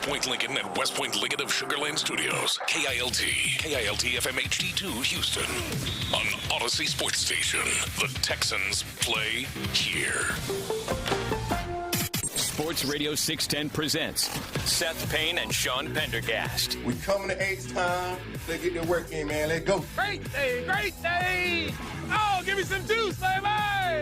Point Lincoln and West Point Lincoln of Sugarland Studios. KILT FM HD2 Houston. On Odyssey Sports Station. The Texans play here. Sports Radio 610 presents Seth Payne and Sean Pendergast. We coming to H-Town. Let's get the work in, man. Let's go. Great day, great day. Oh, give me some juice, baby.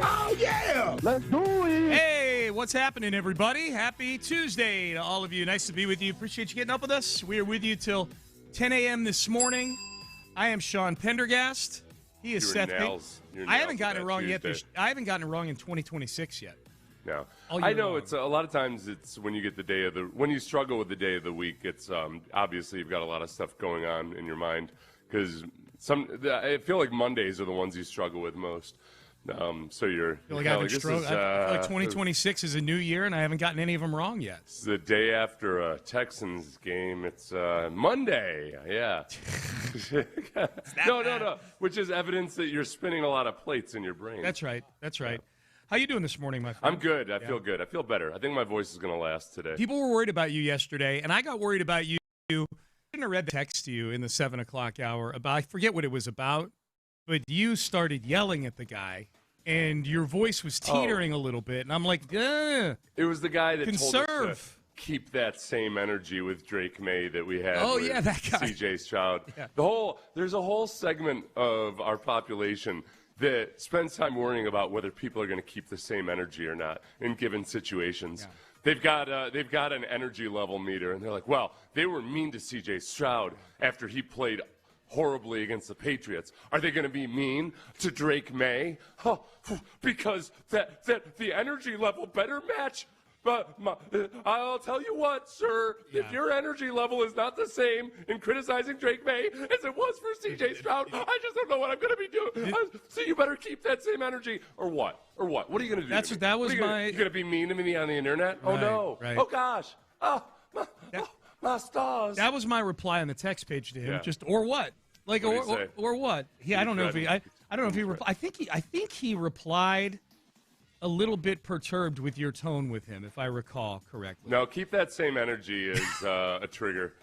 Oh, yeah. Let's do it. Hey, what's happening, everybody? Happy Tuesday to all of you. Nice to be with you. Appreciate you getting up with us. We are with you till 10 a.m. this morning. I am Sean Pendergast. He is Seth Payne. I haven't gotten it wrong yet. I haven't gotten it wrong in 2026 yet. No, I know it's a lot of times it's when you get the day of when you struggle with the day of the week. It's obviously you've got a lot of stuff going on in your mind because I feel like Mondays are the ones you struggle with most. So you're I feel like 2026 is a new year and I haven't gotten any of them wrong yet. It's the day after a Texans game. It's Monday. Yeah. No. Which is evidence that you're spinning a lot of plates in your brain. That's right. How you doing this morning, my friend? I'm good. I feel good. I feel better. I think my voice is going to last today. People were worried about you yesterday, and I got worried about you. I shouldn't have read the text to you in the 7 o'clock hour about, I forget what it was about, but you started yelling at the guy, and your voice was teetering a little bit, and I'm like, ugh. It was the guy that Conserve. told us to keep that same energy with Drake May that we had with that guy. C.J. Stroud. Yeah. There's a whole segment of our population that spends time worrying about whether people are going to keep the same energy or not in given situations. Yeah. They've got an energy level meter, and they're like, well, they were mean to C.J. Stroud after he played horribly against the Patriots. Are they going to be mean to Drake May? Because that the energy level better match. But I'll tell you what, sir, if your energy level is not the same in criticizing Drake May as it was for C.J. Stroud, I just don't know what I'm going to be doing. So you better keep that same energy, or what? What are you going to do? You're going to be mean to me on the internet? Right, oh, no. Right. Oh, gosh. My stars. That was my reply on the text page to him. Yeah. Just, or what? Like, or what? Yeah, I don't know if he replied. I think he replied a little bit perturbed with your tone with him, if I recall correctly. No, keep that same energy is a trigger.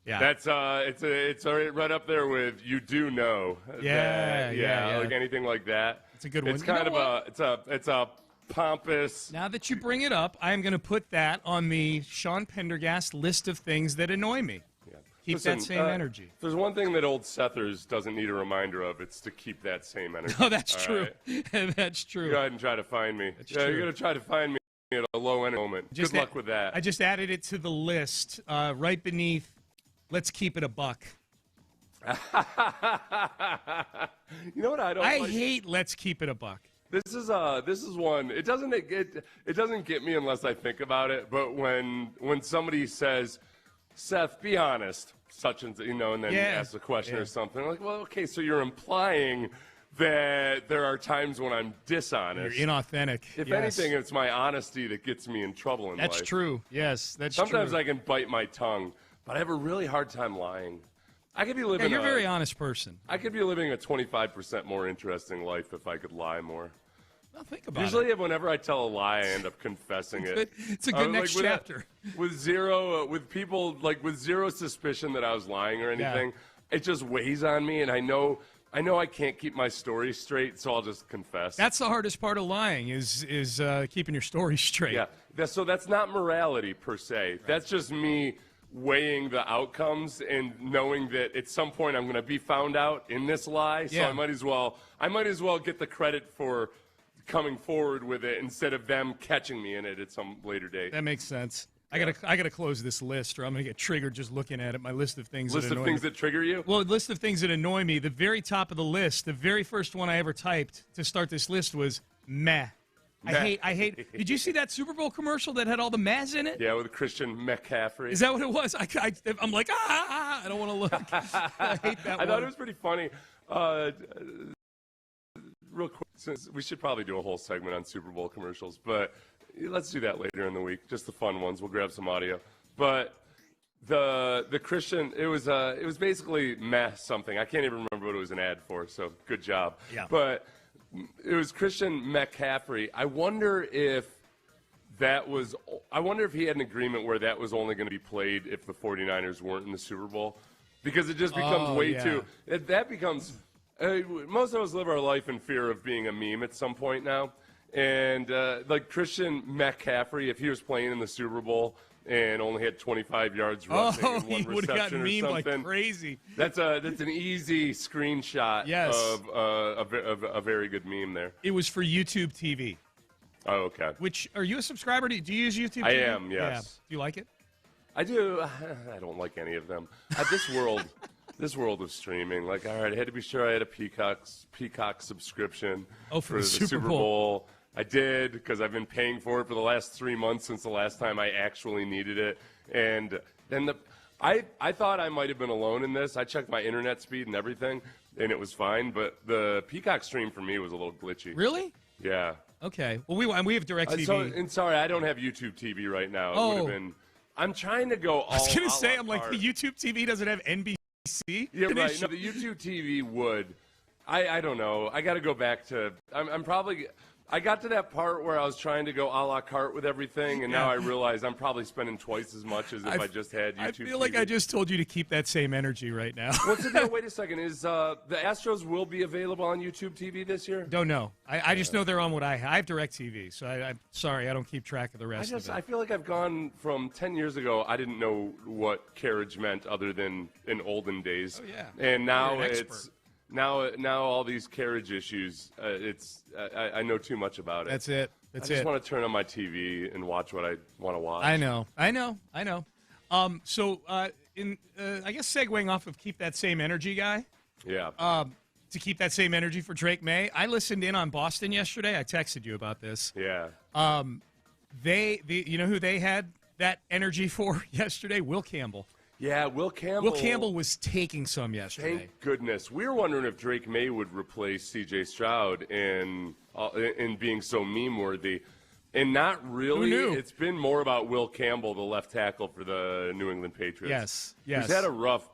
Yeah, that's it's right up there with you do know. Yeah. Like anything like that. It's a good one. It's kind of it's a pompous. Now that you bring it up, I am going to put that on the Sean Pendergast list of things that annoy me. Yeah. Keep that same energy. If there's one thing that old Sethers doesn't need a reminder of, it's to keep that same energy. Oh, that's true. Right? That's true. Go ahead and try to find me. You're going to try to find me at a low energy moment. Good luck with that. I just added it to the list right beneath. Let's keep it a buck. You know what I don't? I hate let's keep it a buck. This is one. It doesn't get me unless I think about it. But when somebody says, Seth, be honest, such and and then ask a question or something, I'm like, well, okay, so you're implying that there are times when I'm dishonest. You're inauthentic. If anything, it's my honesty that gets me in trouble in life. That's true. Yes, that's true. Sometimes I can bite my tongue, but I have a really hard time lying. I could be living. You're a very honest person. I could be living a 25% more interesting life if I could lie more. Well, think about Usually, whenever I tell a lie, I end up confessing it. It's a good next chapter. With people with zero suspicion that I was lying or anything, it just weighs on me, and I know I can't keep my story straight, so I'll just confess. That's the hardest part of lying is keeping your story straight. Yeah. So that's not morality per se. Right. That's just me weighing the outcomes and knowing that at some point I'm going to be found out in this lie. So I might as well get the credit for coming forward with it instead of them catching me in it at some later date. That makes sense. I gotta close this list, or I'm gonna get triggered just looking at it. My list of things. That trigger you? Well, list of things that annoy me. The very top of the list, the very first one I ever typed to start this list was meh. I hate. Did you see that Super Bowl commercial that had all the mehs in it? Yeah, with Christian McCaffrey. Is that what it was? I'm like, I don't want to look. I hate that. I thought it was pretty funny. Real quick, since we should probably do a whole segment on Super Bowl commercials, but let's do that later in the week. Just the fun ones. We'll grab some audio. But the Christian, it was basically meh something. I can't even remember what it was an ad for. So good job. Yeah. But it was Christian McCaffrey. I wonder if that was – I wonder if he had an agreement where that was only going to be played if the 49ers weren't in the Super Bowl. Because it just becomes too – that becomes most of us live our life in fear of being a meme at some point now. And, like, Christian McCaffrey, if he was playing in the Super Bowl and only had 25 yards rushing and one he would have gotten reception or memed something. like crazy. That's an easy screenshot of a very good meme there. It was for YouTube TV. Oh, okay. Which, are you a subscriber? Do you use YouTube TV? I am, yes. Yeah. Do you like it? I do. I don't like any of them. This world of streaming, like, all right, I had to be sure I had a Peacock subscription for the Super Bowl. I did, because I've been paying for it for the last 3 months since the last time I actually needed it. And then I thought I might have been alone in this. I checked my internet speed and everything, and it was fine. But the Peacock stream for me was a little glitchy. Really? Yeah. Okay. Well, we have DirecTV. Sorry, I don't have YouTube TV right now. It would have been. I'm trying to go all. I was going to say, I'm like, the YouTube TV doesn't have NBC. Yeah, right. No, the YouTube TV would. I don't know. I got to go back to. I'm probably. I got to that part where I was trying to go a la carte with everything, and now I realize I'm probably spending twice as much as if I just had YouTube I feel like TV. I just told you to keep that same energy right now. What's the deal? Wait a second. Is the Astros will be available on YouTube TV this year? Don't know. I just know they're on what I have. I have DirecTV, so I'm sorry. I don't keep track of the rest of it. I feel like I've gone from 10 years ago. I didn't know what carriage meant other than in olden days. Oh, yeah. And now You're an it's expert. now all these carriage issues. I know too much about it. That's it. I just want to turn on my TV and watch what I want to watch. I know. So I guess segueing off of keep that same energy guy. Yeah. To keep that same energy for Drake May, I listened in on Boston yesterday. I texted you about this. Yeah. You know who they had that energy for yesterday? Will Campbell. Yeah, Will Campbell. Will Campbell was taking some yesterday. Thank goodness. We were wondering if Drake May would replace C.J. Stroud in being so meme-worthy. And not really. Who knew? It's been more about Will Campbell, the left tackle for the New England Patriots. Yes. He's had a rough,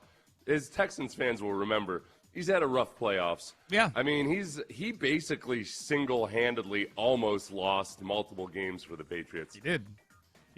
as Texans fans will remember, he's had a rough playoffs. Yeah. I mean, he basically single-handedly almost lost multiple games for the Patriots. He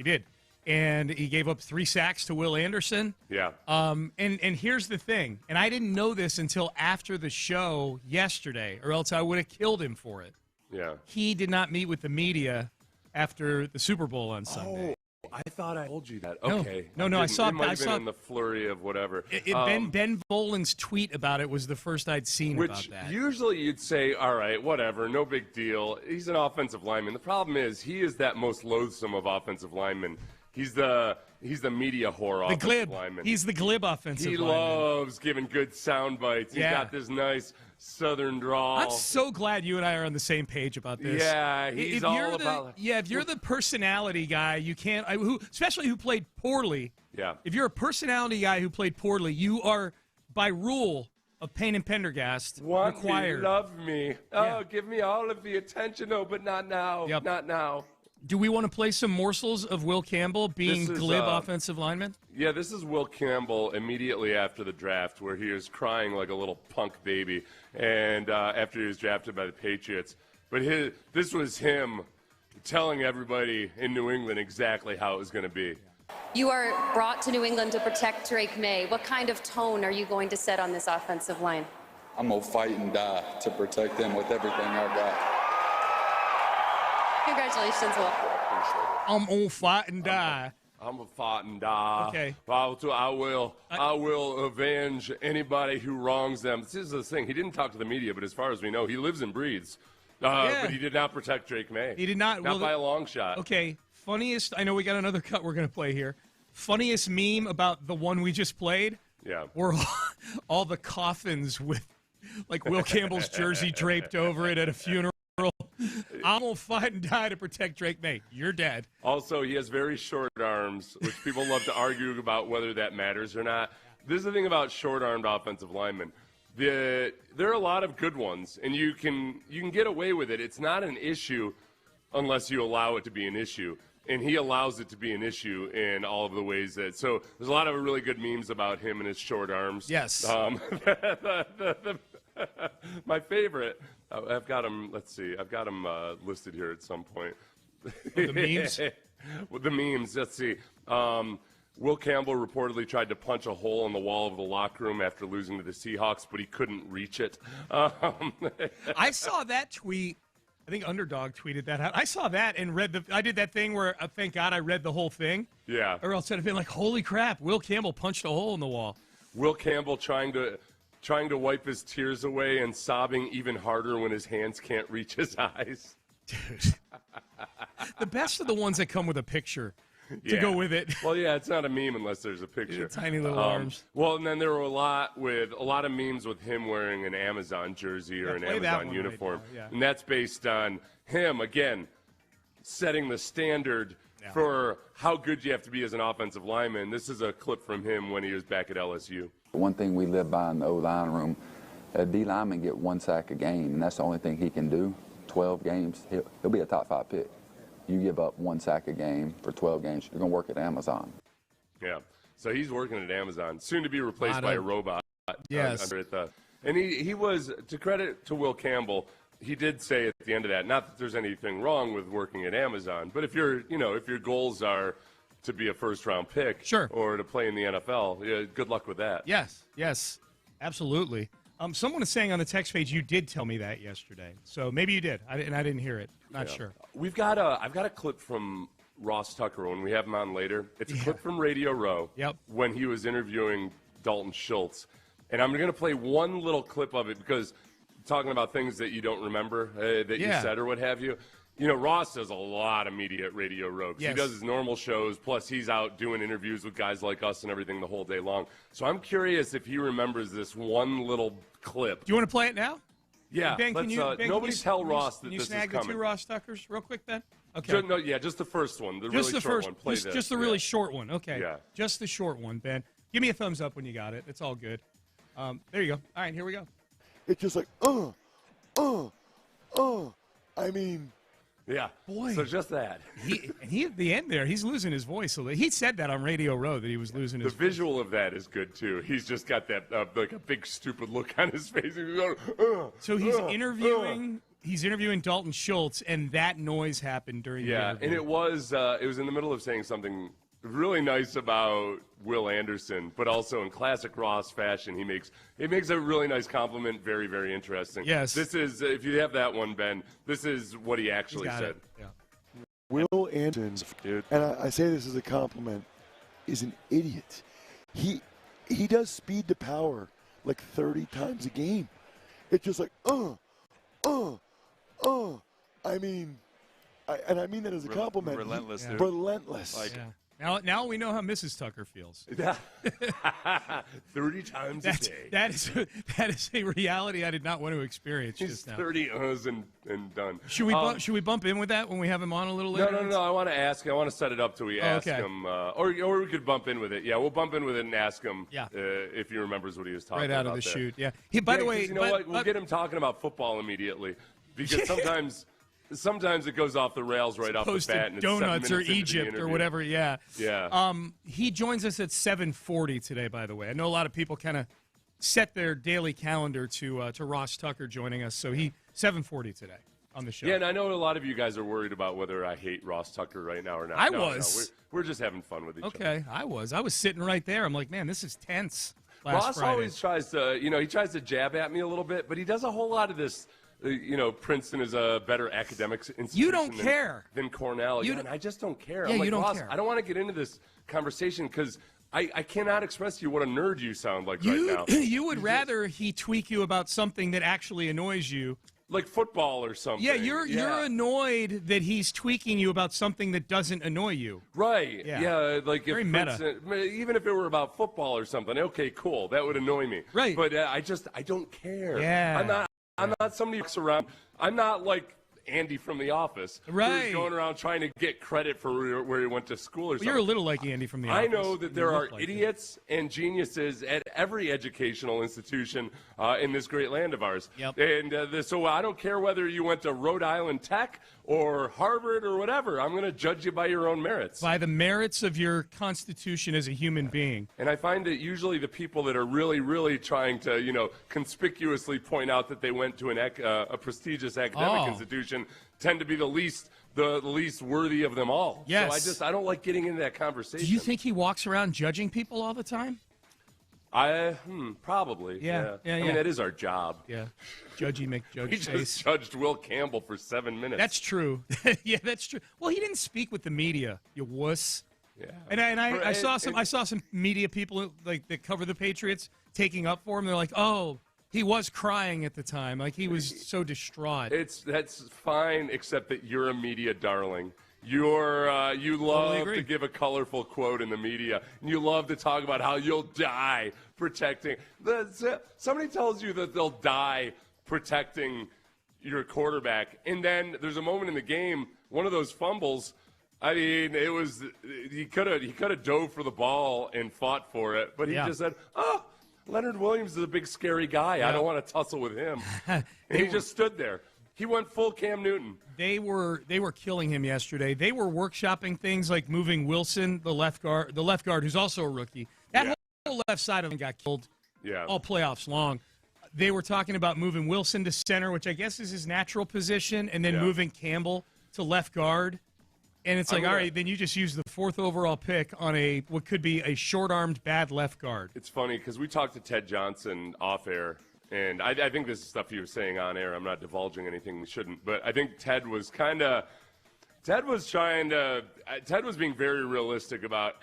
did. And he gave up 3 sacks to Will Anderson. Yeah. And here's the thing, and I didn't know this until after the show yesterday, or else I would have killed him for it. Yeah. He did not meet with the media after the Super Bowl on Sunday. Oh, I thought I told you that. No. Okay. No, I saw. It might I have been saw in the flurry of whatever. Ben Volin's tweet about it was the first I'd seen about that. Which usually you'd say, all right, whatever, no big deal. He's an offensive lineman. The problem is he is that most loathsome of offensive linemen. He's the media whore offensive lineman. He's the glib offensive lineman. He loves giving good sound bites. He's got this nice southern drawl. I'm so glad you and I are on the same page about this. Yeah, he's all about. Yeah, if you're the personality guy, you can't. Especially who played poorly. Yeah. If you're a personality guy who played poorly, you are by rule of Payne and Pendergast required. Love me. Oh, give me all of the attention. No, but not now. Yep. Not now. Do we want to play some morsels of Will Campbell being glib offensive lineman? Yeah, this is Will Campbell immediately after the draft, where he was crying like a little punk baby, and after he was drafted by the Patriots. But this was him telling everybody in New England exactly how it was going to be. You are brought to New England to protect Drake May. What kind of tone are you going to set on this offensive line? I'm going to fight and die to protect him with everything I've got. Congratulations, Will. I'm on fight and die. I'm a fight and die. Okay. I will avenge anybody who wrongs them. This is the thing. He didn't talk to the media, but as far as we know, he lives and breathes. But he did not protect Drake May. He did not. Not by a long shot. Okay. Funniest. I know we got another cut we're going to play here. Funniest meme about the one we just played. Yeah. Were all the coffins with like Will Campbell's jersey draped over it at a funeral. I'm going to fight and die to protect Drake May. You're dead. Also, he has very short arms, which people love to argue about whether that matters or not. This is the thing about short-armed offensive linemen. There are a lot of good ones, and you can get away with it. It's not an issue unless you allow it to be an issue. And he allows it to be an issue in all of the ways that. So there's a lot of really good memes about him and his short arms. Yes. My favorite, I've got him. Let's see. I've got him listed here at some point. The memes? The memes, let's see. Will Campbell reportedly tried to punch a hole in the wall of the locker room after losing to the Seahawks, but he couldn't reach it. I saw that tweet. I think Underdog tweeted that out. I saw that and I did that thing where, thank God, I read the whole thing. Yeah. Or else I'd have been like, holy crap, Will Campbell punched a hole in the wall. Will Campbell trying to wipe his tears away and sobbing even harder when his hands can't reach his eyes. Dude. The best are the ones that come with a picture to go with it. Well, yeah, it's not a meme unless there's a picture. Tiny little arms. Well, and then there were a lot of memes with him wearing an Amazon jersey or an Amazon uniform. Right now, yeah. And that's based on him, again, setting the standard for how good you have to be as an offensive lineman. This is a clip from him when he was back at LSU. One thing we live by in the O-line room, a D lineman get 1 sack a game, and that's the only thing he can do. 12 games, he'll be a top 5 pick. You give up 1 sack a game for 12 games, you're going to work at Amazon. Yeah, so he's working at Amazon, soon to be replaced by a robot. Yes. And he was, to credit to Will Campbell, he did say at the end of that, not that there's anything wrong with working at Amazon, but if your goals are to be a first-round pick or to play in the NFL, good luck with that. Yes, absolutely. Someone is saying on the text page you did tell me that yesterday, so maybe you did, I didn't hear it. Not sure. I've got a clip from Ross Tucker when we have him on later. It's a clip from Radio Row when he was interviewing Dalton Schultz, and I'm going to play one little clip of it because talking about things that you don't remember that you said or what have you. You know, Ross does a lot of media at Radio Row. He does his normal shows, plus he's out doing interviews with guys like us and everything the whole day long. So I'm curious if he remembers this one little clip. Do you want to play it now? Yeah. Ben, nobody tell Ross that this is coming. Can you snag the 2 Ross Tuckers real quick, Ben? Okay. Just the first one, the really short one. Play this. Just the really short one. Okay. Yeah. Just the short one, Ben. Give me a thumbs up when you got it. It's all good. There you go. All right, here we go. It's just like, I mean. Yeah. Boy. So just that. He at the end there, he's losing his voice. He said that on Radio Row that he was losing his voice. The visual of that is good, too. He's just got that, like a big, stupid look on his face. He's going, so he's interviewing Dalton Schultz, and that noise happened during the interview. And it was in the middle of saying something really nice about Will Anderson, but also in classic Ross fashion, he makes a really nice compliment. Very, very interesting. Yes. This is, if you have that one, Ben, this is what he actually said. Yeah. Will Anderson, and I say this as a compliment, is an idiot. He does speed to power like 30 times a game. It's just like, I mean, and I mean that as a compliment. Relentless, dude. Relentless. Like, Now we know how Mrs. Tucker feels. 30 times a day. That is a reality I did not want to experience just now. 30 and done. Should we bump in with that when we have him on a little later? No. I want to ask. I want to set it up till we ask him, or we could bump in with it. Yeah, we'll bump in with it and ask him if he remembers what he was talking about. Right out of the there. chute. Yeah. By the way, you know what? We'll get him talking about football immediately because sometimes it goes off the rails right off the bat. And donuts or Egypt or whatever, Yeah. He joins us at 7:40 today, by the way. I know a lot of people kind of set their daily calendar to Ross Tucker joining us. So 7:40 today on the show. Yeah, and I know a lot of you guys are worried about whether I hate Ross Tucker right now or not. No, we're just having fun with each other. Okay, I was sitting right there. I'm like, man, this is tense. Ross always tries to jab at me a little bit, but he does a whole lot of this. Princeton is a better academics institution. You don't care than Cornell. And I just don't care. Yeah, I'm like, you don't Ross, care. I don't want to get into this conversation because I cannot express to you what a nerd you sound like right now. You would rather he tweak you about something that actually annoys you. Like football or something. Yeah, you're annoyed that he's tweaking you about something that doesn't annoy you. Right. Yeah. Like very if meta. Even if it were about football or something, okay, cool. That would annoy me. Right. But I don't care. Yeah. I'm not somebody who looks around. I'm not like Andy from The Office. Right. Who's going around trying to get credit for where he went to school or something. You're a little like Andy from The Office. I know that there are idiots and geniuses at every educational institution in this great land of ours. Yep. And so I don't care whether you went to Rhode Island Tech or Harvard or whatever. I'm going to judge you by your own merits. By the merits of your constitution as a human being. And I find that usually the people that are really, really trying to, conspicuously point out that they went to a prestigious academic institution situation tend to be the least worthy of them all. Yes. So I don't like getting into that conversation. Do you think he walks around judging people all the time? Probably. Yeah. I mean, that is our job. Yeah. Judgy McJudge He face. just judged Will Campbell for 7 minutes. That's true. Yeah, that's true. Well, he didn't speak with the media, you wuss. Yeah. And I saw some media people like that cover the Patriots taking up for him. They're like, "Oh, he was crying at the time. Like he was so distraught." That's fine, except that you're a media darling. You love to give a colorful quote in the media, and you love to talk about how you'll die protecting. Somebody tells you that they'll die protecting your quarterback, and then there's a moment in the game, one of those fumbles. I mean, it was he could have dove for the ball and fought for it, but he just said, "Oh, Leonard Williams is a big scary guy. I don't want to tussle with him." And he just stood there. He went full Cam Newton. They were killing him yesterday. They were workshopping things like moving Wilson, the left guard who's also a rookie. That whole left side of him got killed all playoffs long. They were talking about moving Wilson to center, which I guess is his natural position, and then moving Campbell to left guard. And it's like, all right, then you just use the 4th overall pick on what could be a short-armed bad left guard. It's funny because we talked to Ted Johnson off air, and I think this is stuff he was saying on air. I'm not divulging anything we shouldn't, but I think Ted was being very realistic about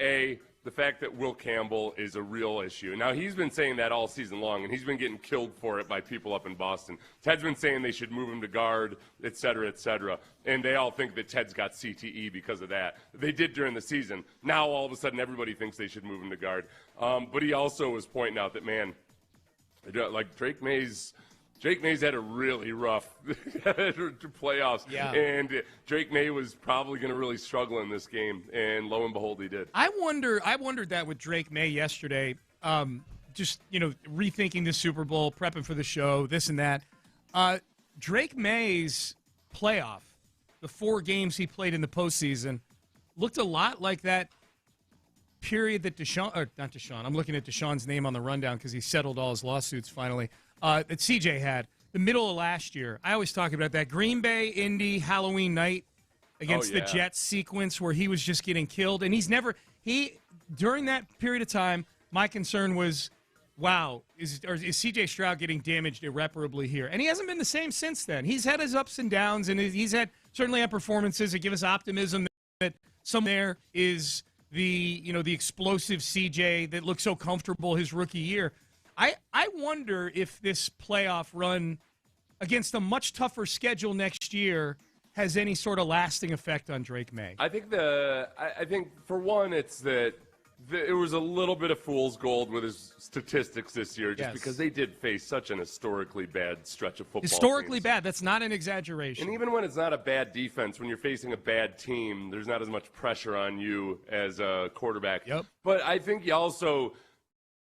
the fact that Will Campbell is a real issue. Now, he's been saying that all season long, and he's been getting killed for it by people up in Boston. Ted's been saying they should move him to guard, et cetera, and they all think that Ted's got CTE because of that. They did during the season. Now, all of a sudden, everybody thinks they should move him to guard. But he also was pointing out that, man, like Drake May's had a really rough playoffs, and Drake May was probably going to really struggle in this game, and lo and behold, he did. I wondered that with Drake May yesterday, just rethinking the Super Bowl, prepping for the show, this and that. Drake May's playoff, the 4 games he played in the postseason, looked a lot like that period that I'm looking at Deshaun's name on the rundown because he settled all his lawsuits finally. That CJ had the middle of last year. I always talk about that Green Bay, Indy, Halloween night against the Jets sequence where he was just getting killed. And during that period of time, my concern was, wow, is CJ Stroud getting damaged irreparably here? And he hasn't been the same since then. He's had his ups and downs, and he's certainly had performances that give us optimism that somewhere there is the explosive CJ that looked so comfortable his rookie year. I wonder if this playoff run against a much tougher schedule next year has any sort of lasting effect on Drake May. I think for one, it's that it was a little bit of fool's gold with his statistics this year, just because they did face such an historically bad stretch of football. Historically bad. That's not an exaggeration. And even when it's not a bad defense, when you're facing a bad team, there's not as much pressure on you as a quarterback. Yep. But I think you also –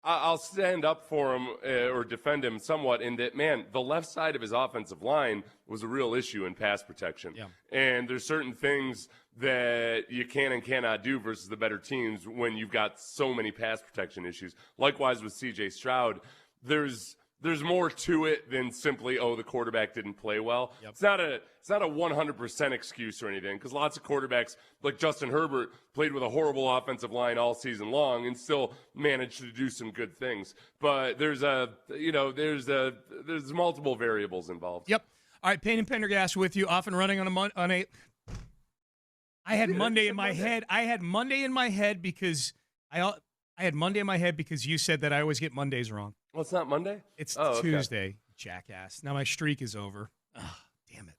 I'll stand up for him or defend him somewhat in that, man, the left side of his offensive line was a real issue in pass protection. Yeah. And there's certain things that you can and cannot do versus the better teams when you've got so many pass protection issues. Likewise with C.J. Stroud, there's more to it than simply, the quarterback didn't play well. Yep. It's not a 100% excuse or anything, because lots of quarterbacks like Justin Herbert played with a horrible offensive line all season long and still managed to do some good things. But there's multiple variables involved. Yep. All right, Payne and Pendergast with you, off and running I had Monday in my head. I had Monday in my head because you said that I always get Mondays wrong. Well, it's not Monday? It's Tuesday, jackass. Now my streak is over. Oh, damn it.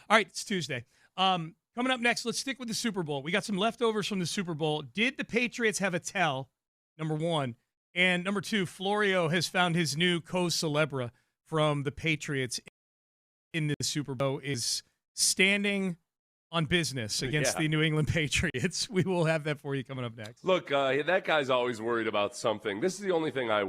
All right, it's Tuesday. Coming up next, let's stick with the Super Bowl. We got some leftovers from the Super Bowl. Did the Patriots have a tell, number one? And number two, Florio has found his new co-celebra from the Patriots in the Super Bowl, is standing on business against the New England Patriots. We will have that for you coming up next. Look, that guy's always worried about something. This is the only thing I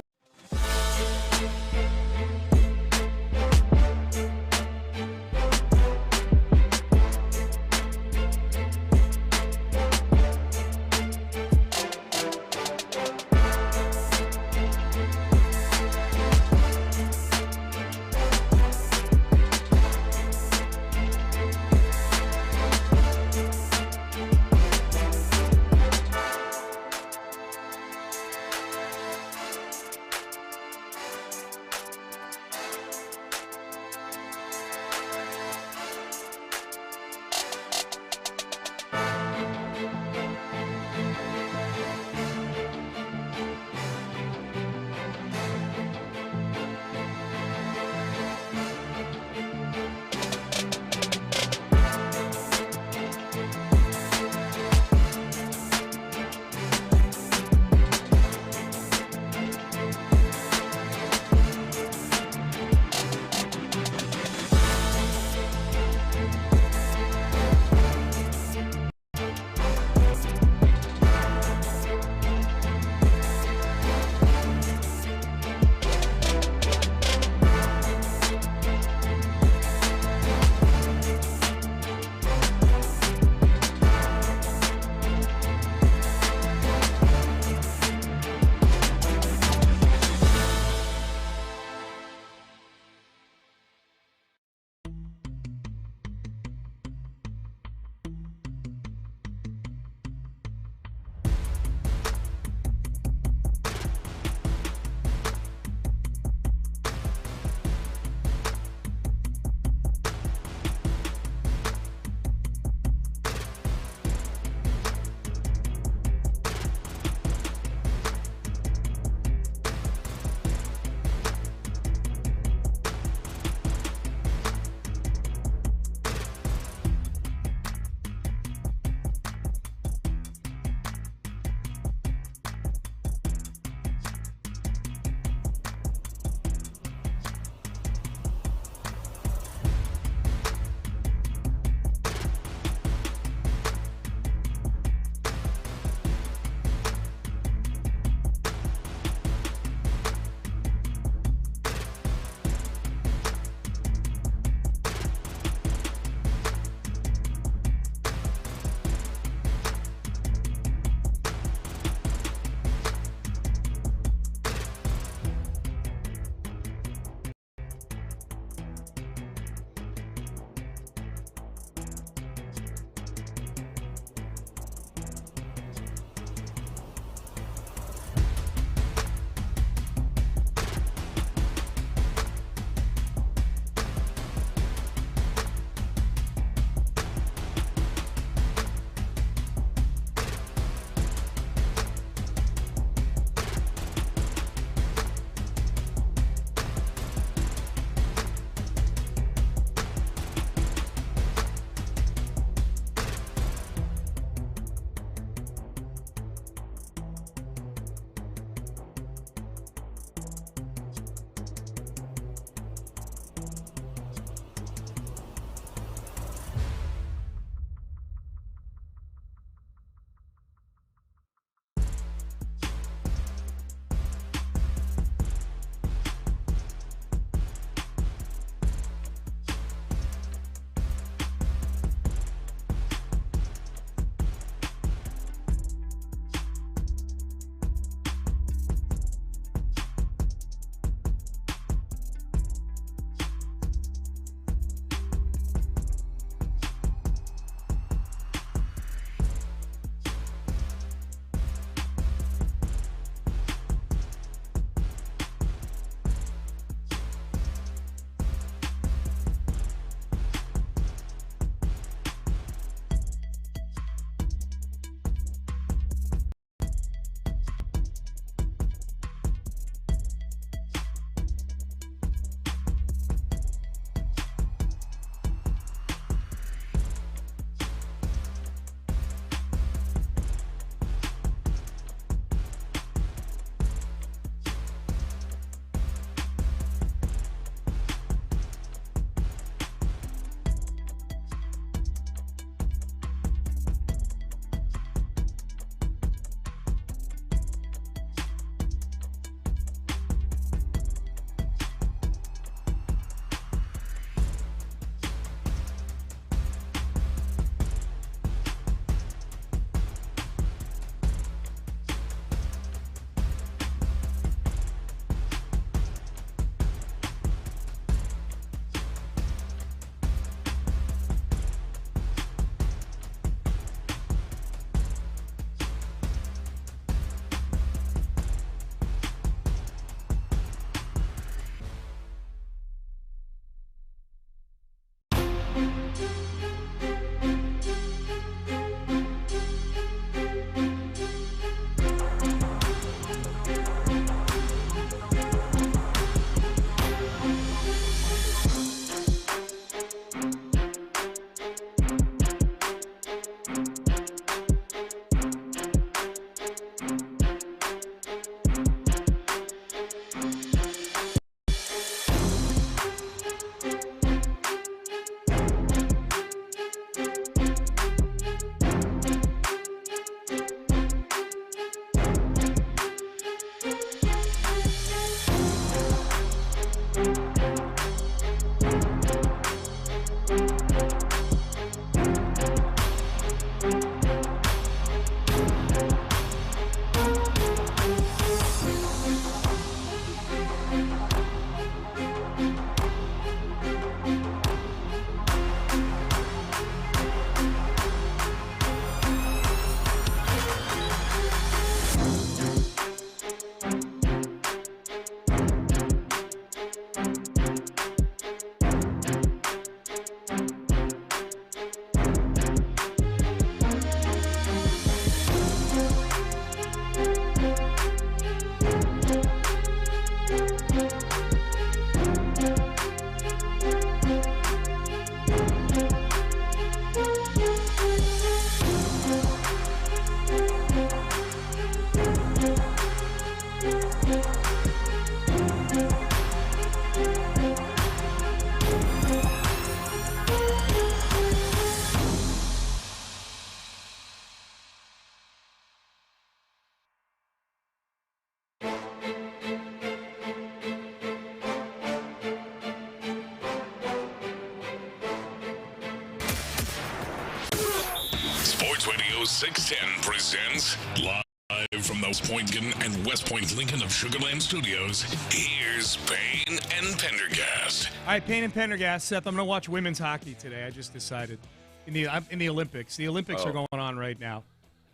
Radio 610 presents live from the West Point and West Point Lincoln of Sugar Land Studios. Here's Payne and Pendergast. All right, Payne and Pendergast. Seth, I'm going to watch women's hockey today. I just decided in the Olympics. The Olympics are going on right now.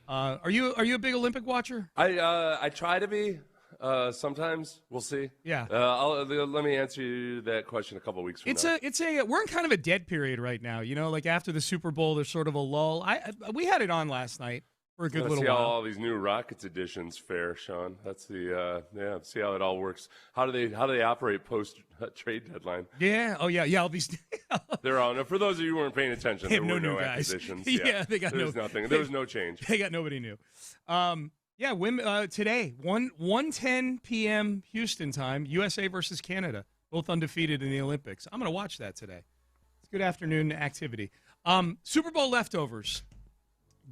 Are you a big Olympic watcher? I try to be. Sometimes we'll see. Yeah. Let me answer you that question a couple weeks from now. We're in kind of a dead period right now. You know, like after the Super Bowl, there's sort of a lull. We had it on last night for a good little see while. how all these new Rockets editions fare, Sean. That's the see how it all works. How do they operate post trade deadline? Yeah. Oh yeah. All these. They're all. For those of you who weren't paying attention, They there have were no no new guys. acquisitions. Yeah, they got There's nothing. There was no change. They got nobody new. Yeah, women today, 1:10 p.m. Houston time, USA versus Canada, both undefeated in the Olympics. I'm going to watch that today. It's good afternoon activity. Super Bowl leftovers.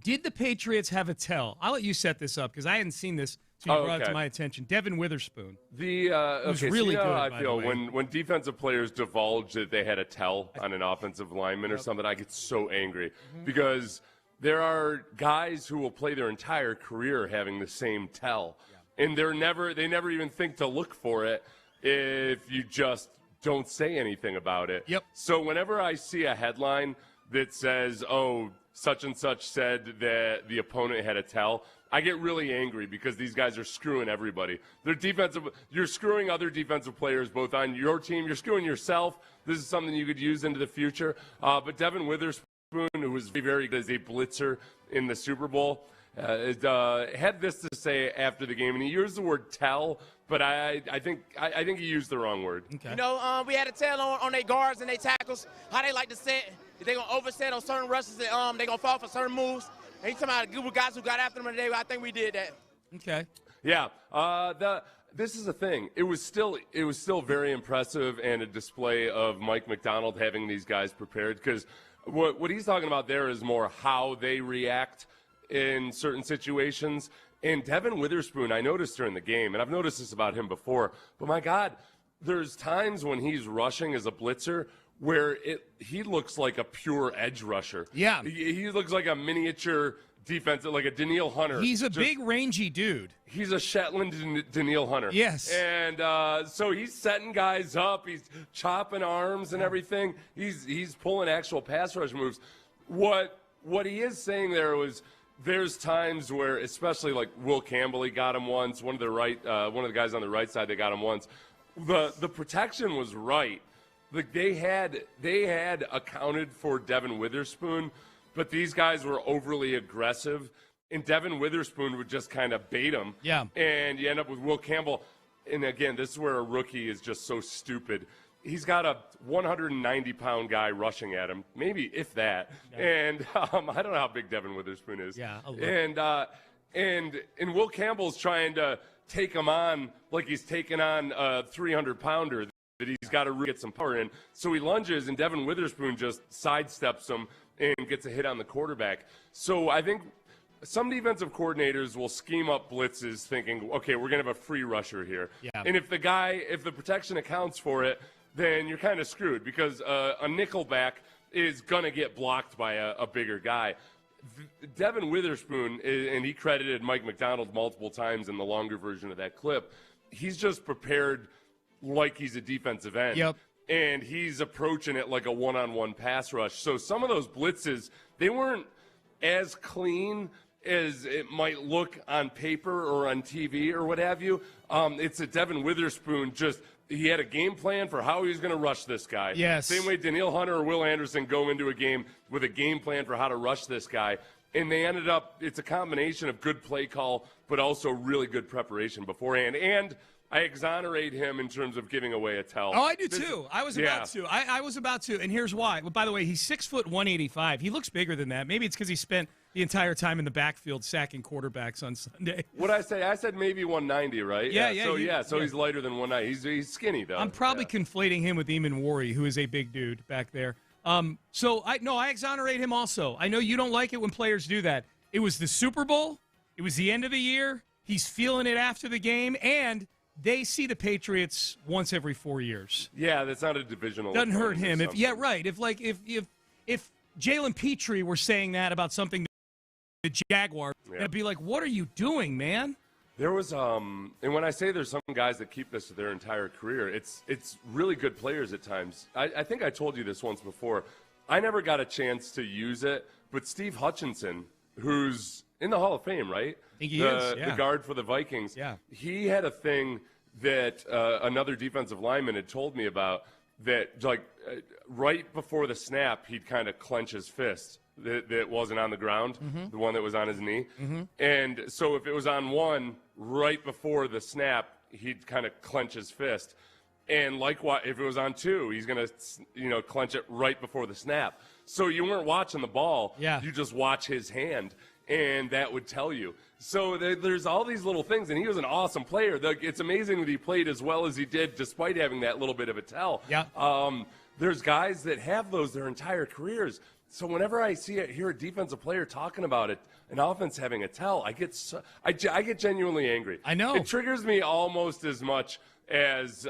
Did the Patriots have a tell? I'll let you set this up because I hadn't seen this until you brought it to my attention. Devin Witherspoon. Was really good, I by feel the way. when defensive players divulge that they had a tell on an offensive lineman or something, I get so angry because there are guys who will play their entire career having the same tell, and they never even think to look for it if you just don't say anything about it. Yep. So whenever I see a headline that says, "Oh, such and such said that the opponent had a tell," I get really angry because these guys are screwing everybody. You're screwing other defensive players both on your team. You're screwing yourself. This is something you could use into the future. But Devin Witherspoon, who was very good as a blitzer in the Super Bowl, had this to say after the game, and he used the word "tell," but I think he used the wrong word. Okay. You know, we had a tell on their guards and their tackles, how they like to set. If they're going to overset on certain rushes, they're going to fall for certain moves. And he's talking about a group of guys who got after them today. I think we did that. Okay. Yeah. This is the thing. It was still very impressive and a display of Mike Macdonald having these guys prepared, because what he's talking about there is more how they react in certain situations. And Devin Witherspoon, I noticed during the game, and I've noticed this about him before, but my God, there's times when he's rushing as a blitzer where he looks like a pure edge rusher. Yeah. He looks like a miniature defensive, like a Daniil Hunter. He's a big, rangy dude. He's a Shetland Daniil Hunter. Yes. And so he's setting guys up. He's chopping arms and everything. He's pulling actual pass rush moves. What he is saying there was there's times where, especially like Will Campbell, he got him once. One of the guys on the right side, they got him once. The protection was right. Like they had accounted for Devin Witherspoon, but these guys were overly aggressive, and Devin Witherspoon would just kind of bait him. Yeah. And you end up with Will Campbell. And again, this is where a rookie is just so stupid. He's got a 190-pound guy rushing at him, maybe if that. Yeah. And I don't know how big Devin Witherspoon is. Yeah, a little. And Will Campbell's trying to take him on like he's taking on a 300-pounder that he's got to really get some power in. So he lunges, and Devin Witherspoon just sidesteps him and gets a hit on the quarterback. So I think some defensive coordinators will scheme up blitzes thinking, okay, we're going to have a free rusher here. Yeah. And if the protection accounts for it, then you're kind of screwed because a nickelback is going to get blocked by a bigger guy. Devin Witherspoon, and he credited Mike Macdonald multiple times in the longer version of that clip, he's just prepared like he's a defensive end. Yep. And he's approaching it like a one-on-one pass rush. So some of those blitzes, they weren't as clean as it might look on paper or on TV or what have you. It's a Devin Witherspoon he had a game plan for how he was going to rush this guy. Yes. Same way Daniil Hunter or Will Anderson go into a game with a game plan for how to rush this guy. And they ended up, it's a combination of good play call, but also really good preparation beforehand. And I exonerate him in terms of giving away a tell. Oh, I do too. I was about to. I was about to, and here's why. Well, by the way, he's 6'1", 185. He looks bigger than that. Maybe it's because he spent the entire time in the backfield sacking quarterbacks on Sunday. What'd I say? I said maybe 190, right? Yeah. So he's lighter than 190. He's skinny though. I'm probably conflating him with Eamon Worry, who is a big dude back there. So I exonerate him also. I know you don't like it when players do that. It was the Super Bowl. It was the end of the year. He's feeling it after the game, and they see the Patriots once every 4 years. Yeah, that's not a divisional. Doesn't hurt him. If Jalen Petrie were saying that about something Jaguars. Yeah. It'd be like, what are you doing, man? There was, and when I say there's some guys that keep this their entire career, it's really good players at times. I think I told you this once before. I never got a chance to use it, but Steve Hutchinson, who's in the Hall of Fame, right? I think he is, yeah. The guard for the Vikings. Yeah. He had a thing that another defensive lineman had told me about that, like, right before the snap, he'd kind of clench his fist. That wasn't on the ground, the one that was on his knee. And so if it was on one right before the snap, he'd kind of clench his fist. And likewise, if it was on two, he's going to, clench it right before the snap. So you weren't watching the ball. Yeah. You just watch his hand, and that would tell you. So there's all these little things, and he was an awesome player. It's amazing that he played as well as he did despite having that little bit of a tell. Yeah. There's guys that have those their entire careers. So whenever I hear a defensive player talking about it, an offense having a tell, I get genuinely angry. I know. It triggers me almost as much as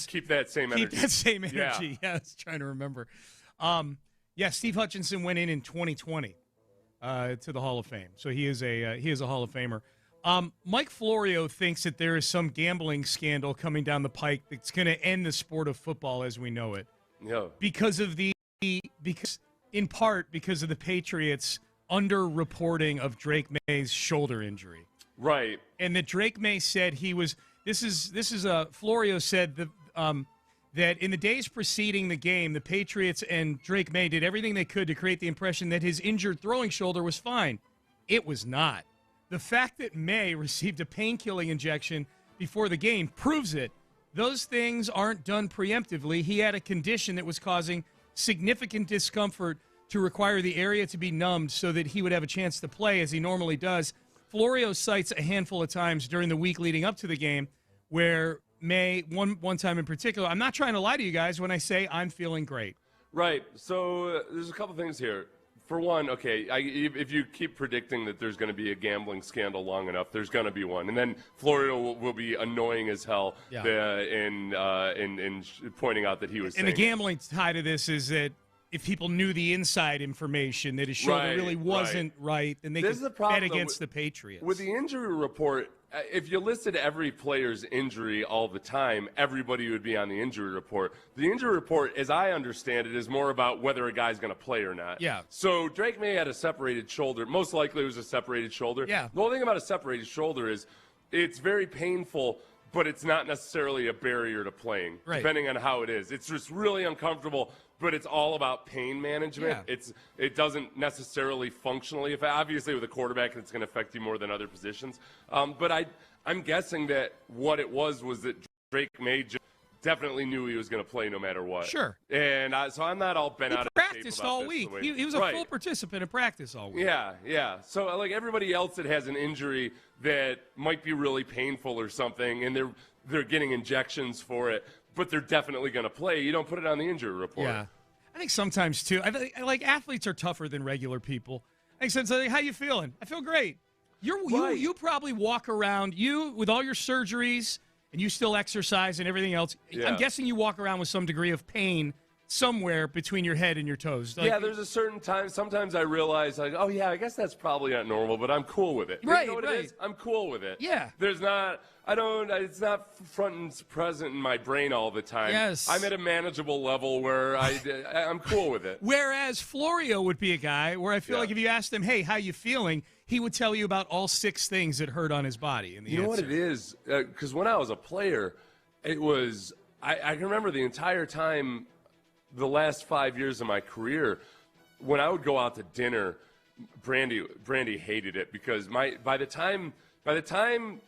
keep that same energy. Keep that same energy. Yeah, I was trying to remember. Steve Hutchinson went in 2020 to the Hall of Fame, so he is a Hall of Famer. Mike Florio thinks that there is some gambling scandal coming down the pike that's going to end the sport of football as we know it. Yeah. Because of the Patriots underreporting of Drake May's shoulder injury. Right. And that Drake May said he was. Florio said that in the days preceding the game, the Patriots and Drake May did everything they could to create the impression that his injured throwing shoulder was fine. It was not. The fact that May received a pain-killing injection before the game proves it. Those things aren't done preemptively. He had a condition that was causing significant discomfort to require the area to be numbed so that he would have a chance to play as he normally does. Florio cites a handful of times during the week leading up to the game where May, one time in particular, I'm not trying to lie to you guys when I say I'm feeling great. Right. So there's a couple things here. For one, okay, if you keep predicting that there's going to be a gambling scandal long enough, there's going to be one. And then Florio will be annoying as hell in pointing out that he was saying. And the gambling tie to this is that if people knew the inside information that his shoulder really wasn't right, then they could bet against the Patriots. With the injury report, if you listed every player's injury all the time, everybody would be on the injury report. The injury report, as I understand it, is more about whether a guy's going to play or not. Yeah. So Drake May had a separated shoulder. Most likely it was a separated shoulder. Yeah. The only thing about a separated shoulder is it's very painful, but it's not necessarily a barrier to playing, depending on how it is. It's just really uncomfortable, but it's all about pain management. Yeah. It doesn't necessarily functionally affect. Obviously, with a quarterback, it's going to affect you more than other positions. But I'm guessing that what it was that Drake May just definitely knew he was going to play no matter what. Sure. And so I'm not all bent out of shape about practiced all week. He was a full participant in practice all week. Yeah. So like everybody else that has an injury that might be really painful or something, and they're getting injections for it, but they're definitely going to play. You don't put it on the injury report. Yeah. I think sometimes, too, like athletes are tougher than regular people. I think sometimes, how you feeling? I feel great. You probably walk around, with all your surgeries, and you still exercise and everything else. Yeah. I'm guessing you walk around with some degree of pain somewhere between your head and your toes. There's a certain time. Sometimes I realize, I guess that's probably not normal, but I'm cool with it. Right, you know what it is? I'm cool with it. Yeah. It's not front and present in my brain all the time. Yes. I'm at a manageable level where I'm cool with it. Whereas Florio would be a guy where I feel like if you asked him, hey, how you feeling? He would tell you about all 6 things that hurt on his body. You know what it is? Because when I was a player, it was I can remember the entire time, the last 5 years of my career, when I would go out to dinner, Brandy hated it because by the time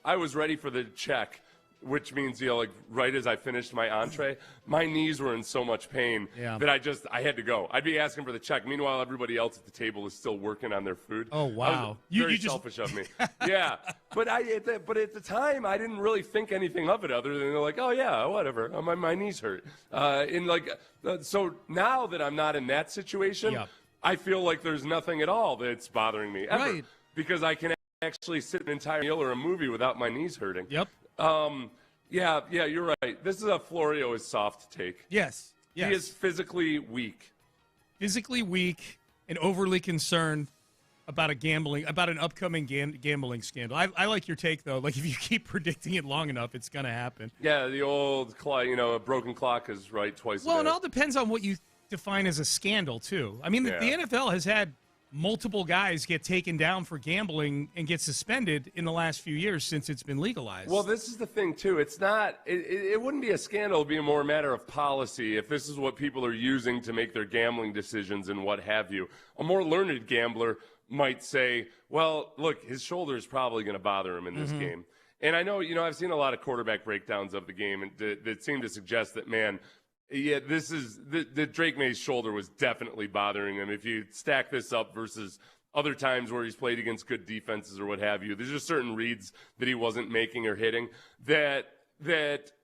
I was ready for the check, which means right as I finished my entree, my knees were in so much pain that I had to go. I'd be asking for the check. Meanwhile, everybody else at the table is still working on their food. Oh wow, very selfish of me. Yeah, but at the time I didn't really think anything of it other than oh yeah, whatever. My knees hurt. So now that I'm not in that situation, I feel like there's nothing at all that's bothering me ever because I can actually sit an entire meal or a movie without my knees hurting. Yep. Yeah, you're right. This is a Florio is soft take. Yes. He is physically weak. Physically weak. and overly concerned about an upcoming gambling scandal. I like your take, though. Like, if you keep predicting it long enough, it's going to happen. Yeah, the old, a broken clock is right twice a day. Well, it all depends on what you define as a scandal, too. I mean, the NFL has had multiple guys get taken down for gambling and get suspended in the last few years since it's been legalized. Well, this is the thing, too. It's not – it wouldn't be a scandal. It would be more a matter of policy if this is what people are using to make their gambling decisions and what have you. A more learned gambler might say, well, look, his shoulder is probably going to bother him in this game. And I know, I've seen a lot of quarterback breakdowns of the game that seem to suggest that, man – yeah, the Drake May's shoulder was definitely bothering him. If you stack this up versus other times where he's played against good defenses or what have you, there's just certain reads that he wasn't making or hitting that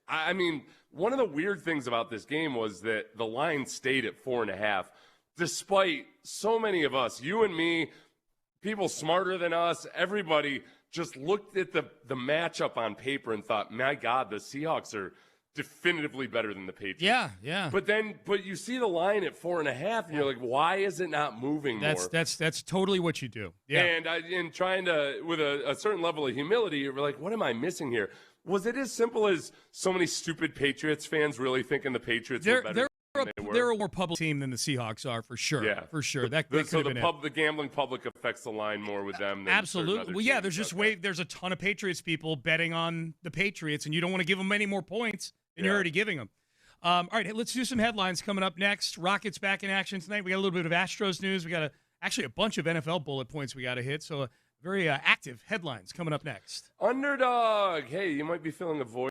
I mean, one of the weird things about this game was that the line stayed at 4.5, despite so many of us, you and me, people smarter than us, everybody just looked at the matchup on paper and thought, my God, the Seahawks are definitively better than the Patriots. Yeah. But you see the line at 4.5, and you're like, why is it not moving more? That's totally what you do. Yeah. And in trying to, with a certain level of humility, you're like, what am I missing here? Was it as simple as so many stupid Patriots fans really thinking the Patriots were better? They're a more public team than the Seahawks are, for sure. Yeah, for sure. The gambling public affects the line more with them. Than absolutely. Well, yeah. There's there's a ton of Patriots people betting on the Patriots, and you don't want to give them any more points. And you're already giving them. All right, let's do some headlines coming up next. Rockets back in action tonight. We got a little bit of Astros news. We got actually a bunch of NFL bullet points we got to hit. So very active headlines coming up next. Underdog. Hey, you might be feeling a void.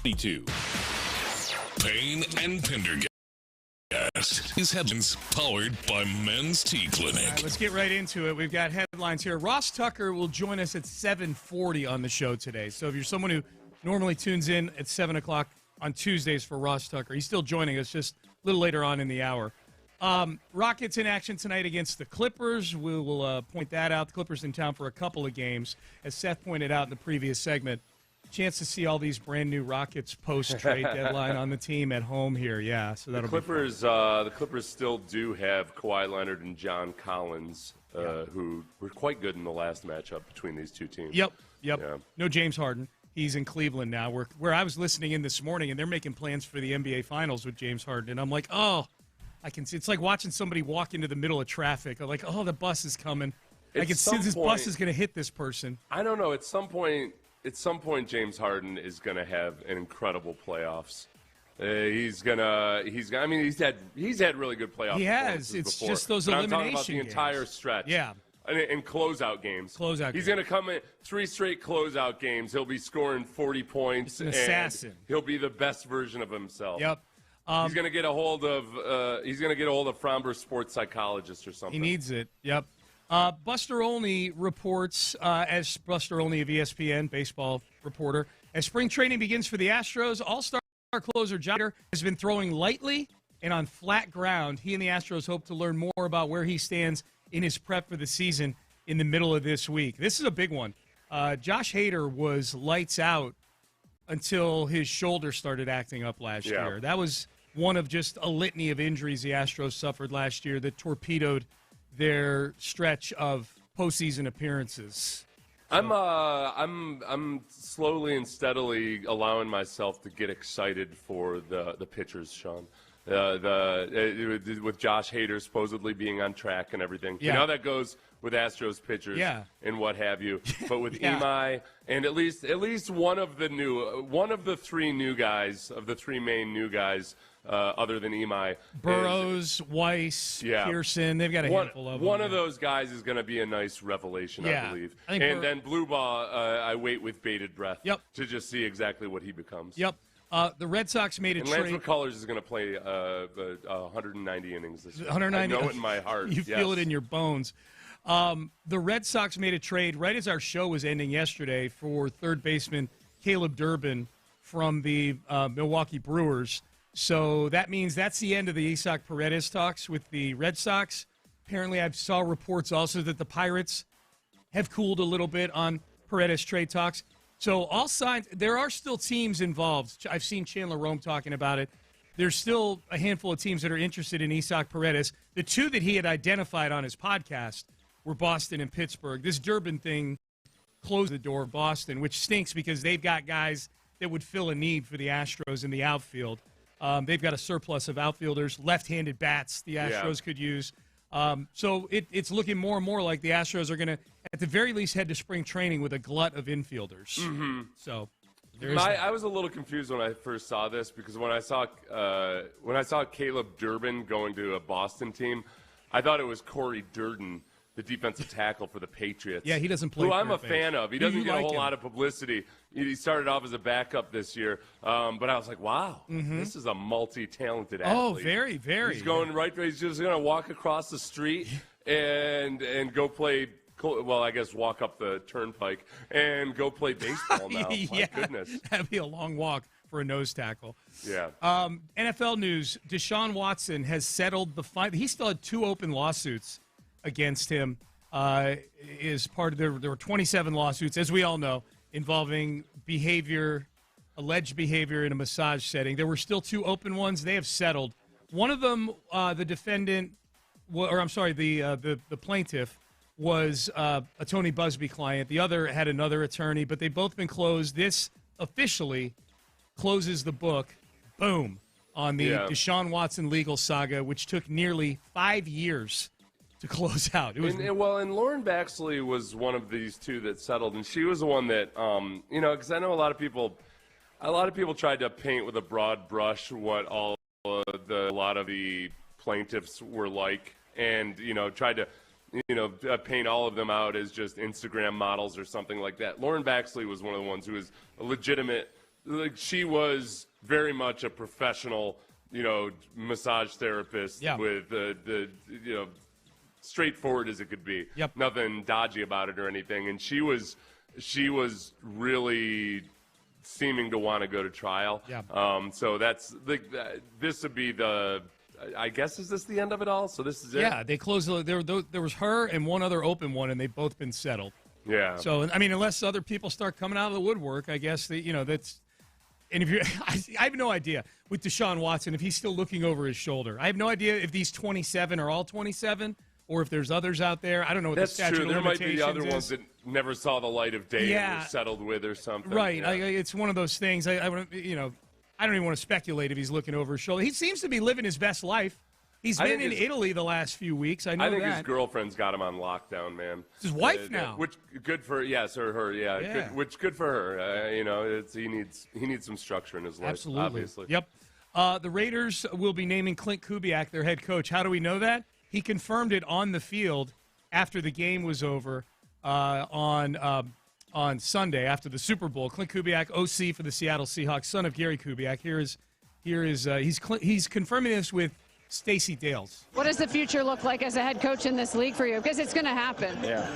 22. Payne and Pendergast is headlines powered by Men's Tea Clinic. All right, let's get right into it. We've got headlines here. Ross Tucker will join us at 7:40 on the show today. So if you're someone who normally tunes in at 7 o'clock on Tuesdays for Ross Tucker, he's still joining us just a little later on in the hour. Rockets in action tonight against the Clippers. We will point that out. The Clippers in town for a couple of games. As Seth pointed out in the previous segment, chance to see all these brand new Rockets post-trade deadline on the team at home here. Yeah, so that'll be fun. The Clippers still do have Kawhi Leonard and John Collins, who were quite good in the last matchup between these two teams. Yep. Yeah. No James Harden. He's in Cleveland now. Where I was listening in this morning, and they're making plans for the NBA Finals with James Harden, and I'm like, oh, I can see. It's like watching somebody walk into the middle of traffic. I'm like, oh, the bus is coming. I can see this bus is going to hit this person. I don't know. At some point, James Harden is going to have an incredible playoffs. He's had really good playoff. He has. It's before. just those but elimination I'm talking about the games. entire stretch. Yeah. And closeout games. He's going to come in 3 straight closeout games. He'll be scoring 40 points. It's an assassin. He'll be the best version of himself. Yep. He's going to get a hold of Fromber's sports psychologist or something. He needs it. Yep. Buster Olney reports, as Buster Olney of ESPN, baseball reporter, as spring training begins for the Astros, all-star closer Josh Hader has been throwing lightly and on flat ground. He and the Astros hope to learn more about where he stands in his prep for the season in the middle of this week. This is a big one. Josh Hader was lights out until his shoulder started acting up last year. That was one of just a litany of injuries the Astros suffered last year that torpedoed their stretch of postseason appearances. I'm slowly and steadily allowing myself to get excited for the pitchers, Sean. With Josh Hader supposedly being on track and everything. Yeah. You know how that goes with Astros pitchers and what have you. But with Imai and at least one of the 3 new guys, of the 3 main new guys, other than Imai. Burrows, Weiss, Pearson, they've got a handful of them. One of those guys is going to be a nice revelation, I believe. Then Bluebaugh, I wait with bated breath to just see exactly what he becomes. Yep. The Red Sox made a trade. Lance McCullers is going to play 190 innings this year. 190. I know it in my heart. You feel it in your bones. The Red Sox made a trade right as our show was ending yesterday for third baseman Caleb Durbin from the Milwaukee Brewers. So that means that's the end of the Isaac Paredes talks with the Red Sox. Apparently, I saw reports also that the Pirates have cooled a little bit on Paredes trade talks. So all signs, there are still teams involved. I've seen Chandler Rome talking about it. There's still a handful of teams that are interested in Isaac Paredes. The 2 that he had identified on his podcast were Boston and Pittsburgh. This Durbin thing closed the door of Boston, which stinks because they've got guys that would fill a need for the Astros in the outfield. They've got a surplus of outfielders, left-handed bats the Astros could use. So it's looking more and more like the Astros are going to, at the very least, head to spring training with a glut of infielders. Mm-hmm. So I was a little confused when I first saw this because when I saw Caleb Durbin going to a Boston team, I thought it was Corey Durden, the defensive tackle for the Patriots. Yeah, he doesn't play. Who I'm a fan of. He doesn't get a whole lot of publicity. He started off as a backup this year, but I was like, wow, this is a multi-talented athlete. Oh, very, very. He's going right there. He's just going to walk across the street and go play. Well, I guess walk up the turnpike and go play baseball now. My goodness. That'd be a long walk for a nose tackle. Yeah. NFL news, Deshaun Watson has settled the fight. He still had 2 open lawsuits against him. Is part of there were 27 lawsuits, as we all know, involving alleged behavior in a massage setting. There were still 2 open ones. They have settled. One of them, the plaintiff, was a Tony Busby client. The other had another attorney, but they've both been closed. This officially closes the book, boom, on the Deshaun Watson legal saga, which took nearly 5 years to close out. It was and Lauren Baxley was one of these 2 that settled, and she was the one that, because I know a lot of people tried to paint with a broad brush what a lot of the plaintiffs were like, and tried to paint all of them out as just Instagram models or something like that. Lauren Baxley was one of the ones who was a legitimate like she was very much a professional, massage therapist with the straightforward as it could be. Yep. Nothing dodgy about it or anything. And she was really seeming to want to go to trial. Yeah. So that's this would be I guess, is this the end of it all? So this is it? Yeah, they closed. There was her and one other open one, and they've both been settled. Yeah. So, I mean, unless other people start coming out of the woodwork, I guess, that's – and if you're – I have no idea with Deshaun Watson if he's still looking over his shoulder. I have no idea if these 27 are all 27 or if there's others out there. I don't know what the statute of limitations is. There might be the other ones that never saw the light of day and were settled with or something. Right. Yeah. It's one of those things. I don't even want to speculate if he's looking over his shoulder. He seems to be living his best life. He's been in Italy the last few weeks. I think his girlfriend's got him on lockdown, man. It's his wife now. Which good for her. Yeah. Good for her. He needs some structure in his life. Absolutely. Obviously. Yep. The Raiders will be naming Clint Kubiak their head coach. How do we know that? He confirmed it on the field after the game was over on Sunday after the Super Bowl. Clint Kubiak, OC for the Seattle Seahawks, son of Gary Kubiak. He's confirming this with Stacey Dales. What does the future look like as a head coach in this league for you? Because it's going to happen. Yeah.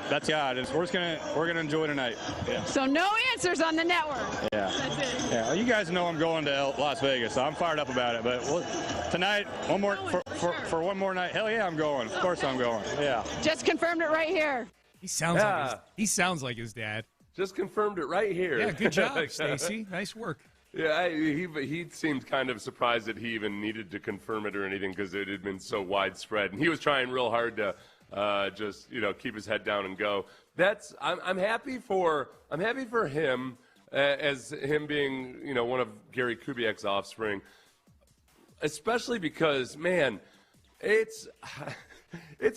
That's we're gonna enjoy tonight. Yeah. So no answers on the network. Yeah. That's it. Yeah. Well, you guys know I'm going to Las Vegas, so I'm fired up about it. But tonight, one more for one more night. Hell yeah, I'm going. Of course I'm going. Yeah. Just confirmed it right here. He sounds like his dad. Just confirmed it right here. Yeah. Good job, Stacey. Nice work. Yeah, he seemed kind of surprised that he even needed to confirm it or anything because it had been so widespread, and he was trying real hard to just keep his head down and go. I'm happy for him as him being one of Gary Kubiak's offspring, especially because man, it's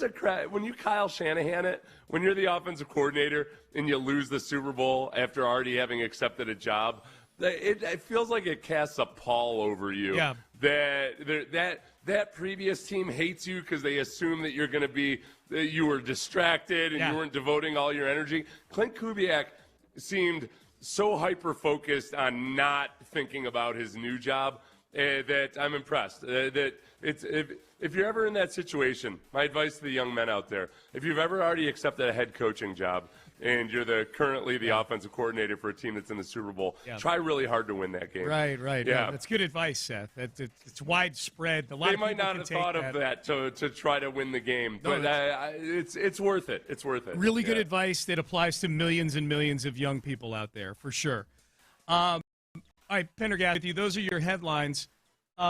a crap when you Kyle Shanahan it when you're the offensive coordinator and you lose the Super Bowl after already having accepted a job. It feels like it casts a pall over you. Yeah. That previous team hates you because they assume that you're going to be you were distracted and you weren't devoting all your energy. Clint Kubiak seemed so hyper focused on not thinking about his new job that I'm impressed. That if you're ever in that situation, my advice to the young men out there: if you've ever already accepted a head coaching job and you're currently the offensive coordinator for a team that's in the Super Bowl, try really hard to win that game. Right. Yeah. That's good advice, Seth. It's widespread. They might not have thought of that to try to win the game, but it's worth it. It's worth it. Really good advice that applies to millions and millions of young people out there, for sure. All right, Pendergast, with you. Those are your headlines.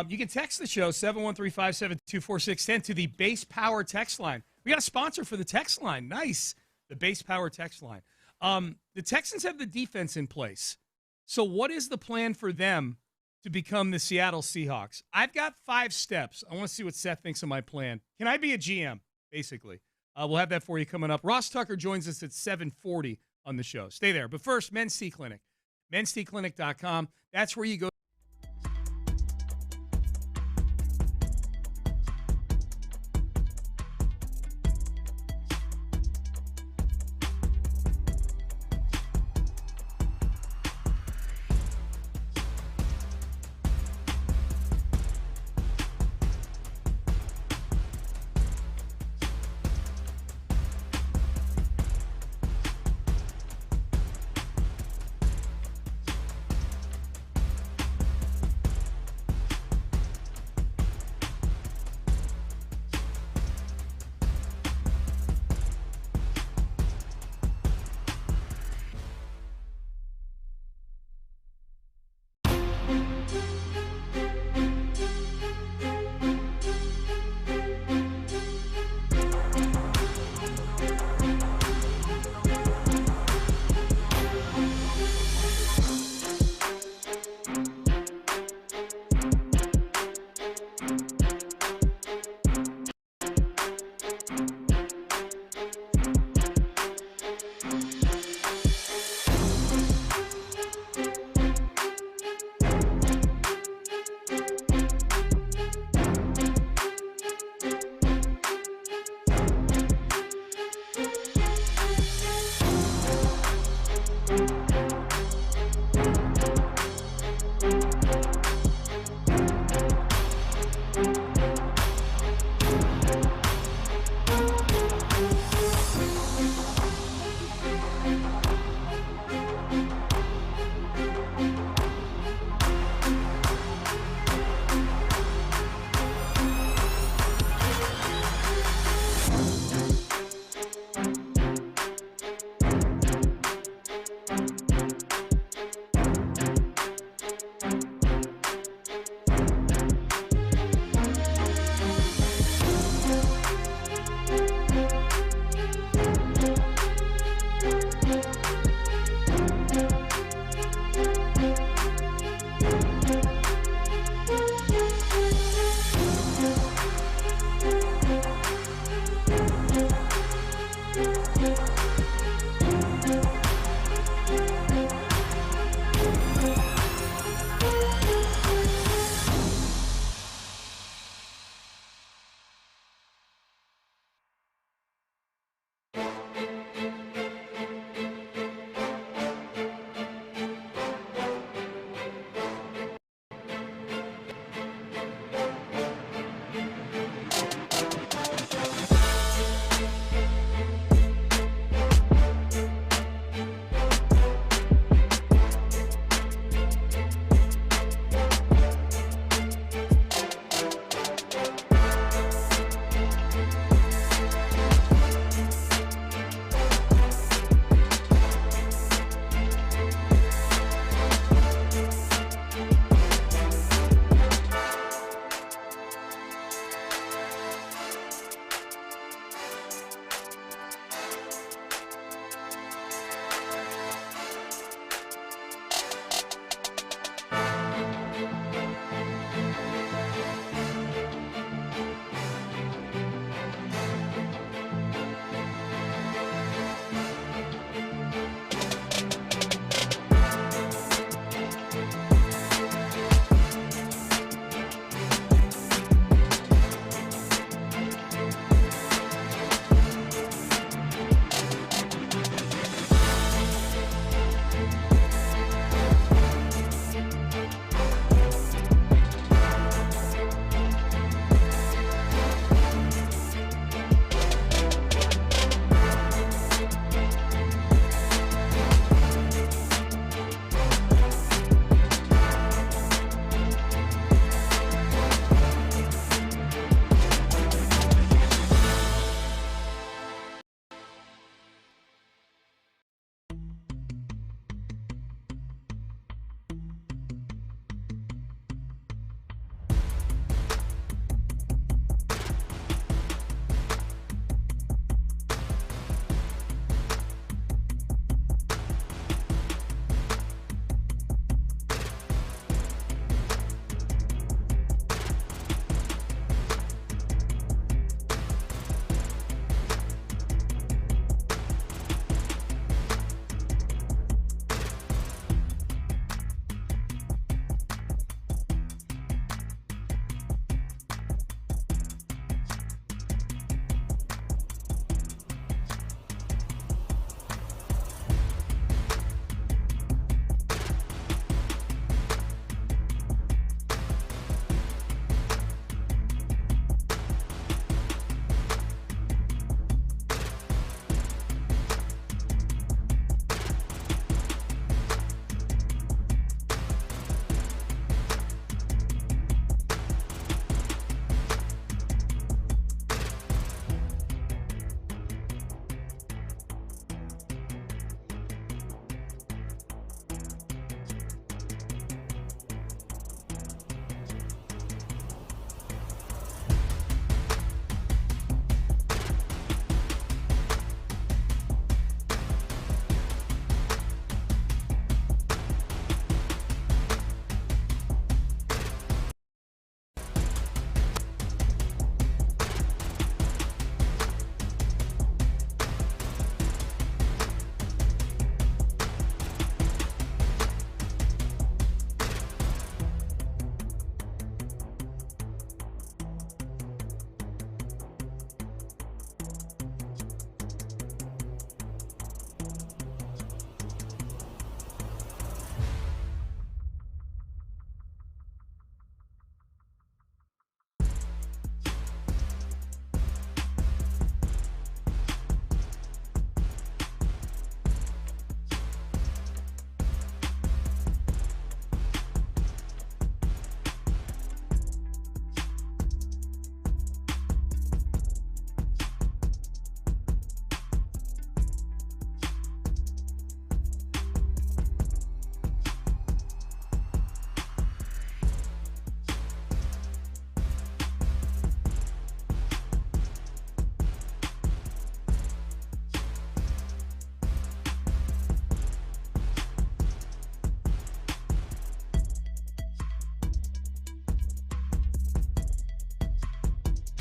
You can text the show, 713-572-4610, to the Base Power text line. We got a sponsor for the text line. Nice. The Base Power text line. The Texans have the defense in place. So what is the plan for them to become the Seattle Seahawks? I've got 5 steps. I want to see what Seth thinks of my plan. Can I be a GM, basically? We'll have that for you coming up. Ross Tucker joins us at 7:40 on the show. Stay there. But first, Men's T Clinic. mensteclinic.com. That's where you go.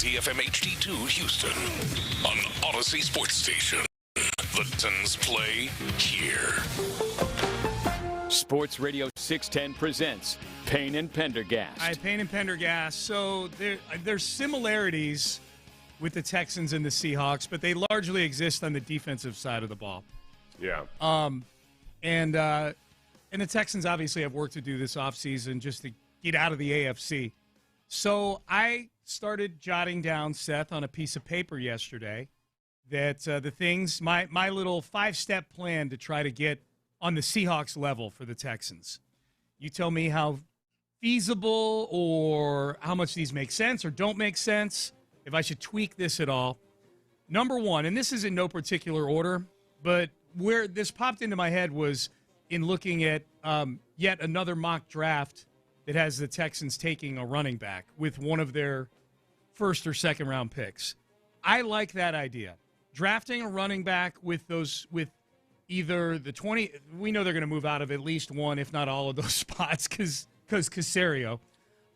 KILT FM HD2 Houston on Odyssey Sports Station. The Texans play here. Sports Radio 610 presents Payne and Pendergast. All right, Payne and Pendergast. So there's similarities with the Texans and the Seahawks, but they largely exist on the defensive side of the ball. Yeah. And the Texans obviously have work to do this offseason just to get out of the AFC. So I started jotting down, Seth, on a piece of paper yesterday that the things, my little 5-step plan to try to get on the Seahawks level for the Texans. You tell me how feasible or how much these make sense or don't make sense, if I should tweak this at all. Number one, and this is in no particular order, but where this popped into my head was in looking at yet another mock draft that has the Texans taking a running back with one of their first or second round picks. I like that idea. Drafting a running back with either the 20, we know they're going to move out of at least one, if not all of those spots because Caserio.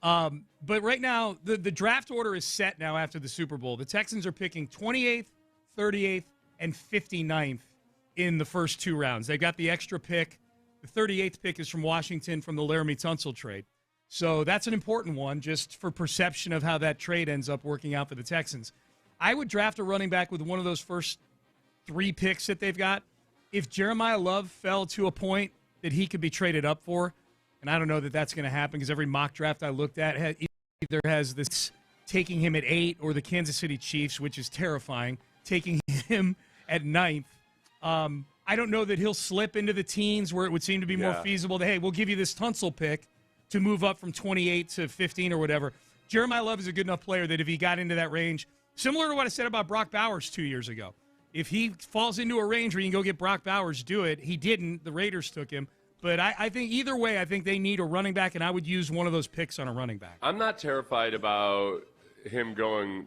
But right now, the draft order is set now after the Super Bowl. The Texans are picking 28th, 38th, and 59th in the first 2 rounds. They got the extra pick. The 38th pick is from Washington from the Laramie Tunsil trade. So that's an important one just for perception of how that trade ends up working out for the Texans. I would draft a running back with one of those first 3 picks that they've got. If Jeremiah Love fell to a point that he could be traded up for, and I don't know that that's going to happen because every mock draft I looked at either has this taking him at 8 or the Kansas City Chiefs, which is terrifying, taking him at 9th. I don't know that he'll slip into the teens where it would seem to be more feasible to, hey, we'll give you this Tunsil pick to move up from 28 to 15 or whatever. Jeremiah Love is a good enough player that if he got into that range, similar to what I said about Brock Bowers 2 years ago, if he falls into a range where you can go get Brock Bowers, do it. He didn't. The Raiders took him. But I think either way, I think they need a running back, and I would use one of those picks on a running back. I'm not terrified about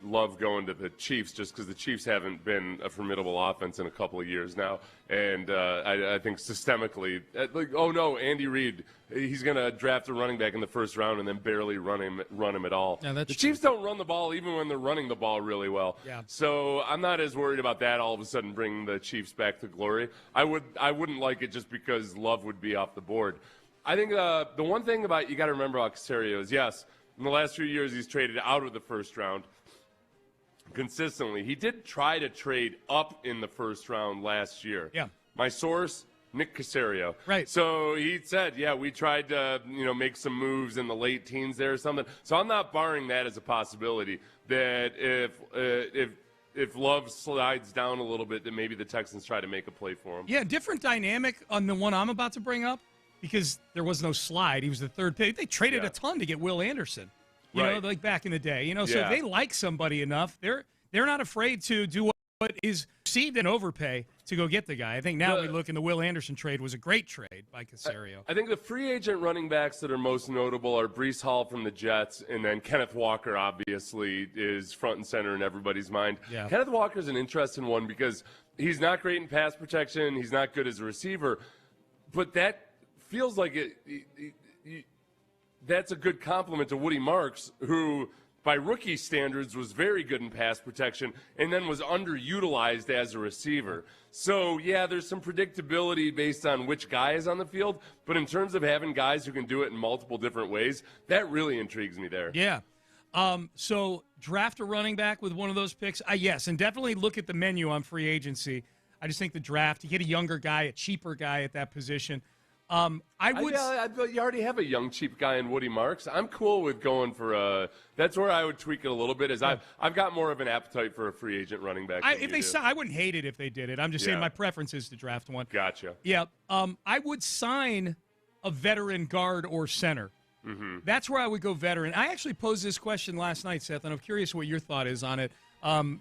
Love going to the Chiefs just because the Chiefs haven't been a formidable offense in a couple of years now. And I think systemically, Andy Reid, he's going to draft a running back in the first round and then barely run him at all. Yeah, the Chiefs don't run the ball even when they're running the ball really well. Yeah. So I'm not as worried about that all of a sudden bringing the Chiefs back to glory. I wouldn't like it just because Love would be off the board. I think the one thing about you got to remember about Caserio is, yes, in the last few years, he's traded out of the first round consistently. He did try to trade up in the first round last year. Yeah. My source, Nick Caserio. Right. So he said, we tried to, make some moves in the late teens there or something. So I'm not barring that as a possibility that if Love slides down a little bit, that maybe the Texans try to make a play for him. Yeah, different dynamic on the one I'm about to bring up. Because there was no slide. He was the third pick. They traded a ton to get Will Anderson, you know, like back in the day. So if they like somebody enough, they're not afraid to do what is perceived an overpay to go get the guy. I think now we look, and the Will Anderson trade was a great trade by Caserio. I think the free agent running backs that are most notable are Breece Hall from the Jets, and then Kenneth Walker, obviously, is front and center in everybody's mind. Yeah. Kenneth Walker's an interesting one because he's not great in pass protection. He's not good as a receiver. But that feels like that's a good compliment to Woody Marks, who by rookie standards was very good in pass protection and then was underutilized as a receiver. So, there's some predictability based on which guy is on the field, but in terms of having guys who can do it in multiple different ways, that really intrigues me there. Yeah. So draft a running back with one of those picks? Yes, and definitely look at the menu on free agency. I just think the draft, you get a younger guy, a cheaper guy at that position. You already have a young, cheap guy in Woody Marks. I'm cool with going for that's where I would tweak it a little bit. I've got more of an appetite for a free agent running back. I wouldn't hate it if they did it. I'm just saying my preference is to draft one. Gotcha. Yeah. I would sign a veteran guard or center. Mm-hmm. That's where I would go veteran. I actually posed this question last night, Seth, and I'm curious what your thought is on it.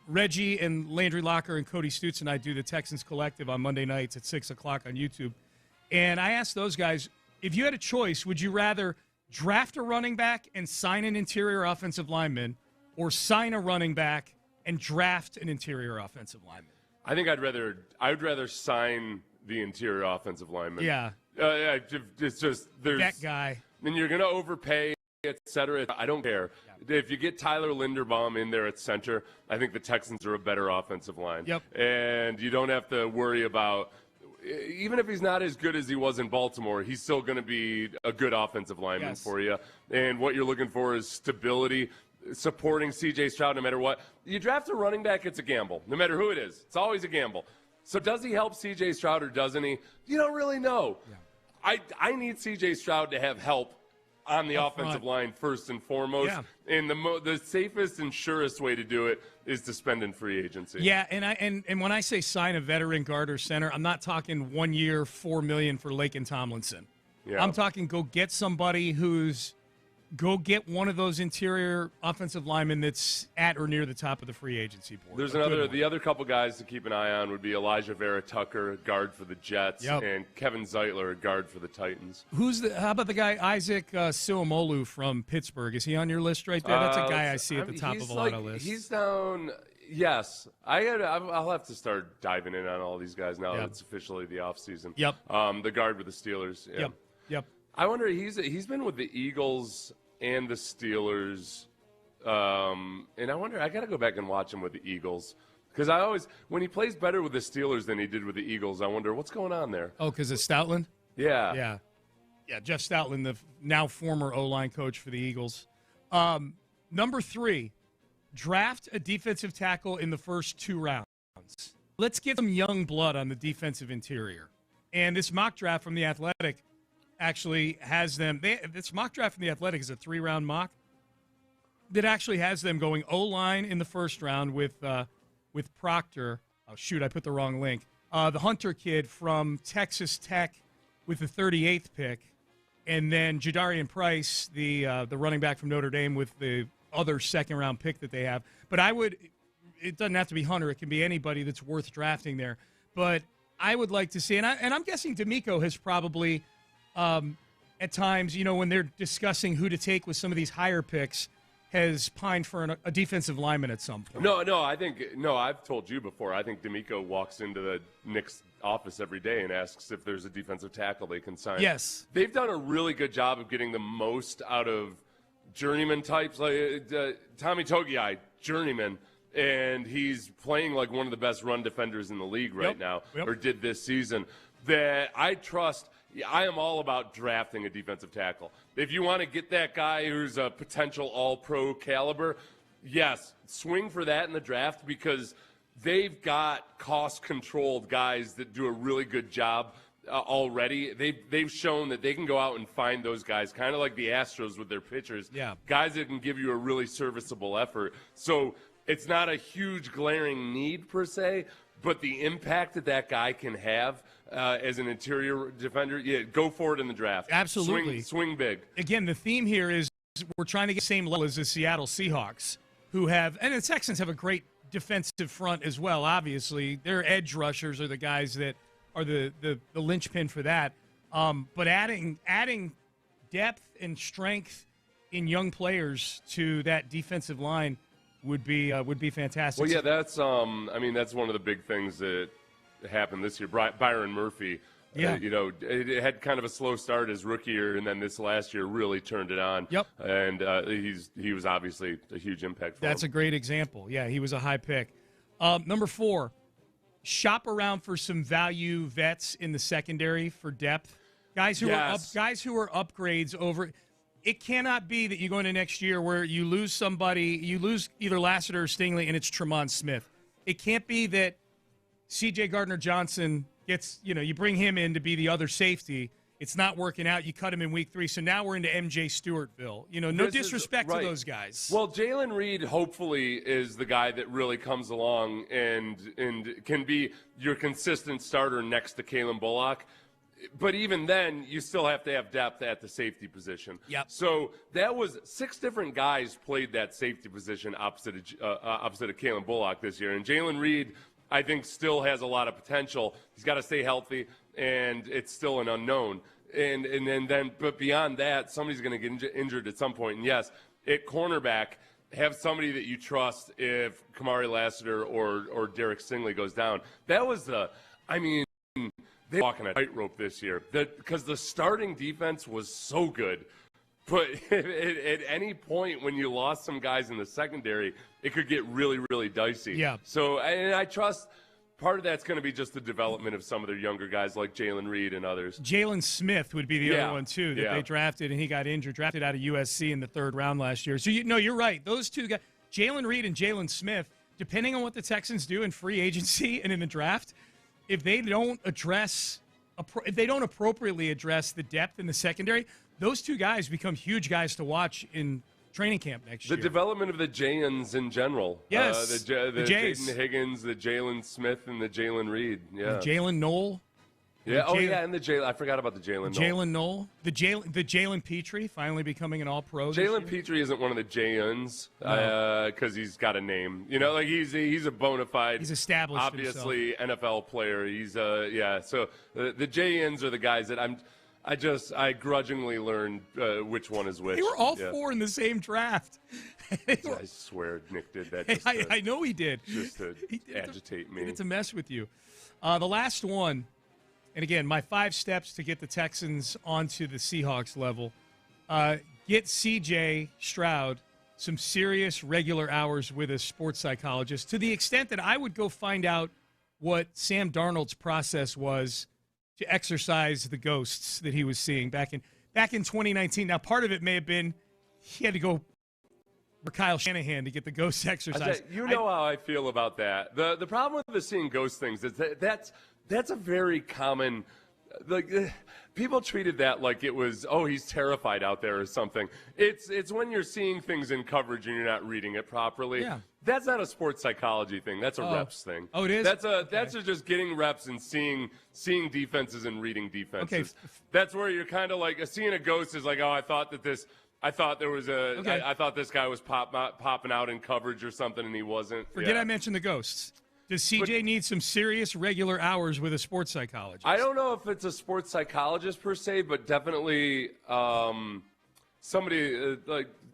Reggie and Landry Locker and Cody Stutz and I do the Texans Collective on Monday nights at 6 o'clock on YouTube. And I asked those guys, if you had a choice, would you rather draft a running back and sign an interior offensive lineman, or sign a running back and draft an interior offensive lineman? I think I'd rather sign the interior offensive lineman. Yeah. It's just there's that guy. And you're going to overpay et cetera. I don't care. Yeah. If you get Tyler Linderbaum in there at center, I think the Texans are a better offensive line. Yep. And you don't have to worry about, even if he's not as good as he was in Baltimore, he's still going to be a good offensive lineman for you. And what you're looking for is stability, supporting C.J. Stroud no matter what. You draft a running back, it's a gamble. No matter who it is, it's always a gamble. So does he help C.J. Stroud or doesn't he? You don't really know. Yeah. I need C.J. Stroud to have help on the offensive line first and foremost. Yeah. And the safest and surest way to do it is to spend in free agency. Yeah, and when I say sign a veteran guard or center, I'm not talking 1 year, $4 million for Laken Tomlinson. Yeah. I'm talking go get somebody go get one of those interior offensive linemen that's at or near the top of the free agency board. There's the other couple guys to keep an eye on would be Elijah Vera Tucker, guard for the Jets, and Kevin Zeitler, guard for the Titans. How about the guy Isaac Siomolu from Pittsburgh? Is he on your list right there? That's a guy I see at the top of a lot of lists. He's down. Yes, I'll have to start diving in on all these guys now that it's officially the offseason. Yep. The guard with the Steelers. Yeah. Yep. I wonder, he's been with the Eagles and the Steelers, and I wonder, I got to go back and watch him with the Eagles, because when he plays better with the Steelers than he did with the Eagles, I wonder what's going on there. Oh, because it's Stoutland? Yeah. Yeah, Jeff Stoutland, the now former O-line coach for the Eagles. Number 3, draft a defensive tackle in the first 2 rounds. Let's get some young blood on the defensive interior. And this mock draft from The Athletic actually has them. This mock draft from The Athletic is a 3-round mock that actually has them going O-line in the first round with Proctor. Oh, shoot, I put the wrong link. The Hunter kid from Texas Tech with the 38th pick, and then Jadarian Price, the running back from Notre Dame, with the other second-round pick that they have. But it doesn't have to be Hunter. It can be anybody that's worth drafting there. But I would like to see, and I'm guessing D'Amico has probably – at times, when they're discussing who to take with some of these higher picks, has pined for a defensive lineman at some point. No, I've told you before, I think D'Amico walks into the Knicks office every day and asks if there's a defensive tackle they can sign. Yes. They've done a really good job of getting the most out of journeyman types, like Tommy Togiai, journeyman, and he's playing like one of the best run defenders in the league right now, or did this season, that I trust. I am all about drafting a defensive tackle. If you want to get that guy who's a potential all-pro caliber, yes, swing for that in the draft, because they've got cost-controlled guys that do a really good job already. They've shown that they can go out and find those guys, kind of like the Astros with their pitchers, guys that can give you a really serviceable effort. So it's not a huge glaring need per se, but the impact that guy can have as an interior defender, go for it in the draft. Absolutely. Swing big. Again, the theme here is we're trying to get the same level as the Seattle Seahawks, who have – and the Texans have a great defensive front as well, obviously. Their edge rushers are the guys that are the linchpin for that. But adding depth and strength in young players to that defensive line would be fantastic. Well, yeah, that's that's one of the big things that happened this year. Byron Murphy, it had kind of a slow start his rookie year, and then this last year really turned it on. Yep. And he was obviously a huge impact for That's him. A great example. Yeah, he was a high pick. Number 4, shop around for some value vets in the secondary for depth. Guys who are upgrades over. It cannot be that you go into next year where you lose somebody, you lose either Lassiter or Stingley, and it's Tremont Smith. It can't be that C.J. Gardner-Johnson gets, you bring him in to be the other safety. It's not working out. You cut him in week 3. So now we're into M.J. Stewartville. No disrespect to those guys. Well, Jalen Reed hopefully is the guy that really comes along and can be your consistent starter next to Kalen Bullock. But even then, you still have to have depth at the safety position. Yep. So that was 6 different guys played that safety position opposite of Kalen Bullock this year. And Jalen Reed, I think, still has a lot of potential. He's got to stay healthy, and it's still an unknown. But beyond that, somebody's going to get injured at some point. And yes, at cornerback, have somebody that you trust if Kamari Lassiter or Derek Stingley goes down. That was they're walking a tightrope this year because the starting defense was so good But at any point when you lost some guys in the secondary, it could get really, really dicey. Yeah. So, and I trust part of that's going to be just the development of some of their younger guys like Jalen Reed and others. Jalen Smith would be the other one, too, that they drafted, and he got injured, drafted out of USC in the 3rd round last year. So, you're right. Those two guys, Jalen Reed and Jalen Smith, depending on what the Texans do in free agency and in the draft, if they don't appropriately address the depth in the secondary, those two guys become huge guys to watch in training camp next year. The development of the Jayans in general. Yes. The Jaden Higgins, the Jalen Smith, and the Jalen Reed. Yeah. Jalen Knoll. Yeah. And the Jalen. I forgot about the Jalen Knoll. Jalen Knoll. The Jalen Petrie finally becoming an All-Pro. Jalen Petrie isn't one of the Jayans because he's got a name. Like he's a bona fide. He's established obviously himself. NFL player. He's So the Jayans are the guys that I grudgingly learned which one is which. They were all 4 in the same draft. I swear Nick did that. I know he did. Just to agitate me. It's a mess with you. The last one, and again, my 5 steps to get the Texans onto the Seahawks level. Get C.J. Stroud some serious regular hours with a sports psychologist, to the extent that I would go find out what Sam Darnold's process was to exercise the ghosts that he was seeing back in 2019. Now, part of it may have been he had to go for Kyle Shanahan to get the ghost exercise. How I feel about that. The problem with the seeing ghost things is that's a very common. People treated that like it was, he's terrified out there or something. It's when you're seeing things in coverage and you're not reading it properly. Yeah. That's not a sports psychology thing. That's a reps thing. Oh, it is? That's just getting reps and seeing defenses and reading defenses. Okay. That's where you're kind of like seeing a ghost is like, I thought this guy was popping out in coverage or something, and he wasn't. Forget I mentioned the ghosts. Does CJ need some serious regular hours with a sports psychologist? I don't know if it's a sports psychologist per se, but definitely somebody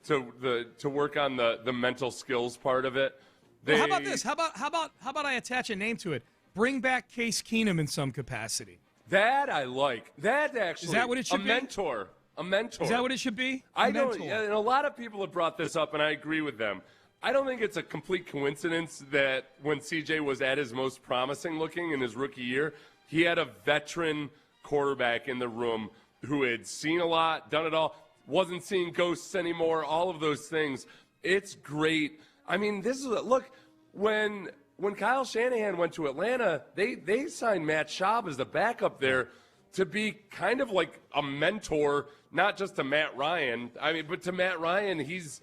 to work on the mental skills part of it. Well, how about this? How about I attach a name to it? Bring back Case Keenum in some capacity. That I like. That actually. Is that what it should be? A mentor. Is that what it should be? I know. And a lot of people have brought this up, and I agree with them. I don't think it's a complete coincidence that when CJ was at his most promising looking in his rookie year, he had a veteran quarterback in the room who had seen a lot, done it all, wasn't seeing ghosts anymore, all of those things. It's great. I mean, look, when Kyle Shanahan went to Atlanta, they signed Matt Schaub as the backup there to be kind of like a mentor, not just to Matt Ryan. But to Matt Ryan, he's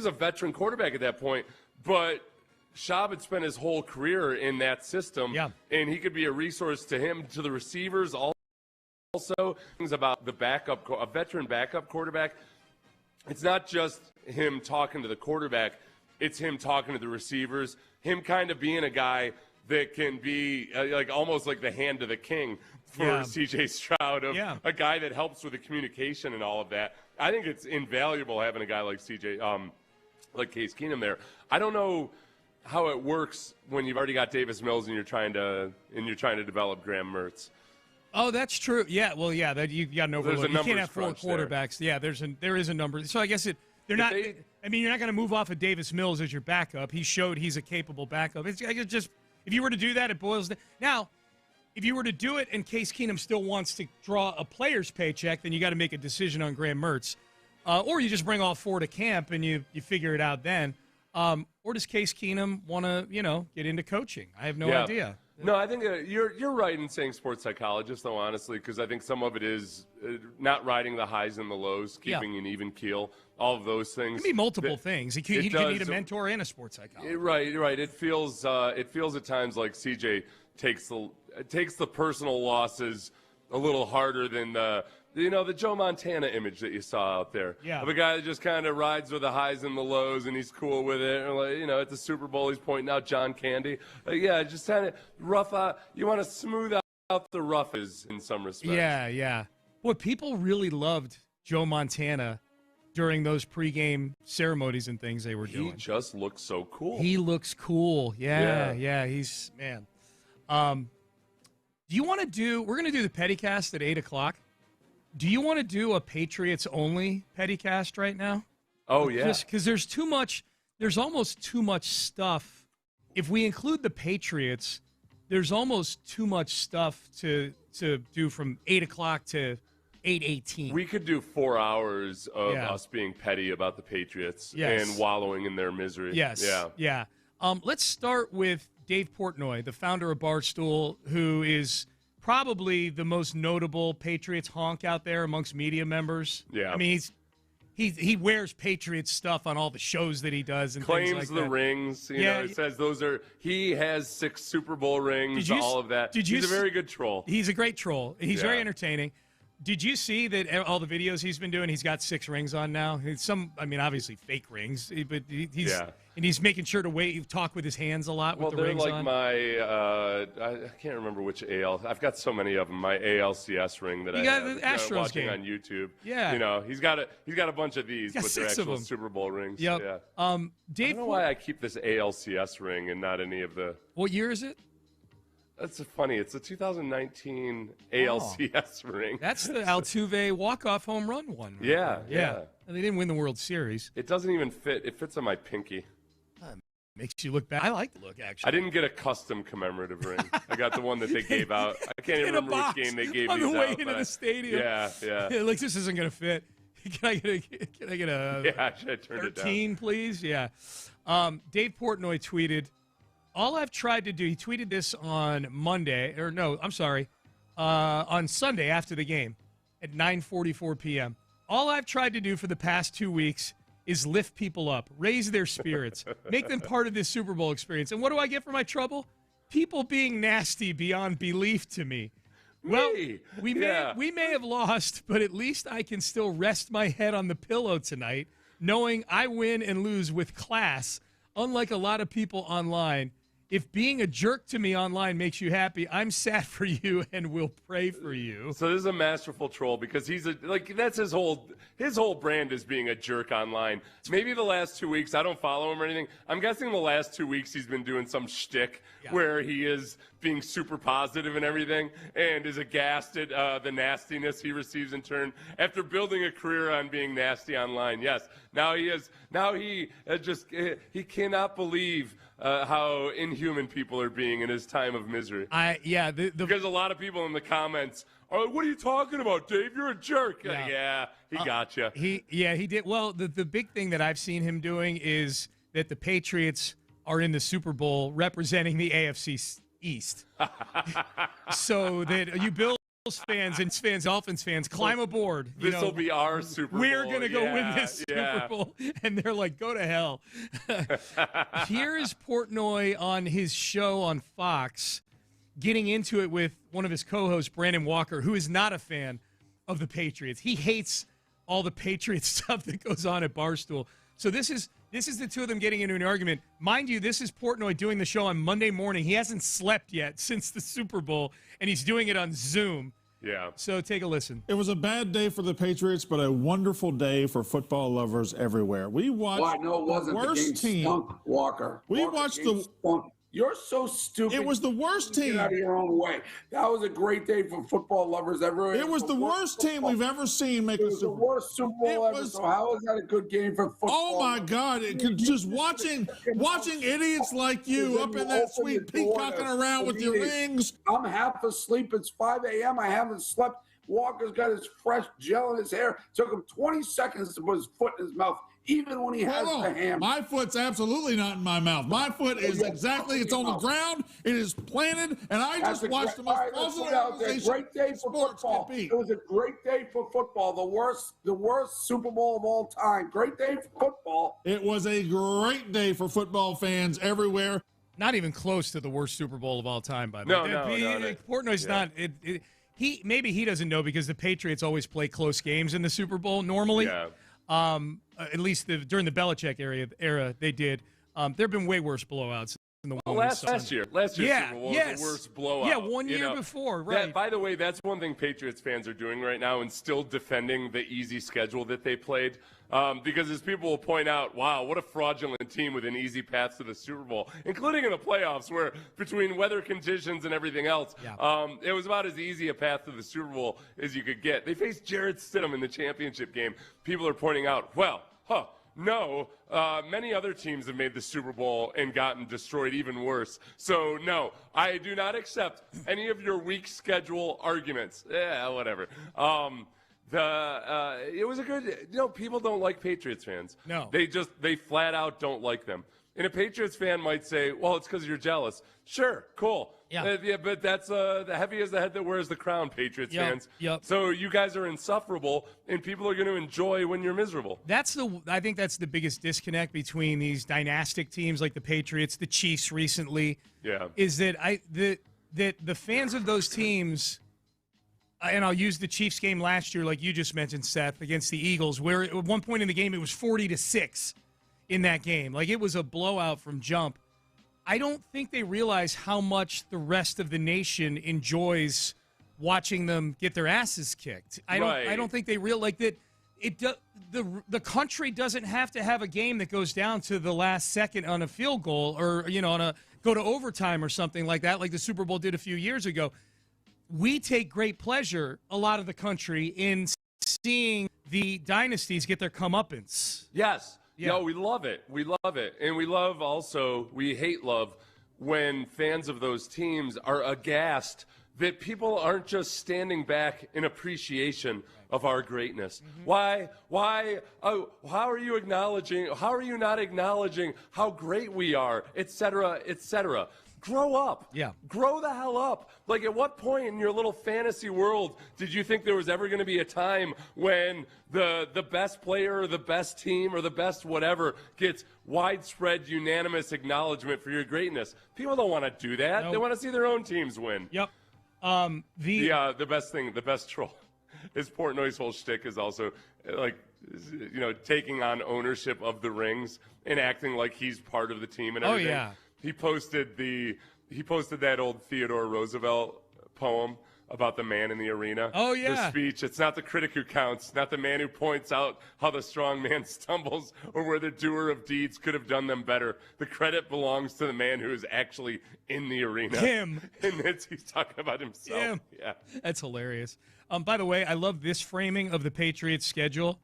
a veteran quarterback at that point, but Schaub had spent his whole career in that system, and he could be a resource to him, to the receivers. Also, things about a veteran backup quarterback. It's not just him talking to the quarterback; it's him talking to the receivers. Him kind of being a guy that can be almost like the hand of the king for C.J. Stroud, a guy that helps with the communication and all of that. I think it's invaluable having a guy like C.J. Like Case Keenum there. I don't know how it works when you've already got Davis Mills and you're trying to develop Graham Mertz. Oh, that's true. Yeah, well, that you got an overload. You can't have 4 quarterbacks. There. Yeah, there is a number. So I guess you're not going to move off of Davis Mills as your backup. He showed he's a capable backup. It's just if you were to do that, it boils down. Now, if you were to do it and Case Keenum still wants to draw a player's paycheck, then you got to make a decision on Graham Mertz. Or you just bring all 4 to camp and you figure it out then. Or does Case Keenum want to, get into coaching? I have no idea. No, I think you're right in saying sports psychologist, though, honestly, because I think some of it is not riding the highs and the lows, keeping an even keel, all of those things. It can be multiple things. He can need a mentor and a sports psychologist. Right. It feels at times like CJ takes the personal losses a little harder than the Joe Montana image that you saw out there of a guy that just kind of rides with the highs and the lows and he's cool with it. And at the Super Bowl he's pointing out John Candy. Just kind of rough out. You want to smooth out the roughes in some respects. Yeah. Boy, people really loved Joe Montana during those pregame ceremonies and things they were doing. He just looks so cool. He looks cool. Yeah. He's man. Do you want to we're going to do the Pettycast at 8 o'clock. Do you want to do a Patriots-only Pettycast right now? Oh, yeah. Just because there's too much, there's almost too much stuff. If we include the Patriots, there's almost too much stuff to do from 8 o'clock to 8:18. We could do 4 hours of us being petty about the Patriots and wallowing in their misery. Yes. Yeah. Let's start with Dave Portnoy, the founder of Barstool, who is probably the most notable Patriots honk out there amongst media members. Yeah. I mean, he wears Patriots stuff on all the shows that he does and claims things like the that. rings. You know, it says he has 6 Super Bowl rings, all of that. He's a very good troll. He's a great troll. He's very entertaining. Did you see that all the videos he's been doing, he's got 6 rings on now? Obviously fake rings, but he's making sure to talk with his hands a lot with the rings on. Well, they're like I can't remember which I've got so many of them. My ALCS ring that I got have, the Astros watching game on YouTube. Yeah. You know, he's got a bunch of these, but they're actual Super Bowl rings. Yep. Yeah. Dave, I don't know why I keep this ALCS ring and not any of the. What year is it? That's funny. It's a 2019 ALCS ring. That's the Altuve walk-off home run one. Right? Yeah. And they didn't win the World Series. It doesn't even fit. It fits on my pinky. Makes you look bad. I like the look, actually. I didn't get a custom commemorative ring. I got the one that they gave out. I can't even remember which game they gave on these the way out. into the stadium. Yeah. Like, this isn't going to fit. Can I get a I should have turned 13, it down. Please? Yeah. Dave Portnoy tweeted, all I've tried to do, he tweeted this on on Sunday after the game at 9:44 p.m. All I've tried to do for the past 2 weeks is lift people up, raise their spirits, make them part of this Super Bowl experience. And what do I get for my trouble? People being nasty beyond belief to me. Well, we may have lost, but at least I can still rest my head on the pillow tonight, knowing I win and lose with class, unlike a lot of people online. If being a jerk to me online makes you happy, I'm sad for you and will pray for you. So this is a masterful troll because that's his whole brand is being a jerk online. Maybe the last 2 weeks, I don't follow him or anything. I'm guessing the last 2 weeks he's been doing some shtick where he is being super positive and everything and is aghast at the nastiness he receives in turn after building a career on being nasty online. Yes, he cannot believe how inhuman people are being in his time of misery. Because a lot of people in the comments are, what are you talking about, Dave? You're a jerk. He got you. He did. Well, the big thing that I've seen him doing is that the Patriots are in the Super Bowl representing the AFC East. So that you Bills fans and Dolphins fans climb aboard. This will be our Super Bowl. We're going to go win this Super Bowl. And they're like, go to hell. Here's Portnoy on his show on Fox getting into it with one of his co-hosts, Brandon Walker, who is not a fan of the Patriots. He hates all the Patriots stuff that goes on at Barstool. So this is the two of them getting into an argument. Mind you, this is Portnoy doing the show on Monday morning. He hasn't slept yet since the Super Bowl, and he's doing it on Zoom. Yeah. So take a listen. It was a bad day for the Patriots, but a wonderful day for football lovers everywhere. We watched it wasn't the worst team. Stunk, Walker. We watched the. Stunk. You're so stupid. It was the worst team. Get out of your own way. That was a great day for football lovers everywhere. It was the worst team we've ever seen make a Super Bowl. It was the worst Super Bowl ever. So how is that a good game for football? Oh my God! Just watching idiots like you up in that suite peacocking around with your rings. I'm half asleep. It's 5 a.m. I haven't slept. Walker's got his fresh gel in his hair. Took him 20 seconds to put his foot in his mouth, even when he has the ham. My foot's absolutely not in my mouth. My foot is it's on the ground. It is planted, and I just watched the most positive organization. Great day for football. It was a great day for football. The worst Super Bowl of all time. Great day for football. It was a great day for football fans everywhere. Not even close to the worst Super Bowl of all time, by the way. No. Portnoy's not. Maybe he doesn't know because the Patriots always play close games in the Super Bowl normally. Yeah. At least during the Belichick era, they did. There have been way worse blowouts the well, one last year Super Bowl was the worst blowout. Yeah, 1 year before, right. By the way, that's one thing Patriots fans are doing right now and still defending the easy schedule that they played. Because as people will point out, wow, what a fraudulent team with an easy path to the Super Bowl, including in the playoffs where between weather conditions and everything else, it was about as easy a path to the Super Bowl as you could get. They faced Jarrett Stidham in the championship game. People are pointing out, no, many other teams have made the Super Bowl and gotten destroyed even worse. So, no, I do not accept any of your weak schedule arguments. Yeah, whatever. It was a good, people don't like Patriots fans. No. They flat out don't like them. And a Patriots fan might say, well, it's because you're jealous. Sure, cool. Yeah. But that's the heavy is the head that wears the crown, Patriots fans. Yep. So you guys are insufferable, and people are going to enjoy when you're miserable. I think that's the biggest disconnect between these dynastic teams like the Patriots, the Chiefs recently. Yeah. Is that the fans of those teams, and I'll use the Chiefs game last year, like you just mentioned, Seth, against the Eagles, where at one point in the game it was 40-6 in that game. Like it was a blowout from jump. I don't think they realize how much the rest of the nation enjoys watching them get their asses kicked. I don't think they realize that the country doesn't have to have a game that goes down to the last second on a field goal or on a go to overtime or something like that, like the Super Bowl did a few years ago. We take great pleasure, a lot of the country, in seeing the dynasties get their comeuppance. Yes. Yeah. No, we love it. We love it. And we hate love when fans of those teams are aghast that people aren't just standing back in appreciation of our greatness. Mm-hmm. How are you not acknowledging how great we are, et cetera, et cetera? Grow up. Yeah. Grow the hell up. Like, at what point in your little fantasy world did you think there was ever going to be a time when the best player or the best team or the best whatever gets widespread, unanimous acknowledgement for your greatness? People don't want to do that. Nope. They want to see their own teams win. Yep. The best troll is Portnoy's whole shtick is also taking on ownership of the rings and acting like he's part of the team and everything. Oh, yeah. He posted that old Theodore Roosevelt poem about the man in the arena. Oh, yeah. The speech. It's not the critic who counts, not the man who points out how the strong man stumbles or where the doer of deeds could have done them better. The credit belongs to the man who is actually in the arena. Him. And he's talking about himself. Him. Yeah. That's hilarious. By the way, I love this framing of the Patriots' schedule.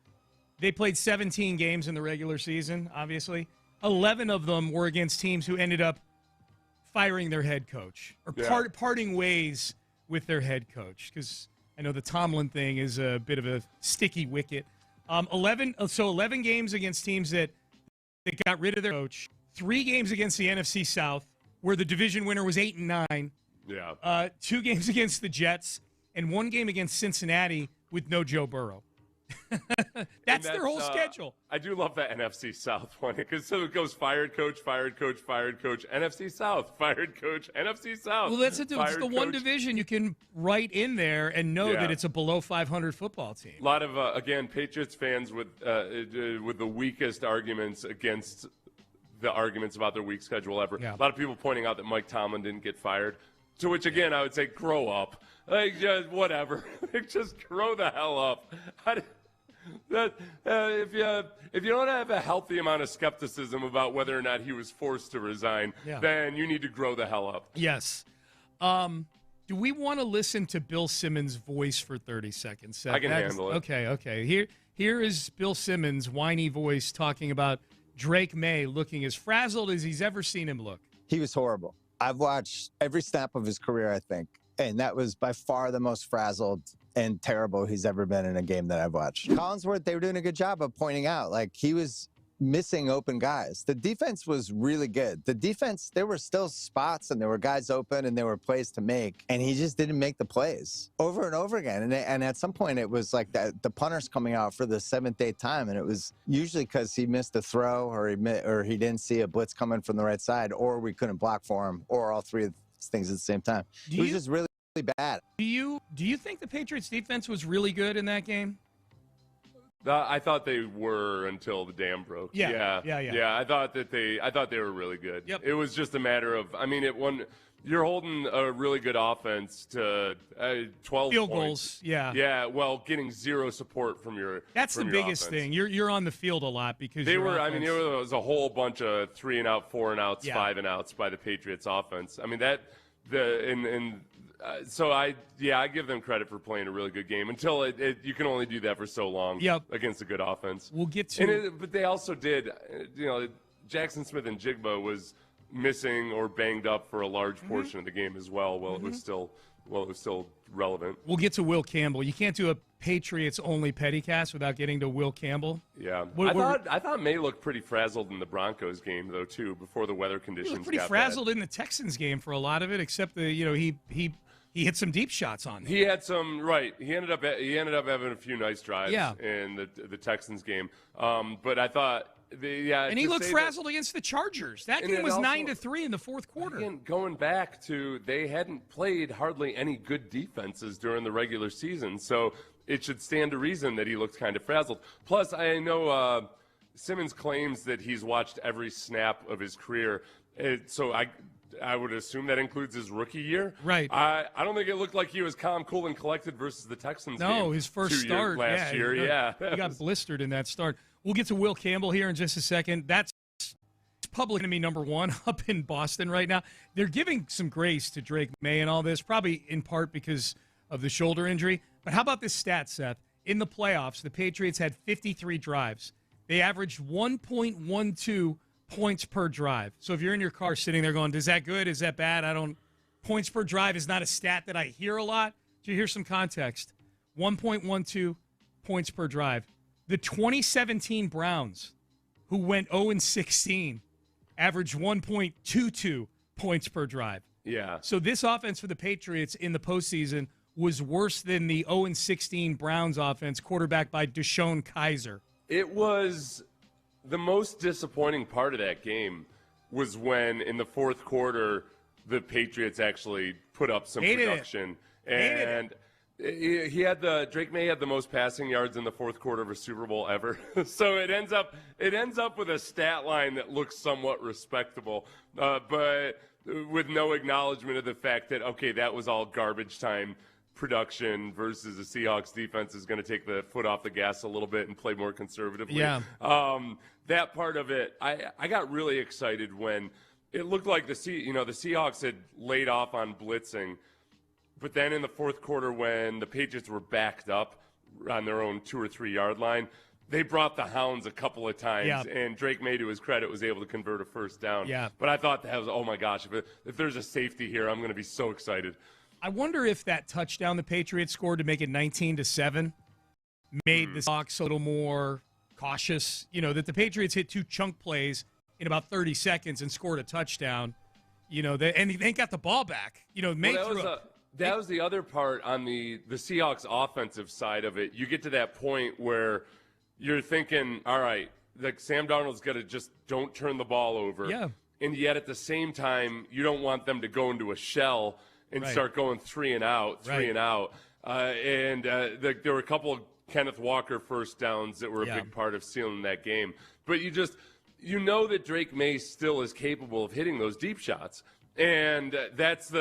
They played 17 games in the regular season, obviously. 11 of them were against teams who ended up firing their head coach or parting ways with their head coach, because I know the Tomlin thing is a bit of a sticky wicket. 11 games against teams that got rid of their coach. 3 games against the NFC South, where the division winner was 8-9. Yeah. 2 games against the Jets, and 1 game against Cincinnati with no Joe Burrow. That's their whole schedule. I do love that NFC South one because it goes fired coach, NFC South, fired coach, NFC South. Well, it's the one division you can write in there and know that it's a below 500 football team. A lot of again Patriots fans with the weakest arguments against the arguments about their weak schedule ever. Yeah. A lot of people pointing out that Mike Tomlin didn't get fired. To which, again, I would say, grow up. Like, just whatever. Just grow the hell up. If you don't have a healthy amount of skepticism about whether or not he was forced to resign, then you need to grow the hell up. Yes. Do we want to listen to Bill Simmons' voice for 30 seconds? Seth? I can handle it. Okay. Here is Bill Simmons' whiny voice talking about Drake May looking as frazzled as he's ever seen him look. He was horrible. I've watched every snap of his career, I think, and that was by far the most frazzled and terrible he's ever been in a game that I've watched. Collinsworth, they were doing a good job of pointing out, like, he was missing open guys. The defense was really good. The defense, there were still spots and there were guys open and there were plays to make, and he just didn't make the plays over and over again. And at some point, it was like the punter's coming out for the 7th, 8th time, and it was usually because he missed a throw or he didn't see a blitz coming from the right side, or we couldn't block for him, or all three of those things at the same time. It was just really bad. Do you think the Patriots defense was really good in that game? I thought they were until the dam broke. Yeah. I thought they were really good. Yep. It was just a matter of, you're holding a really good offense to 12 field points. goals. Yeah. Yeah. Well, getting zero support from your That's from the your biggest offense. thing. You're on the field a lot because They your were. offense, There was a whole bunch of 3 and out, 4 and outs, 5 and outs by the Patriots offense. So I give them credit for playing a really good game until you can only do that for so long against a good offense. We'll get to but they also did, Jackson Smith and Jigba was missing or banged up for a large portion of the game as well. It was still relevant. We'll get to Will Campbell. You can't do a Patriots only Pettycast without getting to Will Campbell. Yeah, I thought May looked pretty frazzled in the Broncos game though too before the weather conditions. He looked pretty frazzled in the Texans game for a lot of it, except he hit some deep shots on them. He had some right. He ended up having a few nice drives in the Texans game. But I thought and he looked frazzled against the Chargers. That game was 9-3 in the fourth quarter. Again, going back to they hadn't played hardly any good defenses during the regular season, so it should stand to reason that he looked kind of frazzled. Plus, I know Simmons claims that he's watched every snap of his career, so I would assume that includes his rookie year. Right. I don't think it looked like he was calm, cool, and collected versus the Texans game. No, his first start last year. He got blistered in that start. We'll get to Will Campbell here in just a second. That's public enemy number one up in Boston right now. They're giving some grace to Drake May and all this, probably in part because of the shoulder injury. But how about this stat, Seth? In the playoffs, the Patriots had 53 drives. They averaged 1.12 points per drive. So if you're in your car sitting there going, is that good? Is that bad? Points per drive is not a stat that I hear a lot. So here's some context. 1.12 points per drive. The 2017 Browns, who went 0-16, averaged 1.22 points per drive. Yeah. So this offense for the Patriots in the postseason was worse than the 0-16 Browns offense, quarterbacked by Deshaun Kaiser. It was the most disappointing part of that game was when in the fourth quarter the Patriots actually put up some production. And Drake May had the most passing yards in the fourth quarter of a Super Bowl ever. So it ends up with a stat line that looks somewhat respectable, but with no acknowledgement of the fact that, okay, that was all garbage time production versus the Seahawks defense is going to take the foot off the gas a little bit and play more conservatively. Yeah. That part of it, I got really excited when it looked like the Seahawks had laid off on blitzing. But then in the fourth quarter, when the Patriots were backed up on their own 2 or 3 yard line, they brought the hounds a couple of times, and Drake May, to his credit, was able to convert a first down. Yeah. But I thought that was, oh my gosh, if there's a safety here, I'm going to be so excited. I wonder if that touchdown the Patriots scored to make it 19-7 made the Seahawks a little more cautious. That the Patriots hit 2 chunk plays in about 30 seconds and scored a touchdown. And they got the ball back. That was the other part on the Seahawks offensive side of it. You get to that point where you're thinking, all right, like Sam Darnold's got to just don't turn the ball over. Yeah. And yet at the same time, you don't want them to go into a shell and start going 3 and out. There were a couple of Kenneth Walker first downs that were a big part of sealing that game. But you know that Drake May still is capable of hitting those deep shots. And that's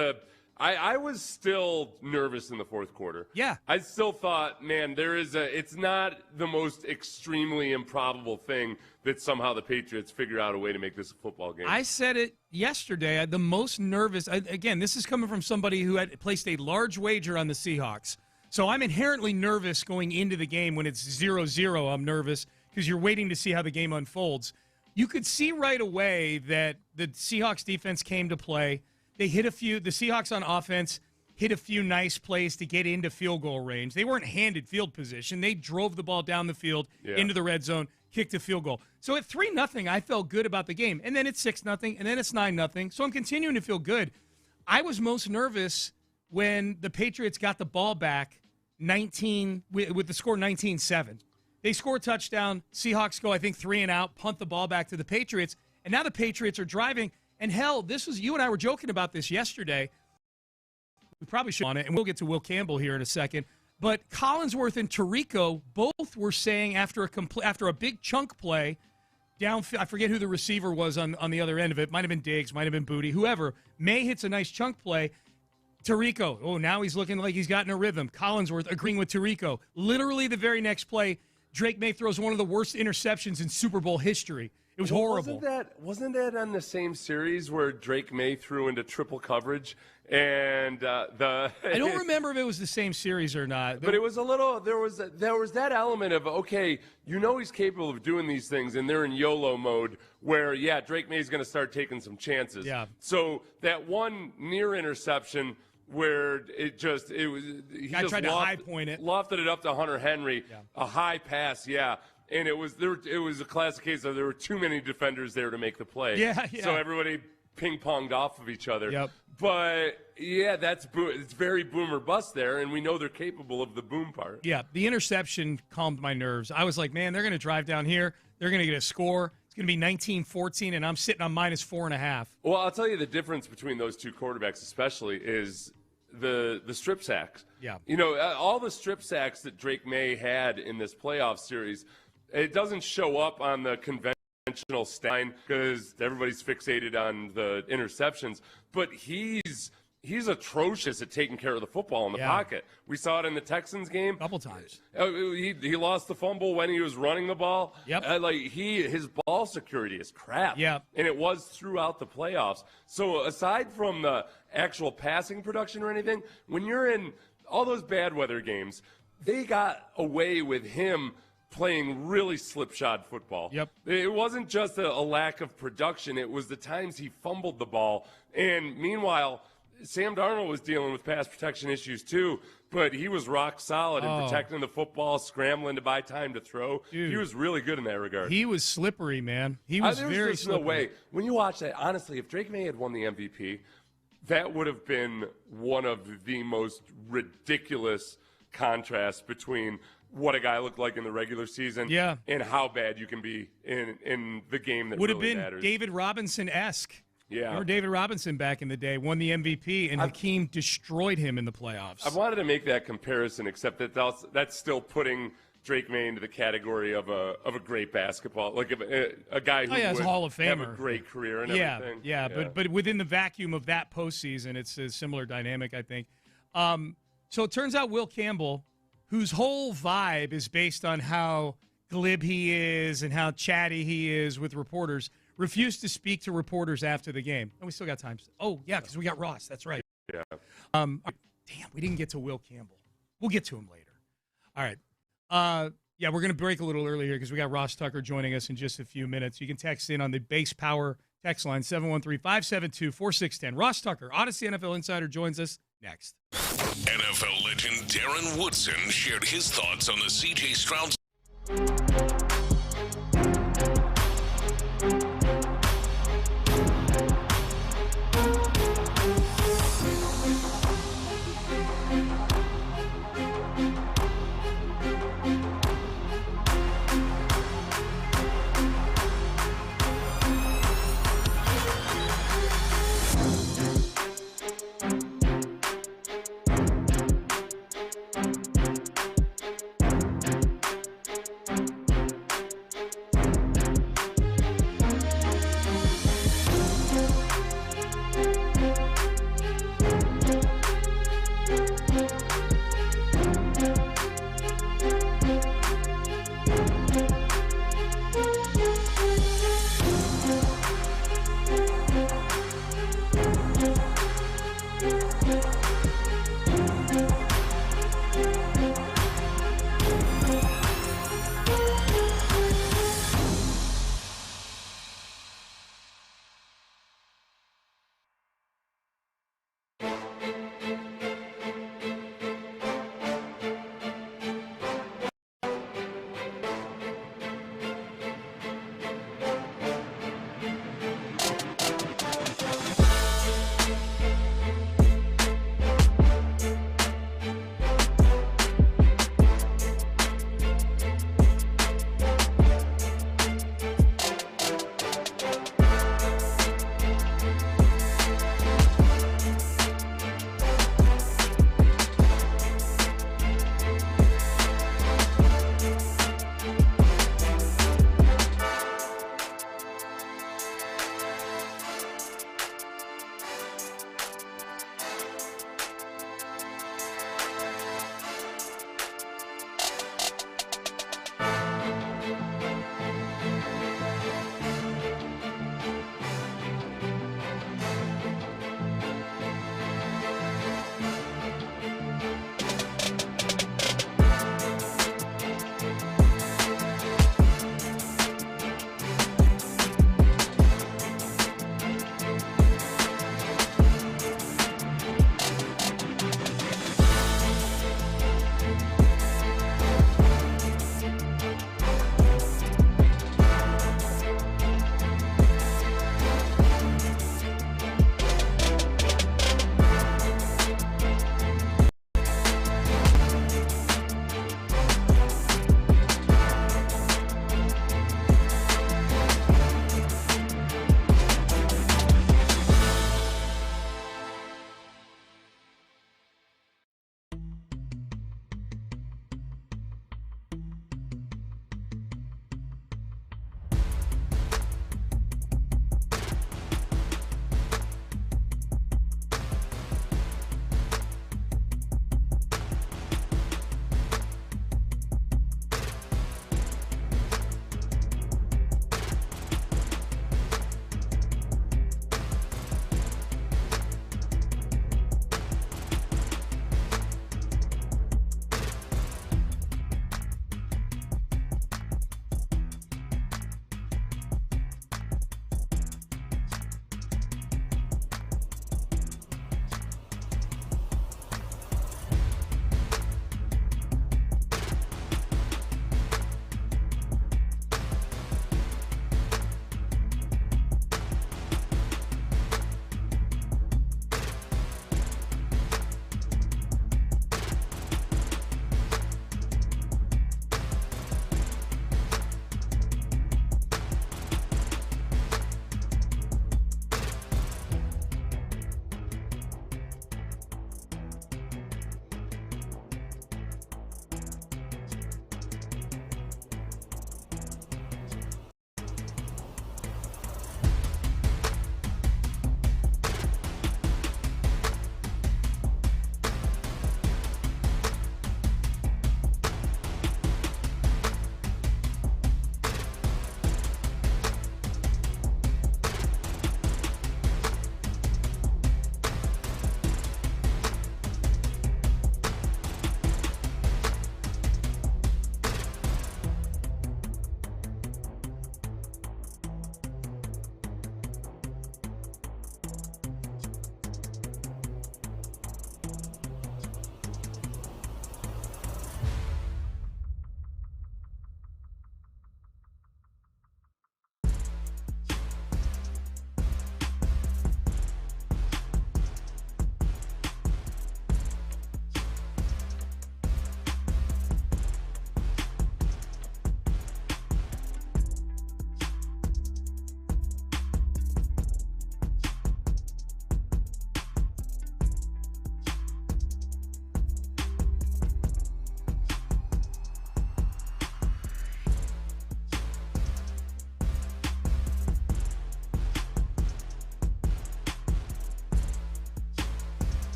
I was still nervous in the fourth quarter. Yeah. I still thought, man, it's not the most extremely improbable thing that somehow the Patriots figure out a way to make this a football game. I said it yesterday. The most nervous, again, this is coming from somebody who had placed a large wager on the Seahawks. So I'm inherently nervous going into the game. When it's 0-0, I'm nervous because you're waiting to see how the game unfolds. You could see right away that the Seahawks defense came to play. They hit the Seahawks on offense hit a few nice plays to get into field goal range. They weren't handed field position. They drove the ball down the field into the red zone, kicked a field goal. So at 3-0, I felt good about the game. And then it's 6-0, and then it's 9-0. So I'm continuing to feel good. I was most nervous when the Patriots got the ball back with the score 19-7. They score a touchdown. Seahawks go, I think, 3 and out, punt the ball back to the Patriots. And now the Patriots are driving. And hell, you and I were joking about this yesterday. We probably should on it, and we'll get to Will Campbell here in a second. But Collinsworth and Tirico both were saying after a big chunk play, I forget who the receiver was on the other end of it. Might have been Diggs, might have been Booty, whoever. May hits a nice chunk play. Tirico, now he's looking like he's gotten a rhythm. Collinsworth agreeing with Tirico. Literally the very next play, Drake May throws one of the worst interceptions in Super Bowl history. It was horrible. Wasn't that on the same series where Drake May threw into triple coverage? And I don't remember if it was the same series or not. But it was a little. There was that element of, okay, he's capable of doing these things, and they're in YOLO mode where Drake May's going to start taking some chances. Yeah. So that one near interception where he tried to high point it, lofted it up to Hunter Henry, a high pass, and it was a classic case of there were too many defenders there to make the play. Yeah. So everybody ping-ponged off of each other. Yep. But, it's very boom or bust there, and we know they're capable of the boom part. Yeah, the interception calmed my nerves. I was like, man, they're going to drive down here. They're going to get a score. It's going to be 19-14, and I'm sitting on minus 4.5. Well, I'll tell you the difference between those two quarterbacks especially is the strip sacks. Yeah. All the strip sacks that Drake May had in this playoff series, it doesn't show up on the conventional stat because everybody's fixated on the interceptions, but he's atrocious at taking care of the football in the pocket. We saw it in the Texans game. A couple times. He lost the fumble when he was running the ball. Yep. His ball security is crap. Yep. And it was throughout the playoffs. So aside from the actual passing production or anything, when you're in all those bad weather games, they got away with him playing really slipshod football. Yep. It wasn't just a lack of production. It was the times he fumbled the ball. And meanwhile, Sam Darnold was dealing with pass protection issues too, but he was rock solid in protecting the football, scrambling to buy time to throw. Dude, he was really good in that regard. He was slippery, man. He was very just slippery. No way. When you watch that, honestly, if Drake May had won the MVP, that would have been one of the most ridiculous contrasts between what a guy looked like in the regular season and how bad you can be in the game that would really have been matters. David Robinson-esque. Yeah. Remember David Robinson back in the day, won the MVP, and Hakeem destroyed him in the playoffs. I wanted to make that comparison, except that that's still putting Drake May into the category of a great basketball, like a guy who would a Hall of Famer. have a great career and everything. Yeah, but within the vacuum of that postseason, it's a similar dynamic, I think. So it turns out Will Campbell, whose whole vibe is based on how glib he is and how chatty he is with reporters, refused to speak to reporters after the game. And we still got time. Oh, yeah, because we got Ross. That's right. Yeah. Damn, we didn't get to Will Campbell. We'll get to him later. All right. We're going to break a little early here because we got Ross Tucker joining us in just a few minutes. You can text in on the Base Power text line, 713-572-4610. Ross Tucker, Odyssey NFL Insider, joins us next. NFL legend Darren Woodson shared his thoughts on the C.J. Stroud.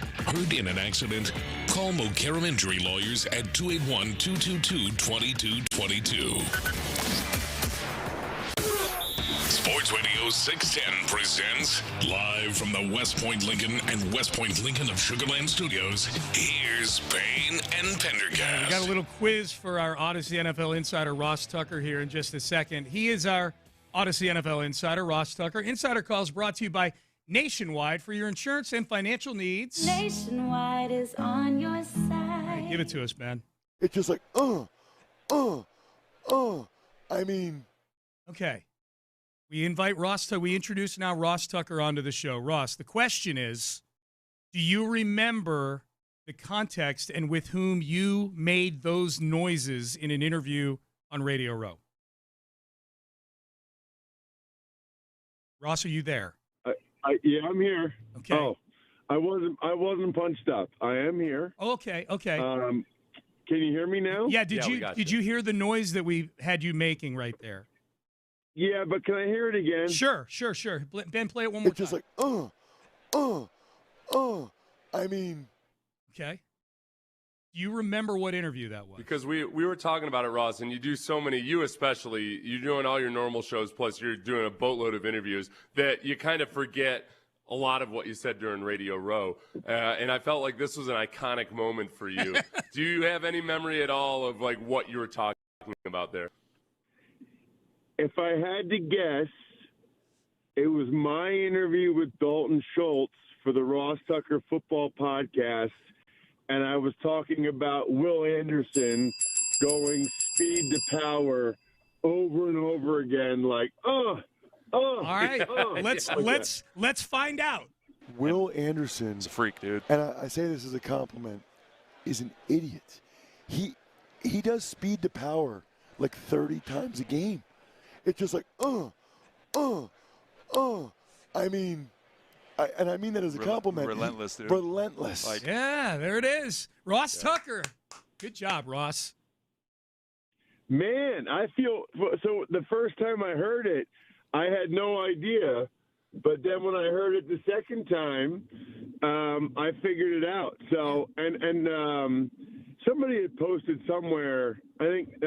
lawyers. Hurt in an accident? Call Mokaram Injury Lawyers at 281-222-2222. Sports Radio 610 presents live from the West Point Lincoln and West Point Lincoln of Sugar Land Studios. Here's Payne and Pendergast. We got a little quiz for our Odyssey NFL insider Ross Tucker here in just a second. He is our Odyssey NFL insider, Ross Tucker. Insider Calls brought to you by Nationwide for your insurance and financial needs. Nationwide is on your side. Give it to us, man. It's just like, I mean. Okay. We invite Ross Tucker. We introduce now Ross Tucker onto the show. Ross, the question is, do you remember the context and with whom you made those noises in an interview on Radio Row? Ross, are you there? Yeah, I'm here. Okay. Oh, I wasn't punched up. I am here. Okay. Can you hear me now? Yeah. Did you hear the noise that we had you making right there? Yeah, but can I hear it again? Sure. Ben, play it one more time. It's just like, I mean. Okay. Do you remember what interview that was? Because we were talking about it, Ross, and you do so many, you especially, you're doing all your normal shows, plus you're doing a boatload of interviews, that you kind of forget a lot of what you said during Radio Row. And I felt like this was an iconic moment for you. Do you have any memory at all of, like, what you were talking about there? If I had to guess, it was my interview with Dalton Schultz for the Ross Tucker Football Podcast, and I was talking about Will Anderson going speed to power over and over again, like, All right, let's find out. Will Anderson, he's a freak, dude, and I say this as a compliment, is an idiot. He does speed to power like 30 times a game. It's just like, I mean, I mean that as a compliment. Relentless, dude. Relentless. Yeah, there it is. Ross Tucker. Good job, Ross. Man, I feel so. The first time I heard it, I had no idea, but then when I heard it the second time, I figured it out. So, and somebody had posted somewhere, I think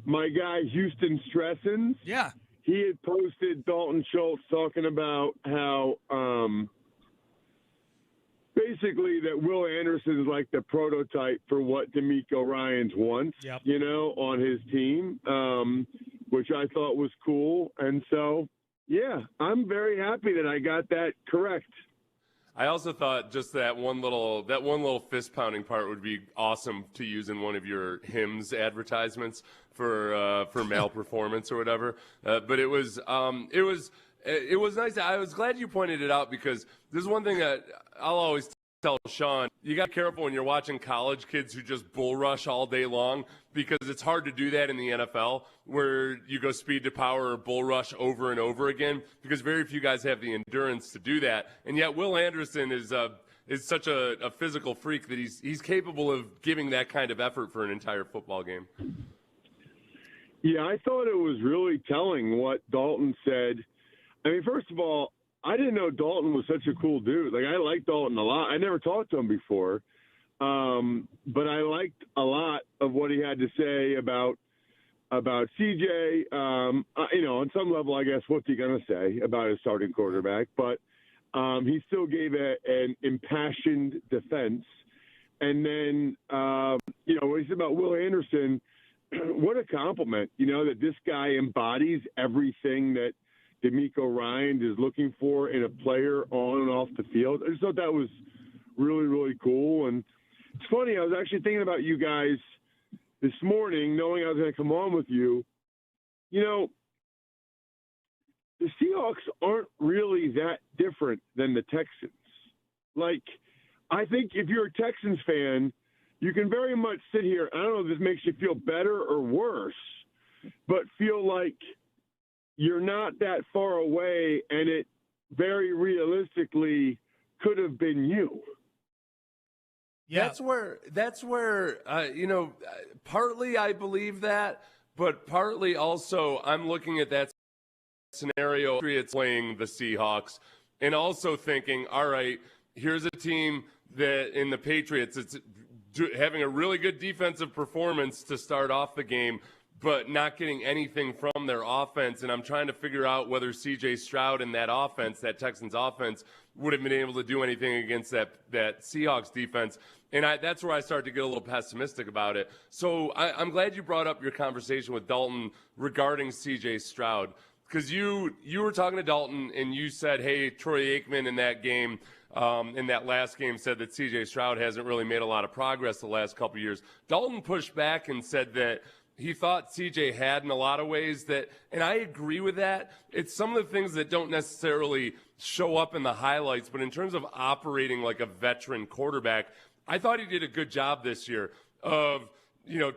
my guy Houston Stressens. Yeah. He had posted Dalton Schultz talking about how basically that Will Anderson is like the prototype for what DeMeco Ryans wants, you know, on his team, which I thought was cool. And so, yeah, I'm very happy that I got that correct. I also thought just that one little fist pounding part would be awesome to use in one of your Hims advertisements for male performance or whatever. But it was nice. I was glad you pointed it out because there's one thing that I'll always tell Sean, you got to be careful when you're watching college kids who just bull rush all day long because it's hard to do that in the NFL where you go speed to power or bull rush over and over again because very few guys have the endurance to do that. And yet Will Anderson is such a physical freak that he's capable of giving that kind of effort for an entire football game. Yeah, I thought it was really telling what Dalton said. I mean, first of all, I didn't know Dalton was such a cool dude. Like, I like Dalton a lot. I never talked to him before. But I liked a lot of what he had to say about CJ. You know, on some level, I guess, what's he going to say about his starting quarterback? But he still gave an impassioned defense. And then, you know, what he said about Will Anderson, what a compliment, you know, that this guy embodies everything that DeMeco Ryans is looking for in a player on and off the field. I just thought that was really, really cool. And it's funny, I was actually thinking about you guys this morning, knowing I was going to come on with you. You know, the Seahawks aren't really that different than the Texans. Like, I think if you're a Texans fan, you can very much sit here. I don't know if this makes you feel better or worse, but feel like you're not that far away, and it very realistically could have been you. Yeah. That's where you know, partly I believe that, but partly also I'm looking at that scenario, Patriots playing the Seahawks, and also thinking, all right, here's a team that in the Patriots, it's having a really good defensive performance to start off the game, but not getting anything from their offense. And I'm trying to figure out whether C.J. Stroud and that offense, that Texans offense, would have been able to do anything against that Seahawks defense. And that's where I started to get a little pessimistic about it. So I'm glad you brought up your conversation with Dalton regarding C.J. Stroud, because you were talking to Dalton and you said, hey, Troy Aikman in that game, in that last game, said that C.J. Stroud hasn't really made a lot of progress the last couple of years. Dalton pushed back and said that he thought CJ had in a lot of ways and I agree with that. It's some of the things that don't necessarily show up in the highlights, but in terms of operating like a veteran quarterback, I thought he did a good job this year of,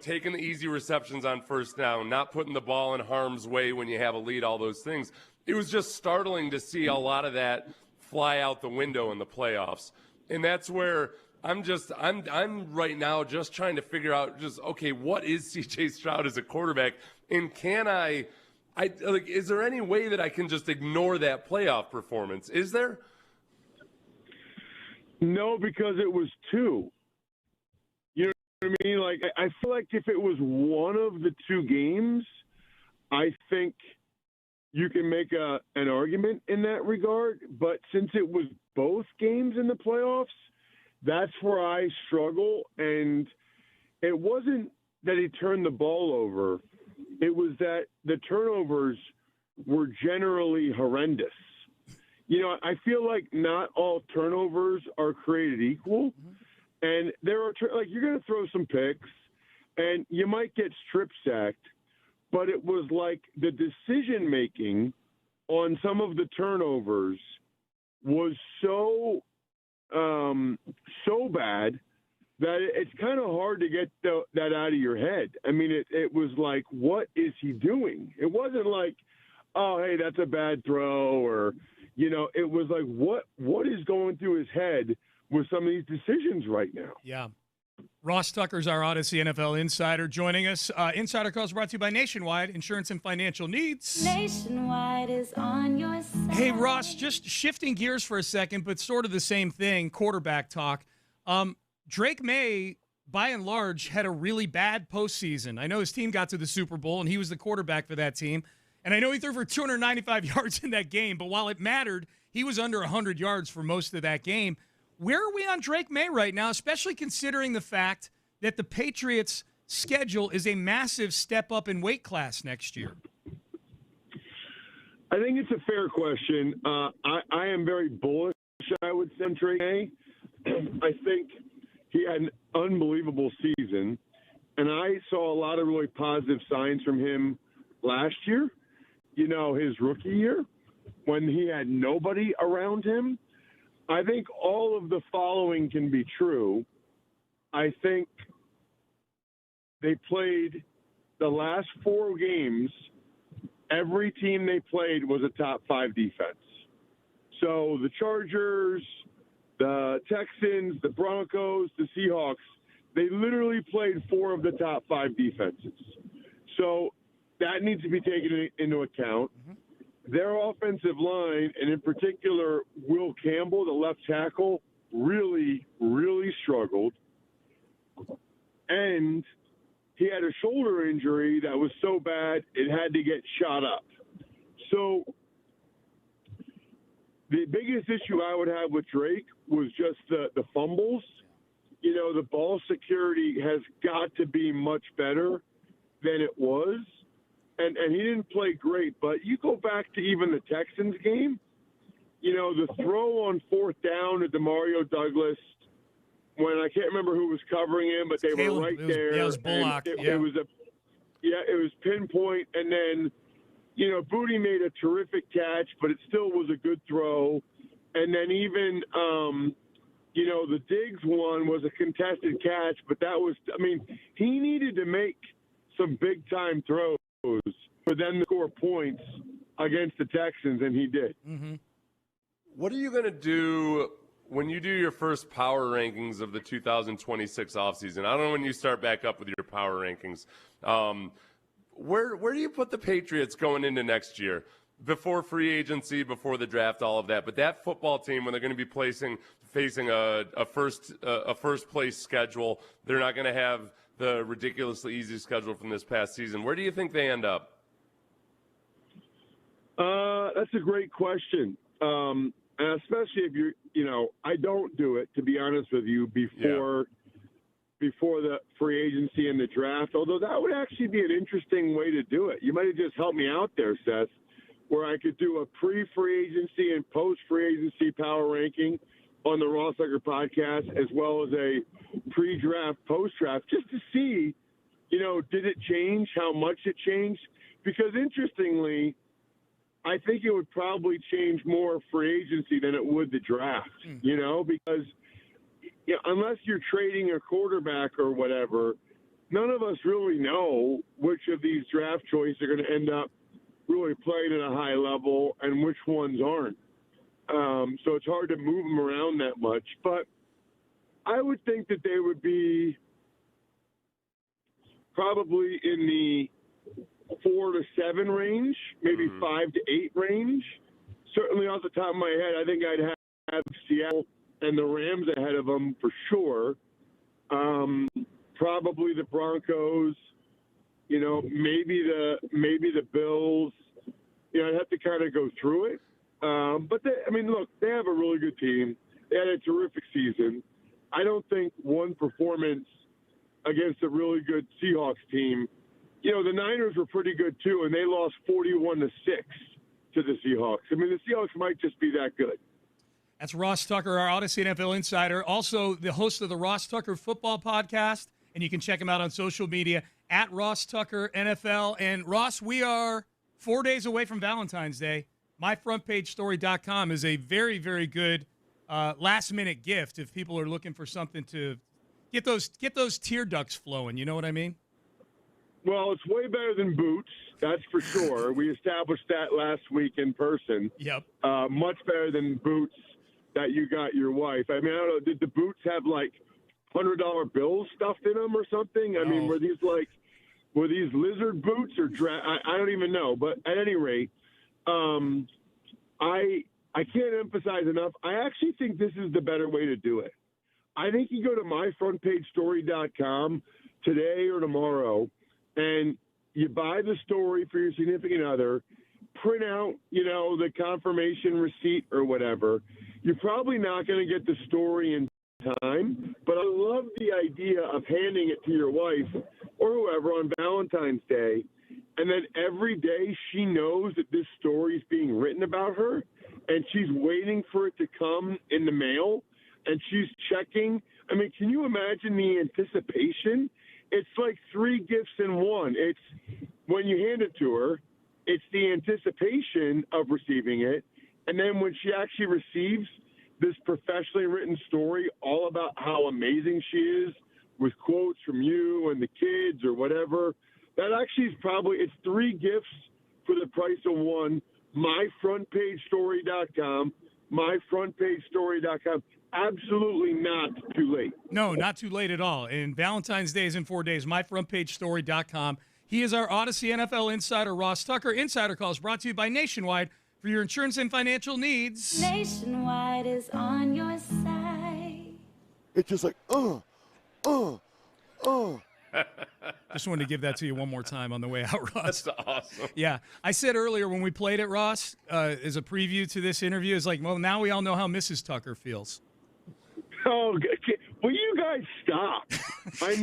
taking the easy receptions on first down, not putting the ball in harm's way when you have a lead, all those things. It was just startling to see a lot of that fly out the window in the playoffs. And that's where I'm right now just trying to figure out okay, what is C.J. Stroud as a quarterback? And can is there any way that I can just ignore that playoff performance? Is there? No, because it was two. You know what I mean? Like, I feel like if it was one of the two games, I think you can make an argument in that regard. But since it was both games in the playoffs, that's where I struggle. And it wasn't that he turned the ball over. It was that the turnovers were generally horrendous. I feel like not all turnovers are created equal. And there are, you're going to throw some picks and you might get strip sacked, but it was like the decision making on some of the turnovers was so bad that it's kind of hard to get that out of your head. I mean, it was like, what is he doing? It wasn't like, oh, hey, that's a bad throw, or, it was like, what is going through his head with some of these decisions right now? Yeah. Ross Tucker's our Odyssey NFL insider joining us. Insider Calls brought to you by Nationwide Insurance and Financial Needs. Nationwide is on your side. Hey, Ross, just shifting gears for a second, but sort of the same thing, quarterback talk. Drake May, by and large, had a really bad postseason. I know his team got to the Super Bowl, and he was the quarterback for that team. And I know he threw for 295 yards in that game, but while it mattered, he was under 100 yards for most of that game. Where are we on Drake May right now, especially considering the fact that the Patriots' schedule is a massive step up in weight class next year? I think it's a fair question. I am very bullish, I would say, on Drake May. I think he had an unbelievable season, and I saw a lot of really positive signs from him last year, his rookie year, when he had nobody around him. I think all of the following can be true. I think they played the last 4 games. Every team they played was a top 5 defense. So the Chargers, the Texans, the Broncos, the Seahawks, they literally played 4 of the top 5 defenses. So that needs to be taken into account. Their offensive line, and in particular Will Campbell, the left tackle, really, really struggled. And he had a shoulder injury that was so bad it had to get shot up. So the biggest issue I would have with Drake was just the fumbles. The ball security has got to be much better than it was. And he didn't play great, but you go back to even the Texans game, the throw on 4th down to DeMario Douglas, when I can't remember who was covering him, but they were right there. Yeah, it was Bullock. It was pinpoint. And then, Booty made a terrific catch, but it still was a good throw. And then even, the Diggs one was a contested catch, but he needed to make some big-time throws for them to score points against the Texans, and he did. Mm-hmm. What are you going to do when you do your first power rankings of the 2026 offseason? I don't know when you start back up with your power rankings. Where do you put the Patriots going into next year? Before free agency, before the draft, all of that. But that football team, when they're going to be facing a first place schedule. They're not going to have the ridiculously easy schedule from this past season. Where do you think they end up? That's a great question. And especially if I don't do it, to be honest with you, before the free agency and the draft, although that would actually be an interesting way to do it. You might have just helped me out there, Seth, where I could do a pre-free agency and post-free agency power ranking on the Ross Tucker podcast, as well as a pre-draft, post-draft, just to see, did it change, how much it changed? Because interestingly, I think it would probably change more free agency than it would the draft, because unless you're trading a quarterback or whatever, none of us really know which of these draft choices are going to end up really playing at a high level and which ones aren't. So it's hard to move them around that much. But I would think that they would be probably in the 4 to 7 range, maybe 5 to 8 range. Certainly off the top of my head, I think I'd have Seattle and the Rams ahead of them for sure. Probably the Broncos, maybe the Bills. I'd have to kind of go through it. But look, they have a really good team. They had a terrific season. I don't think one performance against a really good Seahawks team. The Niners were pretty good too, and they lost 41-6 to the Seahawks. The Seahawks might just be that good. That's Ross Tucker, our Odyssey NFL insider, also the host of the Ross Tucker Football Podcast, and you can check him out on social media at Ross Tucker NFL. And Ross, we are 4 days away from Valentine's Day. MyFrontPageStory.com is a very, very good last-minute gift if people are looking for something to get those tear ducts flowing. You know what I mean? Well, it's way better than boots, that's for sure. We established that last week in person. Yep. Much better than boots that you got your wife. I don't know, did the boots have like $100 bills stuffed in them or something? Were these lizard boots or I don't even know. But at any rate, I can't emphasize enough. I actually think this is the better way to do it. I think you go to myfrontpagestory.com today or tomorrow, and you buy the story for your significant other, print out, the confirmation receipt or whatever. You're probably not going to get the story in time, but I love the idea of handing it to your wife or whoever on Valentine's Day, and then every day she knows that this story is being written about her, and she's waiting for it to come in the mail, and she's checking. Can you imagine the anticipation? It's like 3 gifts in one. It's when you hand it to her, it's the anticipation of receiving it, and then when she actually receives this professionally written story all about how amazing she is with quotes from you and the kids or whatever, that actually is it's 3 gifts for the price of one. MyFrontPageStory.com, MyFrontPageStory.com. Absolutely not too late. No, not too late at all. And Valentine's Day is in 4 days. MyFrontPageStory.com. He is our Odyssey NFL insider, Ross Tucker. Insider Calls brought to you by Nationwide for your insurance and financial needs. Nationwide is on your side. It's just like, Just wanted to give that to you one more time on the way out, Ross. That's awesome. Yeah. I said earlier when we played it, Ross, as a preview to this interview, it's like, well, now we all know how Mrs. Tucker feels. Oh, will you guys stop? I'm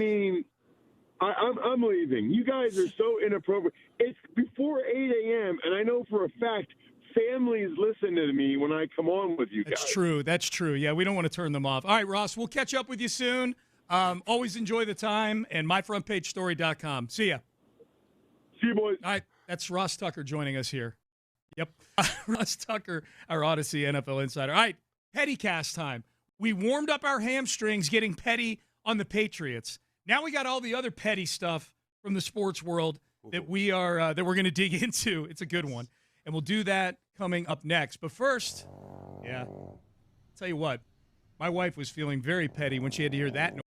leaving. You guys are so inappropriate. It's before 8 a.m., and I know for a fact families listen to me when I come on with you guys. That's true. Yeah, we don't want to turn them off. All right, Ross, we'll catch up with you soon. Always enjoy the time, and myfrontpagestory.com. See ya. See you, boys. All right, that's Ross Tucker joining us here. Yep. Ross Tucker, our Odyssey NFL insider. All right, petty cast time. We warmed up our hamstrings getting petty on the Patriots. Now we got all the other petty stuff from the sports world that we're going to dig into. It's a good one. And we'll do that coming up next. But first, I'll tell you what, my wife was feeling very petty when she had to hear that noise.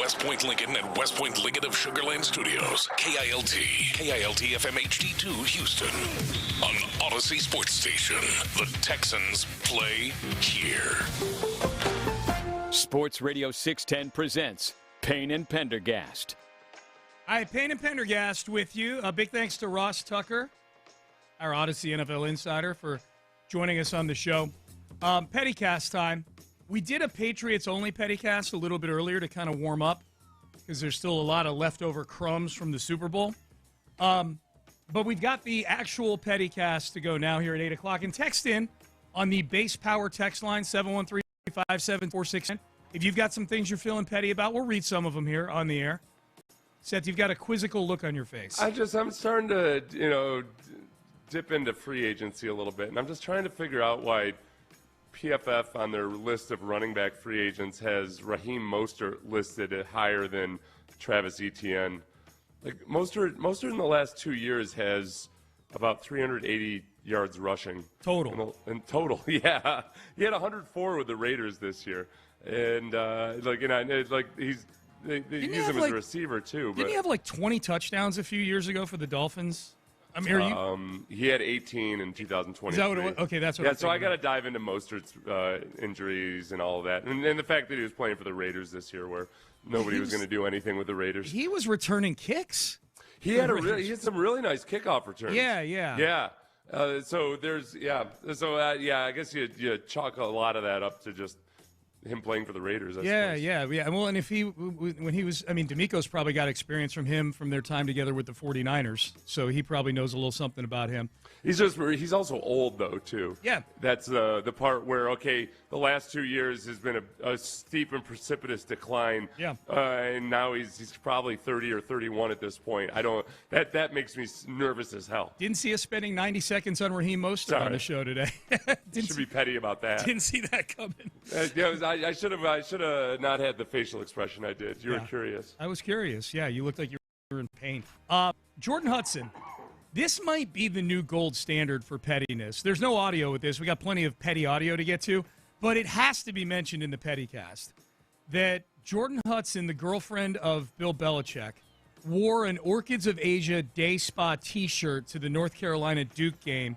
West Point Lincoln and West Point Lincoln of Sugarland Studios. KILT FM HD2 Houston. On Odyssey Sports Station. The Texans play here. Sports Radio 610 presents Payne and Pendergast. Hi, Payne and Pendergast with you. A big thanks to Ross Tucker, our Odyssey NFL insider, for joining us on the show. Pettycast time. We did a Patriots-only Pettycast a little bit earlier to kind of warm up because there's still a lot of leftover crumbs from the Super Bowl. But we've got the actual Pettycast to go now here at 8 o'clock. And text in on the base power text line, 713-57469. If you've got some things you're feeling petty about, we'll read some of them here on the air. Seth, you've got a quizzical look on your face. I'm starting to, dip into free agency a little bit. And I'm just trying to figure out why PFF on their list of running back free agents has Raheem Mostert listed at higher than Travis Etienne. Like Mostert in the last 2 years has about 380 yards rushing total. In total, yeah, he had 104 with the Raiders this year, and he's they use him as a receiver too. Didn't he have like 20 touchdowns a few years ago for the Dolphins? I mean, he had 18 in 2023. Is that what it was? Okay, that's what. Yeah, so I got to dive into Mostert's injuries and all of that, and the fact that he was playing for the Raiders this year, where nobody was going to do anything with the Raiders. He was returning kicks. He had some really nice kickoff returns. Yeah. So I guess you chalk a lot of that up to just him playing for the Raiders. I suppose. Well, and when he was, D'Amico's probably got experience from him from their time together with the 49ers, so he probably knows a little something about him. He's also old though too. Yeah, that's the part where the last 2 years has been a steep and precipitous decline. Yeah, and now he's probably 30 or 31 at this point. That makes me nervous as hell. Didn't see us spending 90 seconds on Raheem Mostert on the show today. Should be petty about that. Didn't see that coming. I should have not had the facial expression I did. You were curious. I was curious. Yeah, you looked like you were in pain. Jordan Hudson. This might be the new gold standard for pettiness. There's no audio with this. We got plenty of petty audio to get to, but it has to be mentioned in the Pettycast that Jordan Hudson, the girlfriend of Bill Belichick, wore an Orchids of Asia Day Spa T-shirt to the North Carolina Duke game,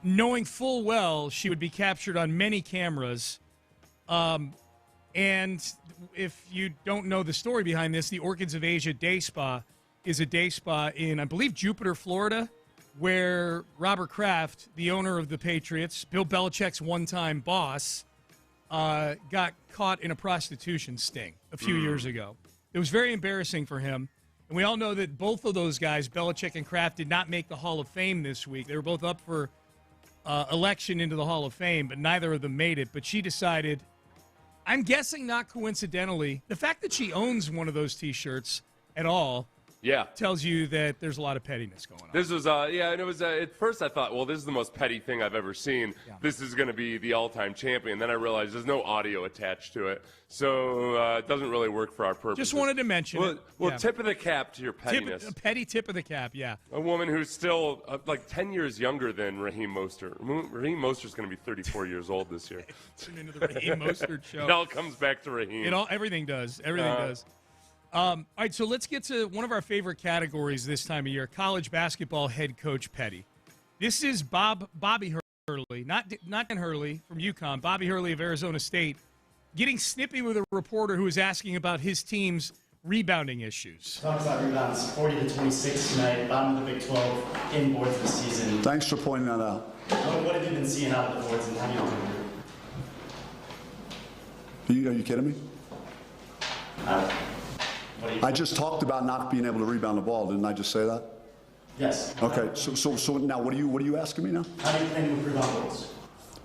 knowing full well she would be captured on many cameras. And if you don't know the story behind this, the Orchids of Asia Day Spa is a day spa in, I believe, Jupiter, Florida, where Robert Kraft, the owner of the Patriots, Bill Belichick's one-time boss, got caught in a prostitution sting a few years ago. It was very embarrassing for him. And we all know that both of those guys, Belichick and Kraft, did not make the Hall of Fame this week. They were both up for election into the Hall of Fame, but neither of them made it. But she decided, I'm guessing not coincidentally, the fact that she owns one of those T-shirts at all tells you that there's a lot of pettiness going on. This was, and it was, at first I thought, well, this is the most petty thing I've ever seen. Yeah. This is going to be the all-time champion. Then I realized there's no audio attached to it, so it doesn't really work for our purposes. Just wanted to mention it. Well, tip of the cap to your pettiness. A petty tip of the cap, yeah. A woman who's still like 10 years younger than Raheem Mostert. Raheem Mostert's going to be 34 years old this year. Tune into the Raheem Mostert show. It all comes back to Raheem. Everything does. Everything does. All right, so let's get to one of our favorite categories this time of year, college basketball head coach petty. This is Bobby Hurley, not Dan Hurley from UConn, Bobby Hurley of Arizona State, getting snippy with a reporter who was asking about his team's rebounding issues. Talk about rebounds, 40-26 tonight, bottom of the Big 12, in boards this season. Thanks for pointing that out. What have you been seeing out of the boards, and how do you do? Are you kidding me? I just talked about not being able to rebound the ball. Didn't I just say that? Yes. Okay. So now what are you asking me now? How do you plan to improve on goals?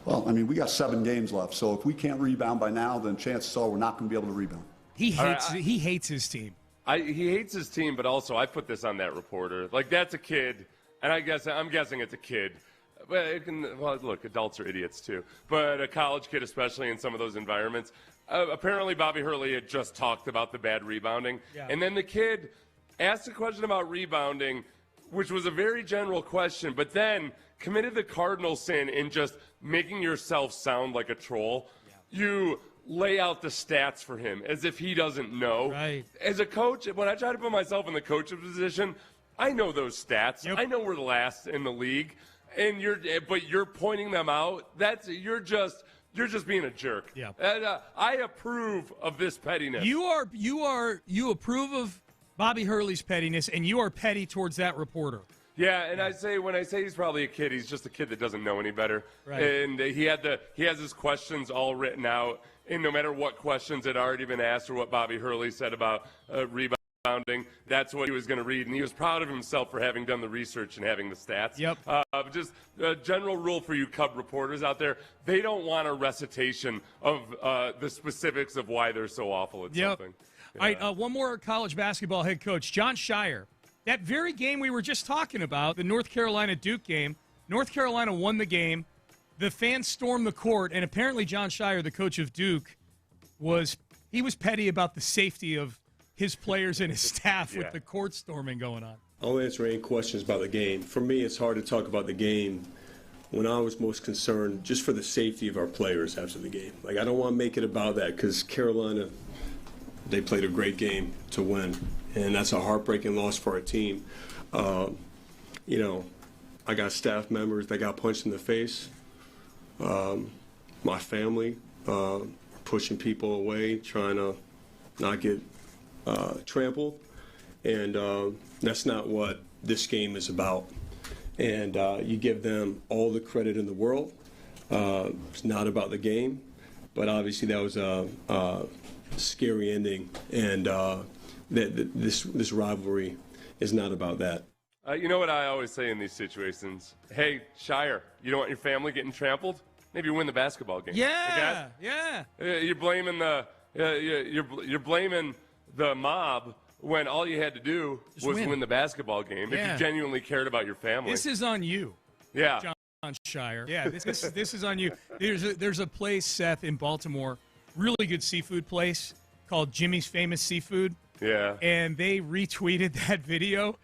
Well, I mean, we got 7 games left. So if we can't rebound by now, then chances are we're not going to be able to rebound. He hates his team. He hates his team, but also I put this on that reporter. Like, that's a kid, and I'm guessing it's a kid. Well, look, adults are idiots too. But a college kid, especially in some of those environments. Apparently, Bobby Hurley had just talked about the bad rebounding. Yeah. And then the kid asked a question about rebounding, which was a very general question, but then committed the cardinal sin in just making yourself sound like a troll. Yeah. You lay out the stats for him as if he doesn't know. Right. As a coach, when I try to put myself in the coach's position, I know those stats. Yep. I know we're last in the league, and you're pointing them out. You're just being a jerk. Yeah. And, I approve of this pettiness. You approve of Bobby Hurley's pettiness, and you are petty towards that reporter. Yeah, and when I say he's probably a kid, he's just a kid that doesn't know any better. Right. And he has his questions all written out, and no matter what questions had already been asked or what Bobby Hurley said about rebounding, that's what he was going to read, and he was proud of himself for having done the research and having the stats. Yep. Just a general rule for you Cub reporters out there: they don't want a recitation of the specifics of why they're so awful at something. Yeah. All right, one more college basketball head coach, Jon Scheyer. That very game we were just talking about, the North Carolina-Duke game, North Carolina won the game. The fans stormed the court, and apparently Jon Scheyer, the coach of Duke, was petty about the safety of his players and his staff with the court storming going on. I'll answer any questions about the game. For me, it's hard to talk about the game when I was most concerned just for the safety of our players after the game. Like, I don't want to make it about that because Carolina, they played a great game to win, and that's a heartbreaking loss for our team. I got staff members that got punched in the face. My family pushing people away, trying to not get trampled, and that's not what this game is about. And you give them all the credit in the world. It's not about the game, but obviously that was a scary ending, and this rivalry is not about that. You know what I always say in these situations? Hey, Shire, you don't want your family getting trampled? Maybe you win the basketball game. Yeah, yeah. You're blaming you're blaming the mob when all you had to do was win the basketball game. Yeah. If you genuinely cared about your family. This is on you. Yeah. John Shire. Yeah, this is on you. There's a place, Seth, in Baltimore, really good seafood place called Jimmy's Famous Seafood. Yeah. And they retweeted that video.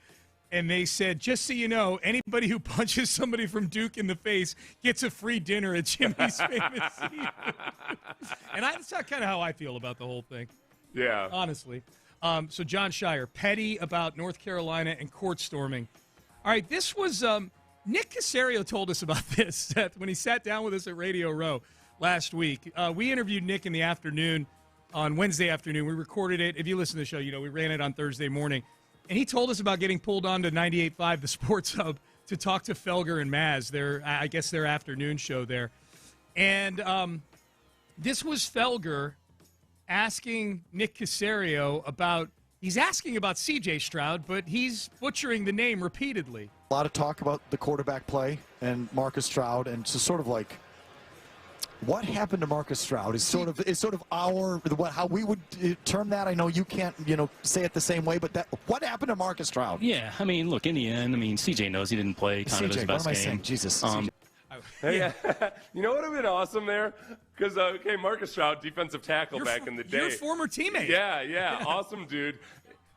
And they said, just so you know, anybody who punches somebody from Duke in the face gets a free dinner at Jimmy's Famous Seafood. And that's kind of how I feel about the whole thing. Yeah. Honestly. So John Shire, petty about North Carolina and court storming. All right, this was Nick Caserio told us about this, Seth, when he sat down with us at Radio Row last week. We interviewed Nick in the afternoon, on Wednesday afternoon. We recorded it. If you listen to the show, you know we ran it on Thursday morning. And he told us about getting pulled on to 98.5, the Sports Hub, to talk to Felger and Maz, I guess their afternoon show there. And this was Felger asking Nick Caserio he's asking about C.J. Stroud, but he's butchering the name repeatedly. A lot of talk about the quarterback play and Marcus Stroud, and so sort of like, what happened to Marcus Stroud is sort of how we would term that. I know you can't, say it the same way, but what happened to Marcus Stroud? Yeah, I mean, look, in the end, CJ knows he didn't play kind of his best game. Saying? Jesus. Hey, you know what would have been awesome there? Because, Marcus Stroud, defensive tackle back in the day. Your former teammate. Yeah, awesome, dude.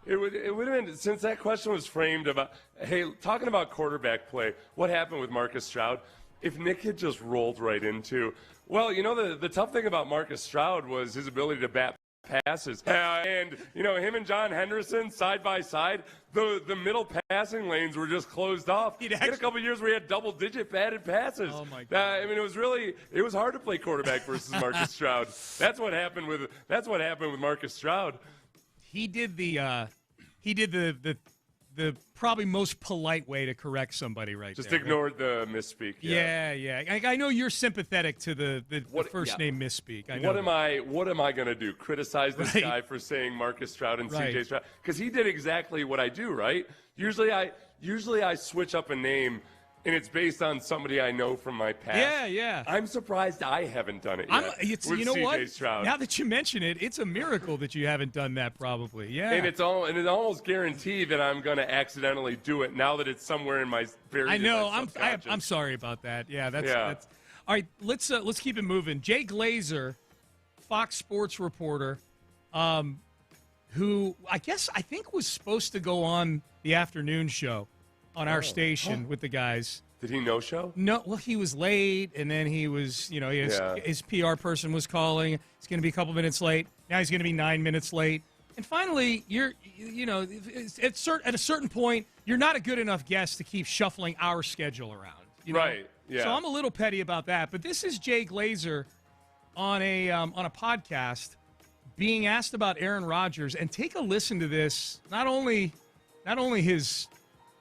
It would have been, since that question was framed about, hey, talking about quarterback play, what happened with Marcus Stroud? If Nick had just rolled right into, well, the tough thing about Marcus Stroud was his ability to bat passes. And, him and John Henderson side by side, the middle passing lanes were just closed off. He had a couple of years where he had double-digit batted passes. Oh, my God. It was hard to play quarterback versus Marcus Stroud. That's what happened with Marcus Stroud. He did the probably most polite way to correct somebody right Just there. Just ignored the misspeak. Yeah. I know you're sympathetic to the first name misspeak. What am I going to do? Criticize this guy for saying Marcus Stroud and CJ Stroud? Because he did exactly what I do, right? Usually I switch up a name, and it's based on somebody I know from my past. Yeah. I'm surprised I haven't done it yet with you know CJ what? Stroud. Now that you mention it, it's a miracle that you haven't done that probably. Yeah. And it's almost guaranteed that I'm going to accidentally do it now that it's somewhere in my I know. I'm sorry about that. Yeah, that's all right, let's keep it moving. Jay Glazer, Fox Sports reporter, who I think was supposed to go on the afternoon show on our station with the guys. Did he no-show? No, well, he was late, and then he was, his PR person was calling. He's going to be a couple minutes late. Now he's going to be 9 minutes late. And finally, at a certain point, you're not a good enough guest to keep shuffling our schedule around. Right, yeah. So I'm a little petty about that. But this is Jay Glazer on a podcast being asked about Aaron Rodgers. And take a listen to this, not only his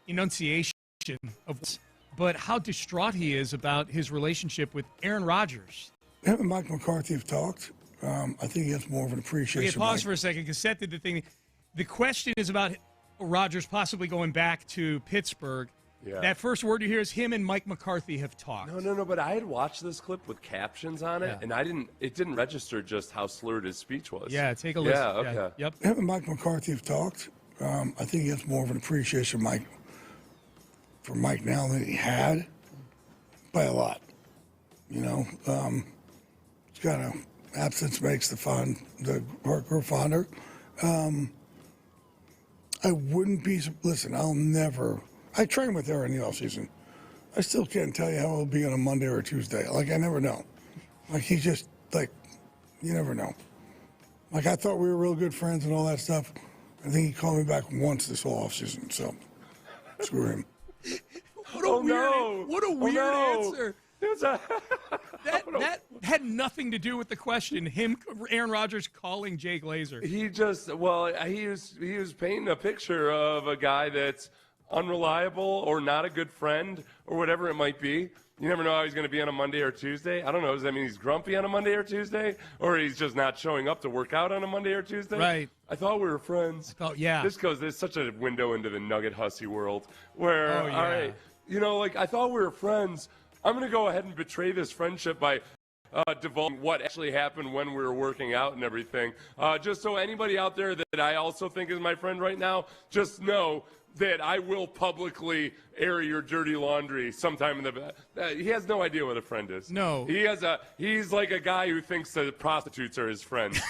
enunciation of this, but how distraught he is about his relationship with Aaron Rodgers. Him and Mike McCarthy have talked. I think he has more of an appreciation. Okay, pause for a second, because Seth did the thing. The question is about Rodgers possibly going back to Pittsburgh. Yeah. That first word you hear is him and Mike McCarthy have talked. No, but I had watched this clip with captions on it, and it didn't register just how slurred his speech was. Yeah, take a listen. Yeah, okay. Yeah, yep. Him and Mike McCarthy have talked. I think he has more of an appreciation for Mike now than he had by a lot. It's kind of absence makes the heart grow fonder. I wouldn't be. Listen, I train with Aaron in the offseason. I still can't tell you how it'll be on a Monday or a Tuesday. I never know. He's just you never know. I thought we were real good friends and all that stuff. I think he called me back once this whole offseason, so screw him. What a weird answer. That had nothing to do with the question. Aaron Rodgers calling Jay Glazer. He was painting a picture of a guy that's unreliable or not a good friend or whatever it might be. You never know how he's going to be on a Monday or Tuesday. I don't know. Does that mean he's grumpy on a Monday or Tuesday? Or he's just not showing up to work out on a Monday or Tuesday? Right. I thought we were friends. Yeah. There's such a window into the Nugget Hussy world where, Oh, yeah. all right, I thought we were friends. I'm going to go ahead and betray this friendship by divulging what actually happened when we were working out and everything. Just so anybody out there that I also think is my friend right now, just know that I will publicly air your dirty laundry sometime in the he has no idea what a friend is. No. He's like a guy who thinks that prostitutes are his friends.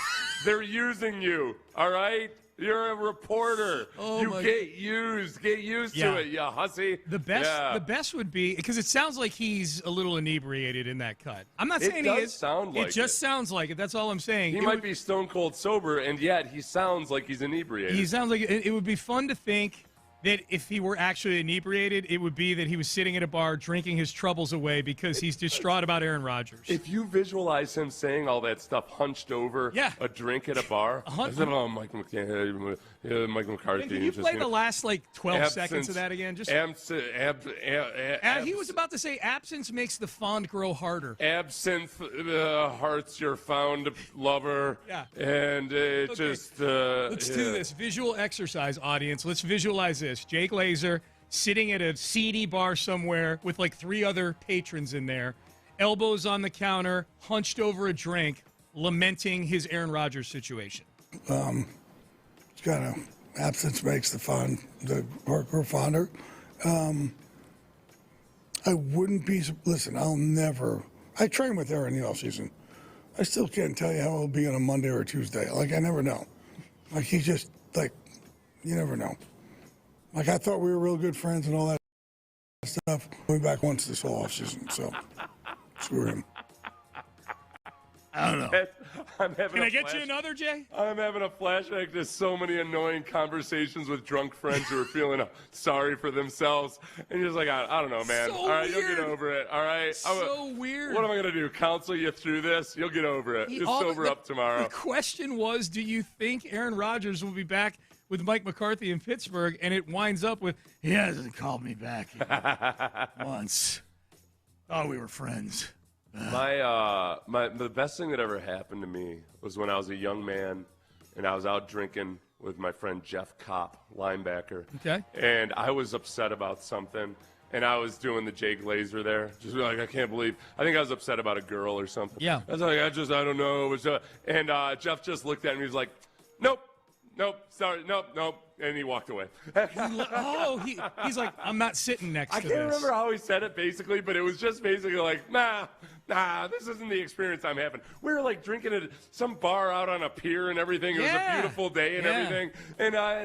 They're using you, all right? You're a reporter. Get used to it, you hussy. The best would be, because it sounds like he's a little inebriated in that cut. I'm not saying he is. It just sounds like it. That's all I'm saying. He might be stone cold sober, and yet he sounds like he's inebriated. He sounds like it would be fun to think that if he were actually inebriated, it would be that he was sitting at a bar drinking his troubles away because he's distraught about Aaron Rodgers. If you visualize him saying all that stuff hunched over a drink at a bar, Mike McCarthy. Can you play the last 12 seconds of that again? He was about to say absence makes the fond grow harder. Absinthe hearts your found lover. Yeah. And let's do this. Visual exercise, audience. Let's visualize this. Jay Glazer sitting at a seedy bar somewhere with 3 other patrons in there, elbows on the counter, hunched over a drink, lamenting his Aaron Rodgers situation. It's kind of absence makes the heart grow fonder. I wouldn't be. Listen, I train with Aaron the offseason. I still can't tell you how it'll be on a Monday or a Tuesday. I never know. He's just you never know. I thought we were real good friends and all that stuff. Went back once this whole offseason, so screw him. I don't know. Can I get you another, Jay? I'm having a flashback to so many annoying conversations with drunk friends who are feeling sorry for themselves. And you're just I don't know, man. So all right, weird. You'll get over it. All right. So weird. What am I going to do? Counsel you through this? You'll get over it. Just sober up tomorrow. The question was, do you think Aaron Rodgers will be back with Mike McCarthy in Pittsburgh? And it winds up with, he hasn't called me back once. Oh, we were friends. The best thing that ever happened to me was when I was a young man and I was out drinking with my friend Jeff Kopp, linebacker. Okay. And I was upset about something, and I was doing the Jay Glazer there. Just I can't believe. I think I was upset about a girl or something. Yeah. I was I don't know. And Jeff just looked at me. He was like, nope, sorry, nope. And he walked away. He's like, I'm not sitting next to this. I can't remember how he said it basically, but it was just basically nah, this isn't the experience I'm having. We were drinking at some bar out on a pier and everything. It was a beautiful day and everything. And I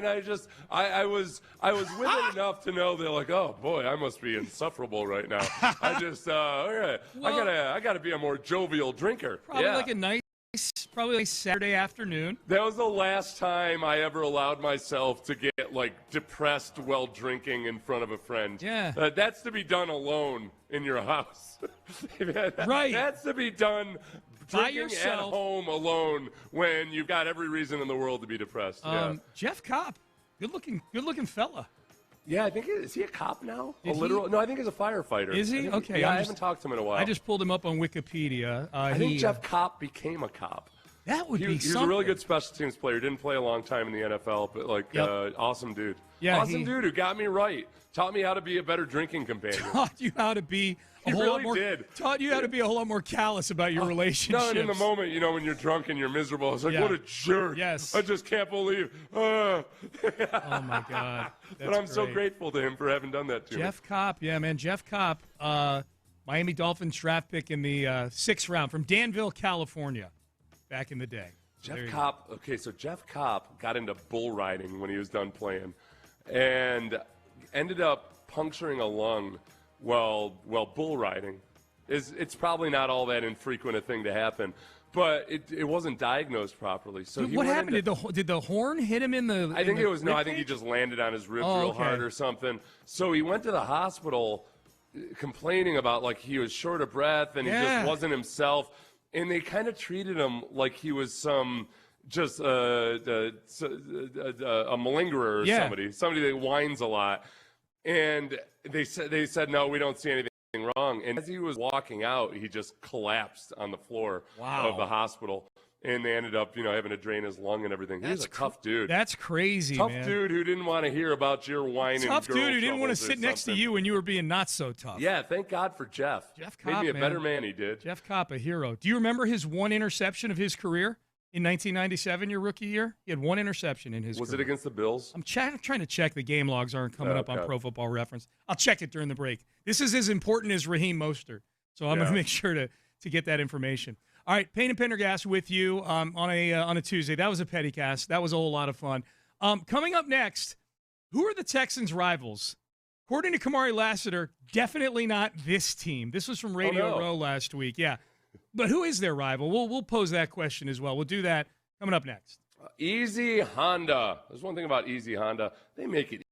was with it enough to know they're oh boy, I must be insufferable right now. I just okay. I gotta be a more jovial drinker. Probably probably Saturday afternoon. That was the last time I ever allowed myself to get depressed while drinking in front of a friend. Yeah. That's to be done alone in your house. Right. That's to be done by drinking yourself at home alone when you've got every reason in the world to be depressed. Jeff Kopp, good looking fella. Yeah, I think is he a cop now? No, I think he's a firefighter. Is he? Okay. Yeah, I haven't talked to him in a while. I just pulled him up on Wikipedia. I think Jeff Kopp became a cop. That would be something. He was a really good special teams player. Didn't play a long time in the NFL, but awesome dude. Yeah, awesome dude who got me right. Taught me how to be a better drinking companion. Taught you how to be a whole lot more callous about your relationships. No, and in the moment, when you're drunk and you're miserable, it's what a jerk. Yes. I just can't believe. Oh my God. But I'm so grateful to him for having done that to me. Jeff Kopp, yeah, man. Jeff Kopp, Miami Dolphins draft pick in the 6th round from Danville, California, back in the day. Jeff Kopp got into bull riding when he was done playing and ended up puncturing a lung while bull riding. It's probably not all that infrequent a thing to happen, but it wasn't diagnosed properly. So what happened? Did the horn hit him in the? I think he just landed on his ribs real hard or something. So he went to the hospital. complaining about like he was short of breath and he just wasn't himself. And they kind of treated him like he was some just a malingerer or somebody that whines a lot. And they said, no, we don't see anything wrong. And as he was walking out, he just collapsed on the floor of the hospital. And they ended up, having to drain his lung and everything. He's a tough dude. That's crazy, tough man. Dude who didn't want to hear about your whining. Tough dude who didn't want to sit next to you when you were being not so tough. Yeah, thank God for Jeff. Jeff Kopp, made me a better man, he did. Jeff Kopp, a hero. Do you remember his one interception of his career in 1997, your rookie year? He had one interception in his career. Was it against the Bills? I'm trying to check. The game logs aren't coming up on Pro Football Reference. I'll check it during the break. This is as important as Raheem Mostert, so I'm going to make sure to get that information. All right, Payne and Pendergast with you on a Tuesday. That was a petty cast. That was a whole lot of fun. Coming up next, who are the Texans' rivals? According to Kamari Lassiter, definitely not this team. This was from Radio Row last week. Yeah, but who is their rival? We'll pose that question as well. We'll do that coming up next. Easy Honda. There's one thing about Easy Honda. They make it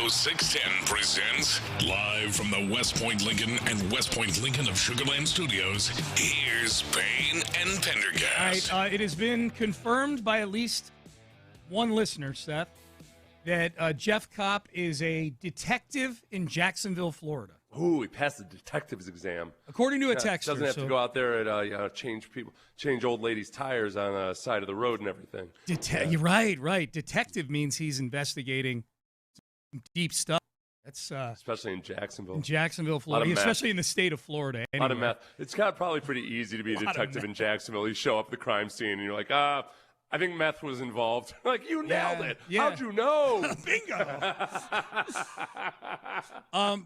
Studio 610 presents live from the West Point Lincoln and West Point Lincoln of Sugarland Studios. Here's Payne and Pendergast. All right, it has been confirmed by at least one listener, Seth, that Jeff Kopp is a detective in Jacksonville, Florida. Ooh, he passed the detective's exam. According to a texter. Doesn't have to go out there and change old ladies' tires on the side of the road and everything. You're right. Detective means he's investigating some deep stuff. That's especially in Jacksonville. In Jacksonville, Florida, especially in the state of Florida. Anyway. A lot of meth. It's probably pretty easy to be a detective in Jacksonville. You show up at the crime scene and you're like, I think meth was involved. Like, you nailed it. Yeah. How'd you know? Bingo.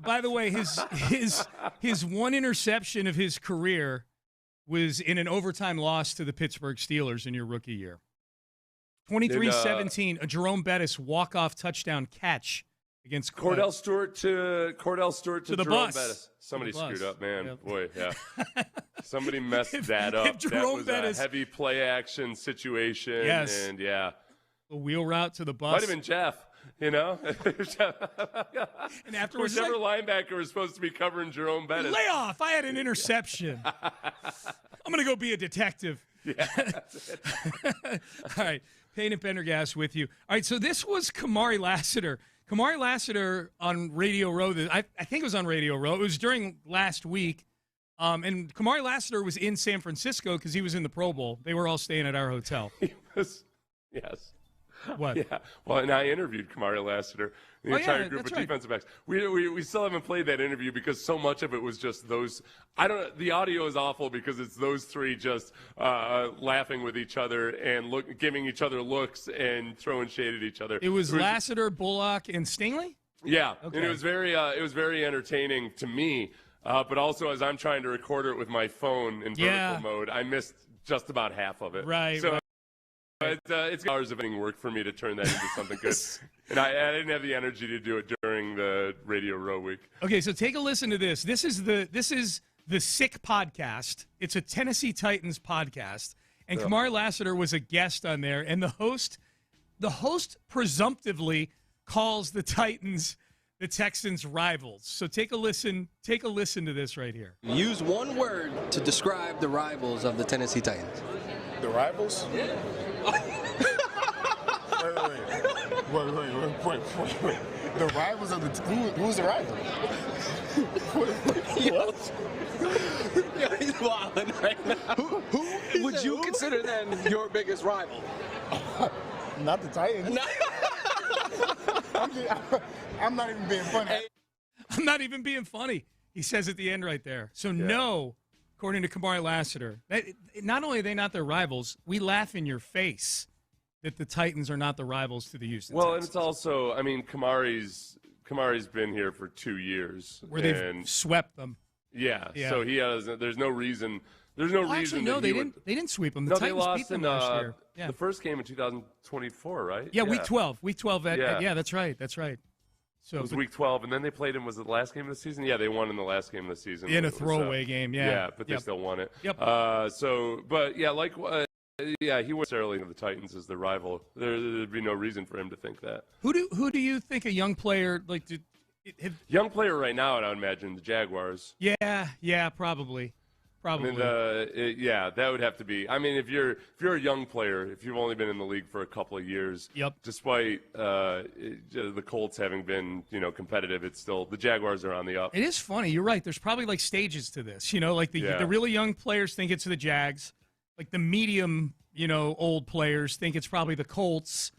By the way, his one interception of his career was in an overtime loss to the Pittsburgh Steelers in your rookie year. 23-17, a Jerome Bettis walk-off touchdown catch against Cordell Stewart to the Jerome bus. Bettis. Somebody screwed up, man. Yep. Boy, yeah. Somebody messed that up. Jerome that was Bettis, a heavy play action situation. Yes. And yeah. The wheel route to the bus. Might have been Jeff, you know? And afterwards, whichever linebacker was supposed to be covering Jerome Bettis. Lay off. I had an interception. I'm going to go be a detective. Yeah. All right. Payne and Pendergast with you. All right, so this was Kamari Lassiter. Kamari Lassiter on Radio Row. I think it was on Radio Row. It was during last week. And Kamari Lassiter was in San Francisco because he was in the Pro Bowl. They were all staying at our hotel. He was, yes. What? Yeah. Well, and I interviewed Kamari Lassiter, the entire group of defensive backs. We still haven't played that interview because so much of it was just those. The audio is awful because it's those three just laughing with each other and giving each other looks and throwing shade at each other. It was Lassiter, Bullock, and Stingley? Yeah. Okay. And it was very entertaining to me. But also, as I'm trying to record it with my phone in vertical mode, I missed just about half of it. Right. So it's hours of work for me to turn that into something good. And I didn't have the energy to do it during the Radio Row week. Okay, so take a listen to this. This is the Sick Podcast. It's a Tennessee Titans podcast. And Kamari Lassiter was a guest on there. And the host presumptively calls the Titans the Texans' rivals. So take a listen to this right here. Use one word to describe the rivals of the Tennessee Titans. The rivals? Yeah. Wait. The rivals of the who's the rival? Yeah, he's wilding right now. Who would you consider then your biggest rival? Not the Titans. I'm not even being funny. I'm not even being funny. He says at the end right there. So no, according to Kamari Lassiter, not only are they not their rivals, we laugh in your face that the Titans are not the rivals to the Houston Texans. And it's also, Kamari's been here for 2 years. Where they've swept them. Yeah, so he has, there's no reason. There's no reason. Actually, no, they didn't sweep them. The Titans they lost beat them in last year. Yeah. The first game in 2024, right? Yeah, Week 12. Week 12. Yeah, that's right. So it was Week 12, and then they played him. Was it the last game of the season? Yeah, they won in the last game of the season. In a throwaway game, yeah. Yeah, but they still won it. Yep. He was necessarily the Titans as the rival. There'd be no reason for him to think that. Who do you think a young player young player right now? I would imagine the Jaguars. Yeah, probably. That would have to be. If you're a young player, if you've only been in the league for a couple of years, despite the Colts having been competitive, it's still the Jaguars are on the up. It is funny. You're right. There's probably like stages to this. The really young players think it's the Jags, like the medium old players think it's probably the Colts.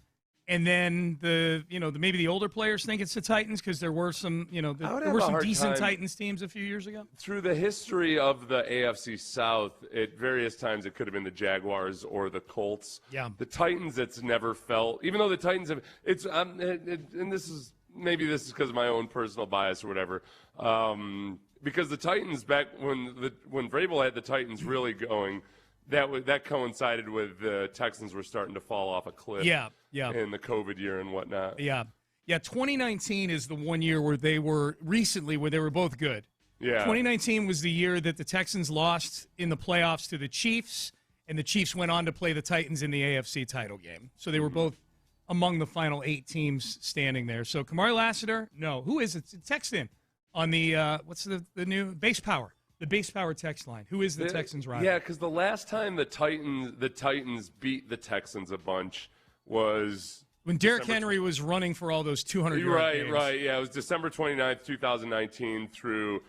And then maybe the older players think it's the Titans because there were some there were some decent Titans teams a few years ago. Through the history of the AFC South, at various times it could have been the Jaguars or the Colts. Yeah. The Titans, it's never felt. Even though the Titans have, and this is because of my own personal bias or whatever. Because the Titans back when Vrabel had the Titans really going. That coincided with the Texans were starting to fall off a cliff. Yeah. In the COVID year and whatnot. Yeah. 2019 is the one year where they were both good. Yeah. 2019 was the year that the Texans lost in the playoffs to the Chiefs, and the Chiefs went on to play the Titans in the AFC title game. So they were both among the final 8 teams standing there. So Kamari Lassiter, no. Who is it? Text in on the what's the new Base Power? The Base Power text line. Who is the Texans rival? Yeah, because the last time the Titans beat the Texans a bunch was when Derrick Henry was running for all those 200-yard games. Right. Yeah, it was December 29th, 2019 through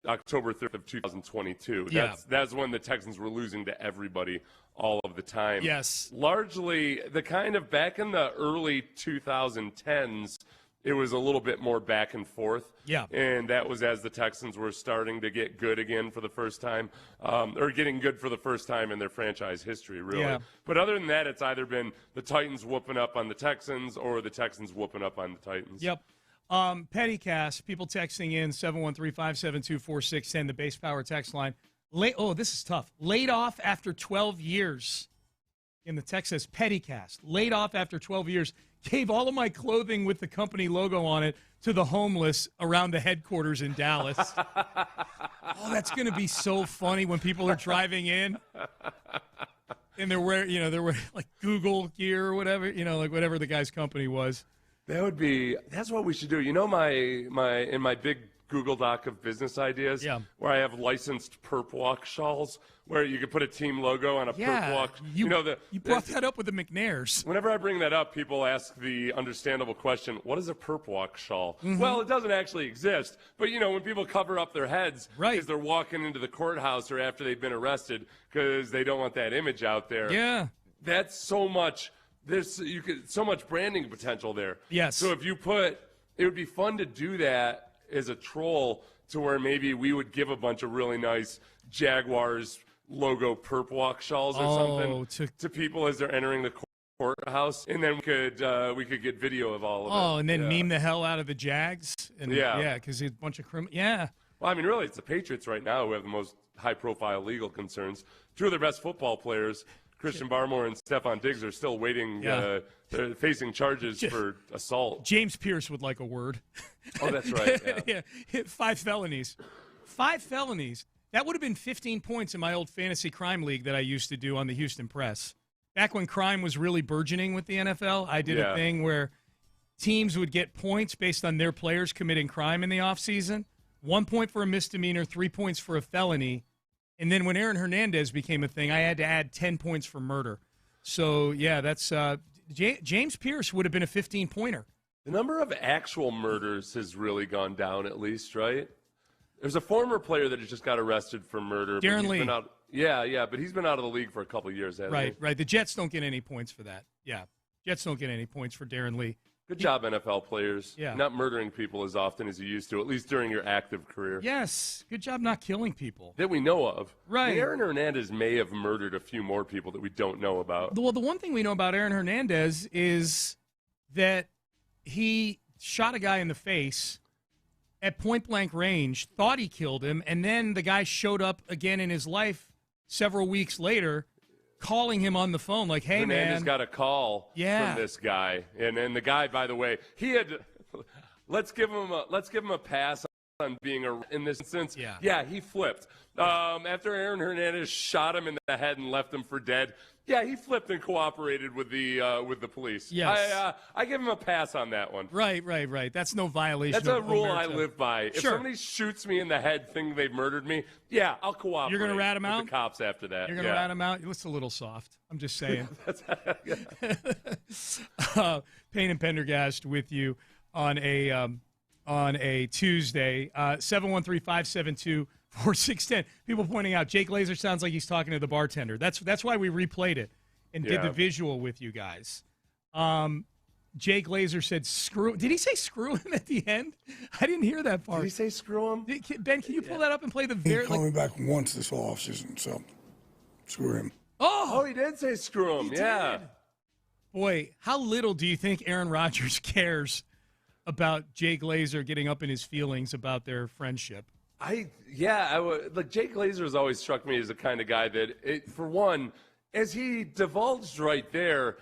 October 3rd of 2022. That's when the Texans were losing to everybody all of the time. Yes. Largely, the kind of back in the early 2010s, it was a little bit more back and forth. Yeah. And that was as the Texans were starting to get good again for the first time, or getting good for the first time in their franchise history, really. Yeah. But other than that, it's either been the Titans whooping up on the Texans or the Texans whooping up on the Titans. Yep. Pettycast, people texting in 713-572-4610, the Base Power text line. This is tough. Laid off after 12 years. In the text says Pettycast. Laid off after 12 years. Gave all of my clothing with the company logo on it to the homeless around the headquarters in Dallas. Oh, that's going to be so funny when people are driving in and they're wearing like Google gear or whatever, like whatever the guy's company was. That's what we should do. In my big Google Doc of business ideas, where I have licensed perp walk shawls, where you could put a team logo on a perp walk. You brought that up with the McNairs. Whenever I bring that up, people ask the understandable question, what is a perp walk shawl? Mm-hmm. Well, it doesn't actually exist, but when people cover up their heads because they're walking into the courthouse or after they've been arrested because they don't want that image out there. Yeah. That's so much. There's so much branding potential there. Yes. So if you it would be fun to do that as a troll to where maybe we would give a bunch of really nice Jaguars logo perp walk shawls or something to people as they're entering the courthouse, and then we could get video of all of it. Oh, and then meme the hell out of the Jags. And because it's a bunch of criminals. Yeah. Well, I mean, really, it's the Patriots right now who have the most high-profile legal concerns. 2 of their best football players, Christian Barmore and Stephon Diggs, are still waiting. They're facing charges for assault. James Pierce would like a word. Oh, that's right. Yeah. 5 felonies. 5 felonies. That would have been 15 points in my old fantasy crime league that I used to do on the Houston Press. Back when crime was really burgeoning with the NFL, I did a thing where teams would get points based on their players committing crime in the offseason. 1 point for a misdemeanor, 3 points for a felony. And then when Aaron Hernandez became a thing, I had to add 10 points for murder. So, that's James Pierce would have been a 15-pointer. The number of actual murders has really gone down, at least, right? There's a former player that has just got arrested for murder. Darren Lee. But he's been out of the league for a couple of years, hasn't he? Right. The Jets don't get any points for that. Yeah, Jets don't get any points for Darren Lee. Good job, NFL players. Yeah. Not murdering people as often as you used to, at least during your active career. Yes. Good job not killing people. That we know of. Right. I mean, Aaron Hernandez may have murdered a few more people that we don't know about. Well, the one thing we know about Aaron Hernandez is that he shot a guy in the face at point-blank range, thought he killed him, and then the guy showed up again in his life several weeks later, calling him on the phone like, hey, Hernandez got a call from this guy. And then the guy, by the way, he had – let's give him a pass on being in this instance. Yeah, he flipped. After Aaron Hernandez shot him in the head and left him for dead, he flipped and cooperated with the police. Yes. I give him a pass on that one. Right. That's no violation. That's a rule omerta. I live by. If somebody shoots me in the head thinking they've murdered me, I'll cooperate. You're going to rat him out? The cops after that. You're going to rat him out? It's a little soft. I'm just saying. Payne and Pendergast with you on a Tuesday. 713-572-4610. People pointing out Jake Glazer sounds like he's talking to the bartender. That's why we replayed it and did the visual with you guys. Jake Glazer said screw. Did he say screw him at the end? I didn't hear that part. Did he say screw him? Ben, can you pull that up and play the very? He called me back once this whole offseason, so screw him. Oh, he did say screw him. Did. Boy, how little do you think Aaron Rodgers cares about Jake Glazer getting up in his feelings about their friendship? Jake Glazer has always struck me as the kind of guy that, for one, as he divulged right there,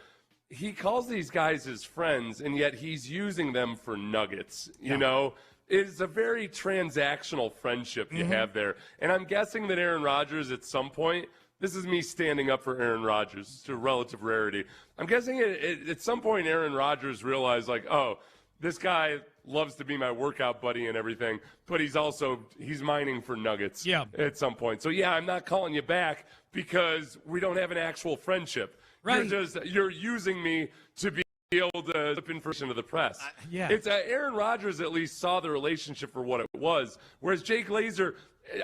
he calls these guys his friends, and yet he's using them for nuggets. You know, it's a very transactional friendship you have there. And I'm guessing that Aaron Rodgers, at some point, this is me standing up for Aaron Rodgers. It's a relative rarity. I'm guessing at some point Aaron Rodgers realized, like, oh, this guy loves to be my workout buddy and everything, but he's mining for nuggets at some point. So, yeah, I'm not calling you back because we don't have an actual friendship. Right. You're using me to be able to slip information to the press. It's Aaron Rodgers at least saw the relationship for what it was, whereas Jay Glazer,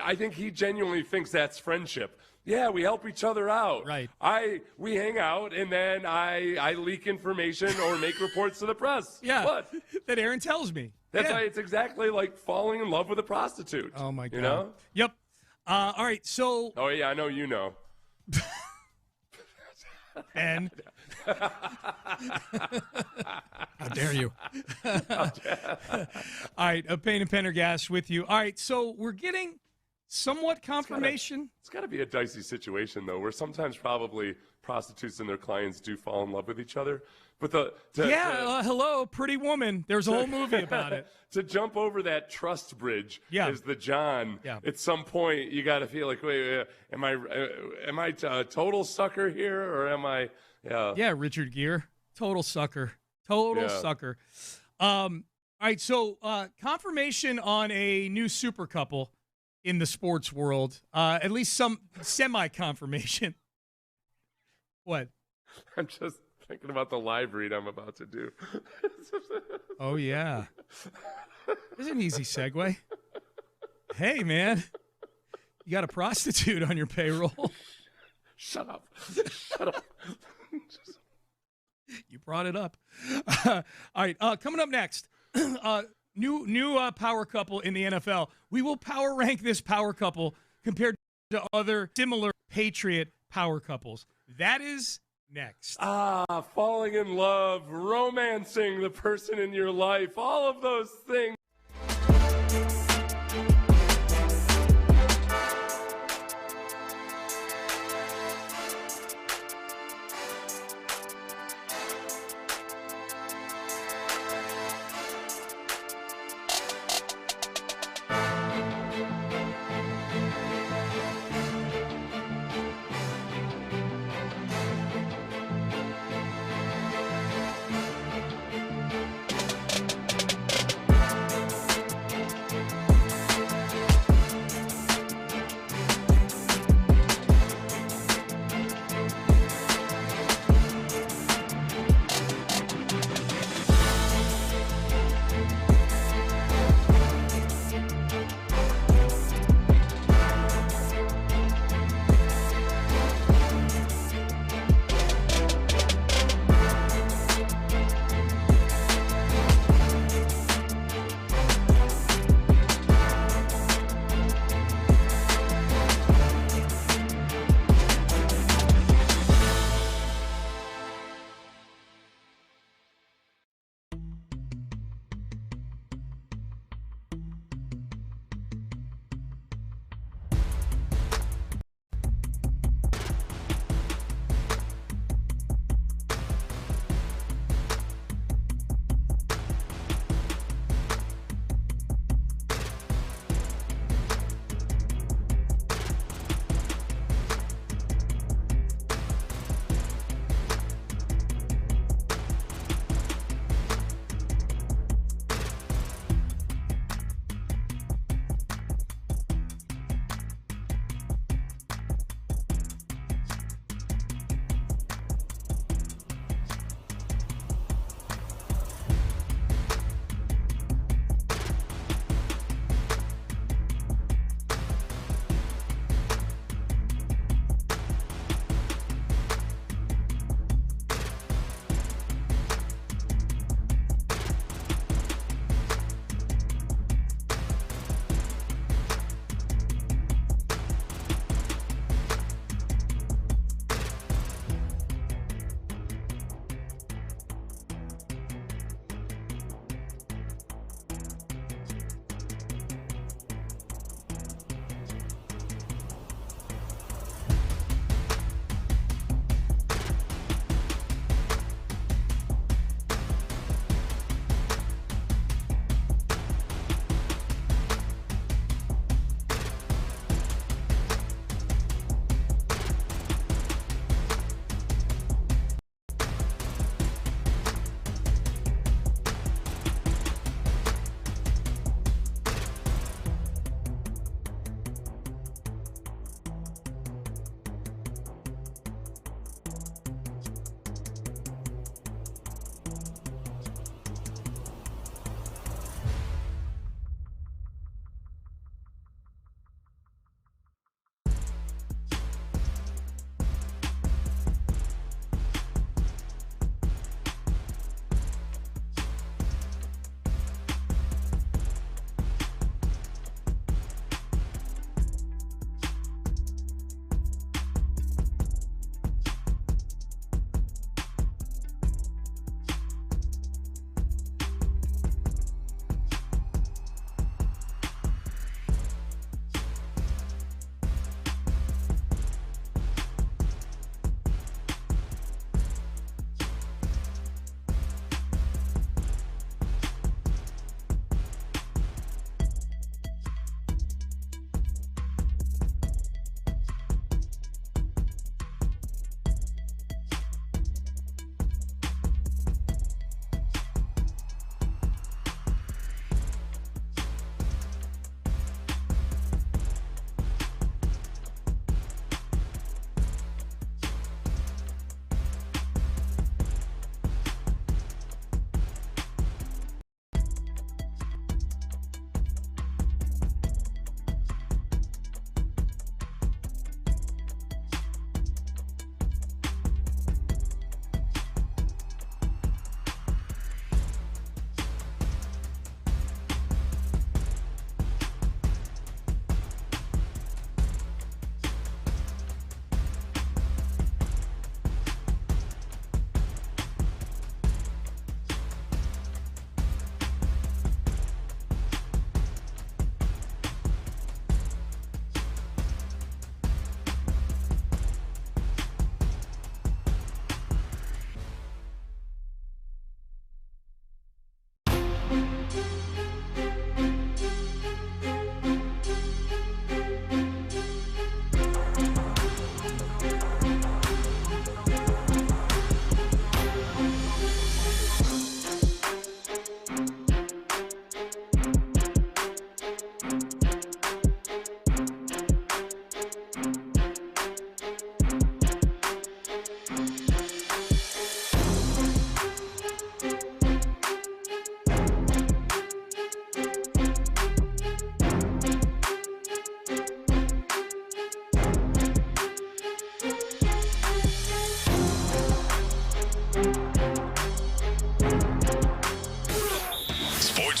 I think he genuinely thinks that's friendship. Yeah, we help each other out. Right. We hang out, and then I leak information or make reports to the press. Yeah. What? That Aaron tells me. That's why it's exactly like falling in love with a prostitute. Oh, my God. You know? Yep. All right, so. Oh, yeah, I know you know. And. How dare you? All right, Payne and Pendergast with you. All right, so we're getting somewhat confirmation. It's got to be a dicey situation, though, where sometimes probably prostitutes and their clients do fall in love with each other. But hello, Pretty Woman. There's a whole movie about it. To jump over that trust bridge is the John. Yeah. At some point, you got to feel like, wait, am I a total sucker here, or am I? Yeah, Richard Gere, total sucker, sucker. All right, so confirmation on a new super couple in the sports world, at least some semi-confirmation. What? I'm just thinking about the live read I'm about to do. Oh, yeah. There's an easy segue. Hey, man, you got a prostitute on your payroll. Shut up. You brought it up. All right, coming up next, new power couple in the NFL. We will power rank this power couple compared to other similar Patriot power couples. That is next. Falling in love, romancing the person in your life, all of those things.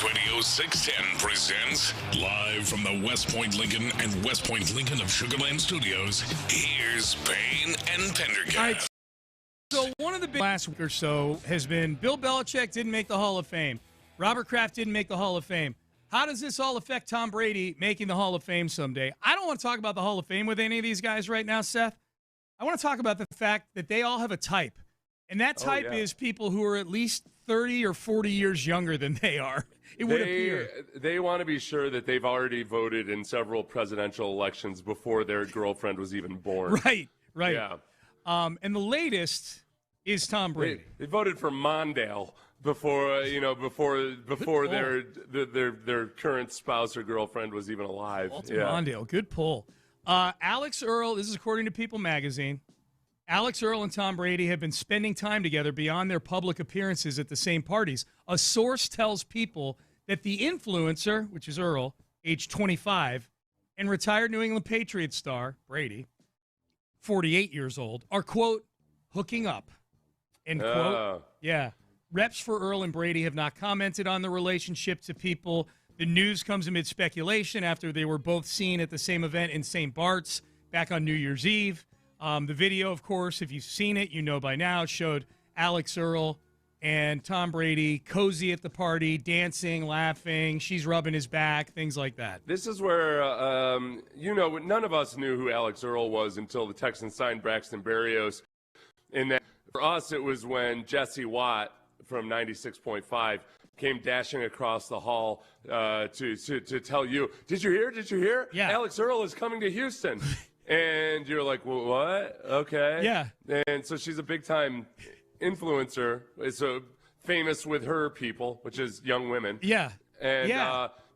Sports Radio 610 presents live from the West Point Lincoln and West Point Lincoln of Sugarland Studios. Here's Payne and Pendergast. All right, so one of the big last week or so has been Bill Belichick didn't make the Hall of Fame. Robert Kraft didn't make the Hall of Fame. How does this all affect Tom Brady making the Hall of Fame someday? I don't want to talk about the Hall of Fame with any of these guys right now, Seth. I want to talk about the fact that they all have a type. And that type is people who are at least 30 or 40 years younger than they are. It would appear. They want to be sure that they've already voted in several presidential elections before their girlfriend was even born. Right. Yeah. And the latest is Tom Brady. They voted for Mondale before their current spouse or girlfriend was even alive. Mondale, good pull. Alex Earl, this is according to People magazine. Alex Earl and Tom Brady have been spending time together beyond their public appearances at the same parties. A source tells People that the influencer, which is Earl, age 25, and retired New England Patriots star, Brady, 48 years old, are, quote, hooking up, end quote. Yeah. Reps for Earl and Brady have not commented on the relationship to People. The news comes amid speculation after they were both seen at the same event in St. Bart's back on New Year's Eve. The video, of course, if you've seen it, you know by now, showed Alex Earl and Tom Brady cozy at the party, dancing, laughing. She's rubbing his back, things like that. This is where, none of us knew who Alex Earl was until the Texans signed Braxton Berrios. And then for us, it was when Jesse Watt from 96.5 came dashing across the hall to tell you, did you hear? Yeah. Alex Earl is coming to Houston. And you're like, well, what? Okay. Yeah. And so she's a big-time influencer. So famous with her people, which is young women. Yeah. And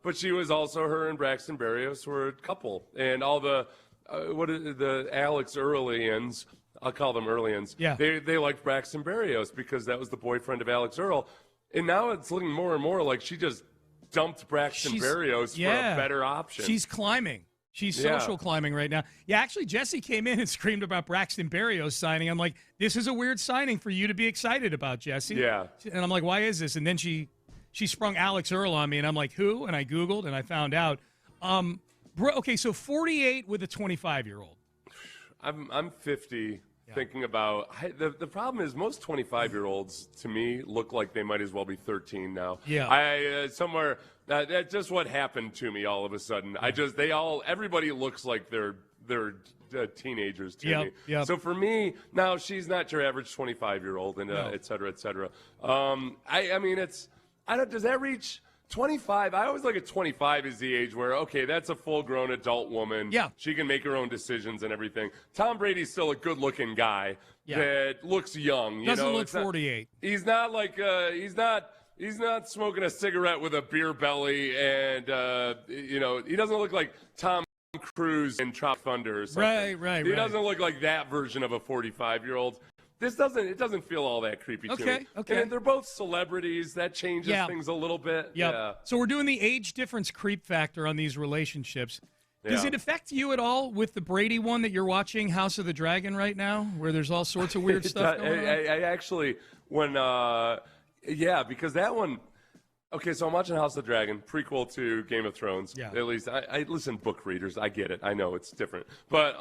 but she was also, her and Braxton Berrios were a couple. And all the Alex Earlians, I'll call them Earlians. Yeah. They liked Braxton Berrios because that was the boyfriend of Alex Earl. And now it's looking more and more like she just dumped Braxton Berrios for a better option. She's climbing. She's social climbing right now. Yeah, actually, Jesse came in and screamed about Braxton Berrios signing. I'm like, this is a weird signing for you to be excited about, Jesse. Yeah. And I'm like, why is this? And then she sprung Alex Earl on me, and I'm like, who? And I Googled, and I found out. Okay, so 48 with a 25-year-old. I'm 50. Thinking about the problem is most 25-year-olds to me look like they might as well be 13 now. Yeah. That's just what happened to me all of a sudden. Everybody looks like they're teenagers to me. Yep. So for me now, she's not your average 25-year-old, and et cetera, et cetera. Does that reach 25? I always look at 25 as the age where, okay, that's a full-grown adult woman. Yeah. She can make her own decisions and everything. Tom Brady's still a good-looking guy that looks young. Doesn't look 48. He's not like he's not smoking a cigarette with a beer belly, and he doesn't look like Tom Cruise in Tropic Thunder or something. Right. He doesn't look like that version of a 45-year-old. It doesn't feel all that creepy to me. Okay. And they're both celebrities. That changes things a little bit. Yep. Yeah. So we're doing the age difference creep factor on these relationships. Does it affect you at all with the Brady one that you're watching, House of the Dragon, right now, where there's all sorts of weird stuff going on? I actually, because that one. Okay, so I'm watching House of the Dragon, prequel to Game of Thrones. Yeah. At least I listen, book readers. I get it. I know it's different, but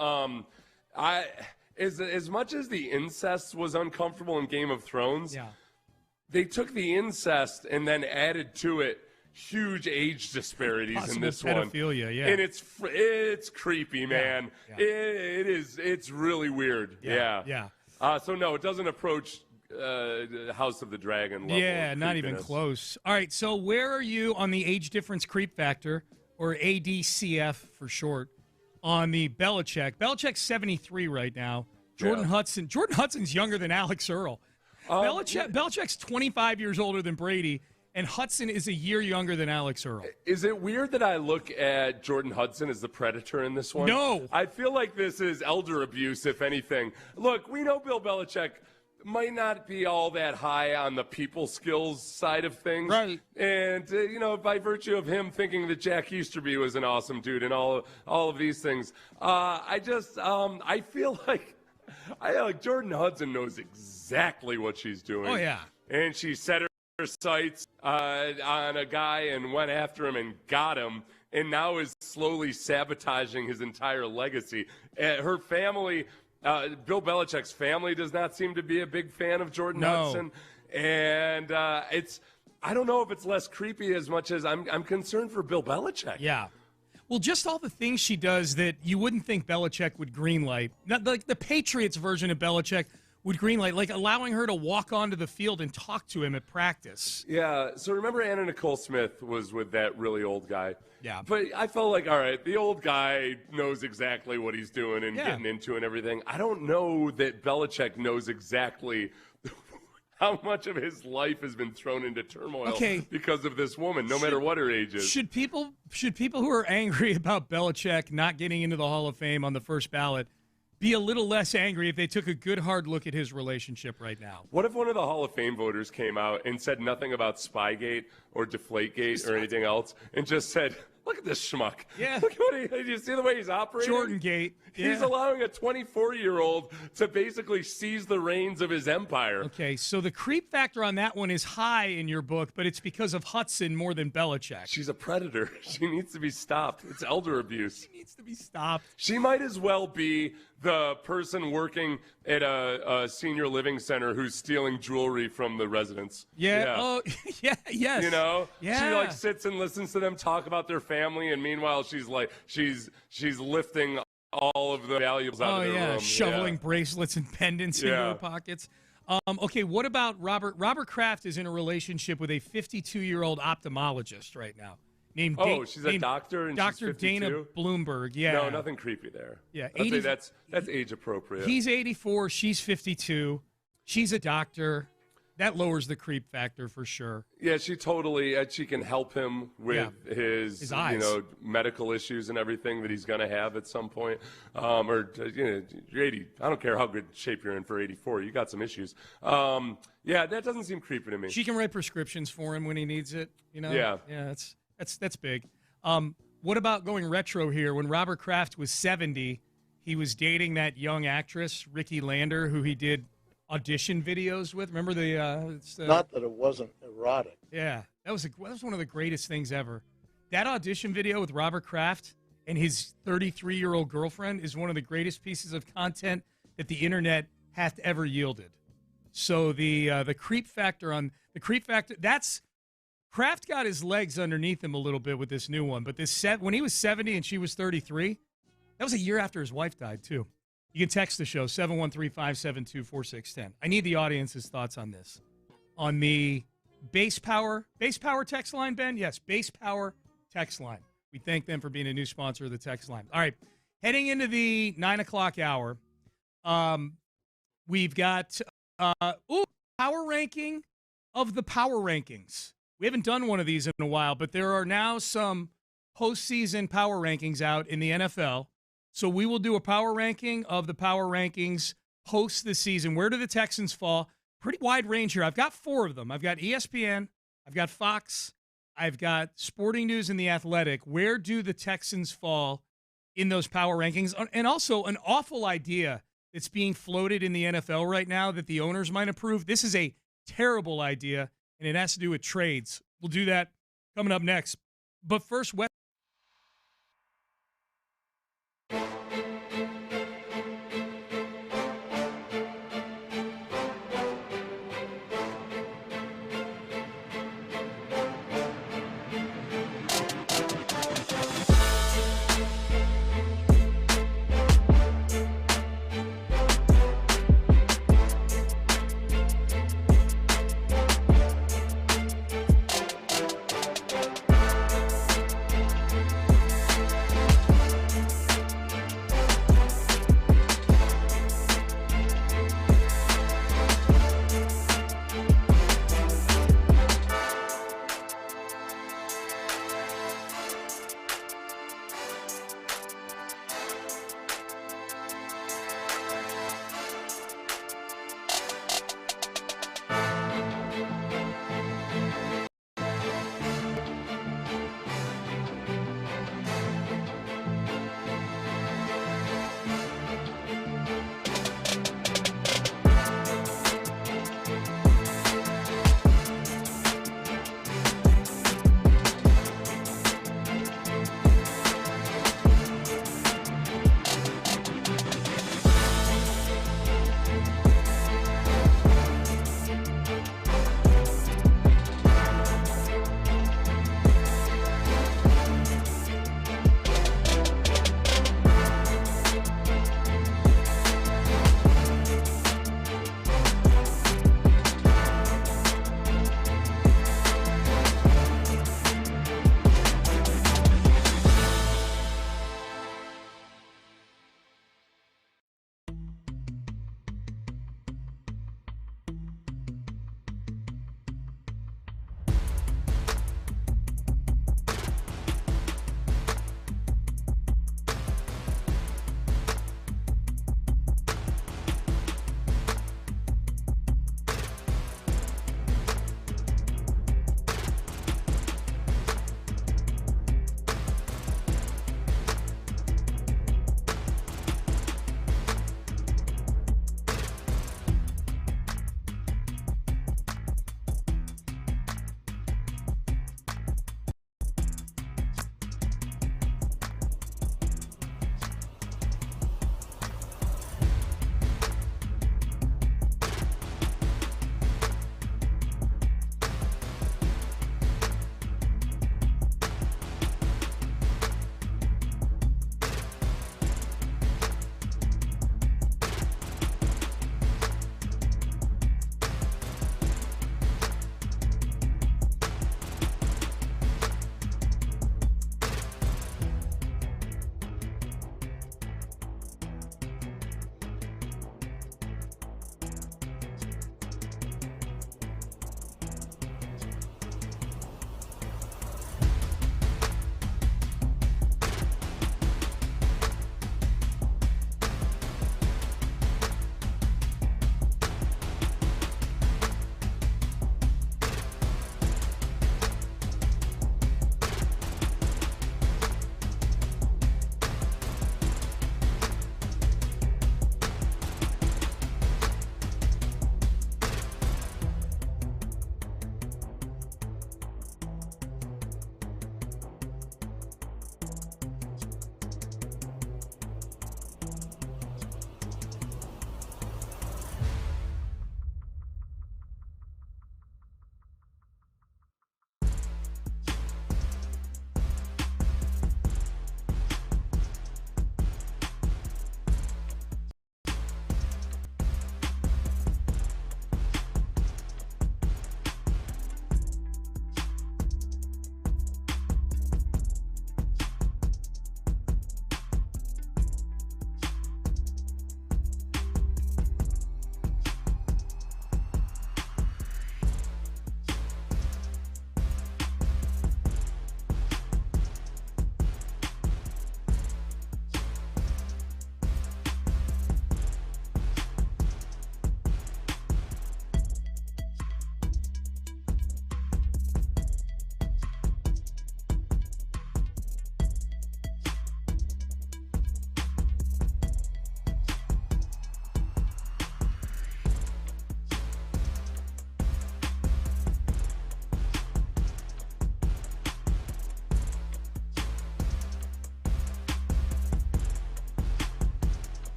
As much as the incest was uncomfortable in Game of Thrones, they took the incest and then added to it huge age disparities Possible in this pedophilia, one. yeah. And it's creepy, man. Yeah. It's really weird. Yeah. So no, it doesn't approach House of the Dragon level. Yeah, not even close. All right, so where are you on the age difference creep factor, or ADCF for short, on the Belichick? Belichick's 73 right now. Jordan Hudson's younger than Alex Earl. Belichick's 25 years older than Brady, and Hudson is a year younger than Alex Earl. Is it weird that I look at Jordan Hudson as the predator in this one? No. I feel like this is elder abuse, if anything. Look, we know Bill Belichick might not be all that high on the people skills side of things. Right. And, by virtue of him thinking that Jack Easterby was an awesome dude and all of these things, I feel like Jordan Hudson knows exactly what she's doing. Oh, yeah. And she set sights on a guy and went after him and got him, and now is slowly sabotaging his entire legacy. Her family, Bill Belichick's family, does not seem to be a big fan of Jordan Hudson. And I don't know if it's less creepy as much as I'm concerned for Bill Belichick. Yeah. Well, just all the things she does that you wouldn't think Belichick would greenlight. Not like the Patriots version of Belichick would greenlight, like allowing her to walk onto the field and talk to him at practice. Yeah, so remember Anna Nicole Smith was with that really old guy? Yeah. But I felt like, all right, the old guy knows exactly what he's doing and getting into and everything. I don't know that Belichick knows exactly how much of his life has been thrown into turmoil because of this woman, no matter what her age is. Should people who are angry about Belichick not getting into the Hall of Fame on the first ballot be a little less angry if they took a good hard look at his relationship right now? What if one of the Hall of Fame voters came out and said nothing about Spygate or Deflategate or anything else and just said, look at this schmuck. Yeah. Look at what did you see the way he's operating? Jordan Gate. Yeah. He's allowing a 24-year-old to basically seize the reins of his empire. Okay, so the creep factor on that one is high in your book, but it's because of Hudson more than Belichick. She's a predator. She needs to be stopped. It's elder abuse. She needs to be stopped. She might as well be the person working at a senior living center who's stealing jewelry from the residents. Yeah. Oh, yeah. Yes. You know? Yeah. She sits and listens to them talk about their family, and meanwhile she's lifting all of the valuables out of their room. Shoveling bracelets and pendants into her pockets. Okay, what about Robert? Robert Kraft is in a relationship with a 52-year-old ophthalmologist right now. She's a doctor and Dr. she's 52? Dana Bloomberg. Yeah. No, nothing creepy there. Yeah. I'd say that's age appropriate. He's 84. She's 52. She's a doctor. That lowers the creep factor for sure. Yeah, she can help him with his eyes. Medical issues and everything that he's going to have at some point. You're 80. I don't care how good shape you're in for 84. You got some issues. That doesn't seem creepy to me. She can write prescriptions for him when he needs it. Yeah. Yeah, that's big. What about going retro here? When Robert Kraft was 70, he was dating that young actress, Ricki Lander, who he did audition videos with. Remember not that it wasn't erotic. Yeah, that was one of the greatest things ever. That audition video with Robert Kraft and his 33-year-old girlfriend is one of the greatest pieces of content that the internet hath ever yielded. So the creep factor, that's Kraft got his legs underneath him a little bit with this new one. But when he was 70 and she was 33, that was a year after his wife died too. You can text the show, 713-572-4610. I need the audience's thoughts on this. On the base power text line, Ben? Yes, base power text line. We thank them for being a new sponsor of the text line. All right, heading into the 9 o'clock hour, we've got power ranking of the power rankings. We haven't done one of these in a while, but there are now some postseason power rankings out in the NFL. So we will do a power ranking of the power rankings post the season. Where do the Texans fall? Pretty wide range here. I've got 4 of them. I've got ESPN, I've got Fox, I've got Sporting News and The Athletic. Where do the Texans fall in those power rankings? And also an awful idea that's being floated in the NFL right now that the owners might approve. This is a terrible idea, and it has to do with trades. We'll do that coming up next. But first,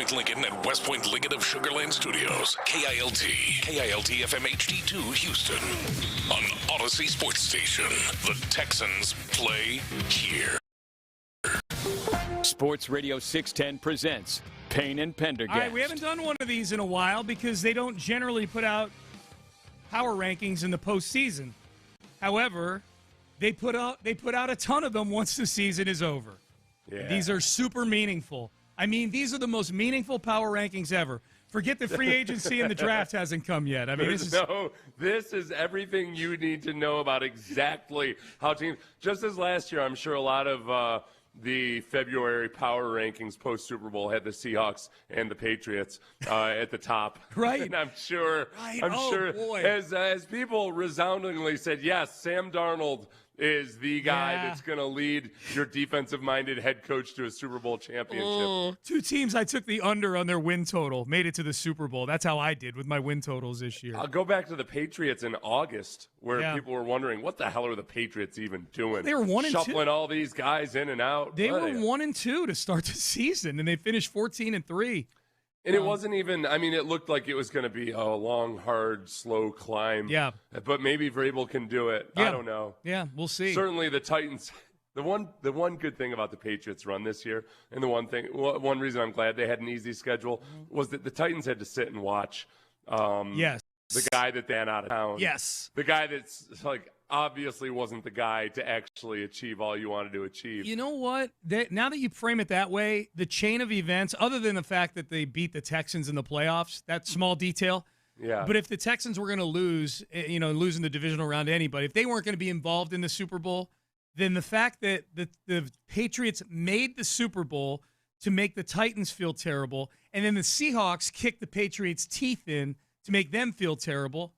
Point Lincoln and West Point Lincoln of Sugar Land Studios. KILT FM HD2 Houston. On Odyssey Sports Station. The Texans play here. Sports Radio 610 presents Payne and Pendergast. All right, we haven't done one of these in a while because they don't generally put out power rankings in the postseason. However, they put out a ton of them once the season is over. Yeah. These are super meaningful. I mean, these are the most meaningful power rankings ever. Forget the free agency and the draft hasn't come yet. I mean, this is everything you need to know about exactly how teams. Just as last year, I'm sure a lot of the February power rankings post Super Bowl had the Seahawks and the Patriots at the top. Right. And I'm sure. Right. I'm sure. Boy. As people resoundingly said, yes, Sam Darnold is the guy Yeah. that's going to lead your defensive-minded head coach to a Super Bowl championship. Two teams I took the under on their win total made it to the Super Bowl. That's how I did with my win totals this year. I'll go back to the Patriots in August, where people were wondering, what the hell are the Patriots even doing? They were 1-2. Shuffling all these guys in and out. They were 1-2 to start the season, and they finished 14-3. And it wasn't even, I mean, it looked like it was going to be a long, hard, slow climb. Yeah. But maybe Vrabel can do it. Yeah. I don't know. Yeah, we'll see. Certainly the Titans, the one good thing about the Patriots run this year, and one reason I'm glad they had an easy schedule, was that the Titans had to sit and watch yes. the guy that they had out of town. Yes. The guy that's like obviously wasn't the guy to actually achieve all you wanted to achieve. You know what? Now that you frame it that way, the chain of events, other than the fact that they beat the Texans in the playoffs, that small detail. Yeah. But if the Texans were going to lose, losing the divisional round to anybody, if they weren't going to be involved in the Super Bowl, then the fact that the Patriots made the Super Bowl to make the Titans feel terrible, and then the Seahawks kicked the Patriots' teeth in to make them feel terrible,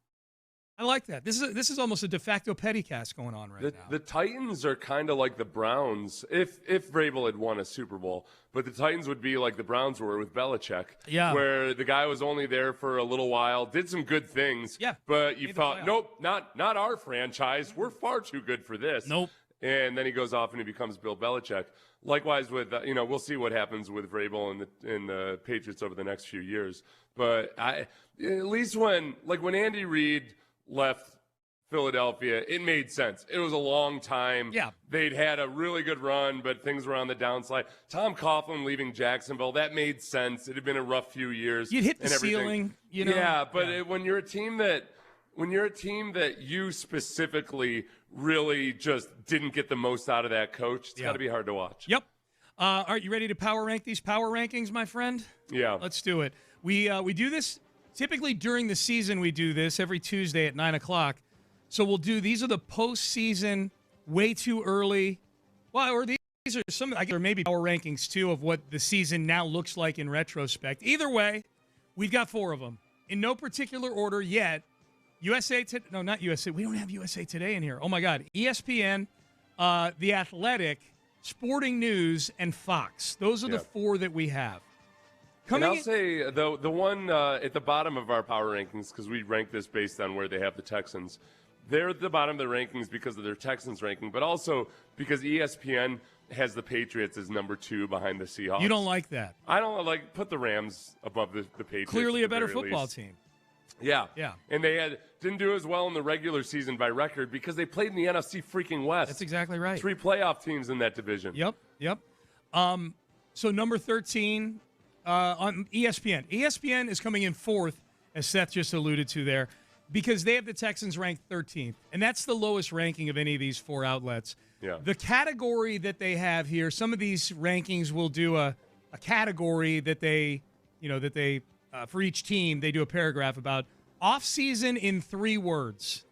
I like that. This is almost a de facto pettycast going on now. The Titans are kind of like the Browns if Vrabel had won a Super Bowl, but the Titans would be like the Browns were with Belichick, where the guy was only there for a little while, did some good things, but you thought, nope, not our franchise. We're far too good for this. Nope. And then he goes off and he becomes Bill Belichick. Likewise with, we'll see what happens with Vrabel and the Patriots over the next few years. But at least when Andy Reid left Philadelphia, it made sense. It was a long time. Yeah. They'd had a really good run, but things were on the downside. Tom Coughlin leaving Jacksonville, that made sense. It had been a rough few years. You'd hit the ceiling, Yeah, but when you're a team that you specifically really just didn't get the most out of that coach, it's got to be hard to watch. Yep. All right, you ready to power rank these power rankings, my friend? Yeah. Let's do it. We do this typically during the season. We do this every Tuesday at 9 o'clock. So we'll do, these are the postseason, way too early. Well, or these are some, I guess, or maybe power rankings too of what the season now looks like in retrospect. Either way, we've got 4 of them in no particular order yet. No, not USA. We don't have USA Today in here. Oh my God. ESPN, The Athletic, Sporting News, and Fox. Those are the 4 that we have. I'll say the one at the bottom of our power rankings, because we rank this based on where they have the Texans. They're at the bottom of the rankings because of their Texans ranking, but also because ESPN has the Patriots as number 2 behind the Seahawks. You don't like that? I don't put the Rams above the Patriots. Clearly a better football team. Yeah. Yeah. And they didn't do as well in the regular season by record because they played in the NFC freaking West. That's exactly right. 3 playoff teams in that division. Yep. So number 13 on ESPN. ESPN is coming in 4th, as Seth just alluded to there, because they have the Texans ranked 13th. And that's the lowest ranking of any of these 4 outlets. Yeah. The category that they have here, some of these rankings will do a category that they for each team, they do a paragraph about offseason in 3 words.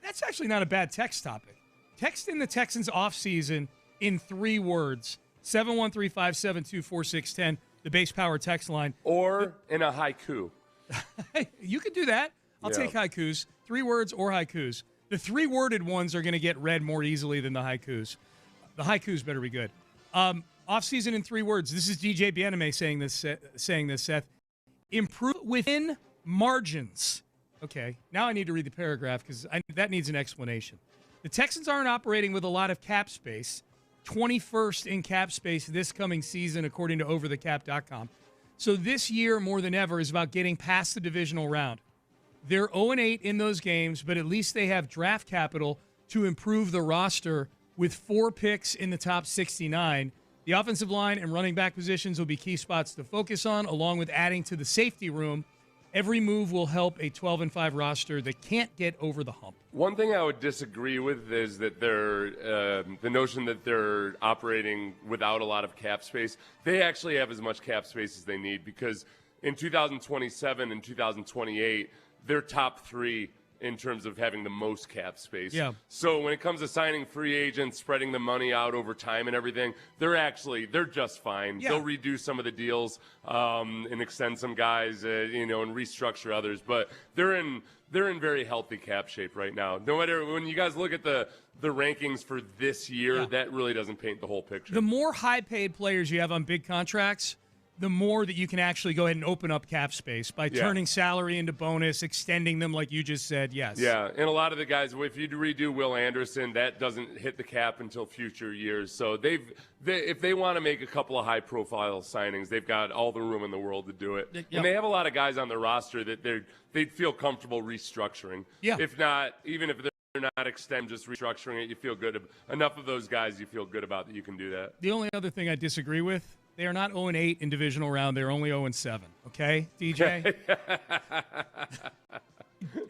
That's actually not a bad text topic. Text in the Texans offseason in 3 words. 713-572-4610, the base power text line. Or in a haiku. You could do that. I'll take haikus. 3 words or haikus. The 3-worded ones are going to get read more easily than the haikus. The haikus better be good. Offseason in 3 words. This is DJ Bieneme saying this, Seth. Improve within margins. Okay, now I need to read the paragraph because that needs an explanation. The Texans aren't operating with a lot of cap space. 21st in cap space this coming season, according to overthecap.com. So this year, more than ever, is about getting past the divisional round. They're 0-8 in those games, but at least they have draft capital to improve the roster with 4 picks in the top 69. The offensive line and running back positions will be key spots to focus on, along with adding to the safety room. Every move will help a 12-5 roster that can't get over the hump. One thing I would disagree with is that the notion that they're operating without a lot of cap space. They actually have as much cap space as they need, because in 2027 and 2028, they're top 3 in terms of having the most cap space. Yeah. So when it comes to signing free agents, spreading the money out over time and everything, they're just fine. Yeah. They'll redo some of the deals and extend some guys, and restructure others. But they're in very healthy cap shape right now. No matter, when you guys look at the rankings for this year, that really doesn't paint the whole picture. The more high-paid players you have on big contracts, the more that you can actually go ahead and open up cap space by turning salary into bonus, extending them like you just said, yes. Yeah, and a lot of the guys, if you redo Will Anderson, that doesn't hit the cap until future years. So if they want to make a couple of high-profile signings, they've got all the room in the world to do it. Yep. And they have a lot of guys on the roster that they'd feel comfortable restructuring. Yeah. If not, even if they're not just restructuring it, you feel good. Enough of those guys you feel good about that you can do that. The only other thing I disagree with, they are not 0-8 in divisional round. They're only 0-7. Okay, DJ?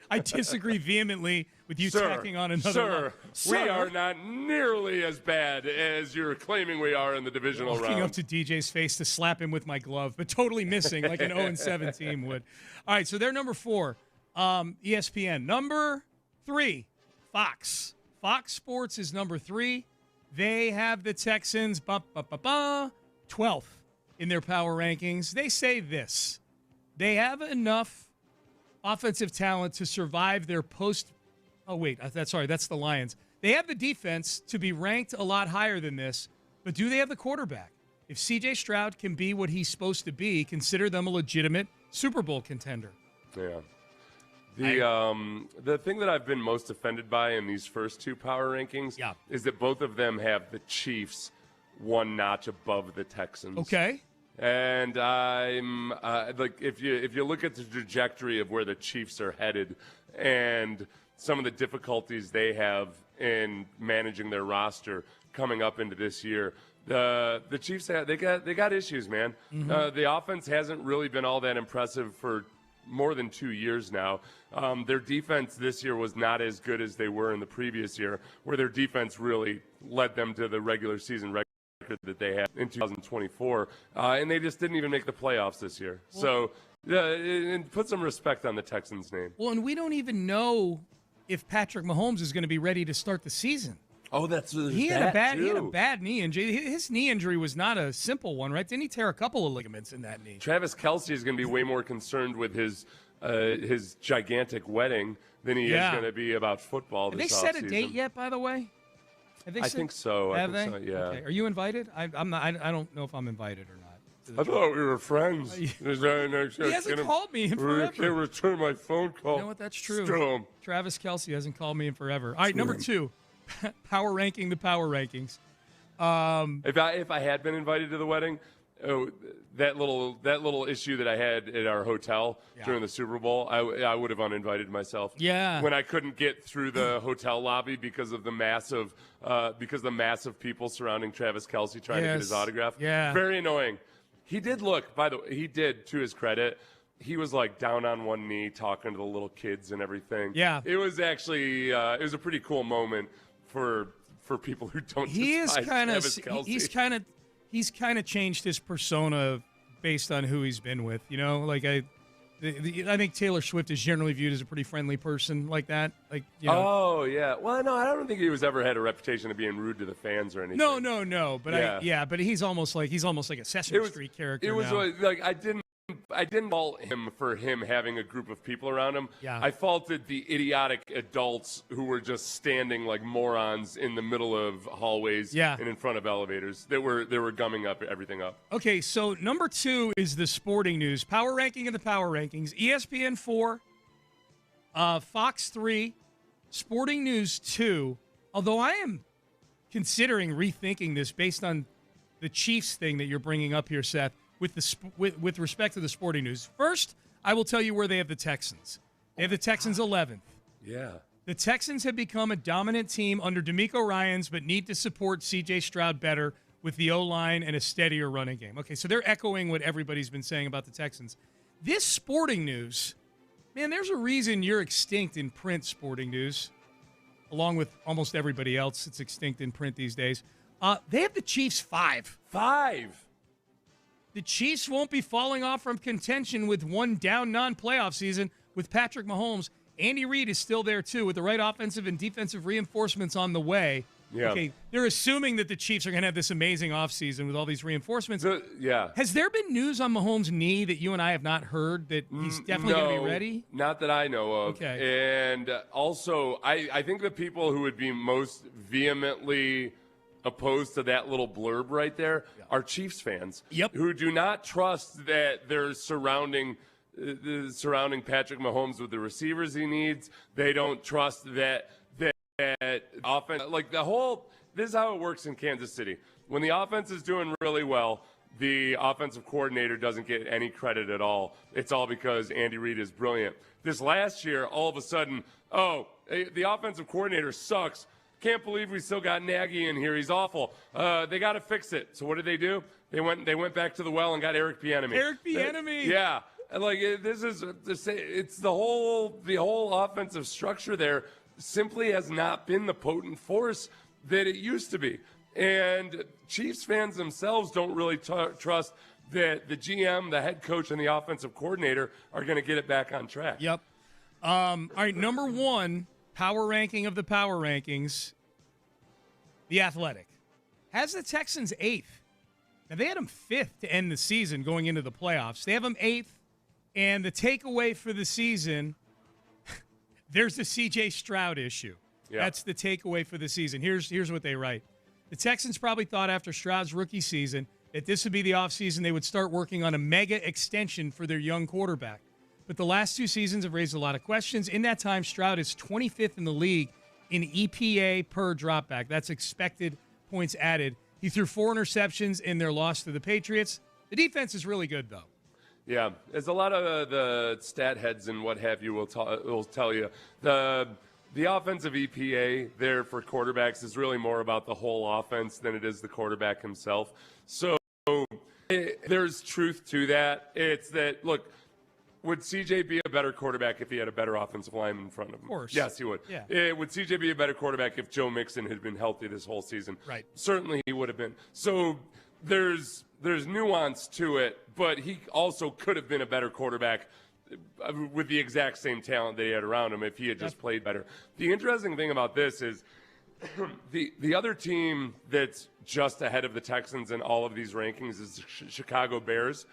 I disagree vehemently with you tacking on another. Sir, we are not nearly as bad as you're claiming we are in the divisional round. Walking up to DJ's face to slap him with my glove, but totally missing like an 0-7 team would. All right, so they're number 4, ESPN. Number 3, Fox. Fox Sports is number 3. They have the Texans 12th in their power rankings. They say this: they have enough offensive talent to survive their post. Oh, wait, that's the Lions. They have the defense to be ranked a lot higher than this, but do they have the quarterback? If C.J. Stroud can be what he's supposed to be, consider them a legitimate Super Bowl contender. Yeah. The thing that I've been most offended by in these first 2 power rankings is that both of them have the Chiefs one notch above the Texans. Okay. And I'm if you look at the trajectory of where the Chiefs are headed and some of the difficulties they have in managing their roster coming up into this year, the Chiefs they got issues, man. Mm-hmm. The offense hasn't really been all that impressive for more than 2 years now. Their defense this year was not as good as they were in the previous year, where their defense really led them to the regular season record that they had in 2024, and they just didn't even make the playoffs this year. So and put some respect on the Texans' name. Well, and we don't even know if Patrick Mahomes is going to be ready to start the season. Oh, he had a bad knee injury. His knee injury was not a simple one, right? Didn't he tear a couple of ligaments in that knee? Travis Kelce is going to be way more concerned with his gigantic wedding than he is going to be about football this offseason. Have they set a date yet, by the way? I think so. Have they? So, yeah. Okay. Are you invited? I'm not. I don't know if I'm invited or not. I thought we were friends. He hasn't called me in forever. I can't return my phone call. You know what? That's true. Still. Travis Kelce hasn't called me in forever. All right, number 2, power ranking the power rankings. If I had been invited to the wedding, that little issue that I had at our hotel during the Super Bowl, I would have uninvited myself. Yeah. When I couldn't get through the hotel lobby because of the massive people surrounding Travis Kelce trying to get his autograph. Yeah. Very annoying. He did to his credit, he was like down on one knee talking to the little kids and everything. Yeah. It was actually it was a pretty cool moment for people who don't despise Travis Kelce. He's kind of changed his persona based on who he's been with. You know, like I think Taylor Swift is generally viewed as a pretty friendly person like that. Like, you know. Oh yeah. Well, no, I don't think he was ever had a reputation of being rude to the fans or anything. No. But but he's almost like a Sesame Street character. It was now. like I didn't fault him for him having a group of people around him. Yeah. I faulted the idiotic adults who were just standing like morons in the middle of hallways and in front of elevators. They were gumming everything up. Okay, so number 2 is the sporting news. Power ranking of the power rankings. ESPN 4, Fox 3, Sporting News 2. Although I am considering rethinking this based on the Chiefs thing that you're bringing up here, Seth. with respect to the sporting news. First, I will tell you where they have the Texans. They have the Texans 11th. Yeah. The Texans have become a dominant team under DeMeco Ryans, but need to support C.J. Stroud better with the O-line and a steadier running game. Okay, so they're echoing what everybody's been saying about the Texans. This sporting news, man, there's a reason you're extinct in print, sporting news, along with almost everybody else that's extinct in print these days. They have the Chiefs 5. 5. The Chiefs won't be falling off from contention with one down non-playoff season with Patrick Mahomes. Andy Reid is still there, too, with the right offensive and defensive reinforcements on the way. Yeah. Okay, they're assuming that the Chiefs are going to have this amazing offseason with all these reinforcements. Yeah. Has there been news on Mahomes' knee that you and I have not heard that he's definitely going to be ready? Not that I know of. Okay. And also, I think the people who would be most vehemently opposed to that little blurb right there are Chiefs fans. Yep. Who do not trust that they're surrounding Patrick Mahomes with the receivers he needs. They don't trust that offense. Like this is how it works in Kansas City. When the offense is doing really well, the offensive coordinator doesn't get any credit at all. It's all because Andy Reid is brilliant. This last year, all of a sudden, the offensive coordinator sucks. Can't believe we still got Nagy in here. He's awful. They got to fix it. So what did they do? They went back to the well and got Eric Bieniemy. Eric Bieniemy. Yeah. Like it's the whole offensive structure there simply has not been the potent force that it used to be. And Chiefs fans themselves don't really trust that the GM, the head coach, and the offensive coordinator are going to get it back on track. Yep. All right, number one, power ranking of the power rankings, The Athletic has the Texans 8th. Now, they had them 5th to end the season going into the playoffs. They have them 8th, and the takeaway for the season, there's the C.J. Stroud issue. Yeah. That's the takeaway for the season. Here's what they write. The Texans probably thought after Stroud's rookie season that this would be the offseason they would start working on a mega extension for their young quarterback. But the last 2 seasons have raised a lot of questions. In that time, Stroud is 25th in the league in EPA per dropback. That's expected points added. He threw 4 interceptions in their loss to the Patriots. The defense is really good, though. Yeah, as a lot of the stat heads and what have you will tell you, the offensive EPA there for quarterbacks is really more about the whole offense than it is the quarterback himself. So there's truth to that. It's that, look, would CJ be a better quarterback if he had a better offensive line in front of him? Of course. Yes, he would. Yeah. Would CJ be a better quarterback if Joe Mixon had been healthy this whole season? Right. Certainly he would have been. So there's nuance to it, but he also could have been a better quarterback with the exact same talent that he had around him if he had just played better. The interesting thing about this is the other team that's just ahead of the Texans in all of these rankings is the Chicago Bears.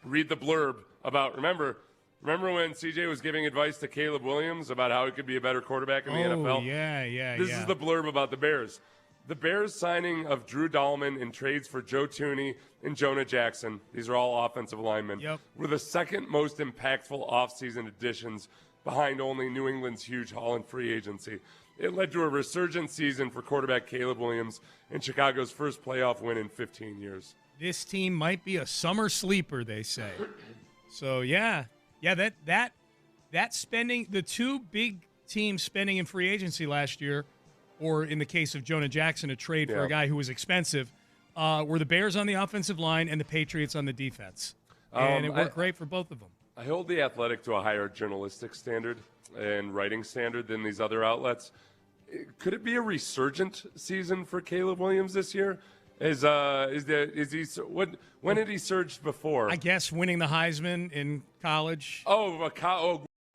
Read the blurb about, remember when CJ was giving advice to Caleb Williams about how he could be a better quarterback in the NFL? Yeah. This is the blurb about the Bears. The Bears' signing of Drew Dahlman in trades for Joe Thuney and Jonah Jackson, these are all offensive linemen, were the second most impactful offseason additions behind only New England's huge haul in free agency. It led to a resurgent season for quarterback Caleb Williams and Chicago's first playoff win in 15 years. This team might be a summer sleeper, they say. So, that spending, the 2 big teams spending in free agency last year, or in the case of Jonah Jackson, a trade for a guy who was expensive, were the Bears on the offensive line and the Patriots on the defense. And it worked great for both of them. I hold The Athletic to a higher journalistic standard and writing standard than these other outlets. Could it be a resurgent season for Caleb Williams this year? When had he surged before? I guess winning the Heisman in college.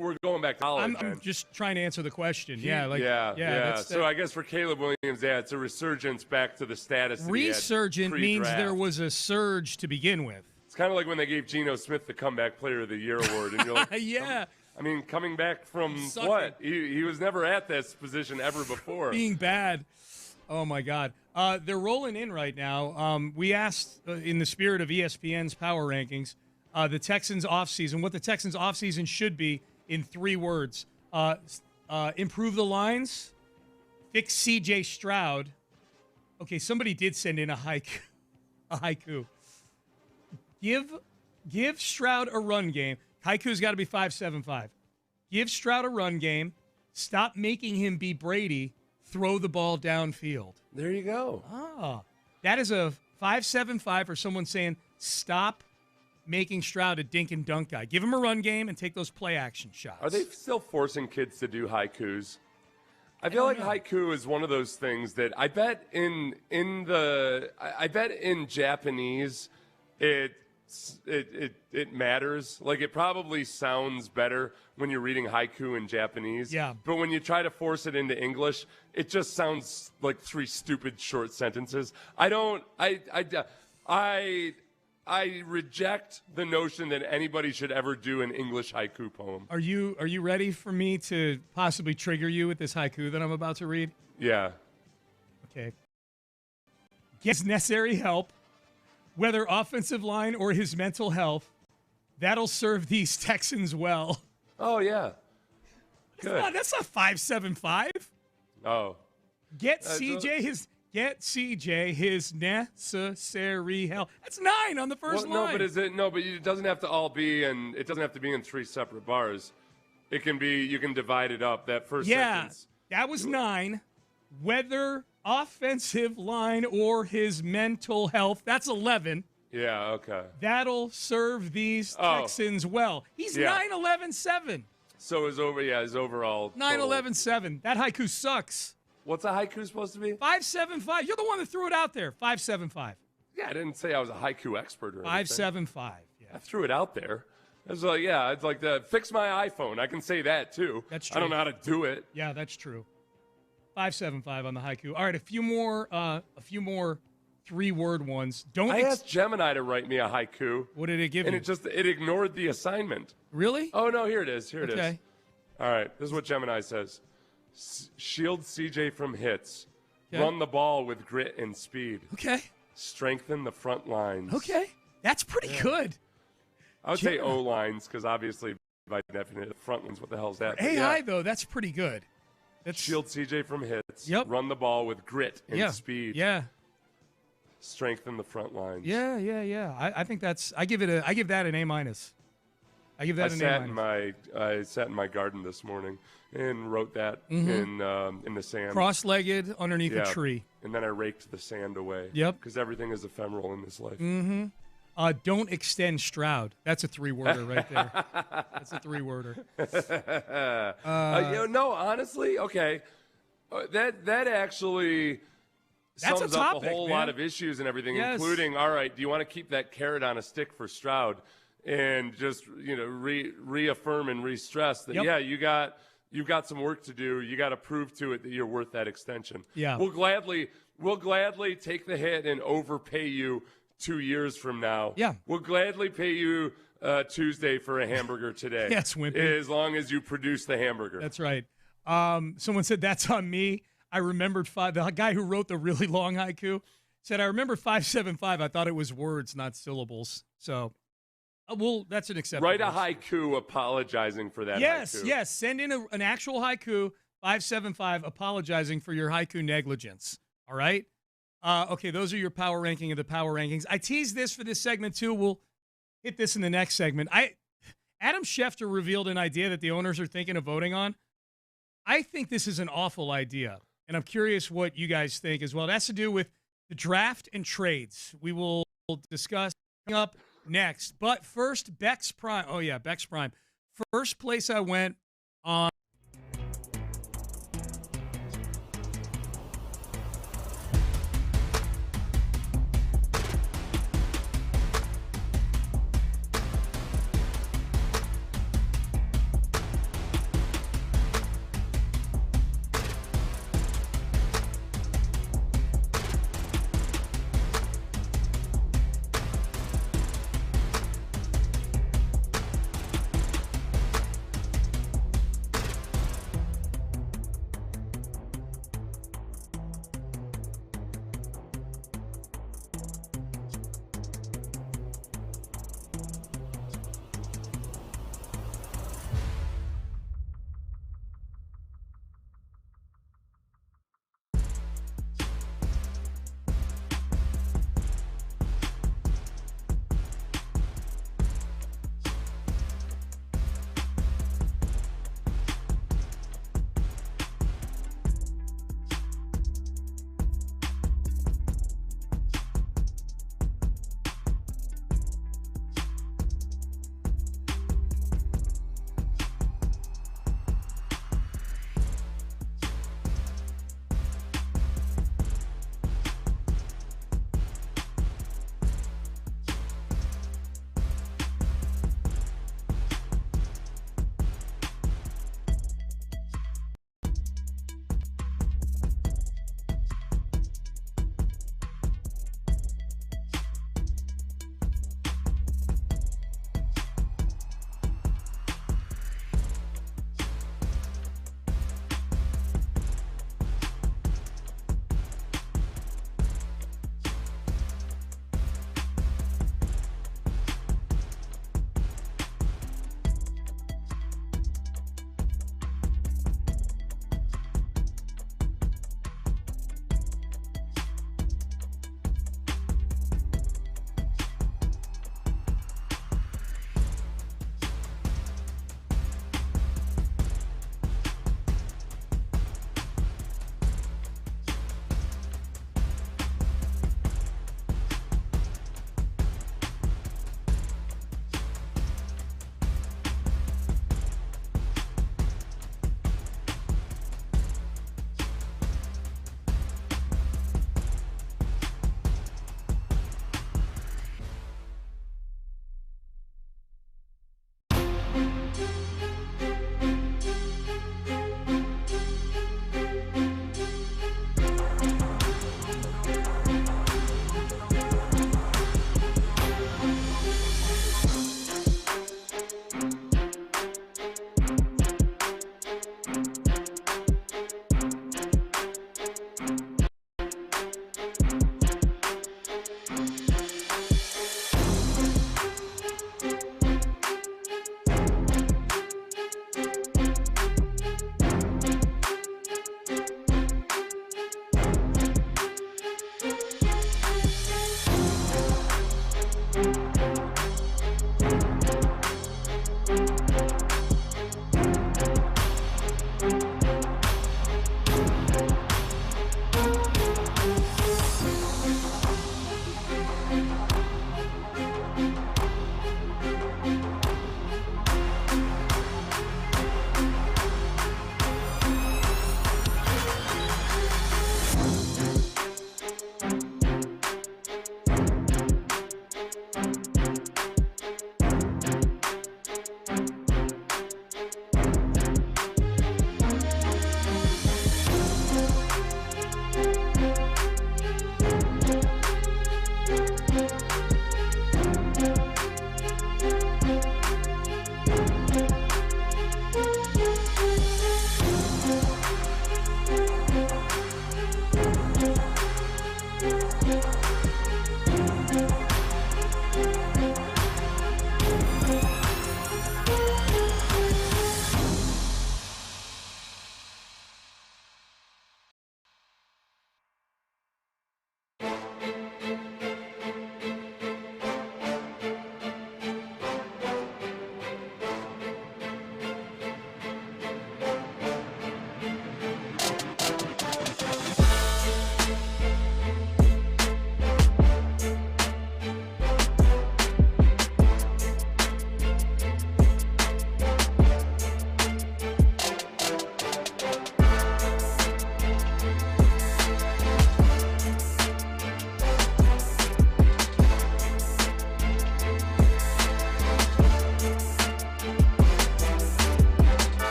We're going back to college. I'm just trying to answer the question. So I guess for Caleb Williams, it's a resurgence back to the status. Resurgent means there was a surge to begin with. It's kind of like when they gave Geno Smith the Comeback Player of the Year award, and you're like, yeah. I mean, coming back from what? He was never at this position ever before. Being bad. Oh my God. They're rolling in right now. We asked, in the spirit of ESPN's power rankings, the Texans offseason, what the Texans offseason should be in 3 words. Improve the lines, fix C.J. Stroud. Okay, somebody did send in a haiku. Give Stroud a run game. Haiku's got to be 5.75. Give Stroud a run game. Stop making him be Brady. Throw the ball downfield. There you go. That is a 5.75 for someone saying stop making Stroud a dink and dunk guy. Give him a run game and take those play action shots. Are they still forcing kids to do haikus? I feel like haiku is one of those things that I bet in Japanese it matters. Like, it probably sounds better when you're reading haiku in Japanese. Yeah. But when you try to force it into English, it just sounds like three stupid short sentences. I reject the notion that anybody should ever do an English haiku poem. Are you ready for me to possibly trigger you with this haiku that I'm about to read? Yeah. Okay. Gets necessary help, whether offensive line or his mental health. That'll serve these Texans well. Oh, yeah. Good. That's not 5.75. Oh. Get CJ his necessary help. That's 9 on the first line. But it doesn't have to all be it doesn't have to be in 3 separate bars. It can be, you can divide it up. That first sentence. That was 9. Whether offensive line or his mental health. That's 11. Yeah, okay. That'll serve these Texans well. He's 9-11-7. So his overall 9-11-7. That haiku sucks. What's a haiku supposed to be? 5.75. You're the one that threw it out there. 5.75. Yeah, I didn't say I was a haiku expert or anything. 5.75. Yeah. I threw it out there. It's like, it's like the fix my iPhone. I can say that too. That's true. I don't know how to do it. Yeah, that's true. 5.75 on the haiku. All right, a few more 3-word ones. I asked Gemini to write me a haiku. What did it give you? And it ignored the assignment. Really? Oh no, here it is. Okay. All right, this is what Gemini says. Shield CJ from hits. Okay. Run the ball with grit and speed. Okay. Strengthen the front lines. Okay. That's pretty good. I would say O-lines because obviously by definition, front lines, what the hell is that? AI, though, that's pretty good. Shield CJ from hits. Yep. Run the ball with grit and speed. Yeah. Strengthen the front lines. Yeah. I think that's. I give that an A-. I give that an A-. I sat in my garden this morning and wrote that in the sand. Cross-legged underneath a tree. And then I raked the sand away. Yep. Because everything is ephemeral in this life. Mm-hmm. Don't extend Stroud. That's a 3-worder right there. That's a 3-worder. No, honestly, okay. That actually sums up a whole lot of issues and everything, including, all right, do you want to keep that carrot on a stick for Stroud and just, reaffirm and re-stress that, you've got some work to do. You got to prove to it that you're worth that extension. Yeah. We'll gladly take the hit and overpay you 2 years from now. Yeah. We'll gladly pay you Tuesday for a hamburger today. Yes, Wimpy. As long as you produce the hamburger. That's right. Someone said, that's on me. I remembered the guy who wrote the really long haiku said, I remember 5.75. I thought it was words, not syllables. So, that's an acceptable. Write a haiku apologizing for that haiku. Yes. Send in an actual haiku, 5.75, apologizing for your haiku negligence. All right? Okay, those are your power ranking of the power rankings. I teased this for this segment, too. We'll hit this in the next segment. Adam Schefter revealed an idea that the owners are thinking of voting on. I think this is an awful idea, and I'm curious what you guys think as well. It has to do with the draft and trades. We will discuss up next. But first, Beck's Prime. Oh, yeah, Beck's Prime. First place I went on.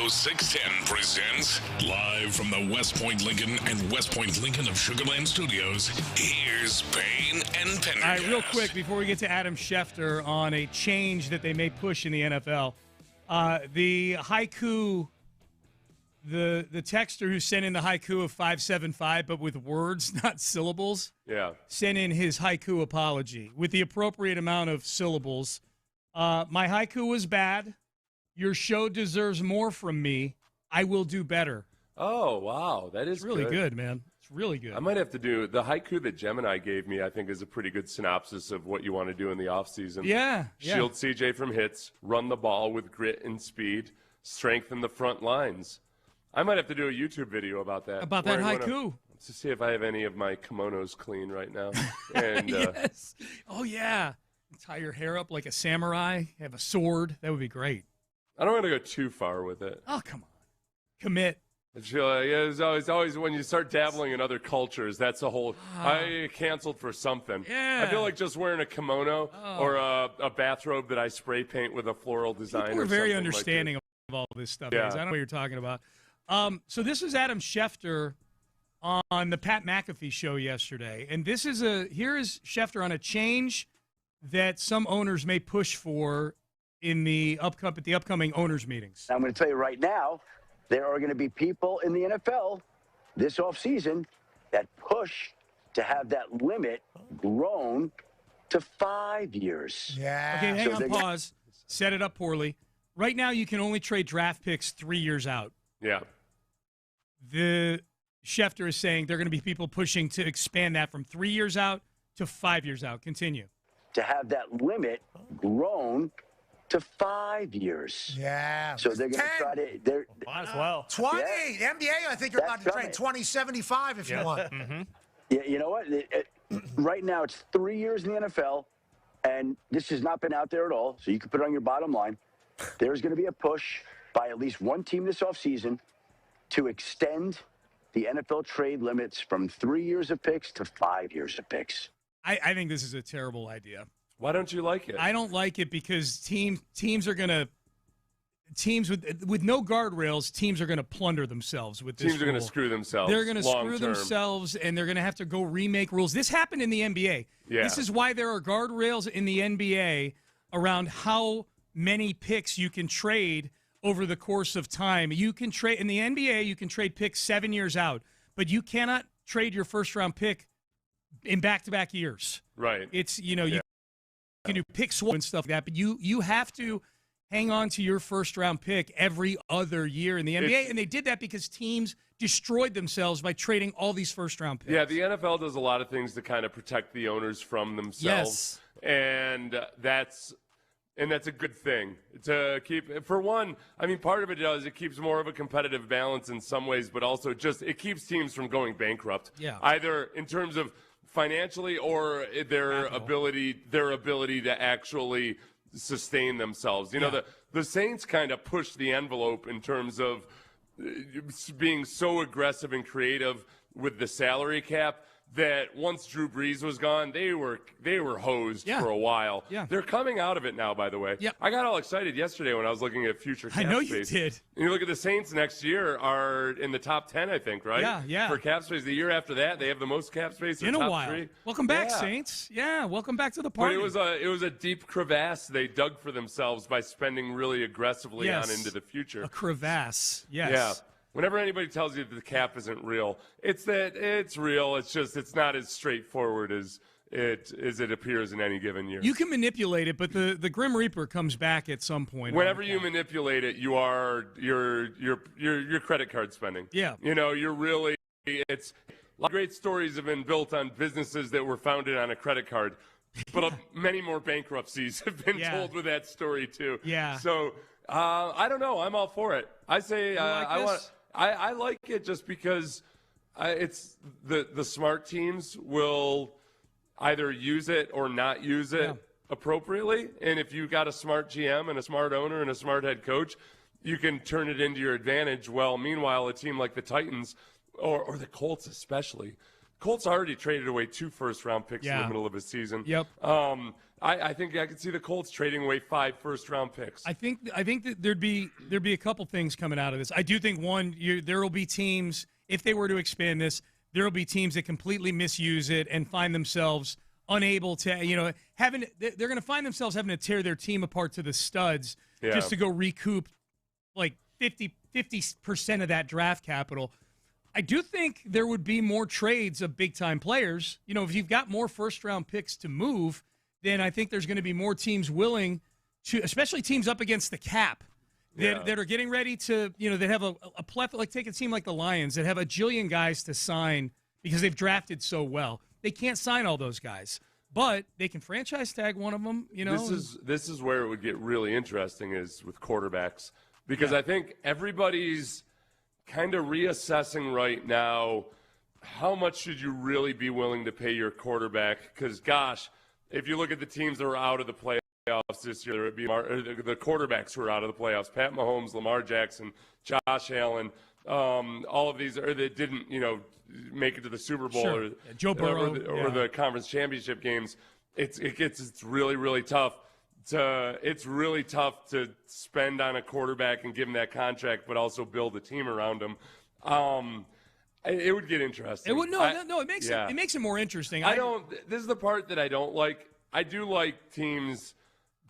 Studio 610 presents live from the West Point Lincoln and West Point Lincoln of Sugar Land Studios. Here's Payne and Pendergast. All right, real quick before we get to Adam Schefter on a change that they may push in the NFL, the haiku, the texter who sent in the haiku of 575, but with words, not syllables, sent in his haiku apology with the appropriate amount of syllables. My haiku was bad. Your show deserves more from me. I will do better. Oh, wow. That is really good, man. It's really good. I might have to do the haiku that Gemini gave me. I think is a pretty good synopsis of what you want to do in the offseason. Yeah. Shield CJ from hits, run the ball with grit and speed, strengthen the front lines. I might have to do a YouTube video about that. About that haiku. To see if I have any of my kimonos clean right now. And, yes. Oh, yeah. Tie your hair up like a samurai. Have a sword. That would be great. I don't want to go too far with it. Oh, come on. Commit. It's always when you start dabbling in other cultures, that's a whole. I canceled for something. Yeah. I feel like just wearing a kimono or a bathrobe that I spray paint with a floral design. People are very understanding of all this stuff. Yeah. I don't know what you're talking about. So this is Adam Schefter on the Pat McAfee show yesterday, and here is Schefter on a change that some owners may push for in the upcoming owners meetings. I'm going to tell you right now, there are going to be people in the NFL this offseason that push to have that limit grown to 5 years. Yeah. Okay, hang on, pause. Set it up poorly. Right now, you can only trade draft picks 3 years out. Yeah. The Schefter is saying there are going to be people pushing to expand that from 3 years out to 5 years out. Continue. To have that limit grown to 5 years. Yeah. So they're going to try to. Might as well. 20. Yeah. The NBA, I think you're allowed to trade 2075 if you want. Mm-hmm. Yeah, you know what? Right now, it's 3 years in the NFL, and this has not been out there at all, so you can put it on your bottom line. There's going to be a push by at least one team this offseason to extend the NFL trade limits from 3 years of picks to 5 years of picks. I think this is a terrible idea. Why don't you like it? I don't like it because teams are going to with no guardrails. Teams are going to plunder themselves with this. Teams are going to screw themselves. They're going to screw themselves, and they're going to have to go remake rules. This happened in the NBA. Yeah. This is why there are guardrails in the NBA around how many picks you can trade over the course of time. You can trade in the NBA. You can trade picks 7 years out, but you cannot trade your first-round pick in back-to-back years. Right. It's you can do pick swap and stuff like that, but you have to hang on to your first-round pick every other year in the NBA, and they did that because teams destroyed themselves by trading all these first-round picks. Yeah, the NFL does a lot of things to kind of protect the owners from themselves. Yes. And that's a good thing to keep. For one, I mean, part of it does. It keeps more of a competitive balance in some ways, but also just it keeps teams from going bankrupt. Yeah. Either in terms of financially or their ability to actually sustain themselves. You know, the Saints kind of pushed the envelope in terms of being so aggressive and creative with the salary cap that once Drew Brees was gone, they were hosed for a while. Yeah. They're coming out of it now, by the way. Yep. I got all excited yesterday when I was looking at future cap I know space. you did. And you look at the Saints next year are in the top 10, I think, right? Yeah. For cap space. The year after that, they have the most cap space In a top while. 3. Welcome back, Saints. Yeah, welcome back to the But party. it was a deep crevasse they dug for themselves by spending really aggressively on into the future. A crevasse, yes. Yeah. Whenever anybody tells you that the cap isn't real, it's that it's real. It's just it's not as straightforward as it appears in any given year. You can manipulate it, but the Grim Reaper comes back at some point. Whenever you manipulate it, you are your credit card spending. Yeah. You know, it's a lot of great stories have been built on businesses that were founded on a credit card, but many more bankruptcies have been told with that story too. Yeah. So I don't know. I'm all for it. I say I like it just because it's the smart teams will either use it or not use it appropriately. And if you got a smart GM and a smart owner and a smart head coach, you can turn it into your advantage. Well, meanwhile, a team like the Titans or the Colts especially, Colts already traded away 2 first-round picks in the middle of a season. Yep. I think I could see the Colts trading away 5 first-round picks. I think that there'd be a couple things coming out of this. I do think there will be teams, if they were to expand this, there will be teams that completely misuse it and find themselves unable to, they're going to find themselves having to tear their team apart to the studs just to go recoup like 50% of that draft capital. I do think there would be more trades of big-time players. If you've got more first-round picks to move, then I think there's going to be more teams willing to, especially teams up against the cap, that are getting ready to, that have a plethora, like take a team like the Lions that have a jillion guys to sign because they've drafted so well. They can't sign all those guys, but they can franchise tag one of them, This is where it would get really interesting is with quarterbacks, because I think everybody's kind of reassessing right now how much should you really be willing to pay your quarterback, because, gosh, if you look at the teams that were out of the playoffs this year, there would be the quarterbacks who are out of the playoffs: Pat Mahomes, Lamar Jackson, Josh Allen, all of these, or that didn't, make it to the Super Bowl or Joe Burrow or the conference championship games. It's really, really tough. It's really tough to spend on a quarterback and give him that contract, but also build a team around him. It would get interesting. It would it makes it more interesting. This is the part that I don't like. I do like teams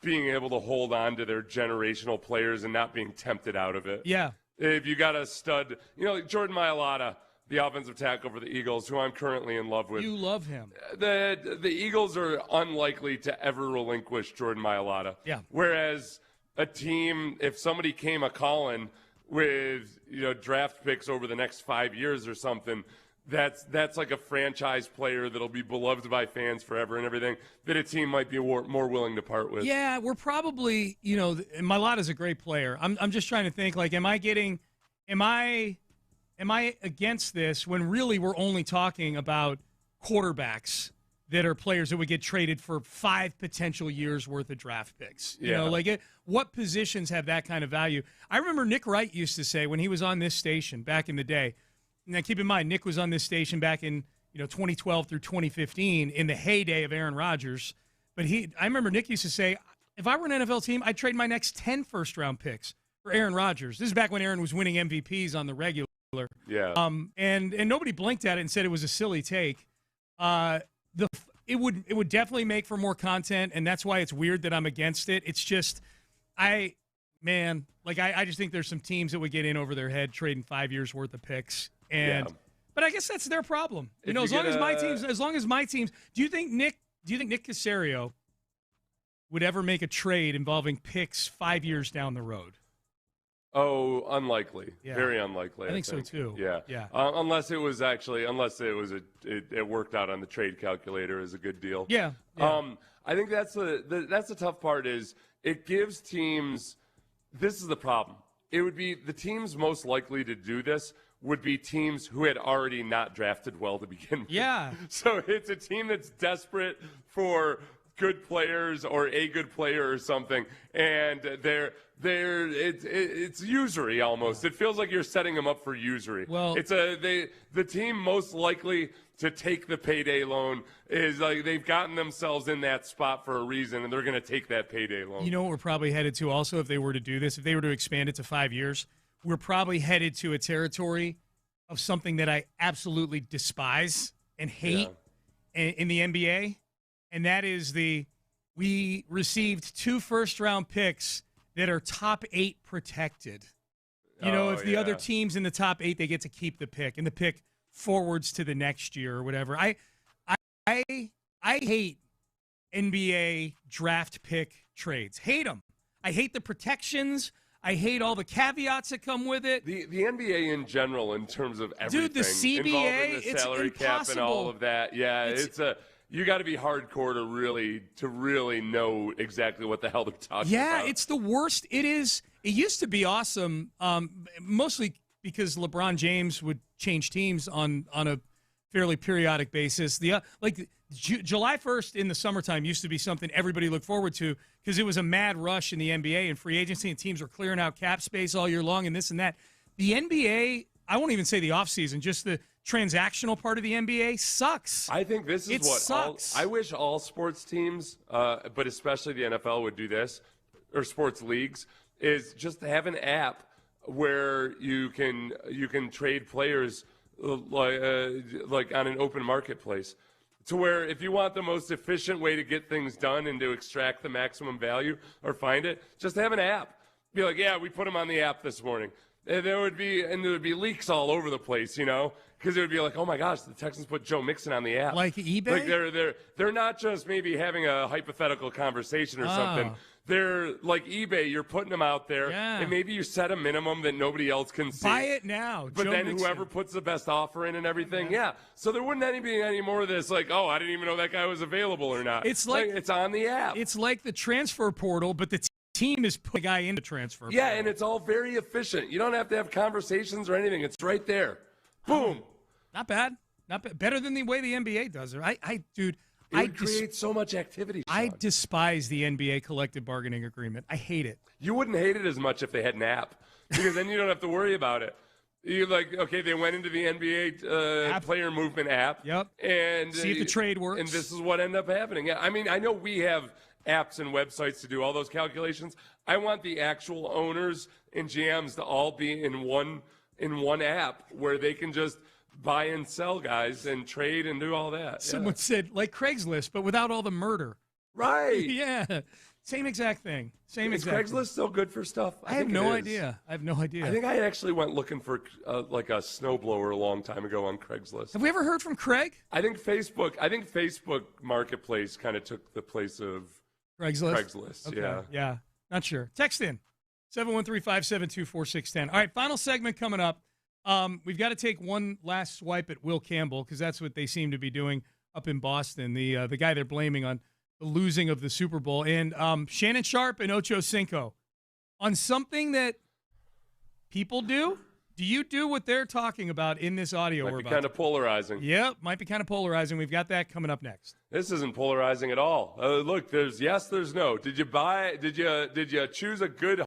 being able to hold on to their generational players and not being tempted out of it. Yeah. If you got a stud, like Jordan Mailata, the offensive tackle for the Eagles, who I'm currently in love with. You love him. The Eagles are unlikely to ever relinquish Jordan Mailata. Yeah. Whereas a team, if somebody came a-calling with draft picks over the next 5 years or something, that's like a franchise player that'll be beloved by fans forever and everything, that a team might be more willing to part with. Yeah, we're probably, Mailata's a great player. I'm just trying to think, like, am I against this when really we're only talking about quarterbacks that are players that would get traded for 5 potential years worth of draft picks? What positions have that kind of value? I remember Nick Wright used to say when he was on this station back in the day. Now, keep in mind, Nick was on this station back in 2012 through 2015 in the heyday of Aaron Rodgers. But I remember Nick used to say, if I were an NFL team, I'd trade my next 10 first-round picks for Aaron Rodgers. This is back when Aaron was winning MVPs on the regular. Yeah. And nobody blinked at it and said it was a silly take. It would definitely make for more content, and that's why it's weird that I'm against it. It's just I just think there's some teams that would get in over their head trading 5 years worth of picks. But I guess that's their problem. As long as my teams, do you think Nick Caserio would ever make a trade involving picks 5 years down the road? Oh, unlikely. Yeah. Very unlikely. I think so too. Yeah. Unless it worked out on the trade calculator as a good deal. Yeah. I think that's the tough part is it gives teams. This is the problem. It would be the teams most likely to do this would be teams who had already not drafted well to begin with. Yeah. So it's a team that's desperate for good players or a good player or something, and it's usury almost. It feels like you're setting them up for usury. Well, it's the team most likely to take the payday loan is like they've gotten themselves in that spot for a reason, and they're going to take that payday loan. You know what we're probably headed to also if they were to do this, if they were to expand it to 5 years, we're probably headed to a territory of something that I absolutely despise and hate in the NBA. And that is we received 2 first-round picks that are top 8 protected. If the other team's in the top 8, they get to keep the pick, and the pick forwards to the next year or whatever. I hate NBA draft pick trades. Hate them. I hate the protections. I hate all the caveats that come with it. The NBA in general, in terms of everything, dude, the CBA, involving the salary cap and all of that. Yeah, you got to be hardcore to really know exactly what the hell they're talking about. Yeah, it's the worst. It is. It used to be awesome, mostly because LeBron James would change teams on a fairly periodic basis. July 1st in the summertime used to be something everybody looked forward to because it was a mad rush in the NBA and free agency, and teams were clearing out cap space all year long and this and that. The NBA, I won't even say the offseason, just the transactional part of the NBA sucks. I think this is sucks. I wish all sports teams, but especially the NFL, would do this, or sports leagues, is just have an app where you can trade players like on an open marketplace, to where if you want the most efficient way to get things done and to extract the maximum value or find it, just have an app. Be like, yeah, we put them on the app this morning. And there would be leaks all over the place, because it would be like, oh my gosh, the Texans put Joe Mixon on the app. Like eBay? Like they're not just maybe having a hypothetical conversation or something. They're like eBay. You're putting them out there, and maybe you set a minimum that nobody else can see. Buy it now. But Joe then Mixon. whoever puts the best offer in and everything, So there wouldn't be any more of this, like, oh, I didn't even know that guy was available or not. It's like it's on the app. It's like the transfer portal, but the team is putting a guy into transfer. Yeah, and it's all very efficient. You don't have to have conversations or anything. It's right there. Boom. Not bad. Not bad. Better than the way the NBA does it. It creates so much activity, Sean. I despise the NBA collective bargaining agreement. I hate it. You wouldn't hate it as much if they had an app, because then you don't have to worry about it. You they went into the NBA player movement app. Yep. And see if the trade works. And this is what ended up happening. Yeah, I mean, I know we have apps and websites to do all those calculations. I want the actual owners and GMs to all be in one app where they can just buy and sell guys and trade and do all that. Someone said like Craigslist, but without all the murder. Right. Yeah. Same exact thing. Is Craigslist still good for stuff? I have no idea. I think I actually went looking for like a snowblower a long time ago on Craigslist. Have we ever heard from Craig? I think Facebook Marketplace kind of took the place of Craigslist. Okay. Yeah. Not sure. Text in 713-572-4610. All right, final segment coming up. We've got to take one last swipe at Will Campbell, because that's what they seem to be doing up in Boston, the guy they're blaming on the losing of the Super Bowl. And Shannon Sharpe and Ocho Cinco on something that people do. Do you do what they're talking about in this audio? Might be kind of polarizing. Yep, might be kind of polarizing. We've got that coming up next. This isn't polarizing at all. Look, there's yes, there's no. Did you choose a good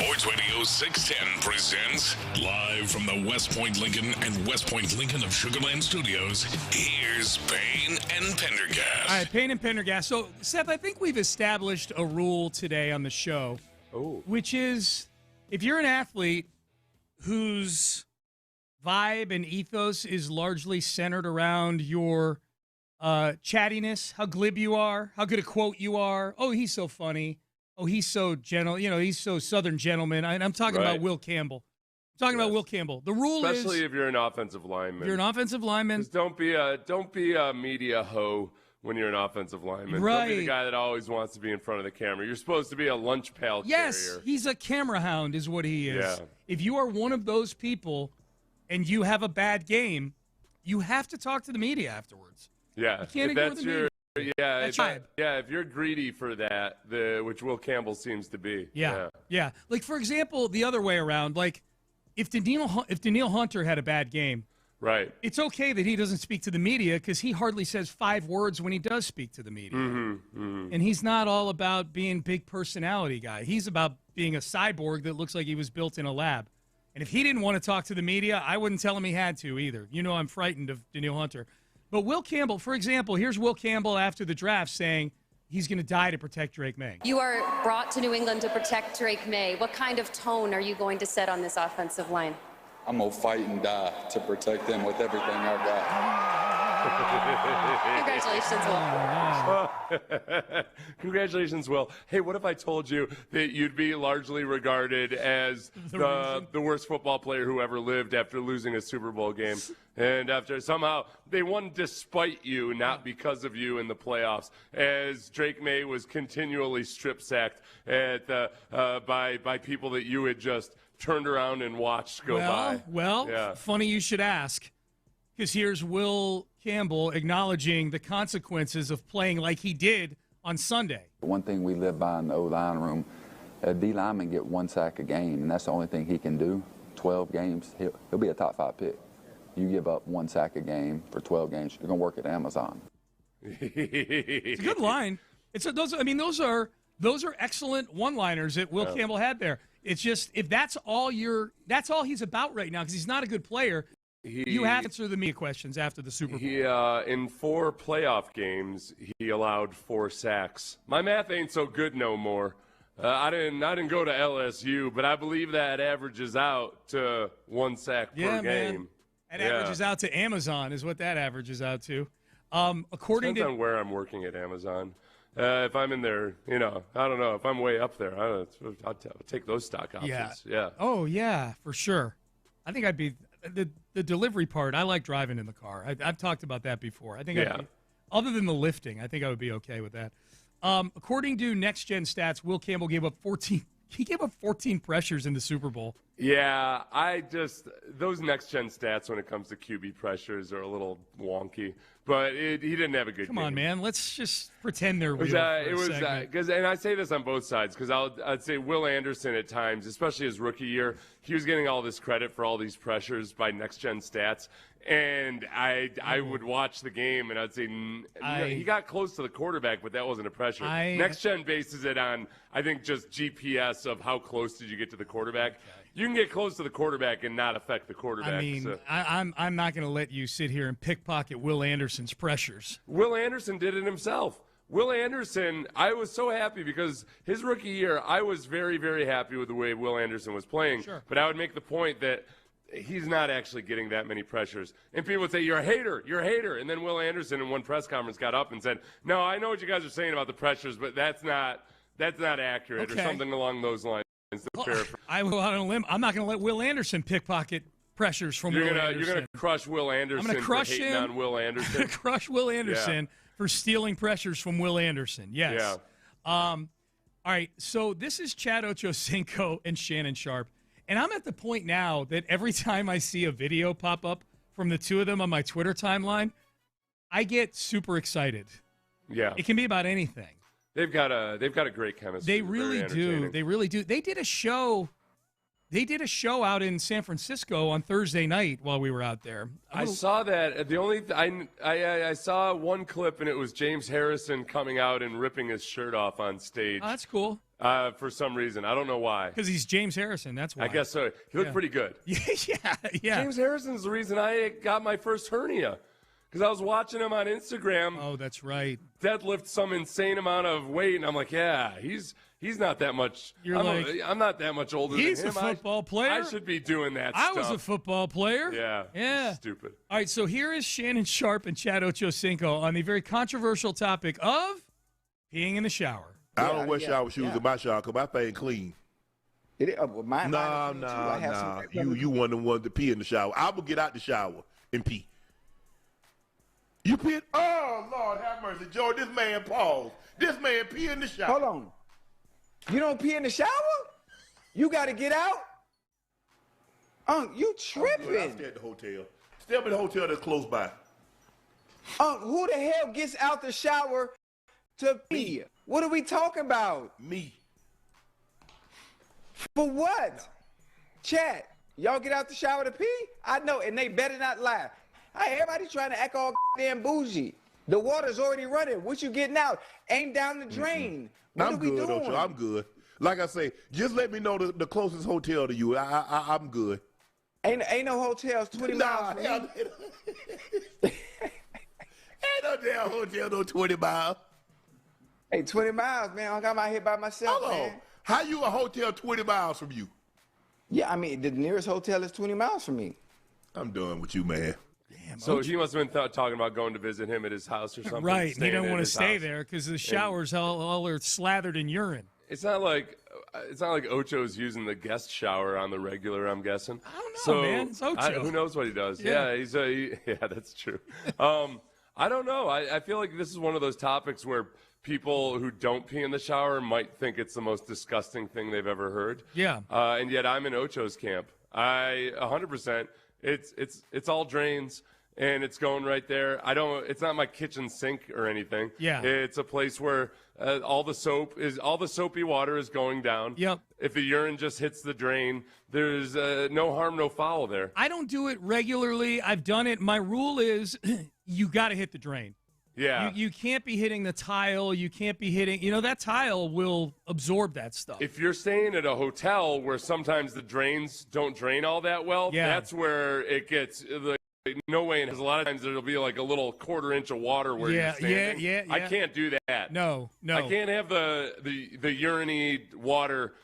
Sports Radio 610 presents live from the West Point Lincoln and West Point Lincoln of Sugarland Studios. Here's Payne and Pendergast. All right, Payne and Pendergast. So, Seth, I think we've established a rule today on the show, which is if you're an athlete whose vibe and ethos is largely centered around your chattiness, how glib you are, how good a quote you are. Oh, he's so funny. Oh, he's so gentle. You know, he's so Southern gentleman. I'm talking about Will Campbell. I'm talking about Will Campbell. The rule is, especially if you're an offensive lineman. You're an offensive lineman. Just don't be a media hoe when you're an offensive lineman. Right. Don't be the guy that always wants to be in front of the camera. You're supposed to be a lunch pail Yes, carrier. he's a camera hound is what he is. Yeah. If you are one of those people and you have a bad game, you have to talk to the media afterwards. Yeah. You can't ignore the media. If you're greedy for that, which Will Campbell seems to be. Yeah. Like, for example, the other way around, like if Daniil Hunter had a bad game, right, it's okay that he doesn't speak to the media because he hardly says 5 words when he does speak to the media. And he's not all about being big personality guy. He's about being a cyborg that looks like he was built in a lab. And if he didn't want to talk to the media, I wouldn't tell him he had to either. You know I'm frightened of Daniil Hunter. But Will Campbell, for example, here's Will Campbell after the draft saying he's going to die to protect Drake May. You are brought to New England to protect Drake May. What kind of tone are you going to set on this offensive line? I'm going to fight and die to protect them with everything I've got. Congratulations, Will. Congratulations, Will. Hey, what if I told you that you'd be largely regarded as the worst football player who ever lived after losing a Super Bowl game? And after somehow they won despite you, not because of you in the playoffs, as Drake May was continually strip-sacked by people that you had just turned around and watched go by. Well, funny you should ask, because here's Will Campbell acknowledging the consequences of playing like he did on Sunday. One thing we live by in the O-line room, a D lineman get 1 sack a game, and that's the only thing he can do. 12 games, he'll be a top 5 pick. You give up 1 sack a game for 12 games, you're going to work at Amazon. It's a good line. Those are excellent one-liners that Will Campbell had there. It's just if that's all he's about right now, because he's not a good player. You have to answer the media questions after the Super Bowl. In 4 playoff games, he allowed 4 sacks. My math ain't so good no more. I didn't go to LSU, but I believe that averages out to 1 sack per game. Man. That averages out to Amazon is what that averages out to. Depends on where I'm working at Amazon. If I'm in there, I don't know. If I'm way up there, I'll take those stock options. Yeah. Oh, yeah, for sure. I think I'd be the delivery part. I like driving in the car. I've talked about that before. I think other than the lifting, I think I would be okay with that. According to Next Gen Stats, Will Campbell gave up 14. He gave up 14 pressures in the Super Bowl. Yeah, those Next Gen Stats when it comes to QB pressures are a little wonky. But he didn't have a good game. Come on, man. Let's just pretend they're real. And I say this on both sides because I'd say Will Anderson at times, especially his rookie year, he was getting all this credit for all these pressures by Next Gen Stats. And I would watch the game and I'd say he got close to the quarterback, but that wasn't a pressure. Next Gen bases it on, I think, just GPS of how close did you get to the quarterback. You can get close to the quarterback and not affect the quarterback. I mean, I'm not going to let you sit here and pickpocket Will Anderson's pressures. Will Anderson did it himself. Will Anderson, I was so happy because his rookie year, I was very, very happy with the way Will Anderson was playing. Sure. But I would make the point that he's not actually getting that many pressures. And people would say, you're a hater. And then Will Anderson in one press conference got up and said, no, I know what you guys are saying about the pressures, but that's not accurate or something along those lines. I will out on a limb. I'm not going to let Will Anderson pickpocket pressures from Will Anderson. You're going to crush Will Anderson I'm gonna crush for hating on Will Anderson. I'm going to crush Will Anderson for stealing pressures from Will Anderson. Yes. Yeah. All right, so this is Chad Ochocinco and Shannon Sharp. And I'm at the point now that every time I see a video pop up from the two of them on my Twitter timeline, I get super excited. Yeah. It can be about anything. They've got a great chemistry. They really do. They really do. They did a show out in San Francisco on Thursday night while we were out there. I saw that. The only I saw one clip and it was James Harrison coming out and ripping his shirt off on stage. Oh, that's cool. for some reason. I don't know why. Because he's James Harrison, that's why. I guess so. He looked pretty good. yeah. James Harrison's the reason I got my first hernia. Because I was watching him on Instagram. Oh, that's right. Deadlift some insane amount of weight, and I'm like, yeah, he's not that much. I'm not that much older than him. He's a football player. I should be doing that I stuff. was a football player. Yeah. Stupid. All right, so here is Shannon Sharp and Chad Ochocinco on the very controversial topic of peeing in the shower. I don't wear shower shoes in my shower because my thing clean. Nah. You one of the ones to pee in the shower. I will get out the shower and pee. You pee? Oh, Lord have mercy. Joe, this man paused. This man pee in the shower. Hold on. You don't pee in the shower? You got to get out? You tripping. I stay at the hotel. Stay up at the hotel that's close by. Who the hell gets out the shower to pee? Me. What are we talking about? Me. For what? Chat, y'all get out the shower to pee? I know, and they better not lie. Hey, everybody trying to act all damn bougie. The water's already running. What you getting out? Aim down the drain. What are we doing? Ocho, I'm good. Like I say, just let me know the closest hotel to you. I'm good. Ain't no hotels 20 miles from me. Ain't no damn hotel no 20 miles. Hey, 20 miles, man. I got my head by myself, man. How you a hotel 20 miles from you? Yeah, I mean, the nearest hotel is 20 miles from me. I'm done with you, man. Damn, so he must have been talking about going to visit him at his house or something. Right, he don't want to stay there because the showers all are slathered in urine. It's not like Ocho's using the guest shower on the regular, I'm guessing. I don't know, man. It's Ocho. Who knows what he does? Yeah, that's true. I don't know. I feel like this is one of those topics where people who don't pee in the shower might think it's the most disgusting thing they've ever heard. Yeah. And yet I'm in Ocho's camp. 100%. It's all drains. And it's going right there. It's not my kitchen sink or anything. Yeah. It's a place where all the soapy water is going down. Yep. If the urine just hits the drain, there's no harm, no foul there. I don't do it regularly. I've done it. My rule is you got to hit the drain. Yeah. You can't be hitting the tile. You can't be hitting, that tile will absorb that stuff. If you're staying at a hotel where sometimes the drains don't drain all that well, that's where it gets no way. And a lot of times there'll be like a little quarter-inch of water where you're standing. Yeah. I can't do that. No. I can't have the urine-y water,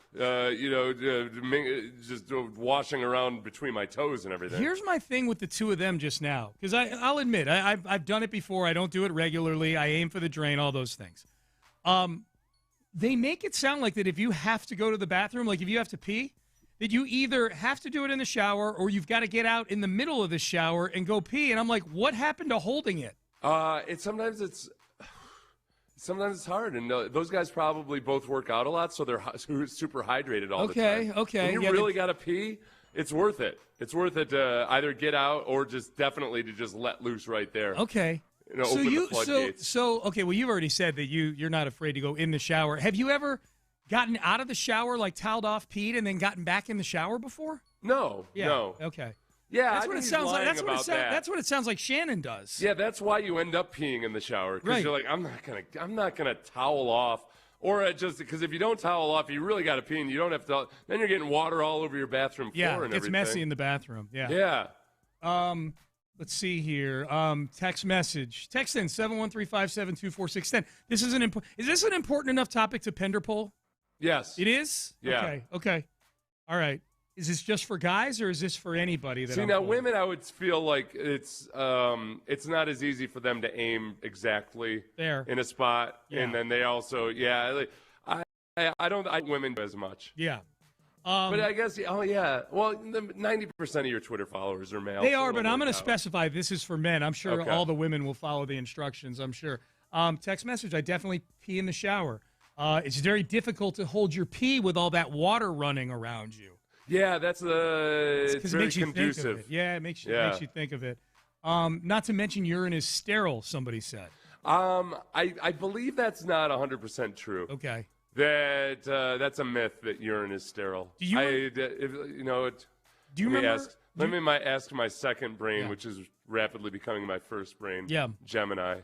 just washing around between my toes and everything. Here's my thing with the two of them just now, because I'll admit I've done it before. I don't do it regularly. I aim for the drain, all those things. They make it sound like that if you have to go to the bathroom, like if you have to pee, that you either have to do it in the shower or you've got to get out in the middle of the shower and go pee. And I'm like, what happened to holding it? Sometimes it's hard. And those guys probably both work out a lot, so they're super hydrated all the time. Okay. When you really got to pee, it's worth it. It's worth it to either get out or just definitely to just let loose right there. Okay. Open the floodgates. Well, you've already said that you're not afraid to go in the shower. Have you ever gotten out of the shower, like toweled off, peed, and then gotten back in the shower before? No. Yeah. No. Okay. Yeah, that's what it sounds like. That's what it sounds like Shannon does. Yeah, that's why you end up peeing in the shower because you're like, I'm not gonna towel off, or just because if you don't towel off, you really got to pee, and you don't have to. Then you're getting water all over your bathroom floor and everything. It's messy in the bathroom. Yeah. Let's see here. Text message. Text in 713-572-4610. Is this an important enough topic to Pender poll? Yes. It is? Yeah. Okay. All right. Is this just for guys or is this for anybody? Women, I would feel like it's not as easy for them to aim exactly in a spot, and then they also I don't like women as much. Yeah. But I guess well, 90% of your Twitter followers are male. They are, but I'm going to specify this is for men. I'm sure Okay. all the women will follow the instructions. I'm sure. Text message. I definitely pee in the shower. It's very difficult to hold your pee with all that water running around you. Yeah, it's very conducive. Yeah, it makes you think of it. Not to mention urine is sterile, somebody said. I believe that's not 100% true. Okay. That's a myth that urine is sterile. Do you? Do you remember? Let me ask my second brain, which is rapidly becoming my first brain. Yeah. Gemini.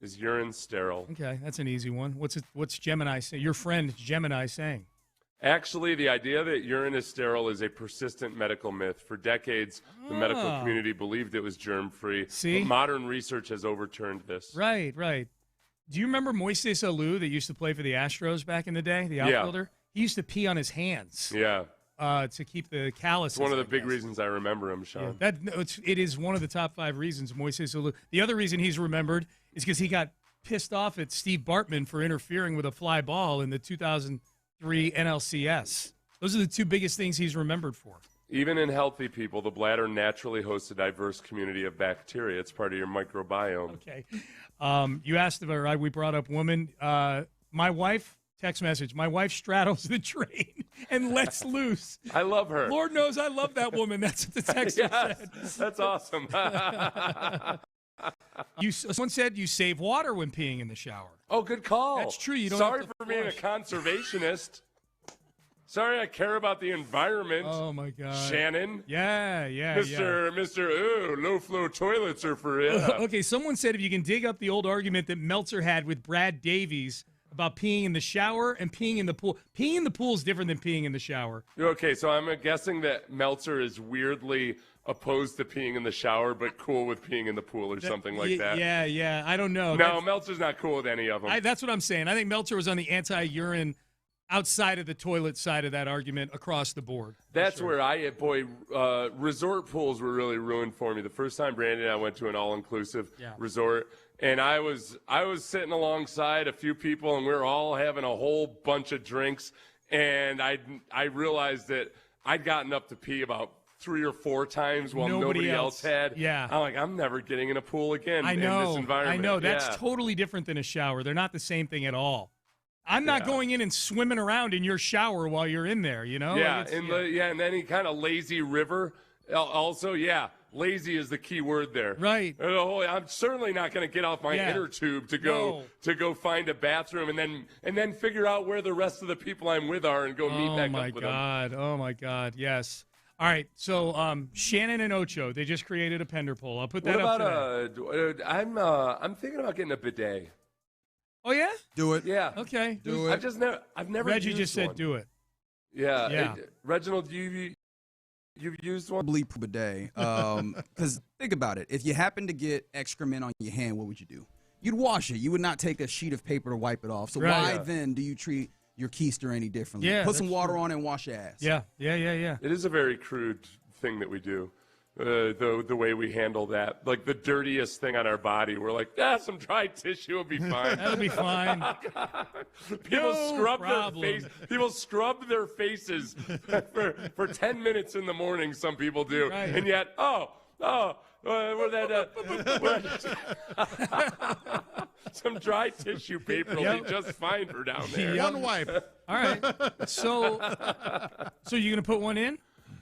Is urine sterile? Okay, that's an easy one. What's Gemini say? Your friend Gemini saying? Actually, the idea that urine is sterile is a persistent medical myth. For decades, the medical community believed it was germ-free. See? But modern research has overturned this. Right. Do you remember Moises Alou that used to play for the Astros back in the day, the outfielder? Yeah. He used to pee on his hands. Yeah. To keep the calluses. It's one of the big reasons I remember him, Sean. Yeah, it is one of the top 5 reasons, Moises Alou. The other reason he's remembered is because he got pissed off at Steve Bartman for interfering with a fly ball in the 2003 NLCS. Those are the 2 biggest things he's remembered for. Even in healthy people, the bladder naturally hosts a diverse community of bacteria. It's part of your microbiome. Okay. You asked about, we brought up women. My wife, text message, my wife straddles the train and lets loose. I love her. Lord knows I love that woman. That's what the texter said. That's awesome. Someone said you save water when peeing in the shower. Oh, good call. That's true. You don't Sorry have to for being a conservationist. Sorry, I care about the environment. Oh, my God. Shannon. Yeah. Mr. low-flow toilets are for real. Okay, someone said if you can dig up the old argument that Meltzer had with Brad Davies about peeing in the shower and peeing in the pool. Peeing in the pool is different than peeing in the shower. Okay, so I'm guessing that Meltzer is weirdly opposed to peeing in the shower, but cool with peeing in the pool or something like that. Yeah. I don't know. No, Meltzer's not cool with any of them. That's what I'm saying. I think Meltzer was on the anti-urine outside of the toilet side of that argument across the board. That's where resort pools were really ruined for me. The first time Brandon and I went to an all-inclusive resort, and I was sitting alongside a few people, and we were all having a whole bunch of drinks, and I realized that I'd gotten up to pee about 3 or 4 times while nobody else had. Yeah. I'm like, I'm never getting in a pool again in this environment. I know. That's totally different than a shower. They're not the same thing at all. I'm not going in and swimming around in your shower while you're in there, you know? Yeah, and any kind of lazy river. Also, lazy is the key word there. Right. I'm certainly not going to get off my inner tube to go find a bathroom and then figure out where the rest of the people I'm with are and go meet back up with them. Oh my God, yes. All right, so Shannon and Ocho, they just created a Pender poll. I'll put that up today. I'm thinking about getting a bidet. Oh yeah? Do it. Yeah. Okay. Do it. I've never Reggie used just one. said do it. Yeah. Reginald, you've used one? Probably bidet. Because think about it. If you happen to get excrement on your hand, what would you do? You'd wash it. You would not take a sheet of paper to wipe it off. So why then do you treat your keister any differently? Yeah, put some water on and wash your ass. Yeah. It is a very crude thing that we do. The way we handle that, like the dirtiest thing on our body, we're like, some dry tissue will be fine. That'll be fine. People scrub their faces for 10 minutes in the morning. Some people do, and yet, some dry tissue paper will be just fine for down there. One wipe. All right. So you're gonna put one in?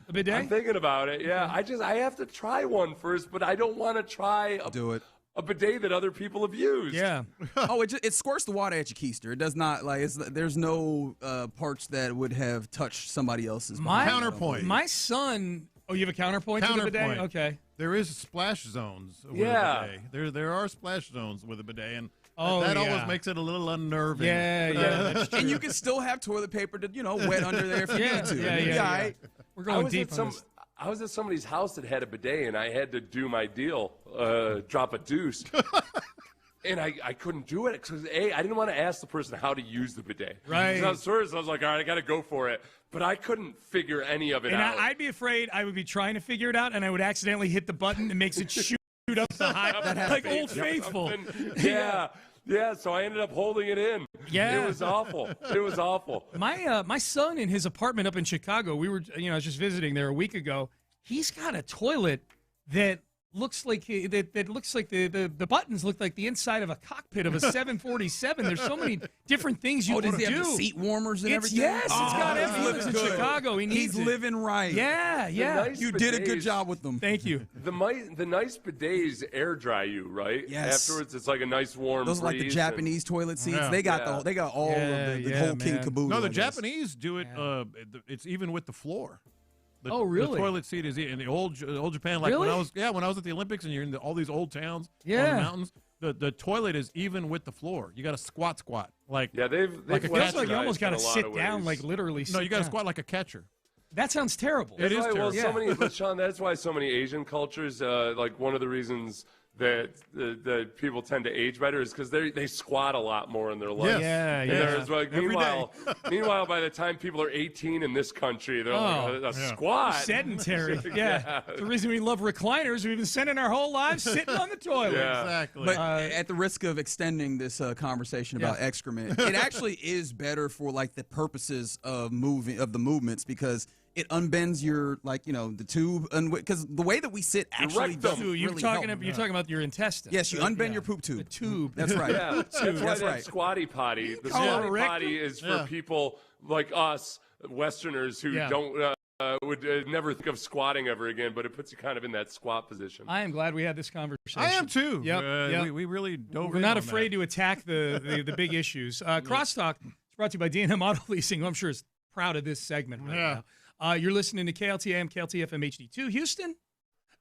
A bidet? I'm thinking about it. Yeah, I have to try one first, but I don't want to try a bidet that other people have used. Yeah. It squirts the water at your keister. It does not there's no parts that would have touched somebody else's. Counterpoint. My son. Oh, you have a counterpoint to the bidet? Okay. There is splash zones with a bidet. There are splash zones with a bidet, and that always makes it a little unnerving. Yeah. And you can still have toilet paper to wet under there if you need to. Yeah. We're going deep on this. I was at somebody's house that had a bidet, and I had to do my deal, drop a deuce. And I couldn't do it because, I didn't want to ask the person how to use the bidet. Right. So I was like, all right, I got to go for it. But I couldn't figure any of it out. I'd be afraid I would be trying to figure it out, and I would accidentally hit the button that makes it shoot up the high, like Old Faithful. Yeah, so I ended up holding it in. Yeah. It was awful. My son in his apartment up in Chicago, I was just visiting there a week ago. He's got a toilet that looks like the buttons look like the inside of a cockpit of a 747. There's so many different things you can does he do. have the seat warmers and everything? Yes, it's got everything. In Chicago. He's living right. Yeah. You did a good job with them. Thank you. The nice bidets air dry you, right? Yes. Afterwards, it's like a nice warm Those are like the Japanese toilet seats. Yeah. They got all the whole king caboodle. No, the Japanese do it. It's even with the floor. Really? The toilet seat is in the old Japan. Like really? when I was at the Olympics, and you're in all these old towns, on Yeah. the mountains. the toilet is even with the floor. You got to squat. Like they've like you almost got to sit down, like literally. No, you got to squat like a catcher. That sounds terrible. It is terrible. But Sean, that's why so many Asian cultures, like one of the reasons that people tend to age better is because they squat a lot more in their life. Yes. Like, meanwhile, by the time people are 18 in this country, they're like a squat. Sedentary. Yeah. The reason we love recliners, we've been spending our whole lives sitting on the toilet. Yeah. Exactly. But at the risk of extending this conversation about excrement, it actually is better for like the purposes of the movements because it unbends your the tube, because the way that we sit actually doesn't really You're talking about your intestines. Yes, you unbend your poop tube. The tube. That's right. Yeah, that's why that squatty potty. The squatty potty is for people like us Westerners who don't would never think of squatting ever again, but it puts you kind of in that squat position. I am glad we had this conversation. I am too. Yep. We really dove. We're not afraid to attack the big issues. Crosstalk is brought to you by D&M Auto Leasing, who I'm sure is proud of this segment right now. You're listening to KLTM, KLTFM HD2, Houston,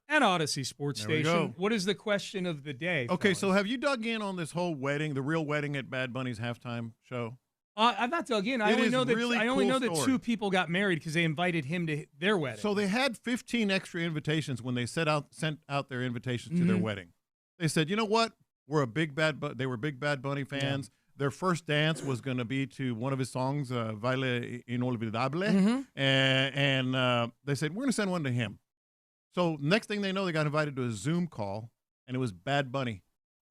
and Odyssey Sports Station. What is the question of the day? Okay, so have you dug in on this whole wedding, the real wedding at Bad Bunny's halftime show? I've not dug in. I only know that two people got married because they invited him to their wedding. So they had 15 extra invitations when they sent out their invitations to their wedding. They said, you know what? We're a big they were big Bad Bunny fans. Yeah. Their first dance was going to be to one of his songs, Baile Inolvidable. And they said, we're going to send one to him. So next thing they know, they got invited to a Zoom call, and it was Bad Bunny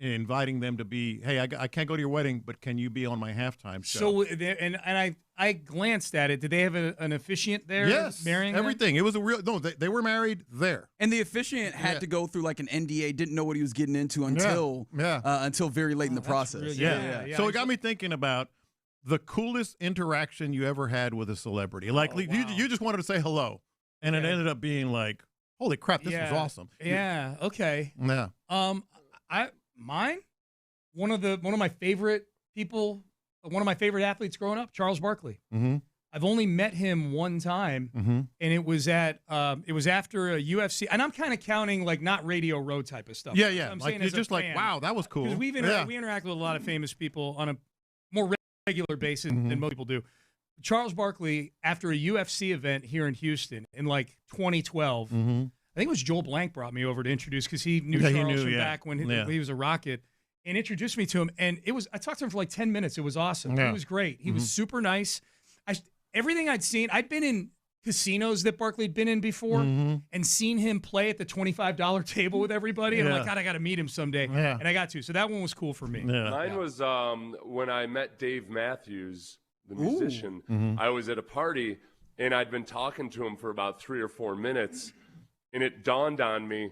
inviting them to be, hey, I can't go to your wedding, but can you be on my halftime show? So, I glanced at it. Did they have an officiant there? Yes, marrying everything. It was a real, they were married there. And the officiant had to go through like an NDA, didn't know what he was getting into until very late in the process. Really, So it got me thinking about the coolest interaction you ever had with a celebrity. Like you just wanted to say hello, and it ended up being like, holy crap, this was awesome. Yeah, okay. Yeah. Mine, one of my favorite people, one of my favorite athletes growing up, Charles Barkley. Mm-hmm. I've only met him one time, and it was after a UFC, and I'm kind of counting like not Radio Row type of stuff. Yeah. I'm like saying you're just like, wow, that was cool. Because we interact with a lot of famous people on a more regular basis than most people do. Charles Barkley, after a UFC event here in Houston in like 2012. I think it was Joel Blank brought me over to introduce because he knew Charles from back when he was a Rocket, and introduced me to him. And I talked to him for like 10 minutes. It was awesome. He was great. He was super nice. Everything I'd seen, I'd been in casinos that Barkley had been in before and seen him play at the $25 table with everybody. And I'm like, God, I got to meet him someday. Yeah. And I got to. So that one was cool for me. Yeah. Mine was when I met Dave Matthews, the musician. I was at a party, and I'd been talking to him for about 3 or 4 minutes. And it dawned on me,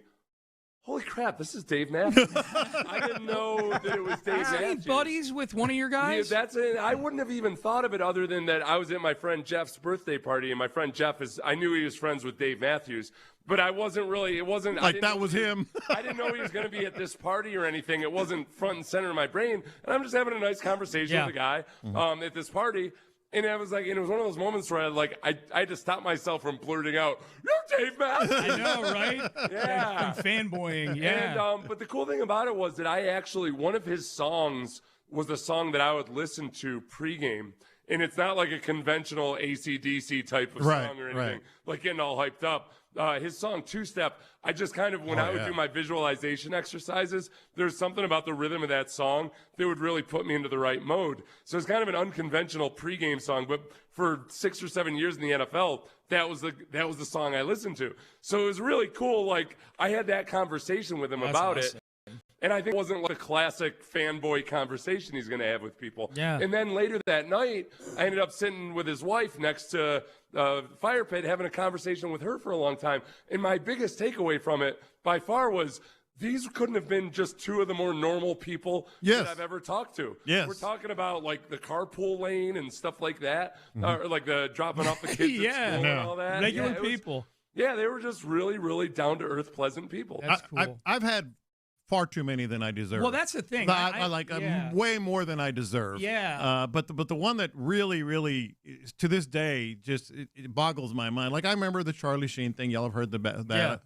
holy crap, this is Dave Matthews. I didn't know that it was Dave Matthews. Buddies with one of your guys? Yeah, that's it. I wouldn't have even thought of it other than that I was at my friend Jeff's birthday party, and my friend Jeff I knew he was friends with Dave Matthews, but I wasn't really, it wasn't. Like that was him. I didn't know he was going to be at this party or anything. It wasn't front and center in my brain, and I'm just having a nice conversation with the guy at this party. And I was like, and it was one of those moments where I had to stop myself from blurting out, "You're Dave Matthews." I know, right? Yeah, fanboying. Yeah. And, but the cool thing about it was that one of his songs was the song that I would listen to pregame, and it's not like a conventional AC/DC type of song or anything, like getting all hyped up. His song Two Step, I just kind of, when I would do my visualization exercises, there's something about the rhythm of that song that would really put me into the right mode. So it's kind of an unconventional pregame song, but for 6 or 7 years in the NFL, that was the song I listened to. So it was really cool. Like, I had that conversation with him about it. And I think it wasn't like a classic fanboy conversation he's going to have with people. Yeah. And then later that night, I ended up sitting with his wife next to fire pit, having a conversation with her for a long time. And my biggest takeaway from it by far was these couldn't have been just two of the more normal people that I've ever talked to. Yes. We're talking about like the carpool lane and stuff like that, or like the dropping off the kids at school and all that. Regular people. They were just really, really down-to-earth, pleasant people. That's cool. I've had far too many than I deserve. Well, that's the thing. I like way more than I deserve. Yeah. But the one that really, really, to this day, just it boggles my mind. Like I remember the Charlie Sheen thing. Y'all have heard that.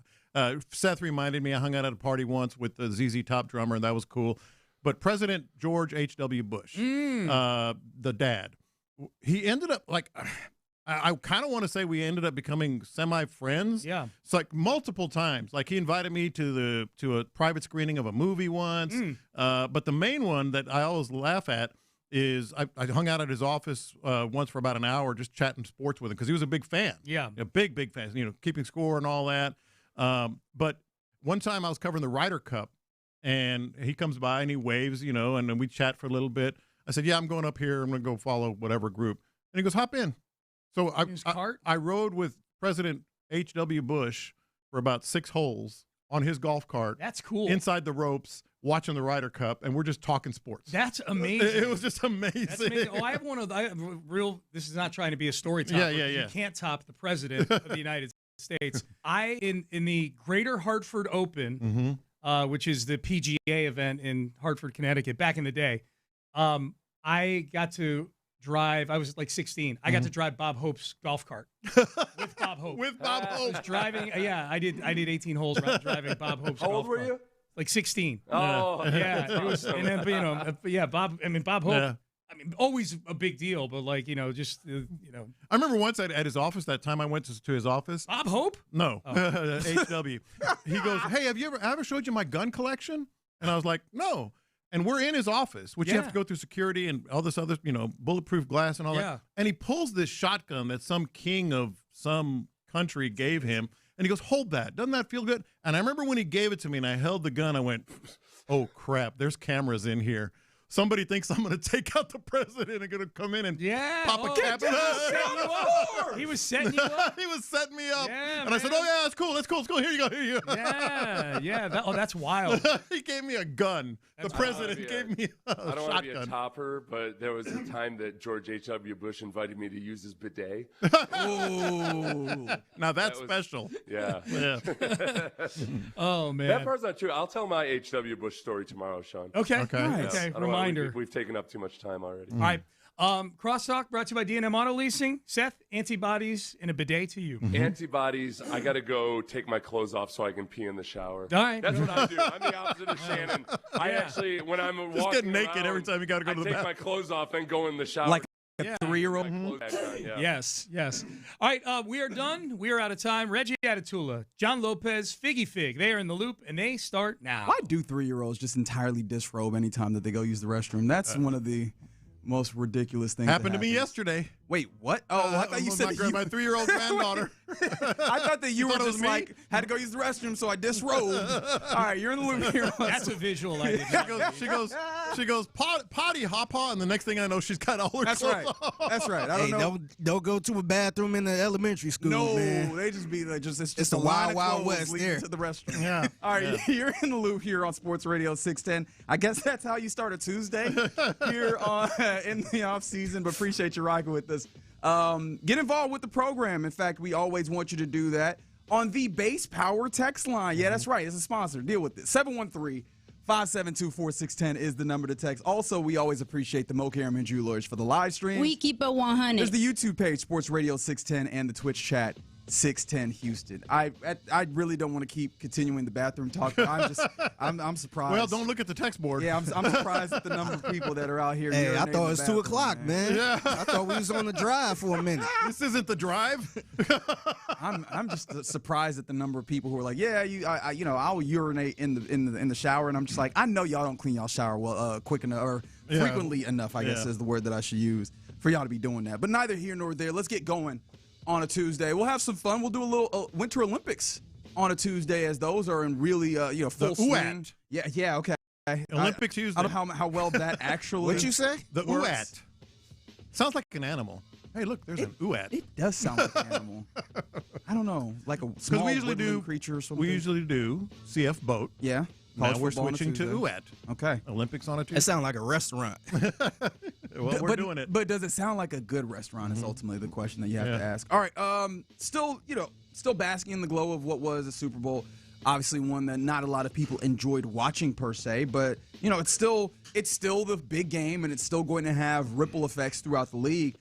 Seth reminded me I hung out at a party once with the ZZ Top drummer, and that was cool. but President George H.W. Bush, the dad, he ended up like. I kind of want to say we ended up becoming semi-friends. Yeah. It's like multiple times. Like he invited me to a private screening of a movie once. But the main one that I always laugh at is I hung out at his office once for about an hour just chatting sports with him because he was a big fan. Yeah. A big fan, keeping score and all that. But one time I was covering the Ryder Cup, and he comes by and he waves, and then we chat for a little bit. I said, yeah, I'm going up here. I'm going to go follow whatever group. And he goes, hop in. So I rode with President H.W. Bush for about 6 holes on his golf cart. That's cool. Inside the ropes, watching the Ryder Cup, and we're just talking sports. That's amazing. It was just amazing. That's amazing. Oh, I have a real. This is not trying to be a story topper. Yeah. You can't top the president of the United States. In the Greater Hartford Open, which is the PGA event in Hartford, Connecticut, back in the day, I got to drive. I was like 16. I got to drive Bob Hope's golf cart with Bob Hope. With Bob Hope. I was driving. Yeah, I did 18 holes driving Bob Hope's golf cart. How old were you? Like 16. Oh, yeah. It was, awesome. and then, Bob. I mean, Bob Hope. Yeah. I mean, always a big deal, but I remember once at his office. That time I went to his office. Bob Hope? No, HW. He goes, "Hey, have I ever showed you my gun collection?" And I was like, "No." And we're in his office, which you have to go through security and all this other, bulletproof glass and all that. And he pulls this shotgun that some king of some country gave him, and he goes, "Hold that. Doesn't that feel good?" And I remember when he gave it to me and I held the gun, I went, "Oh, crap, there's cameras in here. Somebody thinks I'm going to take out the president and going to come in and pop a cap." He was setting you up. He was setting me up. Yeah, and I said, "Oh, yeah, that's cool. That's cool. Here you go. Here you go." Yeah. That's wild. He gave me a gun. The president gave me a shotgun. I don't want to be a topper, but there was a time that George H.W. Bush invited me to use his bidet. Ooh. Now that's special. Yeah. Oh, man. That part's not true. I'll tell my H.W. Bush story tomorrow, Sean. Okay. All right. Okay. Reminder. We've taken up too much time already. All right. Crosstalk brought to you by D&M Auto Leasing. Seth, antibodies and a bidet to you. Antibodies, I got to go take my clothes off so I can pee in the shower. All right. That's what I do. I'm the opposite of Shannon. I actually, when I'm walking just get naked around, every time you got to go to the bathroom. I take my clothes off and go in the shower. Like a 3-year-old? Yes. All right, we are done. We are out of time. Reggie Atatula, John Lopez, Figgy Fig. They are in the loop, and they start now. Why do 3-year-olds just entirely disrobe anytime that they go use the restroom? That's one of the most ridiculous things. Happened to me yesterday. Wait, what? Oh, I thought you said my 3-year-old granddaughter. I thought that you were just like, had to go use the restroom, so I disrobed. All right, you're in the loop here. That's a visual I did. She goes, potty, hoppa, and the next thing I know, she's got all her That's clothes right. on. That's right. I don't know. Don't go to a bathroom in the elementary school, No, man. they just be like, it's just a a line wild, of wild clothes west leading there. to the restroom. Yeah. All right, you're in the loop here on Sports Radio 610. I guess that's how you start a Tuesday here in the off season. But appreciate you rocking with us. Get involved with the program. In fact, we always want you to do that on the Base Power text line. Yeah, that's right. It's a sponsor. Deal with it. 713-572-4610 is the number to text. Also, we always appreciate the Mo Cameron Jewelers for the live stream. We keep it 100. There's the YouTube page, Sports Radio 610, and the Twitch chat, 610 Houston. I really don't want to keep continuing the bathroom talk. But I'm surprised. Well, don't look at the text board. Yeah, I'm surprised at the number of people that are out here. Hey, I thought it was 2 2 o'clock, man. Yeah. I thought we was on the drive for a minute. This isn't the drive. I'm just surprised at the number of people who are like, yeah, I'll urinate in the shower, and I'm just like, I know y'all don't clean y'all shower well quick enough or frequently enough. I guess is the word that I should use for y'all to be doing that. But neither here nor there. Let's get going on a Tuesday. We'll have some fun. We'll do a little Winter Olympics on a Tuesday, as those are in really full swing. Yeah, okay. Olympic Tuesday. I don't know how well that actually. What'd you say? The works. UAT. Sounds like an animal. Hey, look, there's an UAT. It does sound like an animal. I don't know, like a small woodland creature or something. We usually do CF boat. Yeah. Now we're switching to UAT. Okay. Olympics on a Tuesday. It sounds like a restaurant. Well, we're doing it. But does it sound like a good restaurant is ultimately the question that you have to ask. All right. Still basking in the glow of what was a Super Bowl. Obviously one that not a lot of people enjoyed watching per se, but it's still the big game, and it's still going to have ripple effects throughout the league.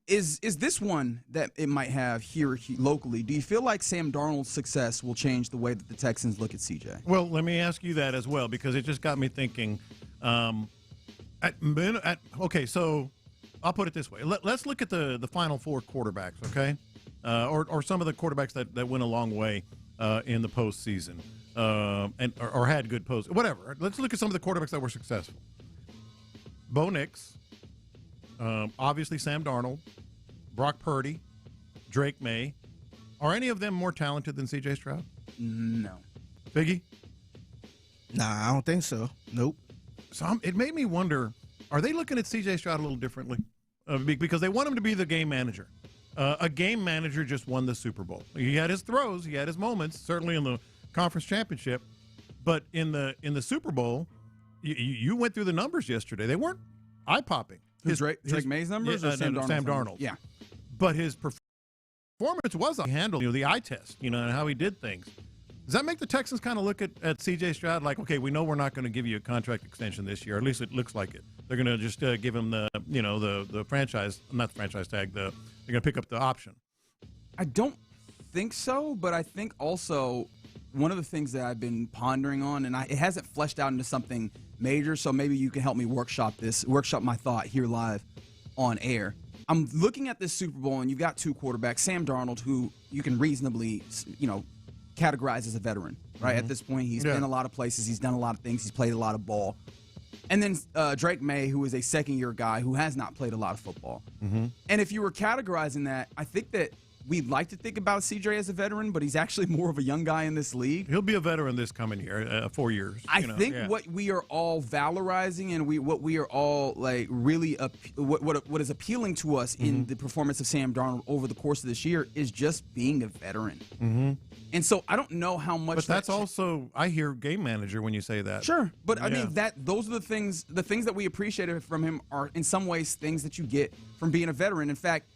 Is this one that it might have here locally? Do you feel like Sam Darnold's success will change the way that the Texans look at CJ? Well, let me ask you that as well, because it just got me thinking. Okay, so I'll put it this way. Let's look at the final four quarterbacks, okay? Or some of the quarterbacks that went a long way in the postseason or had good post. Whatever. Let's look at some of the quarterbacks that were successful. Bo Nix, obviously Sam Darnold, Brock Purdy, Drake May. Are any of them more talented than C.J. Stroud? No. Biggie? Nah, I don't think so. Nope. So it made me wonder, are they looking at C.J. Stroud a little differently? Because they want him to be the game manager. A game manager just won the Super Bowl. He had his throws, he had his moments, certainly in the conference championship. But in the Super Bowl, you went through the numbers yesterday. They weren't eye-popping. Drake May's numbers or Sam Darnold's Sam Darnold. Yeah. But his performance was a handle, the eye test, and how he did things. Does that make the Texans kind of look at C.J. Stroud like, okay, we know we're not going to give you a contract extension this year, or at least it looks like it. They're going to just give him the franchise, not the franchise tag, they're going to pick up the option. I don't think so, but I think also one of the things that I've been pondering on, and it hasn't fleshed out into something major, so maybe you can help me workshop my thought here live on air. I'm looking at this Super Bowl, and you've got two quarterbacks, Sam Darnold, who you can reasonably, categorize as a veteran, right? At this point, he's been a lot of places. He's done a lot of things. He's played a lot of ball. And then Drake May, who is a second-year guy who has not played a lot of football. Mm-hmm. And if you were categorizing that, I think that we'd like to think about CJ as a veteran, but he's actually more of a young guy in this league. He'll be a veteran this coming year, 4 years. I think what we are all valorizing and what we are all really what is appealing to us in the performance of Sam Darnold over the course of this year is just being a veteran. Mm-hmm. And so I don't know how much. But that's also, I hear game manager when you say that. Sure, but I mean those are the things that we appreciated from him are in some ways things that you get from being a veteran. In fact,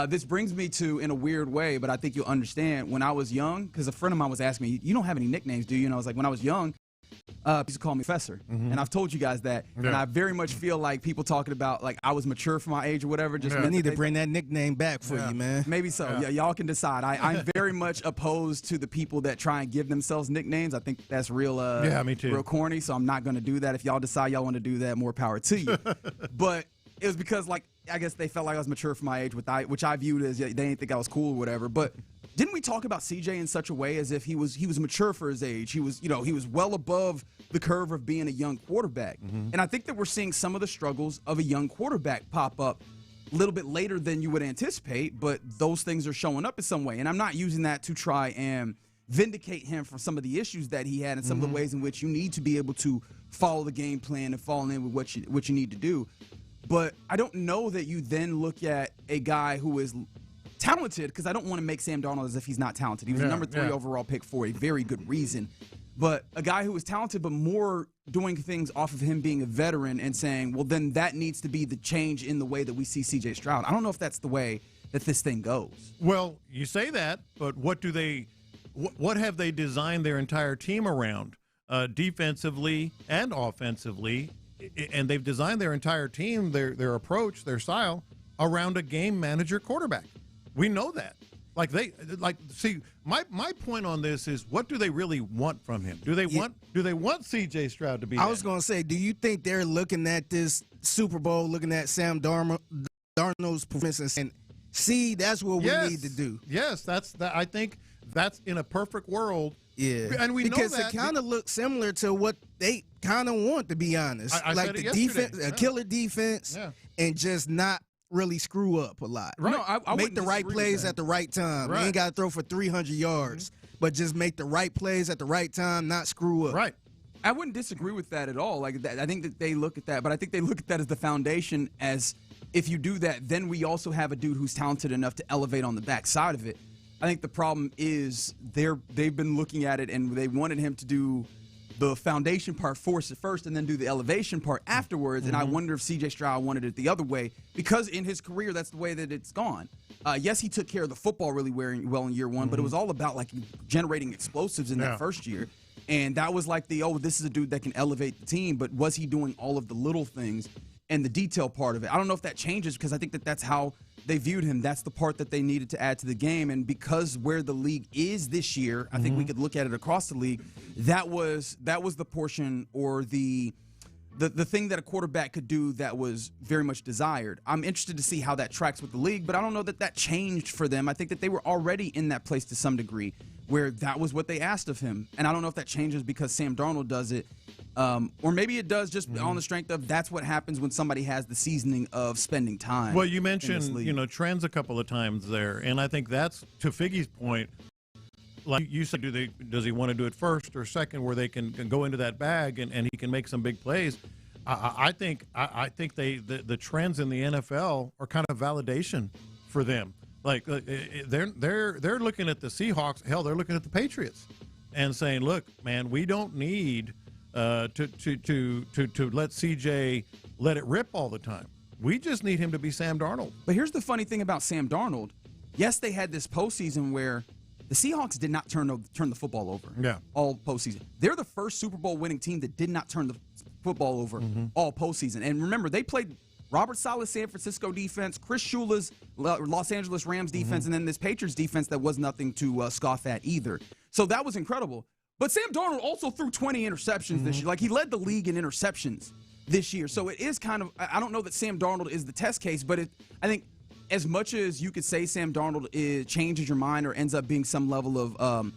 this brings me to, in a weird way, but I think you'll understand, when I was young, because a friend of mine was asking me, you don't have any nicknames, do you? And I was like, when I was young, people used to call me Professor. Mm-hmm. And I've told you guys that. Yeah. And I very much feel like people talking about, like, I was mature for my age or whatever. Just we need to bring that nickname back for you, man. Maybe so. Yeah, y'all can decide. I'm very much opposed to the people that try and give themselves nicknames. I think that's real me too. Real corny, so I'm not going to do that. If y'all decide y'all want to do that, more power to you. But it was because, I guess they felt like I was mature for my age, which I viewed as they didn't think I was cool or whatever. But didn't we talk about CJ in such a way as if he was mature for his age? He was well above the curve of being a young quarterback. Mm-hmm. And I think that we're seeing some of the struggles of a young quarterback pop up a little bit later than you would anticipate, but those things are showing up in some way. And I'm not using that to try and vindicate him for some of the issues that he had and some of the ways in which you need to be able to follow the game plan and fall in with what you need to do. But I don't know that you then look at a guy who is talented, because I don't want to make Sam Darnold as if he's not talented. He was a number 3 overall pick for a very good reason. But a guy who is talented but more doing things off of him being a veteran and saying, well, then that needs to be the change in the way that we see C.J. Stroud. I don't know if that's the way that this thing goes. Well, you say that, but what have they designed their entire team around, defensively and offensively? And they've designed their entire team, their approach, their style around a game manager quarterback. We know that. My point on this is, what do they really want from him? Do they want C.J. Stroud to be? I was going to say, do you think they're looking at this Super Bowl, looking at Sam Darnold's performance and saying, see, that's what we need to do? Yes, I think that's in a perfect world. Yeah, and we because know that it kind of looks similar to what they kind of want, to be honest. I like said the it yesterday. defense, a killer defense, and just not really screw up a lot. Right. No, I make the right plays at the right time. Right. You ain't got to throw for 300 yards, but just make the right plays at the right time, not screw up. Right. I wouldn't disagree with that at all. I think that they look at that, but I think they look at that as the foundation. As if you do that, then we also have a dude who's talented enough to elevate on the backside of it. I think the problem is they've been looking at it and they wanted him to do the foundation part first and then do the elevation part afterwards. And I wonder if C.J. Stroud wanted it the other way, because in his career, that's the way that it's gone. Yes, he took care of the football really well in year one, but it was all about generating explosives in that first year. And that was this is a dude that can elevate the team, but was he doing all of the little things and the detail part of it? I don't know if that changes, because I think that's how they viewed him. That's the part that they needed to add to the game. And because where the league is this year, I think we could look at it across the league. That was the portion or the the thing that a quarterback could do that was very much desired. I'm interested to see how that tracks with the league, but I don't know that changed for them. I think that they were already in that place to some degree where that was what they asked of him. And I don't know if that changes because Sam Darnold does it. Or maybe it does just on the strength of that's what happens when somebody has the seasoning of spending time. Well, you mentioned, trends a couple of times there, and I think that's, to Figgy's point, like you said, does he want to do it first or second where they can go into that bag and he can make some big plays? I think the trends in the NFL are kind of validation for them. Like they're looking at the Seahawks, hell, they're looking at the Patriots and saying, look, man, we don't need to let CJ let it rip all the time. We just need him to be Sam Darnold. But here's the funny thing about Sam Darnold. Yes, they had this postseason where the Seahawks did not turn the football over all postseason. They're the first Super Bowl winning team that did not turn the football over all postseason. And remember, they played Robert Saleh's San Francisco defense, Chris Shula's Los Angeles Rams defense, and then this Patriots defense that was nothing to scoff at either. So that was incredible. But Sam Darnold also threw 20 interceptions this year. Like, he led the league in interceptions this year. So it is kind of, I don't know that Sam Darnold is the test case, but I think as much as you could say Sam Darnold changes your mind or ends up being some level of,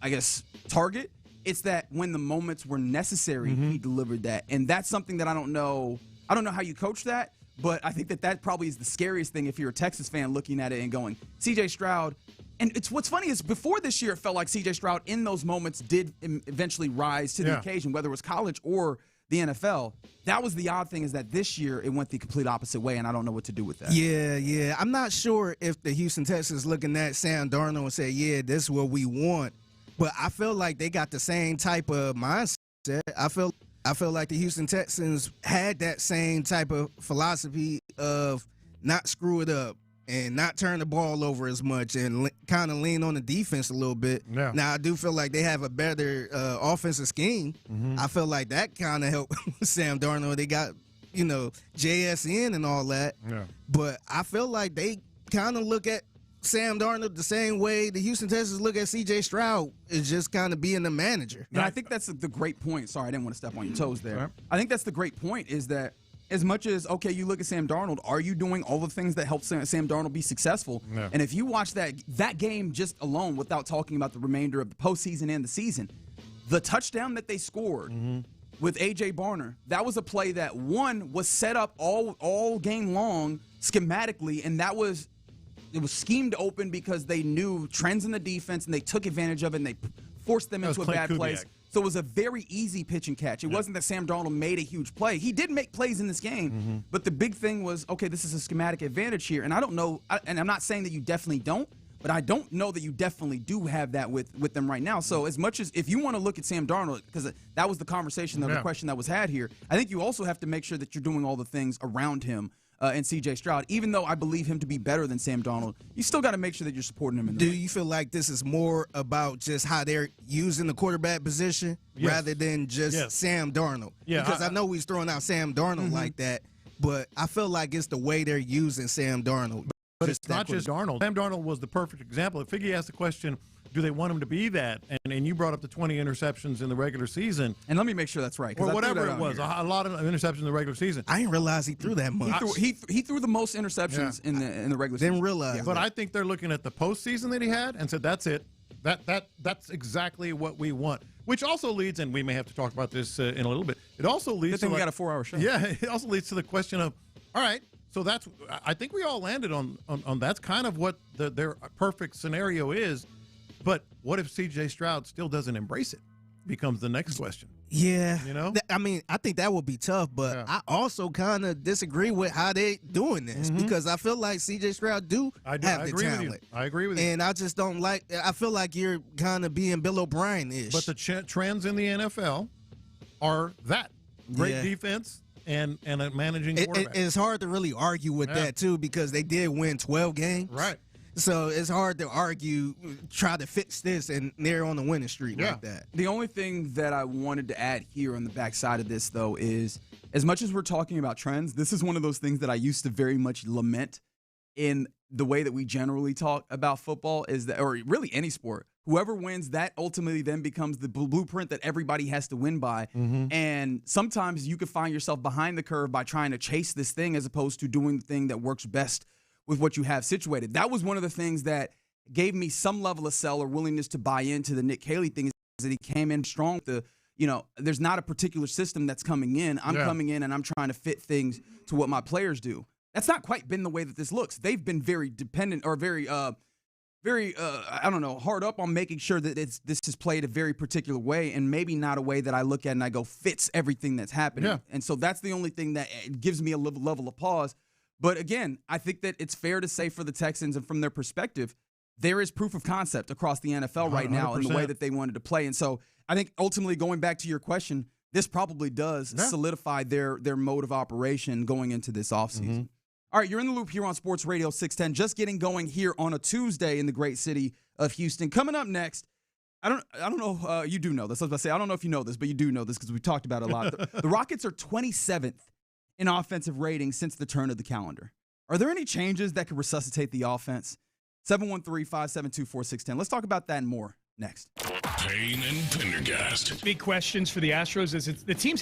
I guess, target, it's that when the moments were necessary, he delivered that. And that's something that I don't know how you coach that, but I think that probably is the scariest thing if you're a Texas fan looking at it and going, CJ Stroud. And what's funny is before this year, it felt like CJ Stroud in those moments did eventually rise to the occasion, whether it was college or the NFL. That was the odd thing, is that this year it went the complete opposite way, and I don't know what to do with that. Yeah. I'm not sure if the Houston Texans looking at Sam Darnold and say, yeah, this is what we want. But I feel like they got the same type of mindset. I feel like the Houston Texans had that same type of philosophy of not screw it up and not turn the ball over as much and kind of lean on the defense a little bit. Yeah. Now, I do feel like they have a better offensive scheme. I feel like that kind of helped Sam Darnold. They got, JSN and all that. Yeah. But I feel like they kind of look at Sam Darnold the same way the Houston Texans look at C.J. Stroud, is just kind of being the manager. And I think that's the great point. Sorry, I didn't want to step on your toes there. Right. I think that's the great point, is that as much as, okay, you look at Sam Darnold, are you doing all the things that help Sam Darnold be successful? Yeah. And if you watch that game just alone, without talking about the remainder of the postseason and the season, the touchdown that they scored with A.J. Barner, that was a play that, one, was set up all game long schematically, and it was schemed open because they knew trends in the defense, and they took advantage of it, and they forced them into a bad place. So it was a very easy pitch and catch. It wasn't that Sam Darnold made a huge play. He did make plays in this game, but the big thing was, okay, this is a schematic advantage here. And I don't know, and I'm not saying that you definitely don't, but I don't know that you definitely do have that with them right now. So as much as, if you want to look at Sam Darnold, because that was the conversation, the question that was had here, I think you also have to make sure that you're doing all the things around him. And C.J. Stroud, even though I believe him to be better than Sam Darnold, you still got to make sure that you're supporting him. Do you feel like this is more about just how they're using the quarterback position rather than just Sam Darnold? Yeah, because I know he's throwing out Sam Darnold like that, but I feel like it's the way they're using Sam Darnold. But it's not just Darnold. Sam Darnold was the perfect example. If Figgy asked the question, do they want him to be that? And you brought up the 20 interceptions in the regular season. And let me make sure that's right. Or whatever it was, a lot of interceptions in the regular season. I didn't realize he threw that much. He threw the most interceptions in the regular season. Didn't realize. But I think they're looking at the postseason that he had and said, that's it. That's exactly what we want. Which also leads, and we may have to talk about this in a little bit. It also leads Good thing we got a 4-hour show. Yeah, it also leads to the question of, all right, so I think we all landed on that's kind of what their perfect scenario is. But what if C.J. Stroud still doesn't embrace it? Becomes the next question. Yeah. I mean, I think that would be tough, but I also kind of disagree with how they doing this because I feel like C.J. Stroud have the talent. I agree with you. And I just don't I feel like you're kind of being Bill O'Brien-ish. But the trends in the NFL are that. Great defense and a managing quarterback. It's hard to really argue with that, too, because they did win 12 games. Right. So it's hard to argue, try to fix this, and they're on the winning streak like that. The only thing that I wanted to add here on the backside of this, though, is as much as we're talking about trends, this is one of those things that I used to very much lament in the way that we generally talk about football, is that, or really any sport. Whoever wins, that ultimately then becomes the blueprint that everybody has to win by. And sometimes you could find yourself behind the curve by trying to chase this thing as opposed to doing the thing that works best with what you have situated. That was one of the things that gave me some level of sell or willingness to buy into the Nick Caley thing, is that he came in strong. There's not a particular system that's coming in. I'm coming in and I'm trying to fit things to what my players do. That's not quite been the way that this looks. They've been very dependent or very hard up on making sure that this is played a very particular way, and maybe not a way that I look at and I go fits everything that's happening. Yeah. And so that's the only thing that gives me a level of pause. But again, I think that it's fair to say for the Texans and from their perspective, there is proof of concept across the NFL right now 100%. In the way that they wanted to play. And so I think ultimately, going back to your question, this probably does solidify their mode of operation going into this offseason. All right, you're in the loop here on Sports Radio 610, just getting going here on a Tuesday in the great city of Houston. Coming up next, I don't know, you do know this. I was about to say, I don't know if you know this, but you do know this because we talked about it a lot. The Rockets are 27th in offensive rating since the turn of the calendar. Are there any changes that could resuscitate the offense? 713-572-4610. Let's talk about that and more next. Payne and Pendergast. Big questions for the Astros as the team's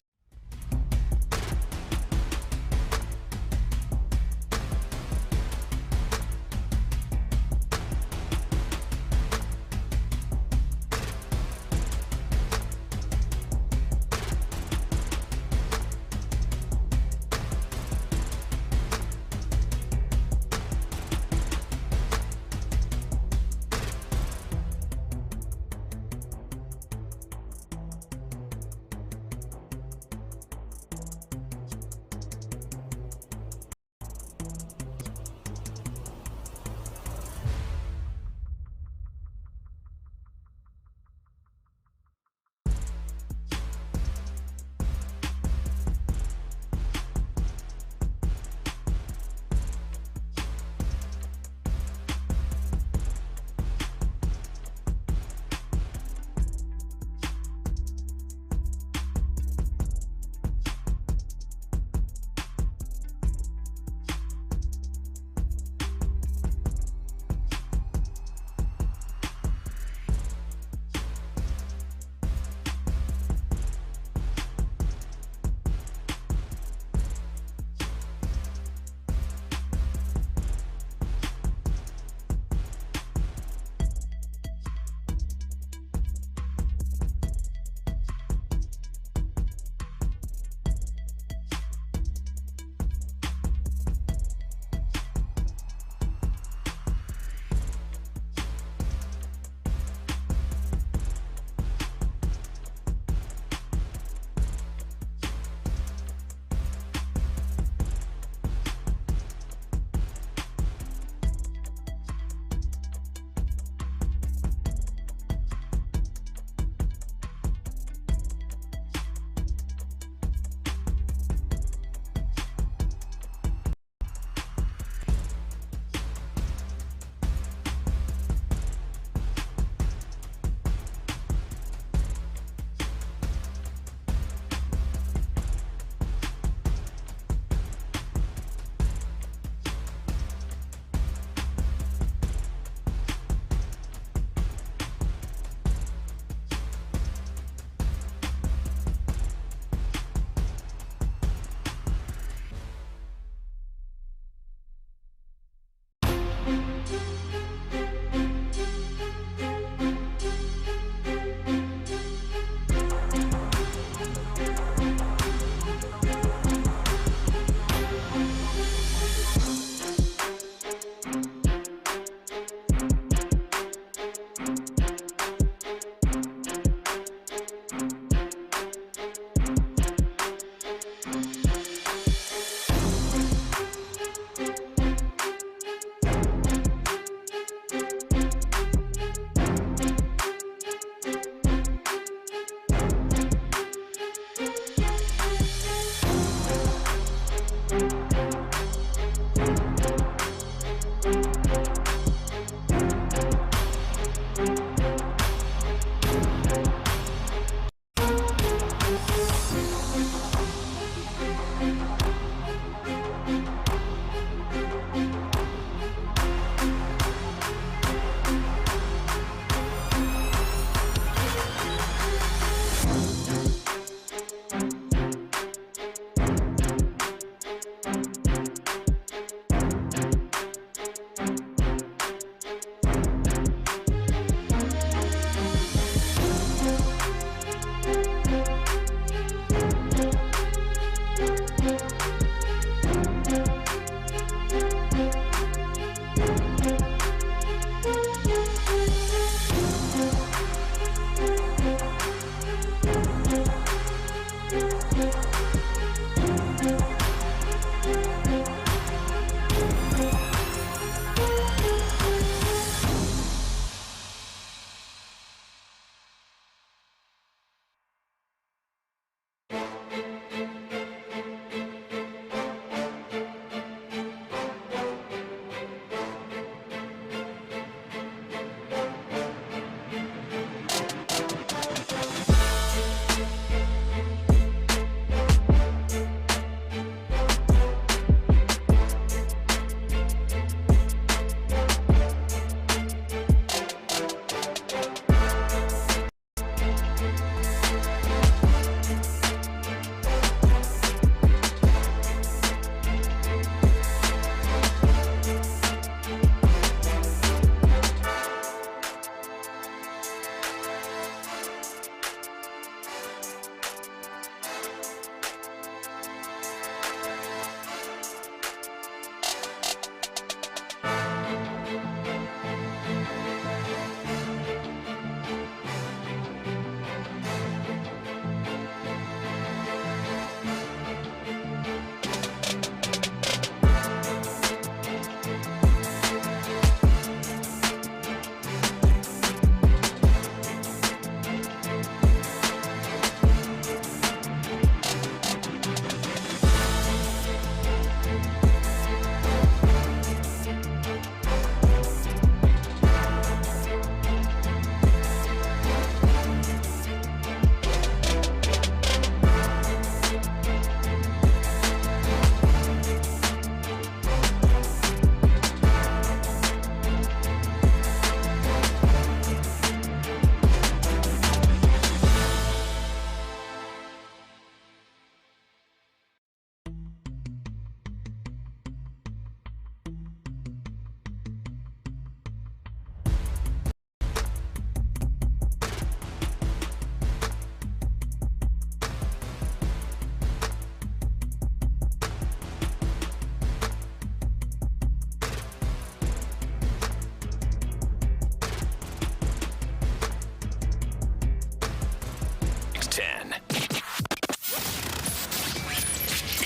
610.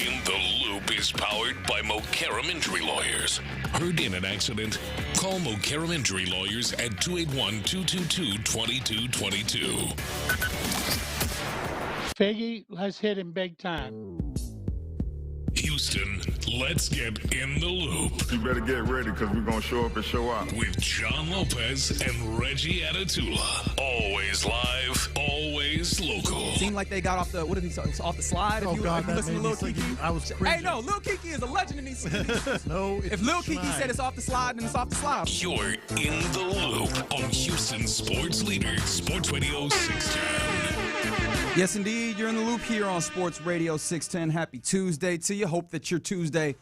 In the Loop is powered by Mokaram Injury Lawyers. Heard in an accident? Call Mokaram Injury Lawyers at 281-222-2222. Faggy has hit him big time. Houston, let's get in the loop. You better get ready because we're going to show up and show out. With John Lopez and Reggie Atatula. Always live, always local. Seemed like they got off the off the slide. Oh, if you, God, if you that listen to made Lil me Kiki. think I was cringing. Hey, no, Lil Kiki is a legend in these cities. No, it's if Lil Kiki Schneid. said it's off the slide, then it's off the slide. You're in the loop on Houston Sports Leader, Sports Radio 610. Yes, indeed. You're in the loop here on Sports Radio 610. Happy Tuesday to you. Hope that your Tuesday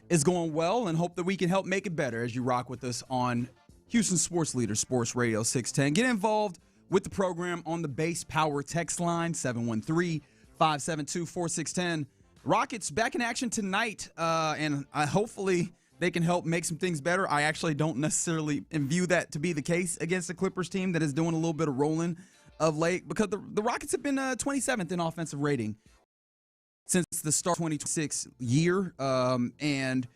is going well and hope that we can help make it better as you rock with us on Houston Sports Leader, Sports Radio 610. Get involved with the program on the base power text line, 713-572-4610. Rockets back in action tonight, and hopefully they can help make some things better. I actually don't necessarily view that to be the case against the Clippers team that is doing a little bit of rolling of late, because the Rockets have been 27th in offensive rating since the start of 2026 year. And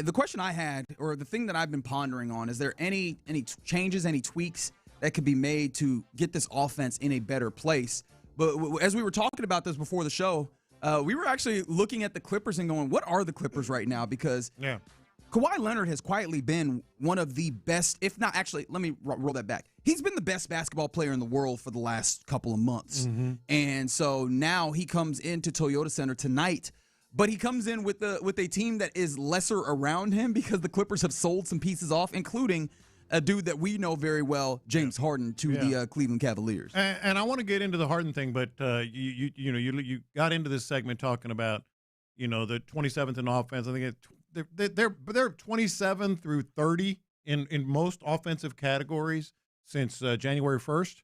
the question I had, or the thing that I've been pondering on, is there any changes, any tweaks that could be made to get this offense in a better place? But as we were talking about this before the show, we were actually looking at the Clippers and going, what are the Clippers right now? Because Kawhi Leonard has quietly been one of the best, if not actually, let me roll that back. He's been the best basketball player in the world for the last couple of months. Mm-hmm. And so now he comes into Toyota Center tonight, but he comes in with a team that is lesser around him because the Clippers have sold some pieces off, including a dude that we know very well, James Harden, to the Cleveland Cavaliers. And I want to get into the Harden thing, but you got into this segment talking about, the 27th in offense. I think they're 27 through 30 in most offensive categories since January 1st.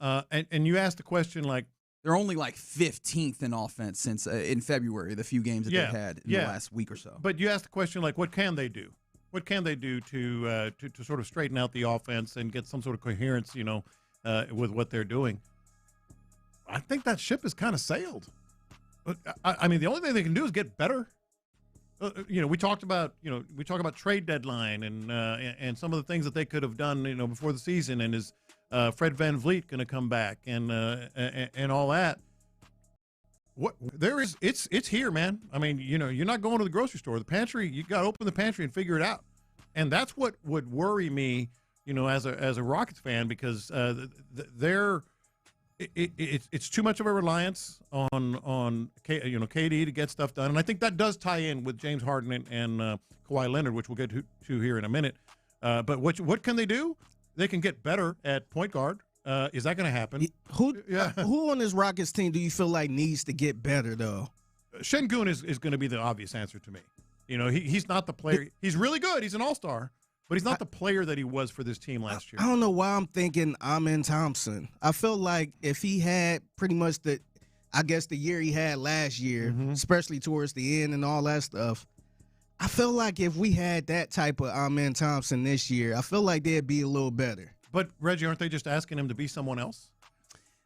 And you asked the question, like, they're only like 15th in offense since in February, the few games that they've had in the last week or so. But you asked the question, like, what can they do? What can they do to sort of straighten out the offense and get some sort of coherence, with what they're doing? I think that ship has kind of sailed. I mean, the only thing they can do is get better. We talked about trade deadline and some of the things that they could have done, before the season, and is Fred VanVleet going to come back and all that. It's here, man. I mean, you're not going to the grocery store. The pantry, you got to open the pantry and figure it out. And that's what would worry me, as a Rockets fan, because it's too much of a reliance on KD to get stuff done. And I think that does tie in with James Harden and Kawhi Leonard, which we'll get to here in a minute. But what can they do? They can get better at point guard. Is that going to happen? Who on this Rockets team do you feel like needs to get better, though? Şengün is going to be the obvious answer to me. He's not the player. He's really good. He's an all-star. But he's not the player that he was for this team last year. I don't know why I'm thinking Amen Thompson. I feel like if he had pretty much the year he had last year, especially towards the end and all that stuff, I feel like if we had that type of Amen Thompson this year, I feel like they'd be a little better. But, Reggie, aren't they just asking him to be someone else?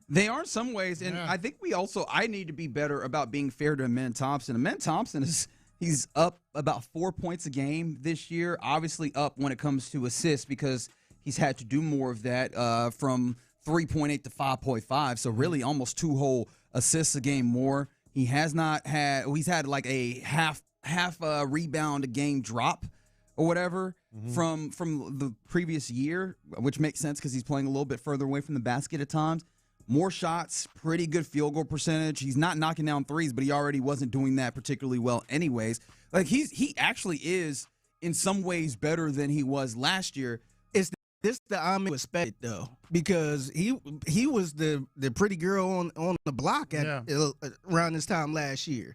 They are in some ways, and I think I need to be better about being fair to Amen Thompson. Amen Thompson he's up about 4 points a game this year, obviously up when it comes to assists because he's had to do more of that from 3.8 to 5.5, so really almost 2 whole assists a game more. He's had like a half rebound a game drop or whatever from the previous year, which makes sense because he's playing a little bit further away from the basket at times. More shots, pretty good field goal percentage. He's not knocking down threes, but he already wasn't doing that particularly well anyways. Like he actually is in some ways better than he was last year. Is this the Amen expected though? Because he was the pretty girl on the block around this time last year.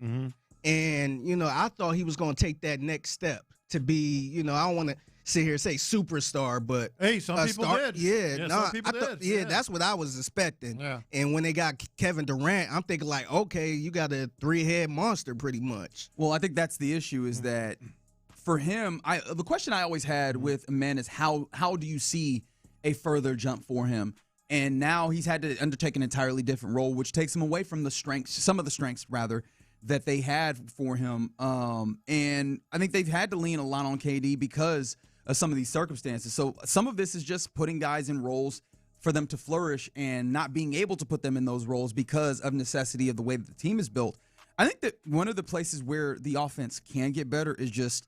And I thought he was going to take that next step to be, I don't want to sit here and say superstar, but hey, some people did. Some people did. That's what I was expecting. Yeah. And when they got Kevin Durant, I'm thinking like, okay, you got a 3-head monster pretty much. Well, I think that's the issue is that for him, the question I always had with Amen is how do you see a further jump for him? And now he's had to undertake an entirely different role, which takes him away from the strengths, some of the strengths, rather, that they had for him. And I think they've had to lean a lot on KD because of some of these circumstances. So some of this is just putting guys in roles for them to flourish and not being able to put them in those roles because of necessity of the way that the team is built. I think that one of the places where the offense can get better is just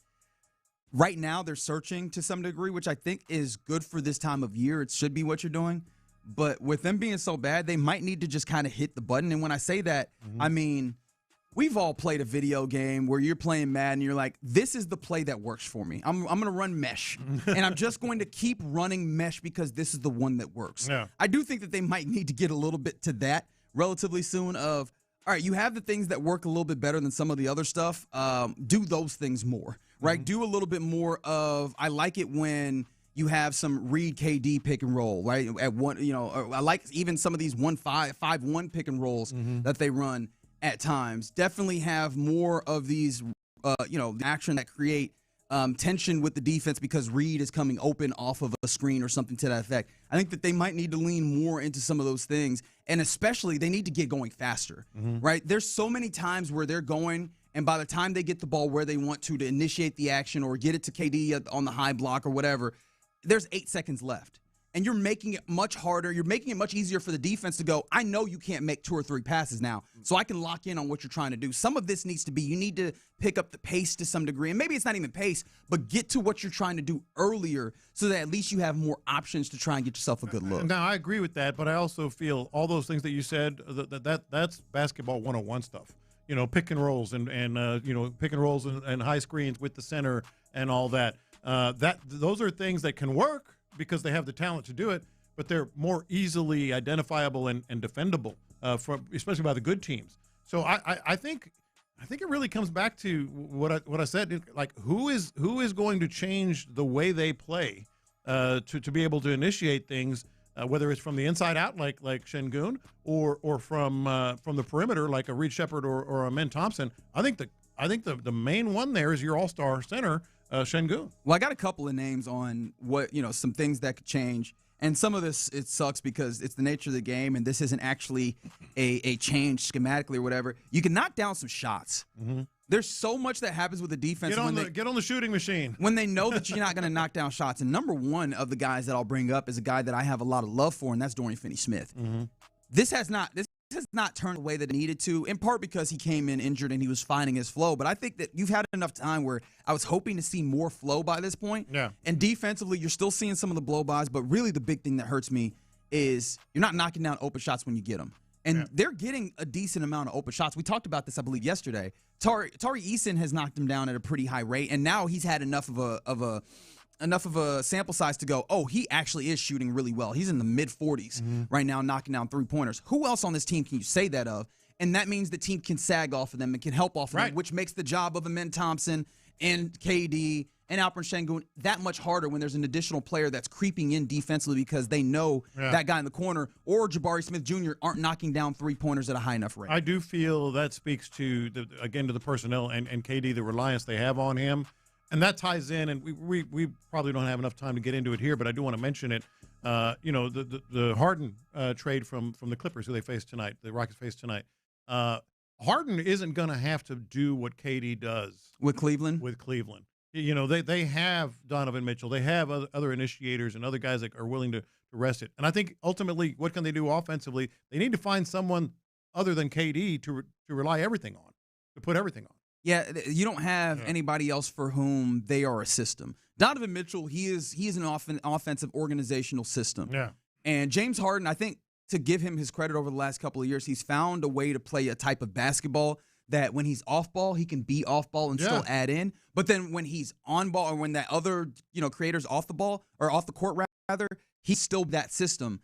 right now they're searching to some degree, which I think is good for this time of year. It should be what you're doing. But with them being so bad, they might need to just kind of hit the button. And when I say that, I mean, we've all played a video game where you're playing Madden and you're like, this is the play that works for me. I'm going to run mesh. And I'm just going to keep running mesh because this is the one that works. Yeah. I do think that they might need to get a little bit to that relatively soon of, all right, you have the things that work a little bit better than some of the other stuff. Do those things more, right? Do a little bit more of, I like it when you have some read KD pick and roll, right? At one, I like even some of these 1-5-1 pick and rolls that they run at times. Definitely have more of these, action that create tension with the defense because Reed is coming open off of a screen or something to that effect. I think that they might need to lean more into some of those things, and especially they need to get going faster, right? There's so many times where they're going, and by the time they get the ball where they want to initiate the action or get it to KD on the high block or whatever, there's 8 seconds left. And you're making it much harder. You're making it much easier for the defense to go, I know you can't make 2 or 3 passes now, so I can lock in on what you're trying to do. Some of this needs to be, you need to pick up the pace to some degree. And maybe it's not even pace, but get to what you're trying to do earlier so that at least you have more options to try and get yourself a good look. Now, I agree with that, but I also feel all those things that you said, that's basketball 101 stuff. Pick and rolls and pick and rolls and high screens with the center and all that. Those are things that can work because they have the talent to do it, but they're more easily identifiable and defendable, especially by the good teams. So I think it really comes back to what I said. Like who is going to change the way they play to be able to initiate things, whether it's from the inside out like Şengün or from the perimeter like a Reed Shepherd or a Men Thompson. I think the main one there is your all-star center. Şengün. Well, I got a couple of names on what, some things that could change. And some of this, it sucks because it's the nature of the game, and this isn't actually a change schematically or whatever. You can knock down some shots. There's so much that happens with the defense. Get on the shooting machine. When they know that you're not going to knock down shots. And number one of the guys that I'll bring up is a guy that I have a lot of love for, and that's Dorian Finney-Smith. This has not turned the way that it needed to, in part because he came in injured and he was finding his flow. But I think that you've had enough time where I was hoping to see more flow by this point. Yeah. And defensively, you're still seeing some of the blow-bys, but really the big thing that hurts me is you're not knocking down open shots when you get them. And they're getting a decent amount of open shots. We talked about this, I believe, yesterday. Tari Eason has knocked him down at a pretty high rate, and now he's had enough of a sample size to go, oh, he actually is shooting really well. He's in the mid-40s right now, knocking down three-pointers. Who else on this team can you say that of? And that means the team can sag off of them and can help off of them, which makes the job of Amen Thompson and KD and Alperen Şengün that much harder when there's an additional player that's creeping in defensively because they know that guy in the corner or Jabari Smith Jr. aren't knocking down three-pointers at a high enough rate. I do feel that speaks to, to the personnel and KD, the reliance they have on him. And that ties in, and we probably don't have enough time to get into it here, but I do want to mention it. The Harden trade from the Clippers, who they face tonight, the Rockets face tonight. Harden isn't going to have to do what KD does with Cleveland. They have Donovan Mitchell, they have other initiators and other guys that are willing to rest it. And I think ultimately, what can they do offensively? They need to find someone other than KD to rely everything on, to put everything on. Yeah, you don't have anybody else for whom they are a system. Donovan Mitchell, he is an offensive organizational system. Yeah. And James Harden, I think, to give him his credit over the last couple of years, he's found a way to play a type of basketball that when he's off ball, he can be off ball and still add in. But then when he's on ball or when that other, creator's off the ball or off the court rather, he's still that system.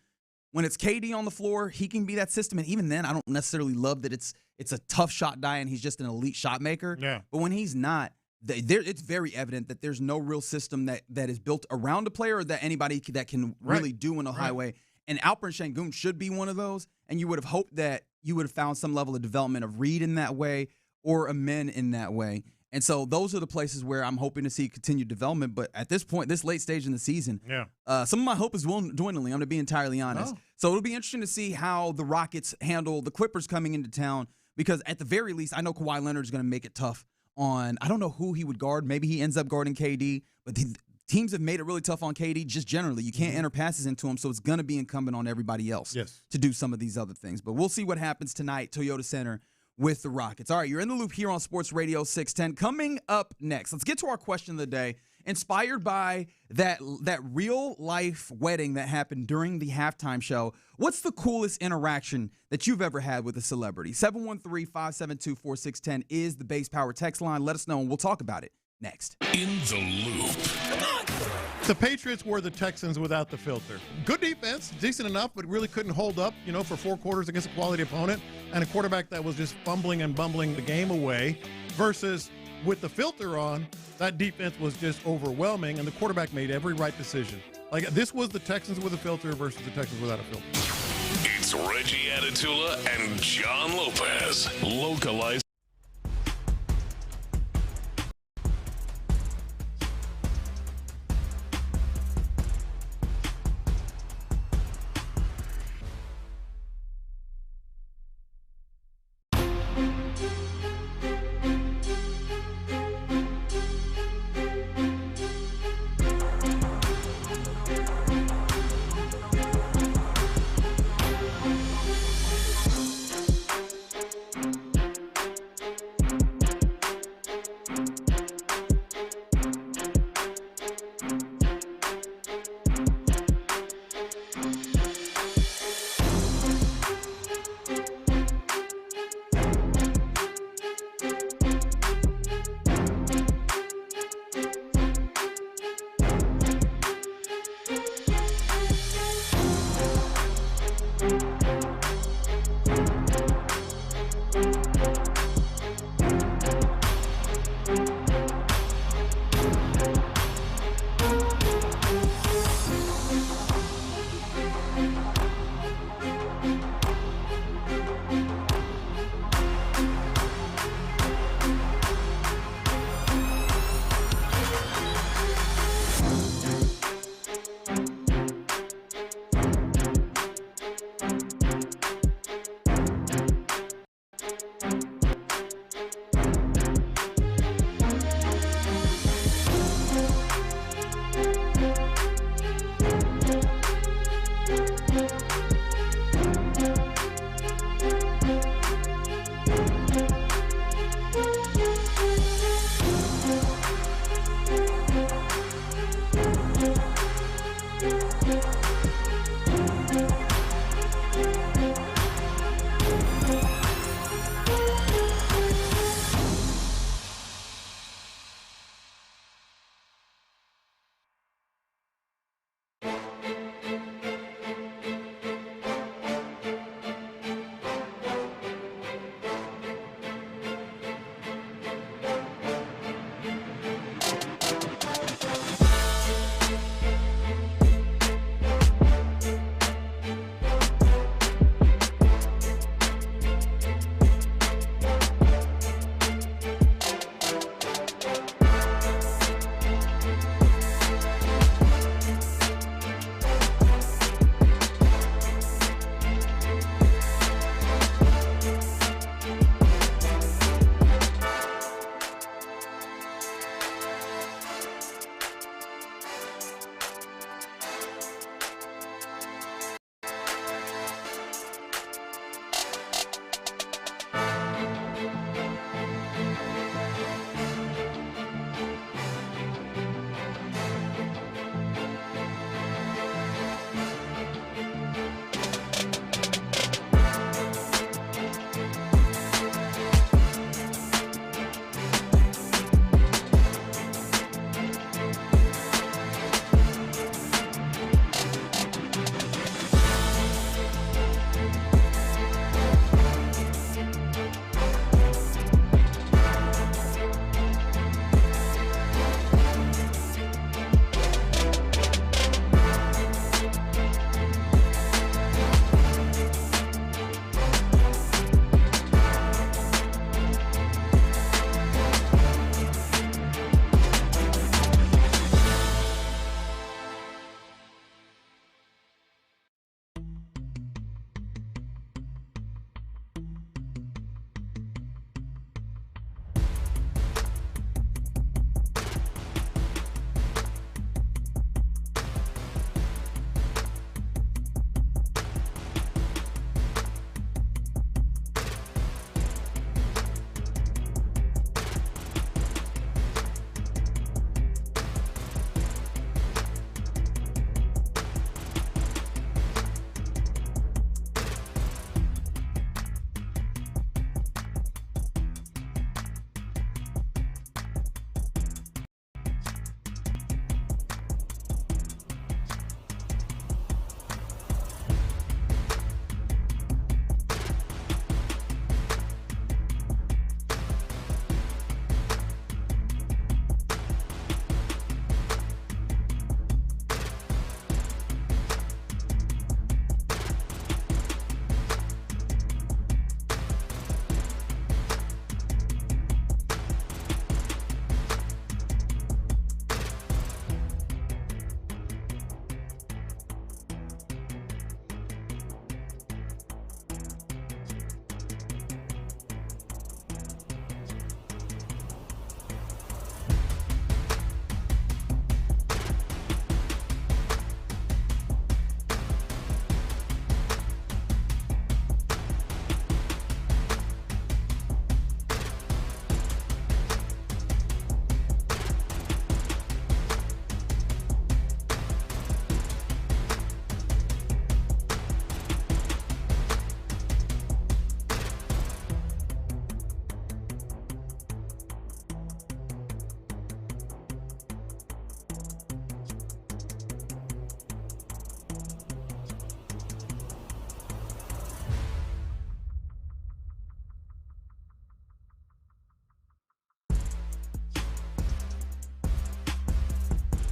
When it's KD on the floor, he can be that system. And even then, I don't necessarily love that it's a tough shot guy and he's just an elite shot maker. Yeah. But when he's not, it's very evident that there's no real system that is built around a player or that anybody that can really do in a high way. And Alperen Şengün should be one of those. And you would have hoped that you would have found some level of development of Reed in that way or Amen in that way. And so those are the places where I'm hoping to see continued development. But at this point, this late stage in the season, some of my hope is dwindling. I'm going to be entirely honest. So it'll be interesting to see how the Rockets handle the Clippers coming into town, because at the very least, I know Kawhi Leonard is going to make it tough on, I don't know who he would guard. Maybe he ends up guarding KD, but the teams have made it really tough on KD just generally. You can't enter passes into him, so it's going to be incumbent on everybody else to do some of these other things. But we'll see what happens tonight, Toyota Center, with the Rockets. All right, you're in the loop here on Sports Radio 610. Coming up next, let's get to our question of the day, inspired by that real-life wedding that happened during the halftime show. What's the coolest interaction that you've ever had with a celebrity? 713-572-4610 is the Base Power text line. Let us know, and we'll talk about it next. In the loop. The Patriots were the Texans without the filter. Good defense, decent enough, but really couldn't hold up, for 4 quarters against a quality opponent, and a quarterback that was just fumbling and bumbling the game away, versus with the filter on, that defense was just overwhelming, and the quarterback made every right decision. Like, this was the Texans with a filter versus the Texans without a filter. It's Reggie Atatula and John Lopez. Localized.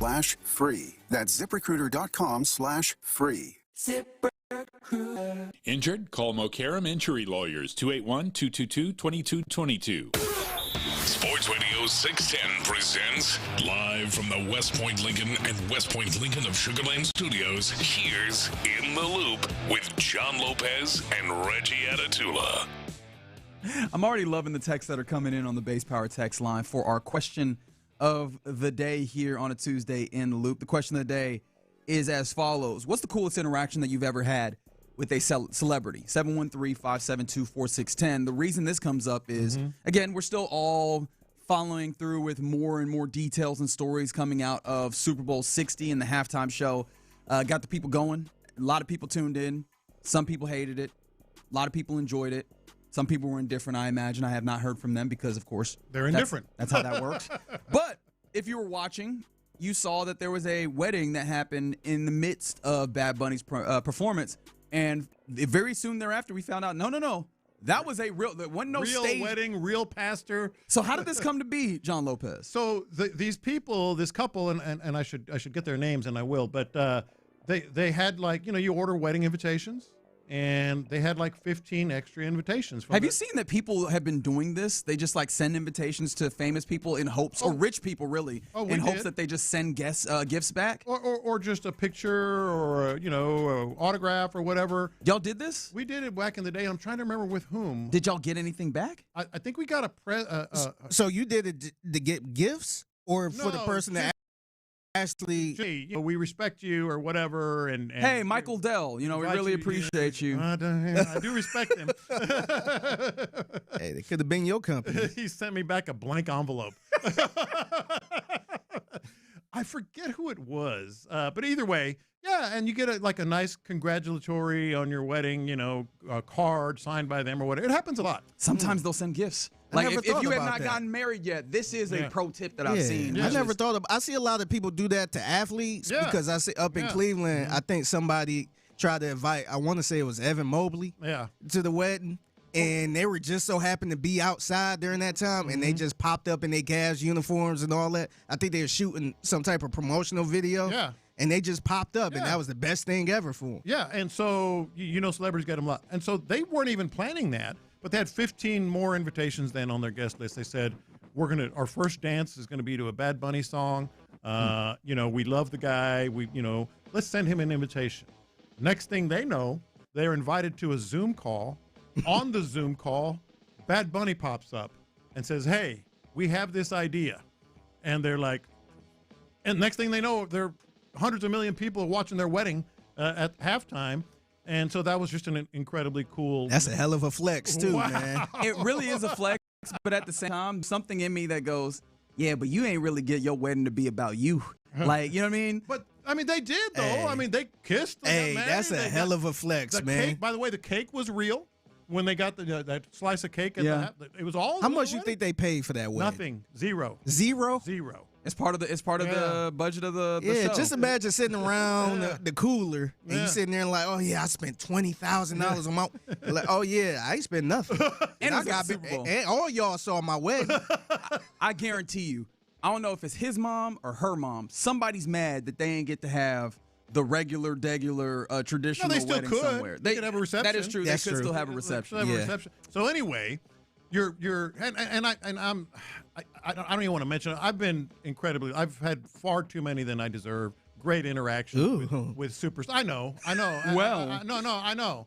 ZipRecruiter.com/free. That's ZipRecruiter.com/free. Injured? Call Mokaram Injury Lawyers, 281-222-2222. Sports Radio 610 presents live from the West Point Lincoln and West Point Lincoln of Sugar Land Studios. Here's In the Loop with John Lopez and Reggie Atatula. I'm already loving the texts that are coming in on the Base Power text line for our question of the day here on a Tuesday in the Loop. The question of the day is as follows. What's the coolest interaction that you've ever had with a celebrity? 713-572-4610. The reason this comes up is, again, we're still all following through with more and more details and stories coming out of Super Bowl 60 and the halftime show. Got the people going. A lot of people tuned in. Some people hated it. A lot of people enjoyed it. Some people were indifferent, I imagine. I have not heard from them because, of course, they're indifferent. That's how that works. But if you were watching, you saw that there was a wedding that happened in the midst of Bad Bunny's performance. And very soon thereafter, we found out, no. That was a real, there wasn't no real stage. Wedding, real pastor. So how did this come to be, John Lopez? So these people, this couple, and I should get their names, and I will, but they had, like, you order wedding invitations, and they had like 15 extra invitations. Have you seen that people have been doing this? They just like send invitations to famous people in hopes, or rich people really, in hopes that they just send gifts back? Or just a picture or, a autograph or whatever. Y'all did this? We did it back in the day. I'm trying to remember with whom. Did y'all get anything back? I think we got So you did it to get gifts, or for the person that actually, we respect you or whatever, and hey, Michael Dell, we really appreciate you. I do respect him. Hey, they could have been your company. He sent me back a blank envelope. I forget who it was, but either way, yeah, and you get a nice congratulatory on your wedding, a card signed by them or whatever. It happens a lot. Sometimes they'll send gifts. Like if you have not gotten married yet, this is a pro tip that I've seen. I never thought of. I see a lot of people do that to athletes because I see up in Cleveland. I think somebody tried to invite. I want to say it was Evan Mobley. To the wedding, and they were just so happened to be outside during that time, and they just popped up in their Cavs uniforms and all that. I think they were shooting some type of promotional video. Yeah. And they just popped up, and that was the best thing ever for them. Yeah, and so celebrities get them a lot, and so they weren't even planning that. But they had 15 more invitations then on their guest list. They said, our first dance is going to be to a Bad Bunny song. We love the guy. Let's send him an invitation. Next thing they know, they're invited to a Zoom call. On the Zoom call, Bad Bunny pops up and says, hey, we have this idea. And they're like, and next thing they know, there are hundreds of million people watching their wedding at halftime. And so that was just an incredibly cool. That's a hell of a flex, too, man. It really is a flex, but at the same time, something in me that goes, yeah, but you ain't really get your wedding to be about you. Like, you know what I mean? But, they did, though. Hey. They kissed. Hey, that's a hell of a flex, man. Cake, by the way, the cake was real. When they got that slice of cake, it was all. How much you think they paid for that wedding? Nothing. Zero. Zero? Zero. It's part of the budget of the show. Just imagine sitting around the cooler and you sitting there and like, oh yeah, I spent $20,000 on my. Like, oh yeah, I ain't spent nothing. And I got Super Bowl. And all y'all saw my wedding. I guarantee you, I don't know if it's his mom or her mom. Somebody's mad that they ain't get to have the regular traditional wedding somewhere. They could have a reception. That is true. That's they could true. still have a reception. So anyway, I don't even want to mention it. I've had far too many than I deserve. Great interaction with superstars. I know. Well. I know.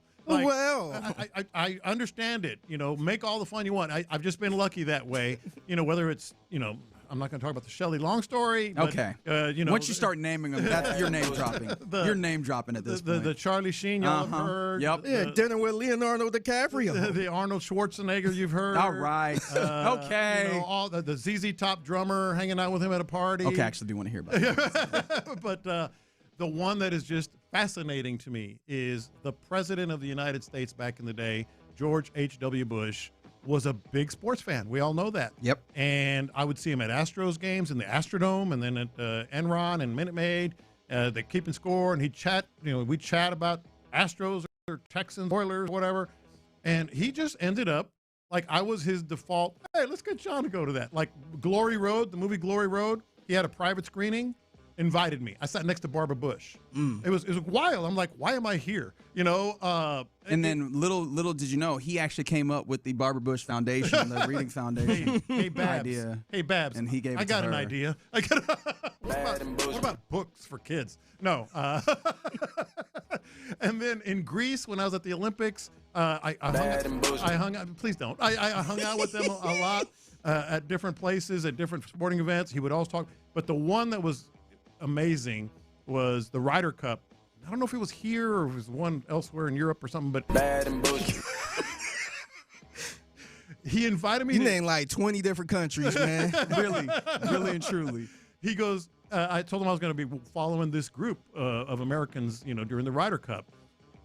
I understand it. Make all the fun you want. I've just been lucky that way. Whether it's, I'm not going to talk about the Shelley Long story. But, okay. Once you start naming them, that's your name dropping. You're name dropping at this point. The Charlie Sheen y'all have heard. Yep. Yeah, dinner with Leonardo DiCaprio. The Arnold Schwarzenegger you've heard. All right. Okay. All the ZZ Top drummer hanging out with him at a party. Okay, I actually do want to hear about that. But the one that is just fascinating to me is the President of the United States back in the day, George H.W. Bush, was a big sports fan. We all know that. Yep. And I would see him at Astros games in the Astrodome, and then at Enron and Minute Maid. They're keeping score, and he'd chat. We'd chat about Astros or Texans, Oilers, whatever. And he just ended up like I was his default. Hey, let's get John to go to that. Like Glory Road, the movie Glory Road. He had a private screening. invited me. I sat next to Barbara Bush. It was wild. I'm like, why am I here? And then little did you know, he actually came up with the Barbara Bush Foundation, the Reading Foundation Hey, Babs. idea. Hey, Babs. And he gave it I got to an her. idea. What about books for kids? No. And then in Greece, when I was at the Olympics, I hung out. Please don't. I hung out with them a lot at different places, at different sporting events. He would always talk. But the one that was amazing was the Ryder Cup. I don't know if it was here or it was one elsewhere in Europe or something, but he invited me. You named like 20 different countries, man. really and truly. He goes, I told him I was going to be following this group of Americans, during the Ryder Cup.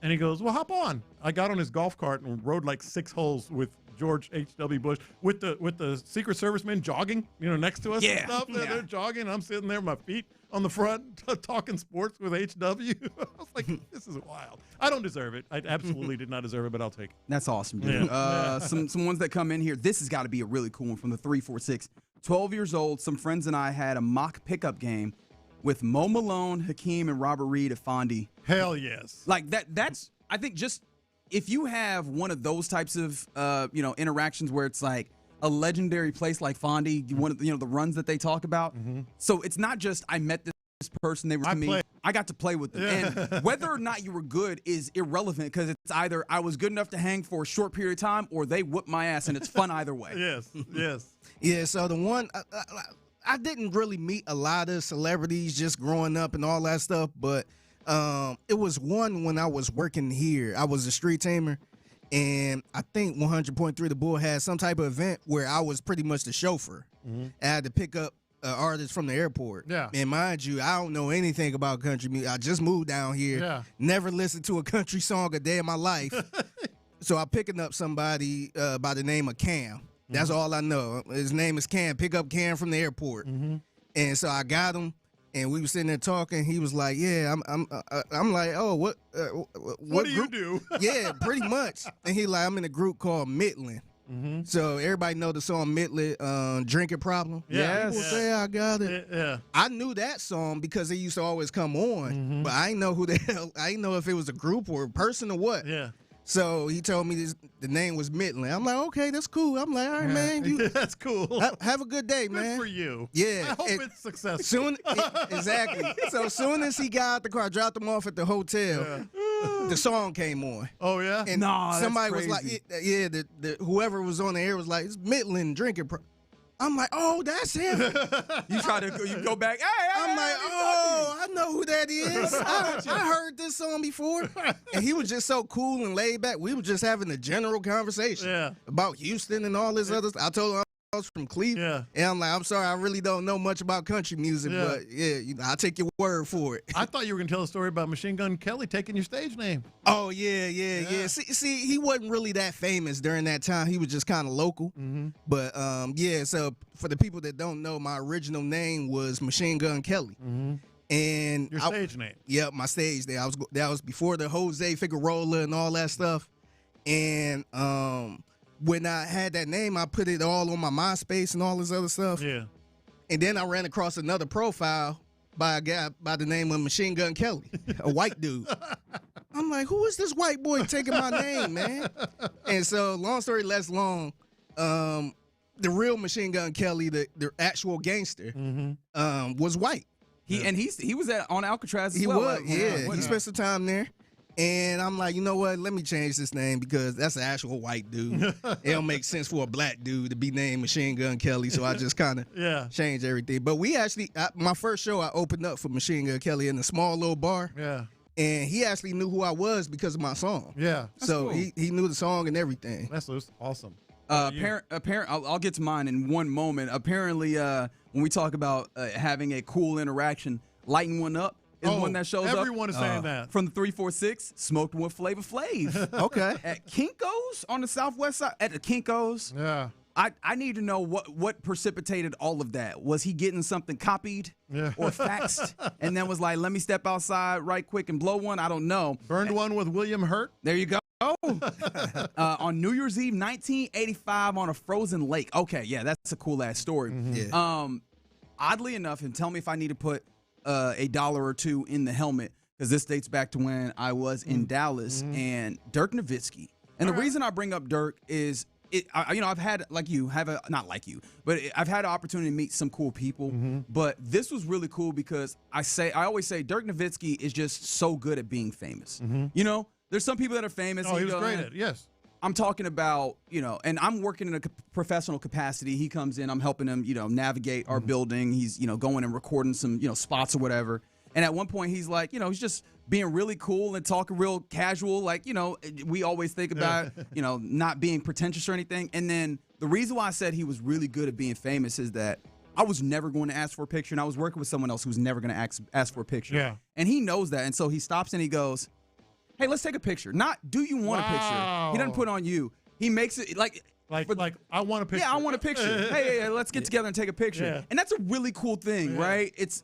And he goes, well, hop on. I got on his golf cart and rode like 6 holes with George H.W. Bush with the Secret Service men jogging, next to us and stuff. They're jogging. I'm sitting there with my feet on the front talking sports with H.W. I was like, this is wild. I don't deserve it. I absolutely did not deserve it, but I'll take it. That's awesome, dude. Yeah. Some ones that come in here. This has got to be a really cool one from the 346. 12 years old, some friends and I had a mock pickup game with Mo Malone, Hakeem, and Robert Reed at Fondy. Hell yes. Like that's I think just if you have one of those types of interactions where it's like a legendary place like Fondy, one of the runs that they talk about. Mm-hmm. So it's not just I met this person, they were to me. I got to play with them. Yeah. And whether or not you were good is irrelevant because it's either I was good enough to hang for a short period of time or they whooped my ass, and it's fun either way. Yes. Yeah, so the one, I didn't really meet a lot of celebrities just growing up and all that stuff, but it was one when I was working here. I was a street tamer, and I think 100.3 The Bull had some type of event where I was pretty much the chauffeur. Mm-hmm. I had to pick up artists from the airport. Yeah. And mind you, I don't know anything about country music. I just moved down here. Yeah. Never listened to a country song a day in my life. So I'm picking up somebody by the name of Cam. That's all I know. His name is Cam. Pick up Cam from the airport. Mm-hmm. And so I got him, and we were sitting there talking. He was like, "Yeah, I'm like, oh, what do you group?" do? Yeah, pretty much. And he like, I'm in a group called Midland. Mm-hmm. So everybody know the song Midland, Drinking Problem. Yeah. People say I got it. Yeah. I knew that song because it used to always come on, but I didn't know who the hell. I didn't know if it was a group or a person or what. Yeah. So he told me the name was Midland. I'm like, okay, that's cool. I'm like, all right, man. That's cool. Have a good day, man. Good for you. Yeah. I hope it's successful. Exactly. So as soon as he got out the car, dropped him off at the hotel, the song came on. Oh, yeah? And somebody was like, crazy. the whoever was on the air was like, it's Midland Drinking. I'm like, oh, that's him. You go back. Hey, I'm like, oh, I know who that is. I heard this song before. And he was just so cool and laid back. We were just having a general conversation about Houston and all this other stuff. I told him I was from Cleveland. And I'm like, I'm sorry, I really don't know much about country music, but I'll take your word for it. I thought you were going to tell a story about Machine Gun Kelly taking your stage name. Oh, yeah. See, he wasn't really that famous during that time. He was just kind of local. Mm-hmm. But, so for the people that don't know, my original name was Machine Gun Kelly. Mm-hmm. And your stage name. Yeah, my stage name. That was before the Jose Figueroa and all that stuff. And when I had that name, I put it all on my MySpace and all this other stuff. Yeah. And then I ran across another profile by a guy by the name of Machine Gun Kelly, a white dude. I'm like, who is this white boy taking my name, man? And so, long story less long, the real Machine Gun Kelly, the actual gangster, was white. He was on Alcatraz as he well. Was, he spent some time there. And I'm like, you know what? Let me change this name because that's an actual white dude. It don't make sense for a black dude to be named Machine Gun Kelly. So I just kind of changed everything. But we actually, my first show, I opened up for Machine Gun Kelly in a small little bar. Yeah. And he actually knew who I was because of my song. Yeah. So cool. he knew the song and everything. That's awesome. I'll get to mine in one moment. Apparently, when we talk about having a cool interaction, lighting one up is one that shows up. Everyone is saying that. From the 346, smoked with Flavor Flav. Okay. At Kinko's on the southwest side. At the Kinko's. Yeah. I need to know what precipitated all of that. Was he getting something copied or faxed and then was like, let me step outside right quick and blow one? I don't know. Burned one with William Hurt. There you go. On New Year's Eve, 1985 on a frozen lake. Okay, yeah, that's a cool-ass story. Yeah. Oddly enough, and tell me if I need to put a dollar or two in the helmet because this dates back to when I was in Dallas and Dirk Nowitzki. And the reason I bring up Dirk is I've had I've had an opportunity to meet some cool people, but this was really cool because I always say Dirk Nowitzki is just so good at being famous. You know, there's some people that are famous. Oh, he was great at it, yes. I'm talking about, and I'm working in a professional capacity. He comes in, I'm helping him, navigate our building. He's, going and recording some, spots or whatever. And at one point he's like, he's just being really cool and talking real casual. Like, we always think about, not being pretentious or anything. And then the reason why I said he was really good at being famous is that I was never going to ask for a picture. And I was working with someone else who was never going to ask for a picture. Yeah. And he knows that. And so he stops and he goes, hey, let's take a picture. Not, do you want a picture? He doesn't put on you. He makes it like I want a picture. Yeah, I want a picture. hey, let's get together and take a picture. Yeah. And that's a really cool thing, right? It's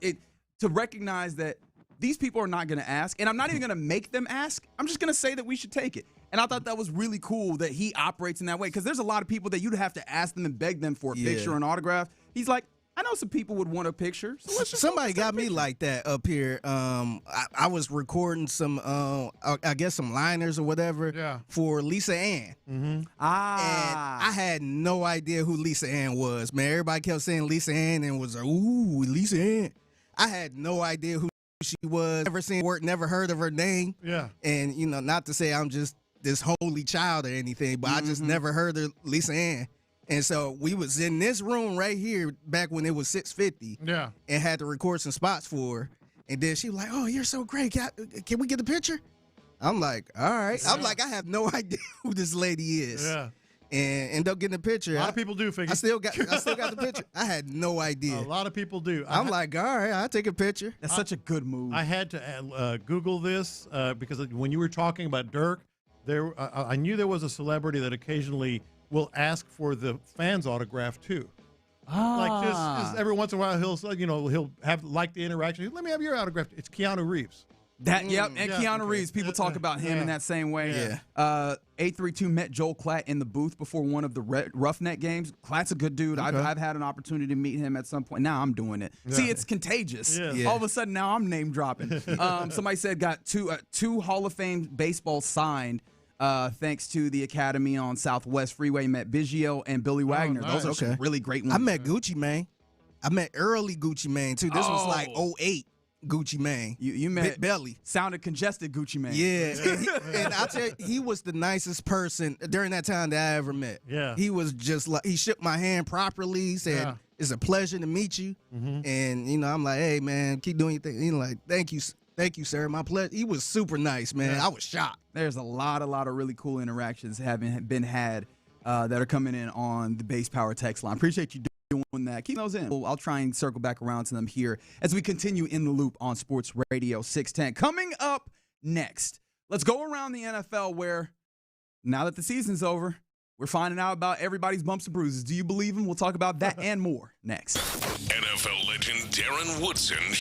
to recognize that these people are not going to ask, and I'm not even going to make them ask. I'm just going to say that we should take it. And I thought that was really cool that he operates in that way because there's a lot of people that you'd have to ask them and beg them for a picture or an autograph. He's like, I know some people would want a picture. So let's just somebody got me like that up here. I was recording some, I guess some liners or whatever for Lisa Ann. And I had no idea who Lisa Ann was, man. Everybody kept saying Lisa Ann and was like, ooh, Lisa Ann. I had no idea who she was. Never seen her, never heard of her name. Yeah. And, not to say I'm just this holy child or anything, but I just never heard of Lisa Ann. And so we was in this room right here back when it was 650. Yeah. And had to record some spots for her. And then she was like, oh, you're so great. Can we get a picture? I'm like, all right. I'm like, I have no idea who this lady is. Yeah. And end up getting a picture. A lot of people do, Figgy. I still got the picture. I had no idea. A lot of people do. I'm like, all right, I'll take a picture. That's such a good move. I had to Google this because when you were talking about Dirk, I knew there was a celebrity that occasionally will ask for the fans' autograph too. Like just every once in a while he'll have like the interaction. Let me have your autograph. It's Keanu Reeves. Keanu Reeves. People talk about him in that same way. Yeah. 832 met Joel Klatt in the booth before one of the Roughneck games. Klatt's a good dude. Okay. I've had an opportunity to meet him at some point. Now I'm doing it. Yeah. See, it's contagious. Yeah. All of a sudden now I'm name dropping. Somebody said got two Hall of Fame baseball signed. Thanks to the Academy on Southwest Freeway, met Biggio and Billy Wagner. Nice. Those are some really great ones. I met Gucci Mane. I met early Gucci Mane too. This was like 08 Gucci Mane. You met Belly. Sounded congested Gucci Mane. Yeah, and I tell you, he was the nicest person during that time that I ever met. Yeah, he was just like, he shook my hand properly. Said it's a pleasure to meet you. And I'm like, hey man, keep doing your thing. He's like, thank you, sir. My pleasure. He was super nice, man. I was shocked. There's a lot of really cool interactions having been had that are coming in on the Base Power text line. Appreciate you doing that. Keep those in. I'll try and circle back around to them here as we continue in the loop on Sports Radio 610. Coming up next, let's go around the NFL where now that the season's over, we're finding out about everybody's bumps and bruises. Do you believe them? We'll talk about that and more next. NFL legend Darren Woodson.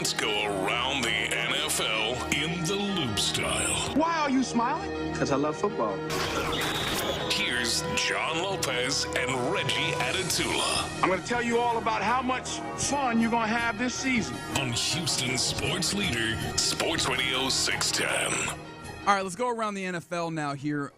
Let's go around the NFL in the loop style. Why are you smiling? Because I love football. Here's John Lopez and Reggie Adetula. I'm going to tell you all about how much fun you're going to have this season. On Houston sports leader, Sports Radio 610. All right, let's go around the NFL now here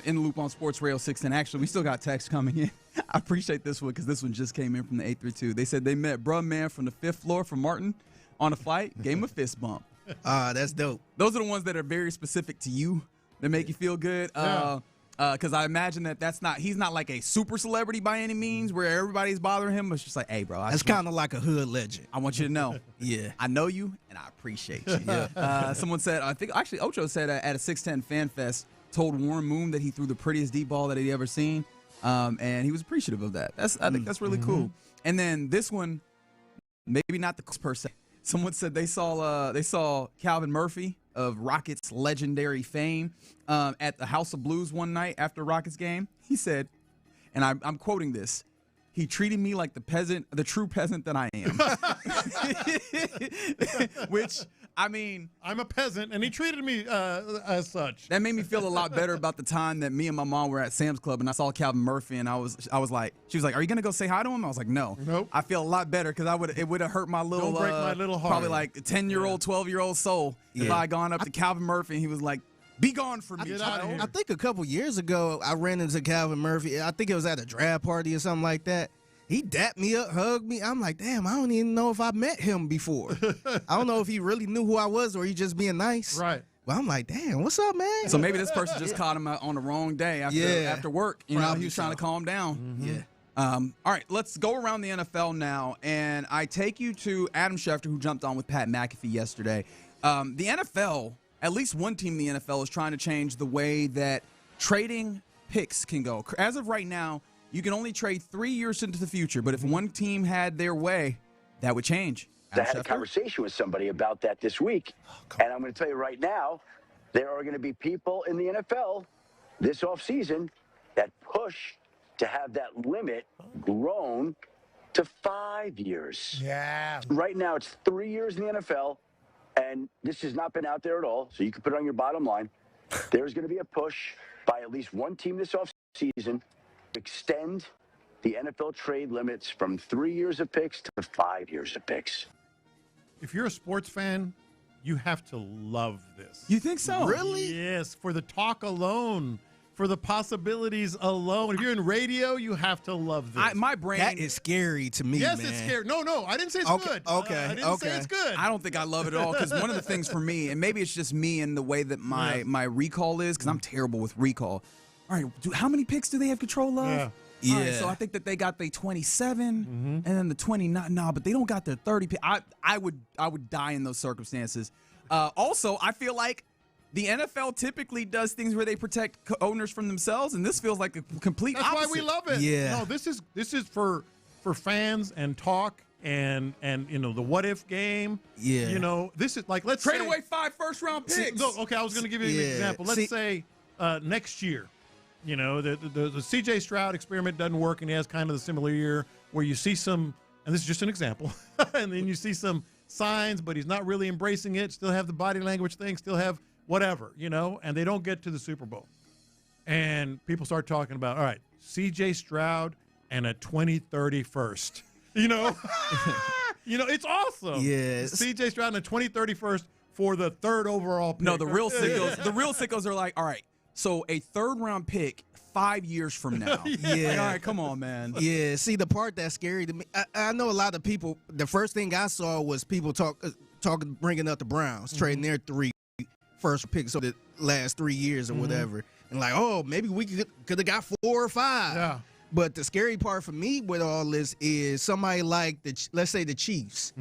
in the loop on Sports Radio 610. Actually, we still got text coming in. I appreciate this one because this one just came in from the 832. They said they met bruh man from the 5th floor from Martin on a flight, gave him a fist bump. That's dope. Those are the ones that are very specific to you, that make you feel good. Because I imagine he's not like a super celebrity by any means where everybody's bothering him. It's just like, hey, bro. That's kind of like a hood legend. I want you to know. Yeah. I know you, and I appreciate you. Yeah. Someone said, I think actually Ocho said at a 610 Fan Fest, told Warren Moon that he threw the prettiest deep ball that he'd ever seen. And he was appreciative of that. I think that's really cool. And then this one, maybe not the per se. Someone said they saw Calvin Murphy of Rockets legendary fame at the House of Blues one night after Rockets game. He said, and I'm quoting this, he treated me like the true peasant that I am. Which, I mean, I'm a peasant, and he treated me as such. That made me feel a lot better about the time that me and my mom were at Sam's Club, and I saw Calvin Murphy, and I was like, she was like, "Are you gonna go say hi to him?" I was like, "No." Nope. I feel a lot better because it would have hurt my little, Don't break my little heart. probably like 10-year-old, 12-year-old soul if I had gone up to Calvin Murphy and he was like, "Be gone from me." I think a couple years ago, I ran into Calvin Murphy. I think it was at a draft party or something like that. He dapped me up, hugged me. I'm like, damn, I don't even know if I met him before. I don't know if he really knew who I was or he just being nice. Right. But I'm like, damn, what's up, man? So maybe this person just caught him on the wrong day after work. You know, he was trying to calm down. Mm-hmm. Yeah. All right, let's go around the NFL now, and I take you to Adam Schefter, who jumped on with Pat McAfee yesterday. The NFL, at least one team in the NFL, is trying to change the way that trading picks can go. As of right now, you can only trade 3 years into the future, but if one team had their way, that would change. I had a conversation with somebody about that this week, and I'm going to tell you right now, there are going to be people in the NFL this offseason that push to have that limit grown to 5 years. Yeah. Right now, it's 3 years in the NFL, and this has not been out there at all, so you can put it on your bottom line. There's going to be a push by at least one team this offseason to extend the NFL trade limits from 3 years of picks to 5 years of picks. If you're a sports fan, you have to love this. You think so? Really? Yes, for the talk alone, for the possibilities alone. If you're in radio, you have to love this. My brain... That is scary to me, yes, man. it's scary. No, I didn't say it's good. Okay, I didn't say it's good. I don't think I love it at all because one of the things for me, and maybe it's just me and the way that my recall is, because I'm terrible with recall. All right, how many picks do they have control of? Yeah. All right, so I think that they got the 27 and then the 29. No, but they don't got their 30 pick. I would die in those circumstances. Also, I feel like the NFL typically does things where they protect owners from themselves, and this feels like a complete That's opposite. why we love it. Yeah. No, this is for fans and talk and you know the what if game. Yeah. You know, this is like let's Trade say, away 5 first-round picks. Okay, I was going to give you an example. Let's say next year. You know, the CJ Stroud experiment doesn't work, and he has kind of the similar year where you see some, and this is just an example, and then you see some signs, but he's not really embracing it, still have the body language thing, still have whatever, you know, and they don't get to the Super Bowl. And people start talking about, all right, CJ Stroud and a 2030 first. You know? You know, it's awesome. Yes. CJ Stroud and a 2030 first for the 3rd overall pick. No, the real sickos are like, all right, so a 3rd-round pick 5 years from now. Yeah. Like, all right, come on, man. Yeah, see, the part that's scary to me, I know a lot of people, the first thing I saw was people talking, bringing up the Browns, trading their 3 first picks of the last 3 years or whatever. And like, oh, maybe we could have got 4 or 5. Yeah. But the scary part for me with all this is somebody like, let's say the Chiefs,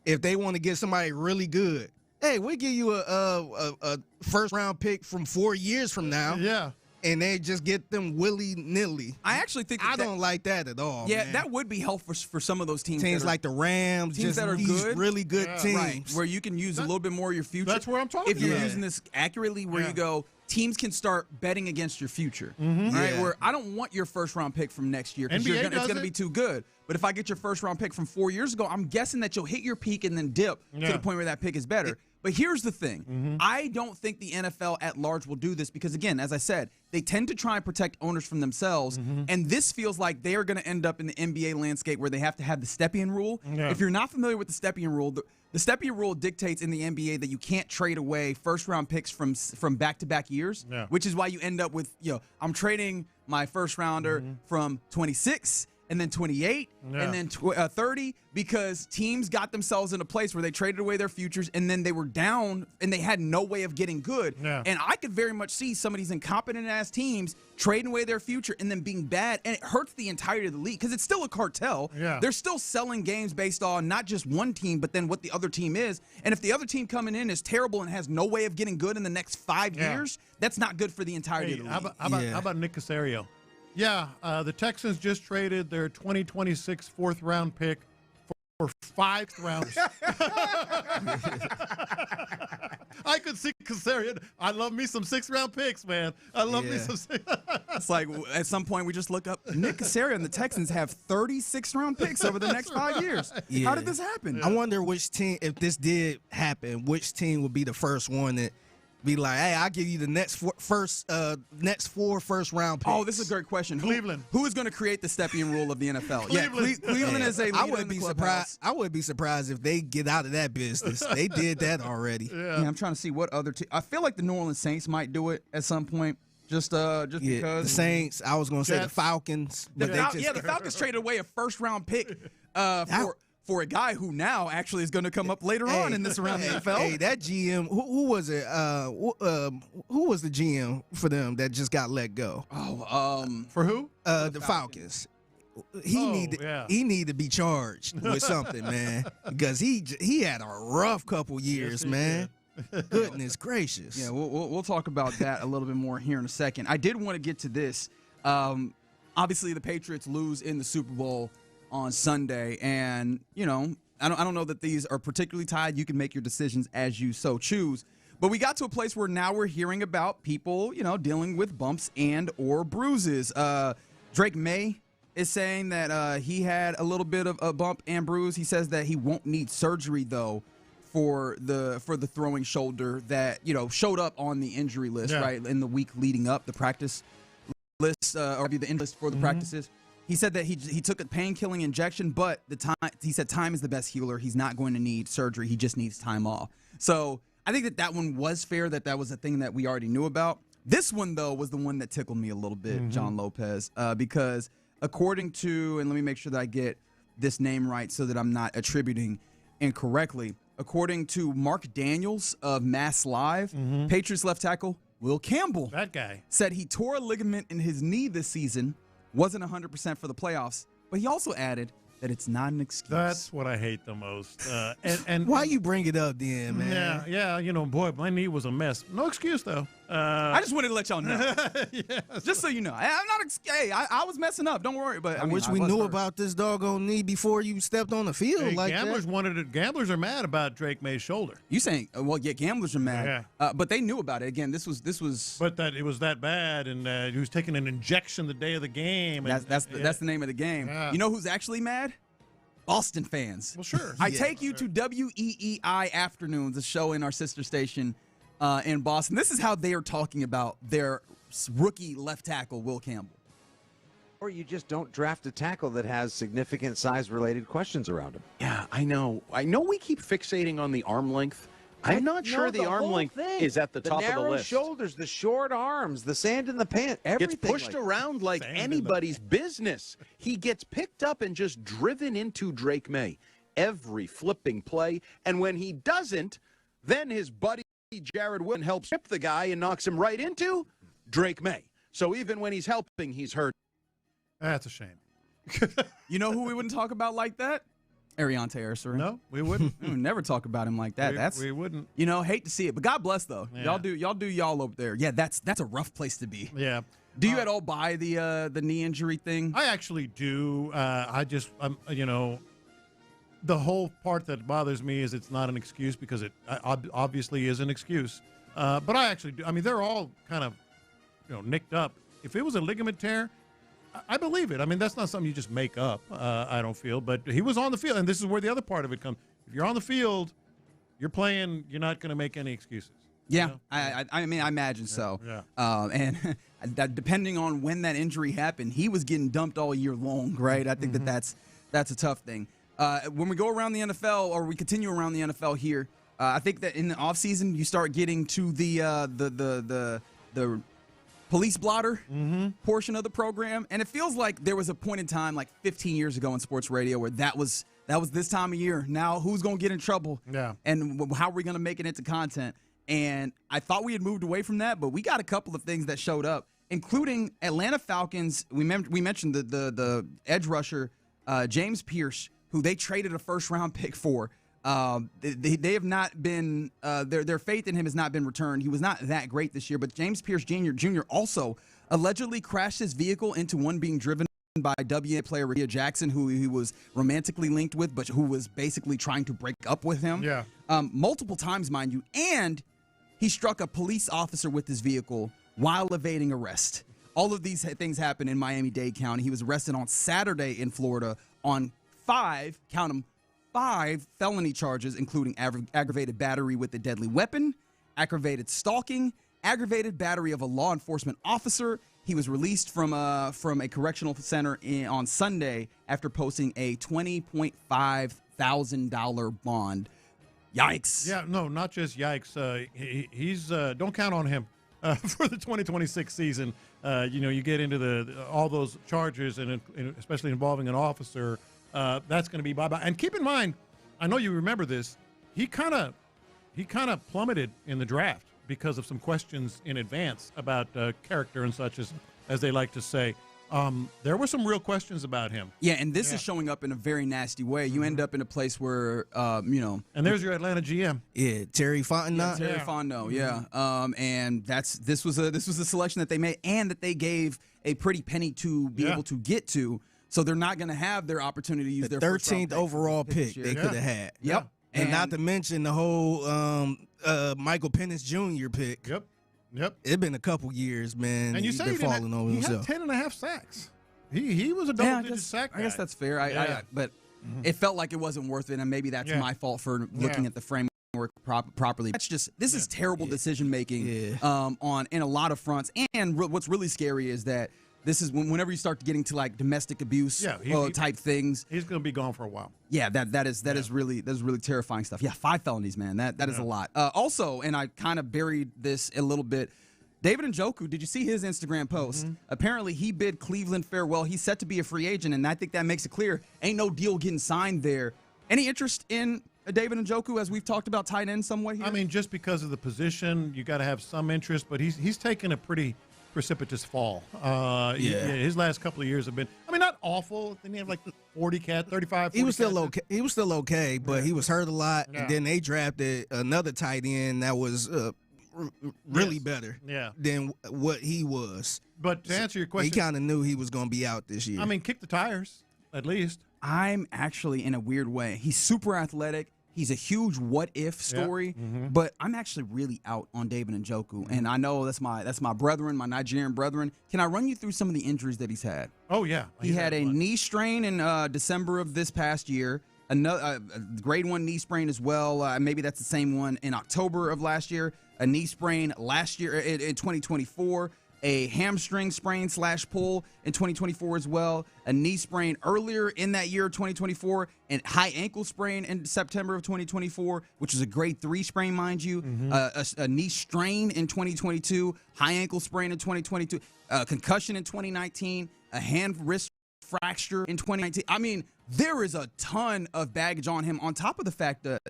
if they want to get somebody really good, hey, we'll give you a first-round pick from 4 years from now. Yeah. And they just get them willy-nilly. I actually think I don't like that at all. Yeah, man. that would be helpful for some of those teams. Teams like the Rams, teams just that are these good, really good teams. right, where you can use a little bit more of your future. That's where I'm talking If you're about. using this accurately, where you go, teams can start betting against your future. Mm-hmm. Right? Where I don't want your first-round pick from next year because it's going to be too good. But if I get your first-round pick from 4 years ago, I'm guessing that you'll hit your peak and then dip to the point where that pick is better. But here's the thing. I don't think the NFL at large will do this because, again, as I said, they tend to try and protect owners from themselves. And this feels like they are going to end up in the NBA landscape where they have to have the Stepien rule. If you're not familiar with the Stepien rule, the Stepien rule dictates in the NBA that you can't trade away first-round picks from back-to-back years, which is why you end up with, I'm trading my first-rounder from 26 and then 28, and then 30, because teams got themselves in a place where they traded away their futures, and then they were down, and they had no way of getting good. And I could very much see some of these incompetent-ass teams trading away their future and then being bad, and it hurts the entirety of the league, because it's still a cartel. They're still selling games based on not just one team, but then what the other team is. And if the other team coming in is terrible and has no way of getting good in the next 5 years, that's not good for the entirety of the league. How about Nick Caserio? Yeah, the Texans just traded their 2026 fourth-round pick for 5th rounds. I could see Caserio. I love me some 6th-round picks, man. I love me some. It's like at some point we just look up Nick Caserio and the Texans have 36th-round picks over the next 5 year. How did this happen? I wonder which team, if this did happen, which team would be the first one that be like, hey, I'll give you the next 4 first-round picks. Oh, this is a great question. Cleveland. Who is going to create the Stepien rule of the NFL? Cleveland. Cleveland is a leader I wouldn't in the be clubhouse. surprised. I wouldn't be surprised if they get out of that business. They did that already. Yeah, I'm trying to see what other team. I feel like the New Orleans Saints might do it at some point. Just because the Saints. I was going to say the Falcons, but the Falcons traded away a first-round pick for a guy who now actually is going to come up later on in this around the NFL. Hey, that GM, who was it? Who was the GM for them that just got let go? For who? The Falcons. He need to be charged with something, man, because he had a rough couple years, man. Goodness gracious. Yeah, we'll talk about that a little bit more here in a second. I did want to get to this. Obviously, the Patriots lose in the Super Bowl on Sunday, and I don't know that these are particularly tied. You can make your decisions as you so choose, but we got to a place where now we're hearing about people dealing with bumps and or bruises. Drake May is saying that he had a little bit of a bump and bruise. He says that he won't need surgery though for the throwing shoulder that showed up on the injury list right in the week leading up the practice list or the end list for the practices. He said that he took a pain-killing injection, but he said time is the best healer. He's not going to need surgery. He just needs time off. So I think that one was fair, that was a thing that we already knew about. This one, though, was the one that tickled me a little bit, John Lopez, because according to, and let me make sure that I get this name right so that I'm not attributing incorrectly, according to Mark Daniels of Mass Live, Patriots left tackle Will Campbell, that guy, said he tore a ligament in his knee this season, wasn't 100% for the playoffs, but he also added that it's not an excuse. That's what I hate the most. And why you bring it up then, man? Yeah, boy, my knee was a mess. No excuse, though. I just wanted to let y'all know. Just so you know. I'm not. Hey, I was messing up. Don't worry. But I wish we knew about this doggone knee before you stepped on the field like gamblers that. wanted it. Gamblers are mad about Drake May's shoulder. You saying? Well, yeah, gamblers are mad. But they knew about it. Again, this was. But that it was that bad, and he was taking an injection the day of the game. That's the name of the game. Yeah. You know who's actually mad? Boston fans. Well, sure. I take you to WEEI Afternoons, a show in our sister station in Boston. This is how they are talking about their rookie left tackle, Will Campbell. Or you just don't draft a tackle that has significant size-related questions around him. Yeah, I know. I know we keep fixating on the arm length. I'm not sure the arm length is at the top of the list. The narrow shoulders, the short arms, the sand in the pants, everything. Gets pushed around like anybody's business. He gets picked up and just driven into Drake May every flipping play. And when he doesn't, then his buddy Jared Wood helps trip the guy and knocks him right into Drake May. So even when he's helping, he's hurt. That's a shame. You know who we wouldn't talk about like that? Ariante Arcerin. No, we wouldn't. We would never talk about him like that. We wouldn't. Hate to see it, but God bless though. Yeah. Y'all do y'all over there. Yeah, that's a rough place to be. Yeah. Do you at all buy the knee injury thing? I actually do. The whole part that bothers me is it's not an excuse because it obviously is an excuse. But I actually do. I mean, they're all kind of, nicked up. If it was a ligament tear, I believe it. I mean, that's not something you just make up, I don't feel. But he was on the field, and this is where the other part of it comes. If you're on the field, you're playing, you're not going to make any excuses. Yeah, I mean, I imagine so. Yeah. And depending on when that injury happened, he was getting dumped all year long, right? I think that's a tough thing. When we go around the NFL, or we continue around the NFL here, I think that in the offseason, you start getting to the police blotter portion of the program, and it feels like there was a point in time, like 15 years ago in sports radio, where that was this time of year. Now, who's going to get in trouble? Yeah. And how are we going to make it into content? And I thought we had moved away from that, but we got a couple of things that showed up, including Atlanta Falcons. We mentioned the edge rusher, James Pierce, who they traded a first-round pick for. They have not been their faith in him has not been returned. He was not that great this year, but James Pierce Jr. also allegedly crashed his vehicle into one being driven by WNBA player Rhea Jackson, who he was romantically linked with, but who was basically trying to break up with him. Yeah. Multiple times, mind you, and he struck a police officer with his vehicle while evading arrest. All of these things happened in Miami-Dade County. He was arrested on Saturday in Florida on 5 felony charges, including aggravated battery with a deadly weapon, aggravated stalking, aggravated battery of a law enforcement officer. He was released from a correctional center on Sunday after posting a $20.5 thousand bond. Yikes! Yeah, no, not just yikes. He's don't count on him for the 2026 season. You get into all those charges, and especially involving an officer. That's going to be bye-bye. And keep in mind, I know you remember this, he kind of plummeted in the draft because of some questions in advance about character and such, as they like to say. There were some real questions about him. Yeah, and this is showing up in a very nasty way. You end up in a place where, And there's your Atlanta GM. Yeah, Terry Fontenot. Terry Fontenot, yeah. And this was a selection that they made and that they gave a pretty penny to be able to get to. So they're not going to have their opportunity to use their 13th overall pick they could have had. Yep. And not to mention the whole Michael Penix Jr. pick. Yep. It's been a couple years, man. And you He's say been falling over himself. He had 10.5 sacks. He was a double-digit sack guy. I guess that's fair. But it felt like it wasn't worth it, and maybe that's my fault for looking at the framework properly. This is terrible decision making in a lot of fronts. And what's really scary is that this is whenever you start getting to like domestic abuse type things. He's going to be gone for a while. Yeah, that is really terrifying stuff. Yeah, 5 felonies, man. That is a lot. Also, and I kind of buried this a little bit. David Njoku, did you see his Instagram post? Apparently, he bid Cleveland farewell. He's set to be a free agent, and I think that makes it clear ain't no deal getting signed there. Any interest in David Njoku, as we've talked about tight end somewhat here? I mean, just because of the position, you got to have some interest, but he's taken a pretty precipitous fall. His last couple of years have been, I mean, not awful. Then he had like 40 cat, 35. 40 he was still okay. He was still okay, but he was hurt a lot. And then they drafted another tight end that was really better than what he was. But to answer your question, he kind of knew he was going to be out this year. I mean, kick the tires at least. I'm actually in a weird way. He's super athletic. He's a huge what-if story, but I'm actually really out on David Njoku, and I know that's my brethren, my Nigerian brethren. Can I run you through some of the injuries that he's had? Oh, yeah. He had a knee strain in December of this past year, another grade 1 knee sprain as well. Maybe that's the same one in October of last year, a knee sprain last year in 2024, a hamstring sprain / pull in 2024 as well, a knee sprain earlier in that year, 2024, and high ankle sprain in September of 2024, which is a grade 3 sprain, mind you, a knee strain in 2022, high ankle sprain in 2022, concussion in 2019, a hand wrist fracture in 2019. I mean, there is a ton of baggage on him on top of the fact that,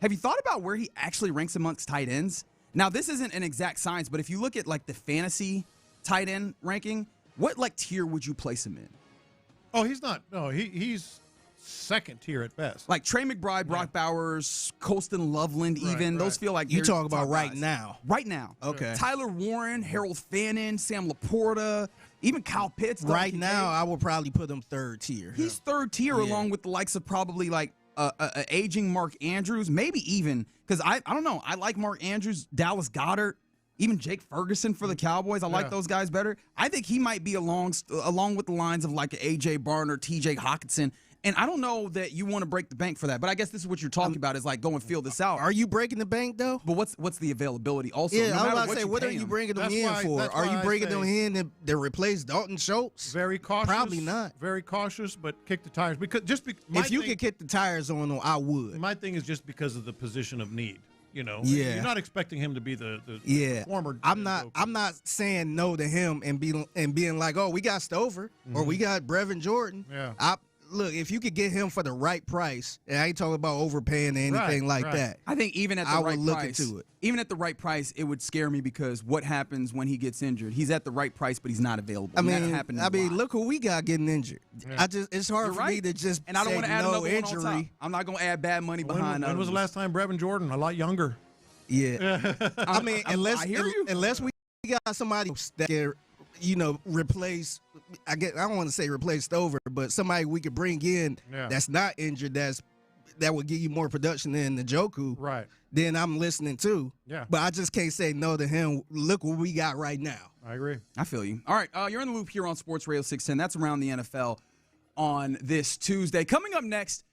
have you thought about where he actually ranks amongst tight ends? Now, this isn't an exact science, but if you look at like the fantasy tight end ranking, what like tier would you place him in? Oh, he's not. No, he's second tier at best. Like Trey McBride, Brock Bowers, Colston Loveland, those feel like you talk about right now. Right now. Okay. Tyler Warren, Harold Fannin, Sam Laporta, even Kyle Pitts. Right now, I would probably put him third tier. He's third tier along with the likes of probably like a aging Mark Andrews, maybe even because I don't know. I like Mark Andrews, Dallas Goedert, even Jake Ferguson for the Cowboys. I like those guys better. I think he might be along with the lines of like A.J. Barner, T.J. Hawkinson. And I don't know that you want to break the bank for that, but I guess this is what you're talking about is like go and feel this out. Are you breaking the bank though? But what's the availability also? Yeah, no I was about what to say, what are you bringing them in for? Are you bringing them in to replace Dalton Schultz? Very cautious. Probably not. Very cautious, but kick the tires because if you could kick the tires on them, I would. My thing is just because of the position of need. You know, yeah. You're not expecting him to be the former. I'm not saying no to him and being like, oh, we got Stover or we got Brevin Jordan. Yeah. Look, if you could get him for the right price, and I ain't talking about overpaying or anything like that. I think even at the right would look price, into it. Even at the right price, it would scare me because what happens when he gets injured? He's at the right price, but he's not available. I mean, that's happened a lot. look who we got getting injured. Yeah. It's hard You're for right. me to just and I don't say want to add no another injury. one on top. I'm not going to add bad money behind. When was the last time Brevin Jordan? A lot younger. Yeah. I mean, unless we got somebody that can, replace. I don't want to say replace Stover, but somebody we could bring in that's not injured. That would give you more production than Njoku. Right. Then I'm listening too. Yeah. But I just can't say no to him. Look what we got right now. I agree. I feel you. All right, you're in the loop here on Sports Radio 610. That's around the NFL on this Tuesday. Coming up next.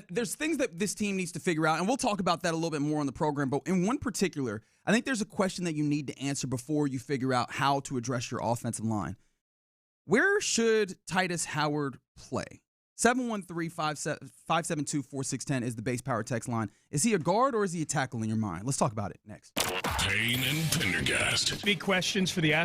There's things that this team needs to figure out, and we'll talk about that a little bit more on the program. But in one particular, I think there's a question that you need to answer before you figure out how to address your offensive line. Where should Titus Howard play? 713-572-4610 is the base power text line. Is he a guard or is he a tackle in your mind? Let's talk about it next. Payne and Pendergast. Big questions for the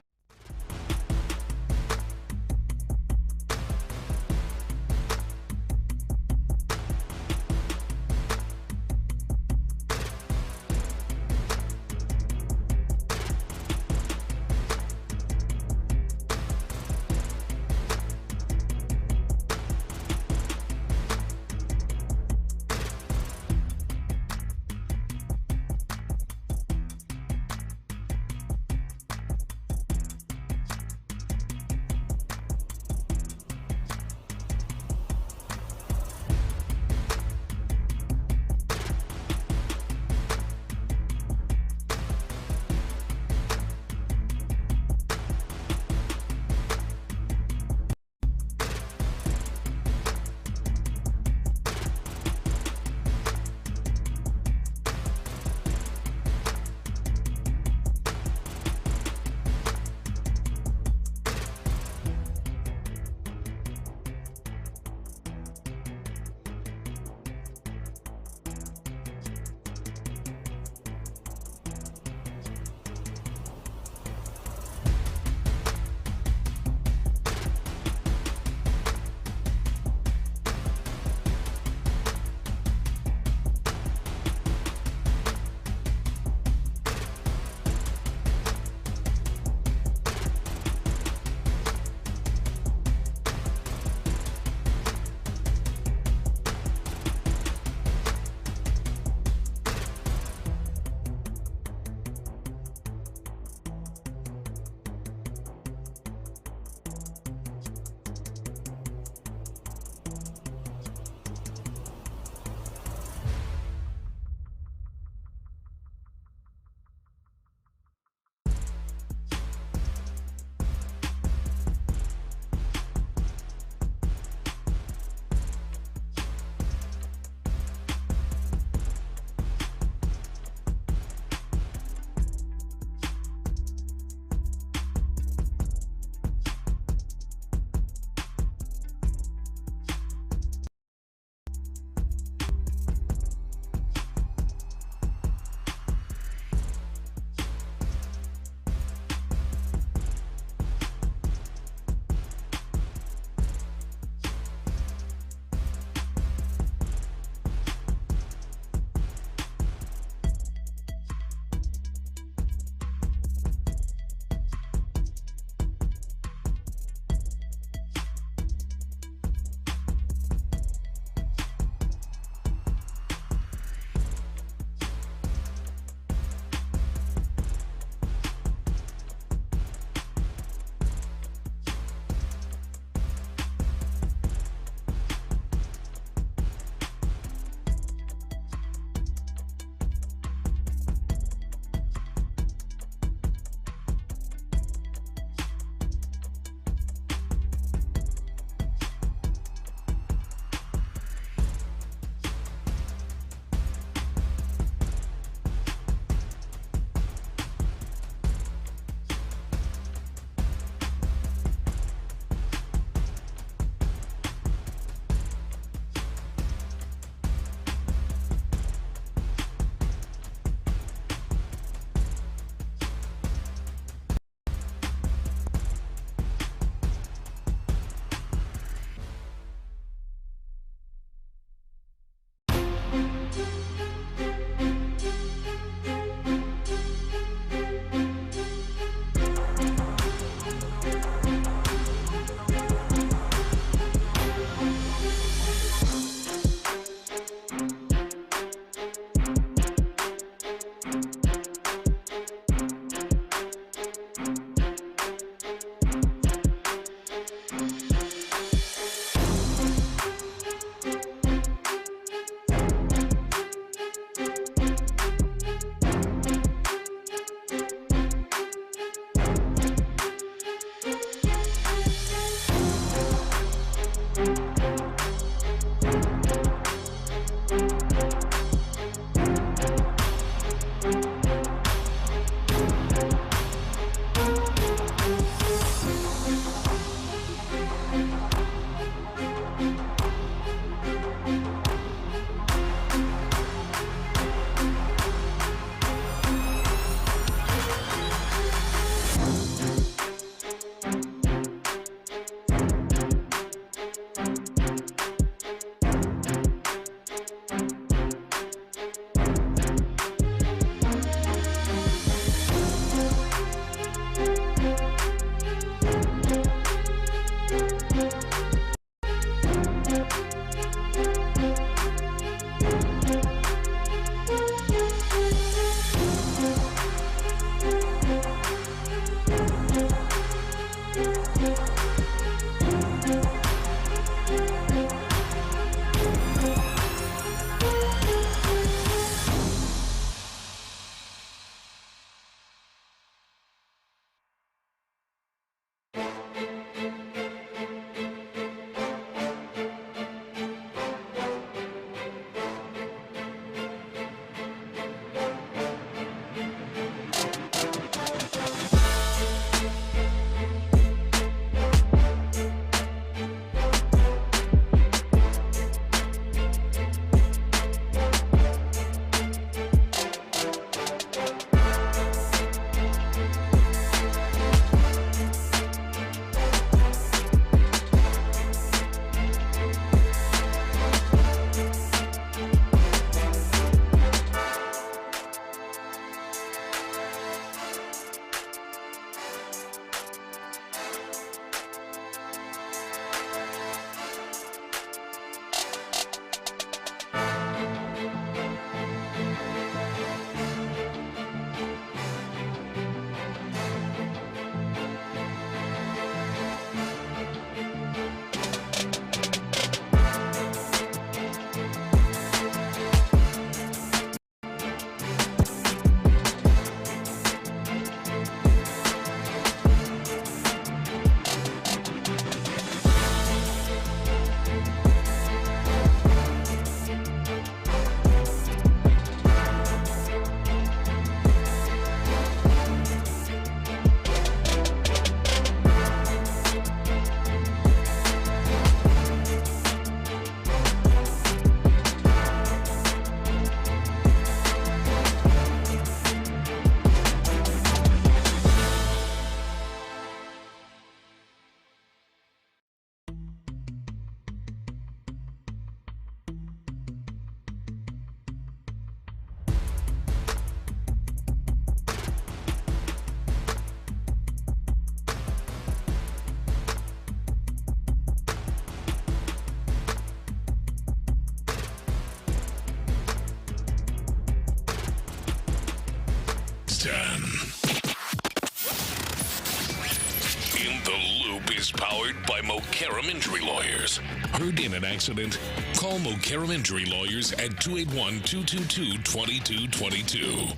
is powered by Mokaram Injury Lawyers. Heard in an accident? Call Mokaram Injury Lawyers at 281-222-2222.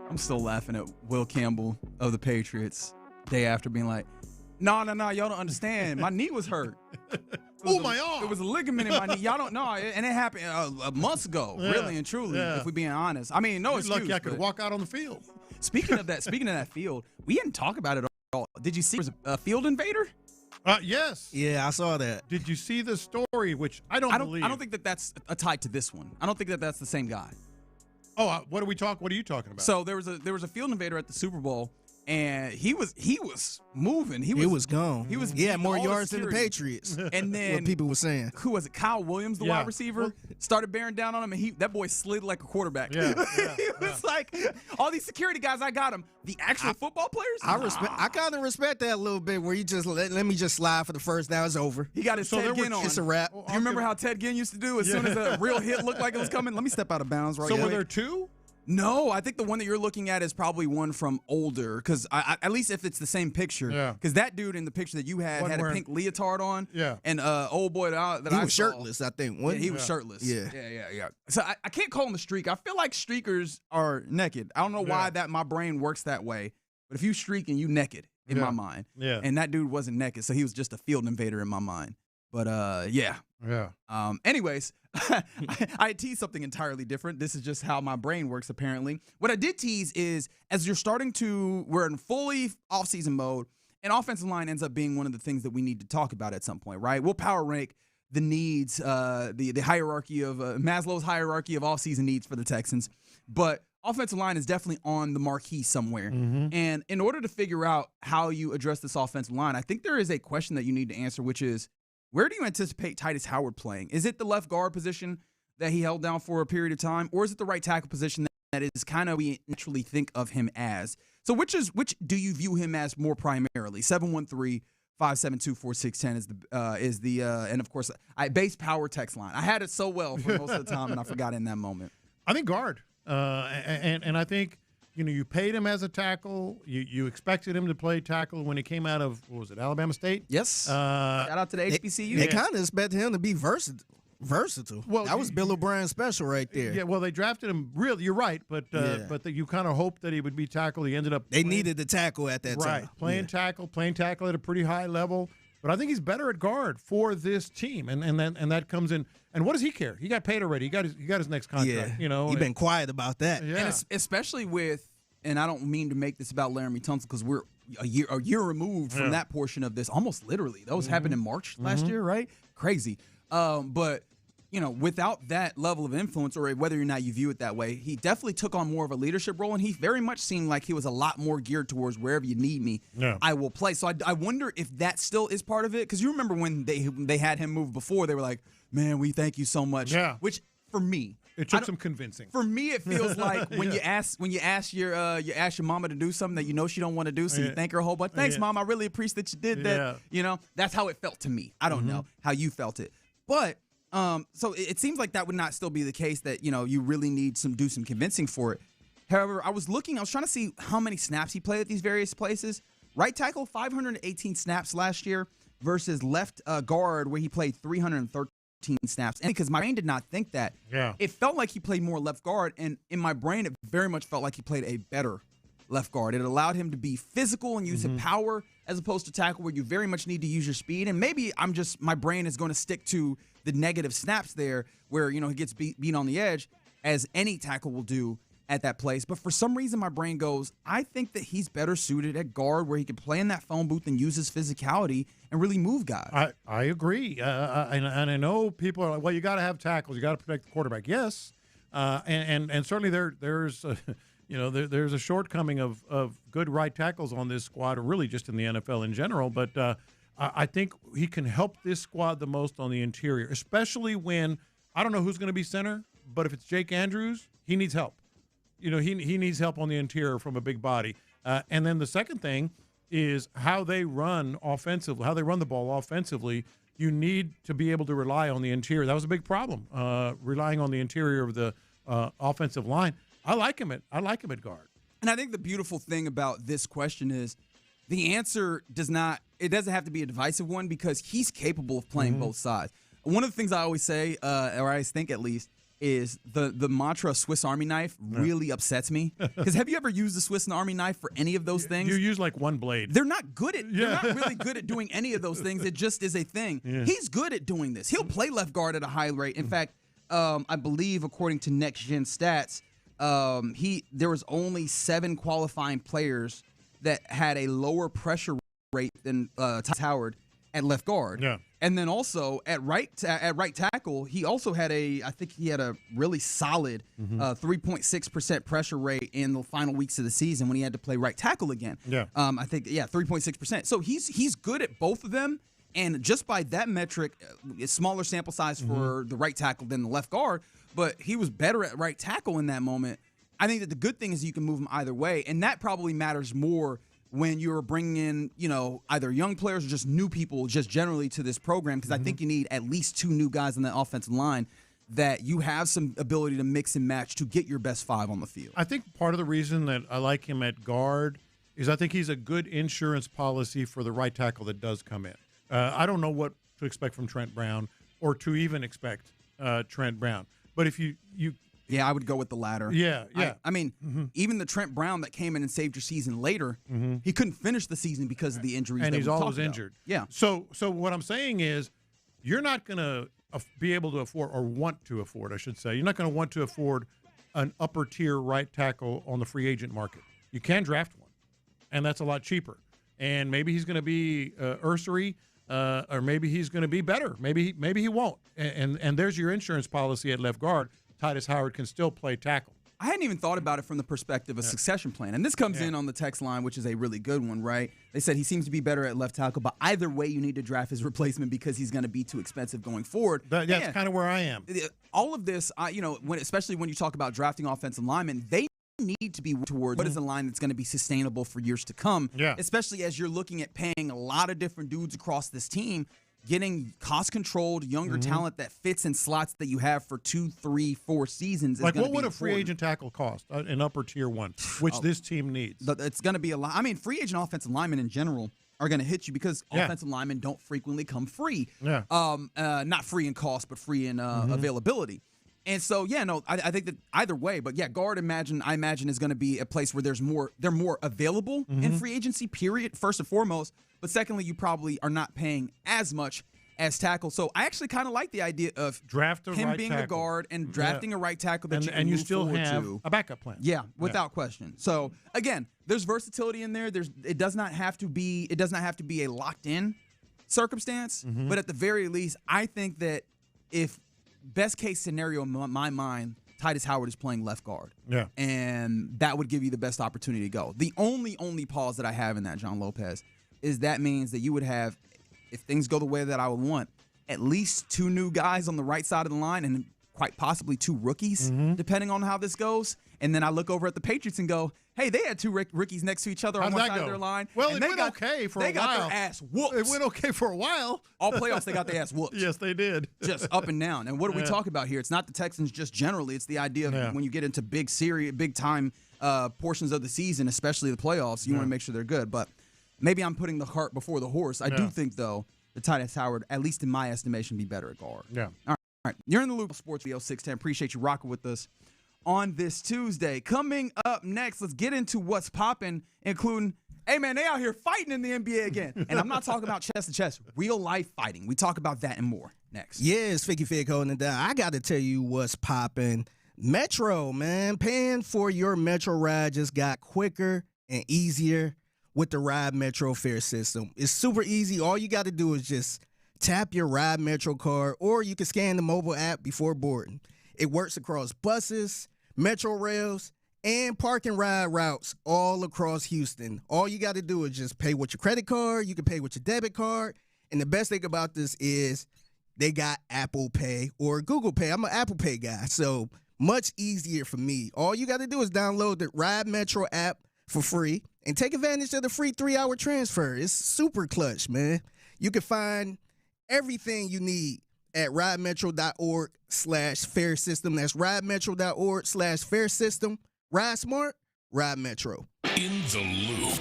I'm still laughing at Will Campbell of the Patriots day after being like, no, y'all don't understand. My knee was hurt. My arm. It was a ligament in my knee. Y'all don't know. And it happened a month ago, really and truly, if we're being honest. I mean, no excuse. Lucky I could walk out on the field. Speaking of that field, we didn't talk about it at all. Did you see there was a field invader? Yes. Yeah, I saw that. Did you see the story, which I don't believe? I don't think that's tied to this one. I don't think that's the same guy. Oh, what are you talking about? So there was a field invader at the Super Bowl, and he was moving. He was gone. He was more yards than the Patriots. And then what people were saying. Who was it? Kyle Williams, the wide receiver, started bearing down on him, and that boy slid like a quarterback. Yeah, He was like, all these security guys, I got them. The actual football players, I kind of respect that a little bit, where you just let me just slide for the first down. It's over. He got his Ted Ginn on. It's a wrap. Do you remember how Ted Ginn used to do? As soon as a real hit looked like it was coming, let me step out of bounds right now. So were there two? No, I think the one that you're looking at is probably one from older, because at least if it's the same picture. Yeah. Because that dude in the picture that you had a pink leotard on. Yeah. And old boy that I was saw, shirtless, I think. Yeah, he was shirtless. Yeah. Yeah. So I can't call him a streak. I feel like streakers are naked. I don't know why my brain works that way, but if you streak and you naked in my mind. Yeah. And that dude wasn't naked, so he was just a field invader in my mind. But yeah. Anyways, I teased something entirely different. This is just how my brain works, apparently. What I did tease is, as we're in fully offseason mode, and offensive line ends up being one of the things that we need to talk about at some point, right? We'll power rank the needs, the hierarchy of Maslow's hierarchy of offseason needs for the Texans. But offensive line is definitely on the marquee somewhere. Mm-hmm. And in order to figure out how you address this offensive line, I think there is a question that you need to answer, which is, where do you anticipate Titus Howard playing? Is it the left guard position that he held down for a period of time, or is it the right tackle position that is kind of we naturally think of him as? So which do you view him as more primarily? 713-572-4610 is the and of course base power text line. I had it so well for most of the time, and I forgot in that moment. I think guard, and I think you paid him as a tackle. You expected him to play tackle when he came out of, what was it, Alabama State? Yes. Shout out to the HBCU. They kind of expected him to be versatile. Well, that was Bill O'Brien's special right there. Yeah, well, they drafted him. Really, you're right, but you kind of hoped that he would be tackle. He ended up. They needed the tackle at that time. Right, playing tackle at a pretty high level. But I think he's better at guard for this team, and that comes in. And what does he care? He got paid already. He got his next contract. Yeah. He's been quiet about that. Yeah. And especially with, and I don't mean to make this about Laramie Tunsil, because we're a year removed from that portion of this, almost literally. That was happened in March last year, right? Crazy. But without that level of influence, or whether or not you view it that way, he definitely took on more of a leadership role, and he very much seemed like he was a lot more geared towards wherever you need me, I will play. So I wonder if that still is part of it, because you remember when they had him move before, they were like, man, we thank you so much. Yeah. Which, for me, it took some convincing. For me, it feels like when you ask your mama to do something that she don't want to do, so you thank her a whole bunch. Thanks, Mom. I really appreciate that you did that. That's how it felt to me. I don't know how you felt it, but so it seems like that would not still be the case, that you really need do some convincing for it. However, I was trying to see how many snaps he played at these various places. Right tackle, 518 snaps last year versus left guard, where he played 313 snaps. And because my brain did not think that, it felt like he played more left guard, and in my brain it very much felt like he played a better left guard. It allowed him to be physical and use his power, as opposed to tackle, where you very much need to use your speed. And maybe my brain is going to stick to the negative snaps there, where he gets beat on the edge, as any tackle will do at that place. But for some reason, my brain goes, I think that he's better suited at guard, where he can play in that phone booth and use his physicality and really move guys. I agree. And I know people are like, well, you got to have tackles. You got to protect the quarterback. Yes. And certainly there's a shortcoming of good right tackles on this squad, or really just in the NFL in general. But I think he can help this squad the most on the interior, especially when, I don't know who's going to be center, but if it's Jake Andrews, he needs help. He needs help on the interior from a big body. And then the second thing is how they run offensively, how they run the ball offensively. You need to be able to rely on the interior. That was a big problem, relying on the interior of the offensive line. I like him at guard. And I think the beautiful thing about this question is the answer doesn't have to be a divisive one because he's capable of playing both sides. One of the things I always say, or I always think at least, is the mantra Swiss Army knife really upsets me. Because have you ever used the Swiss Army knife for any of those things? You use like one blade. They're not really good at doing any of those things. It just is a thing. Yeah. He's good at doing this. He'll play left guard at a high rate. In fact, I believe according to Next Gen Stats, there was only 7 qualifying players that had a lower pressure rate than Titus Howard at left guard. Yeah. And then also at right tackle, he also had a really solid 3.6% pressure rate in the final weeks of the season when he had to play right tackle again. Yeah. 3.6%. So he's good at both of them. And just by that metric, it's smaller sample size for the right tackle than the left guard, but he was better at right tackle in that moment. I think that the good thing is you can move him either way, and that probably matters more when you're bringing in, either young players or just new people just generally to this program, because I think you need at least 2 new guys on the offensive line that you have some ability to mix and match to get your best 5 on the field. I think part of the reason that I like him at guard is I think he's a good insurance policy for the right tackle that does come in. I don't know what to expect from Trent Brown or to even expect Trent Brown. But if you I would go with the latter. Yeah. I mean, even the Trent Brown that came in and saved your season later, he couldn't finish the season because of the injuries. And that he's we always talked injured. About. Yeah. So what I'm saying is you're not going to be able to afford, or want to afford, I should say. You're not going to want to afford an upper-tier right tackle on the free agent market. You can draft one, and that's a lot cheaper. And maybe he's going to be Ursary, or maybe he's going to be better. Maybe he won't. And there's your insurance policy at left guard. Titus Howard can still play tackle. I hadn't even thought about it from the perspective of succession plan. And this comes in on the text line, which is a really good one, right? They said he seems to be better at left tackle, but either way you need to draft his replacement because he's going to be too expensive going forward. That's kind of where I am. All of this, especially when you talk about drafting offensive linemen, they need to be towards what is a line that's going to be sustainable for years to come, especially as you're looking at paying a lot of different dudes across this team, getting cost-controlled, younger talent that fits in slots that you have for 2, 3, 4 seasons. Like, what would a free agent tackle cost? An upper tier one, which this team needs. It's going to be a lot. I mean, free agent offensive linemen in general are going to hit you because offensive linemen don't frequently come free. Yeah. Not free in cost, but free in availability. And so, I think that either way, but guard, I imagine is going to be a place where they're more available in free agency, period, first and foremost. But secondly, you probably are not paying as much as tackle. So I actually kind of like the idea of him being a guard and drafting a right tackle that you can still have a backup plan. Yeah, without question. So again, there's versatility in there. It does not have to be a locked in circumstance. But at the very least, I think that if best case scenario in my mind, Titus Howard is playing left guard. Yeah. And that would give you the best opportunity to go. The only pause that I have in that, John Lopez, is that means that you would have, if things go the way that I would want, at least 2 new guys on the right side of the line and quite possibly 2 rookies, depending on how this goes. And then I look over at the Patriots and go, hey, they had 2 rookies next to each other on one side of their line. Well, it went okay for a while. They got their ass whooped. It went okay for a while. All playoffs, they got their ass whooped. Yes, they did. Just up and down. And what are we talking about here? It's not the Texans just generally. It's the idea of when you get into big time portions of the season, especially the playoffs, you want to make sure they're good. But maybe I'm putting the cart before the horse. I do think, though, that Titus Howard, at least in my estimation, be better at guard. Yeah. All right. You're in the loop of SportsRadio 610. Appreciate you rocking with us on this Tuesday. Coming up next, let's get into what's popping, including, hey, man, they out here fighting in the NBA again. And I'm not talking about chest to chest, real life fighting. We talk about that and more next. Yeah, it's Ficky Fig holding it down. I got to tell you what's popping. Metro, man. Paying for your Metro ride just got quicker and easier with the Ride Metro fare system. It's super easy. All you got to do is just tap your Ride Metro card, or you can scan the mobile app before boarding. It works across buses, Metro rails, and park and ride routes all across Houston. All you got to do is just pay with your credit card. You can pay with your debit card. And the best thing about this is they got Apple Pay or Google Pay. I'm an Apple Pay guy, so much easier for me. All you got to do is download the Ride Metro app for free and take advantage of the free 3-hour transfer. It's super clutch, man. You can find everything you need at ridemetro.org/fare system. That's ridemetro.org/fare system. Ride smart, Ride Metro. In the Loop.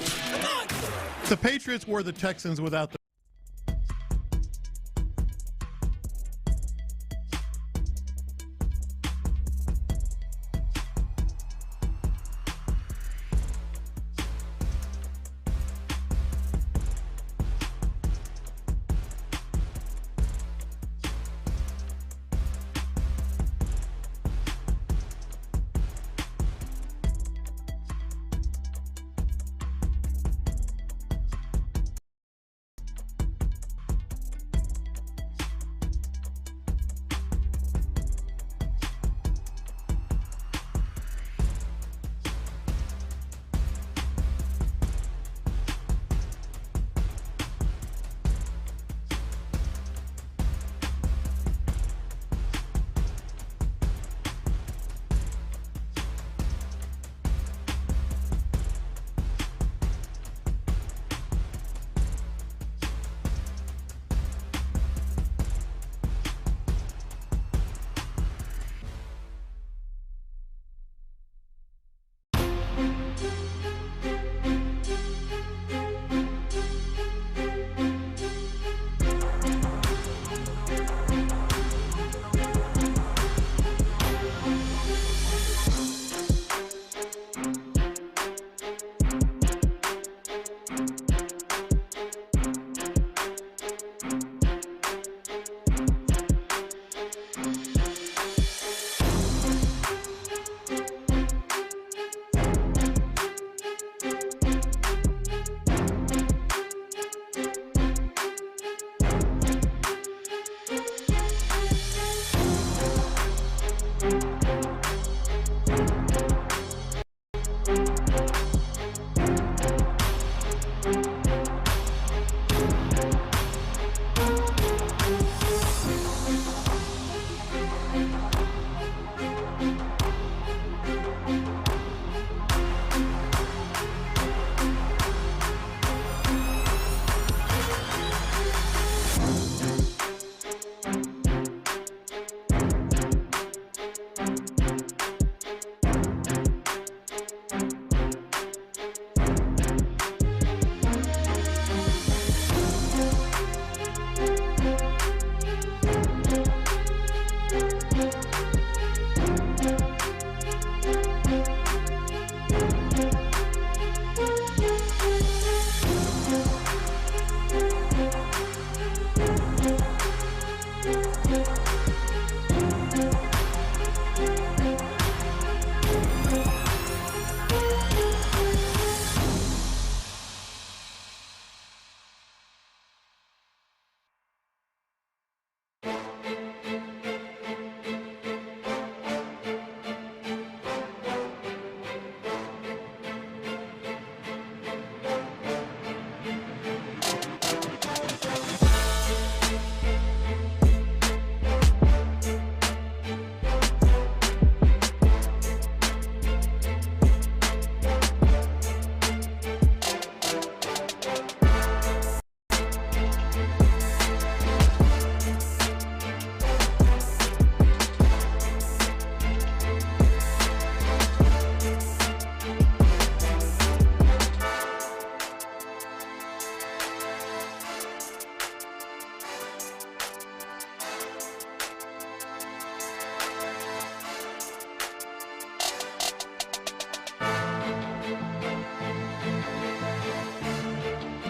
The Patriots were the Texans without the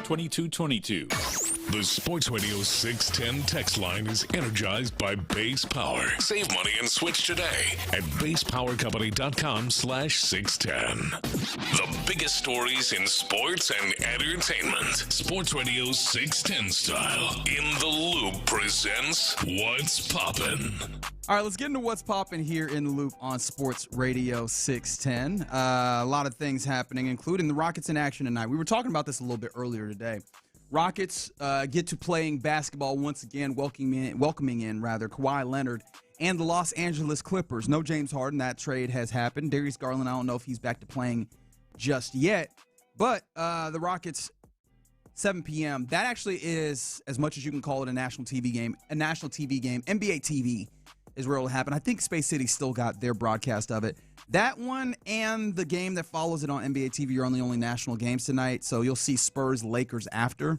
$2222. The Sports Radio 610 text line is energized by Base Power. Save money and switch today at basepowercompany.com/610. The biggest stories in sports and entertainment. Sports Radio 610 style. In the Loop presents What's Poppin'. All right, let's get into what's popping here in the Loop on Sports Radio 610. A lot of things happening, including the Rockets in action tonight. We were talking about this a little bit earlier today. Rockets get to playing basketball once again, welcoming in Kawhi Leonard and the Los Angeles Clippers. No James Harden. That trade has happened. Darius Garland, I don't know if he's back to playing just yet. But the Rockets, 7 p.m., that actually is, as much as you can call it, a national TV game. NBA TV is where it will happen. I think Space City still got their broadcast of it. That one and the game that follows it on NBA TV are only national games tonight. So you'll see Spurs, Lakers after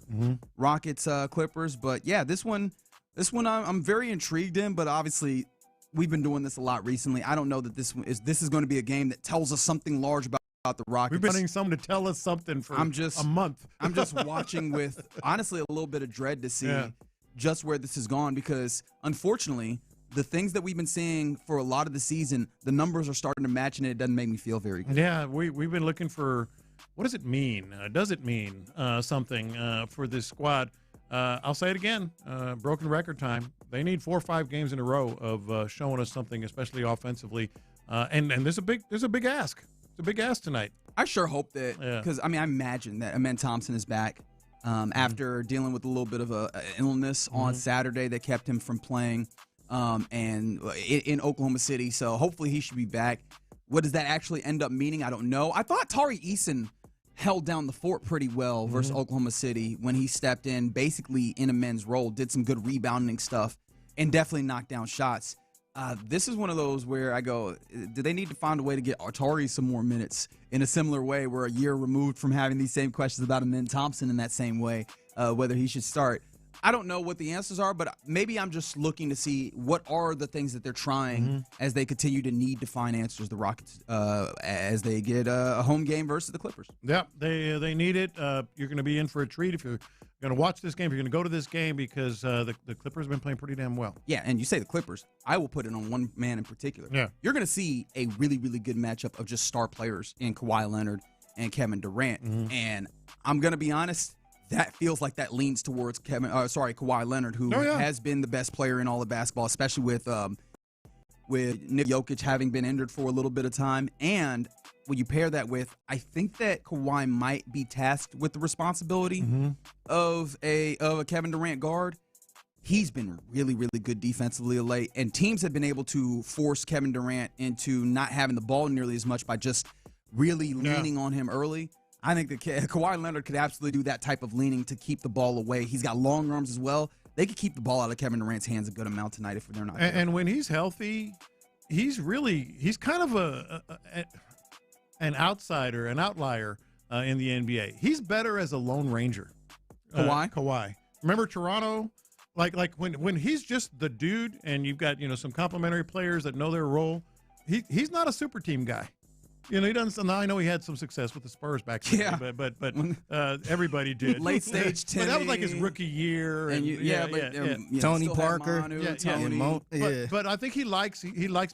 Rockets, Clippers. But yeah, this one I'm very intrigued in. But obviously, we've been doing this a lot recently. I don't know that this is going to be a game that tells us something large about the Rockets. We've been wanting someone to tell us something for a month. I'm just watching with honestly a little bit of dread to see just where this has gone, because unfortunately, the things that we've been seeing for a lot of the season, the numbers are starting to match, and it doesn't make me feel very good. Yeah, we've been looking for, what does it mean? Does it mean something for this squad? I'll say it again, broken record time. They need 4 or 5 games in a row of showing us something, especially offensively. And there's a big ask. It's a big ask tonight. I sure hope that, because I imagine that Amen Thompson is back after dealing with a little bit of an illness on Saturday that kept him from playing. And in Oklahoma City, so hopefully he should be back. What does that actually end up meaning? I don't know. I thought Tari Eason held down the fort pretty well versus Oklahoma City when he stepped in, basically in a men's role, did some good rebounding stuff, and definitely knocked down shots. This is one of those where I go, do they need to find a way to get Tari some more minutes in a similar way? We're a year removed from having these same questions about Amen Thompson in that same way, whether he should start. I don't know what the answers are, but maybe I'm just looking to see what are the things that they're trying as they continue to need to find answers, the Rockets, as they get a home game versus the Clippers. Yeah, they need it. You're going to be in for a treat if you're going to watch this game, if you're going to go to this game, because the Clippers have been playing pretty damn well. Yeah, and you say the Clippers. I will put it on one man in particular. Yeah. You're going to see a really, really good matchup of just star players in Kawhi Leonard and Kevin Durant. And I'm going to be honest, that feels like that leans towards Kawhi Leonard, who has been the best player in all of basketball, especially with Nick Jokic having been injured for a little bit of time. And when you pair that with, I think that Kawhi might be tasked with the responsibility of a Kevin Durant guard. He's been really, really good defensively of late, and teams have been able to force Kevin Durant into not having the ball nearly as much by just really leaning on him early. I think that Kawhi Leonard could absolutely do that type of leaning to keep the ball away. He's got long arms as well. They could keep the ball out of Kevin Durant's hands a good amount tonight if they're not. And when he's healthy, he's kind of an outsider, an outlier in the NBA. He's better as a lone ranger. Kawhi. Remember Toronto? Like when he's just the dude, and you've got some complementary players that know their role. He's not a super team guy. He doesn't. Now I know he had some success with the Spurs back then, but everybody did. Late stage Timmy. But that was like his rookie year, Tony Parker, But I think he likes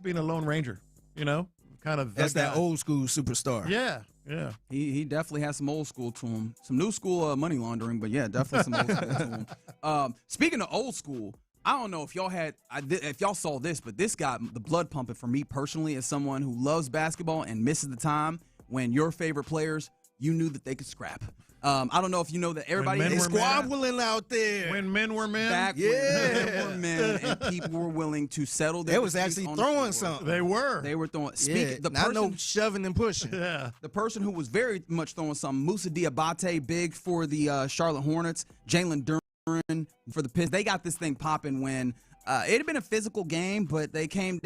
being a Lone Ranger. Kind of that's that old school superstar. Yeah. He definitely has some old school to him, some new school money laundering, but yeah, definitely some old school to him. Speaking of old school, I don't know if y'all saw this, but this got the blood pumping for me personally as someone who loves basketball and misses the time when your favorite players, you knew that they could scrap. I don't know if you know that everybody is squabbling out there. When men were men? Back when men were men and people were willing to settle their They was actually throwing something. They were. They were throwing. Not no shoving and pushing. Yeah. The person who was very much throwing something, Moussa Diabate, big for the Charlotte Hornets, Jalen Duren for the Pistons. They got this thing popping when it had been a physical game, but they came,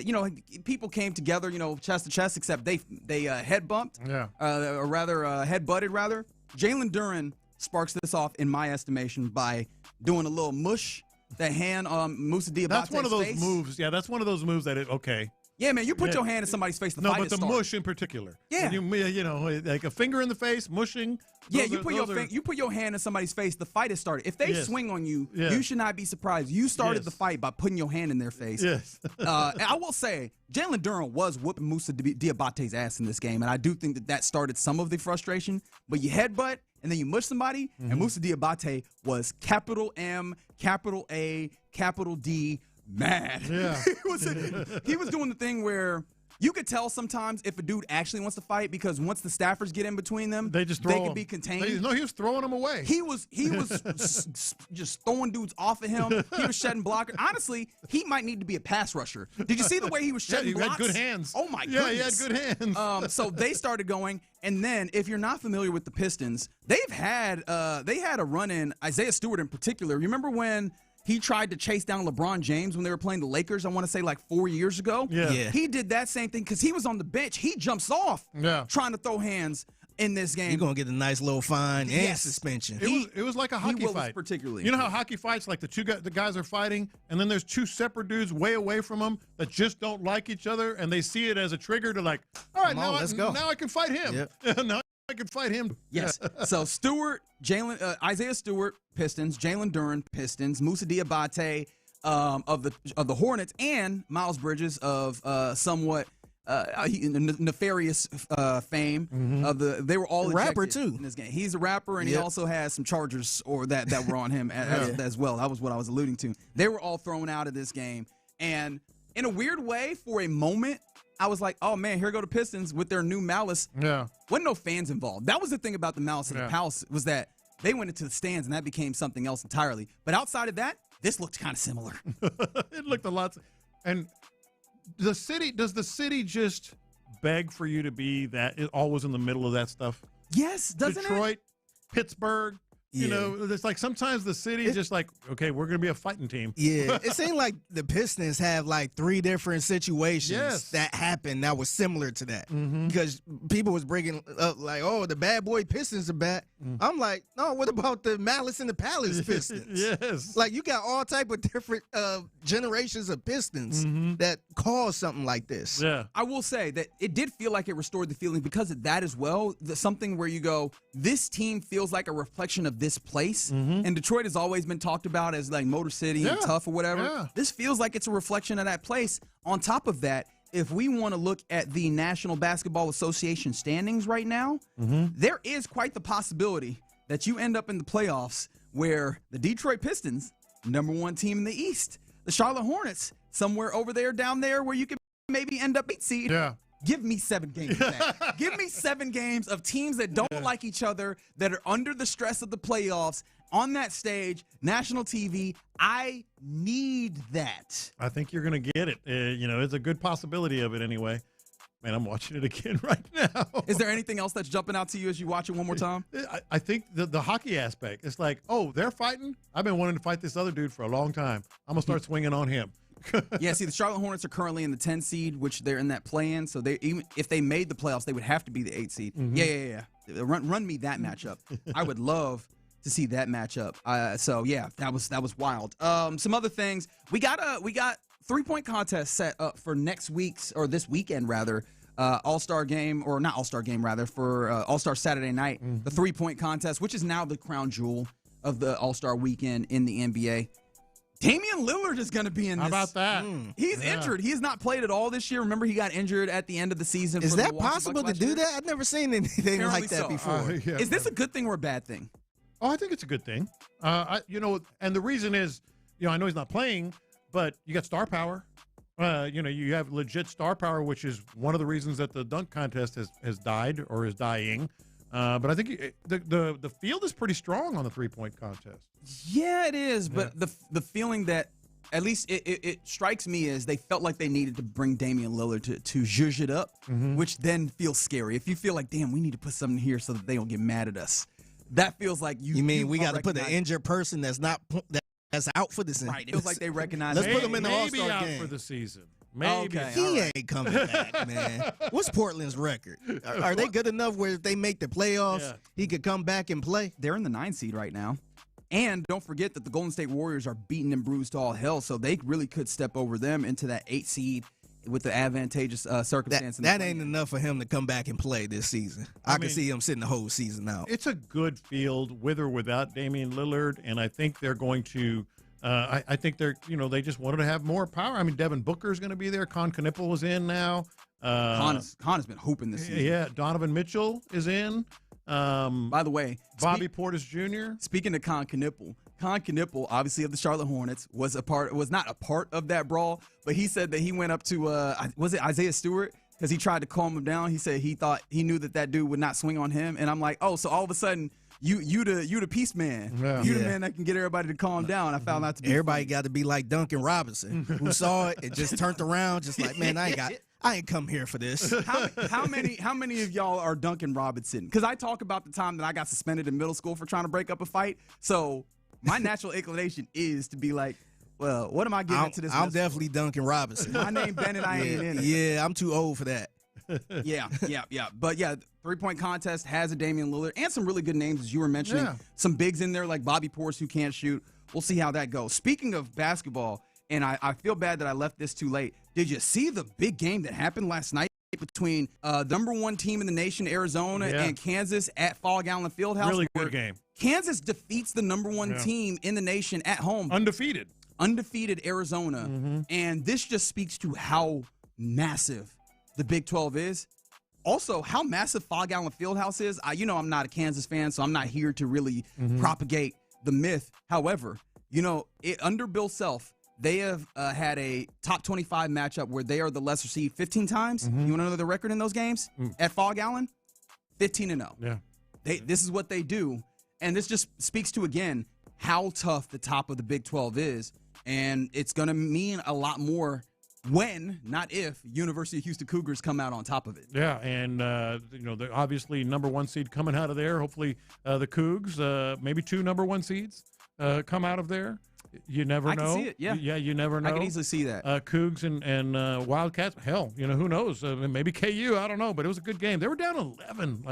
people came together, chest to chest, except they head bumped, or rather head butted rather. Jalen Duren sparks this off, in my estimation, by doing a little mush, that hand on Moussa Diabate's face. That's one of those moves. Yeah, that's one of those moves that okay. Yeah, man, you put your hand in somebody's face. No, but the mush in particular. Yeah, like a finger in the face, mushing. Yeah, you put your hand in somebody's face. The fight has started. If they swing on you, you should not be surprised. You started the fight by putting your hand in their face. Yes. I will say, Jalen Duren was whooping Moussa Diabate's ass in this game, and I do think that started some of the frustration. But you headbutt and then you mush somebody, and Moussa Diabate was capital M, capital A, capital D. Mad. Yeah. he was doing the thing where you could tell sometimes if a dude actually wants to fight, because once the staffers get in between them, they can be contained. He was throwing them away. He was just throwing dudes off of him. He was shedding blockers. Honestly, he might need to be a pass rusher. Did you see the way he was shedding blocks? He had good hands. Oh my goodness. Yeah, he had good hands. So they started going, and then if you're not familiar with the Pistons, they had a run in, Isaiah Stewart in particular. Remember when He tried to chase down LeBron James when they were playing the Lakers, I want to say like 4 years ago. Yeah. He did that same thing because he was on the bench. He jumps off trying to throw hands in this game. You're going to get a nice little fine and suspension. It was like a hockey fight. Particularly. You know how hockey fights, like the guys are fighting, and then there's two separate dudes way away from them that just don't like each other, and they see it as a trigger to like, all right, let's go. Now I can fight him. Yep. Now I can fight him. Yes. So Isaiah Stewart, Pistons, Jalen Duren, Pistons, Moussa Diabate of the Hornets, and Miles Bridges of somewhat nefarious fame of they were all rapper ejected too in this game. He's a rapper, and he also has some charges that were on him as well. That was what I was alluding to. They were all thrown out of this game, and in a weird way, for a moment, I was like, oh man, here go the Pistons with their new Malice. Yeah. Wasn't no fans involved. That was the thing about the Malice at the Palace, was that they went into the stands and that became something else entirely. But outside of that, this looked kind of similar. It looked a lot. And does the city just beg for you to be always in the middle of that stuff? Yes, doesn't Detroit, Pittsburgh. You know, it's like sometimes the city is just like, okay, we're going to be a fighting team. Yeah, it seemed like the Pistons have like 3 different situations that happened that was similar to that. Because people was bringing up like, oh, the bad boy Pistons are bad. I'm like, no, what about the Malice in the Palace Pistons? Yes. Like you got all type of different generations of Pistons that caused something like this. Yeah. I will say that it did feel like it restored the feeling because of that as well. Something where you go, this team feels like a reflection of this place. And Detroit has always been talked about as like Motor City and tough or whatever. Yeah. This feels like it's a reflection of that place. On top of that, if we want to look at the National Basketball Association standings right now, there is quite the possibility that you end up in the playoffs where the Detroit Pistons, #1 team in the East, the Charlotte Hornets, somewhere over there, down there, where you could maybe end up 8th seed. Yeah. Give me 7 games of that. Give me 7 games of teams that don't like each other, that are under the stress of the playoffs, on that stage, national TV. I need that. I think you're going to get it. It's a good possibility of it anyway. Man, I'm watching it again right now. Is there anything else that's jumping out to you as you watch it one more time? I think the hockey aspect. It's like, oh, they're fighting? I've been wanting to fight this other dude for a long time. I'm going to start swinging on him. Yeah, see, the Charlotte Hornets are currently in the 10 seed, which they're in that play-in. So even if they made the playoffs, they would have to be the 8 seed. Yeah. Run me that matchup. I would love to see that matchup. So yeah, that was wild. Some other things. We got 3-point contest set up for next week's, or this weekend rather, All-Star game, or not All-Star game rather, for All-Star Saturday night. The 3-point contest, which is now the crown jewel of the All-Star weekend in the NBA. Damian Lillard is going to be in this. How about that? He's injured. He has not played at all this year. Remember, he got injured at the end of the season. Is that possible to do that? I've never seen anything Apparently like that so. before. Is this a good thing or a bad thing? Oh, I think it's a good thing. And the reason is, I know he's not playing, but you got star power. You have legit star power, which is one of the reasons that the dunk contest has died or is dying. But I think the field is pretty strong on the 3-point contest. Yeah, it is. But the feeling that, at least it strikes me, is they felt like they needed to bring Damian Lillard to zhuzh it up, which then feels scary. If you feel like, damn, we need to put something here so that they don't get mad at us. That feels like you. You mean we got to put an injured person that's out for the season? Right. It feels like they recognize. Let's put him in the All-Star out game for the season. Maybe. Okay, he ain't coming back, man. What's Portland's record? Are they good enough where if they make the playoffs, he could come back and play? They're in the 9 seed right now. And don't forget that the Golden State Warriors are beaten and bruised to all hell, so they really could step over them into that 8 seed with the advantageous circumstance. That ain't enough for him to come back and play this season. I can see him sitting the whole season out. It's a good field with or without Damian Lillard, and I think they're going to I think they're, they just wanted to have more power. I mean, Devin Booker's going to be there. Con Knippel is in now. Con has been hooping this season. Yeah, Donovan Mitchell is in. By the way, Bobby Portis Jr. Speaking of Con Knippel, obviously of the Charlotte Hornets, was not a part of that brawl, but he said that he went up to was it Isaiah Stewart, because he tried to calm him down. He said he knew that dude would not swing on him, and I'm like, oh, so all of a sudden you the peace man, you the man that can get everybody to calm down. I found out to be everybody got to be like Duncan Robinson, who saw it and just turned around, just like, man, I ain't come here for this. How many of y'all are Duncan Robinson? Because I talk about the time that I got suspended in middle school for trying to break up a fight. So my natural inclination is to be like, well, what am I giving to this? I'm definitely Duncan Robinson. My name Bennett, I ain't in it. Yeah, I'm too old for that. Yeah. But yeah, 3-point contest has a Damian Lillard and some really good names, as you were mentioning. Yeah. Some bigs in there like Bobby Portis who can't shoot. We'll see how that goes. Speaking of basketball, and I feel bad that I left this too late. Did you see the big game that happened last night between the number one team in the nation, Arizona, and Kansas at Fog Allen Fieldhouse? Really good game. Kansas defeats the number one team in the nation at home. Undefeated Arizona. And this just speaks to how massive the Big 12 is. Also, how massive Fog Allen Fieldhouse is. I'm not a Kansas fan, so I'm not here to really propagate the myth. However, under Bill Self, they have had a top 25 matchup where they are the lesser seed 15 times. You want to know the record in those games? At Fog Allen? 15-0. Yeah. This is what they do. And this just speaks to, again, how tough the top of the Big 12 is. And it's going to mean a lot more when, not if, University of Houston Cougars come out on top of it. Yeah, and, they're obviously number one seed coming out of there. Hopefully the Cougs, maybe 2 number one seeds come out of there. You never know. I can see it, yeah. Yeah, you never know. I can easily see that. Cougs and Wildcats, hell, who knows? Maybe KU, I don't know, but it was a good game. They were down 11.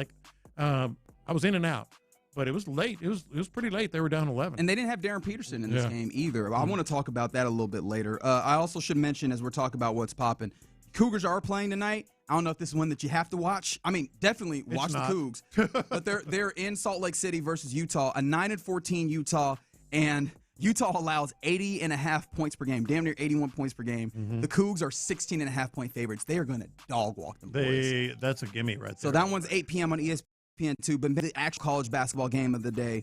I was in and out. But it was late. It was pretty late. They were down 11. And they didn't have Darren Peterson in this game either. I want to talk about that a little bit later. I also should mention, as we're talking about what's popping, Cougars are playing tonight. I don't know if this is one that you have to watch. I mean, definitely watch the Cougs. But they're in Salt Lake City versus Utah, a 9-14 Utah, and Utah allows 80.5 points per game, damn near 81 points per game. The Cougs are 16.5-point favorites. They are going to dog walk them boys. That's a gimme right there. So that one's 8 p.m. on ESPN2, but the actual college basketball game of the day,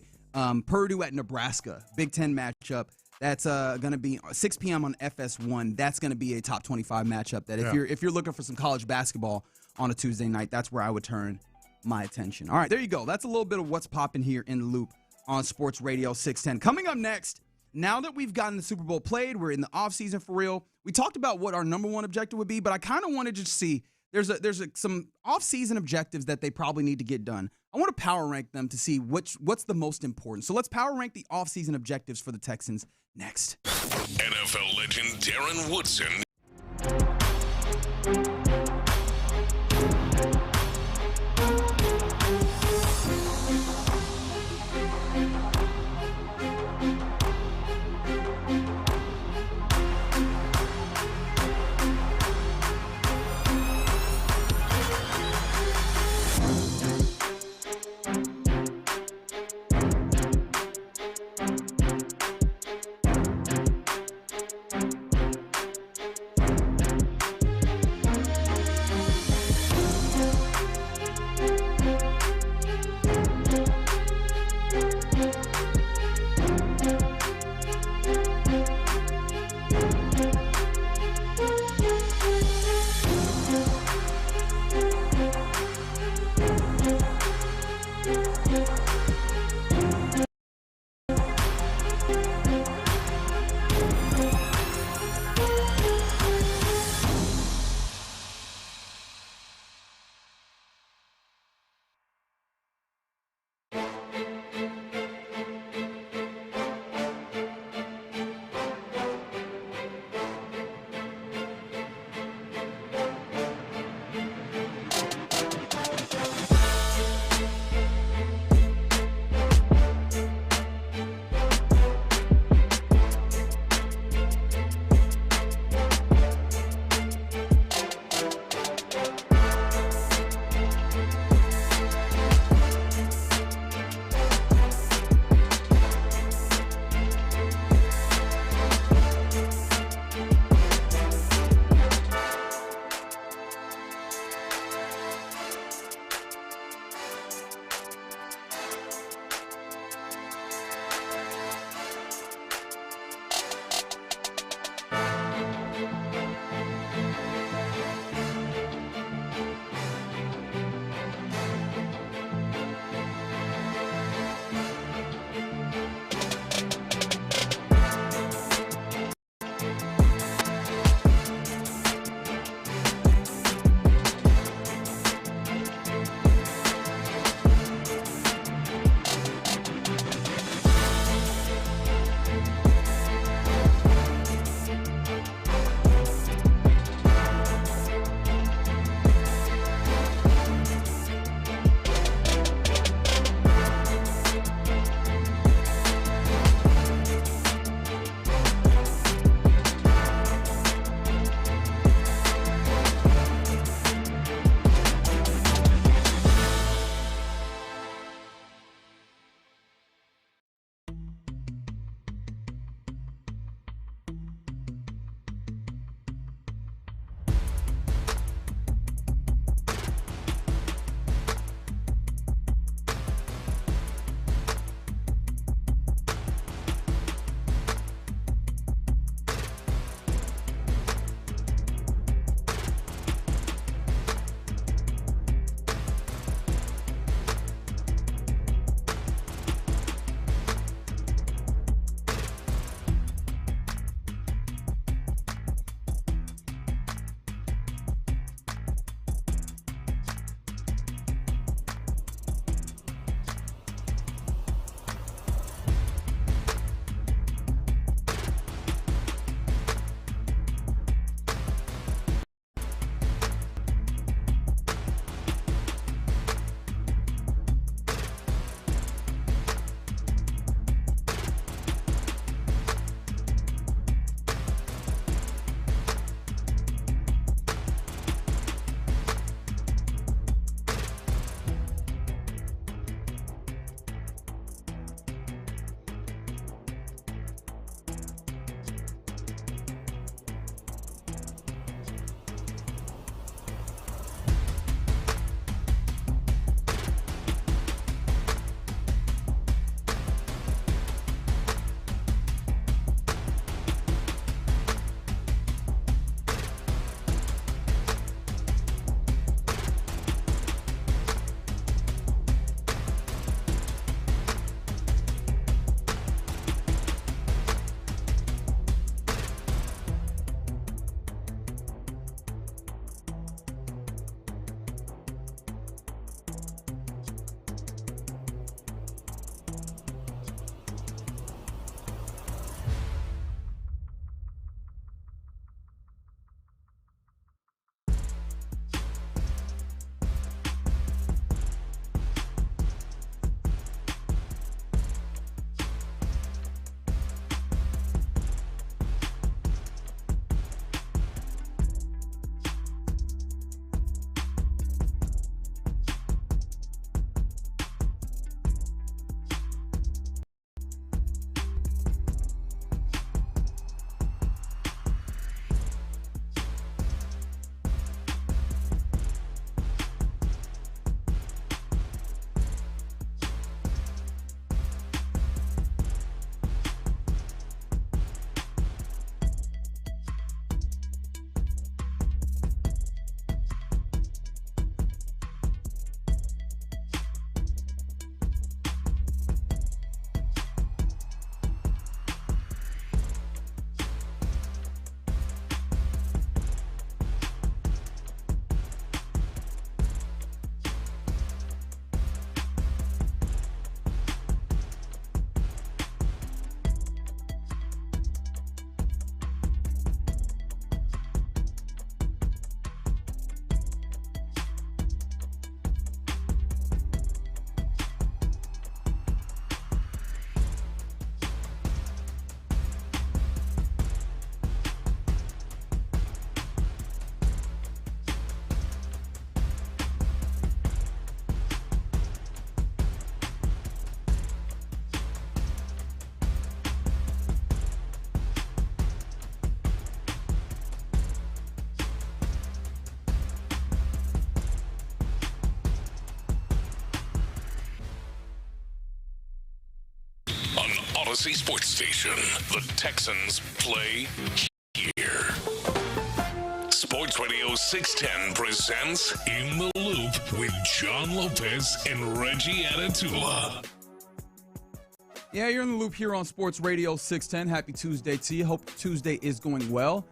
Purdue at Nebraska, Big Ten matchup. That's going to be 6 p.m. on FS1. That's going to be a top 25 matchup. That if you're looking for some college basketball on a Tuesday night, that's where I would turn my attention. All right, there you go. That's a little bit of what's popping here in the loop on Sports Radio 610. Coming up next, now that we've gotten the Super Bowl played, we're in the offseason for real. We talked about what our number one objective would be, but I kind of wanted to see there's some off-season objectives that they probably need to get done. I want to power rank them to see what's the most important. So let's power rank the off-season objectives for the Texans next. NFL legend Darren Woodson. Odyssey Sports Station. The Texans play here. Sports Radio 610 presents In the Loop with John Lopez and Reggie Atatula. Yeah, you're in the loop here on Sports Radio 610. Happy Tuesday to you. Hope Tuesday is going well.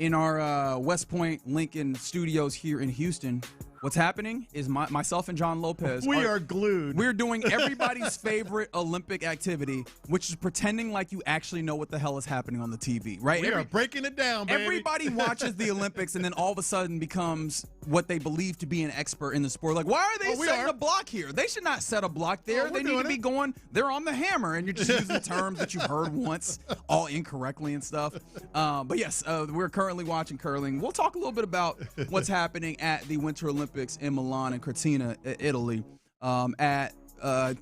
In our West Point Lincoln studios here in Houston, what's happening is myself and John Lopez. We are glued. We're doing everybody's favorite Olympic activity, which is pretending like you actually know what the hell is happening on the TV, right? We are breaking it down, baby. Everybody watches the Olympics and then all of a sudden becomes what they believe to be an expert in the sport. Like, why are they setting a block here? They should not set a block there. They need to be going, they're on the hammer, and you're just using terms that you've heard once, all incorrectly and stuff. But yes, we're currently watching curling. We'll talk a little bit about what's happening at the Winter Olympics in Milan and Cortina, Italy, at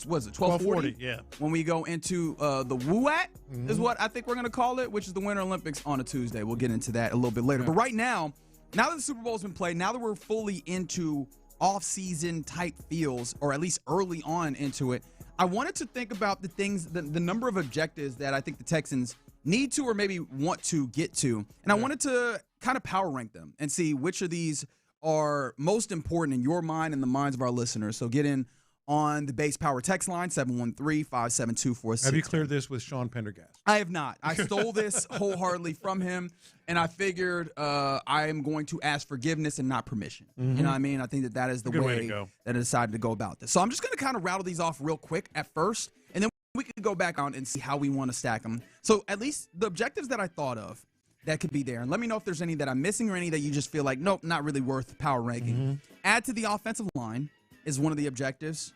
what is it, 12:40? Yeah. When we go into the WUAT is what I think we're going to call it, which is the Winter Olympics on a Tuesday. We'll get into that a little bit later. But right now that the Super Bowl's been played, now that we're fully into off-season type feels, or at least early on into it, I wanted to think about the things, the number of objectives that I think the Texans need to or maybe want to get to. And I wanted to kind of power rank them and see which of these are most important in your mind and the minds of our listeners. So get in on the base power text line, 713-572-4610. Have you cleared this with Deshaun Pendergast? I have not. I stole this wholeheartedly from him, and I figured I am going to ask forgiveness and not permission. You know what I mean? I think that is the way that I decided to go about this. So I'm just going to kind of rattle these off real quick at first, and then we can go back on and see how we want to stack them. So at least the objectives that I thought of that could be there. And let me know if there's any that I'm missing or any that you just feel like, nope, not really worth power ranking. Add to the offensive line is one of the objectives.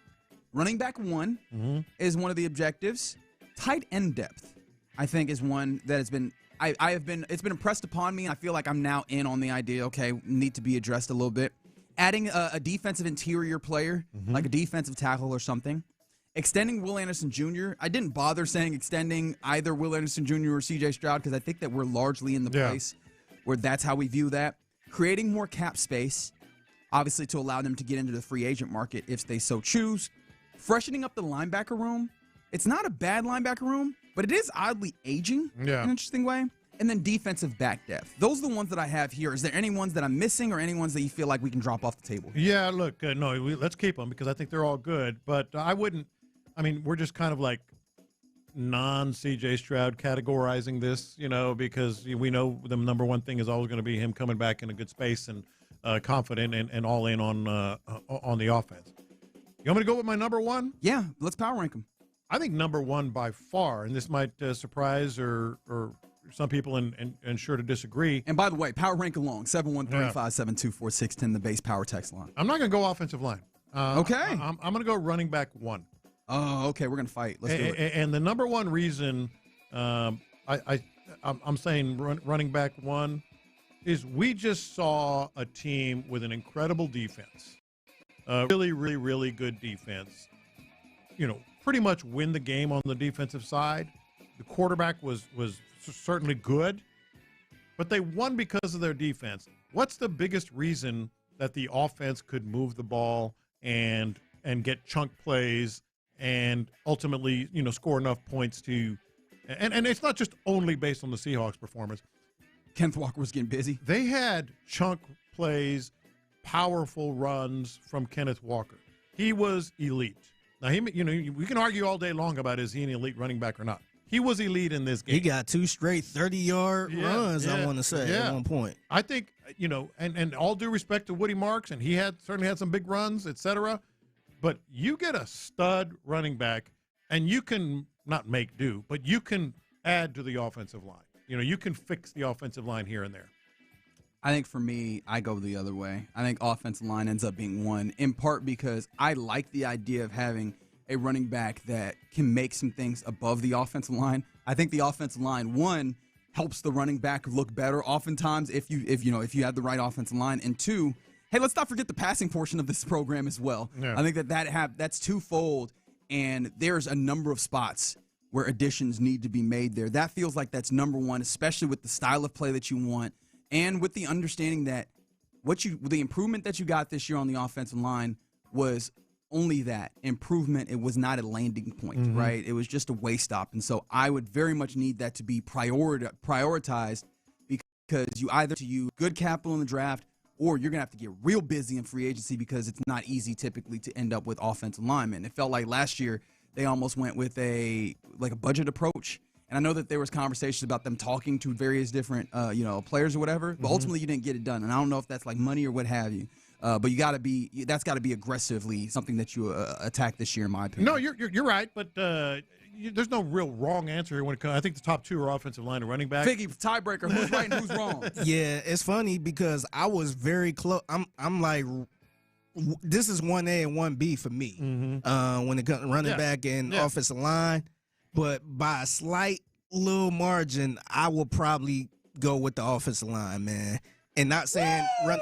Running back one is one of the objectives. Tight end depth, I think, is one that has been it's been impressed upon me, and I feel like I'm now in on the idea, okay, need to be addressed a little bit. Adding a defensive interior player, like a defensive tackle or something. Extending Will Anderson Jr. I didn't bother saying extending either Will Anderson Jr. or C.J. Stroud because I think that we're largely in the place where that's how we view that. Creating more cap space, obviously to allow them to get into the free agent market if they so choose. Freshening up the linebacker room. It's not a bad linebacker room, but it is oddly aging in an interesting way. And then defensive back depth. Those are the ones that I have here. Is there any ones that I'm missing or any ones that you feel like we can drop off the table? Yeah, look, let's keep them because I think they're all good. But we're just kind of like non-CJ Stroud categorizing this, because we know the number one thing is always going to be him coming back in a good space and confident and all in on the offense. You want me to go with my number one? Yeah, let's power rank them. I think number one by far, and this might surprise or some people and sure to disagree. And by the way, power rank along, 713-572-4610, the base power text line. I'm not going to go offensive line. Okay. I'm going to go running back one. Oh, okay. We're going to fight. Let's do it. And the number one reason I'm saying running back one is we just saw a team with an incredible defense. Really, really, really good defense. Pretty much win the game on the defensive side. The quarterback was certainly good, but they won because of their defense. What's the biggest reason that the offense could move the ball and get chunk plays and ultimately, score enough points to and it's not just only based on the Seahawks performance. Kenneth Walker was getting busy. They had chunk plays, powerful runs from Kenneth Walker. He was elite. Now, we can argue all day long about is he an elite running back or not. He was elite in this game. He got 2 straight 30-yard runs, I want to say, at one point. I think, and all due respect to Woody Marks, and he certainly had some big runs, et cetera, but you get a stud running back, and you can not make do, but you can add to the offensive line. You can fix the offensive line here and there. I think for me, I go the other way. I think offensive line ends up being one, in part because I like the idea of having a running back that can make some things above the offensive line. I think the offensive line, one, helps the running back look better oftentimes if you have the right offensive line, and two, hey, let's not forget the passing portion of this program as well. Yeah. I think that's twofold, and there's a number of spots where additions need to be made there. That feels like that's number one, especially with the style of play that you want. And with the understanding that the improvement that you got this year on the offensive line was only that, improvement, it was not a landing point, right? It was just a way stop. And so I would very much need that to be prioritized because you either to use good capital in the draft or you're going to have to get real busy in free agency because it's not easy typically to end up with offensive linemen. It felt like last year they almost went with a budget approach. And I know that there was conversations about them talking to various different, players or whatever, but ultimately you didn't get it done. And I don't know if that's like money or what have you. But that's got to be aggressively something that you attack this year, in my opinion. No, you're right, but there's no real wrong answer here when it comes. I think the top two are offensive line and running back. Figgy, tiebreaker, who's right and who's wrong? Yeah, it's funny because I was very close. I'm like, this is 1A and 1B for me when it comes to running back and offensive line. But by a slight little margin, I will probably go with the offensive line, man. And not saying run.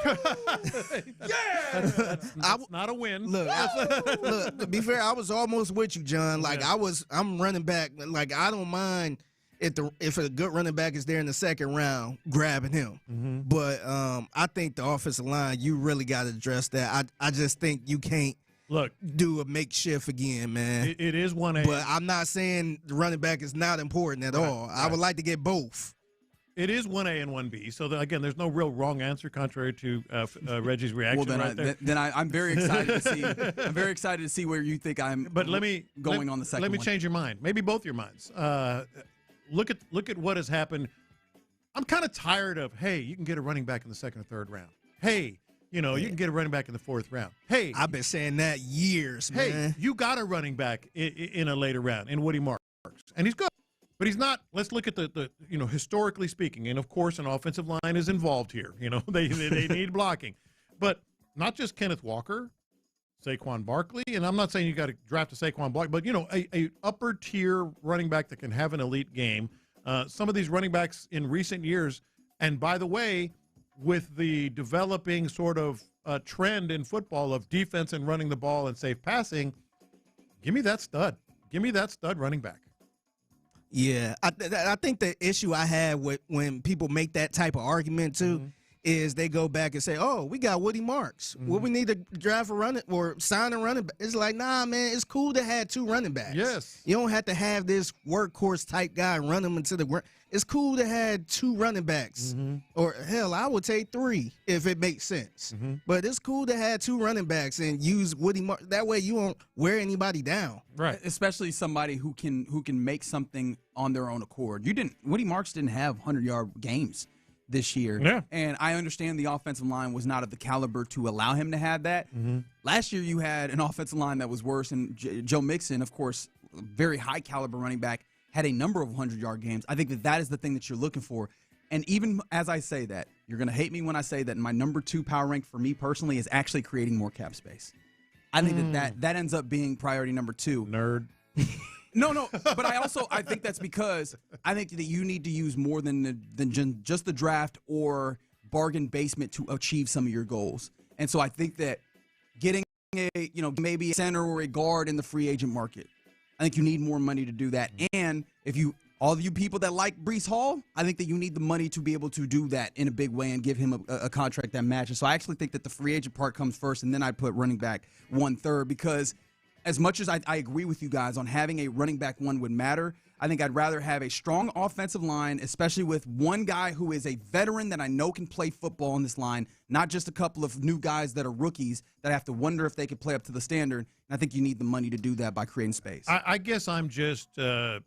That's not a win. Look, to be fair, I was almost with you, John. Like I'm running back. Like I don't mind if a good running back is there in the second round, grabbing him. But I think the offensive line, you really got to address that. I just think you can't do a makeshift again, man. It is 1A. But I'm not saying the running back is not important at all. I would like to get both. It is 1A and 1B. So, again, there's no real wrong answer, contrary to Reggie's reaction. Well, then I'm very excited to see. I'm very excited to see where you think I'm. But on the second. Let me change your mind. Maybe both your minds. Look at what has happened. I'm kind of tired of, hey, you can get a running back in the second or third round. Hey, you can get a running back in the fourth round. Hey, I've been saying that years, man. Hey, you got a running back in a later round in Woody Marks, and he's good. But he's not. Let's look at the historically speaking, and of course, an offensive line is involved here. They need blocking, but not just Kenneth Walker, Saquon Barkley, and I'm not saying you got to draft a Saquon Barkley, but a upper tier running back that can have an elite game. Some of these running backs in recent years, and by the way, with the developing sort of trend in football of defense and running the ball and safe passing, give me that stud. Give me that stud running back. Yeah, I think the issue I have with when people make that type of argument too is they go back and say, "Oh, we got Woody Marks. Well, we need to draft a running or sign a running back." It's like, nah, man, it's cool to have two running backs. Yes, you don't have to have this workhorse type guy run them into the ground. It's cool to have two running backs, or hell, I would take three if it makes sense. But it's cool to have two running backs and use Woody Marks. That way, you won't wear anybody down. Right, especially somebody who can make something on their own accord. Woody Marks didn't have 100-yard games this year, and I understand the offensive line was not of the caliber to allow him to have that. Last year, you had an offensive line that was worse, and Joe Mixon, of course, very high caliber running back, had a number of 100-yard games. I think that is the thing that you're looking for. And even as I say that, you're going to hate me when I say that my number 2 power rank for me personally is actually creating more cap space. I think that ends up being priority number 2. Nerd. No, but I think that's because I think that you need to use more than just the draft or bargain basement to achieve some of your goals. And so I think that getting maybe a center or a guard in the free agent market, I think you need more money to do that. And all of you people that like Breece Hall, I think that you need the money to be able to do that in a big way and give him a contract that matches. So I actually think that the free agent part comes first, and then I put running back 1/3, because as much as I agree with you guys on having a running back 1 would matter, I think I'd rather have a strong offensive line, especially with one guy who is a veteran that I know can play football on this line, not just a couple of new guys that are rookies that have to wonder if they could play up to the standard. And I think you need the money to do that by creating space. I guess I'm just, I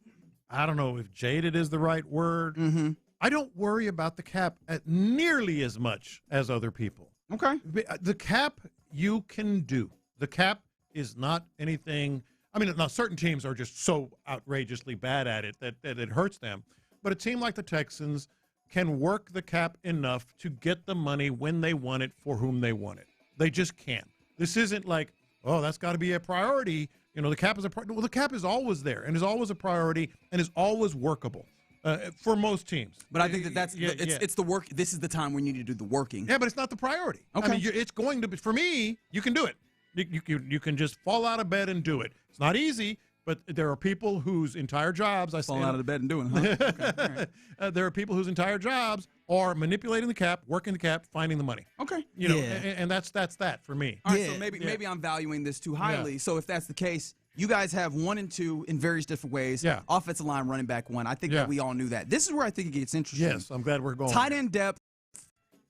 don't know if jaded is the right word. I don't worry about the cap nearly as much as other people. Okay. The cap you can do. The cap is not anything. I mean, now certain teams are just so outrageously bad at it that it hurts them. But a team like the Texans can work the cap enough to get the money when they want it for whom they want it. They just can. This isn't like, oh, that's got to be a priority. The cap is a priority. Well, the cap is always there and is always a priority and is always workable for most teams. But I think it's the work. This is the time when you need to do the working. Yeah, but it's not the priority. Okay. I mean, it's going to be, for me, you can do it. You can just fall out of bed and do it. It's not easy. But there are people whose entire jobs falling out of the bed and doing it. Huh? Okay, all right. There are people whose entire jobs are manipulating the cap, working the cap, finding the money. Okay. And that's that for me. All right, so maybe I'm valuing this too highly. Yeah. So if that's the case, you guys have 1 and 2 in various different ways. Yeah. Offensive line, running back 1. I think that we all knew that. This is where I think it gets interesting. Yes, I'm glad we're going. Tight end depth,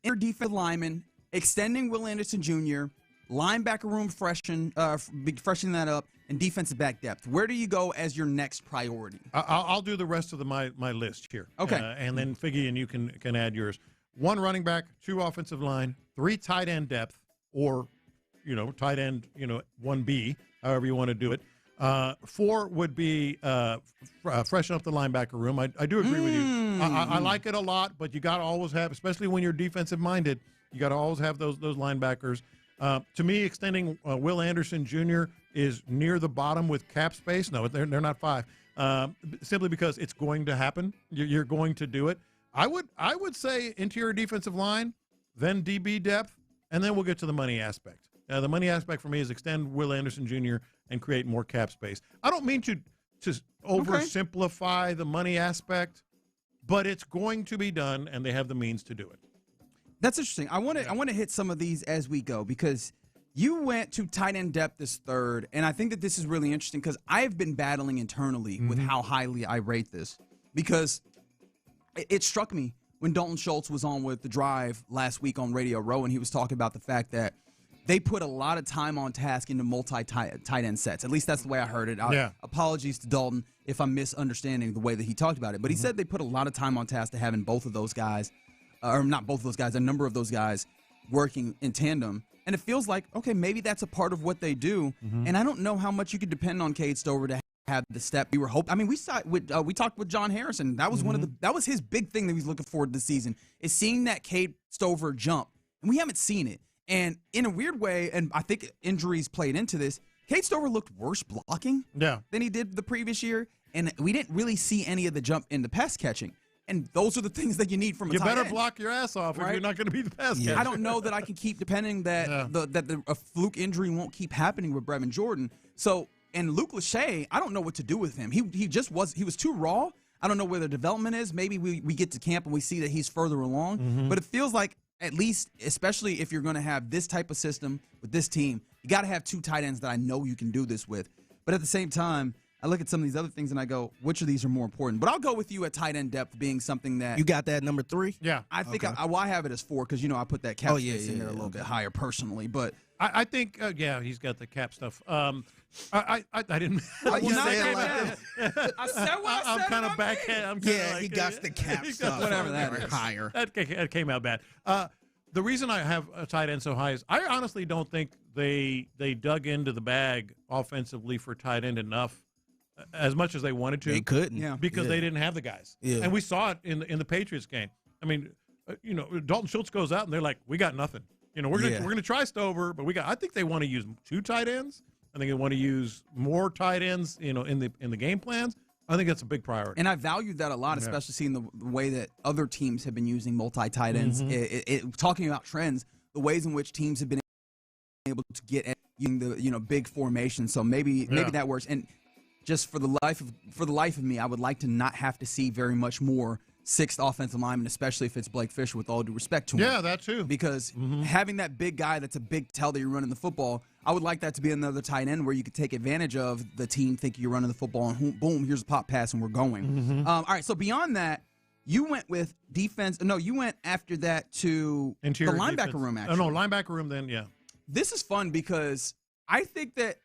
inner defensive lineman, extending Will Anderson Jr., linebacker room freshening that up, and defensive back depth. Where do you go as your next priority? I'll do the rest of my list here. Okay. And then Figgy and you can add yours. 1 running back, 2 offensive line, 3 tight end depth, or tight end 1B, however you want to do it. 4 would be freshen up the linebacker room. I do agree with you. I like it a lot, but you got to always have, especially when you're defensive minded, you got to always have those linebackers. To me, extending Will Anderson Jr. is near the bottom with cap space. No, they're not 5. Simply because it's going to happen. You're going to do it. I would say interior defensive line, then DB depth, and then we'll get to the money aspect. The money aspect for me is extend Will Anderson Jr. and create more cap space. I don't mean to oversimplify the money aspect, but it's going to be done, and they have the means to do it. That's interesting. I want to hit some of these as we go because you went to tight end depth this third, and I think that this is really interesting because I have been battling internally with how highly I rate this because it struck me when Dalton Schultz was on with The Drive last week on Radio Row, and he was talking about the fact that they put a lot of time on task into multi-tight end sets. At least that's the way I heard it. Apologies to Dalton if I'm misunderstanding the way that he talked about it. But he said they put a lot of time on task to having both of those guys, or not both of those guys, a number of those guys working in tandem. And it feels like, okay, maybe that's a part of what they do. And I don't know how much you could depend on Cade Stover to have the step we were hoping. I mean, we talked with John Harrison. That was that was his big thing that he was looking forward to this season, is seeing that Cade Stover jump. And we haven't seen it. And in a weird way, and I think injuries played into this, Cade Stover looked worse blocking than he did the previous year. And we didn't really see any of the jump in the pass catching. And those are the things that you need from a tight end. You better block your ass off if you're not going to be the pass catcher. I don't know that I can keep depending that a fluke injury won't keep happening with Brevin Jordan. So, and Luke Lachey, I don't know what to do with him. He was too raw. I don't know where the development is. Maybe we get to camp and we see that he's further along. But it feels like, at least, especially if you're going to have this type of system with this team, you got to have 2 tight ends that I know you can do this with. But at the same time, I look at some of these other things and I go, which of these are more important? But I'll go with you at tight end depth being something that you got that number 3. Yeah, I think I have it as 4 because I put that cap space in there a little bit higher personally. But I think he's got the cap stuff. I didn't. You say it like that. I said what I said. I'm kind of backhand. He got the cap stuff. Whatever that is. Higher. That came out bad. The reason I have a tight end so high is I honestly don't think they dug into the bag offensively for tight end enough, as much as they wanted to. They couldn't, because they didn't have the guys. And we saw it in the Patriots game. I mean, Dalton Schultz goes out and they're like, we got nothing. We're gonna try Stover, but I think they want to use 2 tight ends. I think they want to use more tight ends, in the game plans. I think that's a big priority. And I valued that a lot, especially seeing the way that other teams have been using multi-tight ends. Talking about trends, the ways in which teams have been able to get at using the big formation. So maybe that works. And just for the life of me, I would like to not have to see very much more 6th offensive lineman, especially if it's Blake Fisher, with all due respect to him. Yeah, that too. Because having that big guy that's a big tell that you're running the football, I would like that to be another tight end where you could take advantage of the team thinking you're running the football and boom, here's a pop pass and we're going. All right, so beyond that, you went with defense. No, you went after that to interior the linebacker defense. room, actually. Oh, no, linebacker room then, yeah. This is fun because I think that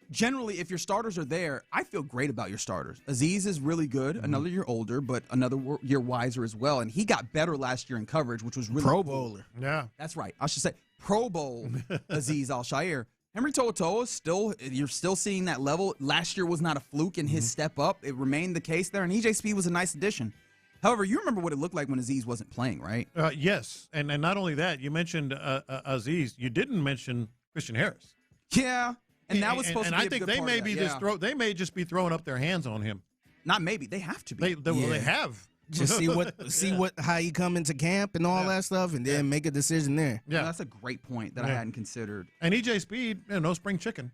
generally, if your starters are there, I feel great about your starters. Azeez is really good, another year older, but another year wiser as well. And he got better last year in coverage, which was really Pro Bowler. Yeah. That's right. I should say Pro Bowl Azeez Al-Shaair. Henry To'oTo'o you're still seeing that level. Last year was not a fluke in his step up. It remained the case there, and EJ Speed was a nice addition. However, you remember what it looked like when Azeez wasn't playing, right? Yes, and not only that, you mentioned Azeez. You didn't mention Christian Harris. Yeah. And that was supposed to be I think they may be they may just be throwing up their hands on him. Not maybe. They have to be. They have. Just see how he come into camp and all that stuff, and then make a decision there. Yeah, that's a great point that I hadn't considered. And EJ Speed, no spring chicken.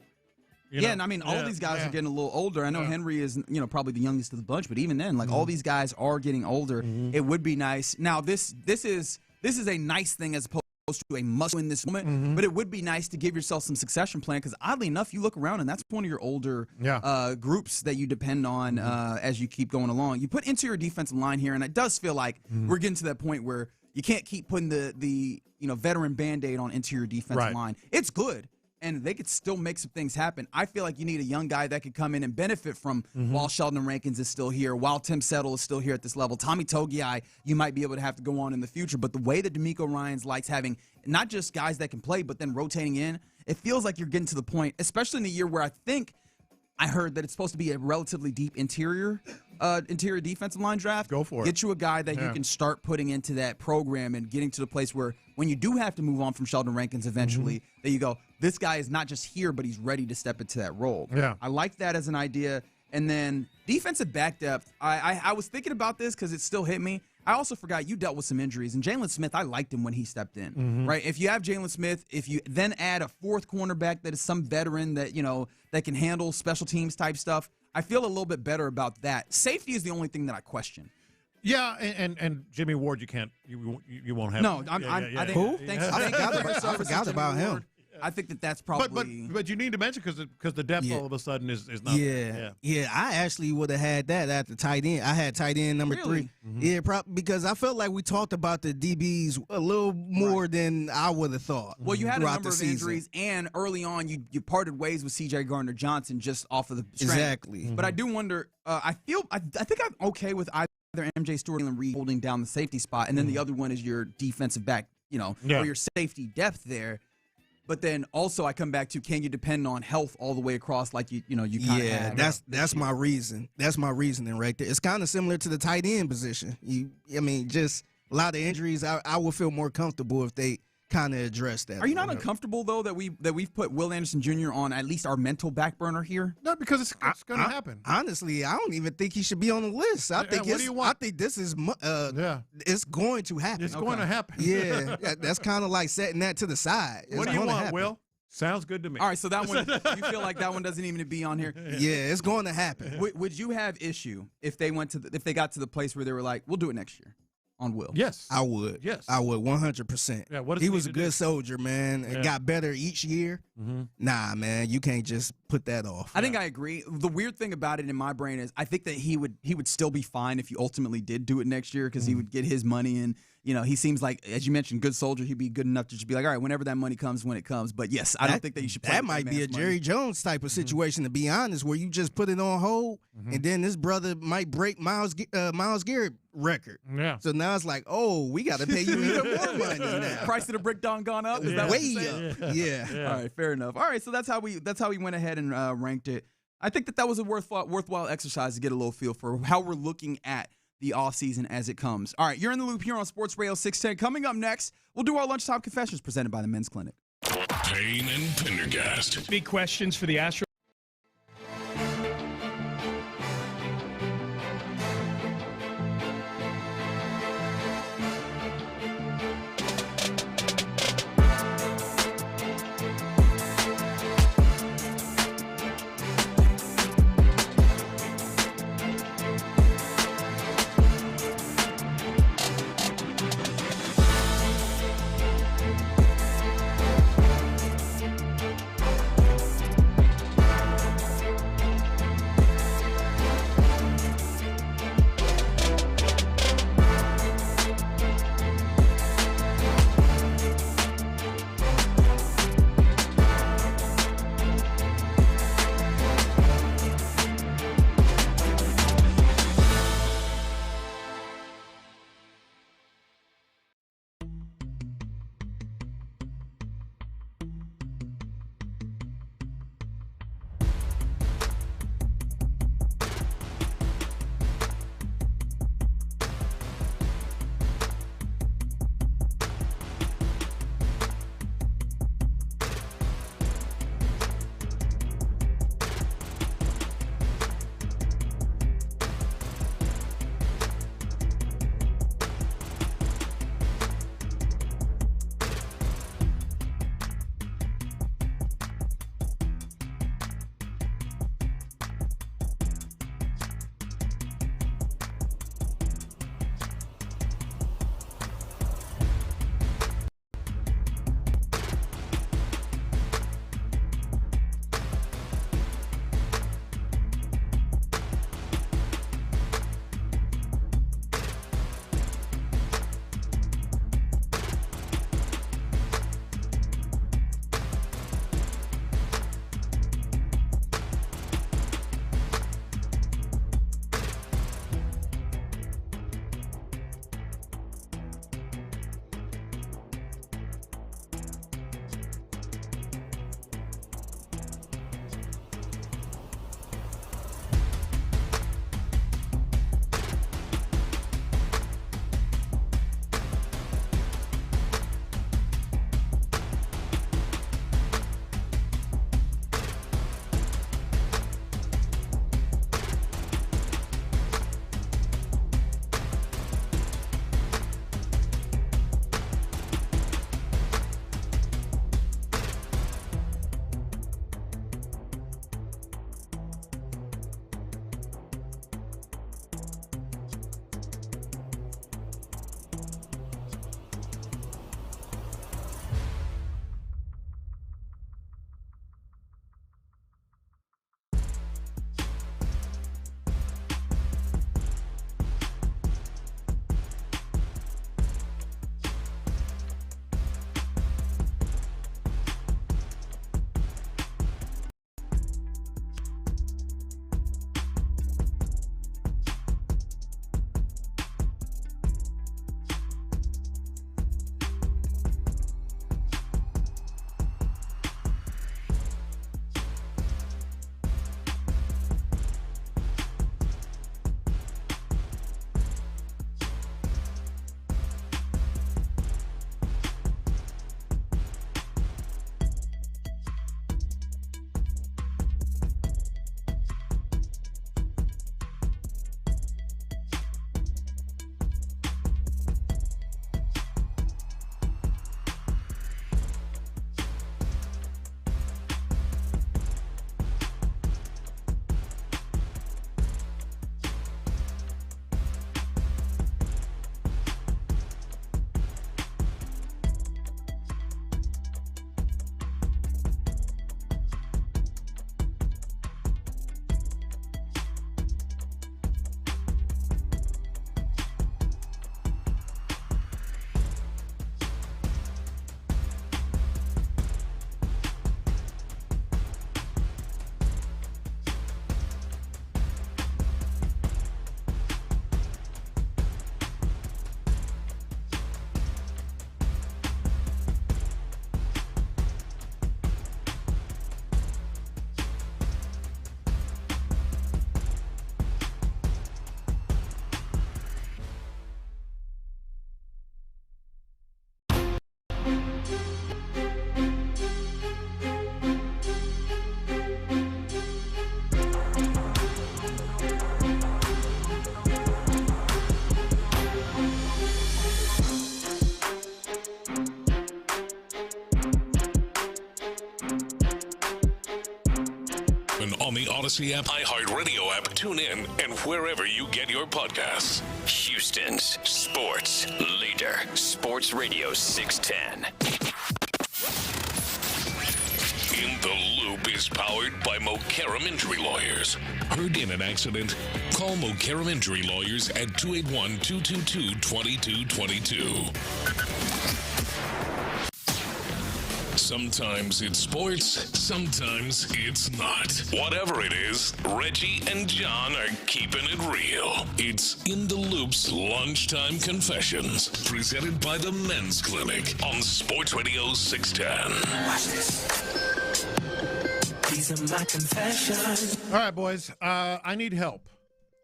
And I mean, all these guys are getting a little older. I know Henry is, probably the youngest of the bunch, but even then, all these guys are getting older. It would be nice. Now, this is a nice thing as opposed to a must win this moment, but it would be nice to give yourself some succession plan because oddly enough, you look around and that's one of your older groups that you depend on as you keep going along. You put interior defensive line here, and it does feel like we're getting to that point where you can't keep putting the veteran Band-Aid on interior defensive line. It's good. And they could still make some things happen. I feel like you need a young guy that could come in and benefit from while Sheldon Rankins is still here, while Tim Settle is still here at this level. Tommy Togiai, you might be able to have to go on in the future. But the way that DeMeco Ryans likes having not just guys that can play, but then rotating in, it feels like you're getting to the point, especially in the year where I think I heard that it's supposed to be a relatively deep interior defensive line draft. Go for it. Get you a guy that you can start putting into that program and getting to the place where when you do have to move on from Sheldon Rankins eventually, that you go, this guy is not just here, but he's ready to step into that role. Yeah. I like that as an idea. And then defensive back depth, I was thinking about this because it still hit me. I also forgot you dealt with some injuries. And Jalen Smith, I liked him when he stepped in, right? If you have Jalen Smith, if you then add a fourth cornerback that is some veteran that, that can handle special teams type stuff, I feel a little bit better about that. Safety is the only thing that I question. Yeah, and Jimmy Ward, you won't have. No, I think who? I forgot about him. I think that's probably. But you need to mention because the depth all of a sudden is not. Yeah. I actually would have had that at the tight end. I had tight end number 3. Yeah, because I felt like we talked about the DBs a little more than I would have thought. Well, you had a number of injuries, and early on you parted ways with C.J. Gardner-Johnson just off of the strength. Exactly. But I do wonder. I think I'm okay with either MJ Stewart and Reed holding down the safety spot, and then the other one is your defensive back. Or your safety depth there. But then also I come back to, can you depend on health all the way across like you kind of had? That's my reason. That's my reasoning right there. It's kind of similar to the tight end position. Just a lot of injuries. I would feel more comfortable if they kind of address that. Are you not uncomfortable though that we've put Will Anderson Jr. on at least our mental back burner here? No, because it's going to happen. Honestly, I don't even think he should be on the list. I think this is it's going to happen. It's going to happen. Yeah, that's kind of like setting that to the side. What do you want, Will? Sounds good to me. All right, so that one, you feel like that one doesn't even be on here? Yeah, it's going to happen. Would you have issue if they if they got to the place where they were like, we'll do it next year? On Will. Yes. I would. Yes. I would 100%. Yeah, what does he was a good soldier, man. It got better each year. Nah, man, you can't just put that off. I think I agree. The weird thing about it in my brain is I think that he would still be fine if you ultimately did do it next year because he would get his money and he seems like, as you mentioned, good soldier. He'd be good enough to just be like, all right, whenever that money comes, when it comes. But yes, I don't think that you should play. That might be a Jerry Jones type of situation, to be honest, where you just put it on hold, and then this brother might break Myles Garrett record. Yeah. So now it's like, oh, we got to pay you even more money now. Price of the brick done gone up. Is that way up? Yeah. All right, fair enough. All right, so that's how we went ahead and ranked it. I think that was a worthwhile exercise to get a little feel for how we're looking at the offseason as it comes. All right, you're in the loop here on Sports Radio 610. Coming up next, we'll do our lunchtime confessions presented by the Men's Clinic. Payne and Pendergast. Big questions for the Astros. the Odyssey app, iHeartRadio app, TuneIn, and wherever you get your podcasts. Houston's sports leader, Sports Radio 610. In the Loop is powered by Mokaram Injury Lawyers. Heard in an accident? Call Mokaram Injury Lawyers at 281-222-2222. Sometimes it's sports, sometimes it's not. Whatever it is, Reggie and John are keeping it real. It's In the Loop's Lunchtime Confessions, presented by the Men's Clinic on Sports Radio 610. Watch this. These are my confessions. All right, boys. I need help.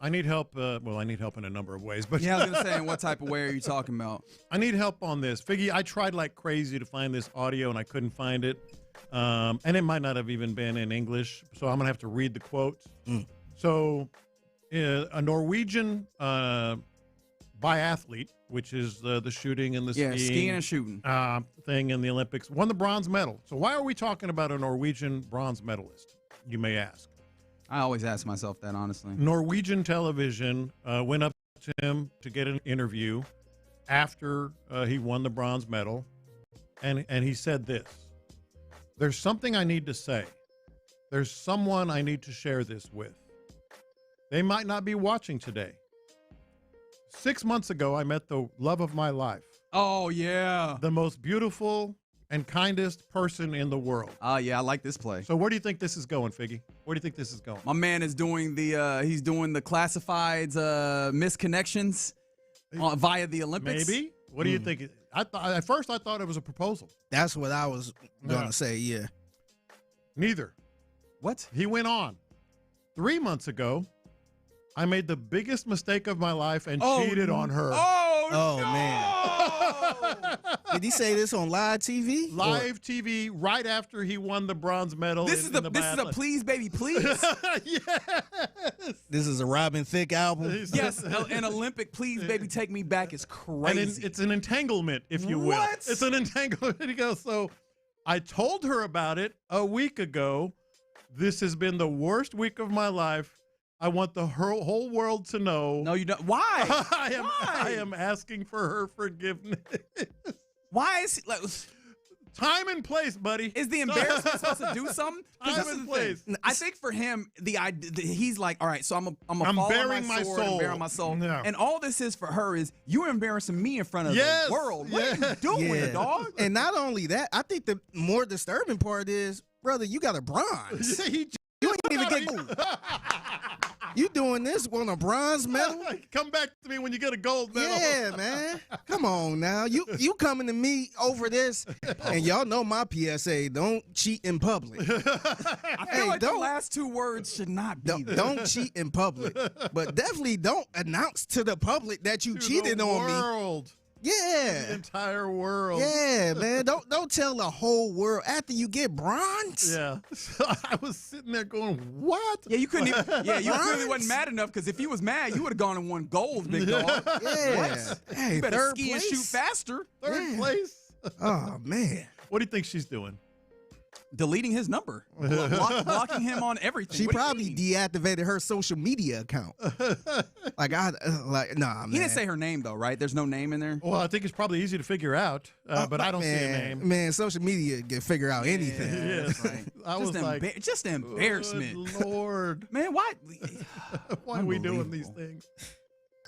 I need help. I need help in a number of ways. But yeah, I was going to say, in what type of way are you talking about? I need help on this. Figgy, I tried like crazy to find this audio, and I couldn't find it. And it might not have even been in English, so I'm going to have to read the quote. So a Norwegian biathlete, which is the shooting and the skiing and shooting thing in the Olympics, won the bronze medal. So why are we talking about a Norwegian bronze medalist, you may ask? I always ask myself that, honestly. Norwegian television went up to him to get an interview after he won the bronze medal, and he said this: "There's something I need to say. There's someone I need to share this with. They might not be watching today. 6 months ago, I met the love of my life. Oh, yeah. The most beautiful and kindest person in the world." Yeah, I like this play. So where do you think this is going, Figgy? Where do you think this is going? My man is doing the classifieds misconnections via the Olympics. Maybe. What do you think? At first I thought it was a proposal. That's what I was gonna say. Yeah. Neither. What? He went on. 3 months ago, I made the biggest mistake of my life and cheated on her. Oh man. Did he say this on live TV? Live TV right after he won the bronze medal. This is a please baby please. Yes. This is a Robin Thicke album. Yes, an Olympic please baby take me back is crazy. And it's an entanglement, if you will. What? It's an entanglement. He goes, so I told her about it a week ago. This has been the worst week of my life. I want the whole world to know. No, you don't. Why? I am asking for her forgiveness. Why is he, like, time and place, buddy? Is the embarrassment supposed to do something? Time and place. I think for him, he's like, all right, so I'm fall bearing on my sword soul. and bearing my soul. Yeah. And all this is for her is you're embarrassing me in front of the world. What are you doing, dog? And not only that, I think the more disturbing part is, brother, you got a bronze. You ain't even get gold. You doing this on a bronze medal? Come back to me when you get a gold medal. Yeah, man. Come on now. You coming to me over this, and y'all know my PSA, don't cheat in public. I feel like the last two words should not be there. Don't cheat in public. But definitely don't announce to the public that you cheated on me. Yeah. The entire world. Yeah, man. Don't tell the whole world after you get bronze. Yeah. So I was sitting there going, what? Yeah, you couldn't even, you clearly wasn't mad enough, because if you was mad, you would have gone and won gold, big dog. Yeah. What? Hey, you better third ski place? and shoot faster. Third place. Oh, man. What do you think she's doing? Deleting his number. Blocking him on everything. She probably deactivated her social media account. Nah, man. He didn't say her name, though, right? There's no name in there? Well, I think it's probably easy to figure out, but I don't see a name. Man, social media can figure out anything. Yeah, that's right. I was like, just embarrassment. Good Lord. Man, why? Why are we doing these things?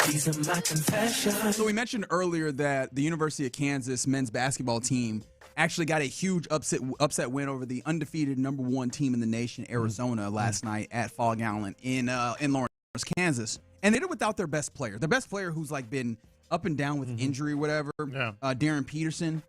These are my confessions. So we mentioned earlier that the University of Kansas men's basketball team actually got a huge upset win over the undefeated number one team in the nation, Arizona, last night at Fog Allen in Lawrence, Kansas. And they did it without their best player. Their best player, who's like been up and down with injury, whatever, Darren Peterson.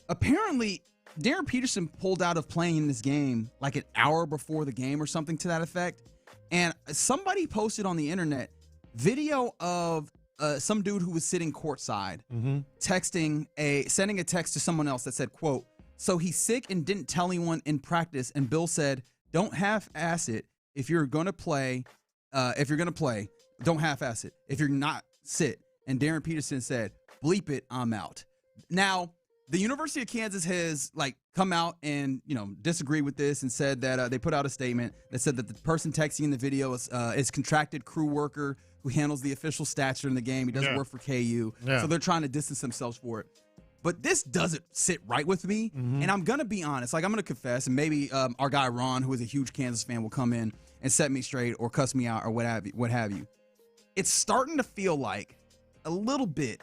Apparently, Darren Peterson pulled out of playing in this game like an hour before the game or something to that effect. And somebody posted on the internet video of some dude who was sitting courtside, sending a text to someone else that said, quote, "So he's sick and didn't tell anyone in practice, and Bill said, don't half-ass it. If you're gonna play, don't half-ass it. If you're not, sit." And Darren Peterson said, "Bleep it, I'm out." Now, The University of Kansas has come out and disagree with this and said that they put out a statement that said that the person texting in the video is contracted crew worker who handles the official stats during the game. He doesn't work for KU, so they're trying to distance themselves for it. But this doesn't sit right with me, and I'm gonna be honest. I'm gonna confess, and maybe our guy Ron, who is a huge Kansas fan, will come in and set me straight or cuss me out or what have you. It's starting to feel like a little bit.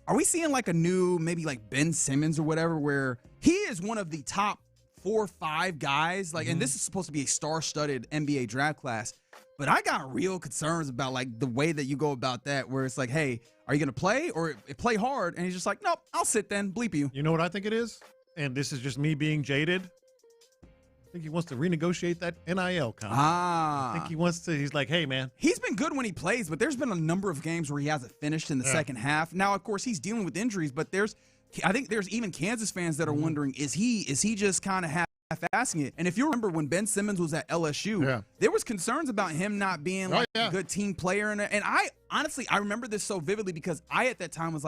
Are we seeing a new, maybe Ben Simmons or whatever, where he is one of the top 4 or 5 guys, and this is supposed to be a star-studded NBA draft class, but I got real concerns about the way that you go about that, where it's hey, are you going to play or play hard? And he's just nope, I'll sit then, bleep you. You know what I think it is? And this is just me being jaded. I think he wants to renegotiate that NIL contract. I think he wants to. He's hey, man. He's been good when he plays, but there's been a number of games where he hasn't finished in the second half. Now, of course, he's dealing with injuries, but I think there's even Kansas fans that are wondering, is he just kind of half-assing it? And if you remember when Ben Simmons was at LSU, there was concerns about him not being a good team player. And I honestly, I remember this so vividly because I at that time was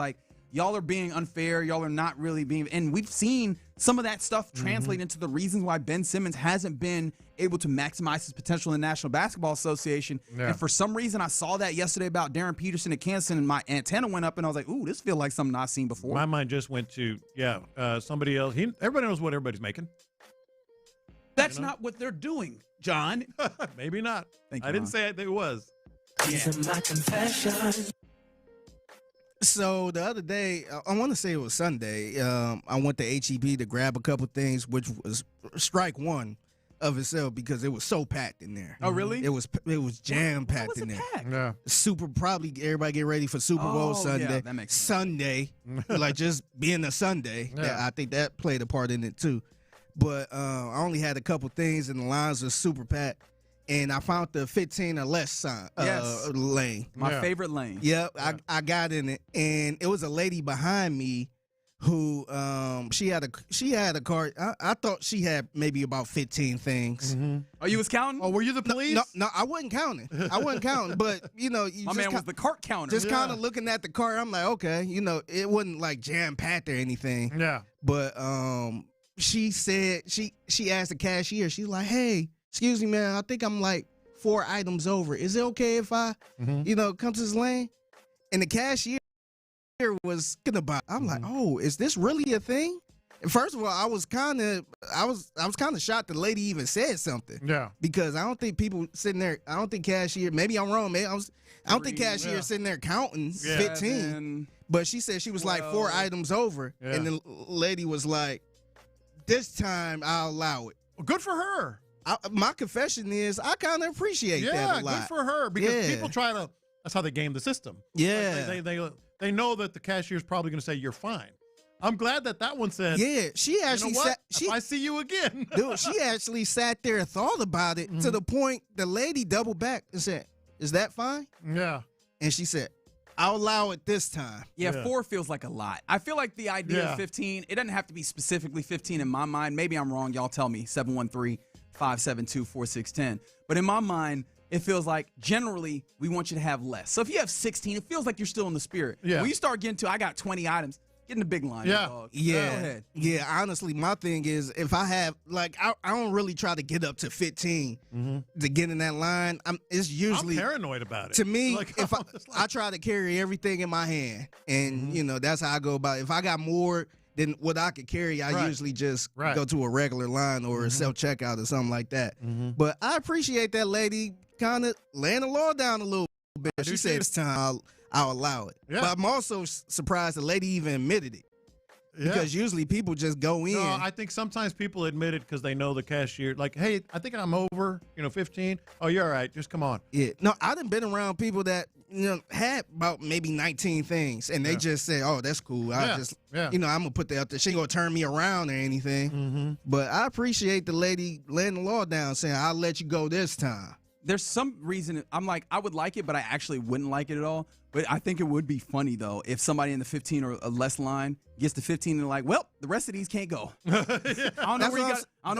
y'all are being unfair. Y'all are not really being, and we've seen some of that stuff translate into the reasons why Ben Simmons hasn't been able to maximize his potential in the National Basketball Association. Yeah. And for some reason, I saw that yesterday about Darren Peterson at Kansas, and my antenna went up, and I was like, ooh, this feels like something I've seen before. My mind just went to, somebody else. Everybody knows what everybody's making. That's not what they're doing, John. Maybe not. Thank you, I didn't say it was. These are my confessions. So the other day, I want to say it was Sunday, I went to HEB to grab a couple things, which was strike one of itself because it was so packed in there. Oh, really? It was jam-packed in there. Packed? Yeah. Probably everybody get ready for Super Bowl Sunday. Yeah, that makes sense. Sunday, just being a Sunday. Yeah. I think that played a part in it too. But I only had a couple things, and the lines were super packed. And I found the 15 or less sign, lane. My favorite lane. Yep, yeah. I got in it, and it was a lady behind me who she had a cart. I thought she had maybe about 15 things. Mm-hmm. Oh, you was counting? Oh, were you the police? No, I wasn't counting. But my man was the cart counter. Just kind of looking at the cart, I'm like, okay, it wasn't jam packed or anything. Yeah. But she said she asked the cashier. She's like, hey. Excuse me, man, I think I'm 4 items over. Is it okay if I, come to this lane? And the cashier was gonna buy. I'm like, oh, is this really a thing? And first of all, I was kind of shocked the lady even said something. Yeah. Because I don't think people sitting there. I don't think cashier. Maybe I'm wrong. I don't think cashier sitting there counting 15. But she said she was 4 items over, and the lady was like, "This time I'll allow it." Well, good for her. My confession is I kind of appreciate that a lot. Yeah, good for her because people try to. That's how they game the system. Yeah, they know that the cashier's probably going to say you're fine. I'm glad that one said. Yeah, she actually sat. If I see you again, dude, she actually sat there and thought about it to the point the lady doubled back and said, "Is that fine?" Yeah, and she said, "I'll allow it this time." Yeah, 4 feels like a lot. I feel like the idea of 15. It doesn't have to be specifically 15 in my mind. Maybe I'm wrong. Y'all tell me. 713-572-4610. But in my mind, it feels like generally we want you to have less. So if you have 16, it feels like you're still in the spirit. Yeah. When you start getting to, I got 20 items, get in the big line. Yeah. Dog. Yeah. Go ahead. Yeah. Honestly, my thing is if I have, I don't really try to get up to 15 to get in that line. It's usually. I'm paranoid about it. To me, if I try to carry everything in my hand, and, that's how I go about it. If I got more than what I could carry, I usually just go to a regular line or a self-checkout or something like that. But I appreciate that lady kind of laying the law down a little bit. She said, this time I'll allow it. Yeah. But I'm also surprised the lady even admitted it. Yeah. Because usually people just go in. No, I think sometimes people admit it because they know the cashier. Hey, I think I'm over, 15. Oh, you're all right. Just come on. Yeah. No, I done been around people that, had about maybe 19 things. And they just say, oh, that's cool. I'm going to put that up there. She ain't going to turn me around or anything. But I appreciate the lady laying the law down saying, I'll let you go this time. There's some reason I'm like, I would like it, but I actually wouldn't like it at all. But I think it would be funny, though, if somebody in the 15 or less line gets to 15 and well, the rest of these can't go. I don't know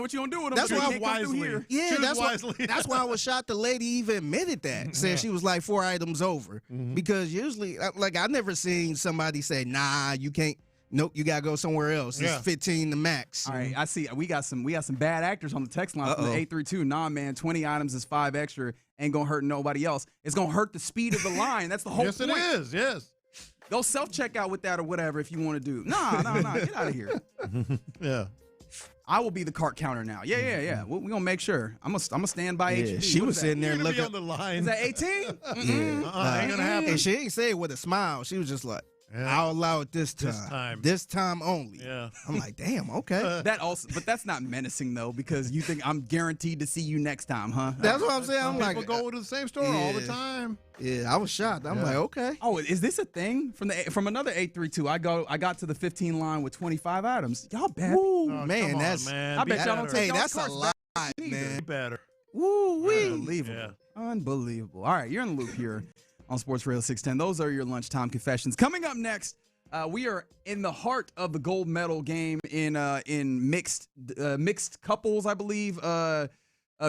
what you're going to do with them. That's why wisely. Yeah, that's why I was shocked the lady even admitted that, saying she was 4 items over. Because usually, I never seen somebody say, nah, you can't, Nope, you gotta go somewhere else. It's 15 the max. All right, I see. We got some bad actors on the text line from the 832. Nah, man, 20 items is 5 extra. Ain't gonna hurt nobody else. It's gonna hurt the speed of the line. That's the whole yes, point. Yes, it is. Yes. Go self-checkout with that or whatever if you want to do. Nah. Get out of here. Yeah. I will be the cart counter now. Yeah. We're gonna make sure. I'm gonna stand by HD. She was sitting there looking on the line. Is that 18? Ain't gonna happen. And she ain't say it with a smile. She was just like, I'll allow it this time. This time only. Yeah. I'm like, damn, okay. But that's not menacing though, because you think I'm guaranteed to see you next time, huh? That's what I'm saying. I'm like, people go to the same store all the time. Yeah, I was shocked. I'm like, okay. Oh, is this a thing from another 832? I got to the 15 line with 25 items. Y'all bad. Woo, man, that's. Man. I bet y'all don't take. Hey, that's a carts lot, back man. Better. Woo wee. Unbelievable. Yeah. Unbelievable. All right, you're in the loop here on Sports Radio 610. Those are your lunchtime confessions. Coming up next, we are in the heart of the gold medal game in mixed couples, I believe,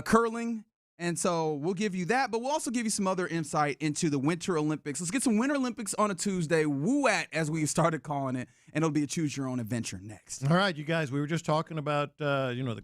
curling. And so we'll give you that, but we'll also give you some other insight into the Winter Olympics. Let's get some Winter Olympics on a Tuesday, woo-at, as we started calling it, and it'll be a choose-your-own adventure next. All right, you guys, we were just talking about, the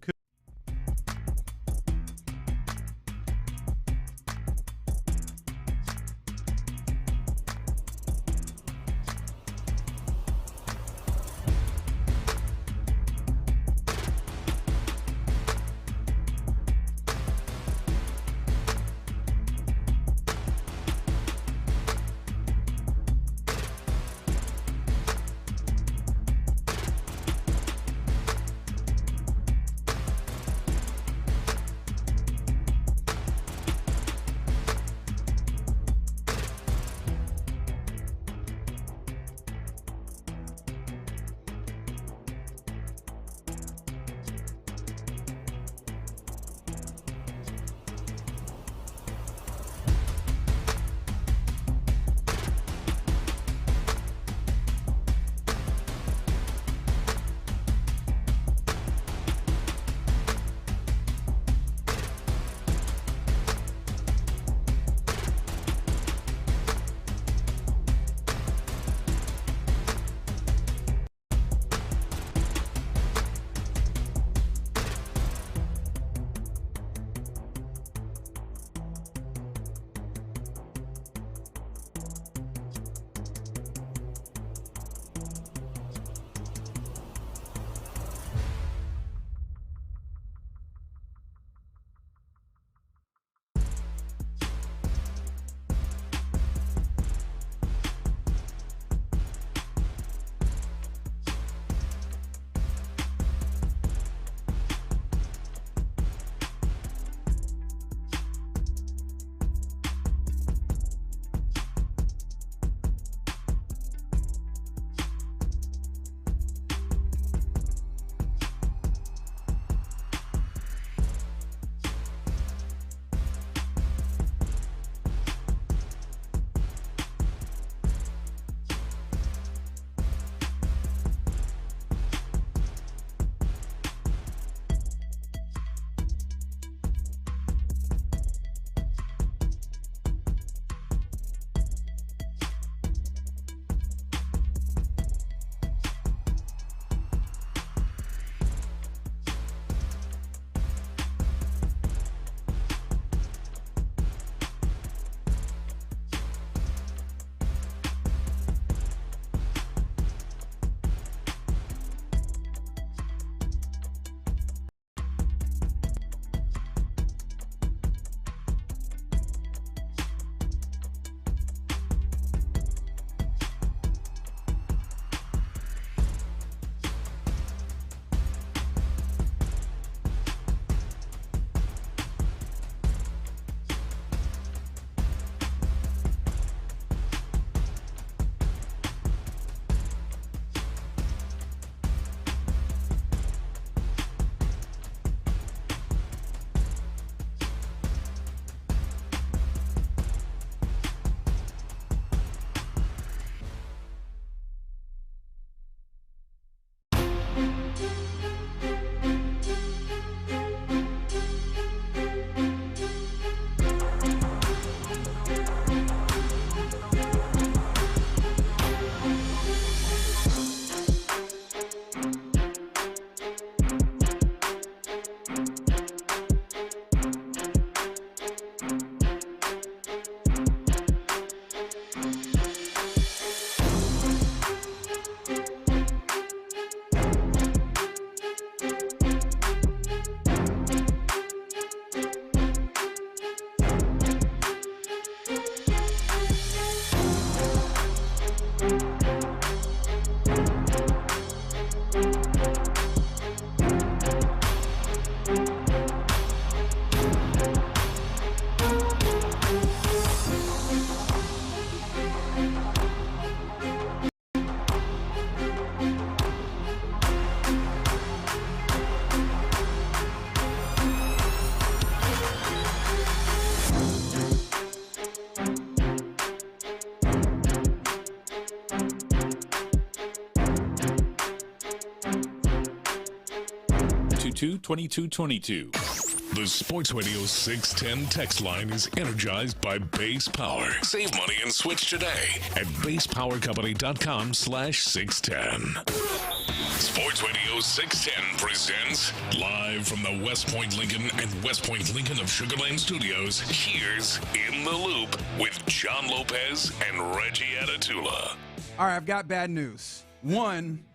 822-2222. The Sports Radio 610 text line is energized by Base Power. Save money and switch today at basepowercompany.com/610. Sports Radio 610 presents live from the West Point Lincoln and West Point Lincoln of Sugar Land Studios. Here's In the Loop with John Lopez and Reggie Atatula. All right, I've got bad news. One,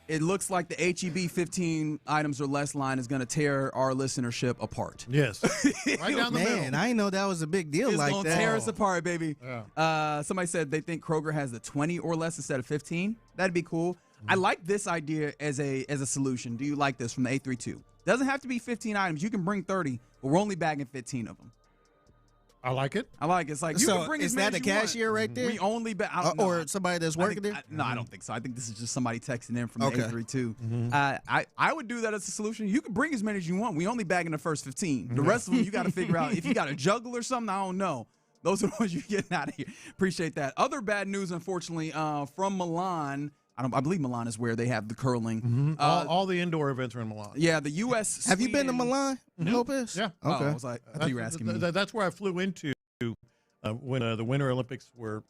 it looks like the HEB 15 items or less line is going to tear our listenership apart. Yes. Right down the middle. Man, I didn't know that was a big deal It's like gonna that. tear us apart, baby. Yeah. Somebody said they think Kroger has the 20 or less instead of 15. That'd be cool. I like this idea as a solution. Do you like this from the 832? Doesn't have to be 15 items. You can bring 30, but we're only bagging 15 of them. I like it. I like it. It's like you can bring is as many that as the you want. cashier right there? We only or somebody that's working there? No, I don't think so. I think this is just somebody texting in from the Okay. 832. I would do that as a solution. You can bring as many as you want. We only bagging the first 15. The rest of them, you got to figure out. If you got a juggle or something, I don't know. Those are the ones you're getting out of here. Appreciate that. Other bad news, unfortunately, from Milan. I believe Milan is where they have the curling. All the indoor events are in Milan. Yeah, the U.S. Have you been to Sweden- Milan, Lopez? Yeah. Okay. I was like, I thought you were asking me. That's where I flew into when the Winter Olympics were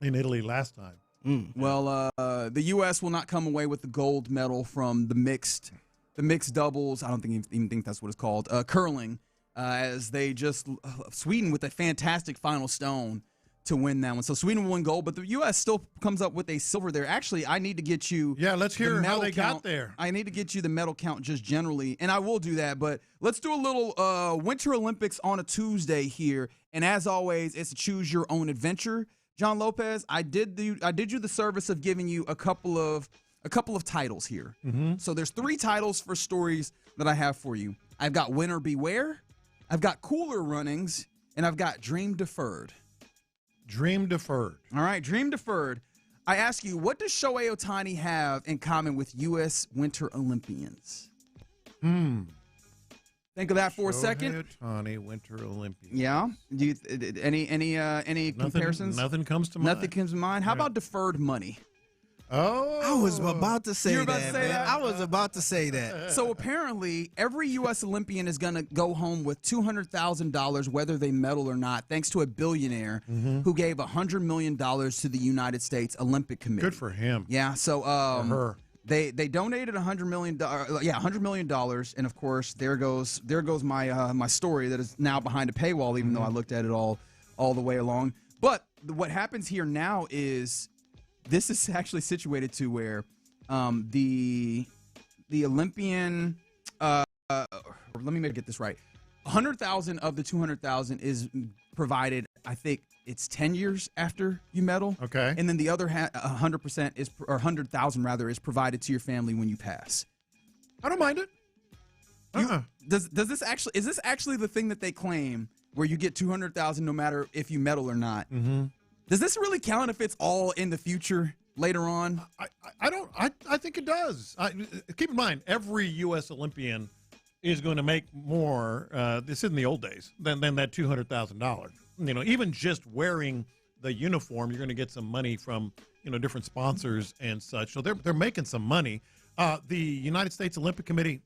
in Italy last time. Well, the U.S. will not come away with the gold medal from the mixed doubles. I don't even think that's what it's called. Curling, as they just Sweden with a fantastic final stone to win that one. So Sweden won gold, but the U.S. still comes up with a silver there. Actually, I need to get you. Yeah, let's the hear how medal they count. got there. I need to get you the medal count just generally, and I will do that. But let's do a little Winter Olympics on a Tuesday here. And as always, it's a choose your own adventure. John Lopez, I did you the service of giving you a couple of titles here. So there's 3 titles for stories that I have for you. I've got Winter Beware, I've got Cooler Runnings, and I've got Dream Deferred. Dream deferred. All right, Dream Deferred. I ask you, what does Shohei Ohtani have in common with U.S. Winter Olympians? Think of that for a second. Ohtani, Winter Olympians. Yeah. Do you, any comparisons? Nothing comes to mind. Nothing comes to mind. How about deferred money? Oh, I was about to say You were about that, to say man. that? I was about to say that. So apparently, every U.S. Olympian is going to go home with $200,000, whether they medal or not, thanks to a billionaire who gave $100 million to the United States Olympic Committee. Good for him. Yeah. So her. They donated $100 million. $100 million, and of course, there goes my my story that is now behind a paywall, even though I looked at it all the way along. But what happens here now is this is actually situated to where the Olympian. Let me get this right. 100,000 of the 200,000 is provided. I think it's 10 years after you medal. Okay. And then the other 100% is, or 100,000 rather, is provided to your family when you pass. I don't mind it. Does this actually, is this actually the thing that they claim where you get 200,000 no matter if you medal or not? Does this really count if it's all in the future later on? I think it does. Keep in mind, every U.S. Olympian is going to make more, this isn't the old days, than that $200,000. You know, even just wearing the uniform, you're going to get some money from, different sponsors and such. So they're making some money. The United States Olympic Committee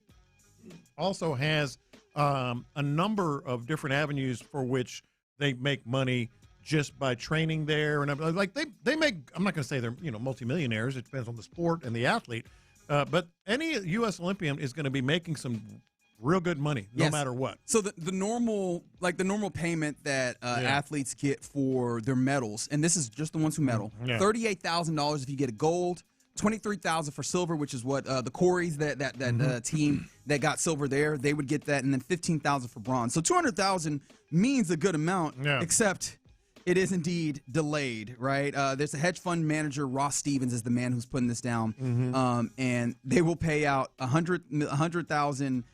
also has a number of different avenues for which they make money just by training there. And like they make, I'm not going to say they're, multimillionaires. It depends on the sport and the athlete. But any U.S. Olympian is going to be making some real good money, no matter what. So the normal payment that athletes get for their medals, and this is just the ones who medal, $38,000 if you get a gold, $23,000 for silver, which is what the Corys, that team that got silver there, they would get that, and then $15,000 for bronze. So $200,000 means a good amount, except it is indeed delayed, right? There's a hedge fund manager, Ross Stevens is the man who's putting this down, and they will pay out $100,000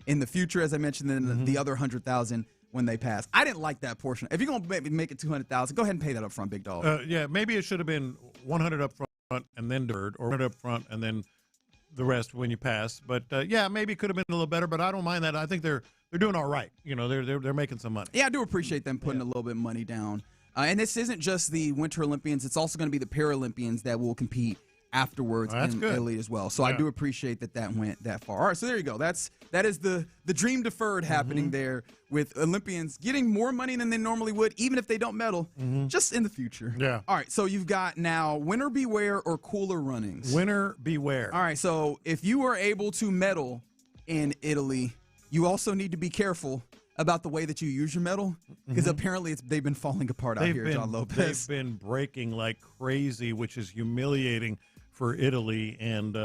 in the future, as I mentioned, then the other $100,000 when they pass. I didn't like that portion. If you're gonna make it $200,000, go ahead and pay that up front, big dog. Maybe it should have been $100 up front and then deferred, or $100 up front and then the rest when you pass. But maybe it could have been a little better. But I don't mind that. I think they're doing all right. They're making some money. Yeah, I do appreciate them putting a little bit of money down. And this isn't just the Winter Olympians; it's also going to be the Paralympians that will compete afterwards in Italy as well. So I do appreciate that went that far. All right, so there you go. That is the dream deferred happening there with Olympians getting more money than they normally would, even if they don't medal, just in the future. Yeah. All right, so you've got now winner beware or cooler runnings. Winner beware. All right, so if you are able to medal in Italy, you also need to be careful about the way that you use your medal, because apparently they've been falling apart out here, John Lopez. They've been breaking like crazy, which is humiliating for Italy and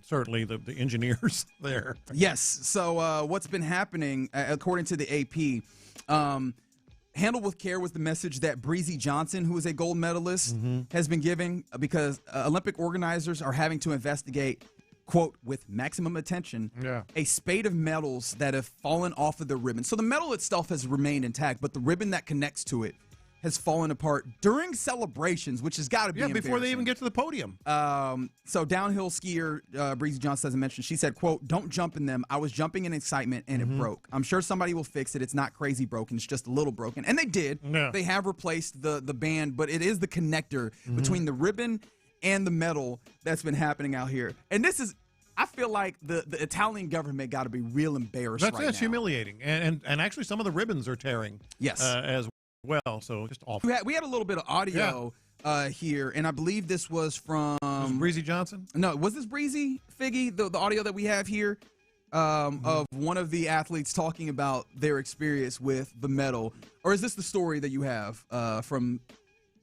certainly the engineers there. Yes. So what's been happening, according to the AP, handle with care was the message that Breezy Johnson, who is a gold medalist, has been giving, because Olympic organizers are having to investigate, quote, with maximum attention, a spate of medals that have fallen off of the ribbon. So the medal itself has remained intact, but the ribbon that connects to it has fallen apart during celebrations, which has got to be before they even get to the podium. So downhill skier Breezy Johnson, as I mentioned, she said, quote, "Don't jump in them. I was jumping in excitement and it broke. I'm sure somebody will fix it. It's not crazy broken. It's just a little broken." And they did. Yeah. They have replaced the band, but it is the connector between the ribbon and the medal that's been happening out here. And this is, I feel like the Italian government got to be real embarrassed right now. That's humiliating. And actually some of the ribbons are tearing as well, so just awful. We had a little bit of audio here, and I believe this was from Breezy Johnson. No, was this Breezy Figgy? The audio that we have here of one of the athletes talking about their experience with the medal, or is this the story that you have from?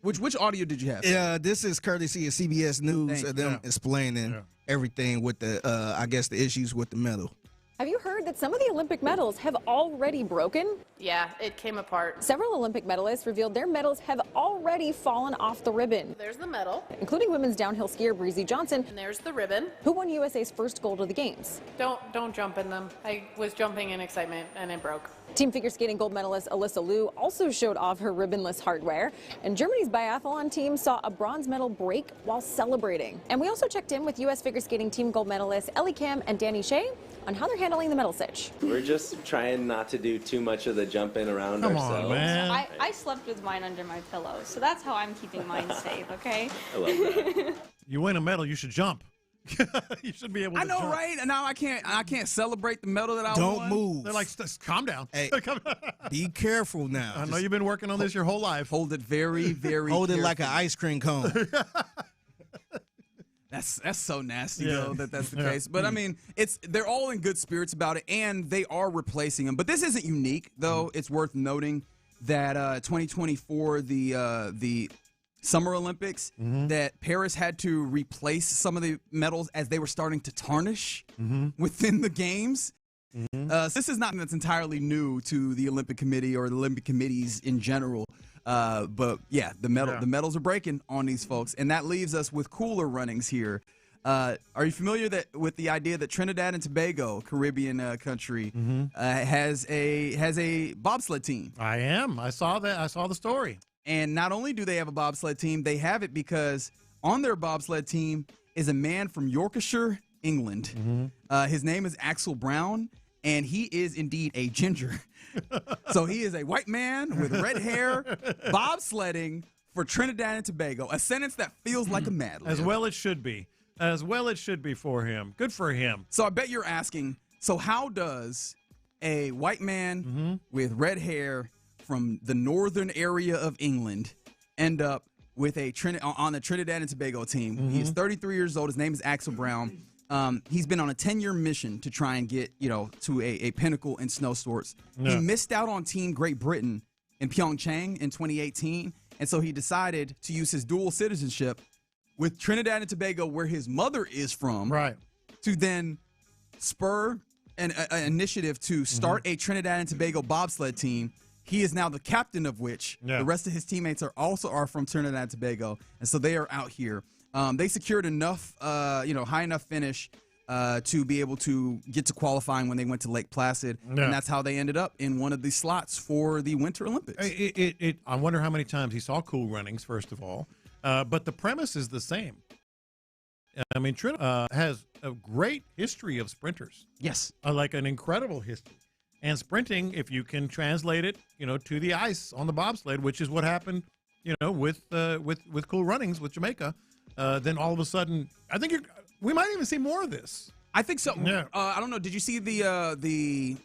Which audio did you have? Yeah, this is courtesy of CBS News, them explaining everything with the, I guess, the issues with the medal. Have you heard that some of the Olympic medals have already broken? Yeah, it came apart. Several Olympic medalists revealed their medals have already fallen off the ribbon. There's the medal, including women's downhill skier Breezy Johnson, and there's the ribbon, who won USA's first gold of the games. Don't jump in them. I was jumping in excitement and it broke. Team figure skating gold medalist Alyssa Liu also showed off her ribbonless hardware, and Germany's biathlon team saw a bronze medal break while celebrating. And we also checked in with U.S. figure skating team gold medalists Ellie Kim and Danny Shea on how they're handling the medal sitch. We're just trying not to do too much of the jumping around ourselves. On, man. I slept with mine under my pillow, so that's how I'm keeping mine safe, okay? I love that. You win a medal, you should jump. You should be able to jump. Right? And now I can't celebrate the medal that I won. Don't move. They're like, calm down. Hey, be careful now. I know you've been working on this your whole life. Hold it very, very Hold carefully. it like an ice cream cone. That's so nasty, though, that's the case. But, I mean, they're all in good spirits about it, and they are replacing them. But this isn't unique, though. It's worth noting that 2024, the Summer Olympics, that Paris had to replace some of the medals as they were starting to tarnish within the games. So this is not that's entirely new to the Olympic Committee or the Olympic committees in general. But yeah, the medals are breaking on these folks, and that leaves us with cooler runnings here. Are you familiar with the idea that Trinidad and Tobago, Caribbean country, has a bobsled team? I am. I saw that. I saw the story. And not only do they have a bobsled team, they have it because on their bobsled team is a man from Yorkshire, England. His name is Axel Brown, and he is indeed a ginger. So he is a white man with red hair bobsledding for Trinidad and Tobago, a sentence that feels like a Mad Lib. As well it should be. As well it should be for him. Good for him. So I bet you're asking, so how does a white man with red hair from the northern area of England end up with on the Trinidad and Tobago team? He is 33 years old. His name is Axel Brown. He's been on a 10-year mission to try and get, to a pinnacle in snow sports. He missed out on Team Great Britain in Pyeongchang in 2018, and so he decided to use his dual citizenship with Trinidad and Tobago, where his mother is from, to then spur an initiative to start a Trinidad and Tobago bobsled team. He is now the captain of which the rest of his teammates are from Trinidad and Tobago, and so they are out here. They secured enough, high enough finish to be able to get to qualifying when they went to Lake Placid, and that's how they ended up in one of the slots for the Winter Olympics. I wonder how many times he saw cool runnings, first of all, but the premise is the same. I mean, Trinidad has a great history of sprinters. Yes. Like an incredible history. And sprinting, if you can translate it, to the ice on the bobsled, which is what happened, with Cool Runnings with Jamaica. then all of a sudden, I think we might even see more of this. I think so. Yeah. I don't know. Did you see the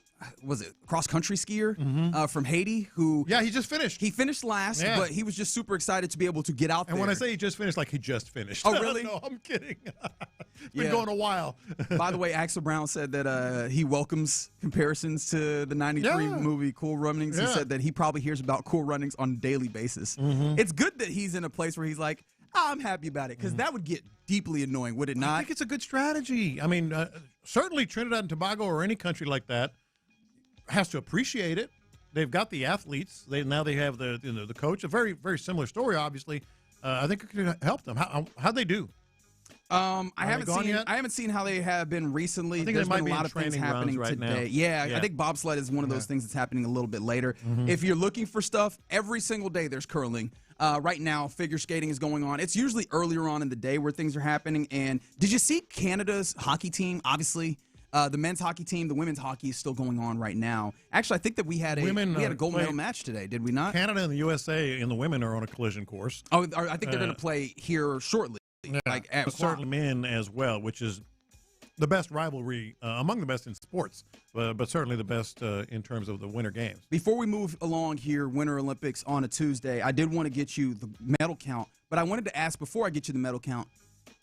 was it cross-country skier from Haiti who... Yeah, he just finished. He finished last, but he was just super excited to be able to get out there. And when I say he just finished, like he just finished. Oh, really? No, I'm kidding. It's been going a while. By the way, Axel Brown said that he welcomes comparisons to the 93 movie Cool Runnings. He said that he probably hears about Cool Runnings on a daily basis. It's good that he's in a place where he's like, I'm happy about it, because that would get deeply annoying, would it not? I think it's a good strategy. I mean, certainly Trinidad and Tobago or any country like that has to appreciate it. They've got the athletes. They have the coach. A very, very similar story, obviously. I think it could help them. How'd they do? I haven't seen how they have been recently. I think There's there might been a be lot of things happening right today. now. Yeah, I think bobsled is one of those things that's happening a little bit later. If you're looking for stuff, every single day there's curling. Right now, figure skating is going on. It's usually earlier on in the day where things are happening. And did you see Canada's hockey team? Obviously, the men's hockey team, the women's hockey is still going on right now. Actually, I think that we had a gold medal match today. Did we not? Canada and the USA and the women are on a collision course. Oh, I think they're going to play here shortly. Like at certainly men as well, which is the best rivalry among the best in sports, but certainly the best in terms of the winter games. Before we move along here, Winter Olympics on a Tuesday, I did want to get you the medal count, but I wanted to ask before I get you the medal count,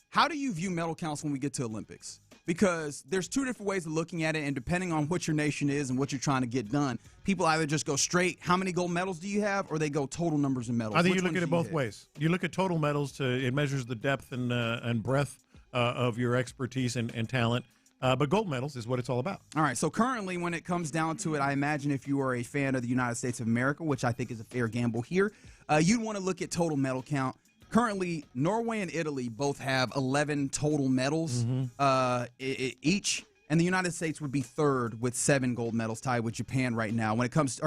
how do you view medal counts when we get to Olympics? Because there's two different ways of looking at it, and depending on what your nation is and what you're trying to get done, people either just go straight, how many gold medals do you have, or they go total numbers of medals. I think you look at it both ways. You look at total medals, it measures the depth and breadth of your expertise and talent. But gold medals is what it's all about. All right, so currently when it comes down to it, I imagine if you are a fan of the United States of America, which I think is a fair gamble here, you'd want to look at total medal count. Currently, Norway and Italy both have 11 total medals each, and the United States would be third with 7 gold medals, tied with Japan right now. When it comes,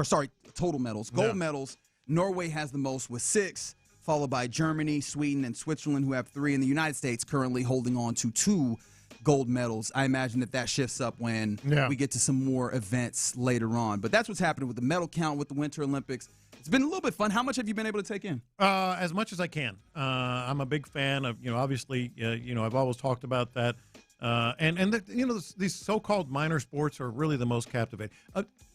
total medals. Gold medals, Norway has the most with 6, followed by Germany, Sweden, and Switzerland, who have 3, and the United States currently holding on to 2 gold medals. I imagine that shifts up when we get to some more events later on. But that's what's happening with the medal count with the Winter Olympics. It's been a little bit fun. How much have you been able to take in? As much as I can. I'm a big fan of, obviously, I've always talked about that. These so-called minor sports are really the most captivating.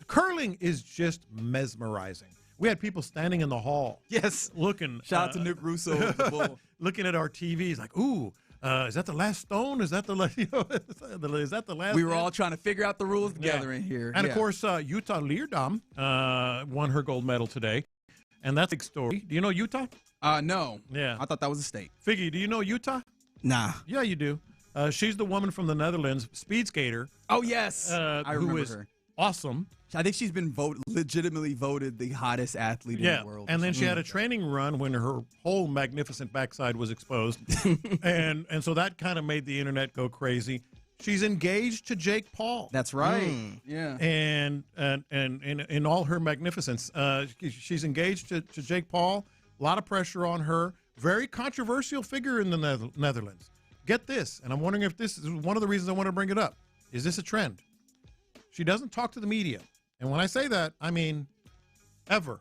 Curling is just mesmerizing. We had people standing in the hall. Yes. Looking. Shout out to Nick Russo. The bull. Looking at our TVs like, ooh. Is that the last stone? Is that the last? We were all trying to figure out the rules together in here. And of course, Utah Leerdam won her gold medal today, and that's a big story. Do you know Utah? No. Yeah, I thought that was a state. Figgy, do you know Utah? Nah. Yeah, you do. She's the woman from the Netherlands, speed skater. Oh yes, I remember her. Awesome. I think she's been legitimately voted the hottest athlete in the world. And then she had a training run when her whole magnificent backside was exposed. and so that kind of made the internet go crazy. She's engaged to Jake Paul. That's right. Yeah. And in all her magnificence, she's engaged to Jake Paul. A lot of pressure on her. Very controversial figure in the Netherlands. Get this, and I'm wondering if this is one of the reasons I want to bring it up. Is this a trend? She doesn't talk to the media. And when I say that, I mean ever.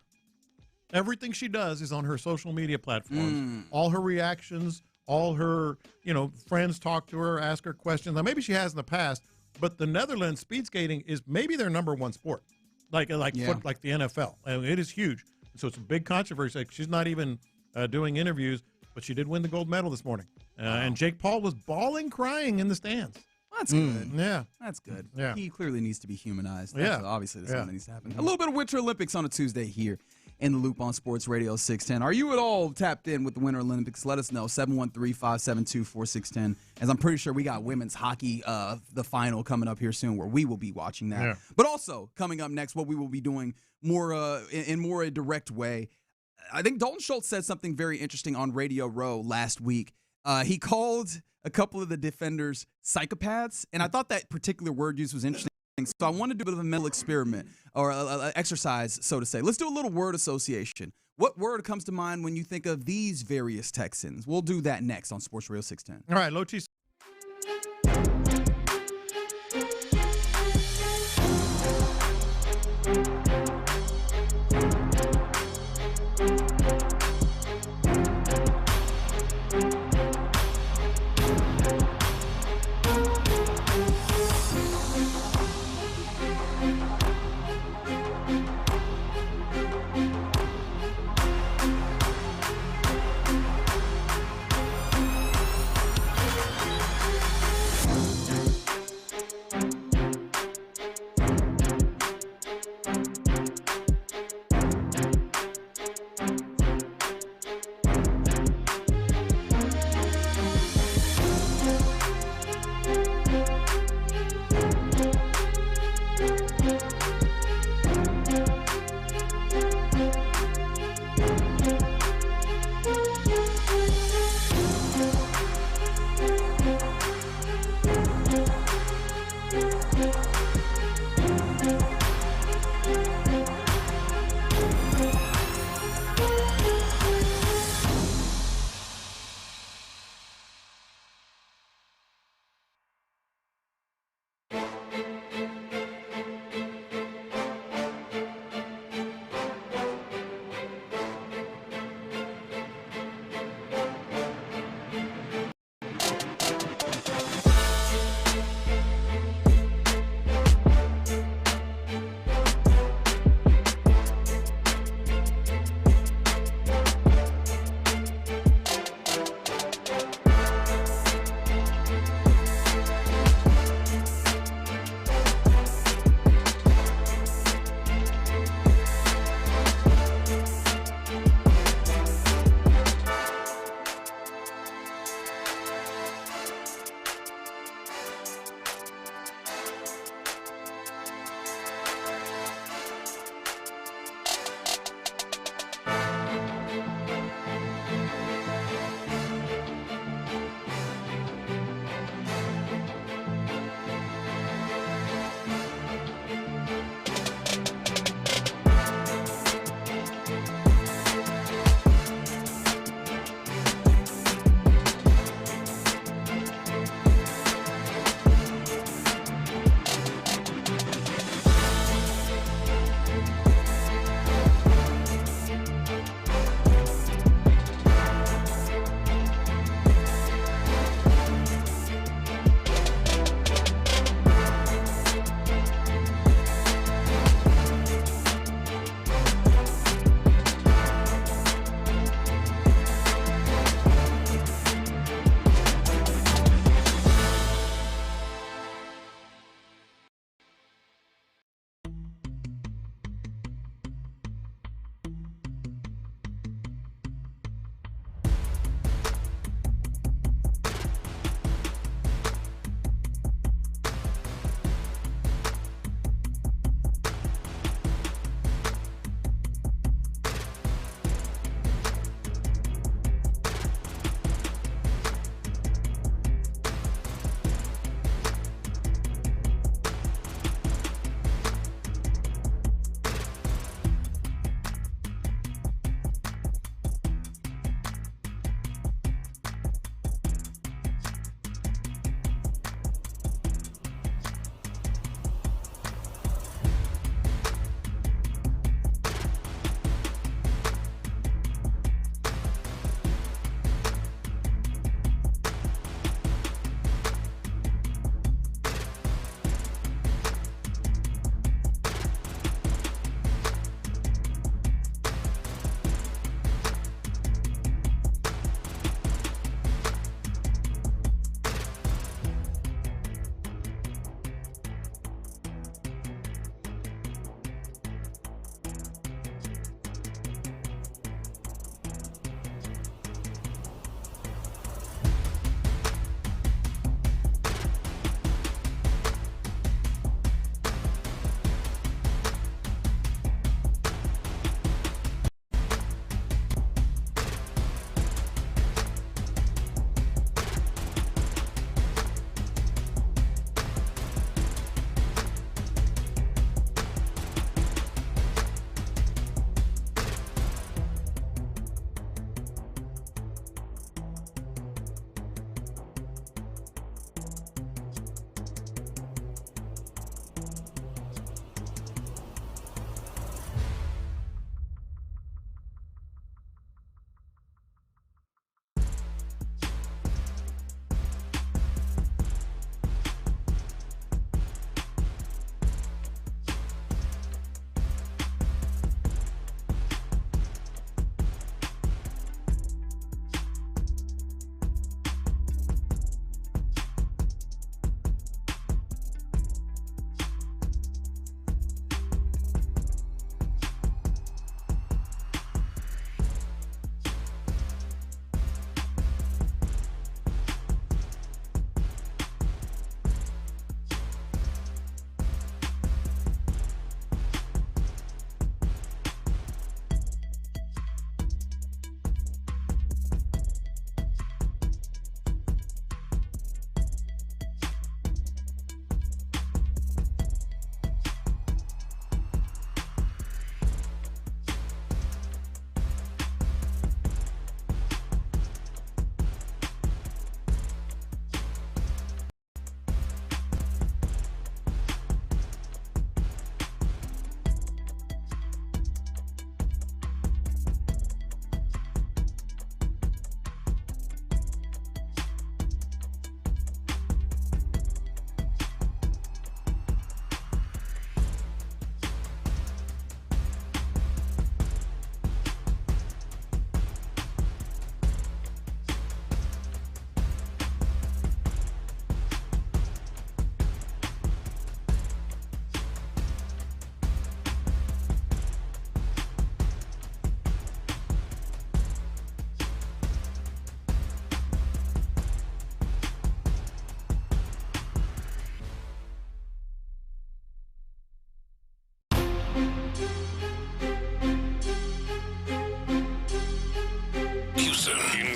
Everything she does is on her social media platforms. All her reactions, all her, friends talk to her, ask her questions. Now, maybe she has in the past, but the Netherlands speed skating is maybe their number one sport, like the NFL. And it is huge. So it's a big controversy. Like, she's not even doing interviews, but she did win the gold medal this morning. And Jake Paul was bawling, crying in the stands. That's good. Yeah. That's good. Yeah. He clearly needs to be humanized. Obviously, that's something that needs to happen. A little bit of Winter Olympics on a Tuesday here in the Loop on Sports Radio 610. Are you at all tapped in with the Winter Olympics? Let us know, 713-572-4610, as I'm pretty sure we got women's hockey, the final coming up here soon, where we will be watching that. Yeah. But also, coming up next, what we will be doing more in more a direct way, I think Dalton Schultz said something very interesting on Radio Row last week. He called a couple of the defenders psychopaths, and I thought that particular word use was interesting. So I want to do a bit of a mental experiment or an exercise, so to say. Let's do a little word association. What word comes to mind when you think of these various Texans? We'll do that next on Sports Radio 610. All right, Lochi.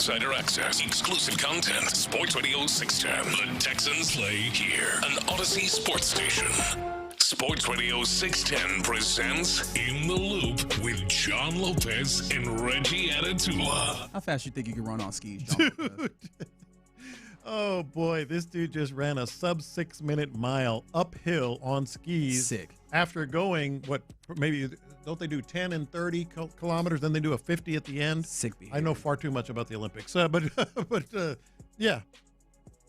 insider access, exclusive content. Sports Radio 610. The Texans play here. An Odyssey sports station. Sports Radio 610 presents In the Loop with John Lopez and Reggie Atatula. How fast you think you can run on skis, John? Dude. Oh, boy. This dude just ran a sub-6-minute mile uphill on skis. Sick. After going, maybe, don't they do 10 and 30 kilometers, then they do a 50 at the end? Sick behavior. I know far too much about the Olympics. But yeah.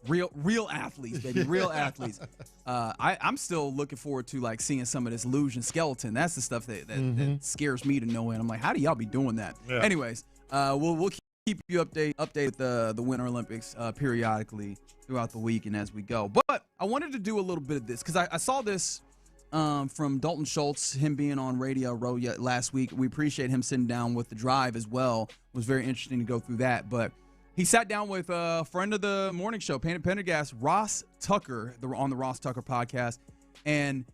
Real athletes, baby. Real athletes. I'm still looking forward to like seeing some of this luge and skeleton. That's the stuff that scares me to no end. I'm like, how do y'all be doing that? Yeah. Anyways, we'll keep you updated the Winter Olympics periodically throughout the week and as we go. But I wanted to do a little bit of this because I saw this from Dalton Schultz, him being on Radio Row last week. We appreciate him sitting down with The Drive as well. It was very interesting to go through that. But he sat down with a friend of the morning show, Payne and Pendergast, Ross Tucker, on the Ross Tucker podcast. And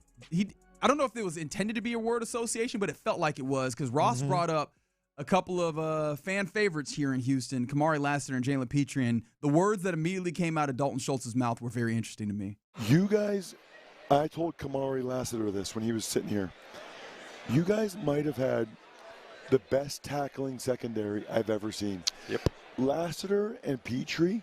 I don't know if it was intended to be a word association, but it felt like it was because Ross brought up a couple of fan favorites here in Houston, Kamari Lassiter and Jalen Petrie. And the words that immediately came out of Dalton Schultz's mouth were very interesting to me. You guys, I told Kamari Lassiter this when he was sitting here. You guys might have had the best tackling secondary I've ever seen. Yep. Lassiter and Petrie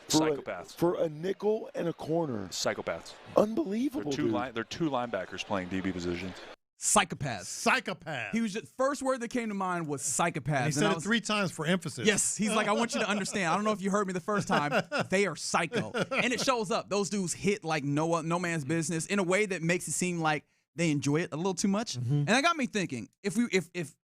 psychopaths for a nickel and a corner. Psychopaths. Unbelievable. They're two linebackers playing DB positions. Psychopaths. Psychopath. He was just, first word that came to mind was psychopaths. And he said it 3 times for emphasis. Yes. He's like, I want you to understand. I don't know if you heard me the first time. They are psycho. And it shows up. Those dudes hit like no man's business in a way that makes it seem like they enjoy it a little too much. And that got me thinking, if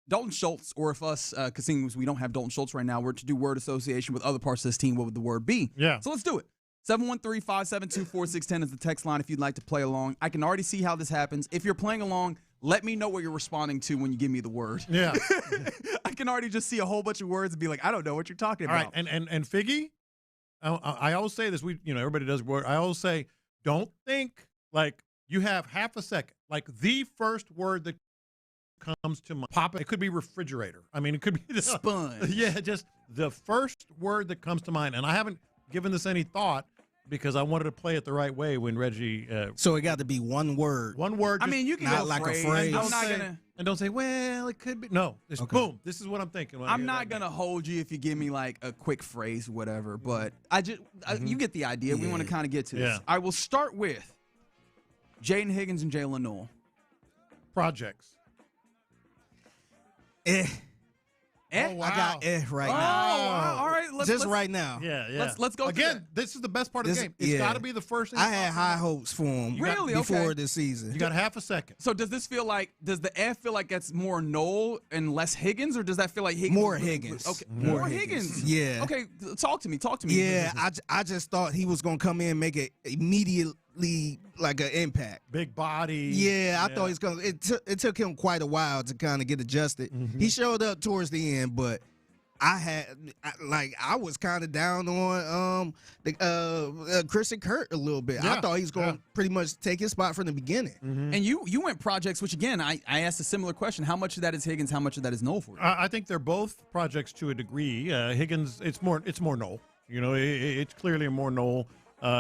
Dalton Schultz, or if us, because seeing we don't have Dalton Schultz right now, were to do word association with other parts of this team, what would the word be? Yeah. So let's do it. 713-572-4610 is the text line if you'd like to play along. I can already see how this happens. If you're playing along, let me know what you're responding to when you give me the word. Yeah. I can already just see a whole bunch of words and be like, I don't know what you're talking about. All right, and Figgy, I always say this. Everybody does word. I always say, don't think like you have half a second. Like the first word that comes to mind. Pop it. It could be refrigerator. I mean, it could be sponge. Yeah, just the first word that comes to mind. And I haven't given this any thought because I wanted to play it the right way when Reggie. So it got to be one word. One word. I mean, you can not go like phrase. a phrase. And don't say, well, it could be. No, it's boom. This is what I'm thinking. I'm not gonna hold you if you give me like a quick phrase, whatever. But you get the idea. We want to kind of get to this. I will start with Jaden Higgins and Jalen Noel. Projects. Oh, wow. I got right now. Wow. All right, let's right now. Yeah. Let's go again. This is the best part of the game. It's got to be the first thing. I had high hopes for him before this season. You got half a second. So does the F feel like that's more Noel and less Higgins, or does that feel like Higgins? More Higgins. Okay, more Higgins. Yeah. Okay, talk to me. Yeah, I just thought he was gonna come in and make it immediately like an impact. Big body. Yeah, I thought he was gonna. It took him quite a while to kind of get adjusted. He showed up towards the end, but I was kind of down on Christian Kirk a little bit. I thought he was going to pretty much take his spot from the beginning. And you went projects, which again I asked a similar question. How much of that is Higgins? How much of that is Noel for you? I think they're both projects to a degree. Higgins, it's more Noel. It's clearly more Noel.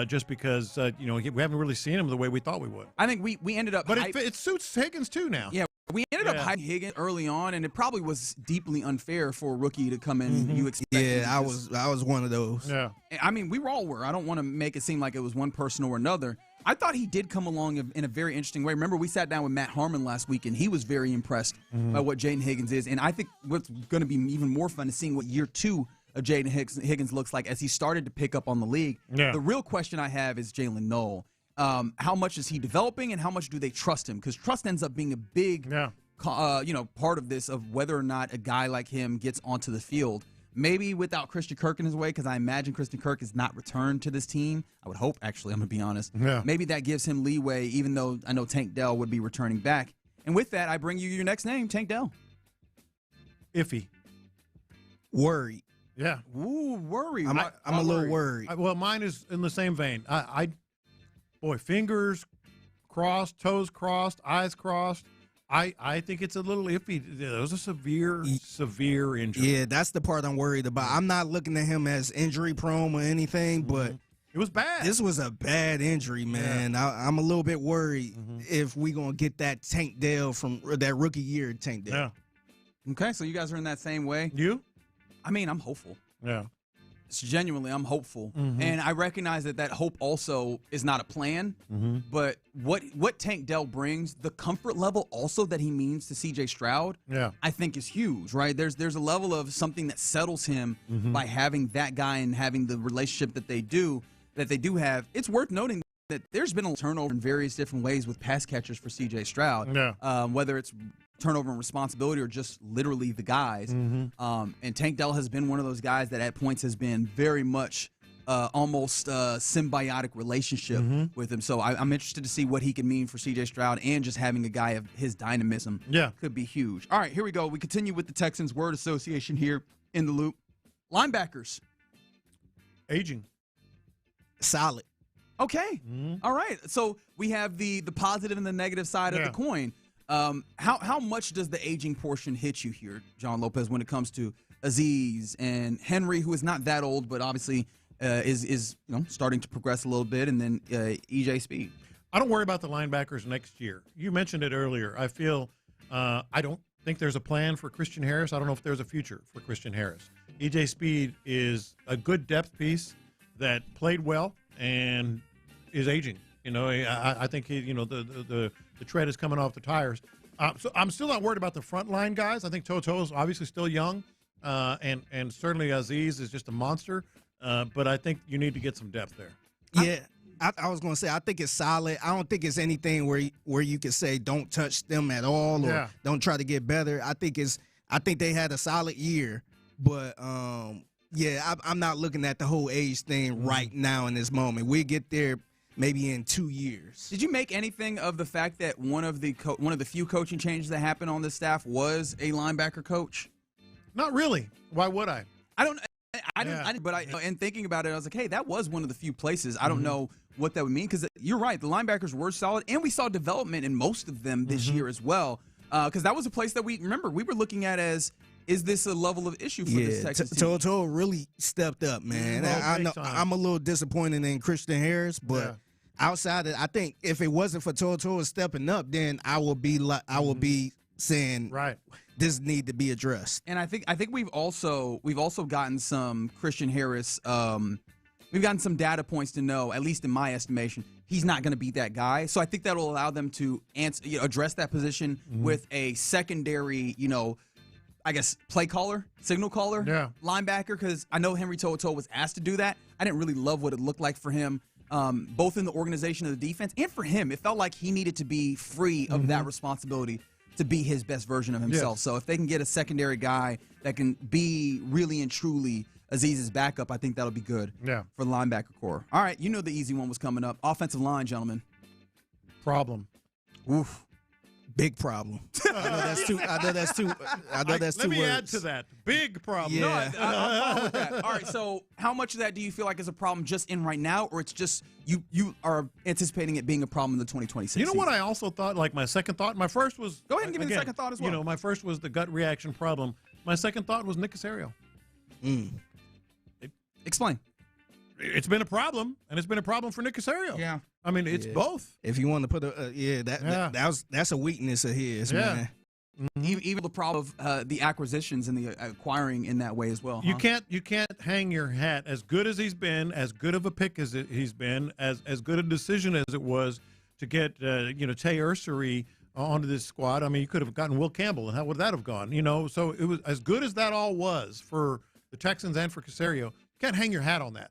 Just because we haven't really seen him the way we thought we would. I think we ended up, but it suits Higgins too now. Yeah, we ended up hyping Higgins early on, and it probably was deeply unfair for a rookie to come in. You expect? Yeah, I was one of those. Yeah, I mean, we all were. I don't want to make it seem like it was one person or another. I thought he did come along in a very interesting way. Remember, we sat down with Matt Harmon last week, and he was very impressed by what Jaden Higgins is. And I think what's going to be even more fun is seeing what year 2 of Jaden Higgins looks like as he started to pick up on the league. Yeah. The real question I have is Jalen Noel. How much is he developing, and how much do they trust him? Because trust ends up being a big part of this, of whether or not a guy like him gets onto the field. Maybe without Christian Kirk in his way, because I imagine Christian Kirk is not returned to this team. I would hope, actually, I'm going to be honest. Yeah. Maybe that gives him leeway, even though I know Tank Dell would be returning back. And with that, I bring you your next name, Tank Dell. Iffy. Worried. Yeah. Ooh, worried. I'm a little worried. Well, mine is in the same vein. Boy, fingers crossed, toes crossed, eyes crossed. I think it's a little iffy. That was a severe injury. Yeah, that's the part I'm worried about. I'm not looking at him as injury prone or anything, but it was bad. This was a bad injury, man. Yeah. I'm a little bit worried if we're going to get that Tank Dell from that rookie year Tank Dell. Yeah. Okay, so you guys are in that same way. You? I mean, I'm hopeful. Yeah. It's genuinely, I'm hopeful. And I recognize that hope also is not a plan, but what Tank Dell brings, the comfort level also that he means to CJ Stroud, I think is huge, right? There's a level of something that settles him by having that guy and having the relationship that they do have. It's worth noting that there's been a turnover in various different ways with pass catchers for CJ Stroud, whether it's turnover and responsibility or just literally the guys. And Tank Dell has been one of those guys that at points has been very much almost a symbiotic relationship with him. So I'm interested to see what he can mean for CJ Stroud, and just having a guy of his dynamism could be huge. All right, here we go. We continue with the Texans word association here in the loop. Linebackers. Aging. Solid. Okay. All right. So we have the positive and the negative side of the coin. How much does the aging portion hit you here, John Lopez, when it comes to Azeez and Henry, who is not that old, but obviously is starting to progress a little bit, and then EJ Speed? I don't worry about the linebackers next year. You mentioned it earlier. I feel I don't think there's a plan for Christian Harris. I don't know if there's a future for Christian Harris. EJ Speed is a good depth piece that played well and is aging. I think the tread is coming off the tires. So I'm still not worried about the front line guys. I think Toto is obviously still young, and certainly Azeez is just a monster. But I think you need to get some depth there. Yeah, I was going to say I think it's solid. I don't think it's anything where you can say don't touch them at all or don't try to get better. I think they had a solid year, but I'm not looking at the whole age thing right now in this moment. We get there maybe in 2 years. Did you make anything of the fact that one of the few coaching changes that happened on this staff was a linebacker coach? Not really. Why would I? I didn't. But in thinking about it, I was like, hey, that was one of the few places. I don't know what that would mean, because you're right. The linebackers were solid, and we saw development in most of them this year as well. Because that was a place that we were looking at as, is this a level of issue for this Texas team? Toto really stepped up, man. I know I'm a little disappointed in Christian Harris, but outside of, I think if it wasn't for Toto stepping up, then I will be saying this need to be addressed. And I think we've also gotten some Christian Harris. We've gotten some data points to know, at least in my estimation, he's not going to be that guy. So I think that will allow them to address that position with a secondary, I guess, play caller, signal caller, linebacker, because I know Henry To'oTo'o was asked to do that. I didn't really love what it looked like for him, both in the organization of the defense and for him. It felt like he needed to be free of that responsibility to be his best version of himself. So if they can get a secondary guy that can be really and truly Azeez's backup, I think that'll be good for the linebacker core. All right, the easy one was coming up. Offensive line, gentlemen. Problem. Oof. Big problem. I know that's two. Let me add to that. Big problem. Yeah. No, I'm fine with that. All right. So, how much of that do you feel like is a problem just in right now, or it's just you are anticipating it being a problem in the 2026? You know what I also thought? Like my second thought. My first was go ahead and give me the second thought as well. My first was the gut reaction problem. My second thought was Nick Caserio. Explain. It's been a problem, and it's been a problem for Nick Caserio. Yeah. I mean, it's both. If you want to put that's a weakness of his, man. Even the problem of the acquisitions and the acquiring in that way as well. You can't hang your hat, as good as he's been, as good of a pick as he's been, as good a decision as it was to get Tay Ursery onto this squad. I mean, you could have gotten Will Campbell, and how would that have gone? So it was as good as that all was for the Texans and for Caserio. You can't hang your hat on that.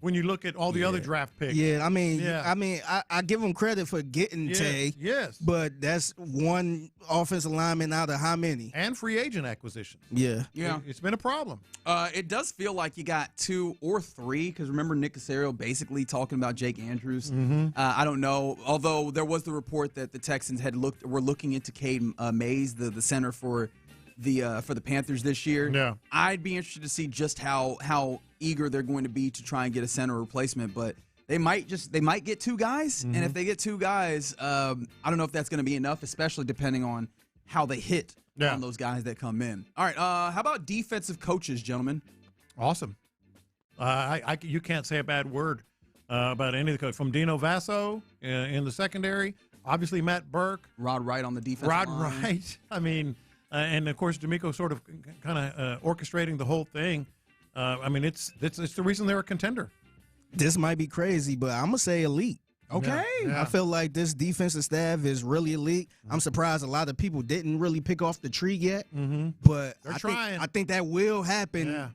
When you look at all the other draft picks. I give him credit for getting Tay. Yes. But that's one offensive lineman out of how many? And free agent acquisitions. Yeah. It's been a problem. It does feel like you got 2 or 3, because remember Nick Caserio basically talking about Jake Andrews. I don't know. Although there was the report that the Texans were looking into Cade Mays, the center for the Panthers this year. Yeah. I'd be interested to see just how eager they're going to be to try and get a center replacement, but They might get two guys, and if they get two guys, I don't know if that's going to be enough, especially depending on how they hit on those guys that come in. All right, how about defensive coaches, gentlemen? Awesome. You can't say a bad word about any of the coaches. From Dino Vasso in the secondary, obviously Matt Burke. Rod Wright on the defensive line. Wright. I mean, and of course, D'Amico sort of kind of orchestrating the whole thing. I mean, it's the reason they're a contender. This might be crazy, but I'm going to say elite. Okay. I feel like this defensive staff is really elite. I'm surprised a lot of people didn't really pick off the tree yet, but I think that will happen.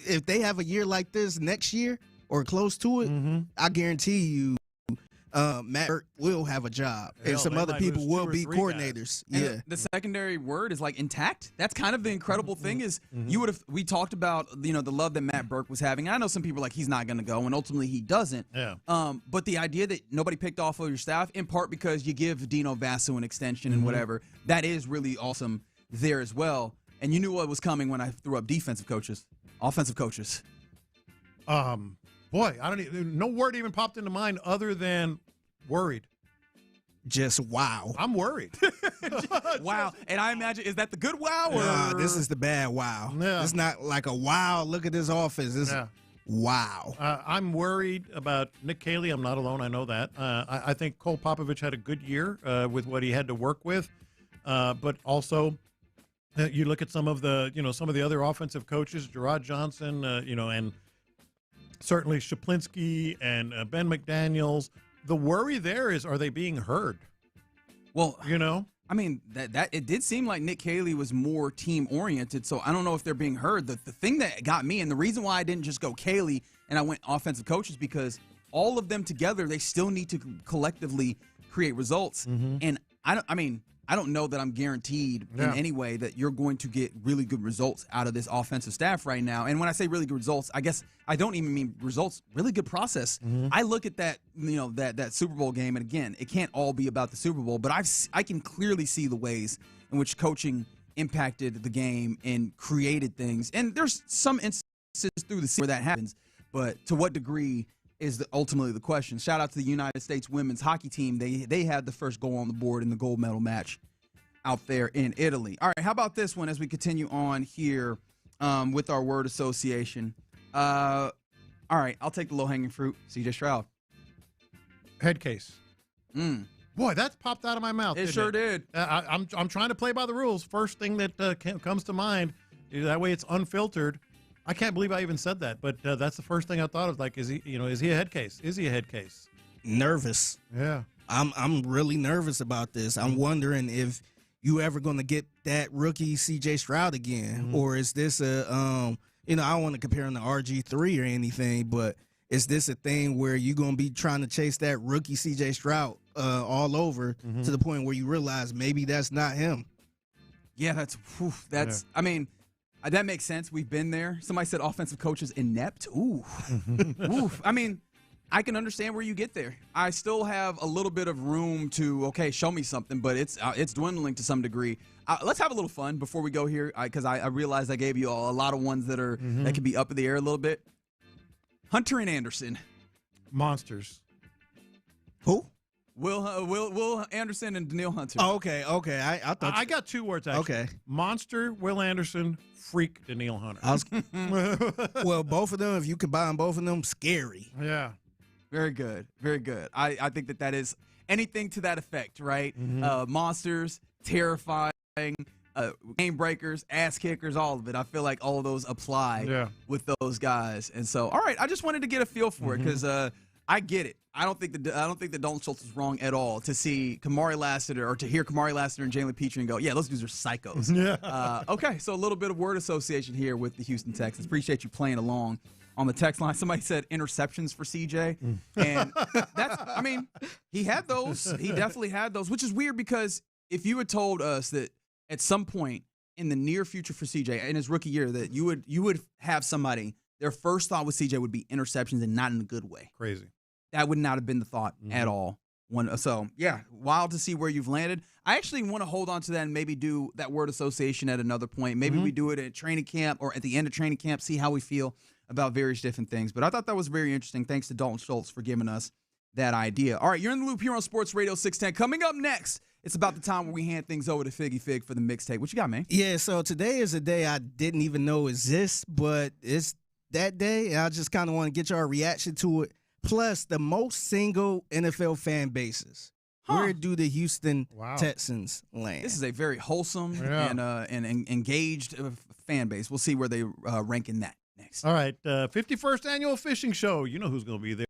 If they have a year like this next year or close to it, I guarantee you Matt Burke will have a job, and some other people will be coordinators. And the secondary word is like intact. That's kind of the incredible thing is we talked about the love that Matt Burke was having. I know some people are like he's not going to go, and ultimately he doesn't. Yeah. But the idea that nobody picked off of your staff, in part because you give Dino Vasso an extension and whatever, that is really awesome there as well. And you knew what was coming when I threw up offensive coaches. Boy, no word even popped into mind other than worried. Just wow. I'm worried. Wow. And I imagine, is that the good wow? Or? This is the bad wow. Yeah. It's not like a wow, look at this offense. It's wow. I'm worried about Nick Caley. I'm not alone. I know that. I think Cole Popovich had a good year with what he had to work with. But also, you look at some of the other offensive coaches, Gerard Johnson, and certainly Shaplinsky and Ben McDaniels. The worry there is, are they being heard? Well, I mean, that it did seem like Nick Caley was more team oriented, so I don't know if they're being heard. The thing that got me, and the reason why I didn't just go Caley and I went offensive coaches, because all of them together, they still need to collectively create results. And I don't know that I'm guaranteed in any way that you're going to get really good results out of this offensive staff right now. And when I say really good results, I guess I don't even mean results, really good process. I look at that, that Super Bowl game, and again, it can't all be about the Super Bowl, but I can clearly see the ways in which coaching impacted the game and created things. And there's some instances through the season where that happens, but to what degree is ultimately the question. Shout out to the United States women's hockey team. They had the first goal on the board in the gold medal match out there in Italy. All right, how about this one as we continue on here with our word association? All right, I'll take the low-hanging fruit. CJ Stroud. Head case. Boy, that's popped out of my mouth. It sure did. I'm trying to play by the rules. First thing that comes to mind, that way it's unfiltered. I can't believe I even said that, but that's the first thing I thought of. Like, is he a head case? Is he a head case? Nervous. Yeah. I'm really nervous about this. I'm wondering if you ever going to get that rookie C.J. Stroud again, or is this I don't want to compare him to RG3 or anything, but is this a thing where you're going to be trying to chase that rookie C.J. Stroud all over to the point where you realize maybe that's not him? Yeah, I mean, that makes sense. We've been there. Somebody said offensive coaches inept. Ooh. Oof. I mean, I can understand where you get there. I still have a little bit of room to, show me something, but it's dwindling to some degree. Let's have a little fun before we go here, because I realized I gave you a lot of ones that are that can be up in the air a little bit. Hunter and Anderson. Monsters. Who? Will Anderson and Daniil Hunter. Oh, okay. I thought I got two words, actually. Okay. Monster, Will Anderson, freak, Daniil Hunter. Well, both of them, if you combine both of them, scary. Yeah. Very good. Very good. I think that is anything to that effect, right? Monsters, terrifying, game breakers, ass kickers, all of it. I feel like all of those apply with those guys. And so, all right, I just wanted to get a feel for it because I get it. I don't think that Dalton Schultz is wrong at all to see Kamari Lassiter or to hear Kamari Lassiter and Jalen Petrie and go, yeah, those dudes are psychos. Okay, so a little bit of word association here with the Houston Texans. Appreciate you playing along on the text line. Somebody said interceptions for CJ. And he had those. He definitely had those, which is weird because if you had told us that at some point in the near future for CJ, in his rookie year, that you would have somebody, their first thought with CJ would be interceptions and not in a good way. Crazy. That would not have been the thought at all. So, yeah, wild to see where you've landed. I actually want to hold on to that and maybe do that word association at another point. Maybe we do it at training camp or at the end of training camp, see how we feel about various different things. But I thought that was very interesting. Thanks to Dalton Schultz for giving us that idea. All right, you're in the loop here on Sports Radio 610. Coming up next, it's about the time where we hand things over to Figgy Fig for the mixtape. What you got, man? Yeah, so today is a day I didn't even know exists, but it's that day, and I just kind of want to get your reaction to it. Plus, the most single NFL fan bases. Where do the Houston Texans land? This is a very wholesome and engaged fan base. We'll see where they rank in that next. All right, 51st annual fishing show. You know who's going to be there.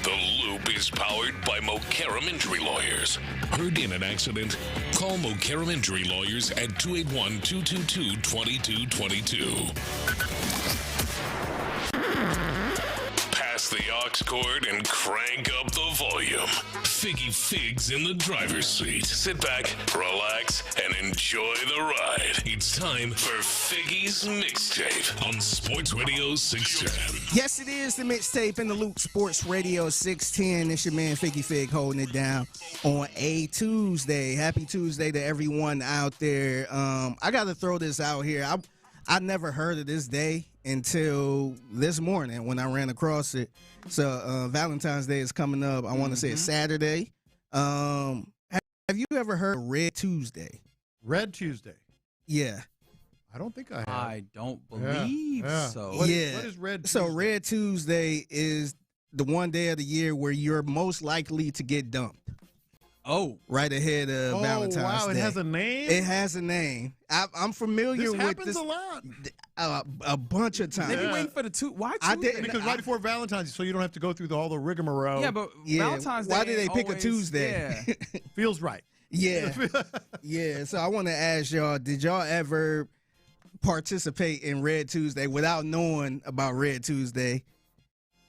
The Loop is powered by Mokaram Injury Lawyers. Heard in an accident? Call Mokaram Injury Lawyers at 281-222-2222. Pass the aux cord and crank up the volume. Figgy Figs in the driver's seat. Sit back, relax, and enjoy the ride. It's time for Figgy's Mixtape on Sports Radio 610. Yes, it is the mixtape in the Loop, Sports Radio 610. It's your man Figgy Fig holding it down on a Tuesday. Happy Tuesday to everyone out there. I got to throw this out here. I never heard of this day until this morning when I ran across it. So Valentine's Day is coming up. I want to say it's Saturday. Have you ever heard of Red Tuesday? Red Tuesday? Yeah. I don't think I have. I don't believe so. What is Red Tuesday? So Red Tuesday is the one day of the year where you're most likely to get dumped. Oh. Right ahead of Valentine's Day. Wow, it has a name? It has a name. I'm familiar with this. This happens a lot. A bunch of times. Maybe waiting for the why Tuesday? I didn't. Because right before Valentine's, so you don't have to go through all the rigmarole. Yeah, but Valentine's Day. Why did they pick always, a Tuesday? Yeah. Feels right. Yeah. Yeah. So I want to ask y'all, did y'all ever participate in Red Tuesday without knowing about Red Tuesday?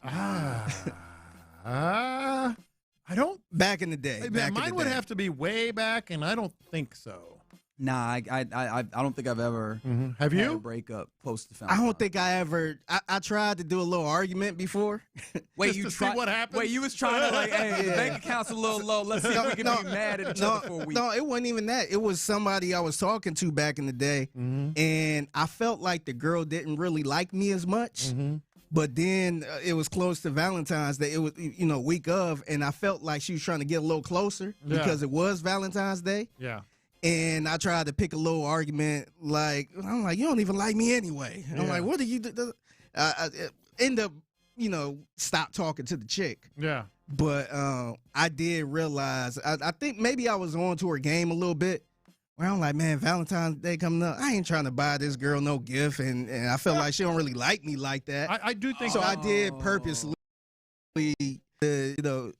I don't. Back in the day. Mine would have to be way back, and I don't think so. Nah, I don't think I've ever Have had you? a breakup post to I don't think I ever. I tried to do a little argument before. Wait, Just you to see tried? what happens? Wait, you was trying to like, hey, the Yeah. bank account's a little low. Let's see if we can be mad at each other for a week. No, it wasn't even that. It was somebody I was talking to back in the day, and I felt like the girl didn't really like me as much. But then it was close to Valentine's Day. It was, week of, and I felt like she was trying to get a little closer because it was Valentine's Day. Yeah. And I tried to pick a little argument, I'm like, you don't even like me anyway. I'm like, what do you do? I end up, stop talking to the chick. Yeah. But I did realize, I think maybe I was on to her game a little bit. Where I'm like, man, Valentine's Day coming up. I ain't trying to buy this girl no gift, and I feel like she don't really like me like that. I do think so. I did purposely,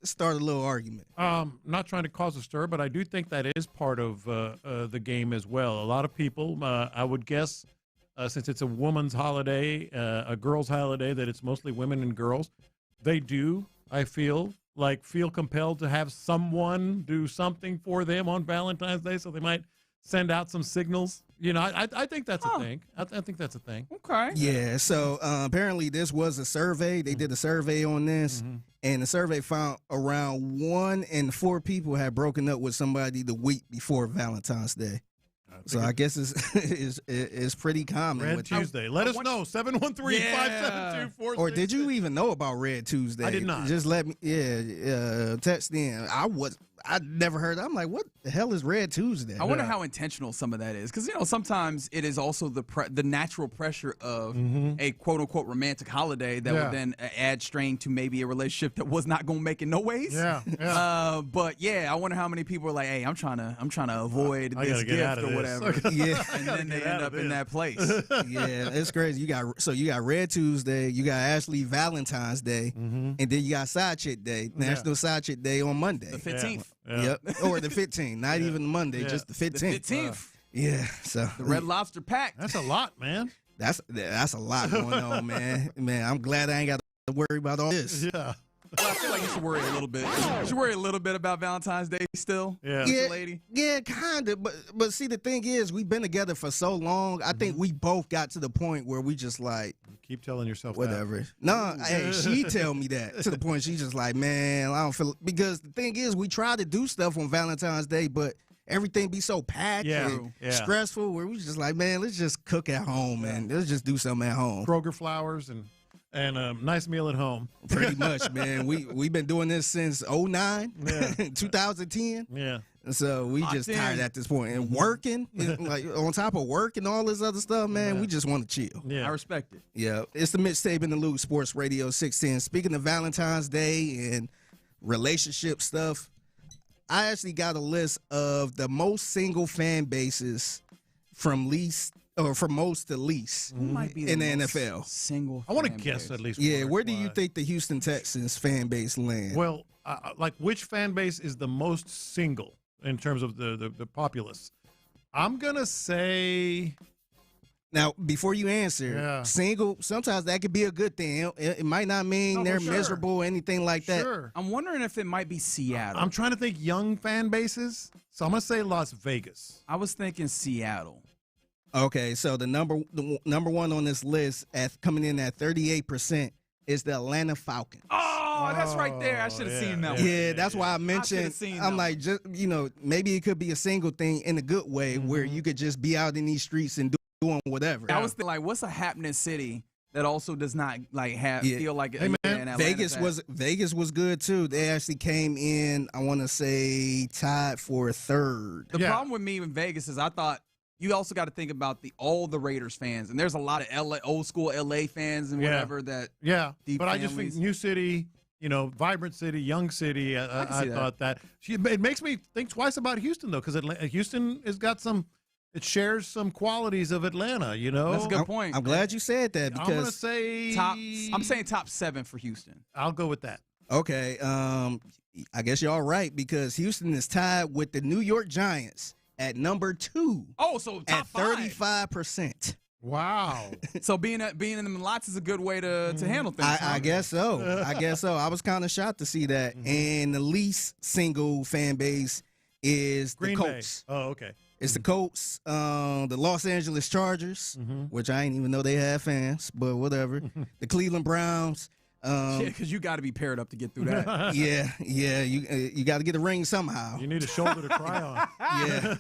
start a little argument. Not trying to cause a stir, but I do think that is part of the game as well. A lot of people, I would guess, since it's a woman's holiday, a girl's holiday, that it's mostly women and girls. They do, I feel compelled to have someone do something for them on Valentine's Day, so they might send out some signals. I think that's a thing. I think that's a thing. Okay. Yeah, so apparently this was a survey. They did a survey on this, and the survey found around 1 in 4 people had broken up with somebody the week before Valentine's Day. So I guess it's pretty common. Red Tuesday. Let us know. 713-572-46. Or did you even know about Red Tuesday? I did not. Just let me, text in. I never heard. I'm like, what the hell is Red Tuesday? I wonder how intentional some of that is, because sometimes it is also the natural pressure of a quote unquote romantic holiday that would then add strain to maybe a relationship that was not going to make it no ways. Yeah. But I wonder how many people are like, hey, I'm trying to avoid this gift or whatever. Yeah, and then they end up in that place. Yeah, it's crazy. You got Red Tuesday, you got Ashley Valentine's Day, and then you got Side Chick Day, National Side Chick Day on Monday, the 15th. Yep, or the 15th. Not even Monday, just the 15th. The 15th. Yeah, so the Red Lobster Pack. That's a lot, man. That's a lot going on, man. Man, I'm glad I ain't got to worry about all this. Yeah. Well, I feel like you should worry a little bit. You should worry a little bit about Valentine's Day still. Yeah. Lady. Yeah, kind of. But see, the thing is, we've been together for so long. I think we both got to the point where we just like, keep telling yourself whatever. That. No, hey, she tell me that to the point she's just like, man, I don't feel, because the thing is, we try to do stuff on Valentine's Day, but everything be so packed and stressful where we just like, man, let's just cook at home, man. Let's just do something at home. Kroger flowers and a nice meal at home. Pretty much, man. We've been doing this since 2009, 2010. Yeah. So we just tired at this point. And working, like on top of work and all this other stuff, man, we just want to chill. Yeah. I respect it. Yeah. It's the mixtape in the Loop, Sports Radio 610. Speaking of Valentine's Day and relationship stuff, I actually got a list of the most single fan bases from least or for most to least, Who might be in the most NFL. Single. I want to fan guess base? at least. Yeah, one or where do you twice. think the Houston Texans fan base land? Well, like which fan base is the most single in terms of the populace? I'm gonna say. Now, before you answer, single, sometimes that could be a good thing. It might not mean they're miserable or anything like that. Sure. I'm wondering if it might be Seattle. I'm trying to think young fan bases, so I'm gonna say Las Vegas. I was thinking Seattle. Okay, so the number one on this list coming in at 38% is the Atlanta Falcons. Oh, that's right there. I should have seen that one. Yeah, that's why I mentioned. I'm like, just maybe it could be a single thing in a good way where you could just be out in these streets and doing whatever. I was thinking, like, what's a happening city that also does not like feel like Hey, man, Vegas was good too. They actually came in, I want to say, tied for third. The problem with me in Vegas is I thought you also got to think about all the Raiders fans, and there's a lot of old school LA fans and whatever that. Yeah, deep but I just think new city, vibrant city, young city. I thought that. It makes me think twice about Houston though, because Houston has got some. It shares some qualities of Atlanta, That's a good point. I'm glad you said that because I'm gonna say I'm saying top 7 for Houston. I'll go with that. Okay, I guess y'all right because Houston is tied with the New York Giants at number 2. Oh, so top at 35%. Wow. So being in them lots is a good way to handle things. I guess so. I was kind of shocked to see that. And the least single fan base is Green the Colts. Bay. Oh, okay. It's the Colts, the Los Angeles Chargers, which I didn't even know they had fans, but whatever. The Cleveland Browns. Because you got to be paired up to get through that. Yeah. You got to get a ring somehow. You need a shoulder to cry on. Yeah.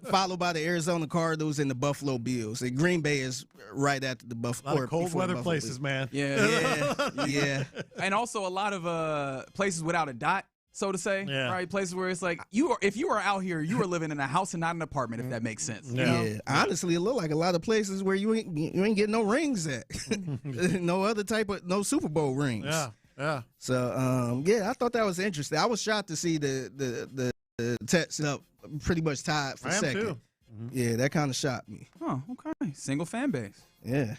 Followed by the Arizona Cardinals and the Buffalo Bills. And Green Bay is right after the Buffalo. A lot of cold weather places, man. Yeah. And also a lot of places without a dot, so to say. Yeah. Right? Places where it's like if you are out here, you are living in a house and not an apartment, if that makes sense. Yeah. Honestly, it look like a lot of places where you ain't getting no rings at. No other type of Super Bowl rings. Yeah. So I thought that was interesting. I was shocked to see the Texans up pretty much tied for second. Too. Yeah, that kind of shocked me. Oh, okay. Single fan base. Yeah.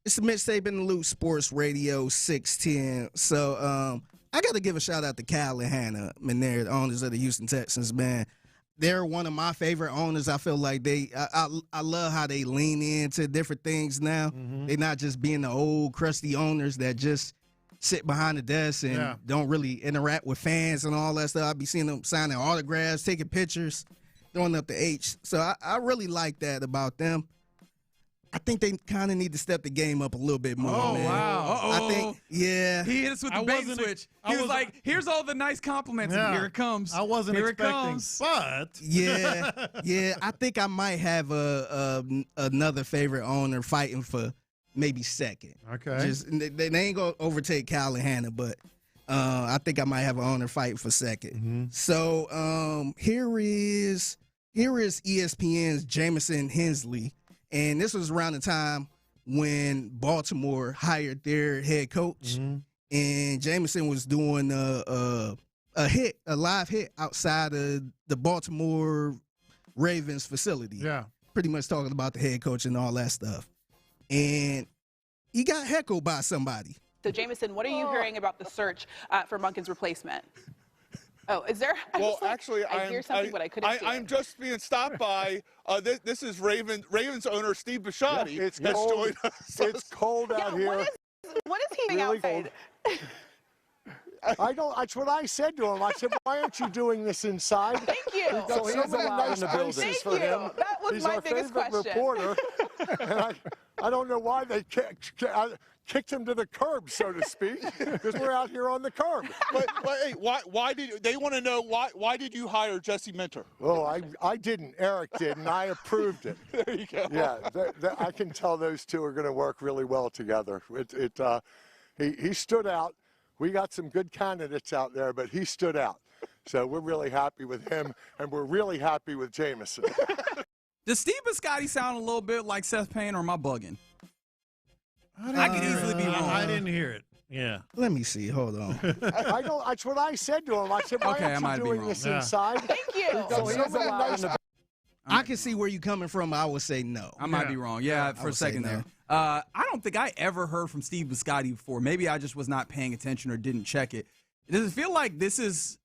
It's the Mitch Saban and Luke Sports Radio 610. So I got to give a shout out to Cal and Hannah, the owners of the Houston Texans, man. They're one of my favorite owners. I feel like I love how they lean into different things now. They're not just being the old crusty owners that just sit behind the desk and don't really interact with fans and all that stuff. I be seeing them signing autographs, taking pictures, throwing up the H. So I really like that about them. I think they kind of need to step the game up a little bit more. Oh, man. wow. I think, He hit us with the bait switch. He was like, here's all the nice compliments, and here it comes. I wasn't expecting, but. Yeah, I think I might have another favorite owner fighting for maybe second. Okay. They ain't going to overtake Cal and Hannah, but I think I might have an owner fighting for second. So here is ESPN's Jamison Hensley. And this was around the time when Baltimore hired their head coach, and Jameson was doing a live hit outside of the Baltimore Ravens facility. Yeah, pretty much talking about the head coach and all that stuff. And he got heckled by somebody. So, Jameson, what are you hearing about the search for Monken's replacement? Oh, is there? I hear something, but I couldn't see I'm just being stopped by. This is Ravens owner Steve Bijani. It's has cold. joined us. It's cold out here. What is he doing outside? I don't. That's what I said to him. I said, "Why aren't you doing this inside?" Thank you. We've got so many nice places for him. That was He's my our biggest favorite question. reporter, and I don't know why they kicked him to the curb, so to speak, because we're out here on the curb. But hey, why did they want to know why did you hire Jesse Minter? Oh, I didn't. Eric did, and I approved it. There you go. Yeah, I can tell those two are going to work really well together. He stood out. We got some good candidates out there, but he stood out. So we're really happy with him, and we're really happy with Jameson. Does Steve Biscotti sound a little bit like Seth Payne, or am I bugging? I could easily be wrong. I didn't hear it. Yeah. Let me see. Hold on. I don't. That's what I said to him. I said, "Why aren't you doing this inside?" Thank you. We've got so many nice I can see where you're coming from. I would say no. I might be wrong. Yeah, for a second there. I don't think I ever heard from Steve Biscotti before. Maybe I just was not paying attention or didn't check it. Does it feel like this is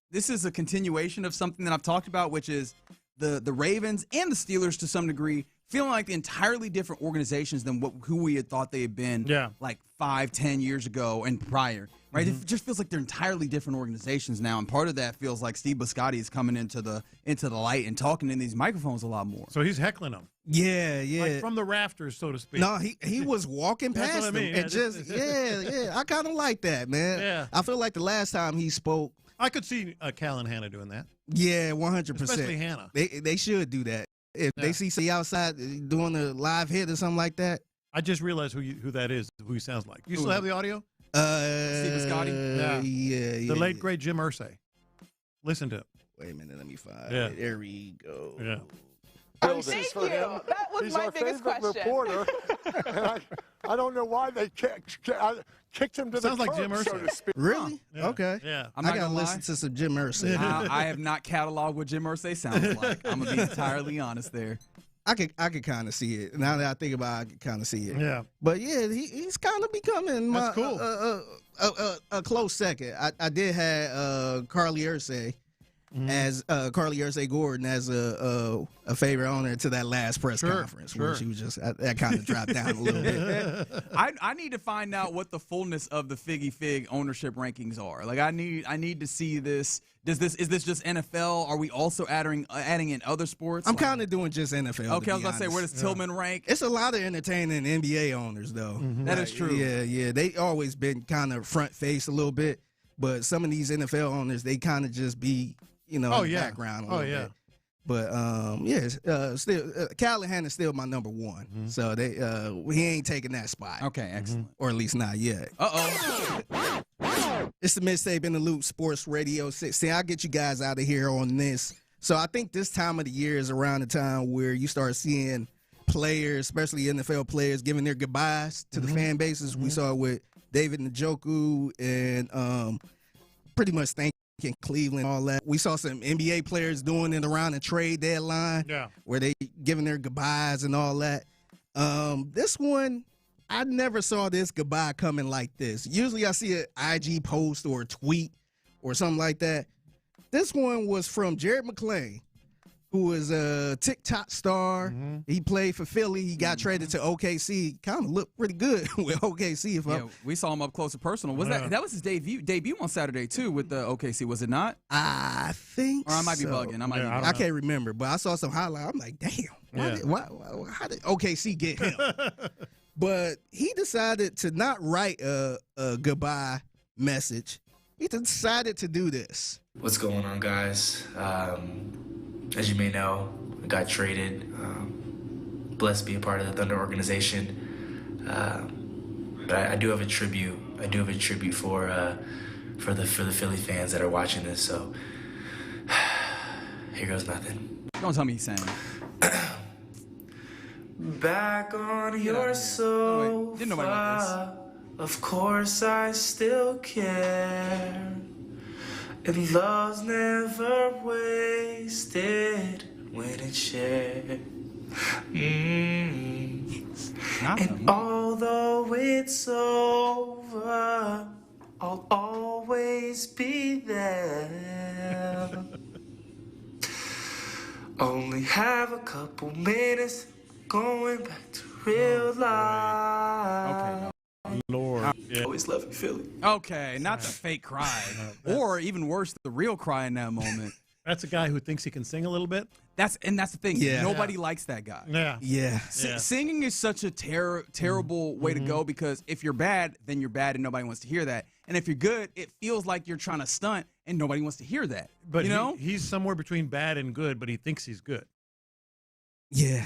a continuation of something that I've talked about, which is the Ravens and the Steelers to some degree feeling like entirely different organizations than who we had thought they had been like 5-10 years ago and prior, right? It just feels like they're entirely different organizations now, and part of that feels like Steve Biscotti is coming into the light and talking in these microphones a lot more. So he's heckling them. Yeah. Like from the rafters, so to speak. No, he was walking past That's what I mean. them and I kind of like that, man. Yeah. I feel like the last time he spoke, I could see Cal and Hannah doing that. Yeah, 100%. Especially Hannah. They should do that. If they see somebody outside doing a live hit or something like that. I just realized who that is, who he sounds like. You still have the audio? Steve Biscotti? Yeah. The late, great Jim Irsay. Listen to it. Wait a minute, let me find it. There we go. Yeah. Thank you. That was my biggest question. Reporter, and I don't know why they kicked him to Sounds the like Jim curb, so Irsay. to speak. Really? Yeah. Okay. Yeah. I'm I not got to gonna listen lie. to some Jim Irsay. I have not cataloged what Jim Irsay sounds like. I'm going to be entirely honest there. I could kind of see it. Now that I think about it, I can kind of see it. Yeah. But, yeah, he's kind of becoming That's cool. a close second. I did have Carly Irsay. As Carly Irsay Gordon as a favorite owner to that last press conference where she was just that kind of dropped down a little bit. I need to find out what the fullness of the Figgy Fig ownership rankings are. Like I need to see this. Is this just NFL? Are we also adding in other sports? I'm kind of doing just NFL. Okay, I was about to say, where does Tillman rank? It's a lot of entertaining NBA owners though. That is true. Yeah. They always been kind of front face a little bit, but some of these NFL owners they kind of just be in the background a little bit. But still, Callahan is still my number one. So he ain't taking that spot. Okay, excellent. Or at least not yet. It's the Mixtape in the Loop Sports Radio 16. I'll get you guys out of here on this. So I think this time of the year is around the time where you start seeing players, especially NFL players, giving their goodbyes to the fan bases. We saw it with David Njoku and pretty much thanking Cleveland, all that. We saw some NBA players doing it around the trade deadline, where they giving their goodbyes and all that. This one, I never saw this goodbye coming like this. Usually I see an IG post or a tweet or something like that. This one was from Jared McClain, who is a TikTok star. He played for Philly. He got traded to OKC. Kind of looked pretty good with OKC. We saw him up close and personal. Was that was his debut on Saturday too with the OKC? Was it not? I think. Or I might be so. bugging. I can't remember, but I saw some highlight. I'm like, damn. How did OKC get him? But he decided to not write a goodbye message. He decided to do this. What's going on, guys? As you may know, I got traded. Blessed to be a part of the Thunder organization. But I do have a tribute. I do have a tribute for the Philly fans that are watching this. So here goes nothing. Don't tell me he's saying. Back on your sofa. Didn't nobody want this. Of course, I still care. And love's never wasted when it's shared. And although it's over, I'll always be there. Only have a couple minutes going back to real life. Lord. Always love you, Philly. Okay, not the fake cry. Or even worse, the real cry in that moment. That's a guy who thinks he can sing a little bit. That's the thing. Yeah. Nobody likes that guy. Yeah. Singing is such a terrible way to go because if you're bad, then you're bad and nobody wants to hear that. And if you're good, it feels like you're trying to stunt and nobody wants to hear that. But you know? He's somewhere between bad and good, but he thinks he's good. Yeah.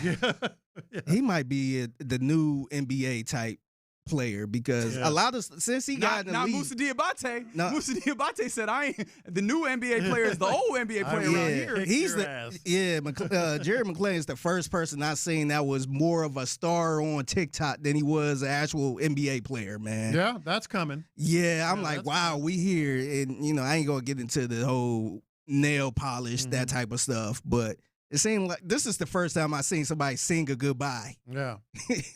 He might be the new NBA type player because a lot of since he got in the league. Moussa Diabate. Moussa Diabate said, "I ain't the new NBA player is the old NBA player around here." He's Jared McClain is the first person I've seen that was more of a star on TikTok than he was an actual NBA player, man. Yeah, that's coming. Yeah, I'm like, wow, we here, and I ain't gonna get into the whole nail polish that type of stuff, but It seemed like this is the first time I seen somebody sing a goodbye. Yeah.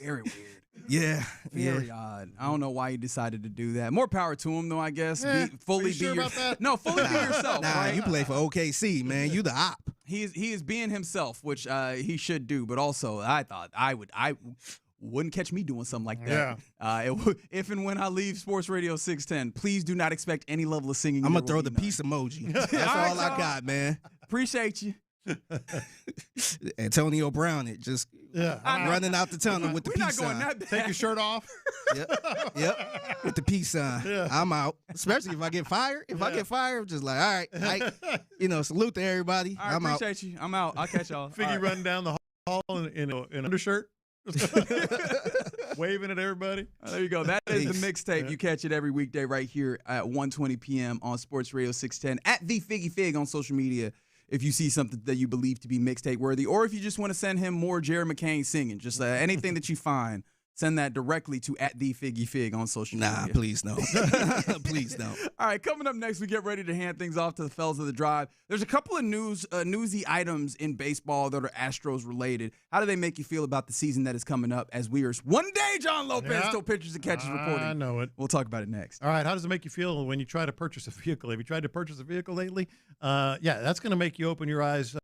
Very weird. Yeah. Very odd. I don't know why he decided to do that. More power to him, though, I guess. Fully sure about that? No, fully be yourself. Nah, right? you play for OKC, man. You the op. He is being himself, which he should do. But also, I thought I wouldn't catch me doing something like that. If and when I leave Sports Radio 610, please do not expect any level of singing. I'm gonna throw the peace emoji. That's all I got, man. Appreciate you. Antonio Brown, it just running out the tunnel with the peace sign. Take your shirt off. Yep. With the peace sign. Yeah. I'm out. Especially if I get fired. If I get fired, I'm just like, all right, salute to everybody. I appreciate you. I'm out. I'll catch y'all. Figgy running down the hall in an undershirt. Waving at everybody. There you go. That is the mixtape. You catch it every weekday right here at 1:20 p.m. on Sports Radio 610 at the Figgy Fig on social media. If you see something that you believe to be mixtape worthy, or if you just want to send him more Jerry McCain singing, just anything that you find, send that directly to at the Figgy Fig on social media. Nah, please no. Please no. All right, coming up next, we get ready to hand things off to the fellas of the drive. There's a couple of newsy items in baseball that are Astros related. How do they make you feel about the season that is coming up as we are one day John Lopez still pitches and catches reporting? I know it. We'll talk about it next. All right, how does it make you feel when you try to purchase a vehicle? Have you tried to purchase a vehicle lately? Yeah, that's going to make you open your eyes.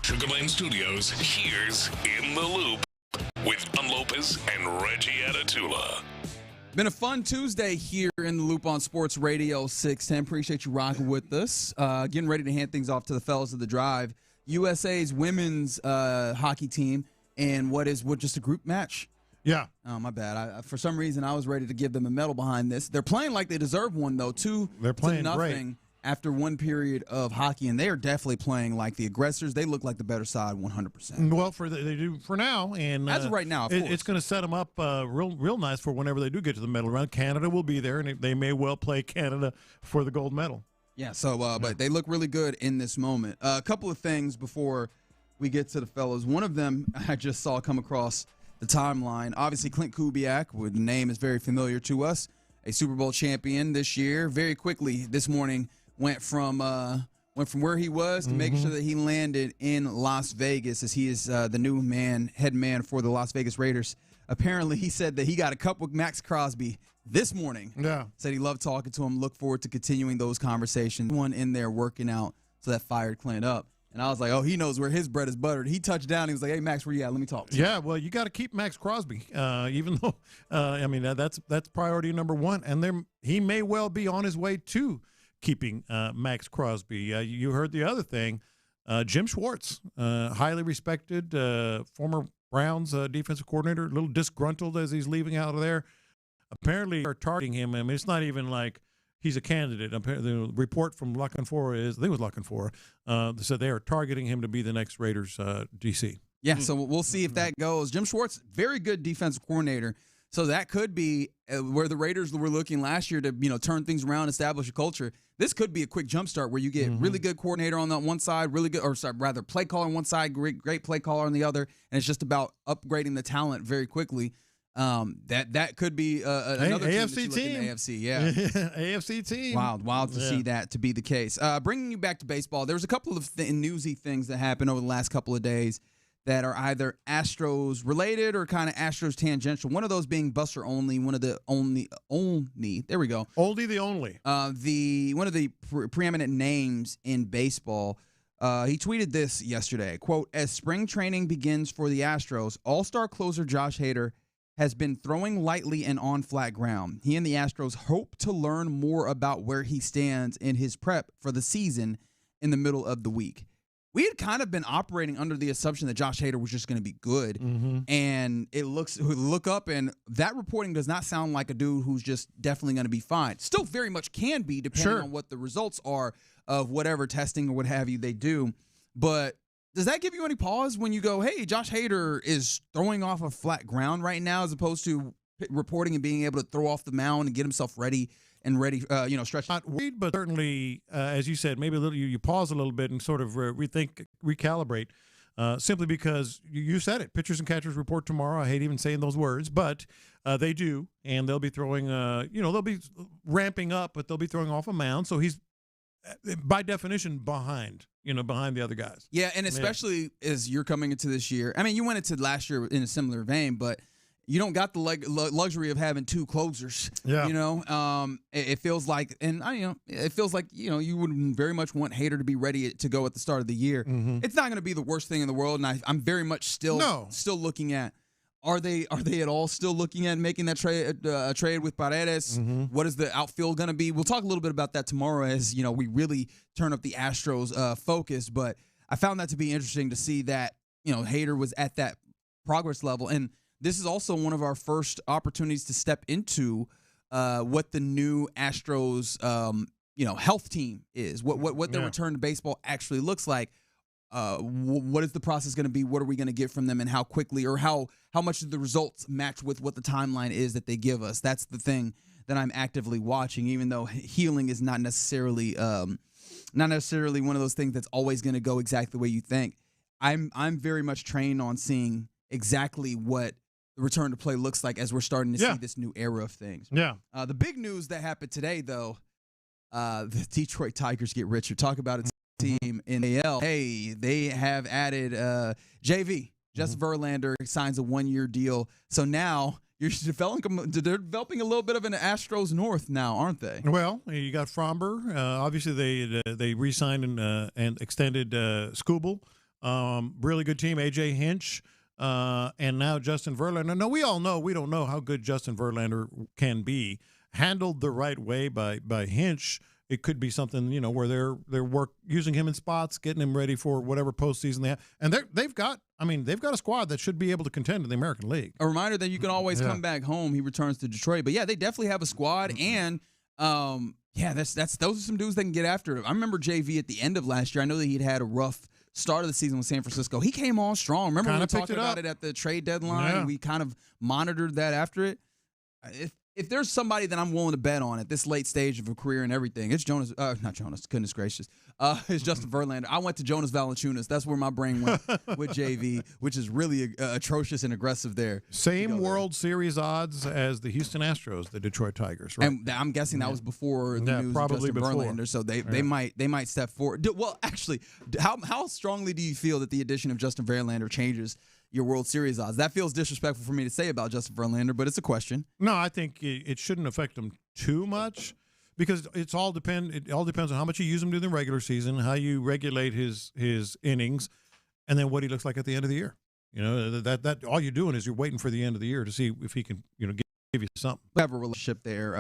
Sugarland Studios, here's In the Loop with Don Lopez and Reggie Atatula. Been a fun Tuesday here in the Loop on Sports Radio 610. Appreciate you rocking with us. Getting ready to hand things off to the fellas of the drive. USA's women's hockey team and what just a group match. Yeah. Oh, my bad. For some reason, I was ready to give them a medal behind this. They're playing like they deserve one, though. They're playing 2-0 great. after one period of hockey, and they are definitely playing like the aggressors. They look like the better side 100%. Well, they do for now, and as of right now, of course. It's going to set them up real nice for whenever they do get to the medal round. Canada will be there, and they may well play Canada for the gold medal. Yeah. So, but they look really good in this moment. A couple of things before we get to the fellas. One of them I just saw come across the timeline. Obviously, Clint Kubiak, the name is very familiar to us, a Super Bowl champion this year. Very quickly this morning went from where he was to making sure that he landed in Las Vegas, as he is the new head man for the Las Vegas Raiders. Apparently, he said that he got a cup with Max Crosby this morning. Yeah. Said he loved talking to him. Look forward to continuing those conversations. One in there working out, so that fired Clint up. And I was like, oh, he knows where his bread is buttered. He touched down. He was like, hey, Max, where you at? Let me talk to you. Yeah, well, you got to keep Max Crosby, even though, that's priority number one. And he may well be on his way to keeping Max Crosby. You heard the other thing. Jim Schwartz, highly respected, former Browns defensive coordinator, a little disgruntled as he's leaving out of there. Apparently are targeting him. I mean, it's not even like he's a candidate. The report from La Canfora I think it was La Canfora, said they are targeting him to be the next Raiders DC. Yeah, so we'll see if that goes. Jim Schwartz, very good defensive coordinator. So that could be where the Raiders were looking last year to turn things around, establish a culture. This could be a quick jump start where you get really good coordinator on that one side, play caller on one side, great play caller on the other, and it's just about upgrading the talent very quickly. That could be another AFC team. AFC, yeah, AFC team. Wild to see that to be the case. Bringing you back to baseball, there was a couple of newsy things that happened over the last couple of days that are either Astros related or kind of Astros tangential. One of those being Buster Olney, one of the only. There we go. Oldie the only. One of the preeminent names in baseball. He tweeted this yesterday. Quote: as spring training begins for the Astros, all-star closer Josh Hader has been throwing lightly and on flat ground. He and the Astros hope to learn more about where he stands in his prep for the season in the middle of the week. We had kind of been operating under the assumption that Josh Hader was just going to be good, and look up, and that reporting does not sound like a dude who's just definitely going to be fine. Still very much can be, depending on what the results are of whatever testing or what have you they do. But does that give you any pause when you go, hey, Josh Hader is throwing off a flat ground right now, as opposed to reporting and being able to throw off the mound and get himself ready, stretch? Not worried, but certainly, as you said, maybe a little. You pause a little bit and sort of rethink, recalibrate. Simply because you said it. Pitchers and catchers report tomorrow. I hate even saying those words, but they do, and they'll be throwing. They'll be ramping up, but they'll be throwing off a mound. So he's, by definition, behind the other guys. Yeah, and especially as you're coming into this year. I mean, you went into last year in a similar vein, but you don't got the luxury of having two closers. Yeah. It feels like, you would very much want Hader to be ready to go at the start of the year. It's not going to be the worst thing in the world, and I'm very much still looking at. Are they at all still looking at making that trade with Paredes? What is the outfield going to be? We'll talk a little bit about that tomorrow as we really turn up the Astros focus. But I found that to be interesting to see that Hader was at that progress level, and this is also one of our first opportunities to step into what the new Astros health team is. What their return to baseball actually looks like. What is the process going to be? What are we going to get from them, and how quickly, or how much do the results match with what the timeline is that they give us? That's the thing that I'm actively watching, even though healing is not necessarily one of those things that's always going to go exactly the way you think. I'm very much trained on seeing exactly what the return to play looks like as we're starting to see this new era of things. Yeah. The big news that happened today, though, the Detroit Tigers get richer. Talk about it. Team in AL. Hey, they have added JV. Jess Verlander signs a 1-year deal. So now they're developing a little bit of an Astros North now, aren't they? Well, you got Fromber. Obviously, they re-signed and extended Skubal. Really good team. A.J. Hinch and now Justin Verlander. Now, we all know we don't know how good Justin Verlander can be. Handled the right way by Hinch, it could be something, where they're using him in spots, getting him ready for whatever postseason they have. And they've got a squad that should be able to contend in the American League. A reminder that you can always come back home. He returns to Detroit. But, yeah, they definitely have a squad. And, those are some dudes that can get after it. I remember JV at the end of last year. I know that he'd had a rough start of the season with San Francisco. He came on strong. Remember when we talked about it at the trade deadline? Yeah. We kind of monitored that after it. If there's somebody that I'm willing to bet on at this late stage of a career and everything, it's not Jonas, goodness gracious. It's Justin Verlander. I went to Jonas Valanciunas. That's where my brain went with JV, which is really atrocious and aggressive there. Same World Series odds as the Houston Astros, the Detroit Tigers, right? And I'm guessing that was before the news of Justin Verlander, so they might step forward. Well, actually, how strongly do you feel that the addition of Justin Verlander changes your World Series odds? That feels disrespectful for me to say about Justin Verlander, but it's a question. No, I think it shouldn't affect him too much because it all depends on how much you use him during the regular season, how you regulate his innings, and then what he looks like at the end of the year. That all you're doing is you're waiting for the end of the year to see if he can give you something. We have a relationship there,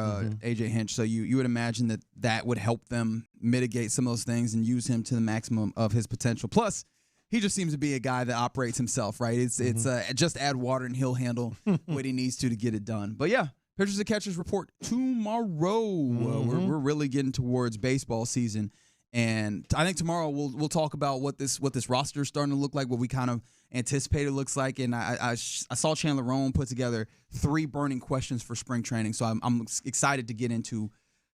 AJ Hinch, so you would imagine that would help them mitigate some of those things and use him to the maximum of his potential. Plus, he just seems to be a guy that operates himself, right? It's just add water and he'll handle what he needs to get it done. But yeah, pitchers and catchers report tomorrow. We're really getting towards baseball season, and I think tomorrow we'll talk about what this roster is starting to look like, what we kind of anticipate it looks like. And I saw Chandler Roan put together 3 burning questions for spring training, so I'm excited to get into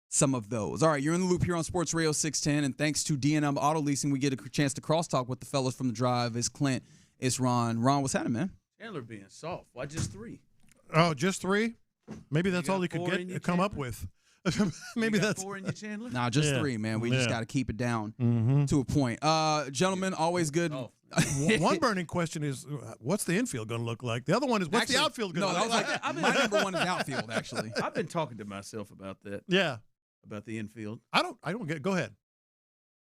some of those. All right, you're in the loop here on Sports Radio 610, and thanks to D&M Auto Leasing, we get a chance to crosstalk with the fellas from the drive. It's Clint, it's Ron. Ron, what's happening, man? Chandler being soft. Why just 3? Oh, just 3? Maybe that's all he could come up with. Maybe that's 4 in your Chandler? Nah, just 3, man. We just got to keep it down to a point. Gentlemen, always good. Oh. One burning question is, what's the infield going to look like? The other one is, what's the outfield going to look like? My number 1 is outfield, actually. I've been talking to myself about that. Yeah. About the infield. I don't get. Go ahead.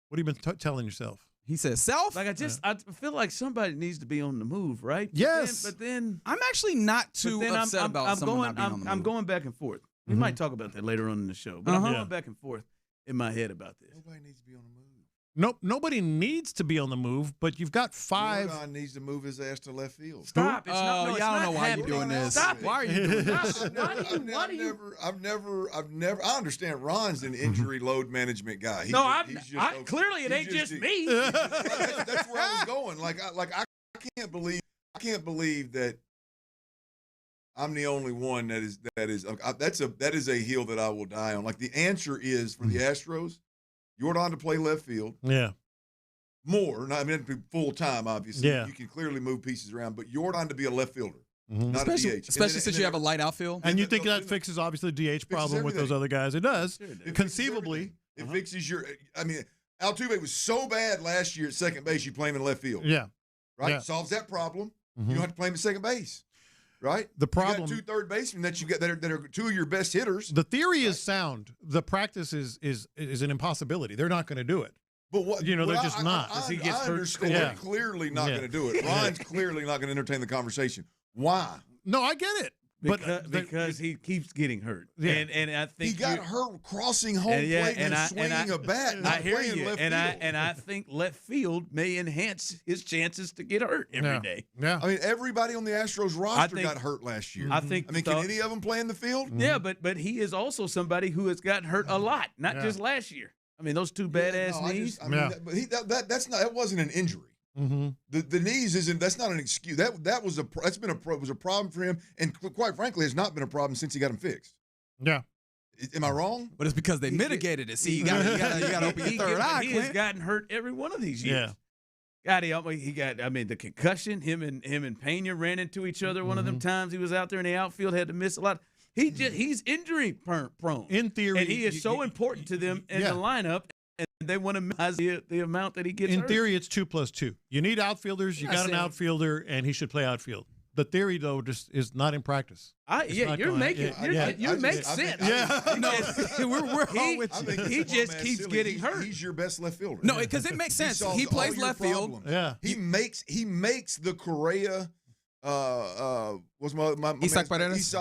What have you been telling yourself? He says self. Like I feel like somebody needs to be on the move, right? Yes. But then I'm actually not too upset about someone not being on the move. I'm going back and forth. We might talk about that later on in the show, but I'm going back and forth in my head about this. Nobody needs to be on the move. Nope, nobody needs to be on the move, but you've got 5. Jordan needs to move his ass to left field. Stop! It's not. No, I don't know why you're doing this. Stop! Why are you doing this? I've never. I understand Ron's an injury load management guy. Clearly, it ain't just me. That's where I was going. I can't believe that I'm the only one that is. That is a hill that I will die on. Like the answer is for the Astros. Jordan to play left field. Yeah. More. Not full time, obviously. Yeah. You can clearly move pieces around, but Jordan to be a left fielder, not especially, a DH. Especially since you have a light outfield. And you think that fixes, obviously, the DH problem with those other guys. It does. Conceivably. It fixes Altuve was so bad last year at second base, you play him in left field. Yeah. Right? Yeah. Solves that problem. You don't have to play him at second base. Right? The problem. You got 2 third basemen that you got that are 2 of your best hitters. The theory is sound. The practice is an impossibility. They're not going to do it. But what? They're just not. I understand. They're clearly not going to do it. Ron's clearly not going to entertain the conversation. Why? No, I get it. Because he keeps getting hurt, and I think he got hurt crossing home plate and swinging a bat. I hear you, and I think left field may enhance his chances to get hurt every day. Yeah, I mean everybody on the Astros roster got hurt last year. Can any of them play in the field? Yeah, but he is also somebody who has gotten hurt a lot, not just last year. I mean those 2 badass knees. That wasn't an injury. Mm-hmm. The knees isn't. That's not an excuse. That was a problem for him, and quite frankly, has not been a problem since he got him fixed. Yeah. Am I wrong? But it's because they mitigated it. See, you got to open your third eye. He has gotten hurt every one of these years. Yeah. He got. I mean, the concussion. Him and Pena ran into each other. One of them times he was out there in the outfield, had to miss a lot. He's injury prone in theory, and he is so important to them in the lineup. And they want to minimize the amount that he gets. In theory, it's 2 + 2. You need outfielders. You got an outfielder, and he should play outfield. The theory, though, just is not in practice. You make sense. We're all with you. He just keeps getting hurt. He's your best left fielder. No, because it makes sense. He plays left field. Yeah. He makes the Correa. What's my Isaac Paredes?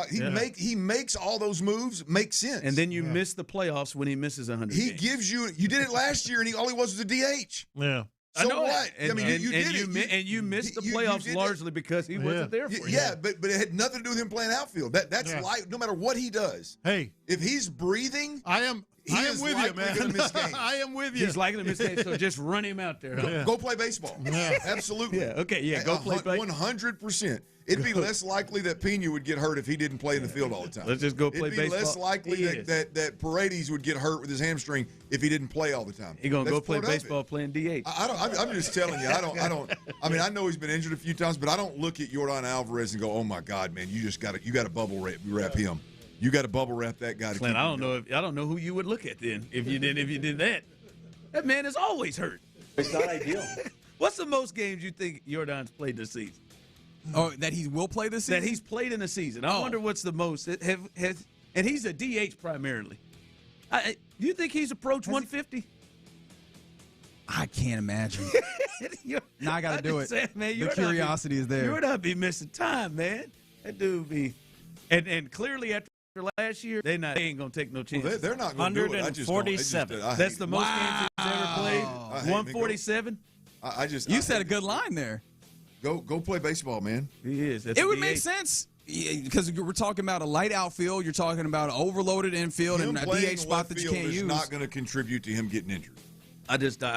He makes all those moves make sense. And then you miss the playoffs when he misses 100. He gives you. You did it last year, and all he was a DH. Yeah. So what? And, I mean, you did it. And you missed the playoffs largely because he wasn't there for you. Yeah, but it had nothing to do with him playing outfield. That's life. No matter what he does. Hey, if he's breathing, I am with you, man. I am with you. He's likely to miss games, so just run him out there. Go play baseball. Yeah. Absolutely. Yeah. Okay. Yeah. Go play baseball. 100%. It'd be less likely that Pena would get hurt if he didn't play in the field all the time. Let's just go play baseball. It'd be less likely that Paredes would get hurt with his hamstring if he didn't play all the time. He's gonna go play baseball playing DH. I'm just telling you. I mean, I know he's been injured a few times, but I don't look at Yordan Alvarez and go, "Oh my God, man, you got to bubble wrap him. You got to bubble wrap that guy." Clint, I don't know who you would look at then if you did that. That man is always hurt. It's not ideal. What's the most games you think Yordan's played this season? Oh, that he will play this season? That he's played in a season. I wonder what's the most. And he's a DH primarily. Do you think he's approached 150? I can't imagine. Now I got to do it. Saying, man, the curiosity is there. You would not be missing time, man. That dude be. And clearly after last year, they ain't going to take no chances. Well, they're not going to do it. 147. That's the most games he's ever played. 147. You said a good line there. Go play baseball, man. He is. It would make sense because we're talking about a light outfield. You're talking about an overloaded infield and a DH spot that you can't use. Is not going to contribute to him getting injured. I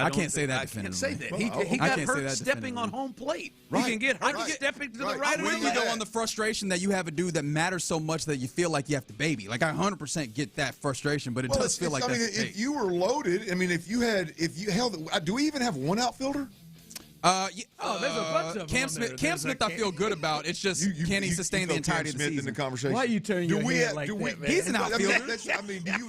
can't say that definitively. I can't say that. He got hurt stepping on home plate. Right. He can get hurt stepping to the right. I'm with you though on the frustration that you have a dude that matters so much that you feel like you have to baby. Like I 100% get that frustration, but it does feel like that's if you were loaded. I mean, if you held, do we even have one outfielder? There's a bunch of Cam Smith. Cam Smith, I feel good about. It's just can he sustain the entirety of the season? In the conversation. Why are you turning your head like that, man? He's an outfielder.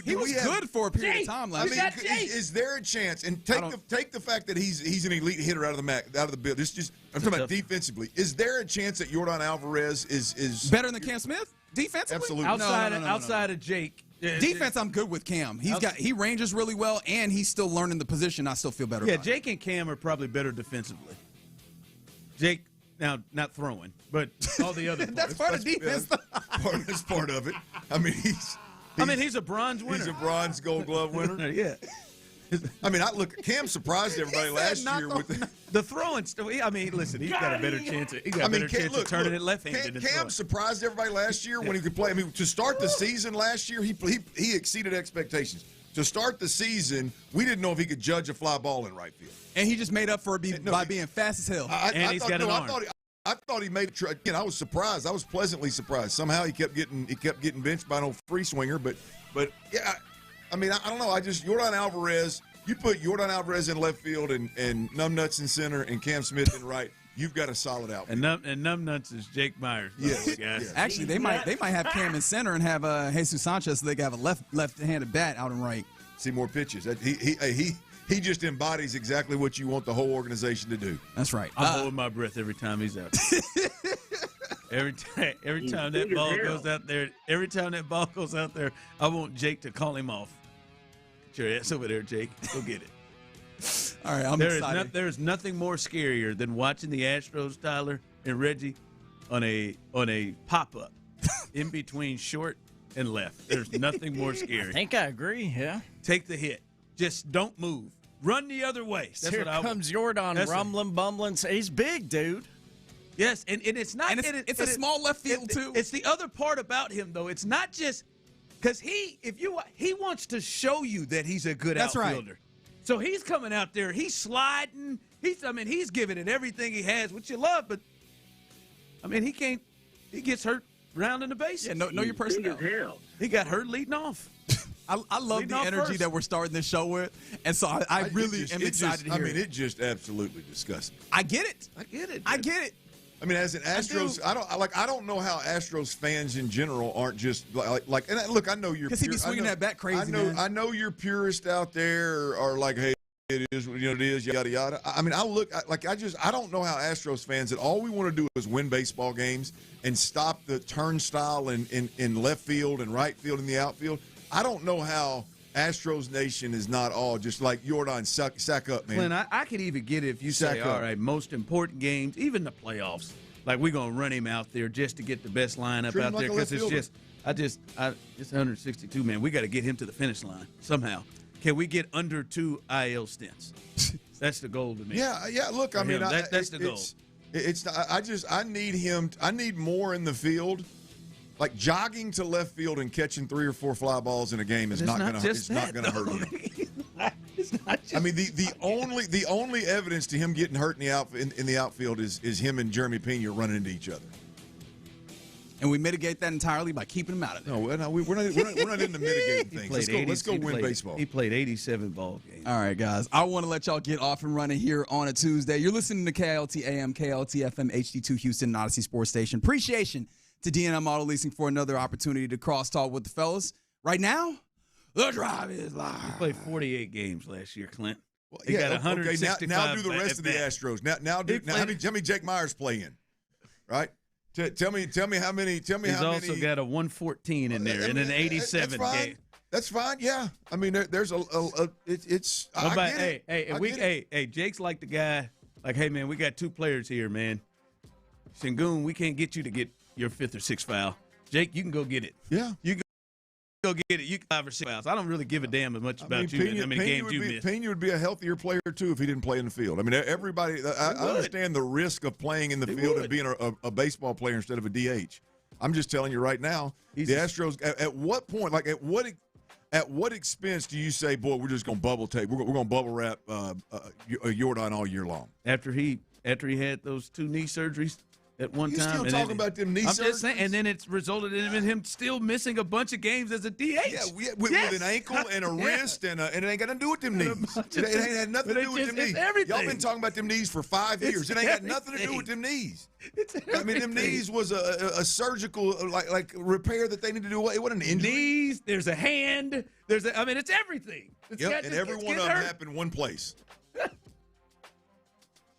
He was good for a period of time last year. Is there a chance? And take the fact that he's an elite hitter out of the bill. I'm talking about defensively. Is there a chance that Yordan Alvarez is better than Cam Smith defensively? Absolutely. Outside of Jake. Defense, I'm good with Cam. He ranges really well, and he's still learning the position. I still feel better. Yeah, about Jake and Cam are probably better defensively. Jake, now not throwing, but all the other. That's part of defense. That's part of it. I mean, he's a bronze winner. He's a bronze Gold Glove winner. Yeah. I mean, Cam surprised everybody last year with the throwing. I mean, listen, he's got a better chance. He got a better chance of turning it left-handed. Cam surprised everybody last year when he could play. I mean, to start the season last year, he exceeded expectations. To start the season, we didn't know if he could judge a fly ball in right field, and he just made up for it by being fast as hell. He's got an arm. I thought he made it. Again, I was surprised. I was pleasantly surprised. Somehow he kept getting benched by an old free swinger. But yeah, I mean, I don't know. Yordan Alvarez. You put Yordan Alvarez in left field and Numbnuts in center and Cam Smith in right. You've got a solid outfit. And Numbnuts is Jake Myers. Yes. Guys. Actually, they might have Cam in center and have Jesus Sanchez so they can have a left-handed bat out and right. See more pitches. He just embodies exactly what you want the whole organization to do. That's right. I'm holding my breath every time he's out there. every time that ball goes out there, I want Jake to call him off. Get your ass over there, Jake. Go get it. All right, I'm excited. There is nothing more scarier than watching the Astros, Tyler and Reggie, on a pop-up in between short and left. There's nothing more scary. I think I agree, yeah. Take the hit. Just don't move. Run the other way. That's Here comes Yordan rumbling, bumbling. He's big, dude. Yes, and it's not. And it's a small left field, too. It's the other part about him, though. It's not just because he wants to show you that he's a good outfielder. Right. So he's coming out there. He's sliding. He's giving it everything he has, which you love. But I mean, he can't. He gets hurt rounding the bases. Yeah, know your personnel. He got hurt leading off. I love the energy that we're starting this show with, and so I really am excited to hear it. I mean, it just absolutely disgusts me. I get it. I get it. I mean, as an Astros, I don't know how Astros fans in general aren't just like. And look, I know you're because he be swinging that bat crazy. I know your purists out there are like, hey, it is, it is, yada, yada. I mean, I don't know how Astros fans that all we want to do is win baseball games and stop the turnstile in left field and right field in the outfield. I don't know how Astros Nation is not all just like Jordan, sack up, man. Clint, I could even get it if you say, all right, most important games, even the playoffs, like we're going to run him out there just to get the best lineup out there because it's it's 162, man. We got to get him to the finish line somehow. Can we get under 2 IL stints? That's the goal to me. Yeah. Look, I mean, that's the goal. I need him. I need more in the field. Like jogging to left field and catching 3 or 4 fly balls in a game is not going to hurt him. I mean, the only evidence to him getting hurt in the outfield is him and Jeremy Pena running into each other. And we mitigate that entirely by keeping him out of there. No, we're not into mitigating things. Let's go win baseball. He played 87 ball games. All right, guys. I want to let y'all get off and running here on a Tuesday. You're listening to KILT AM, KILT FM, HD2 Houston, Odyssey Sports Station. Appreciation to D&M Auto Leasing for another opportunity to crosstalk with the fellas. Right now, the drive is live. He played 48 games last year, Clint. He got 165. Okay, now do the rest of the Astros. Now how many Jake Myers play in? Right? Tell me how many. He's also got a 114 in there in an 87 game. That's fine. Yeah, I mean there's it's. Hey, Jake's like the guy. Like, hey man, we got 2 players here, man. Sengun, we can't get you to get your 5th or 6th foul. Jake, you can go get it. Yeah, you can go get it. You can 5 or 6 fouls. I don't really give a damn as much about you and how many games you missed. Pena would be a healthier player too if he didn't play in the field. I mean, everybody. I understand the risk of playing in the field and being a baseball player instead of a DH. I'm just telling you right now, the Astros. At what point, like at what expense do you say, boy, we're just going to bubble tape? We're going to bubble wrap Jordan all year long. After he had those 2 knee surgeries at one time. Still talking about them knee surgeries? I'm just saying, and then it's resulted in him still missing a bunch of games as a DH. Yeah, with an ankle and a wrist, and it ain't got nothing to do with them knees. It ain't had nothing to do with them knees. Y'all been talking about them knees for 5 years. It ain't got nothing to do with them knees. I mean, them knees was a surgical like repair that they need to do. It wasn't an injury. Knees. There's a hand. It's everything. And every one of them happened in one place.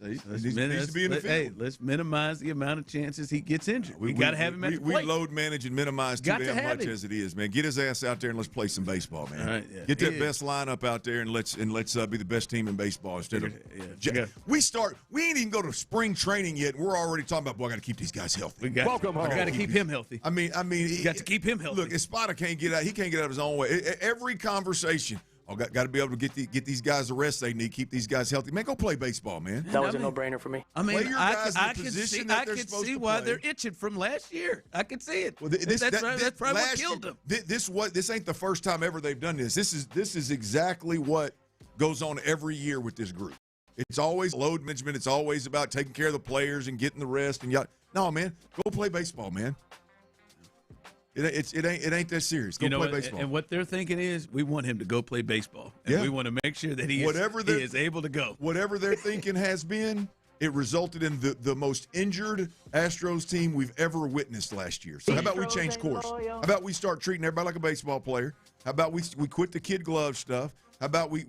Needs to be in the field. Hey, let's minimize the amount of chances he gets injured. We got to have him at the plate. We load manage and minimize too damn much as it is, man. Get his ass out there and let's play some baseball, man. All right, yeah. Get that best lineup out there and let's be the best team in baseball instead of. We ain't even go to spring training yet, and we're already talking about, boy, I got to keep these guys healthy. Welcome home. I got to keep him healthy. I mean, you got to keep him healthy. Look, Espada can't get out. He can't get out of his own way. Every conversation. Got to be able to get these guys the rest they need, keep these guys healthy. Man, go play baseball, man. That was a no-brainer for me. I mean, I can see why they're itching from last year. I can see it. Well, that's probably what killed them. This ain't the first time ever they've done this. This is exactly what goes on every year with this group. It's always load management. It's always about taking care of the players and getting the rest. No, man, go play baseball, man. It ain't that serious. Go play baseball. And what they're thinking is, we want him to go play baseball. And we want to make sure that he is able to go. Whatever their thinking has been, it resulted in the most injured Astros team we've ever witnessed last year. So how about we change course? How about we start treating everybody like a baseball player? How about we quit the kid glove stuff? How about we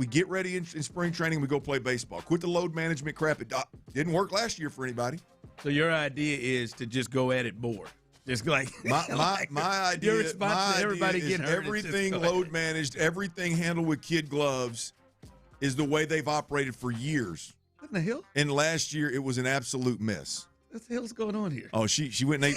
get ready in spring training and we go play baseball? Quit the load management crap. It didn't work last year for anybody. So your idea is to just go at it more. Just like my idea, your response to everybody getting hurt. Everything load managed, everything handled with kid gloves is the way they've operated for years. What in the hell? And last year it was an absolute mess. What the hell's going on here? Oh, she went Nate.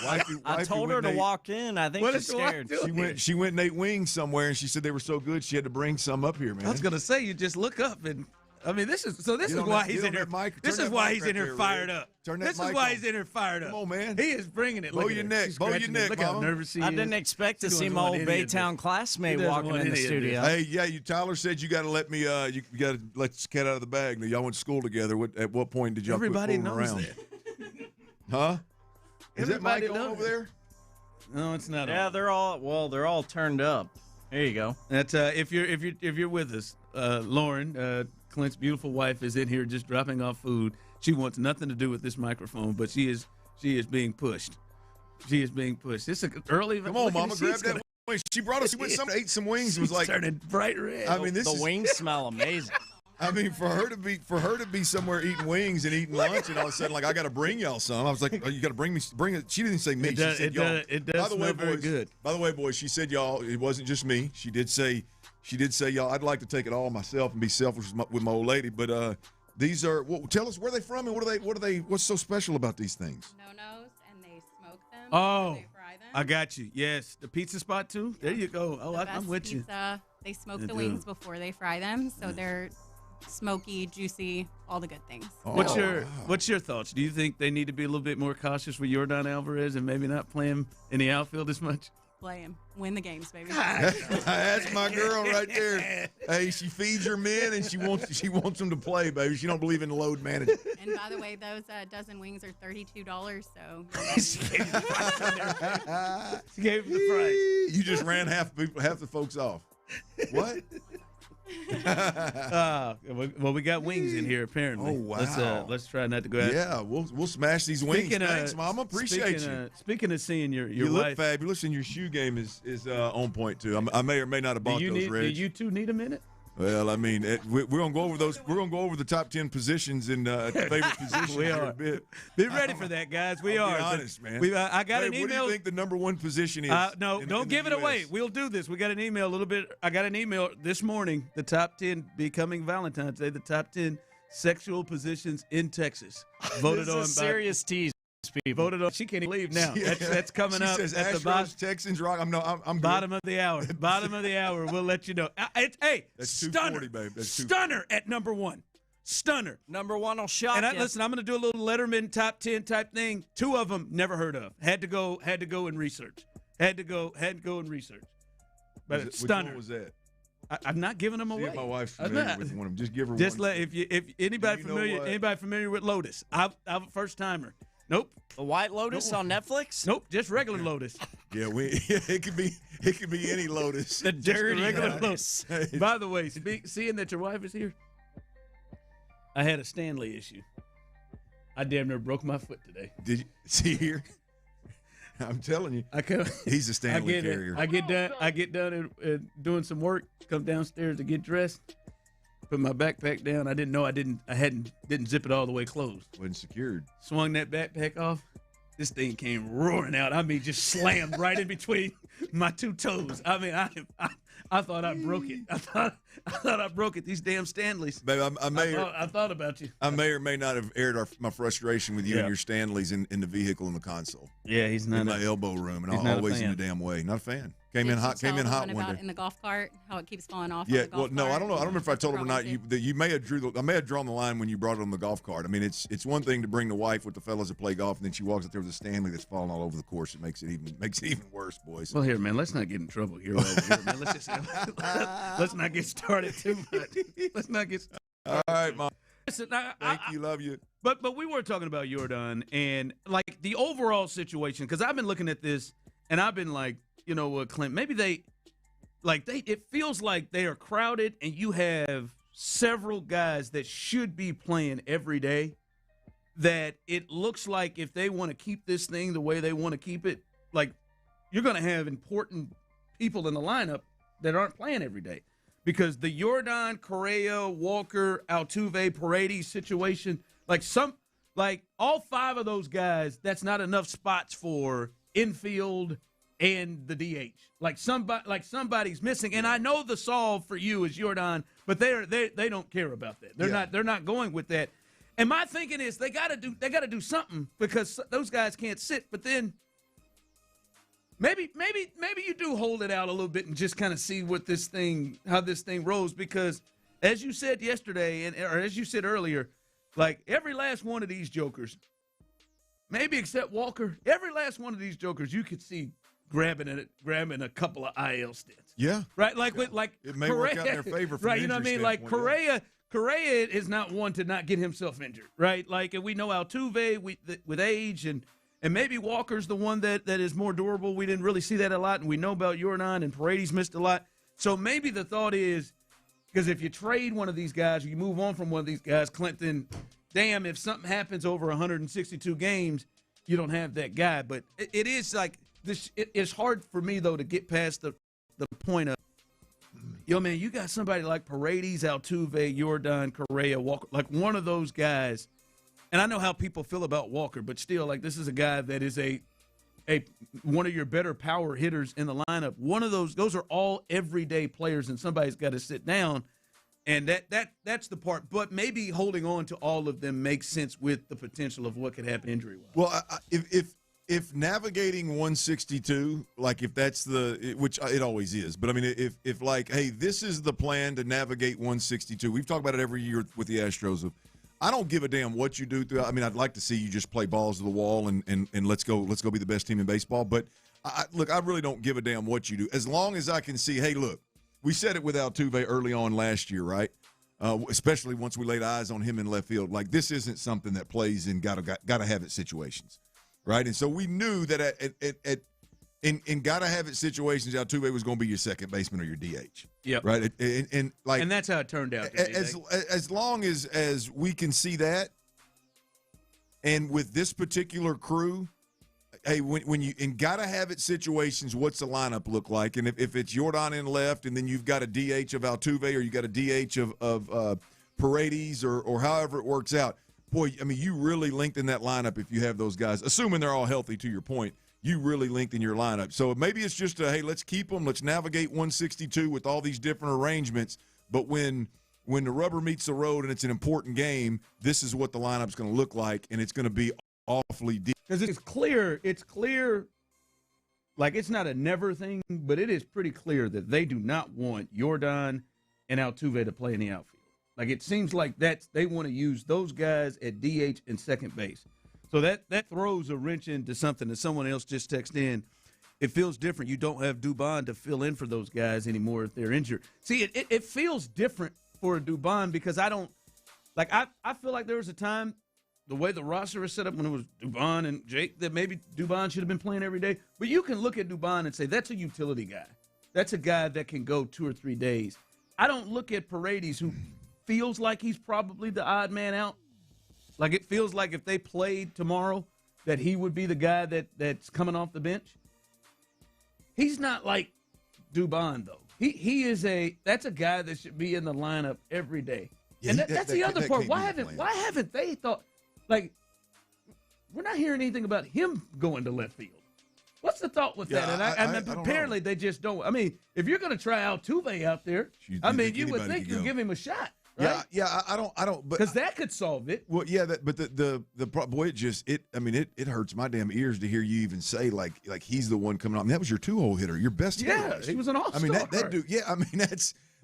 I told her to walk in. I think she's scared. She went Nate Wing somewhere, and she said they were so good she had to bring some up here, man. I was gonna say you just look up and. I mean, this is why he's in here. This is why he's in here fired up. This is why he's in here fired up. Come on, man. He is bringing it. Blow your neck, Look how nervous he is. I didn't expect to see my old Baytown classmate walking in the studio. Hey, yeah, Tyler said you got to let me. You got to let this cat out of the bag. Now, y'all went to school together. At what point did y'all quit fooling around? Everybody knows that. Huh? Is that mic on over there? No, it's not. Yeah, they're all turned up. There you go. That's if you're with us, Lauren. Clint's beautiful wife is in here just dropping off food. She wants nothing to do with this microphone, but she is being pushed. She is being pushed. It's early. Come on, Mama, grab that She brought us. We went ate some wings. It was like turning bright red. I mean, the wings smell amazing. I mean, for her to be somewhere eating wings and eating lunch, and all of a sudden, like, I got to bring y'all some. I was like, oh, you got to bring it. She didn't say me. She said y'all. It does smell very good. By the way, boys, she said y'all. It wasn't just me. She did say y'all. I'd like to take it all myself and be selfish with my old lady, but these are. Well, tell us where they from and what are they? What's so special about these things? No-nos, and they smoke them. Oh, They fry them. I got you. Yes, the pizza spot too. There you go. Oh, I'm with pizza. They smoke They the do. wings before they fry them, so they're smoky, juicy, all the good things. Oh, What's your thoughts? Do you think they need to be a little bit more cautious with Jordan Alvarez and maybe not play him in the outfield as much? Play them. Win the games, baby. That's my girl right there. Hey, she feeds her men and she wants them to play, baby. She don't believe in load management. And by the way, those dozen wings are $32, so. She gave him the price. You just ran half the folks off. What? Well, we got wings in here apparently. Oh wow! Let's try not to go out. Yeah, we'll smash these wings. Thanks, Mama. Appreciate you. Speaking of seeing your you wife, look fabulous, and your shoe game is on point too. I may or may not have bought those, Reg. Do you two need a minute? Well, I mean, we're gonna go over those. We're gonna go over the top 10 positions and favorite positions. We here are. a bit. Be ready for that, guys. We I'll are. Be honest, man. I got an email. What do you think the number one position is? No, don't give it away. We'll do this. We got an email a little bit. I got an email this morning. The top 10 becoming Valentine's Day. The top 10 sexual positions in Texas. Voted this on is by serious tease. People. Voted on. She can't even leave now. That's coming she up says at Astros, the bottom. Texans, Rock. I'm Bottom of the hour. Bottom of the hour. We'll let you know. Hey, that's Stunner, 240, babe. That's Stunner at number one. Stunner. Number one will shock And you. listen, I'm going to do a little Letterman top 10 type thing. Two of them never heard of. Had to go and research. Had to go and research. But it's Stunner. Which one was that? I'm not giving them See away. if my wife's familiar with one of them. Just give her Just one. if anybody familiar with Lotus. I'm a first timer. Nope. The White Lotus on Netflix? Nope, just regular Lotus. Yeah, it could be any Lotus. The dirty regular Lotus. By the way, seeing that your wife is here, I had a Stanley issue. I damn near broke my foot today. Did you see here? I'm telling you, he's a Stanley carrier. I get done and doing some work. Come downstairs to get dressed. Put my backpack down. I didn't know I didn't zip it all the way closed. Wasn't secured. Swung that backpack off. This thing came roaring out. I mean, just slammed right in between my two toes. I mean, I thought I broke it. I thought I broke it. These damn Stanleys. Baby, I thought about you. I may or may not have aired my frustration with you and your Stanleys in the vehicle in the console. Yeah, he's not in my elbow room, and he's not always a in fan. the damn way. Not a fan. Did Came in you hot tell the one one about day. in the golf cart, how it keeps falling off? Yeah, on the golf no, cart? I don't know. I don't remember if I told him or not. You may have drawn the line when you brought it on the golf cart. I mean, it's one thing to bring the wife with the fellas that play golf, and then she walks out there with a Stanley that's falling all over the course. It makes it even worse, boys. Well, here, man, let's not get in trouble here. Man. Let's not get started too much. Let's not get started. All right, Mom. Listen, Thank you. Love you. But we were talking about Jordan and like the overall situation, because I've been looking at this and I've been like, you know, Clint, maybe it feels like they are crowded and you have several guys that should be playing every day, that it looks like if they want to keep this thing the way they want to keep it, like you're going to have important people in the lineup that aren't playing every day. Because the Jordan, Correa, Walker, Altuve, Paredes situation, like all five of those guys, that's not enough spots for infield and the DH. Like somebody's missing. And I know the solve for you is Jordan, but they don't care about that. They're not going with that. And my thinking is they gotta do something, because those guys can't sit. But then maybe you do hold it out a little bit and just kind of see how this thing rolls, because as you said yesterday or as you said earlier, like every last one of these jokers, maybe except Walker, every last one of these jokers you could see grabbing a couple of IL stints. Yeah. Right? It may work out in their favor from right, an you know what I mean? injury Like standpoint, Correa is not one to not get himself injured, right? Like, and we know Altuve with age, and maybe Walker's the one that is more durable. We didn't really see that a lot, and we know about Jordan, and Paredes missed a lot. So maybe the thought is, because if you trade one of these guys or you move on from one of these guys, Clinton, damn, if something happens over 162 games, you don't have that guy. But it is like it's hard for me though to get past the point of, yo, man, you got somebody like Paredes, Altuve, Jordan, Correa, Walker, like one of those guys. And I know how people feel about Walker, but still, like, this is a guy that is a one of your better power hitters in the lineup. One of those are all everyday players, and somebody's got to sit down. And that's the part. But maybe holding on to all of them makes sense with the potential of what could happen injury-wise. Well, if navigating 162, like if that's which it always is, but I mean, if like, hey, this is the plan to navigate 162. We've talked about it every year with the Astros. I don't give a damn what you do throughout. I mean, I'd like to see you just play balls to the wall and let's go be the best team in baseball. But look, I really don't give a damn what you do as long as I can see. Hey, look, we said it with Altuve early on last year, right? Especially once we laid eyes on him in left field. Like, this isn't something that plays in gotta have it situations, right? And so we knew that in gotta have it situations, Altuve was going to be your second baseman or your DH. Yep. Right. And that's how it turned out. As long as we can see that, and with this particular crew, hey, when you in gotta have it situations, what's the lineup look like? And if it's Jordan in left, and then you've got a DH of Altuve, or you got a DH of Paredes, or however it works out. Boy, I mean, you really lengthen that lineup if you have those guys, assuming they're all healthy. To your point, you really lengthen your lineup. So maybe it's just hey, let's keep them. Let's navigate 162 with all these different arrangements. But when the rubber meets the road and it's an important game, this is what the lineup's going to look like, and it's going to be awfully deep. Because it's clear, like it's not a never thing, but it is pretty clear that they do not want Jordan and Altuve to play in the outfield. Like, it seems like they want to use those guys at DH and second base. So that throws a wrench into something that someone else just texted in. It feels different. You don't have Dubon to fill in for those guys anymore if they're injured. See, it feels different for a Dubon because I feel like there was a time, the way the roster was set up when it was Dubon and Jake, that maybe Dubon should have been playing every day. But you can look at Dubon and say, that's a utility guy. That's a guy that can go 2 or 3 days. I don't look at Paredes, who feels like he's probably the odd man out. Like, it feels like if they played tomorrow, that he would be the guy that's coming off the bench. He's not like Dubon, though. That's a guy that should be in the lineup every day. Yeah, and that's the other part. Why haven't they thought, like, we're not hearing anything about him going to left field? What's the thought with that? And apparently they just don't. I mean, if you're going to try Altuve out there, you would think you'd give him a shot. Right? Yeah, I don't. Because that could solve it. Well, yeah, but the boy, it hurts my damn ears to hear you even say like he's the one coming out. I mean, that was your 2-hole hitter, your best hitter. Yeah, he was an all-star. I mean, that dude. Yeah, I mean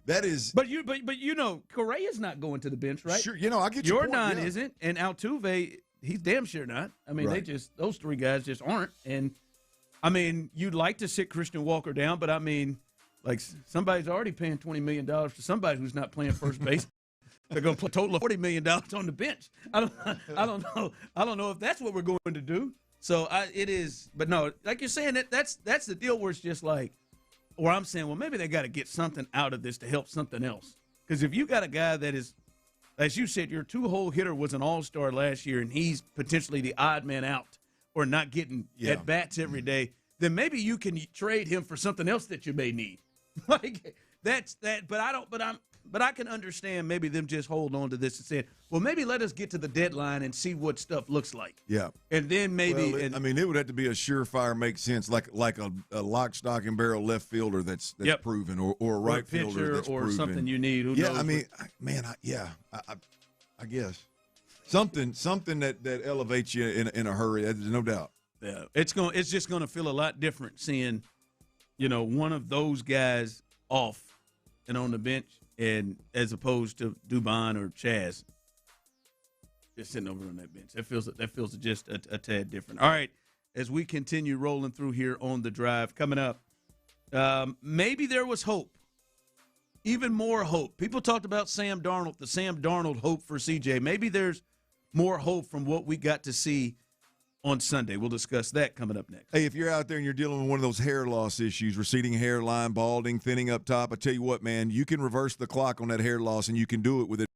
that is. But you know, Correa's not going to the bench, right? Sure, I get your point. Jordan isn't, and Altuve, he's damn sure not. I mean, those 3 guys just aren't. And I mean, you'd like to sit Christian Walker down, but I mean, like, somebody's already paying $20 million to somebody who's not playing first base. They're going to put a total of $40 million on the bench. I don't know. I don't know if that's what we're going to do. So it is. But no, like you're saying, that's the deal where it's just like, or I'm saying, well, maybe they got to get something out of this to help something else. Because if you got a guy that is, as you said, your 2-hole hitter was an all-star last year, and he's potentially the odd man out or not getting at bats every day, then maybe you can trade him for something else that you may need. Like, that's that. But I can understand maybe them just hold on to this and saying, well, maybe let us get to the deadline and see what stuff looks like. Yeah. And then maybe. Well, it would have to be a surefire make sense, like a lock, stock, and barrel left fielder that's proven, or a right fielder that's proven. Or something you need. Who knows? I mean, I guess. Something that elevates you in a hurry, there's no doubt. Yeah. It's just going to feel a lot different seeing, one of those guys off and on the bench. And as opposed to Dubon or Chaz, just sitting over on that bench, that feels just a tad different. All right, as we continue rolling through here on the drive, coming up, maybe there was hope, even more hope. People talked about Sam Darnold, the Sam Darnold hope for CJ. Maybe there's more hope from what we got to see on Sunday. We'll discuss that coming up next. Hey, if you're out there and you're dealing with one of those hair loss issues, receding hairline, balding, thinning up top, I tell you what, man, you can reverse the clock on that hair loss, and you can do it with it.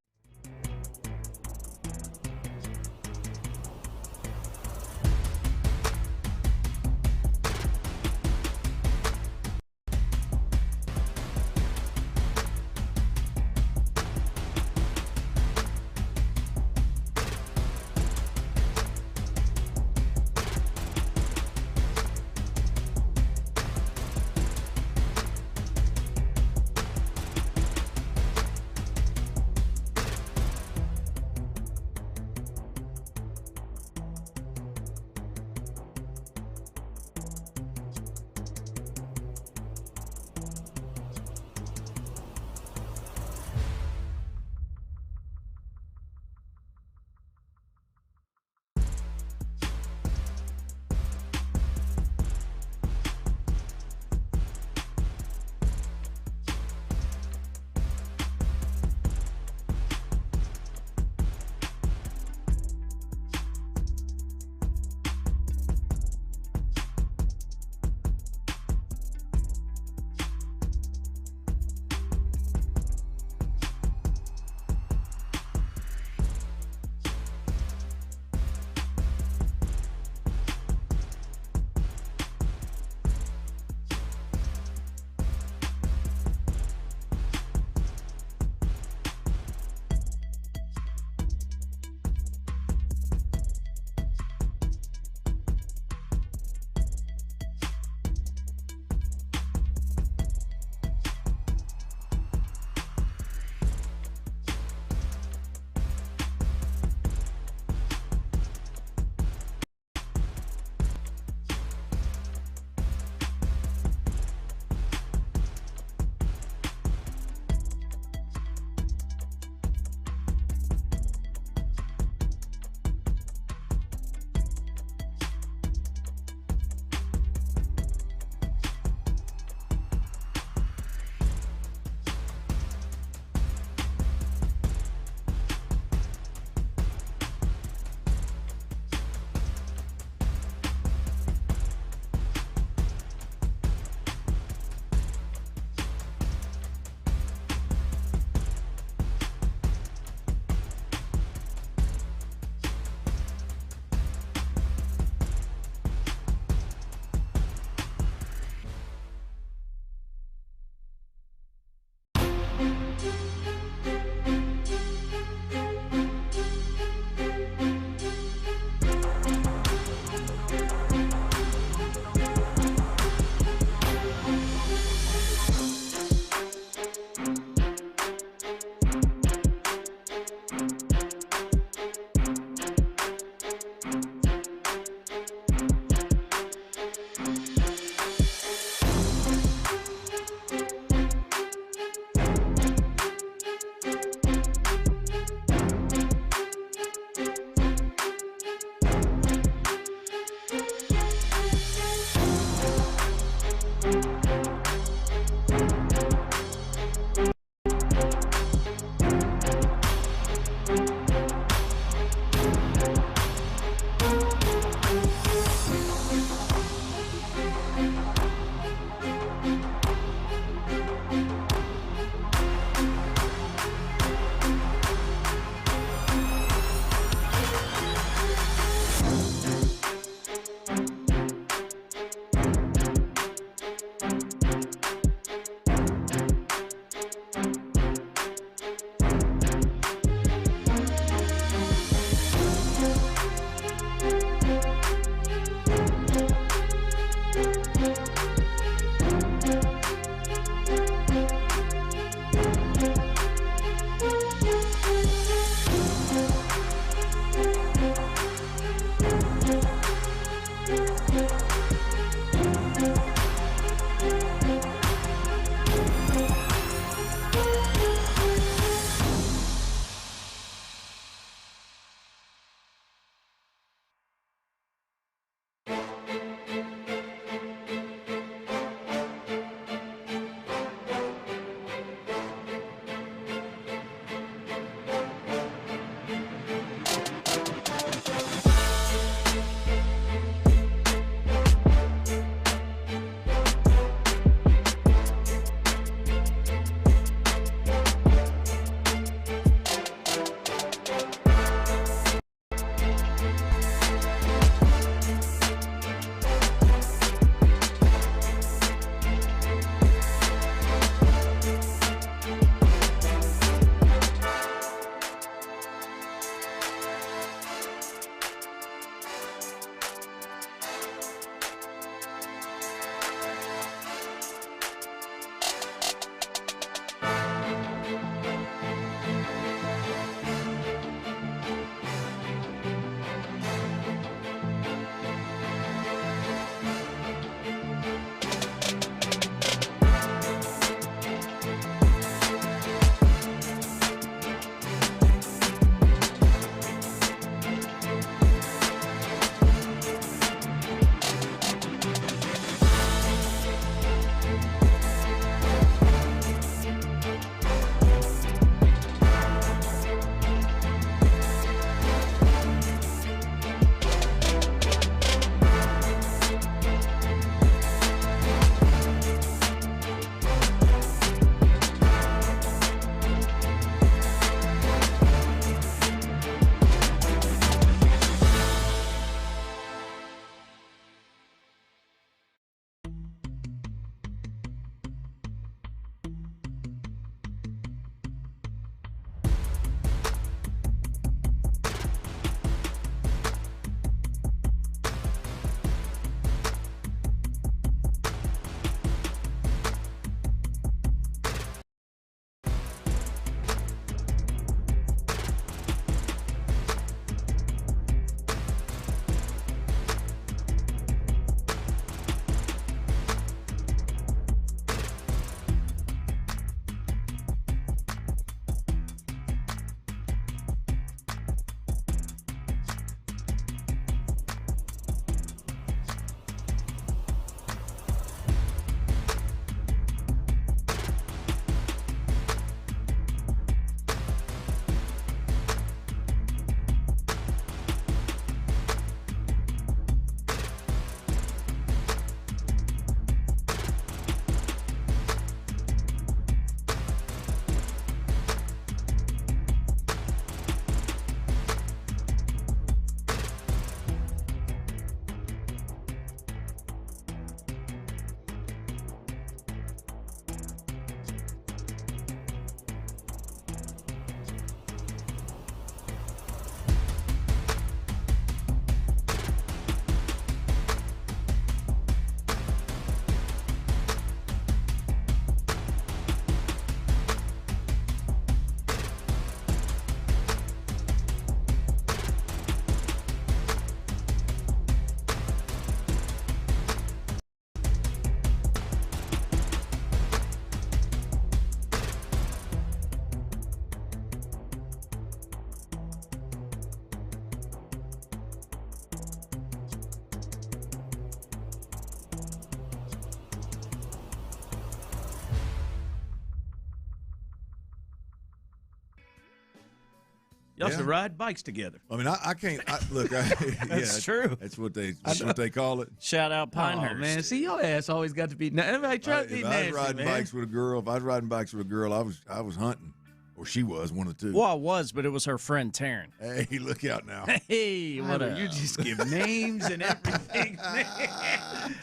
Y'all should ride bikes together. I mean, I can't look. That's true. That's what they call it. Shout out Pinehurst. Oh, man, see, your ass always got to be. Everybody try to be If nasty, I was riding man. bikes with a girl, if I was riding bikes with a girl, I was hunting, or she was, one of the two. Well, I was, but it was her friend Taryn. Hey, look out now. Hey, what up? You just give names and everything.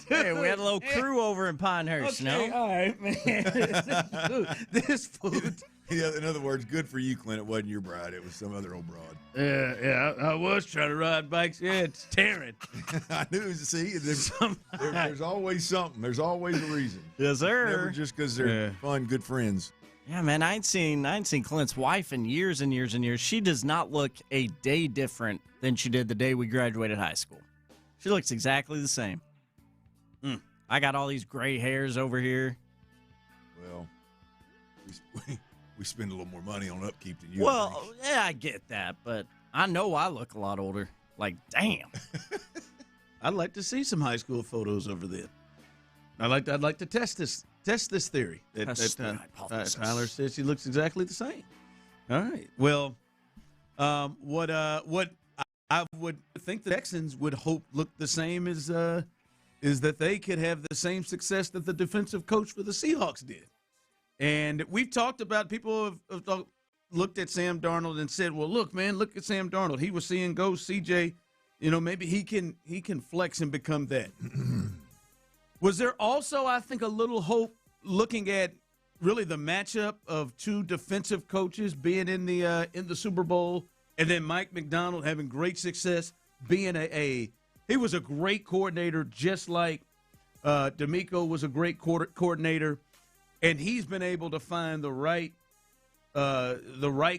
Hey, we had a little crew over in Pinehurst, Okay, no? all right, man. This food. Yeah, in other words, good for you, Clint. It wasn't your bride. It was some other old broad. Yeah, I was trying to ride bikes. Yeah, it's Taryn. I knew. See, there's always something. There's always a reason. Yes, sir. It's never just because they're fun, good friends. Yeah, man, I ain't seen Clint's wife in years and years and years. She does not look a day different than she did the day we graduated high school. She looks exactly the same. I got all these gray hairs over here. Well, we spend a little more money on upkeep than you. Well, yeah, I get that, but I know I look a lot older. Like, damn. I'd like to see some high school photos over there. I'd like to test this theory that Tyler says she looks exactly the same. All right. Well, what I would think the Texans would hope look the same is that they could have the same success that the defensive coach for the Seahawks did. And we've talked about, people have looked at Sam Darnold and said, well, look at Sam Darnold. He was seeing go CJ, maybe he can flex and become that. Was there also, I think, a little hope looking at really the matchup of two defensive coaches being in the Super Bowl, and then Mike McDonald having great success being he was a great coordinator, just like D'Amico was a great coordinator, and he's been able to find the right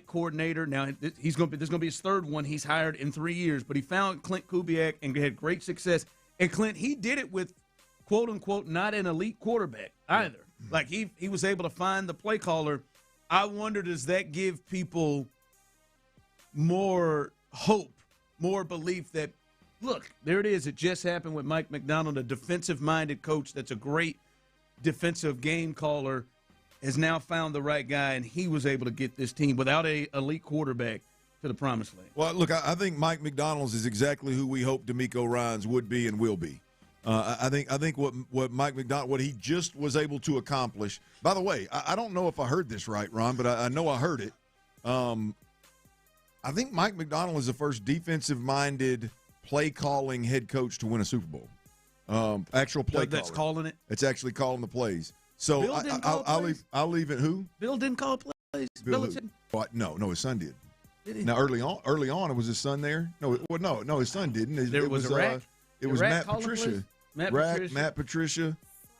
coordinator. Now there's going to be his third one he's hired in 3 years, but he found Clint Kubiak and had great success. And Clint, he did it with quote unquote not an elite quarterback either. Like he was able to find the play caller. I wonder, does that give people more hope, more belief that, look, there it is. It just happened with Mike McDonald, a defensive-minded coach that's a great defensive game caller, has now found the right guy, and he was able to get this team without an elite quarterback to the promised land. Well, look, I think Mike McDonald's is exactly who we hope D'Amico Ryans would be and will be. I think what Mike McDonald, what he just was able to accomplish. By the way, I don't know if I heard this right, Ron, but I know I heard it. I think Mike McDonald is the first defensive-minded play-calling head coach to win a Super Bowl. Actual play that's calling it? It's actually calling the plays. So I'll leave it who? Bill didn't call plays. No, his son did. Did he? Now, early on, it was his son there. No, his son didn't. It was a rack? It was Matt Patricia. Matt Patricia.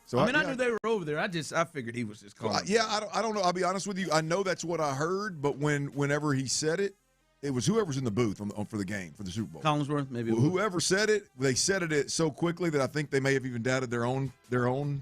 So I knew they were over there. I figured he was just calling. I don't know. I'll be honest with you. I know that's what I heard, but whenever he said it, it was whoever's in the booth for the game, for the Super Bowl. Collinsworth, maybe. Whoever said it, they said it so quickly that I think they may have even doubted their own info.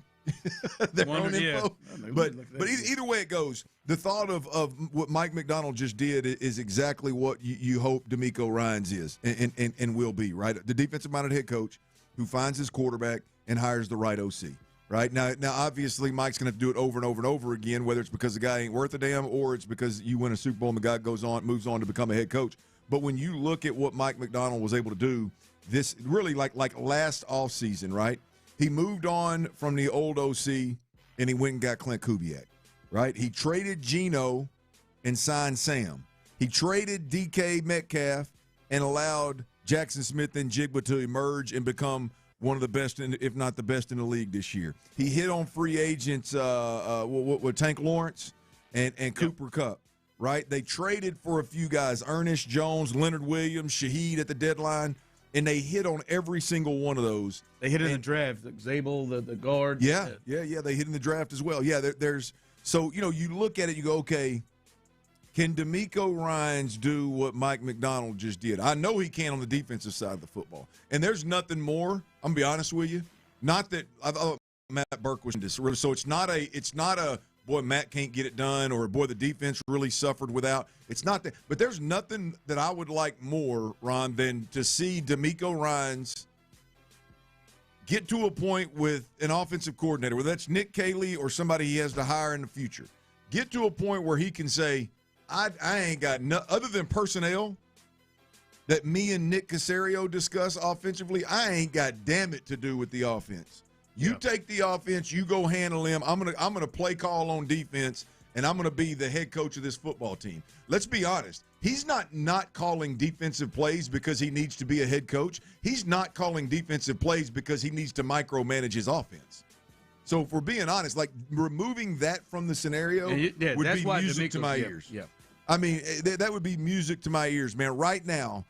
But either way it goes, the thought of what Mike McDonald just did is exactly what you hope D'Amico Ryans is and will be, right? The defensive-minded head coach who finds his quarterback and hires the right OC. Right now, obviously, Mike's going to have to do it over and over and over again, whether it's because the guy ain't worth a damn or it's because you win a Super Bowl and the guy moves on to become a head coach. But when you look at what Mike McDonald was able to do, this really like last offseason, right? He moved on from the old OC and he went and got Clint Kubiak, right? He traded Geno and signed Sam. He traded DK Metcalf and allowed Jackson Smith and Jigba to emerge and become one of the best, if not the best in the league this year. He hit on free agents with Tank Lawrence and Cooper Kupp, right? They traded for a few guys, Ernest Jones, Leonard Williams, Shaheed at the deadline, and they hit on every single one of those. They hit in the draft, Zabel, the guard. Yeah, they hit in the draft as well. Yeah, so, you look at it, you go, okay, can D'Amico Ryans do what Mike McDonald just did? I know he can on the defensive side of the football. And there's nothing more, I'm going to be honest with you, not that I thought Matt Burke was this. So it's not a boy, Matt can't get it done, or boy, the defense really suffered without. It's not that. But there's nothing that I would like more, Ron, than to see D'Amico Ryans get to a point with an offensive coordinator, whether that's Nick Caley or somebody he has to hire in the future, get to a point where he can say, I ain't got other than personnel that me and Nick Caserio discuss offensively, I ain't got damn it to do with the offense. You take the offense, you go handle him. I'm gonna play call on defense, and I'm gonna be the head coach of this football team. Let's be honest. He's not calling defensive plays because he needs to be a head coach. He's not calling defensive plays because he needs to micromanage his offense. So if we're being honest, like removing that from the scenario would be music to my ears. Yeah. I mean, that would be music to my ears, man. Right now,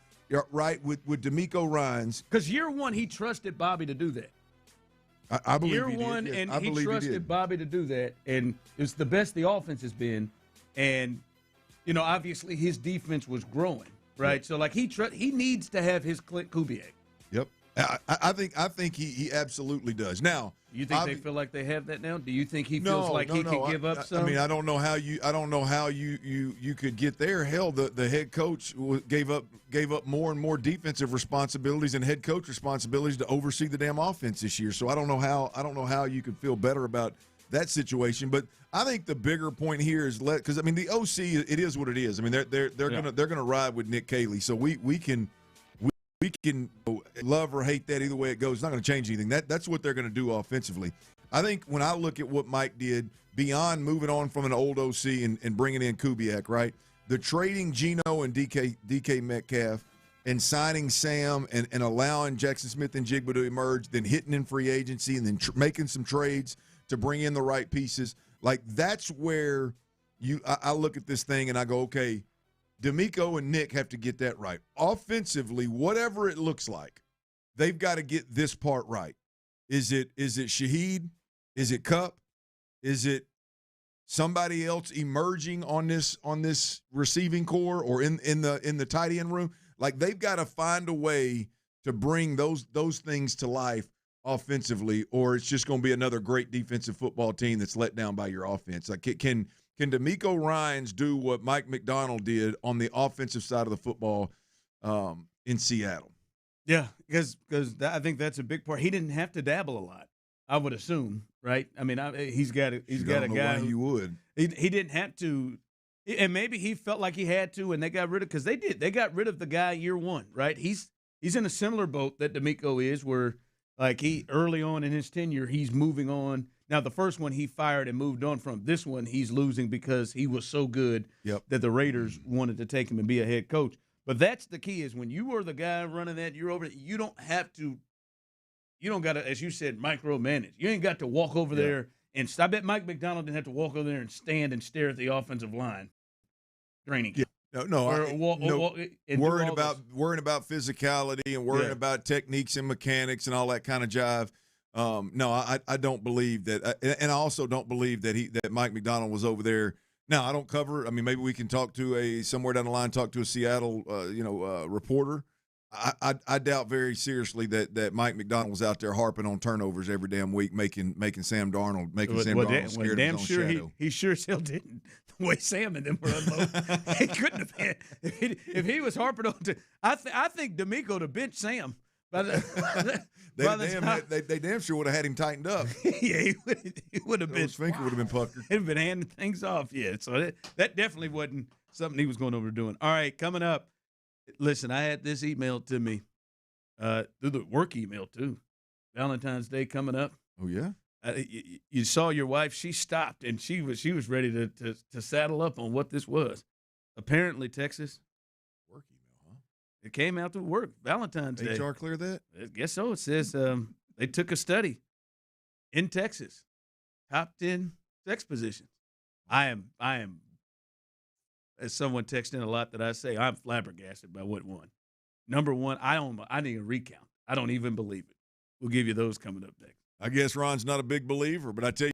right, with D'Amico Ryans. Because year one, he trusted Bobby to do that. I believe year he did. one, Yes, and I he believe trusted Bobby to do that. And it's the best the offense has been. And, obviously his defense was growing, right? Yep. So, like, he needs to have his Clint Kubiak. Yep. I think he absolutely does. Now, you think they feel like they have that now? Do you think he feels like he can give up some? I mean, I don't know how you could get there. Hell, the head coach gave up more and more defensive responsibilities and head coach responsibilities to oversee the damn offense this year. So I don't know how you could feel better about that situation. But I think the bigger point here is because I mean the OC, it is what it is. I mean they're gonna ride with Nick Caley. So we can love or hate that either way it goes. It's not going to change anything. That's what they're going to do offensively. I think when I look at what Mike did, beyond moving on from an old OC and bringing in Kubiak, right? The trading Geno and DK Metcalf and signing Sam and allowing Jackson Smith and Jigba to emerge, then hitting in free agency and then making some trades to bring in the right pieces. Like that's where I look at this thing and I go, okay, D'Amico and Nick have to get that right. Offensively, whatever it looks like, they've got to get this part right. Is it Shaheed? Is it Kupp? Is it somebody else emerging on this receiving core or in the tight end room? Like they've got to find a way to bring those things to life offensively, or it's just going to be another great defensive football team that's let down by your offense. Like Can D'Amico Ryans do what Mike McDonald did on the offensive side of the football in Seattle? Yeah, because I think that's a big part. He didn't have to dabble a lot, I would assume, right? I mean, he's got a guy who you would. He didn't have to, and maybe he felt like he had to, and they got rid of because they did. They got rid of the guy year one, right? He's in a similar boat that D'Amico is, where like he early on in his tenure, he's moving on. Now, the first one he fired and moved on from. This one he's losing because he was so good that the Raiders wanted to take him and be a head coach. But that's the key is when you are the guy running that, you're over it, you don't got to, as you said, micromanage. You ain't got to walk over there and I bet Mike McDonald didn't have to walk over there and stand and stare at the offensive line training camp. Worrying about physicality and worrying about techniques and mechanics and all that kind of jive. I don't believe that, and I also don't believe that Mike McDonald was over there. Now I don't cover. I mean, maybe we can talk to somewhere down the line, talk to a Seattle, reporter. I doubt very seriously that Mike McDonald was out there harping on turnovers every damn week, making Sam Darnold scared of his own shadow. He sure as hell didn't. The way Sam and them were unloaded, he couldn't have had. If he was harping on, I think D'Amico to bench Sam. They damn sure would have had him tightened up. Yeah, he would have been. His finger would have been puckered. He'd have been handing things off. Yeah, so that definitely wasn't something he was going over doing. All right, coming up. Listen, I had this emailed to me through the work email too. Valentine's Day coming up. Oh yeah. You saw your wife. She stopped and she was ready to saddle up on what this was. Apparently, Texas. Work email, huh? It came out through work. Valentine's Day. HR clear that? I guess so. It says they took a study in Texas, top 10 sex positions. I am. As someone texted in a lot that I say, I'm flabbergasted by what won. Number one, I need a recount. I don't even believe it. We'll give you those coming up next. I guess Ron's not a big believer, but I tell you.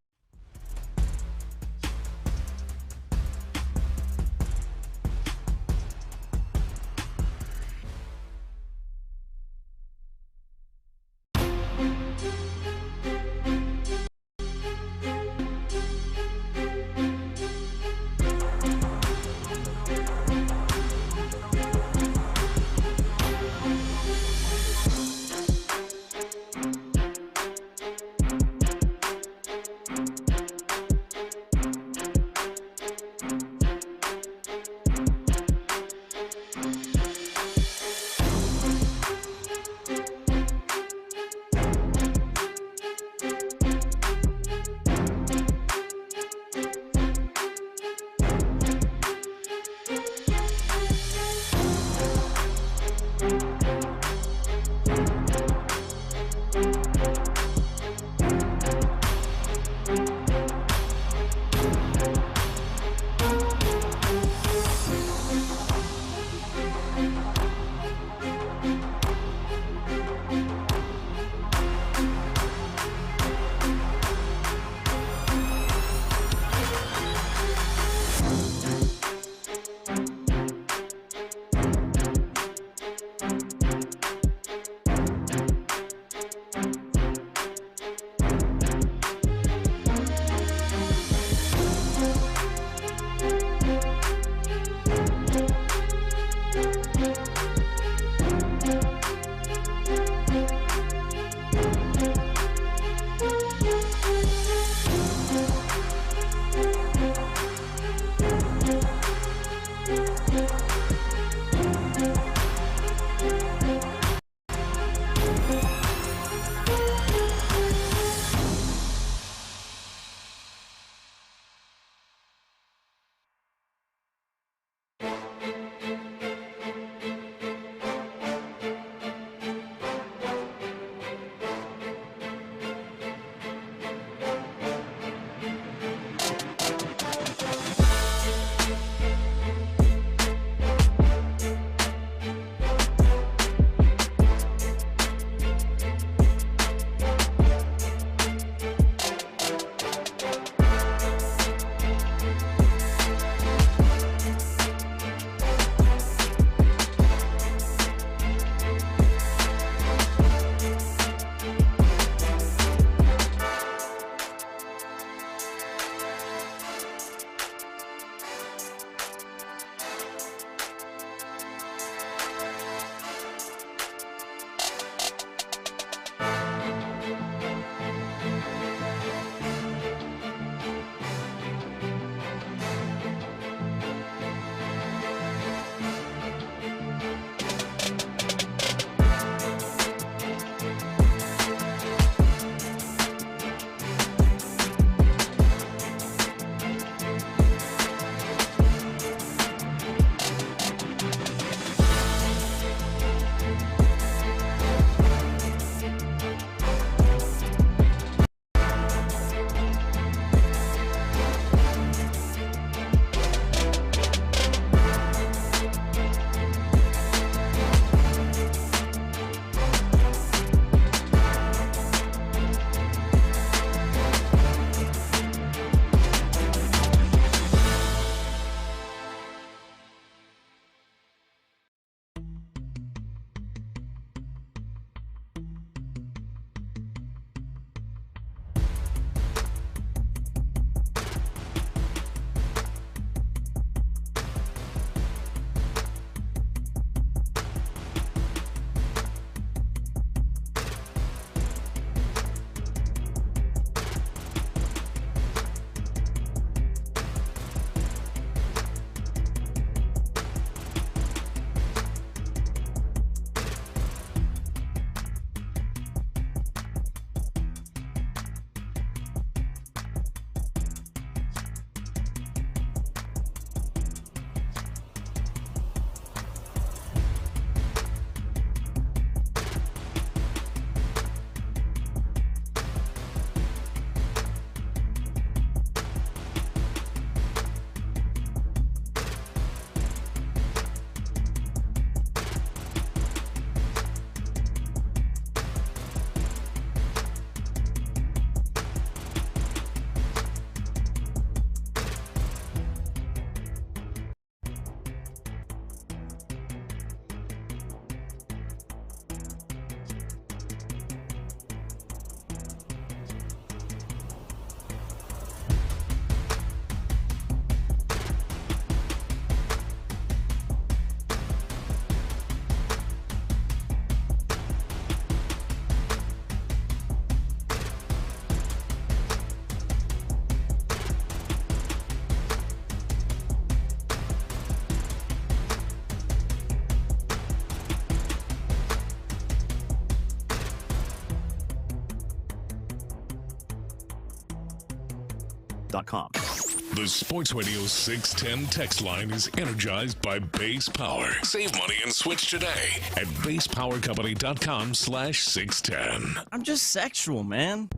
SportsRadio610textline.com. The Sports Radio 610 text line is energized by Base Power. Save money and switch today at basepowercompany.com/610. I'm just sexual, man.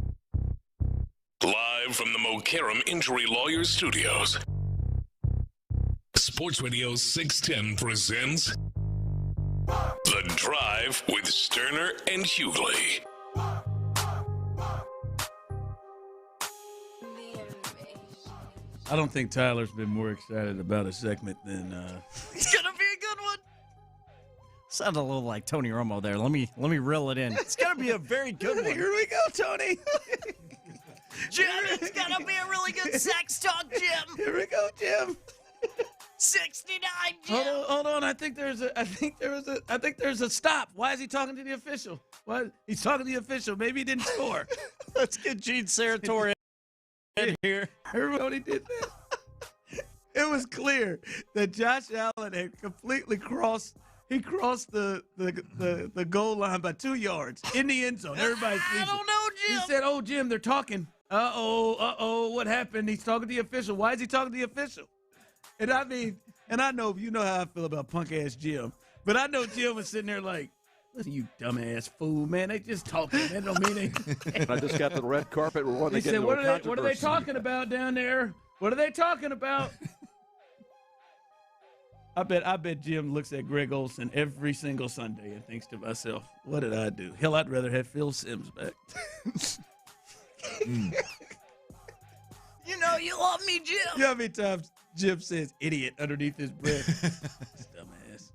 Live from the Mokaram Injury Lawyers Studios, Sports Radio 610 presents The Drive with Stoerner and Hughley. I don't think Tyler's been more excited about a segment than It's gonna be a good one. Sounded a little like Tony Romo there. Let me reel it in. It's gonna be a very good one. Here we go, Tony. Jim, it's gonna be a really good sex talk, Jim. Here we go, Jim. 69, Jim. Hold on. I think there's a stop. Why is he talking to the official? What? He's talking to the official. Maybe he didn't score. Let's get Gene Saratori in here. Everybody did that. It was clear that Josh Allen had completely crossed the goal line by 2 yards in the end zone. Everybody's I don't know, Jim. He said, "Oh, Jim, they're talking. Uh-oh, what happened?" He's talking to the official. Why is he talking to the official? And I mean, and I know, you know how I feel about punk-ass Jim, but I know Jim was sitting there like, "Listen, you dumbass fool, man. They just talking. That don't mean anything." I just got the red carpet. He said, what are they talking about down there? What are they talking about? I bet Jim looks at Greg Olsen every single Sunday and thinks to myself, what did I do? Hell, I'd rather have Phil Simms back. You know you love me, Jim. You know how many times Jim says idiot underneath his breath? Dumbass.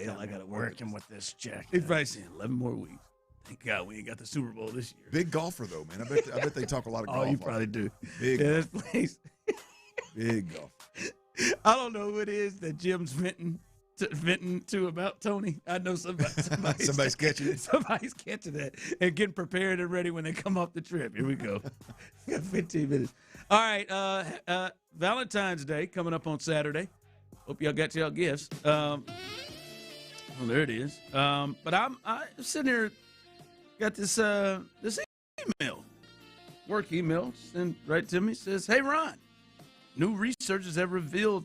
Hell, I got to working with this jack. He's probably saying 11 more weeks. Thank God we ain't got the Super Bowl this year. Big golfer, though, man. I bet they talk a lot of golf. Oh, you probably do. Big this place. Big golf. I don't know who it is that Jim's venting to about Tony. I know somebody's catching it. Somebody's catching that and getting prepared and ready when they come off the trip. Here we go. We got 15 minutes. All right. Valentine's Day coming up on Saturday. Hope y'all got y'all gifts. Well, there it is. But I'm sitting here, got this email, work email, sent right to me. Says, "Hey Ron, new researchers have revealed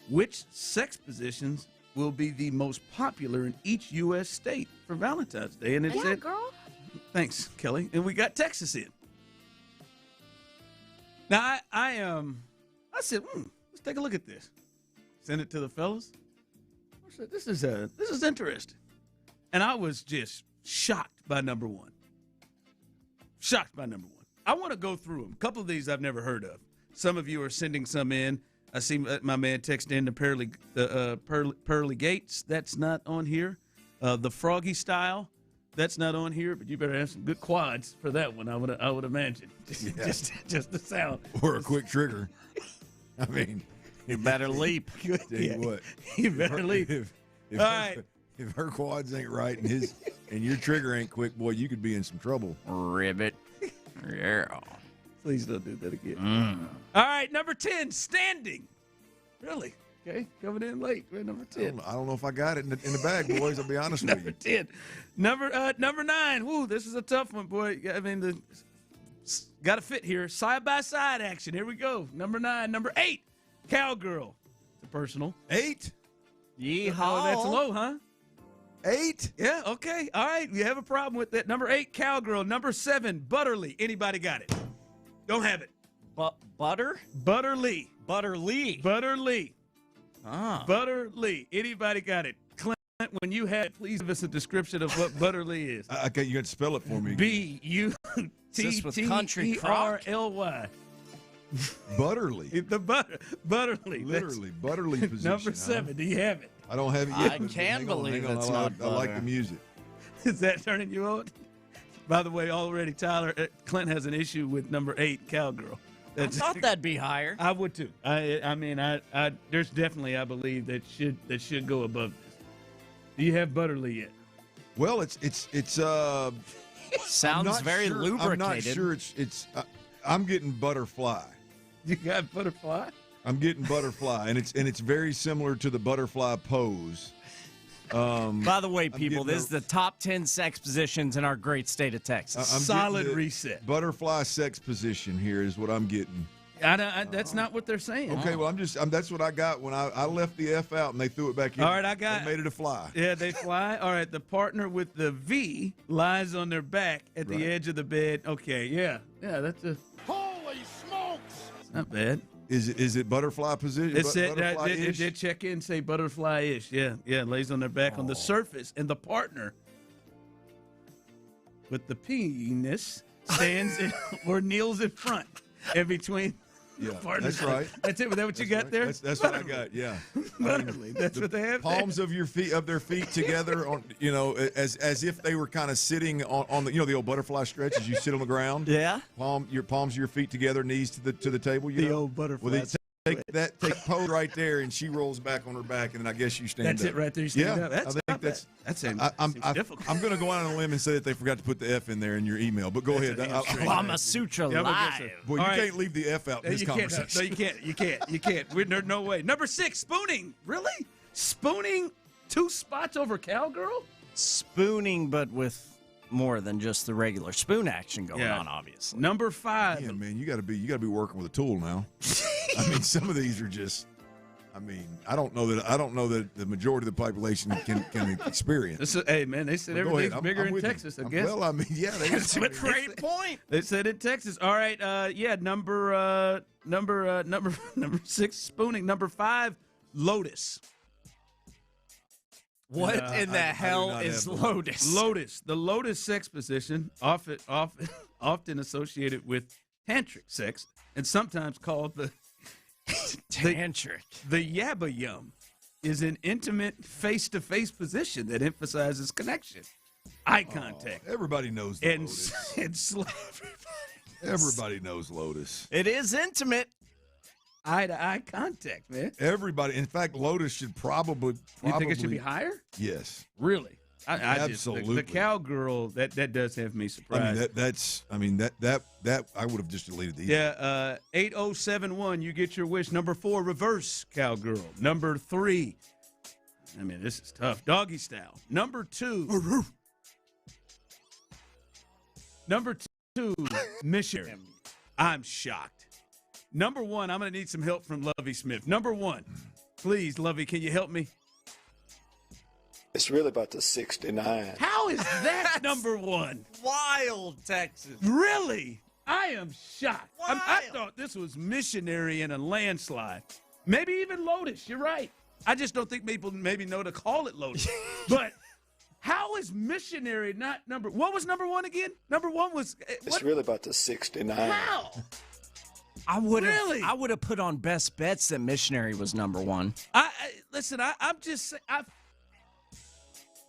which sex positions will be the most popular in each U.S. state for Valentine's Day." And it said, girl. Thanks, Kelly. And we got Texas in. Now I said, let's take a look at this. Send it to the fellas. I said, this is interesting. And I was just shocked by number one. Shocked by number one. I want to go through them. A couple of these I've never heard of. Some of you are sending some in. I see my man text in the Pearly Gates. That's not on here. The Froggy Style. That's not on here. But you better have some good quads for that one. I would imagine. Just the sound. Or a quick trigger. I mean, you better leap. Tell you what. You better leap. All right. If her quads ain't right and your trigger ain't quick, boy, you could be in some trouble. Ribbit. Yeah. Please don't do that again. All right, number 10, standing. Really? Okay, coming in late. We're number 10. I don't know if I got it in the bag, boys. I'll be honest with you. Number 10. Number 9. Woo, this is a tough one, boy. I mean, got to fit here. Side-by-side action. Here we go. Number 9. Number 8, cowgirl. It's a personal. 8? Yeehaw. Oh, that's low, huh? 8? Yeah, okay. All right, you have a problem with that. Number 8, cowgirl. Number 7, Butterly. Anybody got it? Don't have it. Butter? Butterly. Butterly. Ah. Butterly. Anybody got it? Clint, when you had it, please give us a description of what Butterly is. Okay, you got to spell it for me. B-U-T-T-E-R-L-Y. Butterly. Butterly. Literally, Butterly position. Number 7. Do you have it? I don't have it yet. I can't believe it's not I like the music. Is that turning you on? By the way, already Tyler, Clint has an issue with number 8, cowgirl. I thought that'd be higher. I would too. I mean, there's definitely, I believe, that should go above this. Do you have Butterly yet? Well, it's sounds very lubricated. I'm not sure it's I'm getting butterfly. You got butterfly? I'm getting butterfly, and it's very similar to the butterfly pose. By the way, people, this is the top 10 sex positions in our great state of Texas. Solid reset. Butterfly sex position here is what I'm getting. That's not what they're saying. Okay, well, that's what I got when I left the F out and they threw it back in. All right, they made it a fly. Yeah, they fly. All right, the partner with the V lies on their back at the edge of the bed. Okay, yeah, that's a. Holy smokes! It's not bad. Is it butterfly position? It said it did check in, say butterfly-ish. Yeah, lays on their back on the surface, and the partner with the penis stands or kneels in front and between. Yeah, partners. that's right. That's it. Was that what you got there? That's what I got. Yeah, that's what they have. Palms of their feet together on, as if they were kind of sitting on the, the old butterfly stretch as you sit on the ground. Yeah. Your palms of your feet together, knees to the table. The old butterfly. Well, take pose right there, and she rolls back on her back, and then I guess you stand up. That's it right there. You stand up. I think that's difficult. I'm going to go out on a limb and say that they forgot to put the F in there in your email. But go ahead. Kama Sutra live. Boy, you can't leave the F out in this conversation. No, you can't. You can't. No way. Number 6, spooning. Really? Spooning 2 spots over cowgirl? Spooning, but with more than just the regular spoon action going on, obviously. Number 5. Yeah, man, you got to be working with a tool now. I mean, some of these are just. I mean, I don't know that the majority of the population can experience. Hey, man, they said everything's bigger in Texas, I guess. Well, I mean, yeah, that's a great point. They said in Texas. All right, number 6, spooning. Number 5, lotus. What in the hell is lotus? Lotus, the lotus sex position, often associated with tantric sex, and sometimes called the tantric. The yabba yum is an intimate face-to-face position that emphasizes connection, eye contact. Everybody knows lotus. Everybody knows lotus. It is intimate. Eye-to-eye contact, man. Everybody. In fact, lotus should probably. You think it should be higher? Yes. Really? Absolutely. The cowgirl that does have me surprised. That I would have just deleted the email. Yeah. 8071. You get your wish. Number 4, reverse cowgirl. Number 3. I mean, this is tough. Doggy style. Number 2. Number 2. Missionary. I'm shocked. Number 1, I'm going to need some help from Lovey Smith. Number 1, please, Lovey, can you help me? It's really about the 69. How is that number 1? Wild, Texas. Really? I am shocked. I thought this was missionary in a landslide. Maybe even Lotus. You're right. I just don't think people maybe know to call it Lotus. But how is missionary not number? What was number 1 again? Number 1 was. It's really about the 69. How? I would have put on best bets that missionary was number 1. Listen. I'm just saying.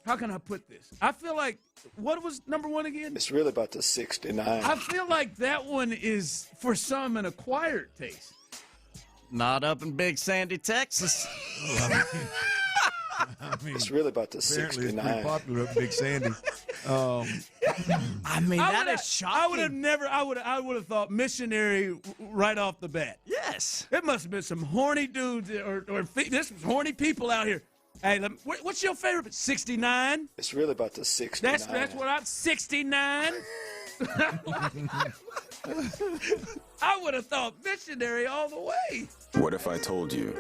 How can I put this? I feel like what was number 1 again? It's really about the 69. I feel like that one is for some an acquired taste. Not up in Big Sandy, Texas. I mean, it's really about the 69. It's pretty popular up in Big Sandy. I mean, that is shocking. I would have thought missionary right off the bat. Yes. It must have been some horny dudes or this was horny people out here. Hey, what's your favorite? 69? It's really about the 69. That's what I'm 69. I would have thought missionary all the way. What if I told you?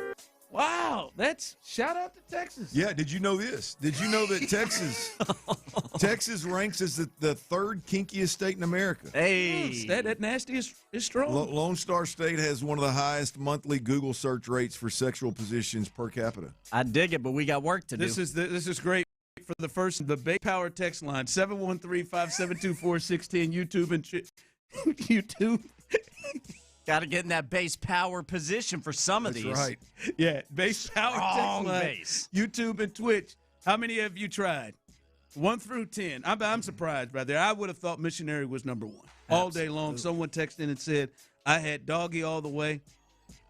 Wow, that's shout out to Texas. Yeah, did you know this? Did you know that Texas ranks as the third kinkiest state in America? Hey, that nasty is strong. Lone Star State has one of the highest monthly Google search rates for sexual positions per capita. I dig it, but we got work to do. This is great for the Bay Power text line 713-572-4610 YouTube and YouTube. Got to get in that base power position for some of these. That's right. Yeah, base power text line, base. YouTube and Twitch. How many have you tried? 1 through 10. I'm surprised right there. I would have thought missionary was number 1 all day long. Someone texted in and said, I had doggy all the way.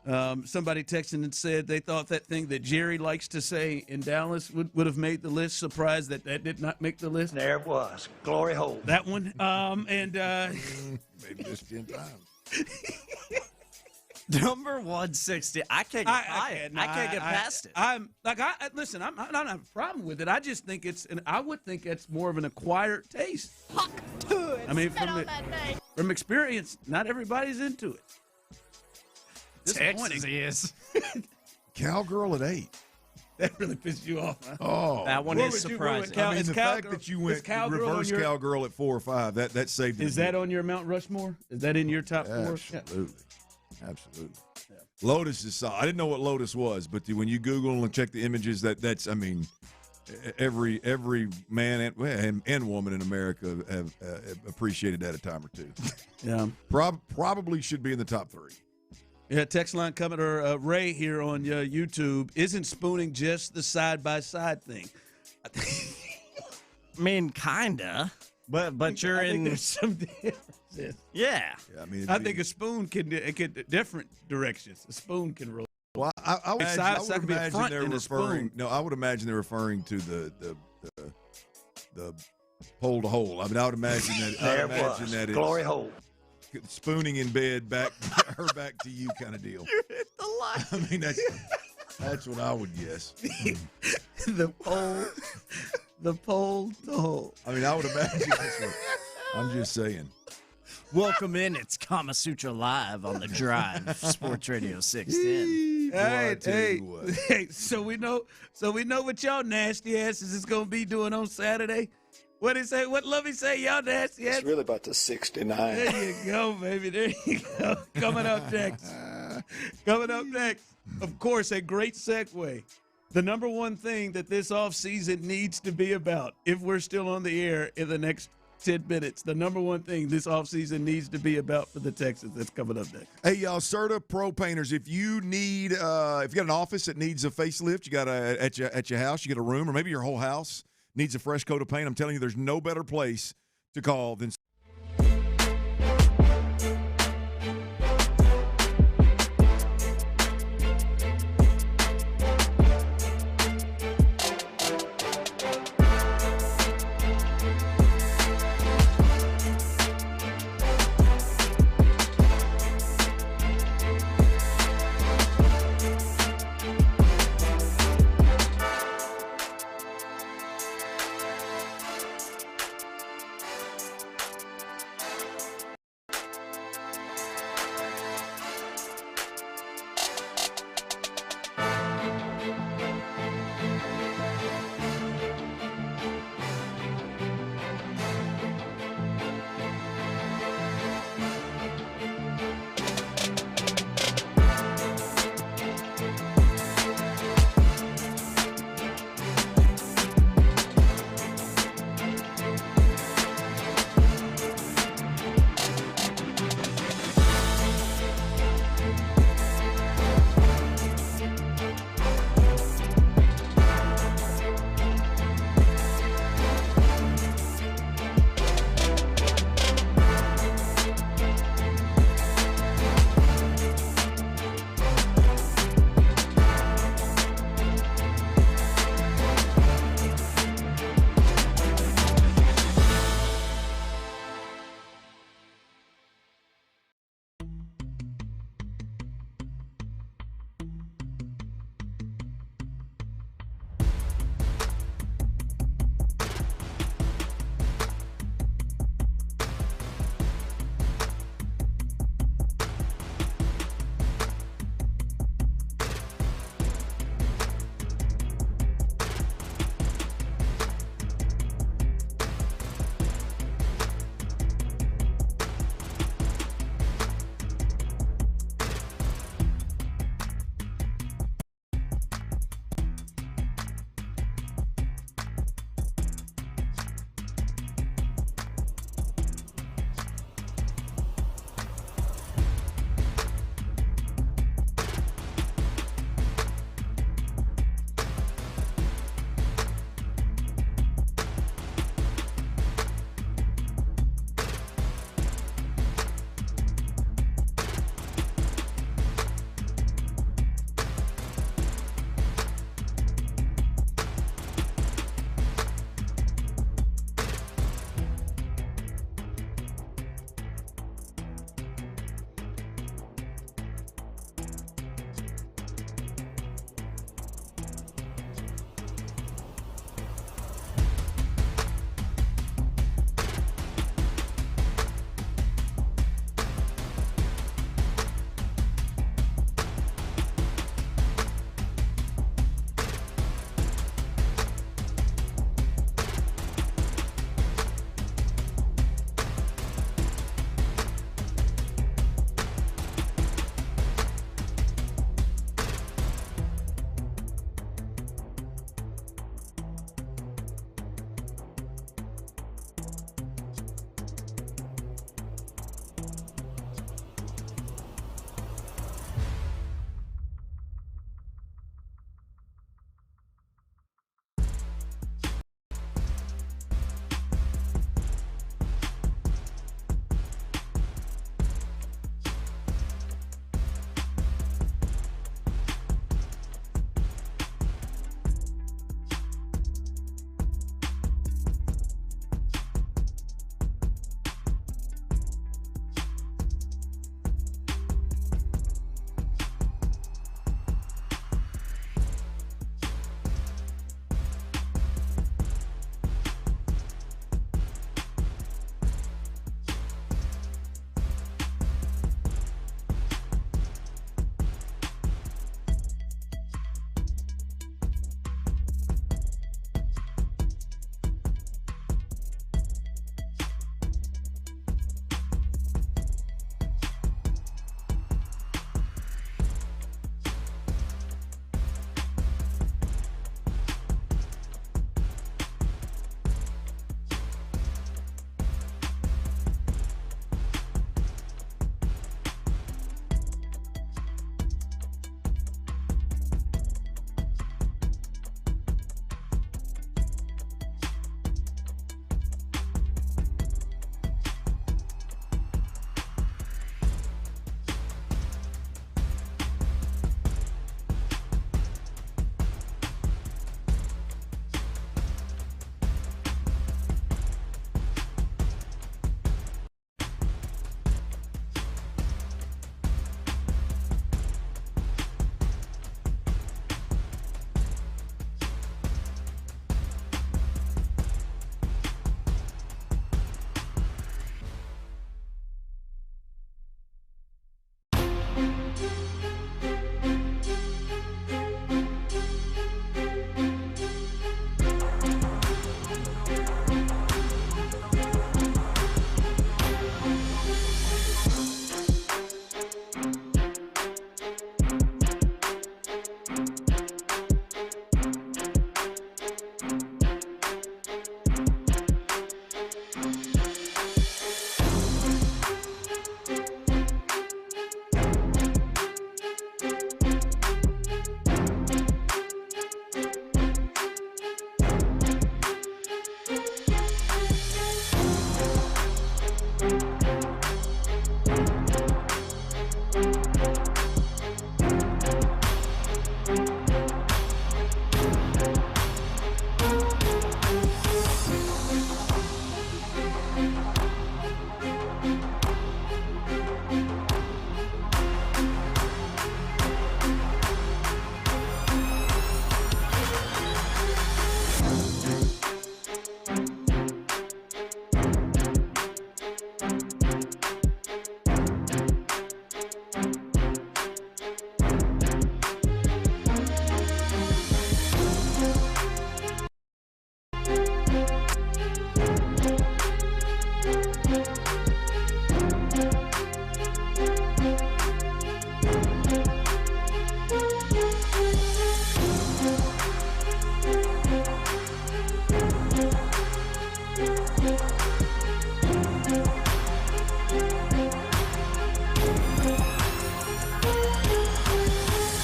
Somebody texted and said they thought that thing that Jerry likes to say in Dallas would have made the list. Surprised that did not make the list. There it was. Glory hole. That one. Maybe just 10 times. Number 160. I can't get by it. I can't get past it. Listen. I don't have a problem with it. I just think I would think it's more of an acquired taste. I mean, from experience, not everybody's into it. Texas is. Cowgirl at 8. That really pissed you off, huh? Oh, that one is surprising. I mean, the fact that you went reverse cowgirl at 4 or 5, that saved it. Is that on your Mount Rushmore? Is that in your top 4? Absolutely. Absolutely. Yeah. Lotus is solid. I didn't know what Lotus was, but when you Google and check the images, that's I mean, every man and woman in America have appreciated that a time or two. Yeah. Probably should be in the top 3. Yeah, text line coming, or Ray here on YouTube. Isn't spooning just the side-by-side thing? I mean, kinda, but you're in. There's some differences. Yeah. I mean, I think a spoon can different directions. A spoon can roll. Well, I would imagine they're referring. No, I would imagine they're referring to the hole to hole. I mean, I would imagine that. There it's glory hole. Spooning in bed, her back to you kind of deal. You hit the line. I mean, that's what I would guess. The pole to hole. I mean, I would imagine that's what. I'm just saying. Welcome in. It's Kama Sutra Live on the Drive, Sports Radio 610. Hey, so we know what y'all nasty asses is gonna be doing on Saturday. What he say? What Lovey say? Y'all nasty asses. It's really about the 69. There you go, baby. There you go. Coming up next. Of course, a great segue. The number one thing that this offseason needs to be about, if we're still on the air in the next 10 minutes, the number one thing this offseason needs to be about for the Texans. That's coming up next. Hey, y'all, Serta Pro Painters, if you need, if you got an office that needs a facelift, you got at your house, you get a room, or maybe your whole house needs a fresh coat of paint, I'm telling you, there's no better place to call than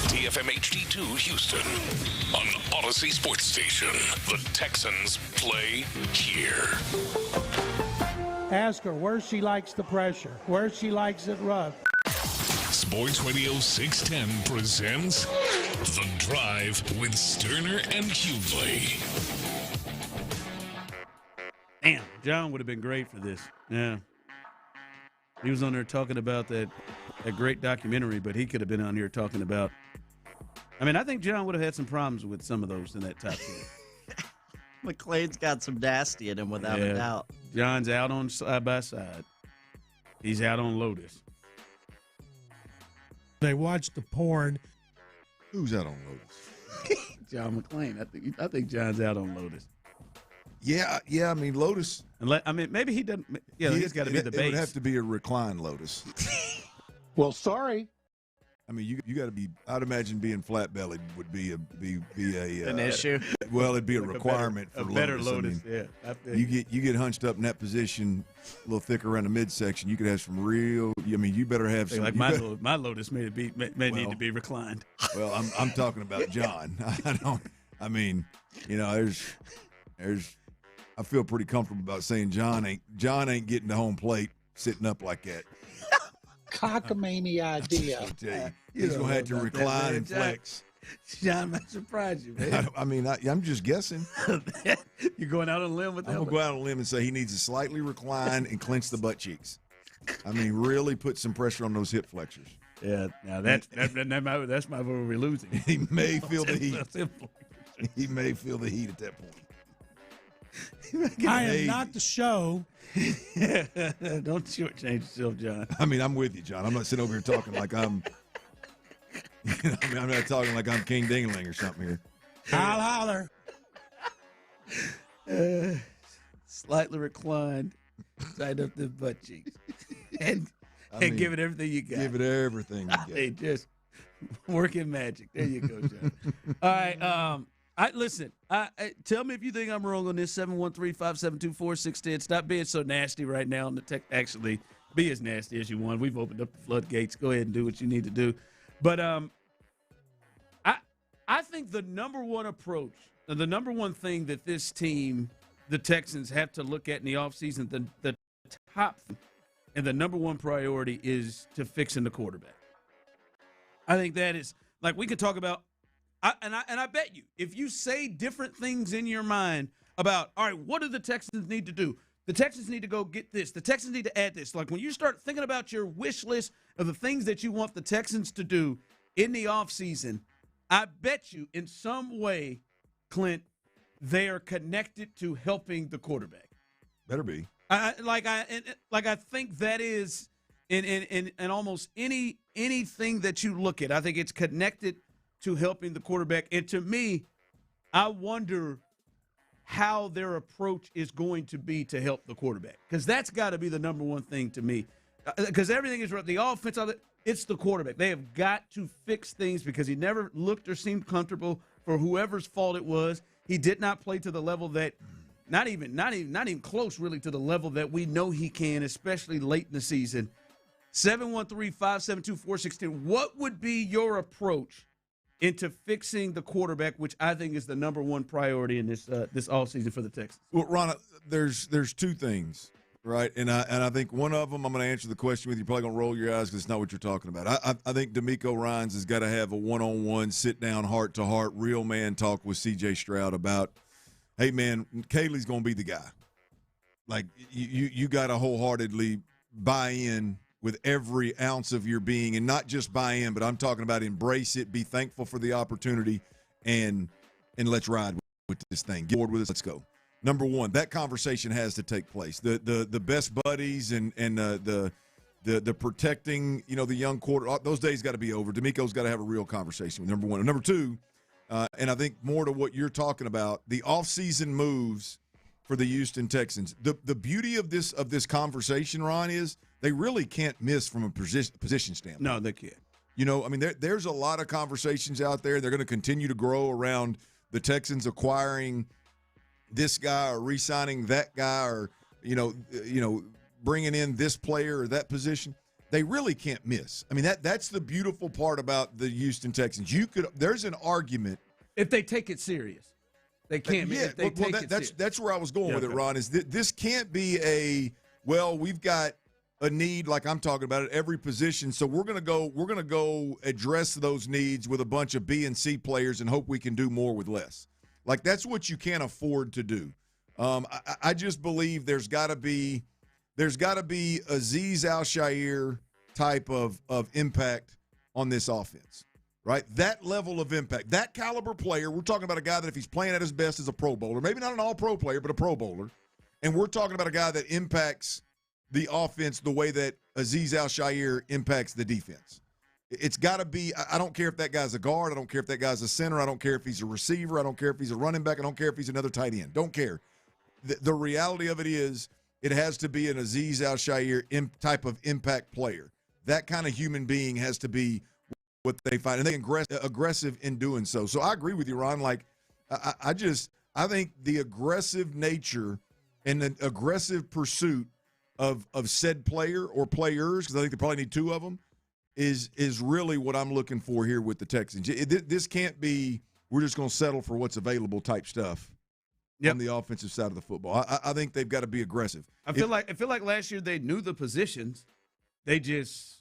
TFM HD2 Houston on Odyssey Sports Station. The Texans play here. Ask her where she likes the pressure, where she likes it rough. Sports Radio 610 presents The Drive with Stoerner and Hughley. Damn, John would have been great for this. Yeah. He was on there talking about that great documentary, but he could have been on here talking about. I mean, I think John would have had some problems with some of those in that top 10. McClain's got some nasty in him without a doubt. John's out on side by side. He's out on Lotus. They watched the porn. Who's out on Lotus? John McClain. I think John's out on Lotus. Yeah. I mean, Lotus. I mean, maybe he doesn't. Yeah, he's got to be the base. It would have to be a recline Lotus. Well, sorry. I mean, you got to be. I'd imagine being flat bellied would be an issue. Well, it'd be a requirement for a better Lotus. Lotus. I mean, Yeah, you get hunched up in that position, a little thicker around the midsection. You could have some real. I mean, you better have some. Like my Lotus may need to be reclined. Well, I'm talking about John. I don't. I mean, there's. I feel pretty comfortable about saying John ain't getting the home plate sitting up like that. Cockamamie idea. I'll tell you, he's going to have to recline and flex. John might surprise you, man. I'm just guessing. You're going out on a limb with that? I'm going to go out on a limb and say he needs to slightly recline and clench the butt cheeks. I mean, really put some pressure on those hip flexors. Yeah, now that's my where we're losing. He may feel the heat. He may feel the heat at that point. I am not the show. Don't shortchange yourself, John. I mean, I'm with you, John. I'm not sitting over here talking like I'm. I'm not talking like I'm King Dingling or something here. I'll holler. Slightly reclined, tied up the butt cheeks, and give it everything you got. Give it everything you got. Hey, just working magic. There you go, John. All right. Listen, tell me if you think I'm wrong on this. 713-572-4610. Stop being so nasty right now. Actually, be as nasty as you want. We've opened up the floodgates. Go ahead and do what you need to do. But I think the number one approach, the number one thing that this team, the Texans, have to look at in the offseason, the top and the number one priority is to fixing the quarterback. I think that is, like, we could talk about. I bet you, if you say different things in your mind about, all right, what do the Texans need to do? The Texans need to go get this. The Texans need to add this. Like, when you start thinking about your wish list of the things that you want the Texans to do in the offseason, I bet you in some way, Clint, they are connected to helping the quarterback. Better be. I think that is in almost anything that you look at. I think it's connected to helping the quarterback. And to me, I wonder how their approach is going to be to help the quarterback, because that's got to be the number one thing to me, because everything is right. The offense, it's the quarterback. They have got to fix things because he never looked or seemed comfortable for whoever's fault it was. He did not play to the level that not even close really to the level that we know he can, especially late in the season. 713-572-4610. What would be your approach into fixing the quarterback, which I think is the number one priority in this offseason for the Texans? Well, Ron, there's two things, right? And I think one of them, I'm going to answer the question with you. You're probably going to roll your eyes because it's not what you're talking about. I think D'Amico Ryans has got to have a one-on-one, sit-down, heart-to-heart, real man talk with C.J. Stroud about, hey, man, Kaylee's going to be the guy. Like, you got to wholeheartedly buy in with every ounce of your being, and not just buy in, but I'm talking about embrace it, be thankful for the opportunity, and let's ride with this thing. Get board with us. Let's go. Number one, that conversation has to take place. The best buddies and the protecting, the young quarter, those days got to be over. D'Amico's got to have a real conversation with number one. And number two, and I think more to what you're talking about, the offseason moves for the Houston Texans. The beauty of this conversation, Ron, is they really can't miss from a position standpoint. No, they can't. You know, I mean, there's a lot of conversations out there. They're going to continue to grow around the Texans acquiring this guy or re-signing that guy, or bringing in this player or that position. They really can't miss. I mean, that's the beautiful part about the Houston Texans. There's an argument if they take it serious. They can't. Yeah, that's where I was going with it, Ron. Is this can't be we've got a need like I'm talking about at every position, so we're gonna go address those needs with a bunch of B and C players and hope we can do more with less. Like, that's what you can't afford to do. I just believe there's got to be Azeez Al-Shaair type of impact on this offense. Right? That level of impact, that caliber player. We're talking about a guy that if he's playing at his best is a Pro Bowler, maybe not an all-pro player, but a Pro Bowler. And we're talking about a guy that impacts the offense the way that Azeez Al-Shaair impacts the defense. It's got to be – I don't care if that guy's a guard. I don't care if that guy's a center. I don't care if he's a receiver. I don't care if he's a running back. I don't care if he's another tight end. Don't care. The reality of it is it has to be an Azeez Al-Shaair type of impact player. That kind of human being has to be – what they find, and they aggressive in doing so. So I agree with you, Ron. Like, I think the aggressive nature and the aggressive pursuit of said player or players, because I think they probably need two of them, is really what I'm looking for here with the Texans. This can't be we're just going to settle for what's available type stuff on the offensive side of the football. I think they've got to be aggressive. I feel like last year they knew the positions. They just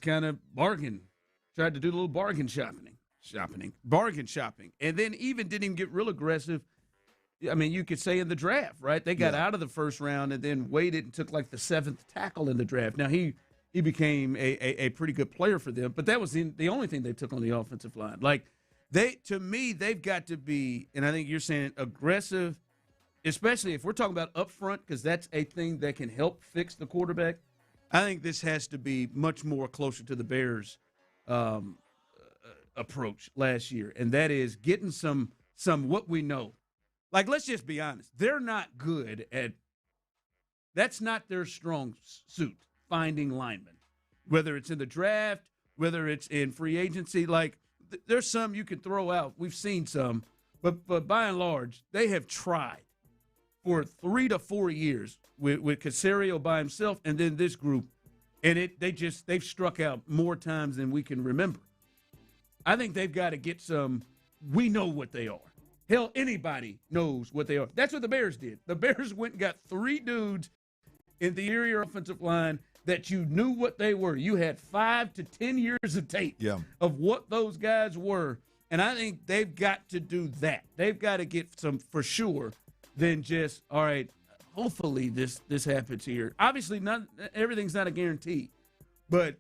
kind of bargained, tried to do a little bargain shopping, and then even didn't even get real aggressive. I mean, you could say in the draft, right? They got out of the first round and then waited and took like the 7th tackle in the draft. Now, he became a pretty good player for them, but that was the only thing they took on the offensive line. Like, they've got to be, and I think you're saying aggressive, especially if we're talking about up front, because that's a thing that can help fix the quarterback. I think this has to be much more closer to the Bears' approach last year, and that is getting some what we know. Like, let's just be honest. They're not good at – that's not their strong suit, finding linemen, whether it's in the draft, whether it's in free agency. Like, there's some you can throw out. We've seen some, but by and large, they have tried for 3 to 4 years with Caserio by himself and then this group, and they've struck out more times than we can remember. I think they've got to get some – we know what they are. Hell, anybody knows what they are. That's what the Bears did. The Bears went and got 3 dudes in the interior offensive line that you knew what they were. You had 5 to 10 years of tape of what those guys were, and I think they've got to do that. They've got to get some for sure than just, all right, hopefully this happens here. Obviously, everything's not a guarantee, but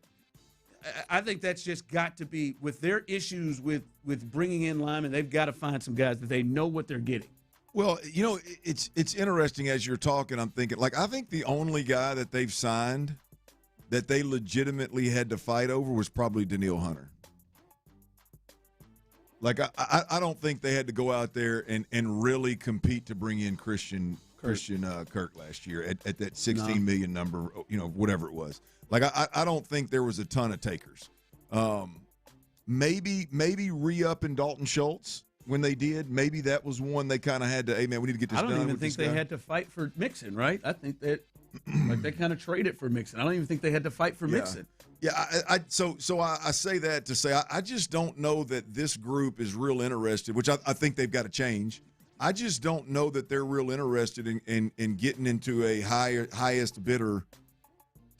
I think that's just got to be with their issues with bringing in linemen. They've got to find some guys that they know what they're getting. Well, you know, it's interesting as you're talking. I'm thinking, like, I think the only guy that they've signed that they legitimately had to fight over was probably Danielle Hunter. Like, I don't think they had to go out there and really compete to bring in Christian Kirk last year at that $16 million number, you know, whatever it was. Like, I don't think there was a ton of takers. Maybe re-up in Dalton Schultz when they did. Maybe that was one they kind of had to, hey, man, we need to get this done. I don't even think they had to fight for Mixon, right? I think that like they kind of traded for Mixon. I don't even think they had to fight for Mixon. Yeah, so I say that to say I just don't know that this group is real interested, which I think they've got to change. I just don't know that they're real interested in getting into a highest bidder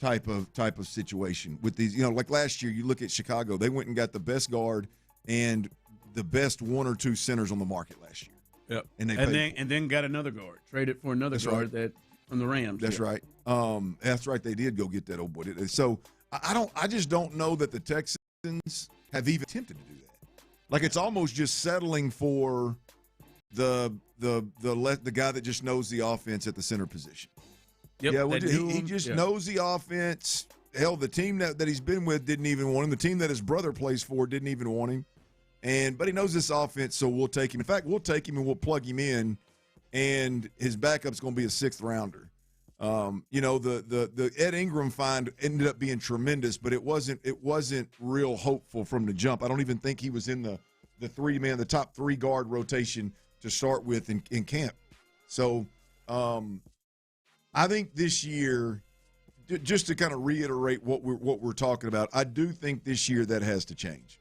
type of situation with these. You know, like last year, you look at Chicago, they went and got the best guard and the best 1 or 2 centers on the market last year. Yep. And then got another guard, traded for another guard that from the Rams. That's right. That's right. They did go get that old boy. So I just don't know that the Texans have even attempted to do that. Like, it's almost just settling for the guy that just knows the offense at the center position. Yep, yeah, he just knows the offense. Hell, the team that he's been with didn't even want him. The team that his brother plays for didn't even want him. But he knows this offense, so we'll take him. In fact, we'll take him and we'll plug him in and his backup's going to be a sixth rounder. The Ed Ingram find ended up being tremendous, but it wasn't real hopeful from the jump. I don't even think he was in the top three guard rotation to start with in camp. So I think this year, just to kind of reiterate what we're talking about, I do think this year that has to change.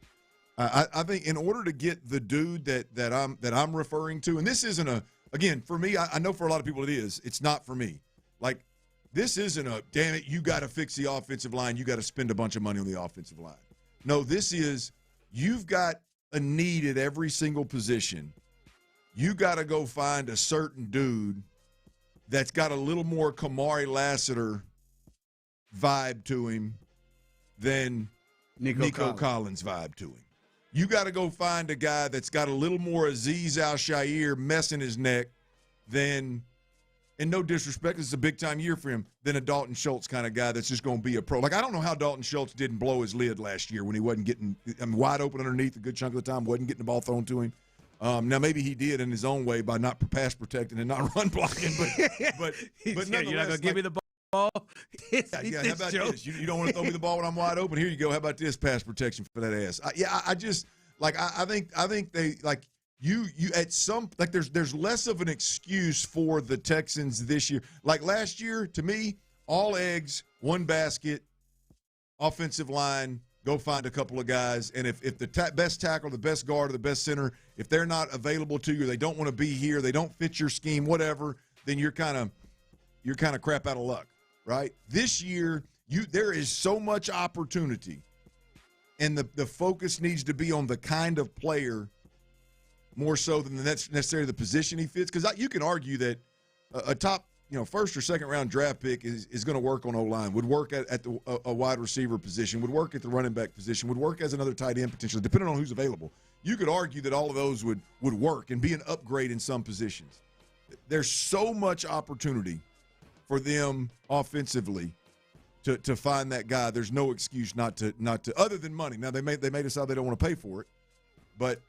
I think in order to get the dude that I'm referring to, and this isn't again for me. I know for a lot of people it is. It's not for me. Like, this isn't damn it, you got to fix the offensive line. You got to spend a bunch of money on the offensive line. No, this is, you've got a need at every single position. You got to go find a certain dude that's got a little more Kamari Lassiter vibe to him than Nico Collins vibe to him. You got to go find a guy that's got a little more Azeez Al-Shaair mess in his neck than, and no disrespect, it's a big-time year for him, than a Dalton Schultz kind of guy that's just going to be a pro. Like, I don't know how Dalton Schultz didn't blow his lid last year when he wasn't getting wide open underneath a good chunk of the time, wasn't getting the ball thrown to him. Now, maybe he did in his own way by not pass protecting and not run blocking, but nonetheless, you're not going to give me the ball? Yeah, how about this? You don't want to throw me the ball when I'm wide open? Here you go. How about this pass protection for that ass? I think they, like, you at some, like, there's less of an excuse for the Texans this year. Like last year, to me, all eggs, one basket, offensive line, go find a couple of guys. And if the best tackle, the best guard, or the best center, if they're not available to you, or they don't want to be here, they don't fit your scheme, whatever, then you're kind of crap out of luck, right? This year, there is so much opportunity, and the focus needs to be on the kind of player more so than necessarily the position he fits. Because you can argue that a top, first or second round draft pick is going to work on O-line, would work at a wide receiver position, would work at the running back position, would work as another tight end potentially, depending on who's available. You could argue that all of those would work and be an upgrade in some positions. There's so much opportunity for them offensively to find that guy. There's no excuse not to other than money. Now they may decide they don't want to pay for it, but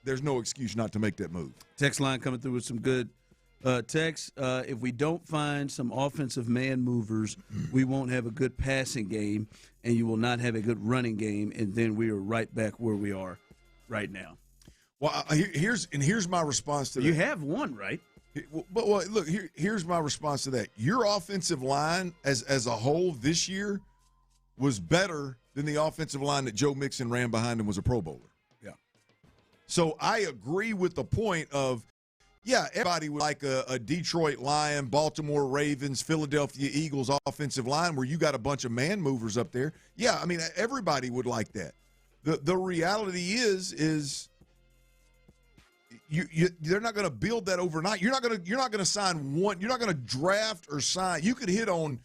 there's no excuse not to make that move. Text line coming through with some good text. If we don't find some offensive man movers, we won't have a good passing game, and you will not have a good running game, and then we are right back where we are right now. Well, here's my response to that. You have one, right? But look, here's my response to that. Your offensive line as a whole this year was better than the offensive line that Joe Mixon ran behind him was a Pro Bowler. Yeah. So I agree with the point of, yeah, everybody would like a Detroit Lion, Baltimore Ravens, Philadelphia Eagles offensive line where you got a bunch of man movers up there. Yeah, I mean, everybody would like that. The reality is they're not going to build that overnight. You're not going to sign one. You're not going to draft or sign. You could hit on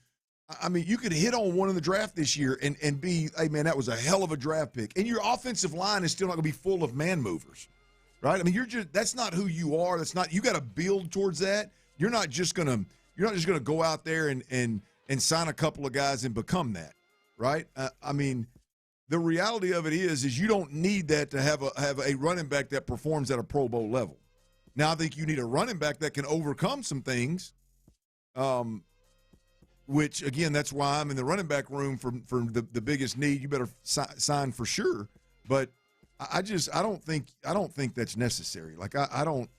one in the draft this year and be, hey man, that was a hell of a draft pick. And your offensive line is still not going to be full of man movers, right? I mean, that's not who you are. That's not, you got to build towards that. You're not just going to go out there and sign a couple of guys and become that, right? I mean, the reality of it is you don't need that to have a running back that performs at a Pro Bowl level. Now, I think you need a running back that can overcome some things, which, again, that's why I'm in the running back room for the biggest need. You better sign for sure. But I don't think that's necessary. Like, I don't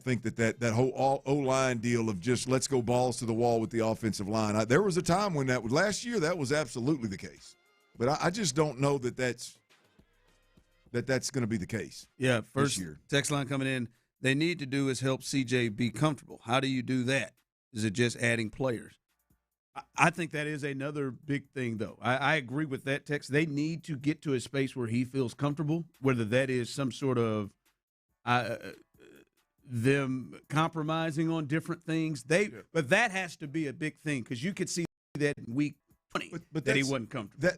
think that whole O-line deal of just let's go balls to the wall with the offensive line. There was a time when last year that was absolutely the case, but I just don't know that's going to be the case. Yeah, first this year. Text line coming in. They need to do is help CJ be comfortable. How do you do that? Is it just adding players? I think that is another big thing, though. I agree with that text. They need to get to a space where he feels comfortable, whether that is some sort of them compromising on different things. But that has to be a big thing because you could see that in week 20 but that he wasn't comfortable.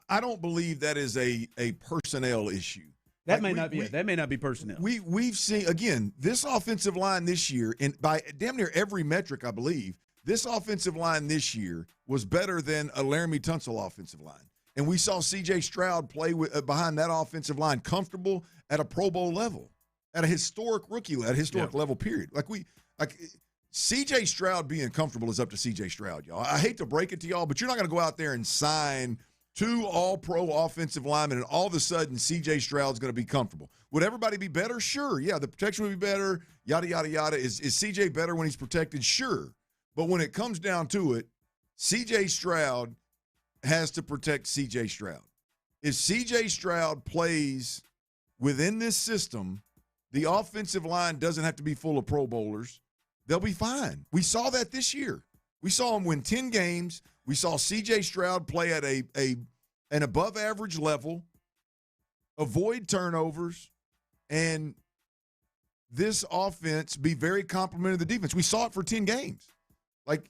I don't believe that is a personnel issue. That may not be personnel. We've seen, again, this offensive line this year, and by damn near every metric, I believe, this offensive line this year was better than a Laramie Tunsil offensive line. And we saw C.J. Stroud play behind that offensive line comfortable at a Pro Bowl level. at a historic level, period. Like C.J. Stroud being comfortable is up to C.J. Stroud, y'all. I hate to break it to y'all, but you're not going to go out there and sign 2 all-pro offensive linemen and all of a sudden C.J. Stroud's going to be comfortable. Would everybody be better? Sure. Yeah, the protection would be better, yada, yada, yada. Is C.J. better when he's protected? Sure. But when it comes down to it, C.J. Stroud has to protect C.J. Stroud. If C.J. Stroud plays within this system, the offensive line doesn't have to be full of Pro Bowlers. They'll be fine. We saw that this year. We saw him win 10 games. We saw C.J. Stroud play at an above-average level, avoid turnovers, and this offense be very complimentary of the defense. We saw it for 10 games. Like,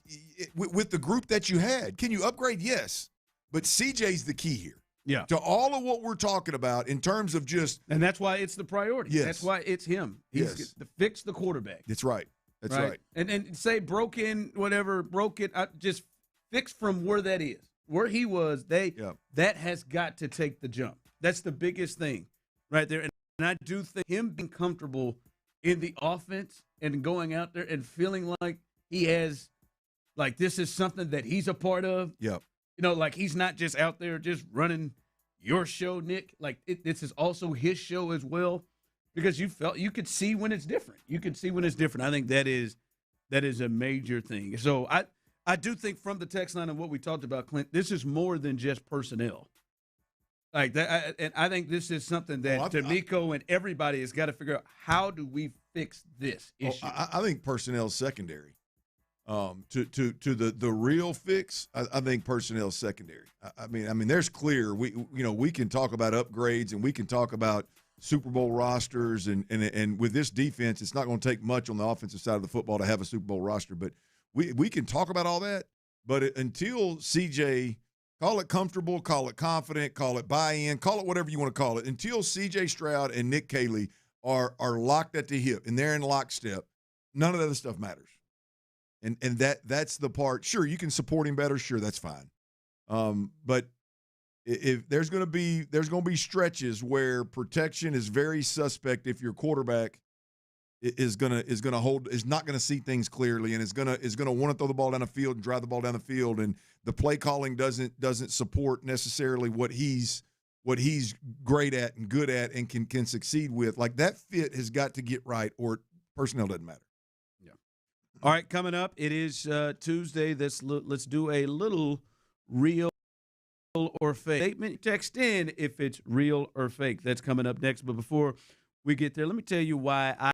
with the group that you had. Can you upgrade? Yes. But C.J.'s the key here. Yeah. To all of what we're talking about in terms of just – and that's why it's the priority. Yes. That's why it's him. He's to fix the quarterback. That's right. That's right. And say broke it, just fix from where that is. Where he was, that has got to take the jump. That's the biggest thing right there. And I do think him being comfortable in the offense and going out there and feeling like he has – like this is something that he's a part of. Yep. You know, like he's not just out there just running your show, Nick. Like this is also his show as well, because you could see when it's different. You could see when it's different. I think that is a major thing. So I do think from the text line and what we talked about, Clint, this is more than just personnel. Like that, and I think this is something that D'Amico and everybody has got to figure out. How do we fix this issue? I think personnel is secondary. To the real fix, I think personnel is secondary. I mean, there's clear. We can talk about upgrades and we can talk about Super Bowl rosters and with this defense, it's not going to take much on the offensive side of the football to have a Super Bowl roster. But we can talk about all that. But until CJ, call it comfortable, call it confident, call it buy-in, call it whatever you want to call it. Until CJ Stroud and Nick Caley are locked at the hip and they're in lockstep, none of that other stuff matters. And that's the part. Sure, you can support him better. Sure, that's fine. But if there's going to be stretches where protection is very suspect if your quarterback is not going to see things clearly and is going to want to throw the ball down the field and drive the ball down the field, and the play calling doesn't support necessarily what he's great at and good at and can succeed with. Like, that fit has got to get right, or personnel doesn't matter. All right, coming up, it is Tuesday. Let's do a little real or fake statement. Text in if it's real or fake. That's coming up next. But before we get there, let me tell you why I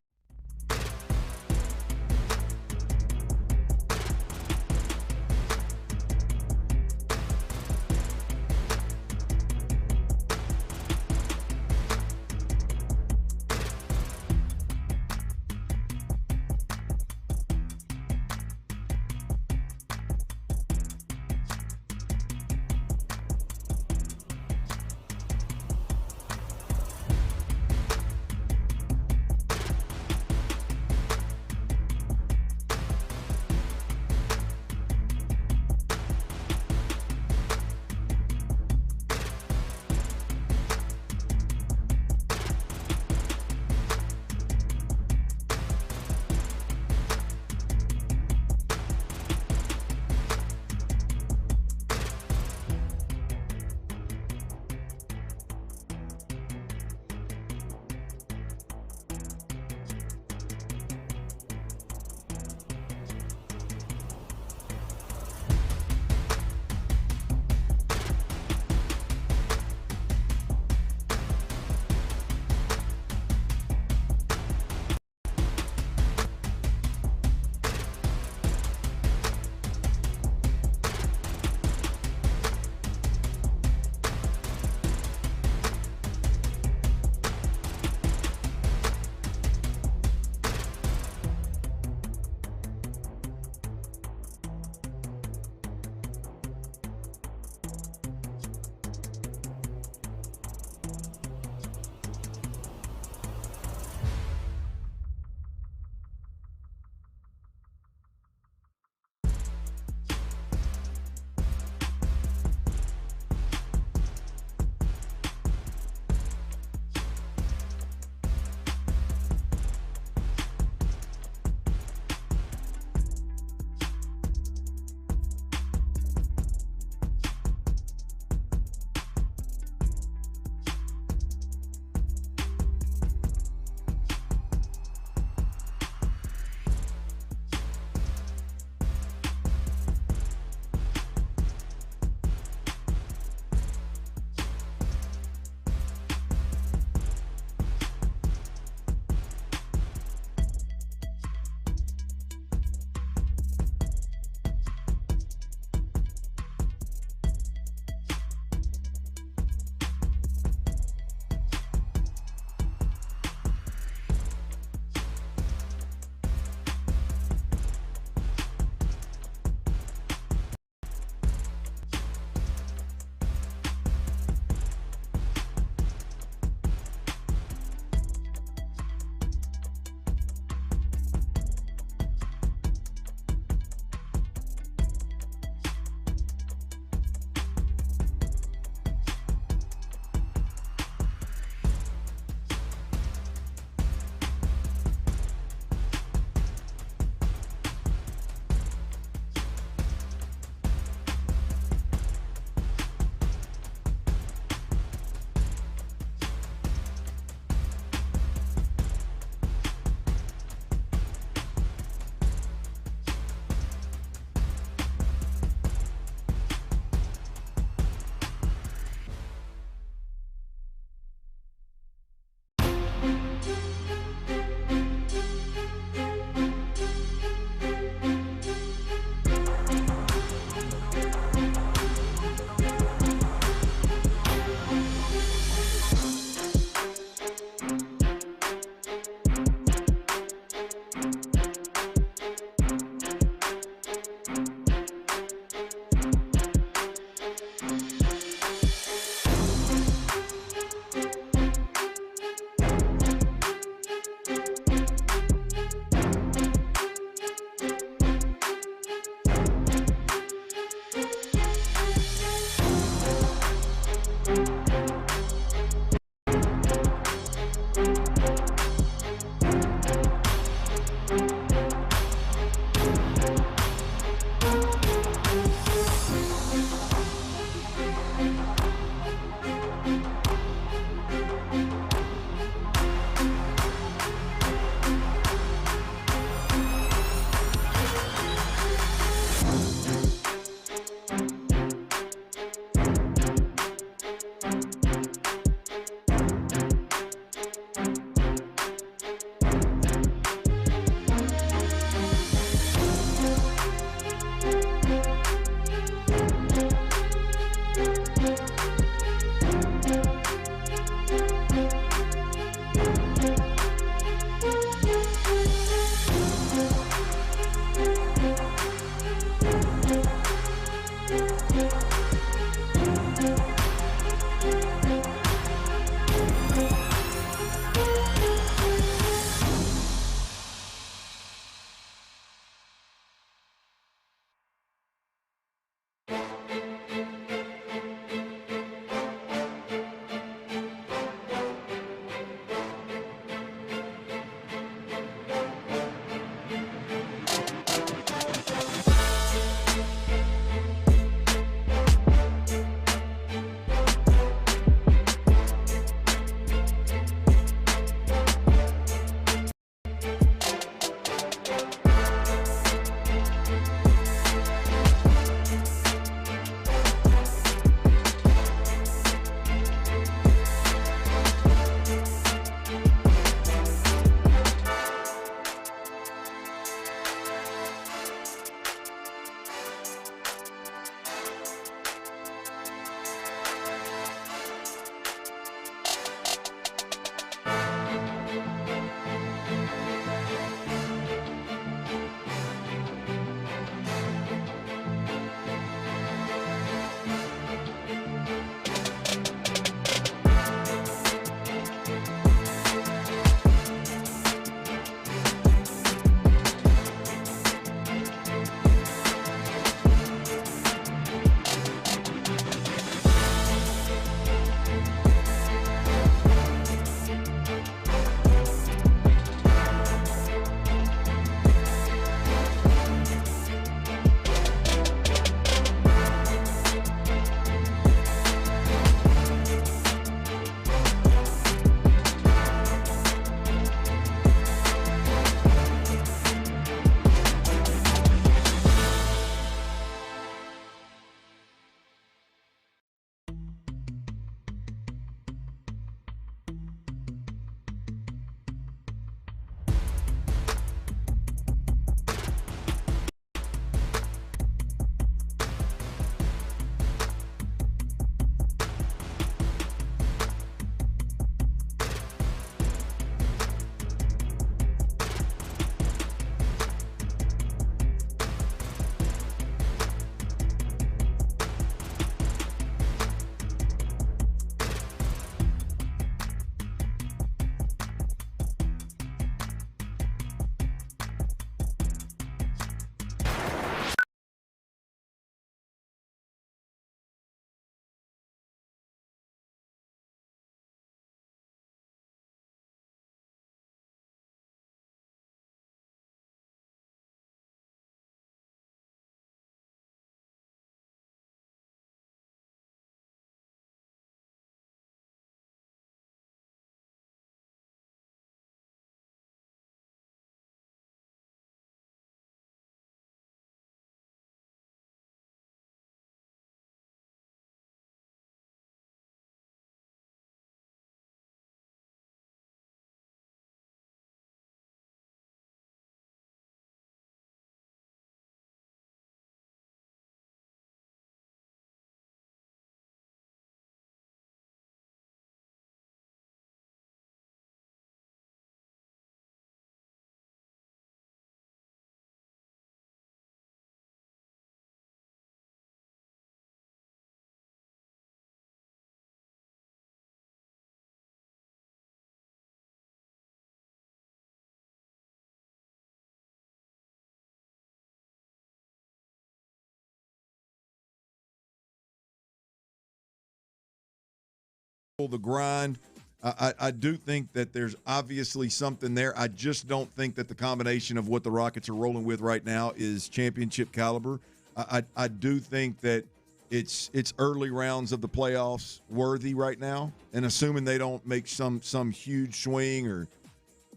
the grind. I do think that there's obviously something there. I just don't think that the combination of what the Rockets are rolling with right now is championship caliber. I do think that it's early rounds of the playoffs worthy right now, and assuming they don't make some huge swing or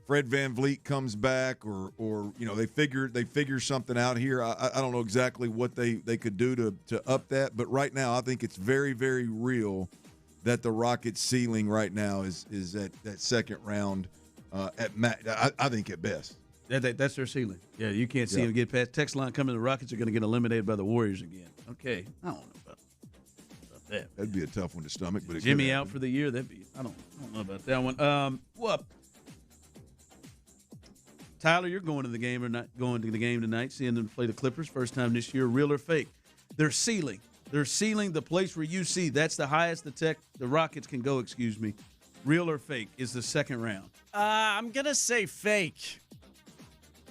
Fred VanVleet comes back or they figure something out here. I don't know exactly what they could do to up that, but right now I think it's very, very real that the Rockets' ceiling right now is at that second round I think at best. That's their ceiling. Yeah, you can't see them get past. Text line coming, the Rockets are going to get eliminated by the Warriors again. Okay, I don't know about that. That'd be a tough one to stomach. But Jimmy out for the year. I don't know about that one. Well, Tyler, you're going to the game or not going to the game tonight? Seeing them play the Clippers first time this year. Real or fake? They're ceiling the place where you see that's the highest the Rockets can go. Excuse me. Real or fake is the second round. I'm gonna say fake.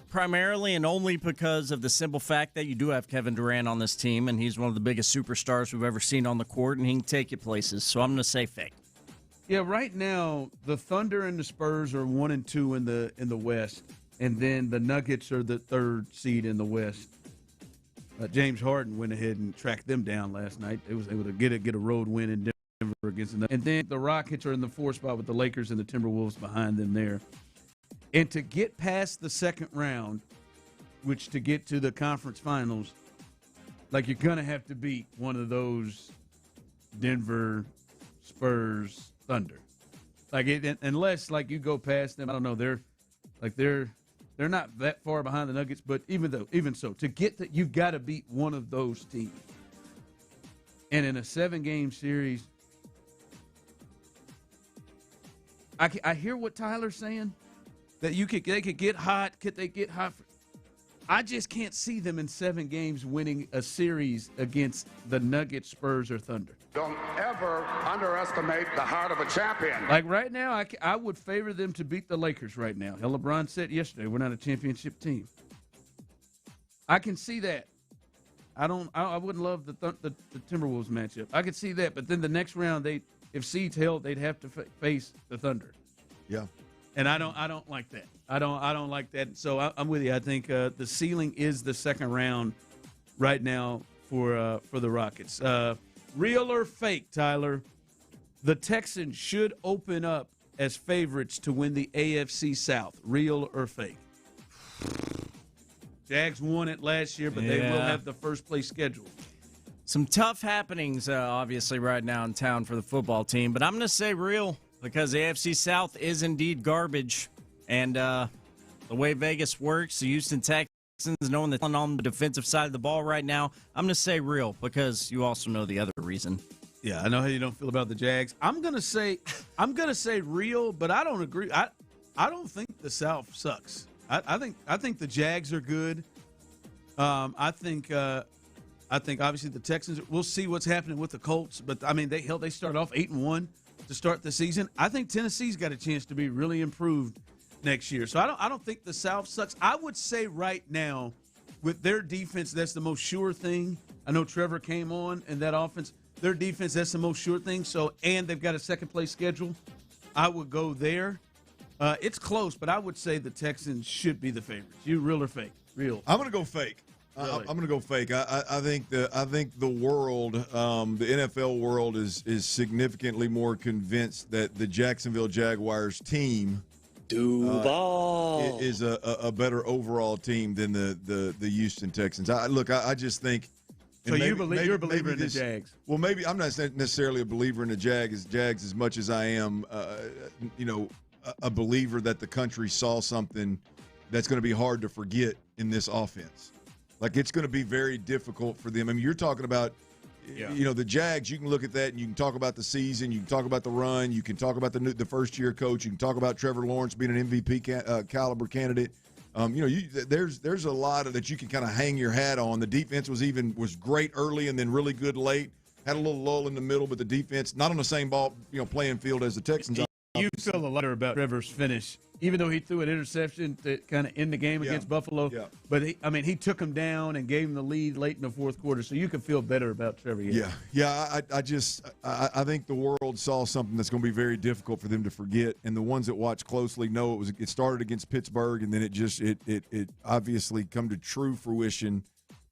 Primarily and only because of the simple fact that you do have Kevin Durant on this team, and he's one of the biggest superstars we've ever seen on the court, and he can take you places. So I'm going to say fake. Yeah, right now the Thunder and the Spurs are 1 and 2 in the West, and then the Nuggets are the third seed in the West. James Harden went ahead and tracked them down last night. They was able to get a road win in Denver against the Nuggets. And then the Rockets are in the 4th spot with the Lakers and the Timberwolves behind them there. And to get past the second round, which to get to the conference finals, like you're going to have to beat one of those Denver, Spurs, Thunder. Unless you go past them, I don't know, they're not that far behind the Nuggets, but even so, to get that, you've got to beat one of those teams. And in a 7-game series, I hear what Tyler's saying. That they could get hot. Could they get hot? I just can't see them in 7 games winning a series against the Nuggets, Spurs, or Thunder. Don't ever underestimate the heart of a champion. Like right now, I would favor them to beat the Lakers right now. Hell, LeBron said yesterday, we're not a championship team. I can see that. I wouldn't love the Timberwolves matchup. I could see that, but then the next round, if seeds held, they'd have to face the Thunder. Yeah. And I don't like that. I don't like that. So I'm with you. I think the ceiling is the second round right now for the Rockets. Real or fake, Tyler? The Texans should open up as favorites to win the AFC South. Real or fake? Jags won it last year, but they will have the first place schedule. Some tough happenings, obviously, right now in town for the football team. But I'm going to say real. Because the AFC South is indeed garbage. And the way Vegas works, the Houston Texans, knowing that on the defensive side of the ball right now, I'm going to say real because you also know the other reason. Yeah, I know how you don't feel about the Jags. I'm going to say real, but I don't agree. I don't think the South sucks. I think the Jags are good. I think obviously the Texans, we'll see what's happening with the Colts, but I mean they start off 8-1. To start the season. I think Tennessee's got a chance to be really improved next year. So I don't think the South sucks. I would say right now, with their defense, that's the most sure thing. I know Trevor came on in that offense. Their defense, that's the most sure thing. So, and they've got a second-place schedule. I would go there. It's close, but I would say the Texans should be the favorites. You real or fake? Real. I'm going to go fake. Really? I'm going to go fake. I think the world, the NFL world, is significantly more convinced that the Jacksonville Jaguars team is a better overall team than the Houston Texans. I just think. So you're a believer in the Jags? Well, maybe I'm not necessarily a believer in the Jags as much as I am, a believer that the country saw something that's going to be hard to forget in this offense. Like, it's going to be very difficult for them. I mean, you're talking about, the Jags. You can look at that and you can talk about the season. You can talk about the run. You can talk about the first-year coach. You can talk about Trevor Lawrence being an MVP caliber candidate. There's a lot of that you can kind of hang your hat on. The defense was great early and then really good late. Had a little lull in the middle, but the defense not on the same playing field as the Texans. You feel a lot about Trevor's finish, even though he threw an interception to kind of end the game against Buffalo. Yeah. But he took him down and gave him the lead late in the fourth quarter, so you can feel better about Trevor. I think the world saw something that's going to be very difficult for them to forget, and the ones that watch closely know it started against Pittsburgh, and then it obviously come to true fruition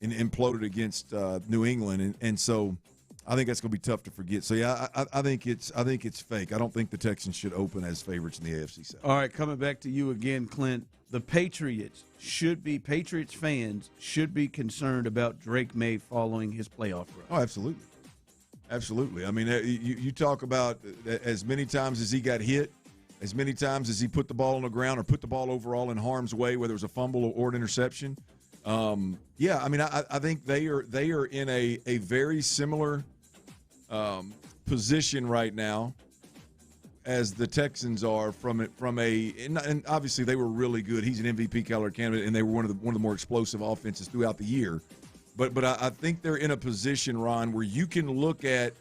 and imploded against New England, and so. I think that's going to be tough to forget. So I think it's fake. I don't think the Texans should open as favorites in the AFC South. All right, coming back to you again, Clint. The Patriots fans should be concerned about Drake May following his playoff run. Oh, absolutely, absolutely. I mean, you talk about as many times as he got hit, as many times as he put the ball on the ground or put the ball overall in harm's way, whether it was a fumble or an interception. I mean, I think they are in a very similar position right now as the Texans are and obviously they were really good. He's an MVP caliber candidate, and they were one of the more explosive offenses throughout the year. But I think they're in a position, Ron, where you can look at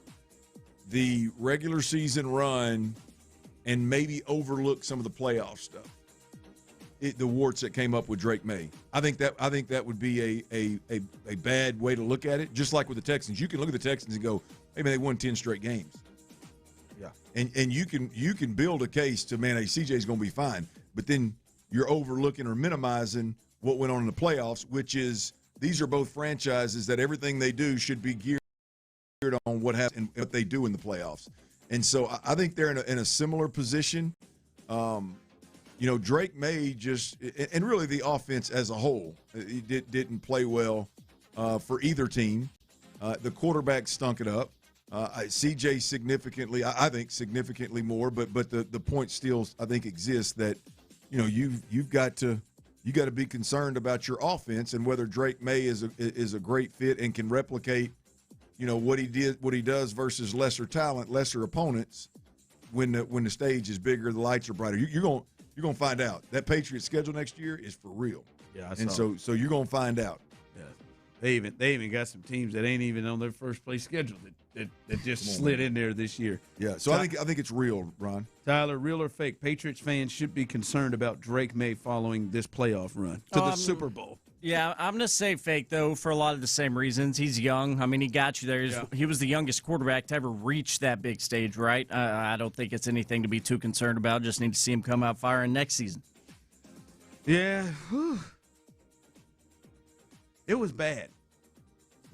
the regular season run and maybe overlook some of the playoff stuff. The warts that came up with Drake May. I think that would be a bad way to look at it. Just like with the Texans, you can look at the Texans and go, maybe they won 10 straight games. Yeah, and you can build a case to, man, hey, CJ's going to be fine. But then you're overlooking or minimizing what went on in the playoffs, which is these are both franchises that everything they do should be geared on what happens and what they do in the playoffs. And so I think they're in a similar position. Drake May and really the offense as a whole, didn't play well for either team. The quarterback stunk it up. CJ significantly, I think significantly more, but the point still I think exists that you've got to be concerned about your offense and whether Drake May is a great fit and can replicate what he does versus lesser talent, lesser opponents when the stage is bigger, the lights are brighter. You're going to find out. That Patriots schedule next year is for real. Yeah, so you're going to find out. Yeah. They even got some teams that ain't even on their first place schedule that just slid in there this year. Yeah, so I think it's real, Ron. Tyler, real or fake? Patriots fans should be concerned about Drake May following this playoff run to the Super Bowl. Yeah, I'm going to say fake, though, for a lot of the same reasons. He's young. I mean, he got you there. He was the youngest quarterback to ever reach that big stage, right? I don't think it's anything to be too concerned about. Just need to see him come out firing next season. Yeah. Whew. It was bad.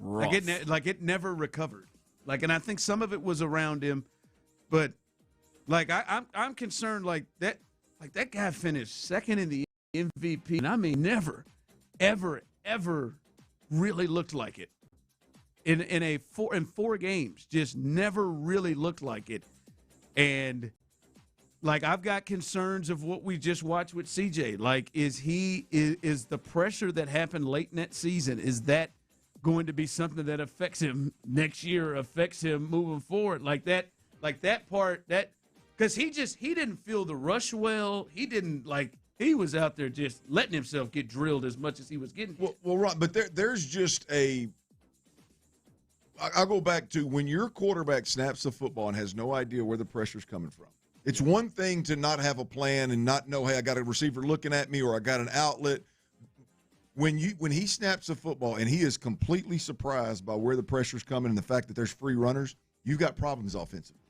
Rough. It never recovered. And I think some of it was around him, but I'm concerned that guy finished second in the MVP, and I mean never, ever really looked like it in four games. Just never really looked like it, and I've got concerns of what we just watched with CJ. Is the pressure that happened late in that season, is that going to be something that affects him next year, affects him moving forward? That part, because he didn't feel the rush well. He didn't he was out there just letting himself get drilled as much as he was getting. Well, Ron, but there's just I'll go back to when your quarterback snaps the football and has no idea where the pressure's coming from. It's one thing to not have a plan and not know, hey, I got a receiver looking at me or I got an outlet. When he snaps the football and he is completely surprised by where the pressure's coming and the fact that there's free runners, you've got problems offensively,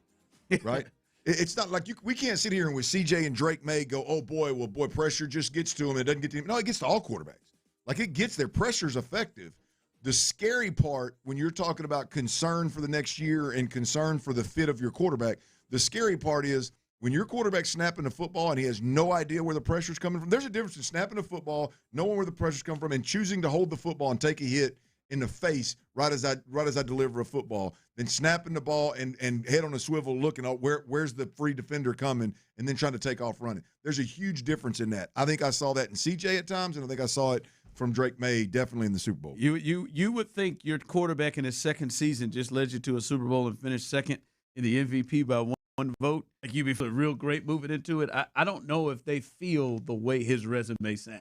right? It's not like we can't sit here and with CJ and Drake May go, oh, boy, pressure just gets to him. It doesn't get to him. No, it gets to all quarterbacks. It gets there. Pressure's effective. The scary part when you're talking about concern for the next year and concern for the fit of your quarterback, the scary part is when your quarterback's snapping the football and he has no idea where the pressure's coming from. There's a difference in snapping the football, knowing where the pressure's coming from, and choosing to hold the football and take a hit in the face right as I deliver a football, then snapping the ball and head on a swivel looking at where's the free defender coming and then trying to take off running. There's a huge difference in that. I think I saw that in CJ at times, and I think I saw it from Drake May definitely in the Super Bowl. You would think your quarterback in his second season just led you to a Super Bowl and finished second in the MVP by one vote. You'd be feeling real great moving into it. I don't know if they feel the way his resume sounds.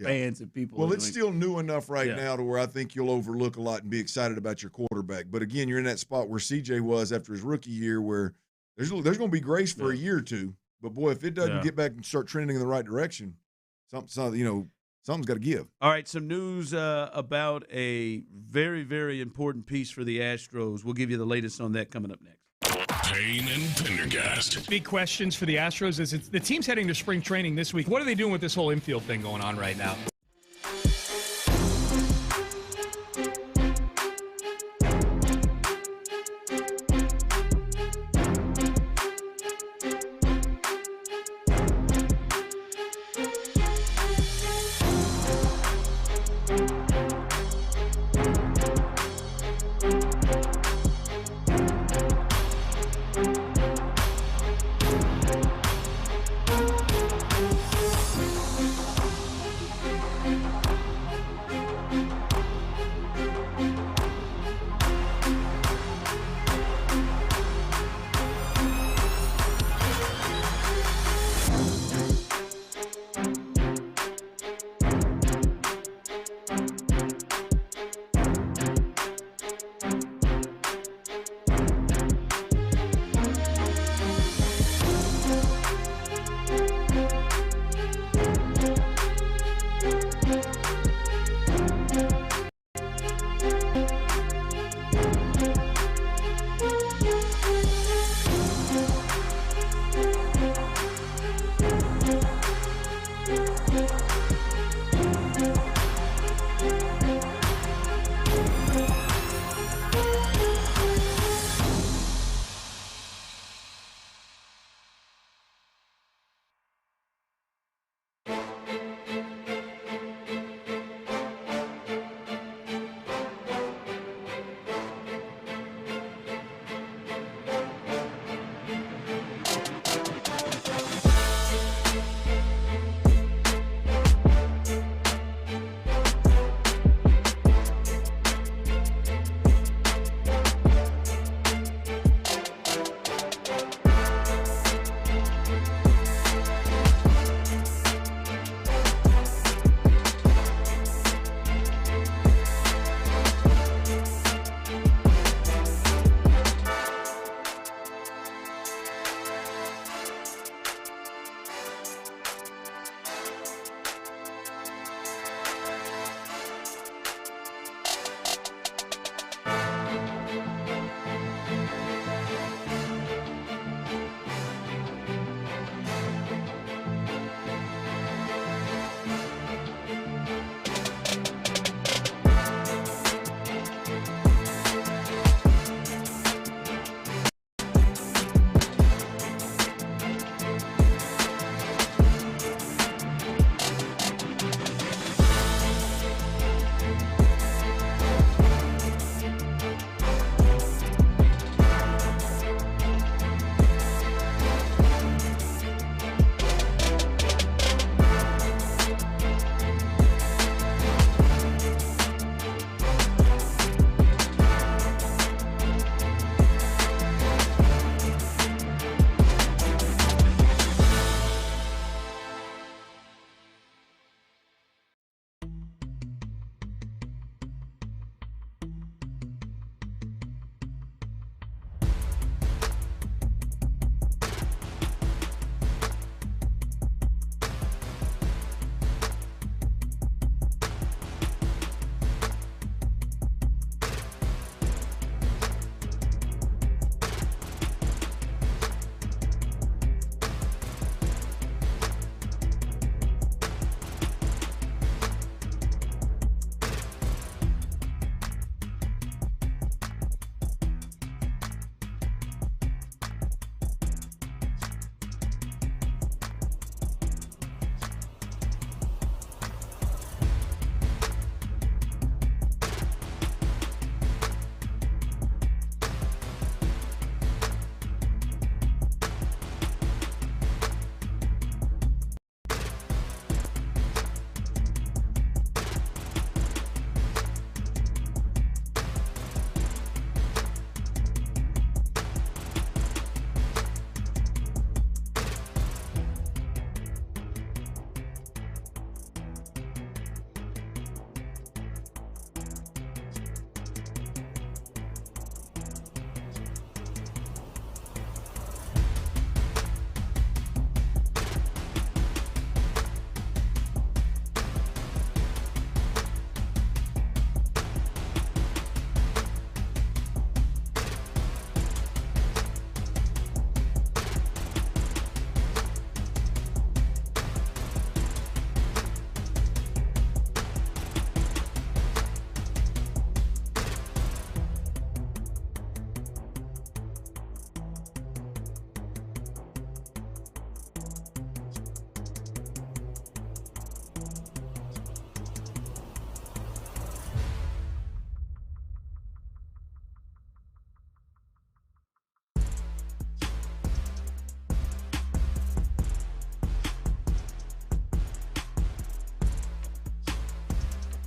Fans and people. Well, it's still new enough now to where I think you'll overlook a lot and be excited about your quarterback. But again, you're in that spot where CJ was after his rookie year where there's going to be grace for a year or two. But boy, if it doesn't get back and start trending in the right direction, something's got to give. All right, some news about a very, very important piece for the Astros. We'll give you the latest on that coming up next. Payne and Pendergast. Big questions for the Astros is the team's heading to spring training this week. What are they doing with this whole infield thing going on right now?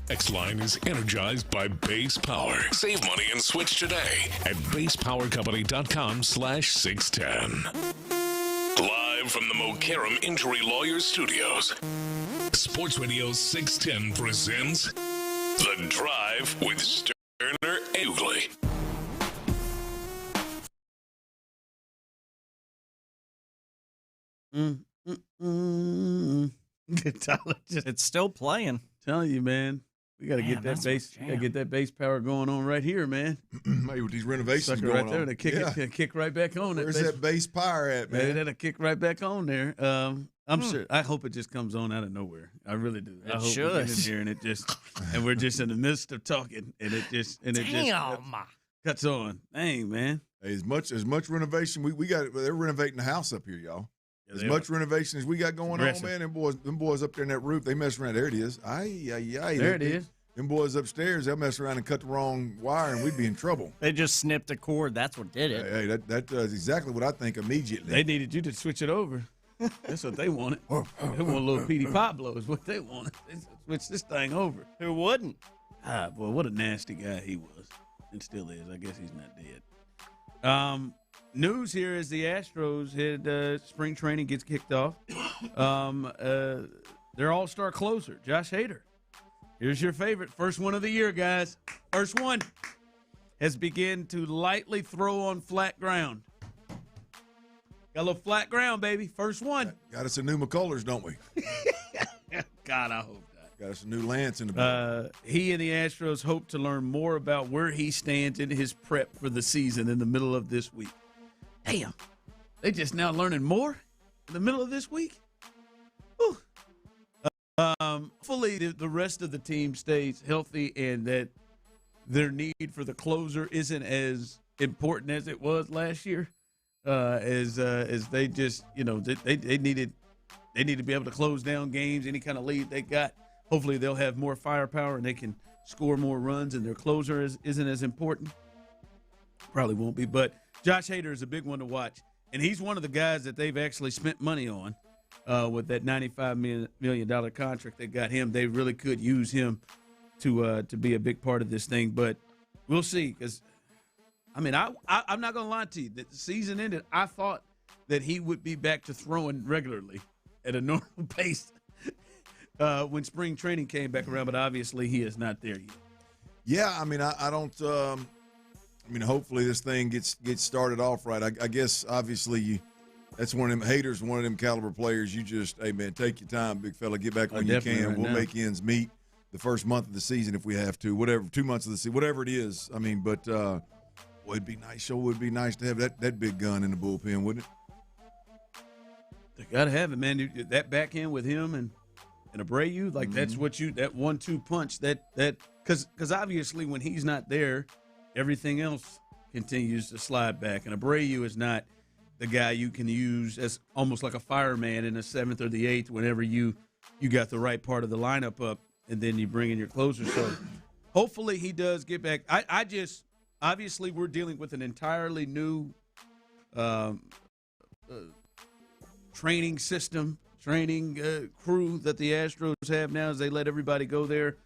Text line is energized by Base Power. Save money and switch today at basepowercompany.com/610. Live from the Mokaram Injury Lawyers Studios, Sports Radio 610 presents The Drive with Stoerner and Hughley. It's still playing. Telling you, man. We got to get that bass. Got to get that bass power going on right here, man. Maybe with these renovations going right there, on. to kick right back on. Where's that bass power at, man? That'll kick right back on there. I'm sure. I hope it just comes on out of nowhere. I really do. I hope we get in here and and we're just in the midst of talking, and it just cuts on. Dang, man. Hey, as much renovation we got. They're renovating the house up here, y'all. As much renovation as we got going on, man, them boys up there in that roof, they mess around. There it is. There it is. Them boys upstairs, they'll mess around and cut the wrong wire, and we'd be in trouble. They just snipped a cord. That's what did it. Hey, that does exactly what I think immediately. They needed you to switch it over. That's what they wanted. They want a little Petey Pablo is what they wanted. They switch this thing over. Who wouldn't? Boy, what a nasty guy he was. And still is. I guess he's not dead. News here is the Astros had spring training gets kicked off. Their all-star closer, Josh Hader. Here's your favorite. First one of the year, guys. First one. Has begun to lightly throw on flat ground. Got a little flat ground, baby. First one. Got us some new McCullers, don't we? God, I hope not. Got us a new Lance in the back. He and the Astros hope to learn more about where he stands in his prep for the season in the middle of this week. Damn. They just now learning more in the middle of this week? Whew. Hopefully the rest of the team stays healthy and that their need for the closer isn't as important as it was last year. As they just, they need to be able to close down games, any kind of lead they got. Hopefully they'll have more firepower and they can score more runs and their closer isn't as important. Probably won't be, but Josh Hader is a big one to watch. And he's one of the guys that they've actually spent money on with that $95 million contract they got him. They really could use him to be a big part of this thing. But we'll see because, I'm not going to lie to you. That the season ended, I thought that he would be back to throwing regularly at a normal pace when spring training came back around. But obviously he is not there yet. Yeah, I don't hopefully this thing gets started off right. I guess, obviously, that's one of them haters, one of them caliber players. You just, hey, man, take your time, big fella. Get back when you can. We'll make ends meet the first month of the season if we have to, whatever, 2 months of the season, whatever it is. But boy, it'd be nice. Sure would be nice to have that big gun in the bullpen, wouldn't it? They got to have it, man. That back end with him and Abreu, like that's what that 1-2 punch, because obviously when he's not there, everything else continues to slide back. And Abreu is not the guy you can use as almost like a fireman in the 7th or the 8th whenever you got the right part of the lineup up and then you bring in your closer. So hopefully he does get back. I just – obviously we're dealing with an entirely new training system, crew that the Astros have now as they let everybody go there.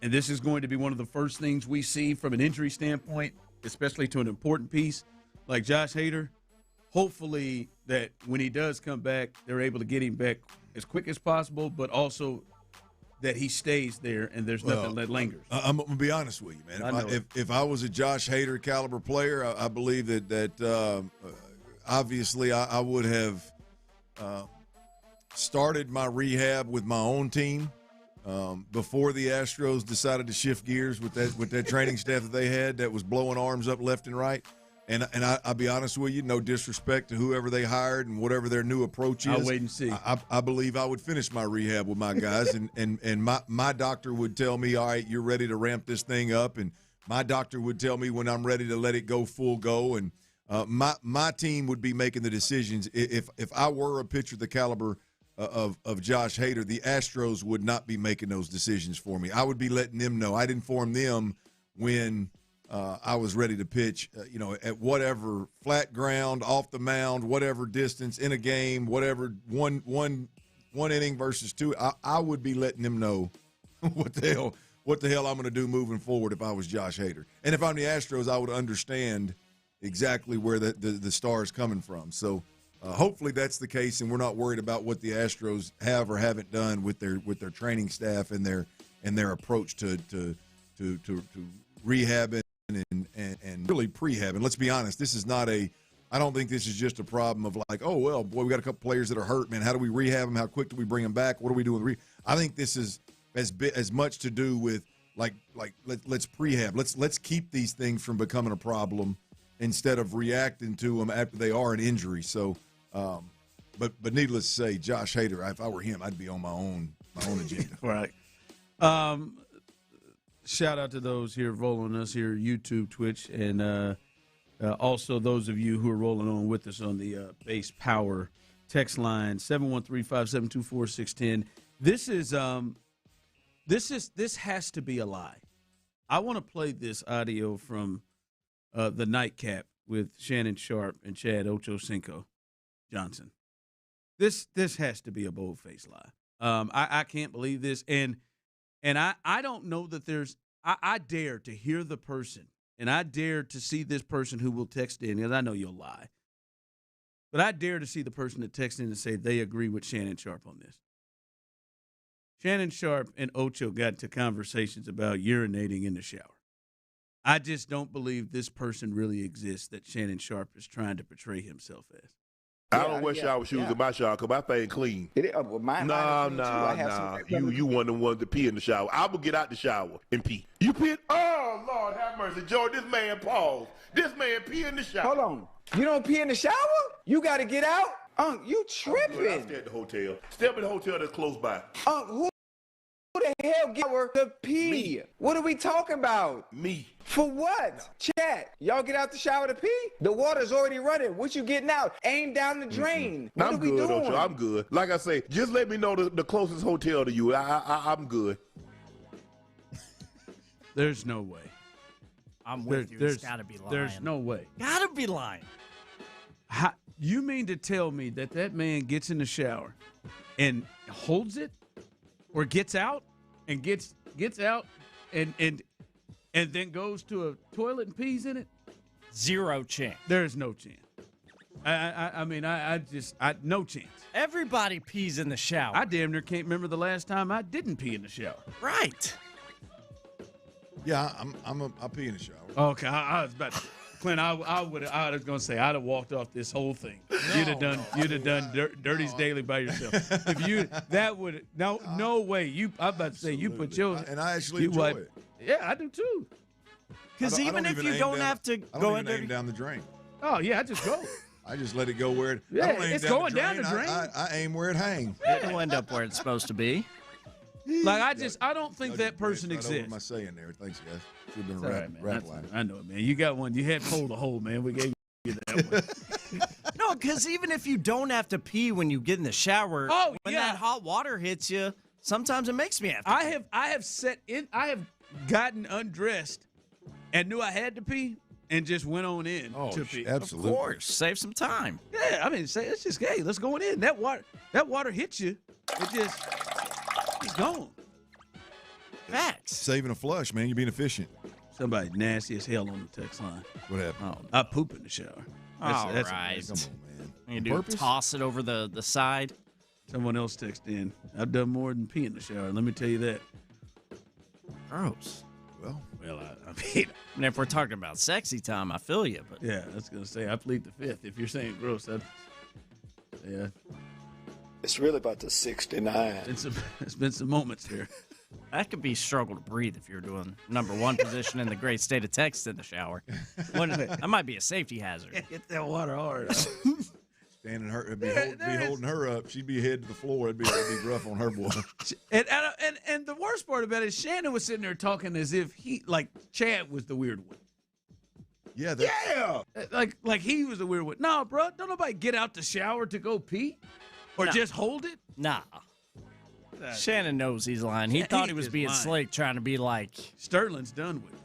And this is going to be one of the first things we see from an injury standpoint, especially to an important piece like Josh Hader. Hopefully that when he does come back, they're able to get him back as quick as possible, but also that he stays there and there's nothing that lingers. I'm going to be honest with you, man. If I was a Josh Hader caliber player, I believe that obviously I would have started my rehab with my own team. Before the Astros decided to shift gears with that training staff that they had that was blowing arms up left and right. And I'll be honest with you, no disrespect to whoever they hired and whatever their new approach is. I'll wait and see. I believe I would finish my rehab with my guys, and my doctor would tell me, all right, you're ready to ramp this thing up, and my doctor would tell me when I'm ready to let it go full go, and my team would be making the decisions. If I were a pitcher the caliber of Josh Hader, the Astros would not be making those decisions for me. I would be letting them know. I'd inform them when I was ready to pitch, at whatever flat ground, off the mound, whatever distance in a game, whatever one inning versus two. I would be letting them know what the what the hell I'm going to do moving forward if I was Josh Hader. And if I'm the Astros, I would understand exactly where the star is coming from. So hopefully that's the case, and we're not worried about what the Astros have or haven't done with their training staff and their approach to rehabbing and really prehabbing. Let's be honest, this is not I don't think this is just a problem of like, oh, well, boy, we got a couple players that are hurt, man. How do we rehab them? How quick do we bring them back? What do we do with I think this is as much to do with let's prehab. Let's keep these things from becoming a problem instead of reacting to them after they are an injury. So, but needless to say, Josh Hader, if I were him, I'd be on my own agenda. Right. Shout out to those here following us here, YouTube, Twitch, and also those of you who are rolling on with us on the Base Power text line 713-572-4610. This has to be a lie. I want to play this audio from the Nightcap with Shannon Sharp and Chad Ochocinco Johnson. This has to be a bold-faced lie. I can't believe this, and I don't know that there's. I dare to hear the person, and I dare to see this person who will text in, because I know you'll lie. But I dare to see the person that texts in and say they agree with Shannon Sharp on this. Shannon Sharp and Ocho got to conversations about urinating in the shower. I just don't believe this person really exists that Shannon Sharp is trying to portray himself as. I don't wear shower shoes in my shower because my thing clean. Nah. You one of the ones to pee in the shower. I will get out the shower and pee. You pee? Oh, Lord have mercy. George, this man paused. This man pee in the shower. Hold on. You don't pee in the shower? You got to get out? You tripping. I stay at the hotel. Stay up in the hotel that's close by. Who the hell get to pee? Me. What are we talking about? Me. For what? Chat. Y'all get out the shower to pee? The water's already running. What you getting out? Aim down the drain. What I'm are we good, doing? Ocho. I'm good. Like I say, just let me know the closest hotel to you. I'm good. There's no way. I'm with you. It's got to be lying. There's no way. Got to be lying. You mean to tell me that man gets in the shower and holds it, or gets out and gets out and then goes to a toilet and pees in it? Zero chance. There's no chance. I mean, no chance. Everybody pees in the shower. I damn near can't remember the last time I didn't pee in the shower. Right. Yeah, I pee in the shower. Okay, I was about to, Clint, I was going to say, I'd have walked off this whole thing. You'd have done Dirty's Daily by yourself. If no way. I'm about to say, you put your. And I actually enjoy it. Yeah, I do too. Because even if you don't have to go in aim down the drain. Oh, yeah, I just go. I just let it go where it. Yeah, I don't aim it's down going down the drain. I aim where it hangs. It'll end up where it's supposed to be. Like, I don't think that person exists. What am I saying there? Thanks, guys. Should have been a rap line. I know it, man. You got one. You had pulled the hole, man. We gave you that one. No, because even if you don't have to pee when you get in the shower, when that hot water hits you, sometimes it makes me have to pee. I have gotten undressed and knew I had to pee and just went on in to pee. Absolutely. Of course. Save some time. Yeah, I mean, it's just, hey, let's go in. That water hits you. It's gone. Facts. Saving a flush, man. You're being efficient. Somebody nasty as hell on the text line. What happened? Oh, I poop in the shower. That's right. Come on, man. You do toss it over the side. Someone else texted in. I've done more than pee in the shower. Let me tell you that. Gross. Well, I mean, and if we're talking about sexy time, I feel you. But yeah, I was gonna say I plead the fifth. If you're saying gross, yeah. It's really about the 69. It's been some moments here. That could be struggle to breathe if you're doing number one position in the great state of Texas in the shower. That might be a safety hazard. Get that water hard. Standing her, it'd be holding her up. She'd be head to the floor. It'd be rough on her boy. And the worst part about it is Shannon was sitting there talking as if Chad was the weird one. Yeah. Like he was the weird one. No, bro, don't nobody get out the shower to go pee or just hold it. Nah. Shannon knows he's lying. He thought he was being slick, trying to be like Sterling's done with it.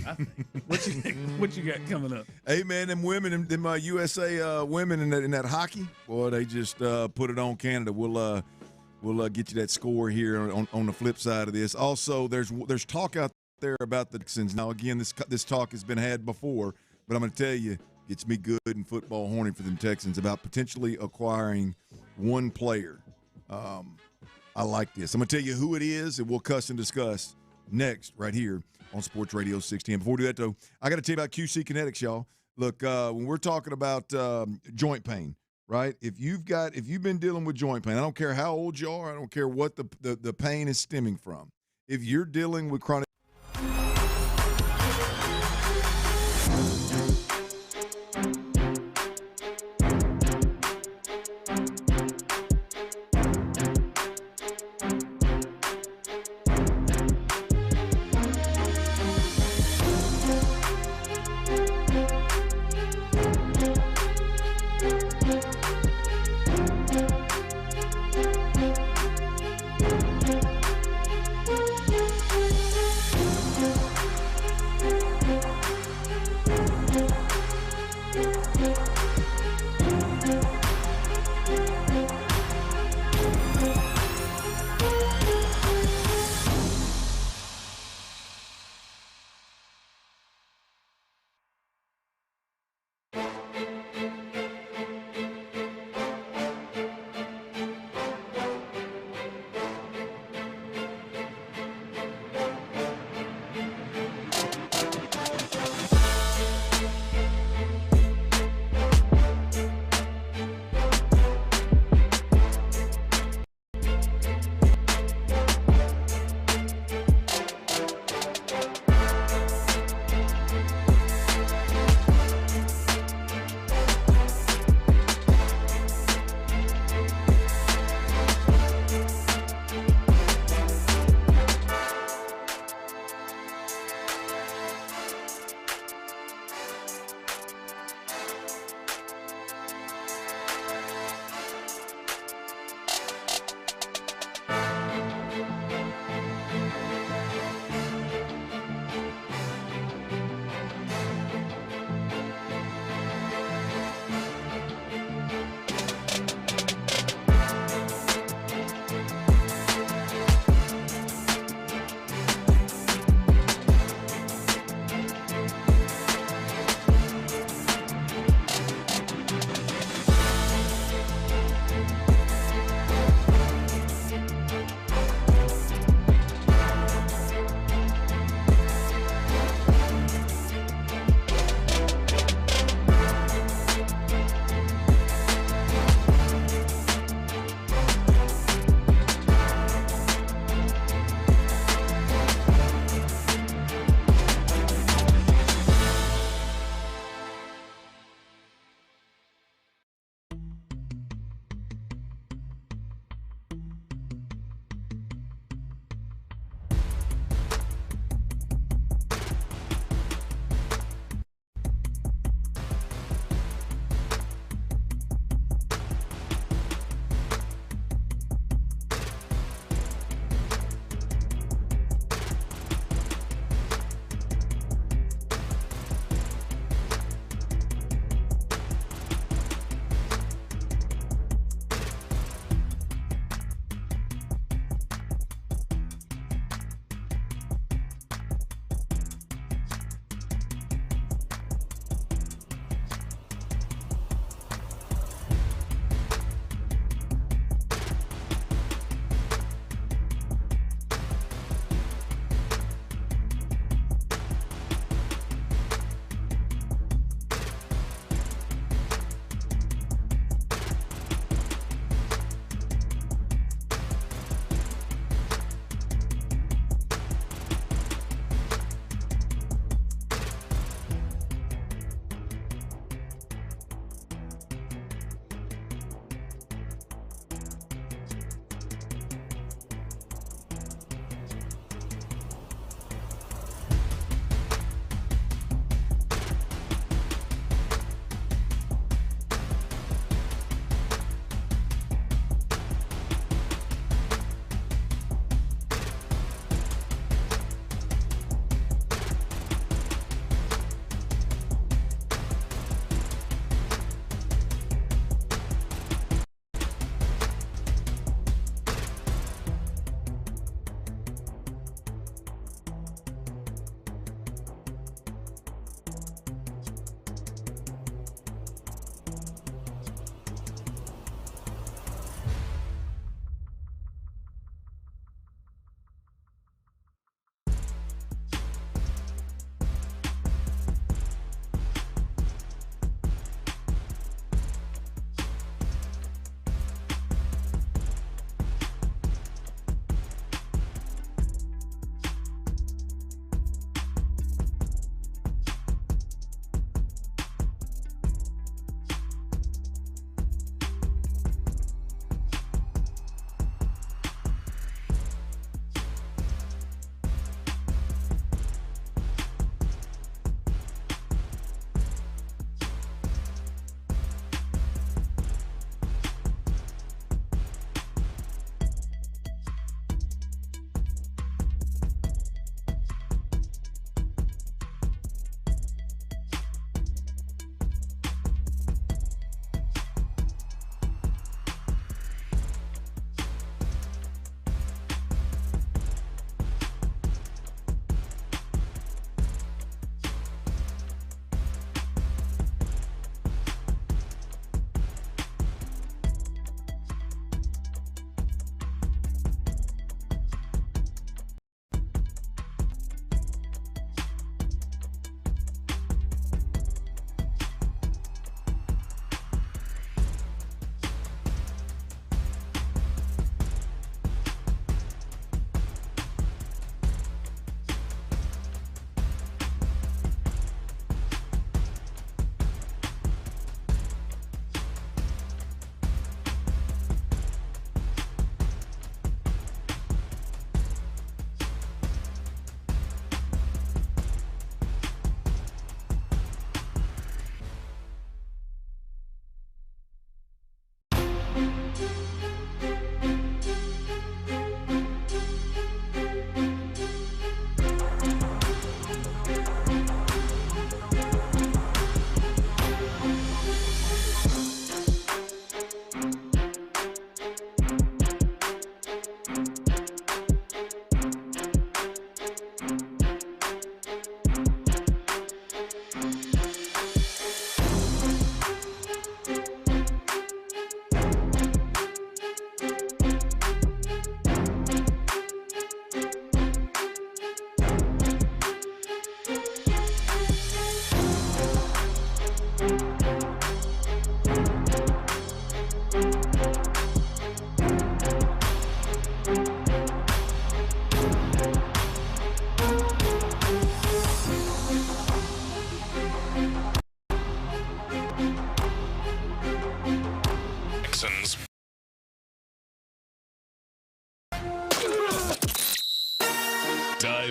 I think. What you got coming up? Hey man, them women, them USA women in that hockey, boy, they just put it on Canada. We'll We'll get you that score here on the flip side of this. Also, there's talk out there about the Texans. Now, again, this talk has been had before, but I'm going to tell you, gets me good in football horny for them Texans about potentially acquiring one player. I like this. I'm going to tell you who it is, and we'll cuss and discuss next right here on Sports Radio 610. Before we do that, though, I got to tell you about QC Kinetics, y'all. Look, when we're talking about joint pain, right? If you've been dealing with joint pain, I don't care how old you are, I don't care what the pain is stemming from. If you're dealing with chronic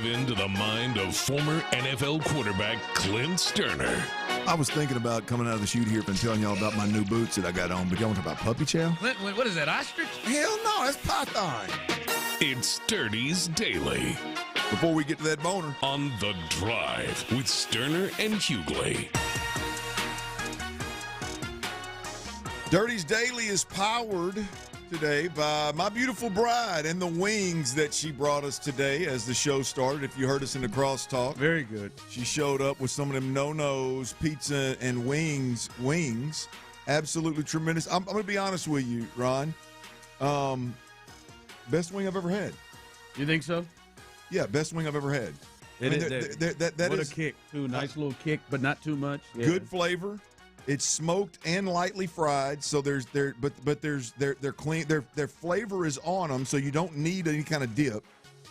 into the mind of former NFL quarterback Clint Stoerner. I was thinking about coming out of the chute here and telling y'all about my new boots that I got on, but y'all want to talk about puppy chow? What is that, ostrich? Hell no, that's python. It's Dirty's Daily. Before we get to that boner. On The Drive with Stoerner and Hughley. Dirty's Daily is powered today by my beautiful bride and the wings that she brought us today as the show started. If you heard us in the crosstalk. Very good. She showed up with some of them no-nos, pizza and wings. Absolutely tremendous. I'm going to be honest with you, Ron. Best wing I've ever had. You think so? Yeah, best wing I've ever had. What a kick, too. Nice little kick, but not too much. Yeah. Good flavor. It's smoked and lightly fried, so they're clean. Their flavor is on them, so you don't need any kind of dip.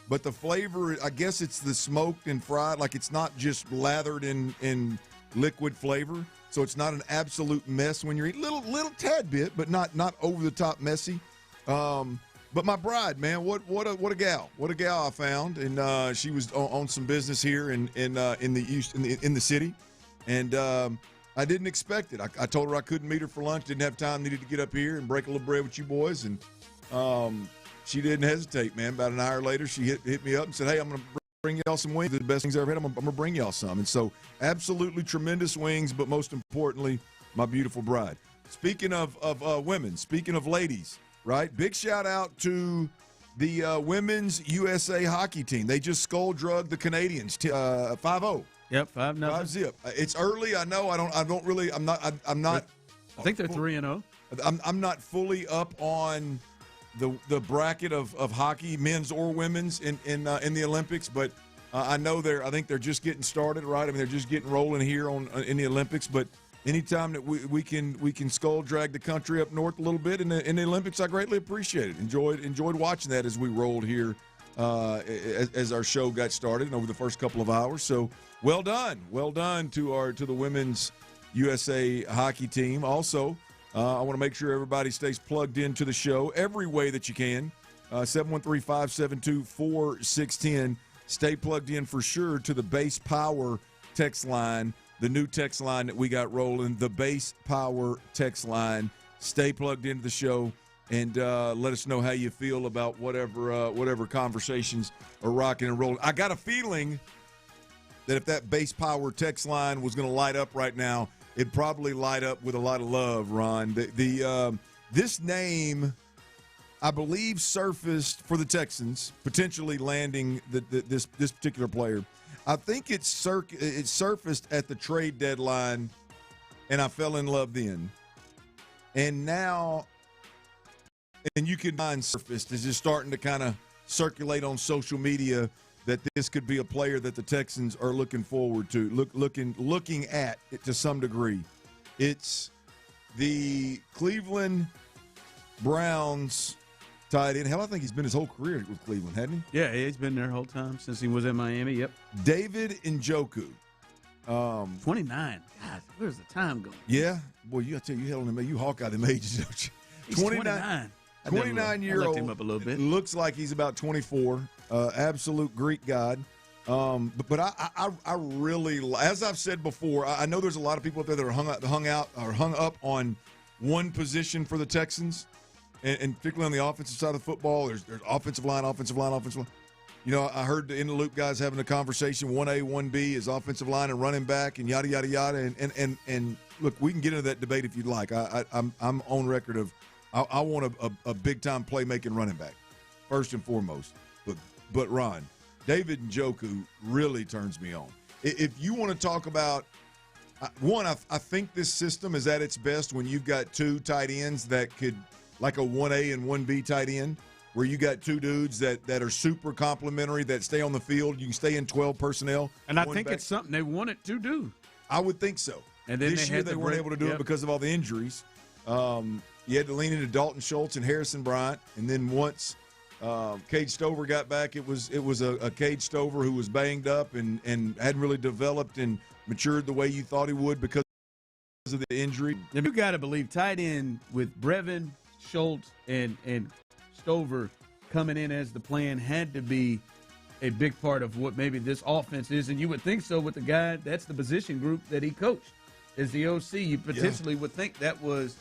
But the flavor, I guess it's the smoked and fried, like it's not just lathered in liquid flavor. So it's not an absolute mess when you're eating. Little tad bit, but not over the top messy. But my bride, man, what a gal! What a gal I found, and she was on some business here in the city, and I didn't expect it. I told her I couldn't meet her for lunch, didn't have time, needed to get up here and break a little bread with you boys, and she didn't hesitate, man. About an hour later, she hit me up and said, "Hey, I'm going to bring y'all some wings. They're the best things I've ever had. I'm going to bring y'all some." And so, absolutely tremendous wings, but most importantly, my beautiful bride. Speaking of women, speaking of ladies. Right? Big shout out to the women's USA hockey team. They just skull-drugged the Canadians 5-0. Yep, 5-0. 5-0. It's early, I know. I'm not I think they're 3-0. I'm not fully up on the bracket of hockey, men's or women's in the Olympics, but I know I think they're just getting started, right? I mean, they're just getting rolling here in the Olympics, but anytime that we can skull drag the country up north a little bit in the Olympics, I greatly appreciate it. Enjoyed watching that as we rolled here as our show got started and over the first couple of hours. So well done to the women's USA hockey team. Also, I want to make sure everybody stays plugged into the show every way that you can. 713-572-4610. Stay plugged in for sure to the Base Power text line. The new text line that we got rolling, the Base Power text line. Stay plugged into the show and let us know how you feel about whatever conversations are rocking and rolling. I got a feeling that if that Base Power text line was going to light up right now, it'd probably light up with a lot of love, Ron. This name, I believe, surfaced for the Texans, potentially landing this particular player. I think it surfaced at the trade deadline, and I fell in love then. And now, and you can find surfaced is just starting to kind of circulate on social media that this could be a player that the Texans are looking forward to, looking at it to some degree. It's the Cleveland Browns tight end. Hell, I think he's been his whole career with Cleveland, hasn't he? Yeah, he's been there the whole time since he was in Miami. Yep. David Njoku. 29. God, where's the time going? Yeah. Boy, I tell you, hell in the you hawk out them ages, don't you? He's 29. 29-year-old. I looked him up a little bit. Looks like he's about 24. Absolute Greek god. But I really, as I've said before, I know there's a lot of people out there that are hung up on one position for the Texans. And particularly on the offensive side of the football, there's offensive line. You know, I heard the In the Loop guys having a conversation. 1A, 1B is offensive line and running back and yada yada yada. And look, we can get into that debate if you'd like. I'm on record of I want a big time playmaking running back first and foremost. But Ron, David Njoku really turns me on. If you want to talk about one, I think this system is at its best when you've got two tight ends that could. Like a 1A and 1B tight end, where you got two dudes that are super complimentary, that stay on the field. You can stay in 12 personnel. And I think it's something they wanted to do. I would think so. And then this year they weren't able to do it because of all the injuries. You had to lean into Dalton Schultz and Harrison Bryant. And then once Cade Stover got back, it was a Cade Stover who was banged up and hadn't really developed and matured the way you thought he would because of the injury. And you got to believe tight end with Brevin, Schultz, and Stover coming in as the plan had to be a big part of what maybe this offense is, and you would think so with the guy that's the position group that he coached as the OC. You potentially would think that was.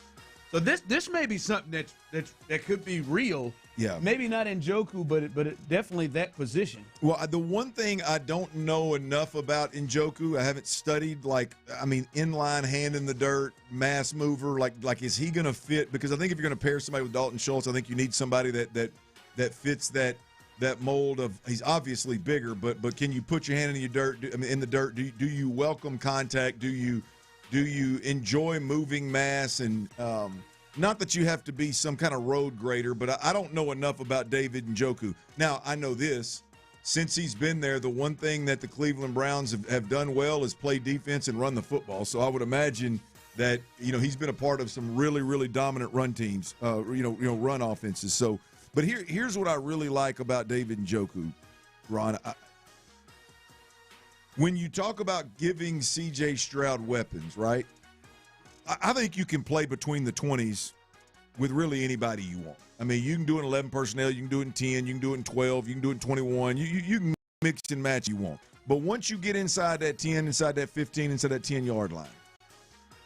So this may be something that could be real. Yeah. Maybe not Njoku, but it definitely that position. Well, the one thing I don't know enough about Njoku, I haven't studied, inline, hand in the dirt, mass mover, like is he going to fit? Because I think if you're going to pair somebody with Dalton Schultz, I think you need somebody that fits that mold of, he's obviously bigger, but can you put your hand in the dirt? Do you welcome contact? Do you enjoy moving mass? And not that you have to be some kind of road grader, but I don't know enough about David Njoku. Now, I know this. Since he's been there, the one thing that the Cleveland Browns have done well is play defense and run the football. So I would imagine that, he's been a part of some really, really dominant run teams, run offenses. So, but here's what I really like about David Njoku, Ron. When you talk about giving C.J. Stroud weapons, right, I think you can play between the 20s with really anybody you want. I mean, you can do it in 11 personnel, you can do it in 10, you can do it in 12, you can do it in 21. You can mix and match you want. But once you get inside that 10, inside that 15, inside that 10-yard line,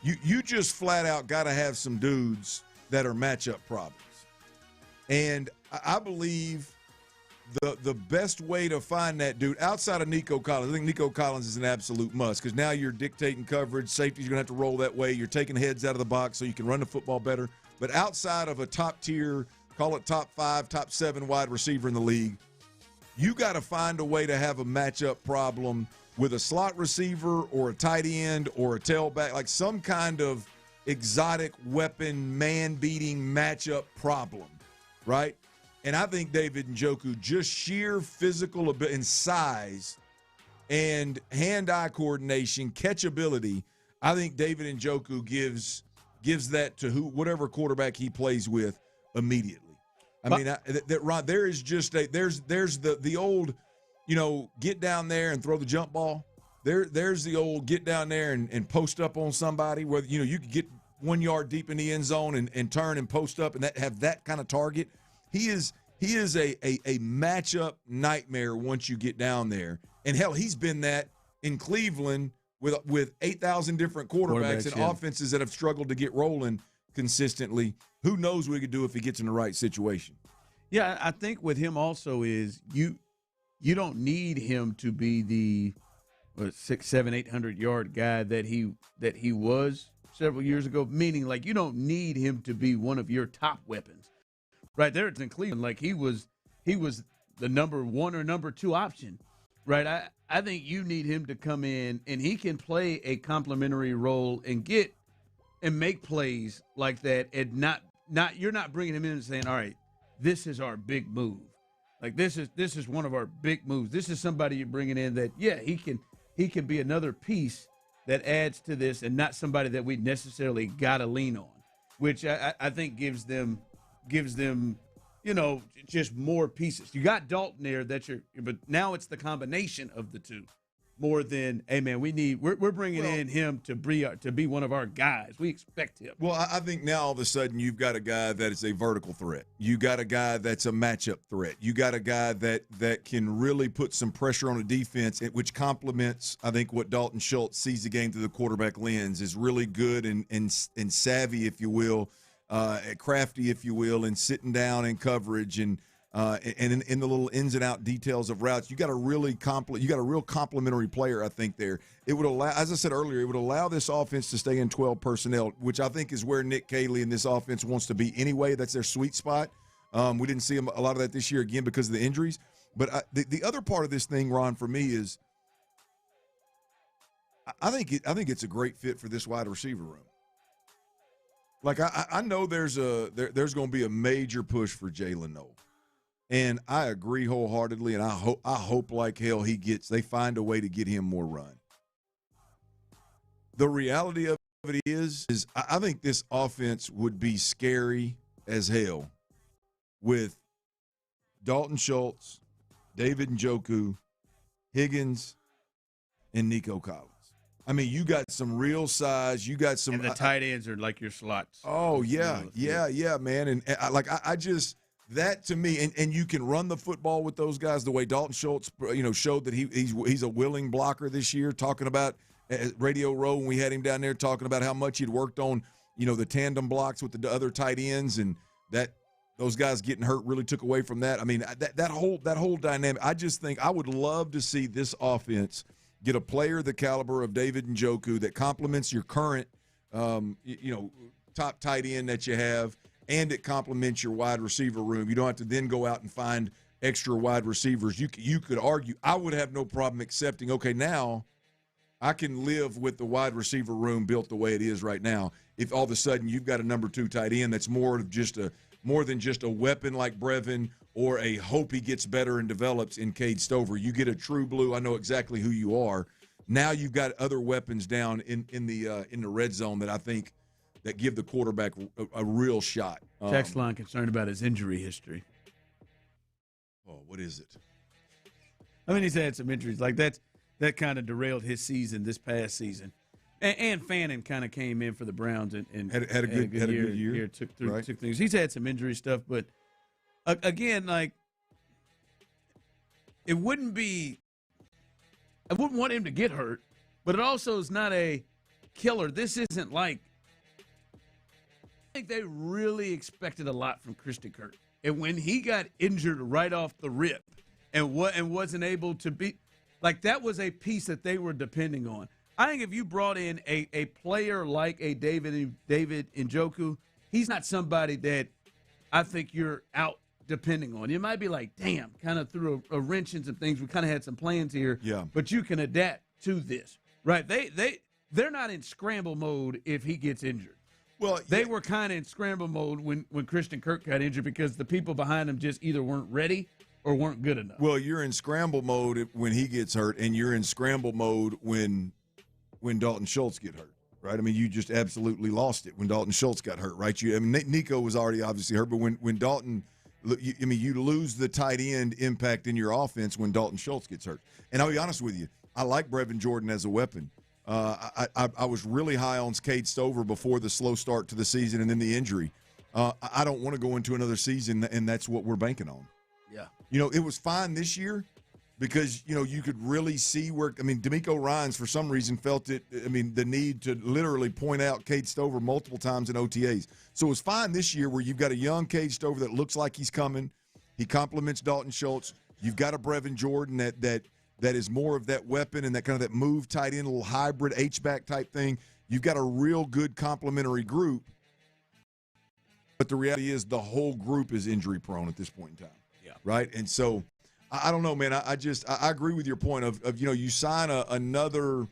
you just flat out got to have some dudes that are matchup problems. And I believe the best way to find that dude outside of Nico Collins, I think Nico Collins is an absolute must because now you're dictating coverage. Safety's going to have to roll that way. You're taking heads out of the box so you can run the football better. But outside of a top tier, call it top 5, top 7 wide receiver in the league, you got to find a way to have a matchup problem with a slot receiver or a tight end or a tailback, like some kind of exotic weapon, man-beating matchup problem, right? And I think David Njoku, just sheer physical ability and size and hand-eye coordination, catchability, I think David Njoku gives that to whatever quarterback he plays with immediately. Ron, there is just there's the old, get down there and throw the jump ball. There's the old get down there and post up on somebody where you could get 1 yard deep in the end zone and turn and post up and have that kind of target. He is a matchup nightmare once you get down there. And hell, he's been that in Cleveland with 8,000 different quarterbacks and offenses that have struggled to get rolling consistently. Who knows what he could do if he gets in the right situation? Yeah, I think with him also is you don't need him to be the 600, 700, 800 yard guy that he was several years ago. Meaning, like, you don't need him to be one of your top weapons. Right there, it's in Cleveland. Like he was the number 1 or number 2 option. Right, I think you need him to come in and he can play a complementary role and get and make plays like that, and not you're not bringing him in and saying, all right, this is our big move. Like this is one of our big moves. This is somebody you're bringing in that, he can be another piece that adds to this and not somebody that we necessarily got to lean on, which I think gives them, just more pieces. You got Dalton there but now it's the combination of the two more than, hey man, we're bringing in him to be one of our guys. We expect him. Well, I think now all of a sudden you've got a guy that is a vertical threat. You got a guy that's a matchup threat. You got a guy that can really put some pressure on a defense, which complements, I think, what Dalton Schultz sees the game through the quarterback lens, is really good and savvy, if you will, crafty, if you will, and sitting down in coverage and in the little ins and out details of routes. You got a real complementary player, I think, there. It would allow, as I said earlier, it would allow this offense to stay in 12 personnel, which I think is where Nick Caley and this offense wants to be anyway. That's their sweet spot. We didn't see a lot of that this year, again, because of the injuries. But the other part of this thing, Ron, for me is I think it's a great fit for this wide receiver room. Like I know there's going to be a major push for Jalen Noel, and I agree wholeheartedly. And I hope like hell they find a way to get him more run. The reality of it is I think this offense would be scary as hell with Dalton Schultz, David Njoku, Higgins, and Nico Collins. I mean, you got some real size. You got some. And the tight ends are like your slots. Oh yeah, man. And that to me, and you can run the football with those guys the way Dalton Schultz, showed that he's a willing blocker this year. Talking about at Radio Row when we had him down there talking about how much he'd worked on, the tandem blocks with the other tight ends, and that those guys getting hurt really took away from that. I mean, that whole dynamic. I just think I would love to see this offense get a player the caliber of David Njoku that complements your current, top tight end that you have, and it complements your wide receiver room. You don't have to then go out and find extra wide receivers. You could argue, I would have no problem accepting, okay, now I can live with the wide receiver room built the way it is right now. If all of a sudden you've got a number 2 tight end that's more than just a weapon like Brevin or a hope he gets better and develops in Cade Stover. You get a true blue. I know exactly who you are. Now you've got other weapons down in the red zone that I think that give the quarterback a real shot. Text line concerned about his injury history. Oh, what is it? I mean, he's had some injuries. Like that kind of derailed his season this past season. And Fannin kind of came in for the Browns and had a good year. Took things. He's had some injury stuff, but again, like I wouldn't want him to get hurt, but it also is not a killer. This isn't like, I think they really expected a lot from Christian Kirk. And when he got injured right off the rip and wasn't able to be, like, that was a piece that they were depending on. I think if you brought in a player like a David Njoku, he's not somebody that I think you're out depending on. You might be like, damn, kind of threw a wrench in some things. We kind of had some plans here, but you can adapt to this, right? They're not in scramble mode if he gets injured. Well, they were kind of in scramble mode when Christian Kirk got injured because the people behind him just either weren't ready or weren't good enough. Well, you're in scramble mode when he gets hurt, and you're in scramble mode when Dalton Schultz get hurt, right? I mean, you just absolutely lost it when Dalton Schultz got hurt, right? Nico was already obviously hurt, but when Dalton, you lose the tight end impact in your offense when Dalton Schultz gets hurt. And I'll be honest with you, I like Brevin Jordan as a weapon. I was really high on Cade Stover before the slow start to the season and then the injury. I don't want to go into another season, and that's what we're banking on. Yeah. It was fine this year because, you could really see where – D'Amico Ryans, for some reason, felt the need to literally point out Cade Stover multiple times in OTAs. So it was fine this year where you've got a young Cade Stover that looks like he's coming. He complements Dalton Schultz. You've got a Brevin Jordan that is more of that weapon and that kind of that move tight end, a little hybrid H-back type thing. You've got a real good complementary group. But the reality is the whole group is injury prone at this point in time. Yeah. Right? And so I don't know, man. I agree with your point of you sign another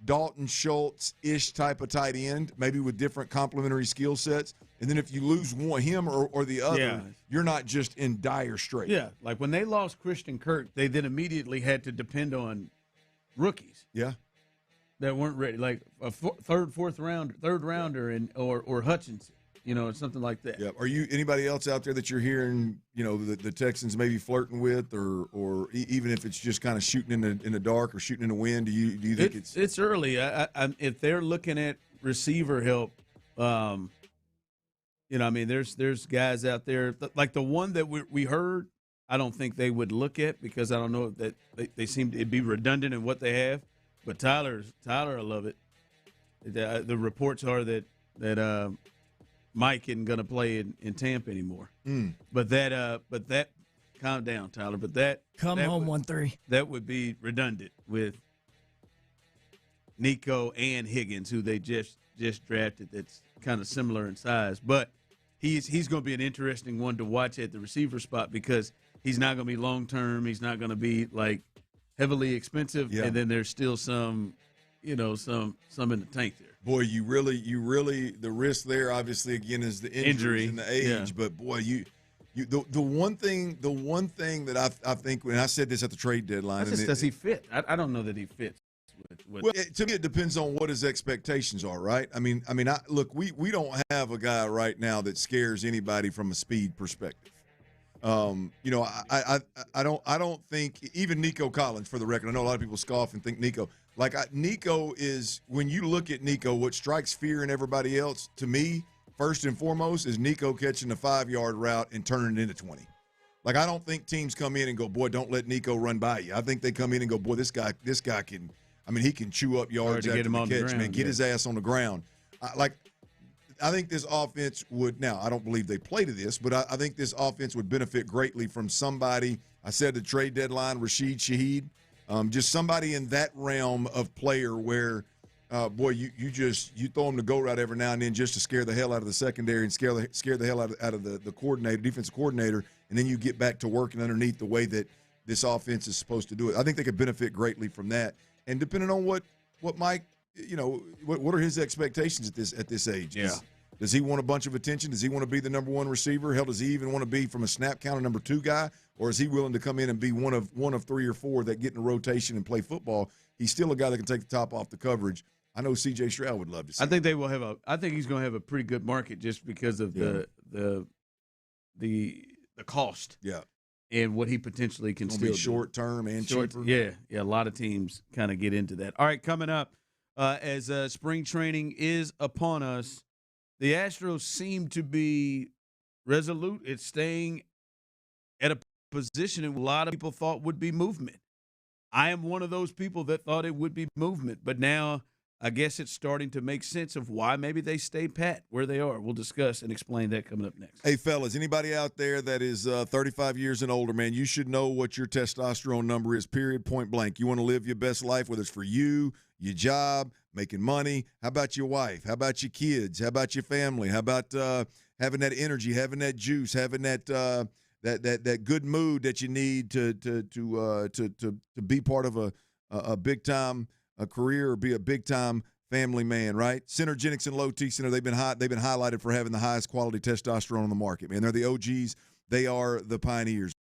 Dalton Schultz-ish type of tight end, maybe with different complementary skill sets. And then if you lose him or the other, you're not just in dire straits. Yeah, like when they lost Christian Kirk, they then immediately had to depend on rookies. Yeah, that weren't ready, like a third rounder, or Hutchinson, or something like that. Yeah. Are you anybody else out there that you're hearing, the Texans maybe flirting with, or even if it's just kind of shooting in the dark or shooting in the wind? Do you think it's early? If they're looking at receiver help. There's guys out there like the one that we heard. I don't think they would look at because I don't know that they seem to be redundant in what they have. But Tyler will love it. The reports are that Mike isn't going to play in Tampa anymore. But that calm down, Tyler. But that come home 1-3. That would be redundant with Nico and Higgins, who they just drafted. That's kind of similar in size, but he's going to be an interesting one to watch at the receiver spot because he's not going to be long term. He's not going to be like heavily expensive, and then there's still some in the tank there. Boy, you really the risk there obviously again is the injury and the age. Yeah. But boy, the one thing that I think when I said this at the trade deadline, does he fit? I don't know that he fits. Well, to me, it depends on what his expectations are, right? Look, we don't have a guy right now that scares anybody from a speed perspective. I don't think even Nico Collins, for the record. I know a lot of people scoff and think Nico. Nico is when you look at Nico, what strikes fear in everybody else to me first and foremost is Nico catching the 5-yard route and turning it into 20. Like, I don't think teams come in and go, boy, don't let Nico run by you. I think they come in and go, boy, this guy can – I mean, he can chew up yards after the catch, man. Get his ass on the ground. I think this offense would – now, I don't believe they play to this, but I think this offense would benefit greatly from somebody – I said the trade deadline, Rashid Shaheed, just somebody in that realm of player where – boy, you throw him the go route every now and then just to scare the hell out of the secondary and scare the hell out of the coordinator, defensive coordinator, and then you get back to working underneath the way that this offense is supposed to do it. I think they could benefit greatly from that. And depending on what Mike, what are his expectations at this age? Yeah. Does he want a bunch of attention? Does he want to be the number one receiver? Hell, does he even want to be from a snap count a number 2 guy? Or is he willing to come in and be one of 3 or 4 that get in a rotation and play football? He's still a guy that can take the top off the coverage. I know C.J. Stroud would love to see. I think they will have I think he's going to have a pretty good market just because of the cost. Yeah. And what he potentially can still do. Short term and cheaper. Yeah. A lot of teams kind of get into that. All right, coming up, as spring training is upon us, the Astros seem to be resolute at staying at a position a lot of people thought would be movement. I am one of those people that thought it would be movement, but now I guess it's starting to make sense of why maybe they stay pat where they are. We'll discuss and explain that coming up next. Hey, fellas, anybody out there that is 35 years and older, man, you should know what your testosterone number is, period, point blank. You want to live your best life, whether it's for you, your job, making money. How about your wife? How about your kids? How about your family? How about having that energy, having that juice, having that that good mood that you need to be part of a big-time career or be a big-time family man, right? Synergenics and Low T Center, they've been highlighted for having the highest quality testosterone on the market, man. They're the OGs. They are the pioneers.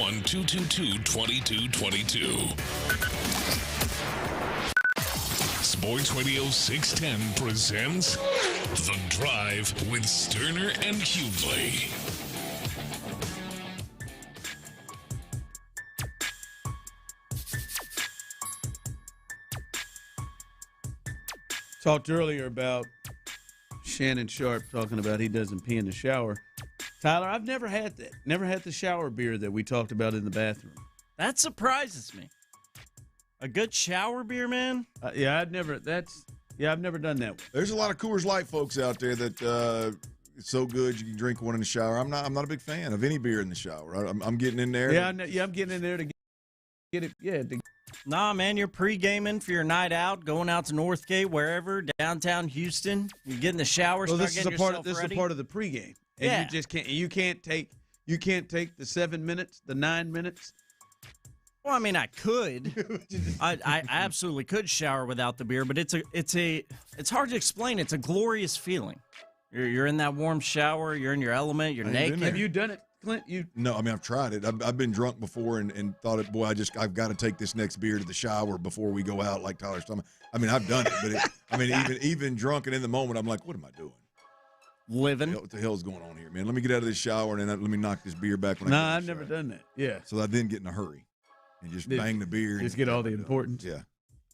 651-222-2222. Sports Radio 610 presents The Drive with Stoerner and Hughley. Talked earlier about Shannon Sharp talking about he doesn't pee in the shower. Tyler, I've never had that. Never had the shower beer that we talked about in the bathroom. That surprises me. A good shower beer, man? I've never done that one. There's a lot of Coors Light folks out there that it's so good you can drink one in the shower. I'm not a big fan of any beer in the shower. I'm getting in there. I'm getting in there to get it. Yeah. Nah, man, you're pre-gaming for your night out, going out to Northgate, wherever, downtown Houston. You get in the shower, Well, start this is getting a part yourself of this is ready. a part of the pregame, and Yeah. you just can't. You can't take the 7 minutes, the 9 minutes. Well, I mean, I could. I absolutely could shower without the beer, but it's hard to explain. It's a glorious feeling. You're in that warm shower. You're in your element. You're naked. Have you done it, Clint? No, I mean, I've tried it. I've been drunk before and thought, I've got to take this next beer to the shower before we go out, like Tyler's talking about. I mean, I've done it, but even drunk and in the moment, I'm like, what am I doing? Living. What the hell's going on here, man? Let me get out of this shower and then let me knock this beer back. I've never done that. Yeah. So I then get in a hurry and just bang the beer. Just get all the importance. Yeah.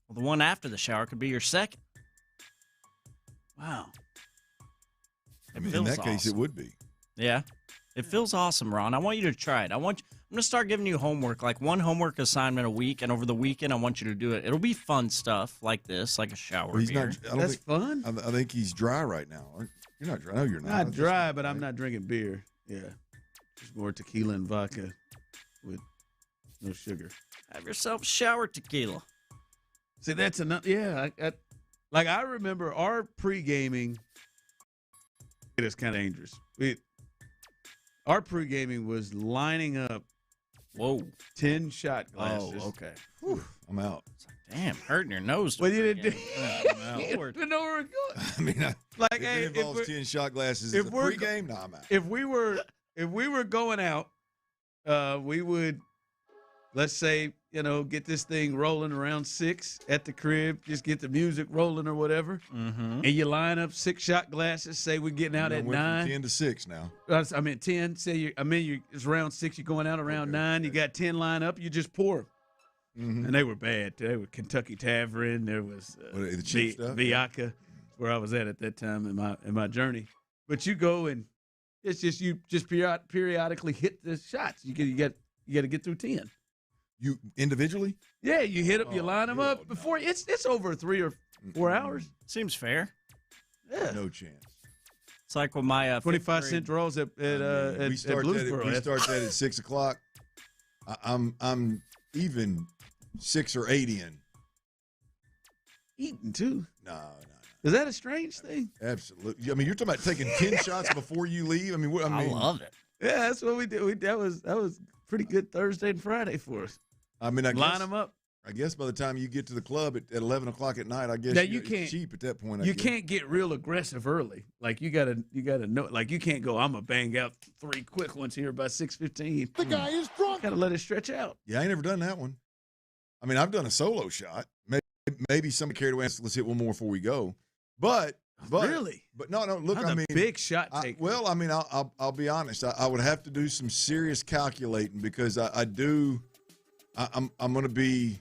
Well, the one after the shower could be your second. Wow. I mean, in that case, it would be. Yeah. It feels awesome, Ron. I want you to try it. I'm going to start giving you homework, like one homework assignment a week, and over the weekend, I want you to do it. It'll be fun stuff like this, like a shower beer. That's fun. I think he's dry right now. You're not dry. No, you're not. Not dry, but I'm not drinking beer. Yeah. Just more tequila and vodka with no sugar. Have yourself shower tequila. See, that's enough. Yeah. I remember our pre-gaming. It is kind of dangerous. Our pre-gaming was lining up. 10 shot glasses. Oh, okay. Whew. I'm out. Damn, hurting your nose. Well, you didn't do. I'm out. You didn't know where we're going. I mean, Like, if hey, it involves 10 shot glasses if as a we're pregame, nah, I'm out. If we were going out, we would, let's say, get this thing rolling around 6 at the crib, just get the music rolling or whatever, and you line up 6 shot glasses. Say we're getting out at 9. 10 to 6 now. I mean 10. Say it's around 6. You're going out around 9. You got 10 line up. You just pour them. And they were bad. They were Kentucky Tavern. There was the cheap stuff? Viaca, where I was at that time in my journey. But you go and it's just you just periodically hit the shots. You got to get through 10. You individually? Yeah, you hit up, you line them up before it's over 3 or 4 hours. Seems fair. Yeah, no chance. It's like with my 25-cent draws at Bluesboro. We start that at 6 o'clock. I'm even 6 or 8 in. Eating too? No. Is that a strange thing? Absolutely. I mean, you're talking about taking 10 shots before you leave. I love it. Yeah, that's what we did. That was pretty good Thursday and Friday for us. I mean, line them up. I guess by the time you get to the club at 11 o'clock at night, I guess now it's cheap at that point. You can't get real aggressive early. Like you gotta know. Like you can't go. I'm gonna bang out 3 quick ones here by 6:15. The guy is drunk. Gotta let it stretch out. Yeah, I ain't never done that one. I mean, I've done a solo shot. Maybe somebody carried away. Let's hit one more before we go. But really, no. Look, I'm a big shot taker. I'll be honest. I would have to do some serious calculating because I'm going to be.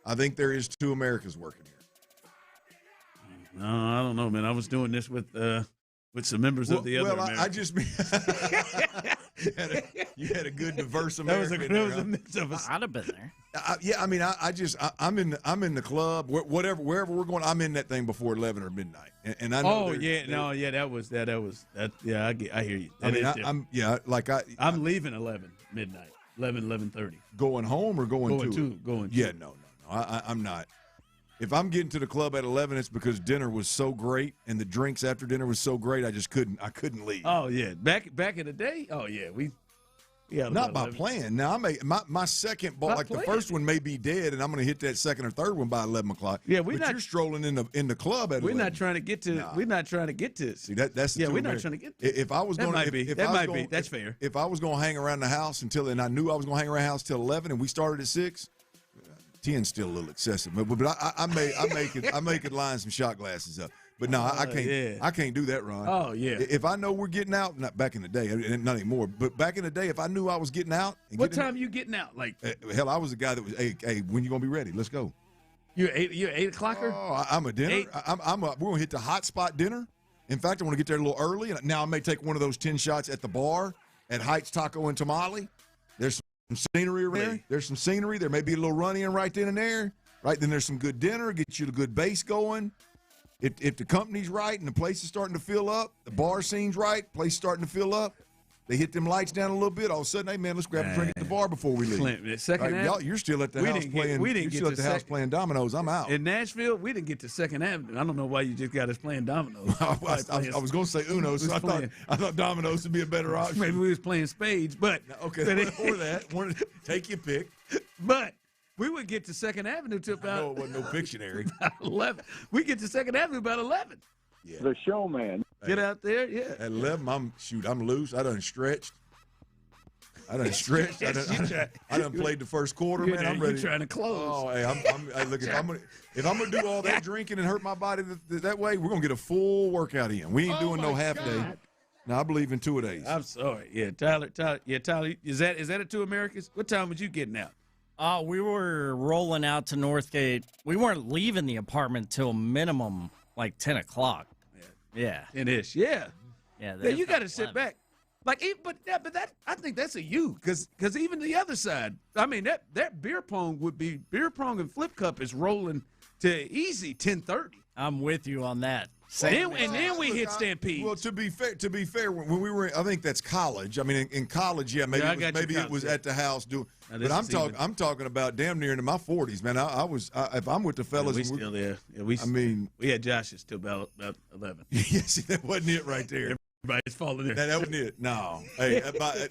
I think there is 2 Americas working here. No, I don't know, man. I was doing this with some members of the other. Well, Americans. I just mean you had a good diverse American. That was a mix of us. I'd have been there. I'm in the club, wherever we're going. I'm in that thing before 11 or midnight, and I know. That was that. Yeah, I hear you. I'm leaving 11 midnight, 11:30. Going home or going to? Going to. Yeah, no. I'm not. If I'm getting to the club at 11, it's because dinner was so great and the drinks after dinner was so great. I couldn't leave. Oh yeah, back in the day. Oh yeah, Not by playing. Now, I may my second ball, like playing. The first one may be dead, and I'm going to hit that second or third one by 11 o'clock. Yeah, you're strolling in the club at 11. We're not trying to get to. Nah. We're not trying to get to. See that's we're not trying to get to. If I was going, that might be. That's fair. If I was going to hang around the house and I knew I was going to hang around the house till 11, and we started at 6. 10's still a little excessive, but I may could line some shot glasses up. But no, I can't. Yeah. I can't do that, Ron. Oh yeah. If I know we're getting out, not back in the day, not anymore. But back in the day, if I knew I was getting out, what time you getting out? Like hell, I was a guy that was, hey, when you gonna be ready? Let's go. You're 8 o'clocker. Oh, I'm a dinner. We're gonna hit the hot spot dinner. In fact, I want to get there a little early. And now I may take one of those 10 shots at the bar at Heights Taco and Tamale. There's some scenery around there. There's some scenery. There may be a little run-in right then and there. Right then, there's some good dinner. Get you the good base going. If the company's right and the place is starting to fill up, the bar scene's right, place is starting to fill up, they hit them lights down a little bit. All of a sudden, hey man, let's grab a drink at the bar before we leave. Clint, second half, y'all, you're still at the house playing. You're still at the house playing dominoes. I'm out. In Nashville, we didn't get to Second Avenue. I don't know why you just got us playing dominoes. I was going to say Uno, so I thought dominoes would be a better option. Maybe we was playing spades, but okay, or that. Take your pick. But we would get to Second Avenue to about. No, it wasn't no Pictionary. 11. We get to Second Avenue about 11. Yeah. The showman. Get out there, yeah. At 11, I'm loose. I done stretched. I done played the first quarter, man. I'm ready. You're trying to close. Oh, hey, look. If I'm gonna do all that drinking and hurt my body that way, we're gonna get a full workout in. We ain't doing no half day. Now I believe in 2 days. I'm sorry. Yeah, Tyler. Yeah, Tyler. Is that at 2 Americas? What time was you getting out? We were rolling out to Northgate. We weren't leaving the apartment till minimum like 10 o'clock. Yeah. 10-ish. Yeah. Yeah. You got to sit back. Like, but that I think that's a you, because even the other side. I mean, that beer pong and flip cup is rolling to easy 10:30. I'm with you on that. And then we hit Stampede. Well, to be fair, when we were, I think that's college. I mean, in college, yeah, maybe it was at the house doing. But I'm talking about damn near into my 40s, man. If I'm with the fellas, we still there. Yeah, we had Josh's till about 11. Yeah, see, that wasn't it right there. Everybody's falling there. That wasn't it. No. Hey,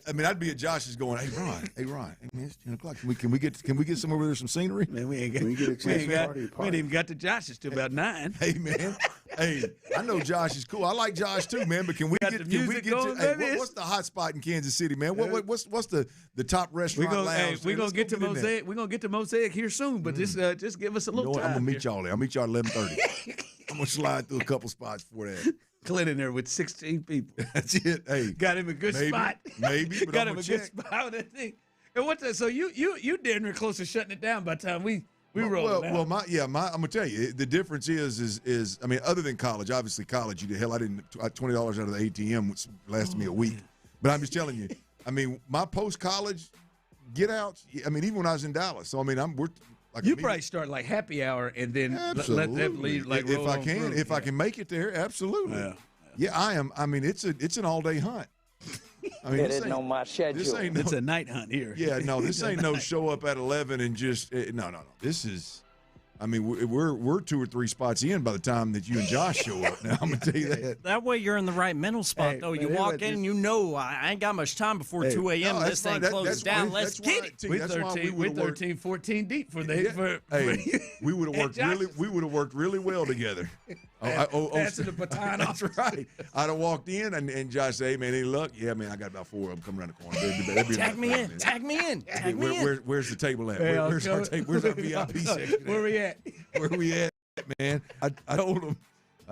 I mean, I'd be at Josh's going, hey Ron, hey man, it's 10 o'clock. Can we get some over there, some scenery? Man, we ain't even got to Josh's till about 9. Hey man, hey, I know Josh is cool. I like Josh too, man. But can we get what's the hot spot in Kansas City, man? What's the top restaurant lounge? We're gonna get to Mosaic. We're gonna get to Mosaic here soon, but just give us a little time. I'm gonna meet y'all there. I'll meet y'all at 11:30. I'm gonna slide through a couple spots for that. Clint in there with 16 people. That's it. Hey, got him a good spot. Maybe, but got him a good spot. That thing. And what's that? So you damn near close to shutting it down by the time we roll. I'm gonna tell you the difference is I mean, other than college, obviously college. I didn't $20 out of the ATM, which lasted me a week. But I'm just telling you, I mean, my post college get outs. I mean, even when I was in Dallas. So I mean, you probably start like happy hour and then let them leave. Like if I can make it there, absolutely. Yeah, I am. I mean, it's an all day hunt. I mean, it isn't on my schedule. It's a night hunt here. Yeah, no, this ain't no show up at 11 and just no. This is. I mean, we're 2 or 3 spots in by the time that you and Josh show up. Now I'm gonna tell you that. That way you're in the right mental spot, though. You walk in, and you know I ain't got much time before 2 a.m. This thing closes down. Let's get it. We're 13, 14 deep for the. We would have worked really well together. Passing the baton off. That's right. I'd have walked in and Josh say, "Hey man, any luck?" Yeah, man, I got about 4 of them coming around the corner. Tag me in. Where's the table at? Where's our table? Where's our VIP section? Where we at? Where we at, man? I told him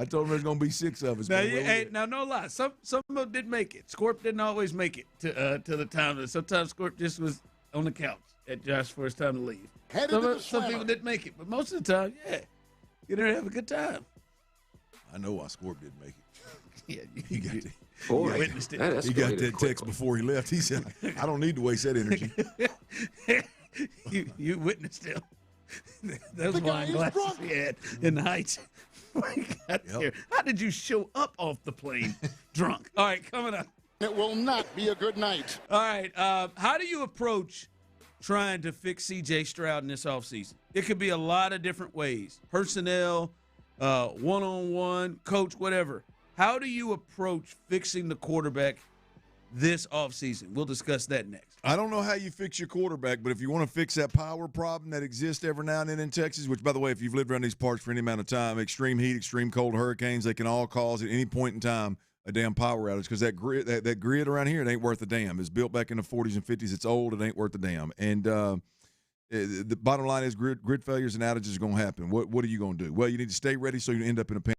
there's gonna be 6 of us. Now no lie. Some of them did make it. Scorp didn't always make it to the time. Sometimes Scorp just was on the couch at Josh's first time to leave. Some people didn't make it, but most of the time, yeah, get there and have a good time. I know why Scorp didn't make it. Yeah, he got witnessed it. He got that text before he left. He said, "I don't need to waste that energy." you witnessed him. Those wine glasses he had in the Heights. Here. How did you show up off the plane drunk? All right, coming up. It will not be a good night. All right, how do you approach trying to fix C.J. Stroud in this offseason? It could be a lot of different ways. Personnel, one-on-one, coach, whatever. How do you approach fixing the quarterback this offseason. We'll discuss that next. I don't know how you fix your quarterback, but if you want to fix that power problem that exists every now and then in Texas, which, by the way, if you've lived around these parts for any amount of time, extreme heat, extreme cold, hurricanes, they can all cause at any point in time a damn power outage because that grid around here, it ain't worth a damn. It's built back in the 40s and 50s. It's old. It ain't worth a damn. And the bottom line is grid failures and outages are going to happen. What are you going to do? Well, you need to stay ready so you end up in a panic.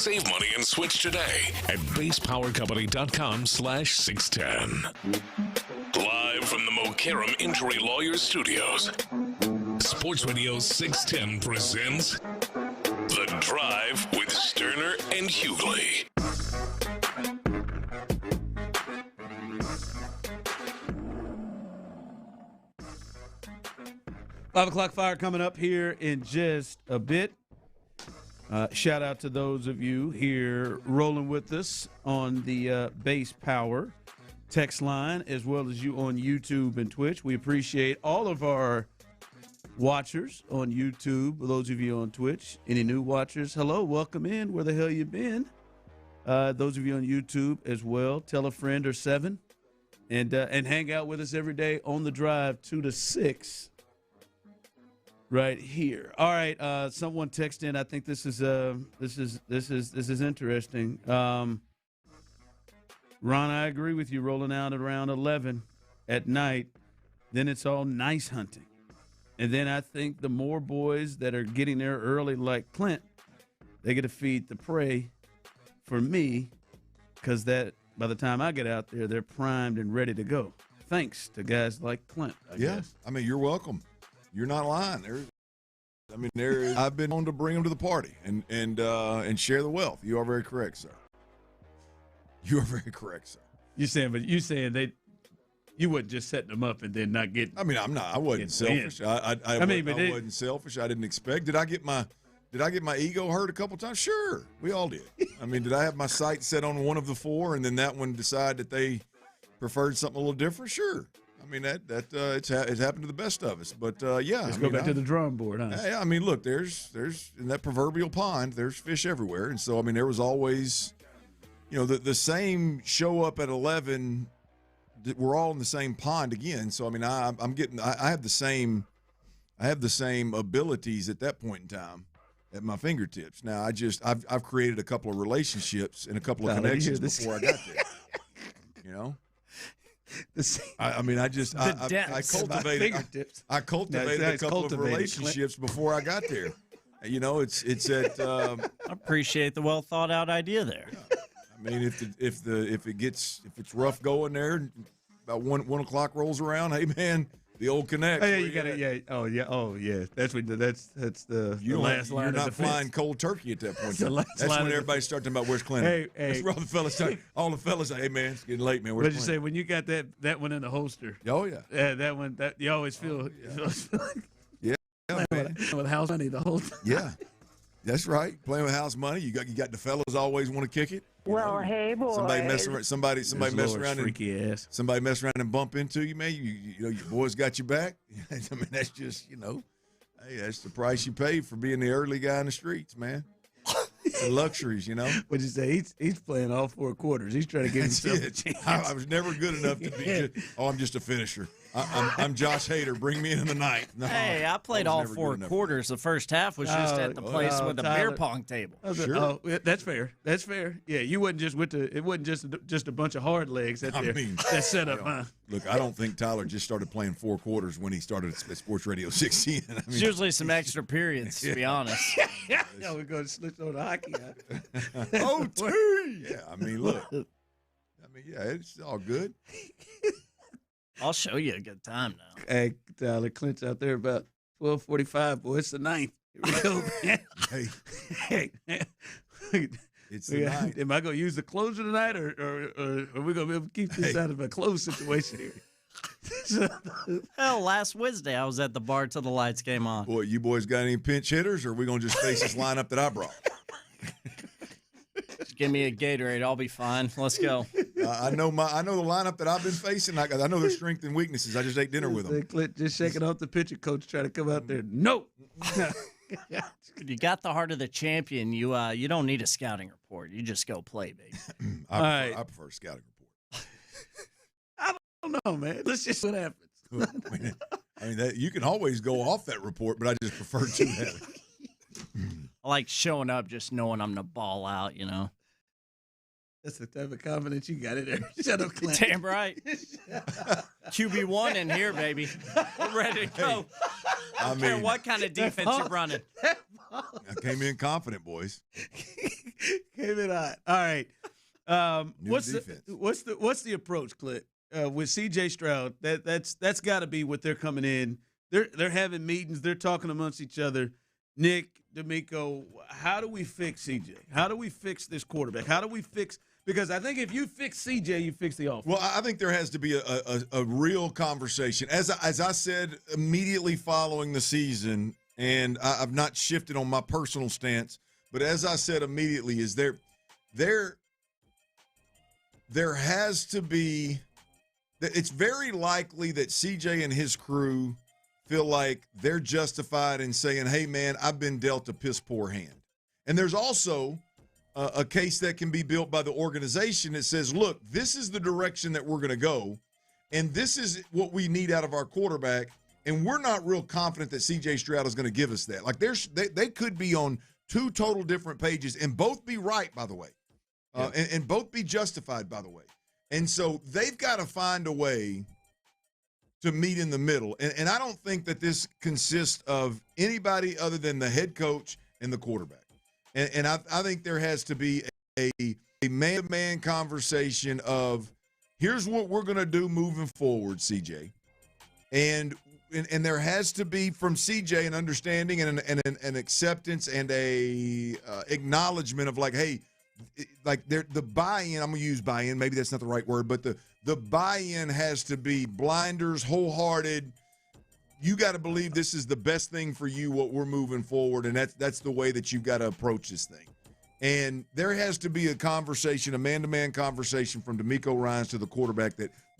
Save money and switch today at basepowercompany.com/610. Live from the Mokaram Injury Lawyers Studios, Sports Radio 610 presents The Drive with Stoerner and Hughley. Five o'clock fire coming up here in just a bit. Shout out to those of you here rolling with us on the Base Power text line, as well as you on YouTube and Twitch. We appreciate all of our watchers on YouTube. Those of you on Twitch, any new watchers, hello, welcome in. Where the hell you been? Those of you on YouTube as well, tell a friend or seven, and hang out with us every day on the drive 2 to 6. Right here. All right. Someone texted in. I think this is interesting. Ron, I agree with you. Rolling out at around 11 at night, then it's all nice hunting, and then I think the more boys that are getting there early, like Clint, they get to feed the prey. For me, because that by the time I get out there, they're primed and ready to go. Thanks to guys like Clint. I guess. I mean, you're welcome. You're not lying. I've been on to bring them to the party and share the wealth. You are very correct, sir. You are very correct, sir. You saying you wasn't just setting them up and then not getting. I mean, I'm not. I wasn't selfish. I wasn't selfish. I didn't expect. Did I get my ego hurt a couple times? Sure, we all did. I mean, did I have my sights set on one of the four and then that one decide that they preferred something a little different? Sure. I mean, it's happened to the best of us, but yeah. Let's go back to the drawing board, huh? Yeah, I mean, look, there's in that proverbial pond, there's fish everywhere, and so I mean, there was always, the same show up at 11. We're all in the same pond again, so I mean, I have the same abilities at that point in time at my fingertips. Now, I've created a couple of relationships and a couple of connections before I got there. I cultivated a couple of relationships before I got there. It's at. I appreciate the well thought out idea there. Yeah. I mean, if it's rough going there, about 1 o'clock rolls around, hey man, the old connect. Hey, you got it. Yeah. Oh yeah. That's the last line. You're not flying cold turkey at that point. That's when everybody starts talking about where's Clint. Hey. That's where all the fellas start. All the fellas say, hey man, it's getting late, man. What'd you say when you got that one in the holster? Oh yeah. Yeah, that one. That you always feel. Yeah, man. With house money the whole time. Yeah, that's right. Playing with house money. You got the fellas always want to kick it. Well, hey, boy. Somebody mess around. Somebody mess around freaky ass. Somebody mess around and bump into you, man. Your boys got your back. I mean, that's just hey, that's the price you pay for being the early guy in the streets, man. The luxuries, What'd you say? He's playing all 4 quarters. He's trying to give himself a chance. I was never good enough to be. I'm just a finisher. I'm Josh Hader. Bring me in the ninth. No, hey, I played all 4 quarters. The first half was just at the place with a beer pong table. Sure. Oh, that's fair. That's fair. Yeah, you wasn't just it wasn't just a bunch of hard legs that set up, huh? Look, I don't think Tyler just started playing 4 quarters when he started at Sports Radio 16. I mean, it's usually some extra periods, to be honest. Yeah, we're going to switch on to hockey. OT. Yeah, I mean, look. Yeah, it's all good. I'll show you a good time now. Hey, Tyler, Clint's out there about 12:45, boy. It's the 9th. Here we go, man. Hey. It's the 9th. Am I going to use the closer tonight, or are we going to be able to keep this out of a closed situation here? Hell, last Wednesday I was at the bar till the lights came on. Boy, you boys got any pinch hitters, or are we going to just face this lineup that I brought? Just give me a Gatorade. I'll be fine. Let's go. I know the lineup that I've been facing. I know their strengths and weaknesses. I just ate dinner with them. Clint just shaking off the pitcher coach trying to come out there. No. You got the heart of the champion. You don't need a scouting report. You just go play, baby. I prefer a scouting report. I don't know, man. Let's just see what happens. I mean, you can always go off that report, but I just prefer to have it. I like showing up just knowing I'm going to ball out, That's the type of confidence you got in there. Shut up, Clint. Damn right. QB1 in here, baby. We're ready to go. I don't care what kind of defense you're running. I came in confident, boys. Came in hot. All right. What's the approach, Clint? With C.J. Stroud, that's got to be what they're coming in. They're having meetings. They're talking amongst each other. Nick, D'Amico, how do we fix C.J.? How do we fix this quarterback? How do we fix – because I think if you fix C.J., you fix the offense. Well, I think there has to be a real conversation. As I said immediately following the season, and I've not shifted on my personal stance, but as I said immediately, is there has to be – it's very likely that C.J. and his crew feel like they're justified in saying, hey, man, I've been dealt a piss-poor hand. And there's also a case that can be built by the organization that says, look, this is the direction that we're going to go, and this is what we need out of our quarterback, and we're not real confident that C.J. Stroud is going to give us that. Like, they could be on two total different pages and both be right, by the way, and both be justified, by the way. And so they've got to find a way to meet in the middle. And I don't think that this consists of anybody other than the head coach and the quarterback. And I think there has to be a man-to-man conversation of, here's what we're going to do moving forward, CJ. And there has to be from CJ an understanding and an acceptance and a acknowledgement of like, hey, like the buy-in, I'm going to use buy-in, maybe that's not the right word, but the buy-in has to be blinders, wholehearted. You got to believe this is the best thing for you, what we're moving forward, and that's the way that you've got to approach this thing. And there has to be a conversation, a man-to-man conversation from D'Amico Ryans to the quarterback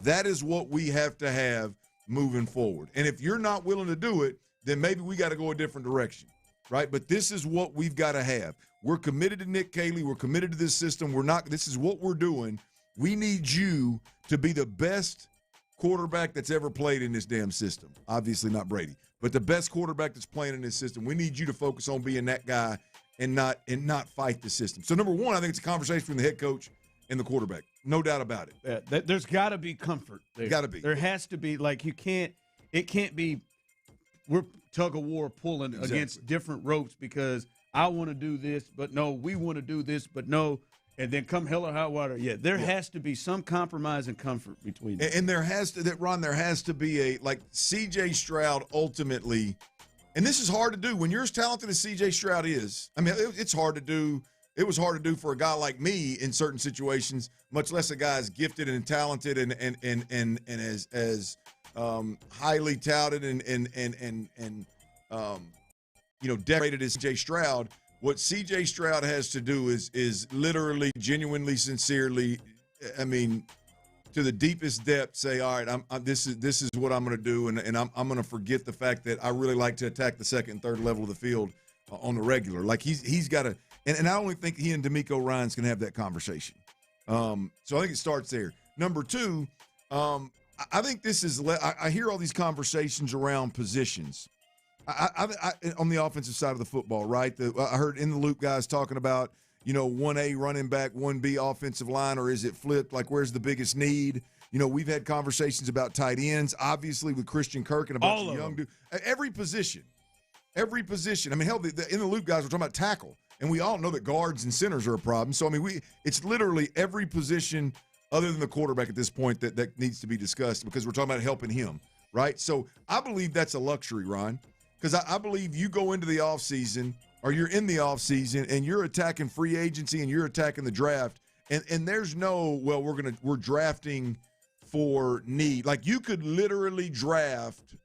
that is what we have to have moving forward. And if you're not willing to do it, then maybe we got to go a different direction, right? But this is what we've got to have. We're committed to Nick Caley. We're committed to this system. This is what we're doing. We need you to be the best quarterback that's ever played in this damn system. Obviously not Brady, but the best quarterback that's playing in this system. We need you to focus on being that guy and not fight the system. So number one, I think it's a conversation between the head coach and the quarterback. No doubt about it. Yeah, there's got to be comfort there. Got to be. There has to be. Like, it can't be we're tug of war pulling against different ropes because I want to do this, but no, we want to do this, but no. And then come hell or high water. Yeah, there has to be some compromise and comfort between them. And there has to be like C.J. Stroud ultimately, and this is hard to do. When you're as talented as C.J. Stroud is, I mean, it's hard to do. It was hard to do for a guy like me in certain situations, much less a guy as gifted and talented and as highly touted and decorated as C.J. Stroud. What C.J. Stroud has to do is literally, genuinely, sincerely, I mean, to the deepest depth, say, all right, this is what I'm going to do, and I'm going to forget the fact that I really like to attack the second and third level of the field on the regular. Like he's got to, and I only think he and D'Amico Ryans can have that conversation. So I think it starts there. Number two, I think this is. I hear all these conversations around positions. I on the offensive side of the football, right? I heard in the loop guys talking about, 1A running back, 1B offensive line, or is it flipped? Like, where's the biggest need? We've had conversations about tight ends, obviously with Christian Kirk and a bunch of young dudes. Every position. I mean, hell, the in the loop guys were talking about tackle, and we all know that guards and centers are a problem. So, I mean, it's literally every position other than the quarterback at this point that needs to be discussed because we're talking about helping him, right? So I believe that's a luxury, Ron. Because I believe you go into the offseason or you're in the offseason and you're attacking free agency and you're attacking the draft, and there's no, well, we're drafting for need. Like, you could literally draft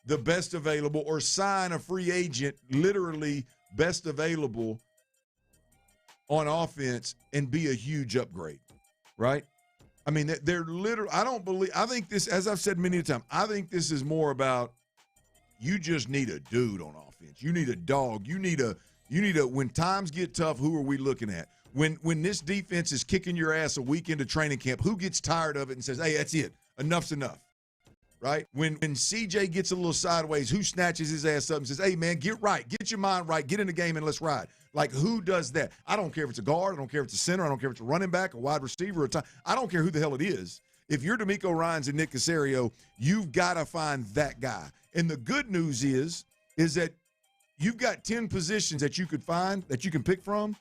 the best available or sign a free agent literally best available on offense and be a huge upgrade, right? I mean, they're literally – I think this, as I've said many times, I think this is more about you just need a dude on offense. You need a dog. You need a when times get tough, who are we looking at? When this defense is kicking your ass a week into training camp, who gets tired of it and says, hey, that's it. Enough's enough, right? When CJ gets a little sideways, who snatches his ass up and says, hey, man, get right. Get your mind right. Get in the game and let's ride. Like, who does that? I don't care if it's a guard. I don't care if it's a center. I don't care if it's a running back, a wide receiver, I don't care who the hell it is. If you're D'Amico Ryans and Nick Caserio, you've got to find that guy. And the good news is that you've got 10 positions that you could find, that you can pick from,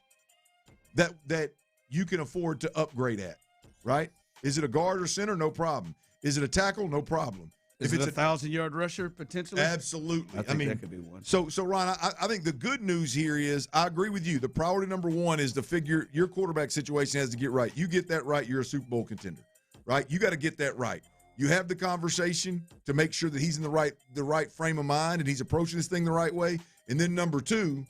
that you can afford to upgrade at, right? Is it a guard or center? No problem. Is it a tackle? No problem. Is it a 1,000-yard rusher potentially? Absolutely. I think that could be one. So Ron, I think the good news here is I agree with you. The priority number one is to figure your quarterback situation has to get right. You get that right, you're a Super Bowl contender, right? You got to get that right. You have the conversation to make sure that he's in the right frame of mind and he's approaching this thing the right way. And then number two,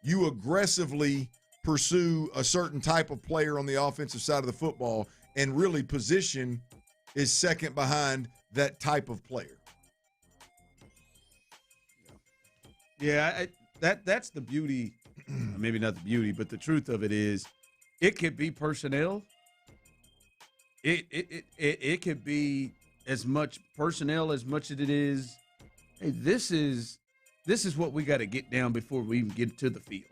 you aggressively pursue a certain type of player on the offensive side of the football, and really position is second behind that type of player. Yeah, that's the beauty. Maybe not the beauty, but the truth of it is, it could be personnel. It could be as much personnel as much as it is. Hey, this is what we got to get down before we even get to the field.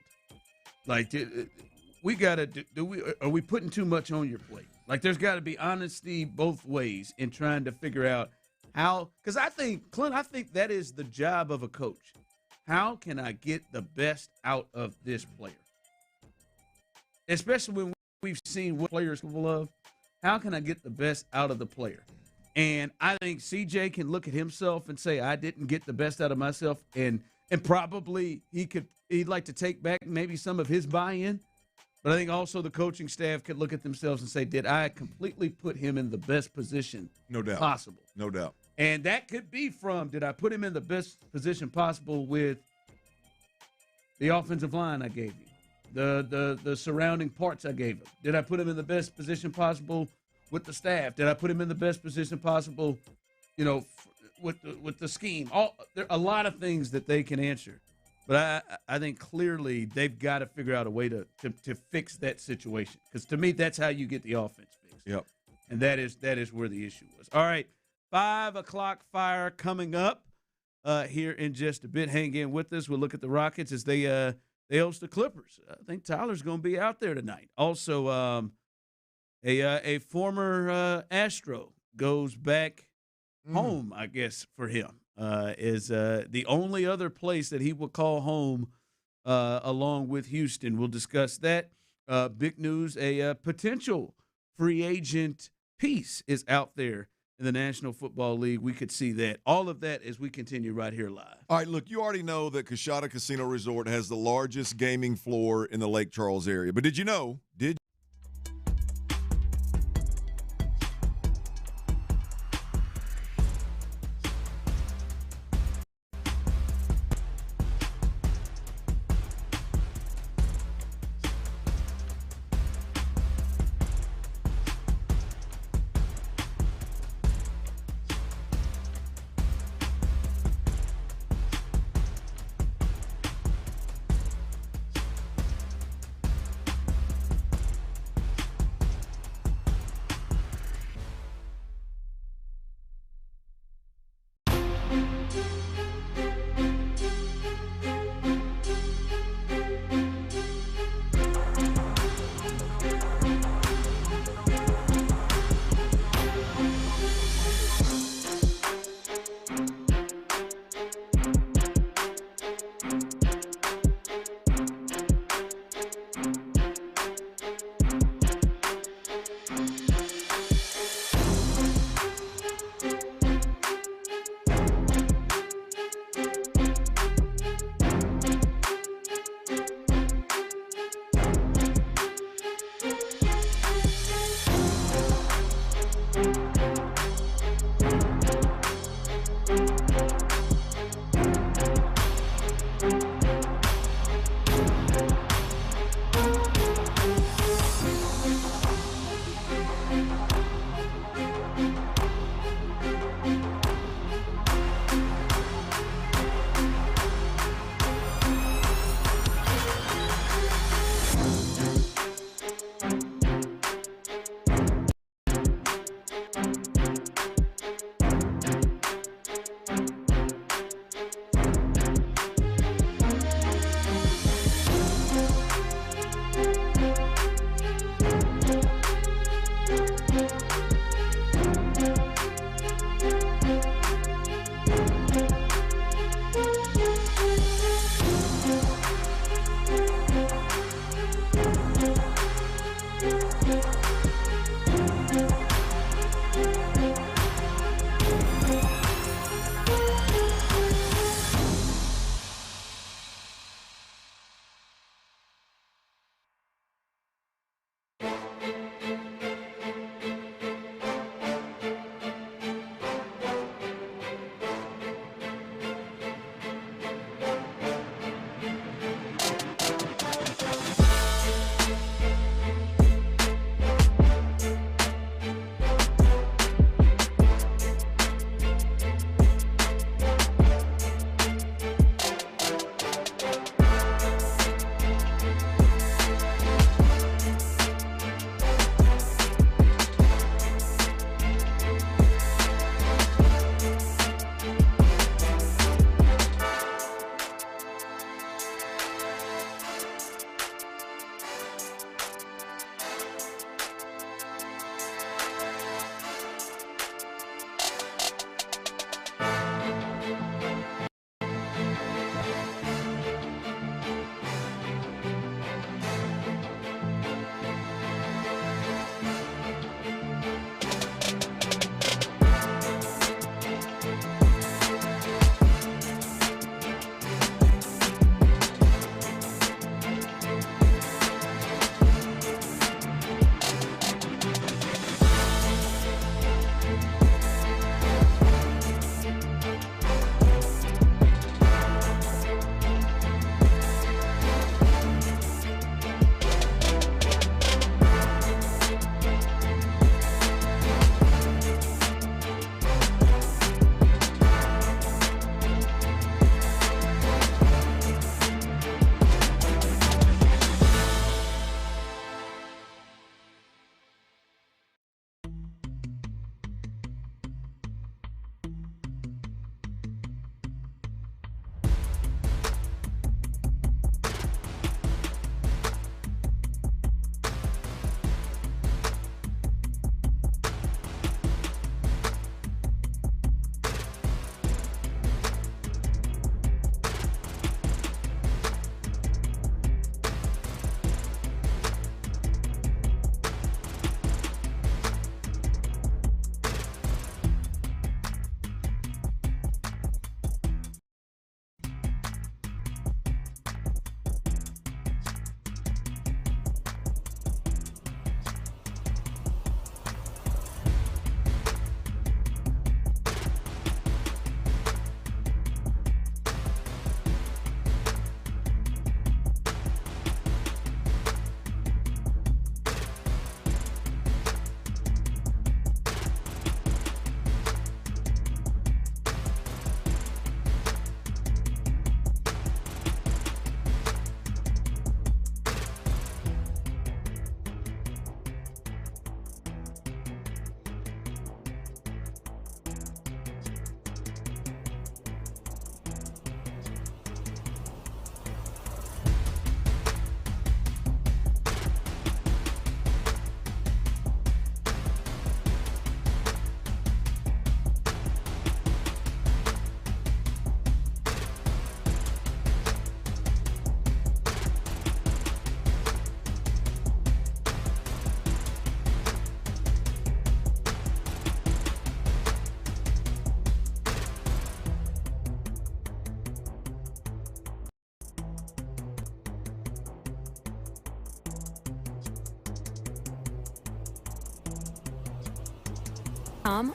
Like, we got to are we putting too much on your plate? Like, there's got to be honesty both ways in trying to figure out how, because I think, Clint, that is the job of a coach. How can I get the best out of this player? Especially when we've seen what players are capable of. How can I get the best out of the player? And I think CJ can look at himself and say, I didn't get the best out of myself, and probably he'd like to take back maybe some of his buy-in. But I think also the coaching staff could look at themselves and say, did I completely put him in the best position possible? No doubt. And that could be from, did I put him in the best position possible with the offensive line I gave you, the surrounding parts I gave him? Did I put him in the best position possible with the staff? Did I put him in the best position possible, with the scheme? There are a lot of things that they can answer. But I think clearly they've got to figure out a way to fix that situation. Because to me, that's how you get the offense fixed. Yep. And that is where the issue was. All right, 5 o'clock fire coming up here in just a bit. Hang in with us. We'll look at the Rockets as they host the Clippers. I think Tyler's going to be out there tonight. Also, a former Astro goes back home, I guess, for him. Is the only other place that he will call home along with Houston. We'll discuss that. Big news, a potential free agent piece is out there in the National Football League. We could see that. All of that as we continue right here live. All right, look, you already know that Coshada Casino Resort has the largest gaming floor in the Lake Charles area. But did you know,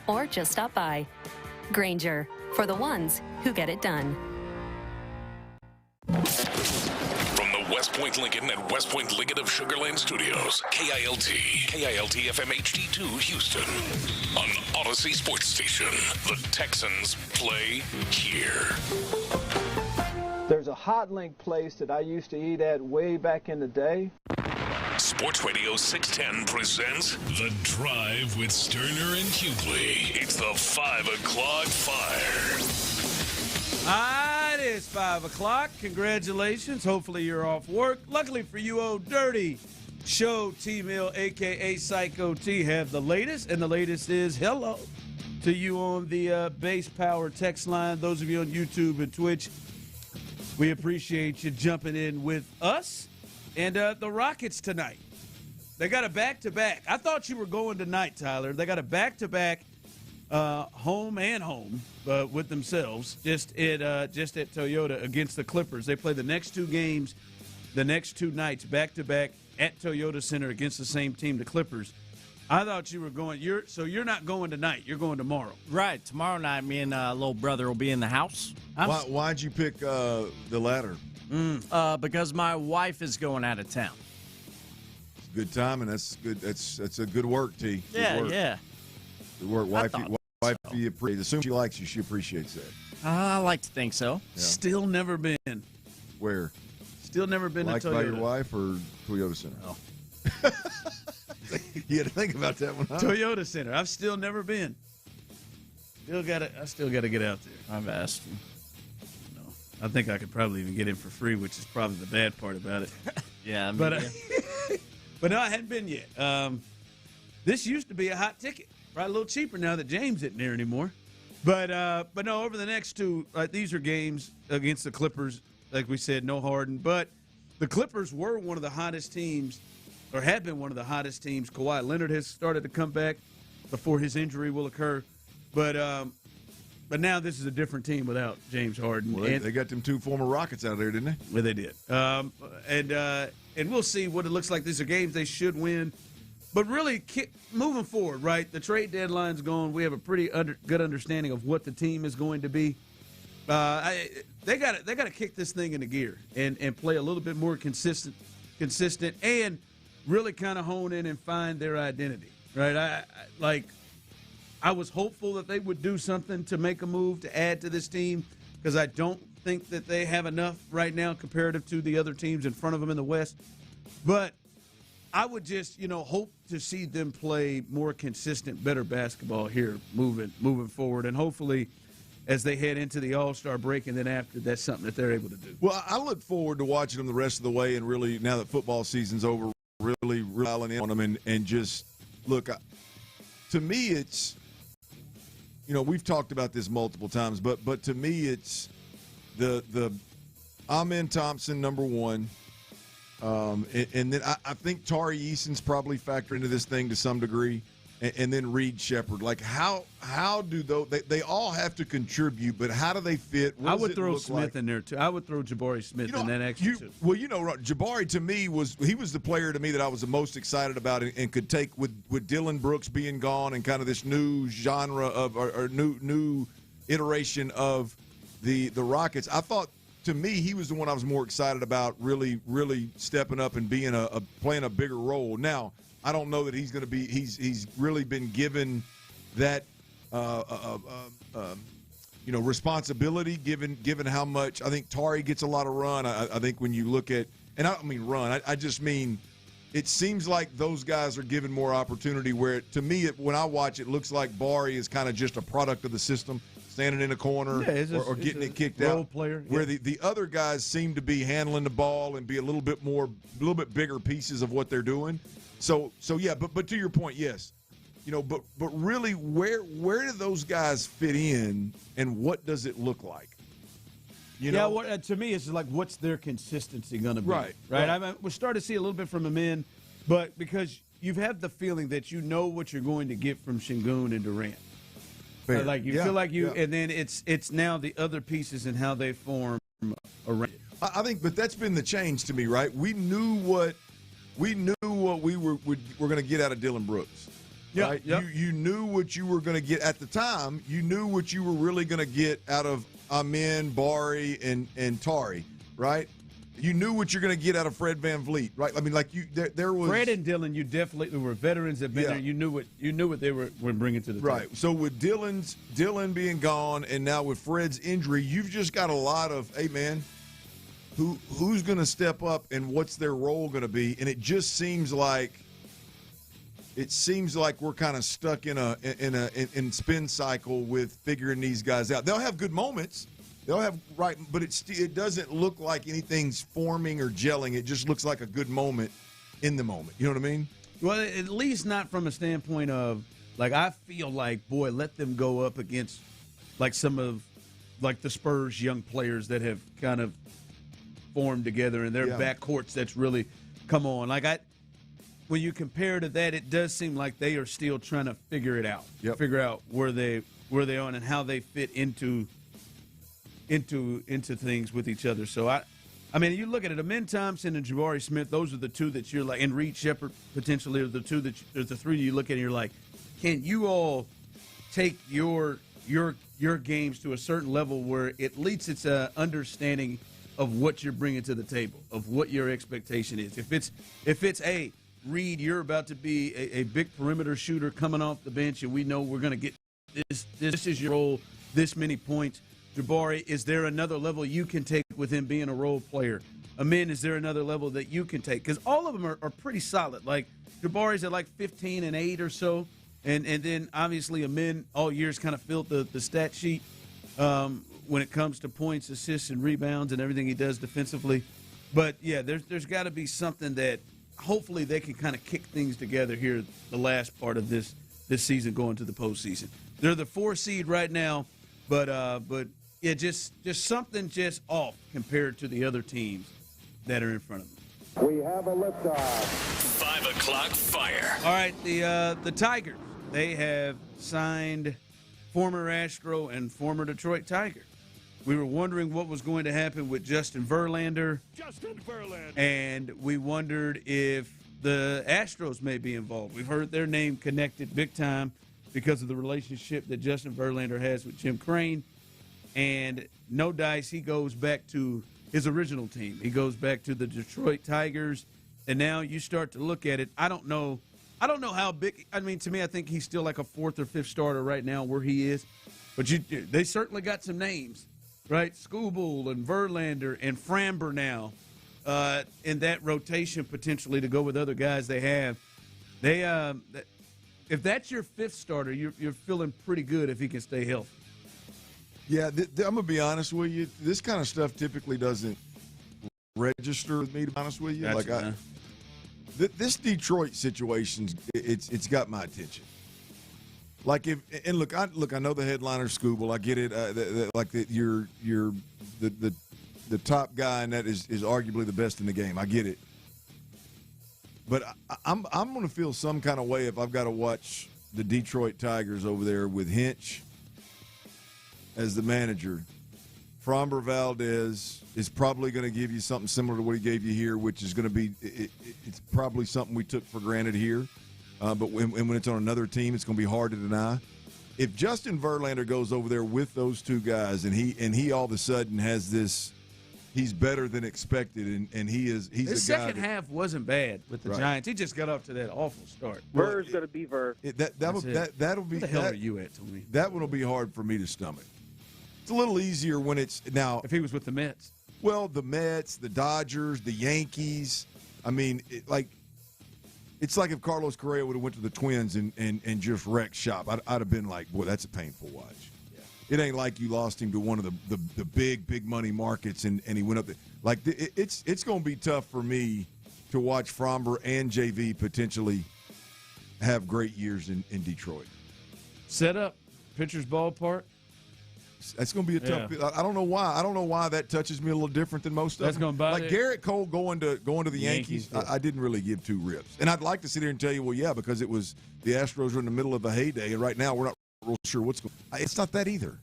or just stop by. Granger, for the ones who get it done. From the West Point Lincoln and West Point Lincoln of Sugar Land Studios, KILT FM HD2 Houston. On Odyssey Sports Station, the Texans play here. There's a hot link place that I used to eat at way back in the day. Sports Radio 610 presents The Drive with Stoerner and Hughley. It's the 5 o'clock fire. It is 5 o'clock. Congratulations. Hopefully you're off work. Luckily for you, Old Dirty Show T-Mill, a.k.a. Psycho T, have the latest. And the latest is hello to you on the Base Power text line. Those of you on YouTube and Twitch, we appreciate you jumping in with us. And the Rockets tonight, they got a back-to-back. I thought you were going tonight, Tyler. They got a back-to-back home and home with themselves, just at Toyota against the Clippers. They play the next two games, the next two nights, back-to-back at Toyota Center against the same team, the Clippers. I thought you were going. You're not going tonight. You're going tomorrow. Right. Tomorrow night, me and little brother will be in the house. Why'd you pick the latter? Because my wife is going out of town. Good time, and that's good. That's a good work, T. Yeah, good work. yeah. Good work. Wifey assumes she likes you. She appreciates that. I like to think so. Yeah. Still never been. Where? Still never been to Toyota. Liked by your wife or Toyota Center? No. You had to think about that one, huh? Toyota Center. I've still never been. I still gotta get out there. I've asked you. No. I think I could probably even get in for free, which is probably the bad part about it. Yeah, I mean, but no, I hadn't been yet. This used to be a hot ticket. Probably a little cheaper now that James isn't there anymore. But no, over the next two, these are games against the Clippers. Like we said, no Harden. But the Clippers were one of the hottest teams, or have been one of the hottest teams. Kawhi Leonard has started to come back before his injury will occur. But now this is a different team without James Harden. Well, they got them two former Rockets out there, didn't they? Well, they did. And we'll see what it looks like. These are games they should win. But really, moving forward, right, the trade deadline's gone. We have a pretty good understanding of what the team is going to be. They got to kick this thing into gear and play a little bit more consistent, and really kind of hone in and find their identity, right? I was hopeful that they would do something to make a move to add to this team because I don't think that they have enough right now comparative to the other teams in front of them in the West. But I would just, hope to see them play more consistent, better basketball here moving forward. And hopefully as they head into the All-Star break and then after, that's something that they're able to do. Well, I look forward to watching them the rest of the way and really, now that football season's over, really dialing in on them and just, look, to me it's, we've talked about this multiple times, but to me it's the Amen Thompson, number one. And then I think Tari Eason's probably factor into this thing to some degree, and then Reed Shepherd. Like how do they all have to contribute, but how do they fit? I would throw Smith in there too. I would throw Jabari Smith in that extra too. Well, Jabari to me was the player to me that I was the most excited about and could take with Dylan Brooks being gone and kind of this new genre of or new iteration of the Rockets. I thought. To me, he was the one I was more excited about really, really stepping up and being playing a bigger role. Now, I don't know that he's going to be – he's really been given that, responsibility given how much – I think Tari gets a lot of run. I think when you look at – and I don't mean run. I just mean it seems like those guys are given more opportunity where, to me, when I watch it, looks like Bari is kind of just a product of the system. Standing in a corner or getting it kicked out. Player, where the other guys seem to be handling the ball and be a little bit bigger pieces of what they're doing. So yeah, but to your point, yes, but really, where do those guys fit in, and what does it look like? To me, it's like what's their consistency going to be? Right. I mean, we're starting to see a little bit from them in, but because you've had the feeling that you know what you're going to get from Şengün and Durant. Feel like and then it's now the other pieces and how they form around. I think, but that's been the change to me, right? We knew what we were going to get out of Dylan Brooks. Yeah, right? yep. You knew what you were going to get at the time. You knew what you were really going to get out of Amin, Bari, and Tari, right? You knew what you're going to get out of Fred VanVleet, right? I mean, like there was Fred and Dylan. You definitely were veterans that been there. You knew what they were bringing to the table. Right. So with Dylan being gone, and now with Fred's injury, you've just got a lot of, hey man, who's going to step up and what's their role going to be? And it just seems like we're kind of stuck in spin cycle with figuring these guys out. They'll have good moments. They'll have but it doesn't look like anything's forming or gelling. It just looks like a good moment in the moment. You know what I mean? Well, at least not from a standpoint of, like, I feel like, boy, let them go up against, like, some of, like, the Spurs young players that have kind of formed together in their backcourts that's really come on. Like, when you compare to that, it does seem like they are still trying to figure it out. Figure out where they are and how they fit into things with each other. So I mean, you look at it, Amin Thompson and Jabari Smith, those are the two that you're like, and Reed Shepard potentially are the two that there's the three you look at and you're like, can you all take your games to a certain level where at least it's a understanding of what you're bringing to the table, of what your expectation is. If it's hey, Reed, you're about to be a big perimeter shooter coming off the bench, and we know we're going to get this is your role, this many points. Jabari, is there another level you can take with him being a role player? Amin, is there another level that you can take? Because all of them are pretty solid. Like, Jabari's at like 15 and 8 or so. And then, obviously, Amin all year's kind of filled the stat sheet when it comes to points, assists, and rebounds and everything he does defensively. But, yeah, there's got to be something that hopefully they can kind of kick things together here the last part of this season going to the postseason. They're the 4 seed right now, but yeah, just something just off compared to the other teams that are in front of them. We have a liftoff. 5 o'clock fire. All right, the Tigers, they have signed former Astro and former Detroit Tiger. We were wondering what was going to happen with Justin Verlander. And we wondered if the Astros may be involved. We've heard their name connected big time because of the relationship that Justin Verlander has with Jim Crane. And no dice, he goes back to his original team. He goes back to the Detroit Tigers. And now you start to look at it. I don't know how big. I mean, to me, I think he's still like a 4th or 5th starter right now where he is. But they certainly got some names, right? Skubal and Verlander and Framber now in that rotation potentially to go with other guys they have. They if that's your 5th starter, you're feeling pretty good if he can stay healthy. Yeah, I'm going to be honest with you. This kind of stuff typically doesn't register with me, to be honest with you. Gotcha, this Detroit situation, it's got my attention. Like look, I know the headliner Skubal. I get it. You're the top guy, and that is arguably the best in the game. I get it. But I'm going to feel some kind of way if I've got to watch the Detroit Tigers over there with Hinch as the manager. Framber Valdez is probably going to give you something similar to what he gave you here, which is going to be it's probably something we took for granted here. But when it's on another team, it's going to be hard to deny. If Justin Verlander goes over there with those two guys and he all of a sudden has this, he's better than expected, and he's his a guy. Second half wasn't bad with the Giants. He just got off to that awful start. Ver's going to be Ver. That'll be. Where the hell are you at, Tony? That one will be hard for me to stomach. It's a little easier when it's now. If he was with the Mets. Well, the Mets, the Dodgers, the Yankees. I mean, it's like if Carlos Correa would have went to the Twins and just wrecked shop. I'd have been like, boy, that's a painful watch. Yeah. It ain't like you lost him to one of the big money markets and he went up there. Like it's going to be tough for me to watch Framber and JV potentially have great years in Detroit. Set up, pitcher's ballpark. That's going to be a tough. Yeah. I don't know why. I don't know why that touches me a little different than most of them. That's going to bother like Garrett Cole going to the Yankees. I didn't really give 2 rips, and I'd like to sit here and tell you, well, yeah, because it was the Astros were in the middle of a heyday, and right now we're not real sure what's going. It's not that either.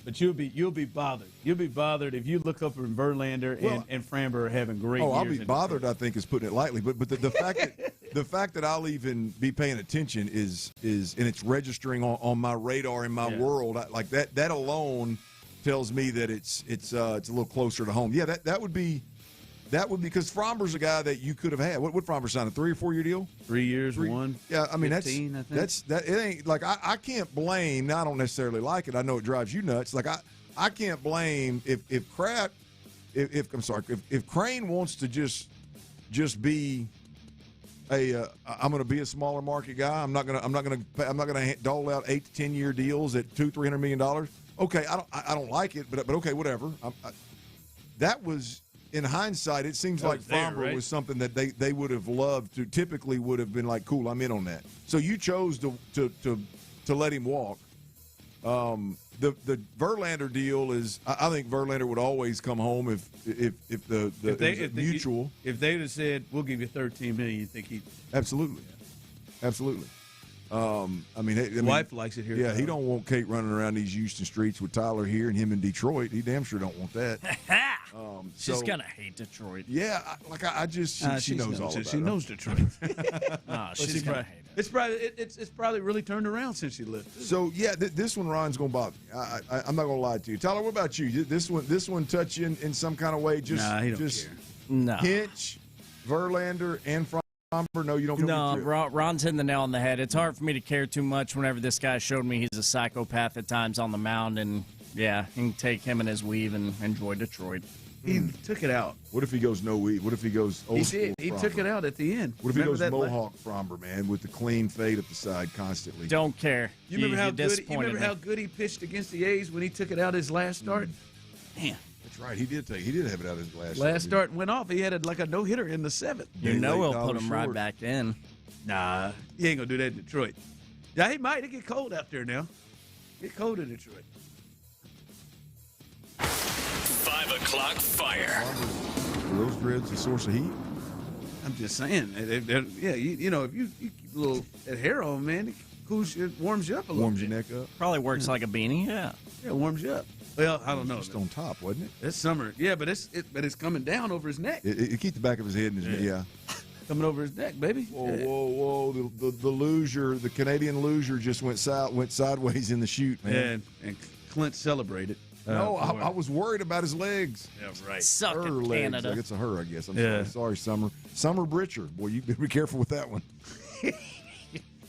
But you'll be bothered. You'll be bothered if you look up and Verlander and Framber are having great. Oh, years I'll be bothered. I think is putting it lightly, but the fact that the fact that I'll even be paying attention is and it's registering on my radar in my world. Like that alone tells me that it's a little closer to home. Yeah, that would be because Fromber's a guy that you could have had. What Fromber signed, a 3 or 4 year deal? 3 years, one. Yeah, I mean 15, I think. that it ain't like I can't blame. Now I don't necessarily like it. I know it drives you nuts. Like I can't blame if Crane wants to just be I'm going to be a smaller market guy. I'm not going to dole out 8 to 10 year deals at $200-300 million. Okay, I don't like it, but okay, whatever. That was, in hindsight, it seems like Fromber was something that they would have loved to. Typically, would have been like, cool, I'm in on that. So you chose to let him walk. The Verlander deal is, I think Verlander would always come home if mutual. If they'd have said, we'll give you $13 million, you think he'd? Absolutely. His wife likes it here. Yeah, he don't want Kate running around these Houston streets with Tyler here and him in Detroit. He damn sure don't want that. She's gonna hate Detroit. Yeah, she knows all about it. She knows Detroit. She's gonna hate it. It's probably really turned around since she left. So yeah, this one Ron's gonna bother me. I'm not gonna lie to you, Tyler. What about you? This one touch you in some kind of way? He don't care. No. Hinch, Verlander, and Fromber. No, you don't. No, Ron's hitting the nail on the head. It's hard for me to care too much whenever this guy showed me he's a psychopath at times on the mound, and yeah, he can take him and his weave and enjoy Detroit. He took it out. What if he goes no weave? What if he goes old school? He did. He took it out at the end. What if he goes Mohawk Fromber, man, with the clean fade at the side constantly? Don't care. You remember how good he pitched against the A's when he took it out his last start? Man. That's right. He did have it out his last start. Went off. He had a no-hitter in the 7th. He'll put him right back in. Nah, he ain't going to do that in Detroit. Yeah, he might. It get cold out there now. Get cold in Detroit. 5 o'clock fire. Are those dreads a source of heat? I'm just saying. If you keep a little that hair on, man, it warms you up a little. Warms your neck up. Probably works like a beanie. Yeah. Yeah, it warms you up. Well, I don't know. Just on top, wasn't it? It's summer. Yeah, but it's coming down over his neck. It keeps the back of his head and his neck. Coming over his neck, baby. Whoa! The loser, the Canadian loser, just went sideways in the chute, man. And Clint celebrated. No, I was worried about his legs. Yeah, right. Suck it, Canada. It's a her, I guess. I'm sorry, Summer. Summer Britcher. Boy, you better be careful with that one.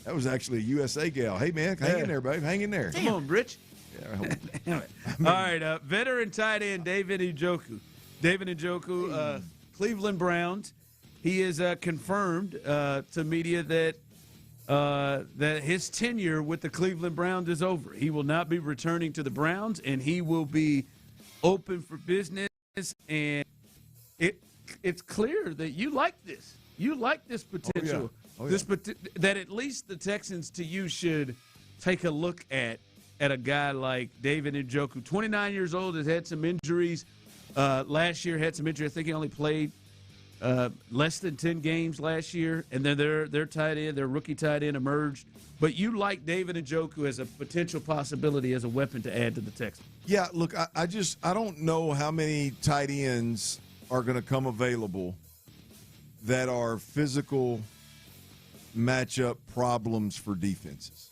That was actually a USA gal. Hey, man, hang in there, babe. Hang in there. Come on, Britch. Yeah, damn it. All right, veteran tight end David Njoku. Cleveland Browns. He is confirmed to media that his tenure with the Cleveland Browns is over. He will not be returning to the Browns, and he will be open for business. And it's clear that you like this. You like this potential. That at least the Texans to you should take a look at a guy like David Njoku. 29 years old, has had some injuries. Last year had some injuries. I think he only played less than 10 games last year, and then their tight end, their rookie tight end emerged. But you like David Njoku as a potential possibility as a weapon to add to the Texans. Yeah, look, I don't know how many tight ends are going to come available that are physical matchup problems for defenses.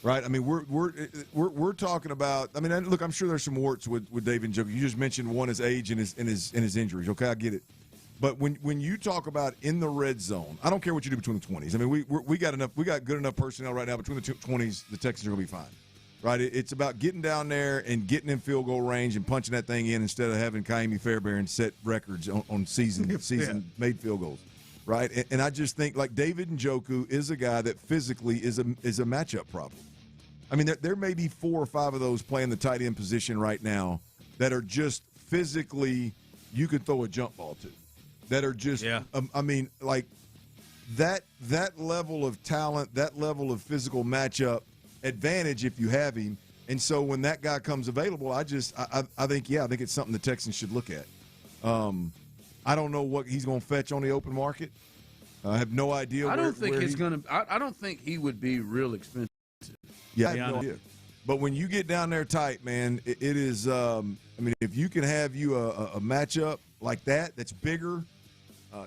Right, I mean we're talking about. I mean, look, I'm sure there's some warts with David Njoku. You just mentioned one, his age and his injuries. Okay, I get it. But when you talk about in the red zone, I don't care what you do between the 20s. I mean, we got good enough personnel right now between the 20s. The Texans are going to be fine, right? It's about getting down there and getting in field goal range and punching that thing in instead of having Kaimi Fairbairn set records on season made field goals, right? And I just think like David Njoku is a guy that physically is a matchup problem. I mean, there may be 4 or 5 of those playing the tight end position right now that are just physically you could throw a jump ball to. That are just, I mean, like that level of talent, that level of physical matchup advantage if you have him. And so when that guy comes available, I think it's something the Texans should look at. I don't know what he's going to fetch on the open market. I have no idea. I don't think he would be real expensive. Yeah, I have no idea. But when you get down there tight, man, it is. I mean, if you can have you a matchup like that's bigger,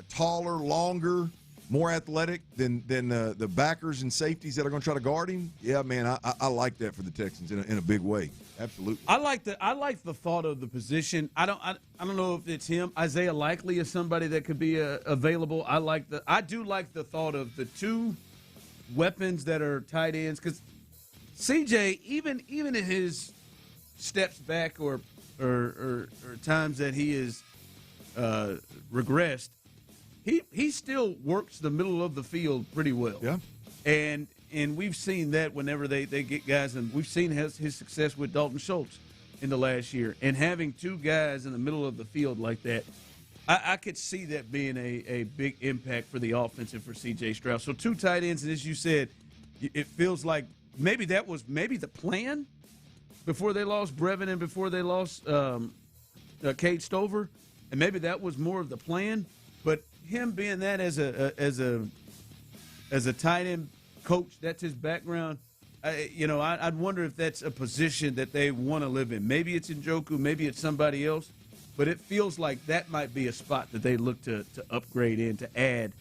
taller, longer, more athletic than the backers and safeties that are going to try to guard him. Yeah, man, I like that for the Texans in a big way. Absolutely. I like the thought of the position. I don't know if it's him. Isaiah Likely is somebody that could be available. I do like the thought of the two weapons that are tight ends, because CJ, even in his steps back or times that he is regressed, he still works the middle of the field pretty well. Yeah. And we've seen that whenever they get guys, and we've seen his success with Dalton Schultz in the last year. And having two guys in the middle of the field like that, I could see that being a big impact for the offense and for C.J. Stroud. So two tight ends, and as you said, it feels like maybe that was the plan before they lost Brevin and before they lost Cade Stover, and maybe that was more of the plan. But him being that as a tight end coach, that's his background. I'd wonder if that's a position that they want to live in. Maybe it's Njoku, maybe it's somebody else, but it feels like that might be a spot that they look to upgrade in, to add,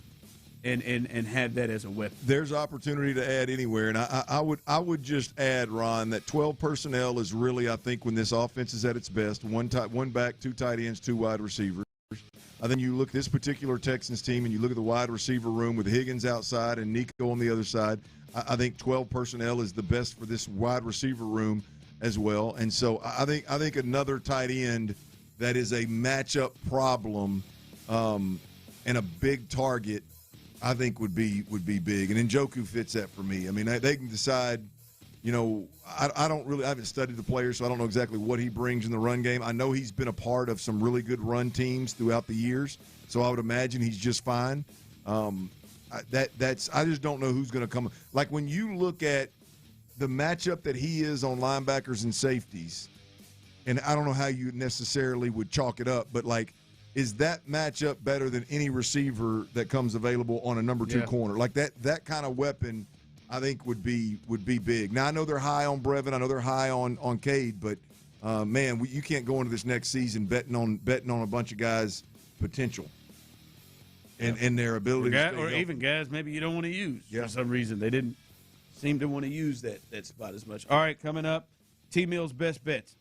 and have that as a weapon. There's opportunity to add anywhere, and I would just add, Ron, that 12 personnel is really, I think, when this offense is at its best. One back, two tight ends, two wide receivers. I think you look at this particular Texans team and you look at the wide receiver room with Higgins outside and Nico on the other side. I think 12 personnel is the best for this wide receiver room as well. And so I think another tight end that is a matchup problem and a big target, I think would be big. And Njoku fits that for me. I mean, they can decide. I haven't studied the player, so I don't know exactly what he brings in the run game. I know he's been a part of some really good run teams throughout the years, so I would imagine he's just fine. I just don't know who's going to come. Like when you look at the matchup that he is on linebackers and safeties, and I don't know how you necessarily would chalk it up, but like, is that matchup better than any receiver that comes available on a number 2 corner? Like that kind of weapon, I think would be big. Now I know they're high on Brevin, I know they're high on Cade, but man, you can't go into this next season betting on a bunch of guys' potential and their ability or even guys maybe you don't want to use for some reason. They didn't seem to want to use that spot as much. All right, coming up, T-Mill's best bets.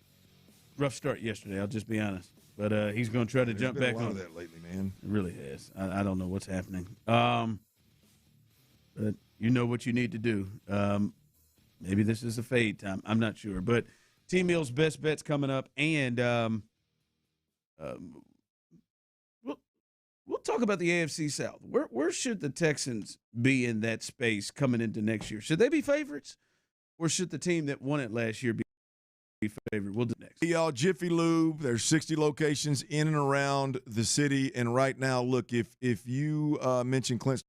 Rough start yesterday, I'll just be honest, but he's going to try to jump back on that lately, man. It really has. I don't know what's happening. But you know what you need to do. Maybe this is a fade time. I'm not sure. But T-Mill's best bets coming up. And we'll talk about the AFC South. Where should the Texans be in that space coming into next year? Should they be favorites? Or should the team that won it last year be favorite? We'll do next. Hey, y'all, Jiffy Lube. There's 60 locations in and around the city. And right now, look, if you mention Clint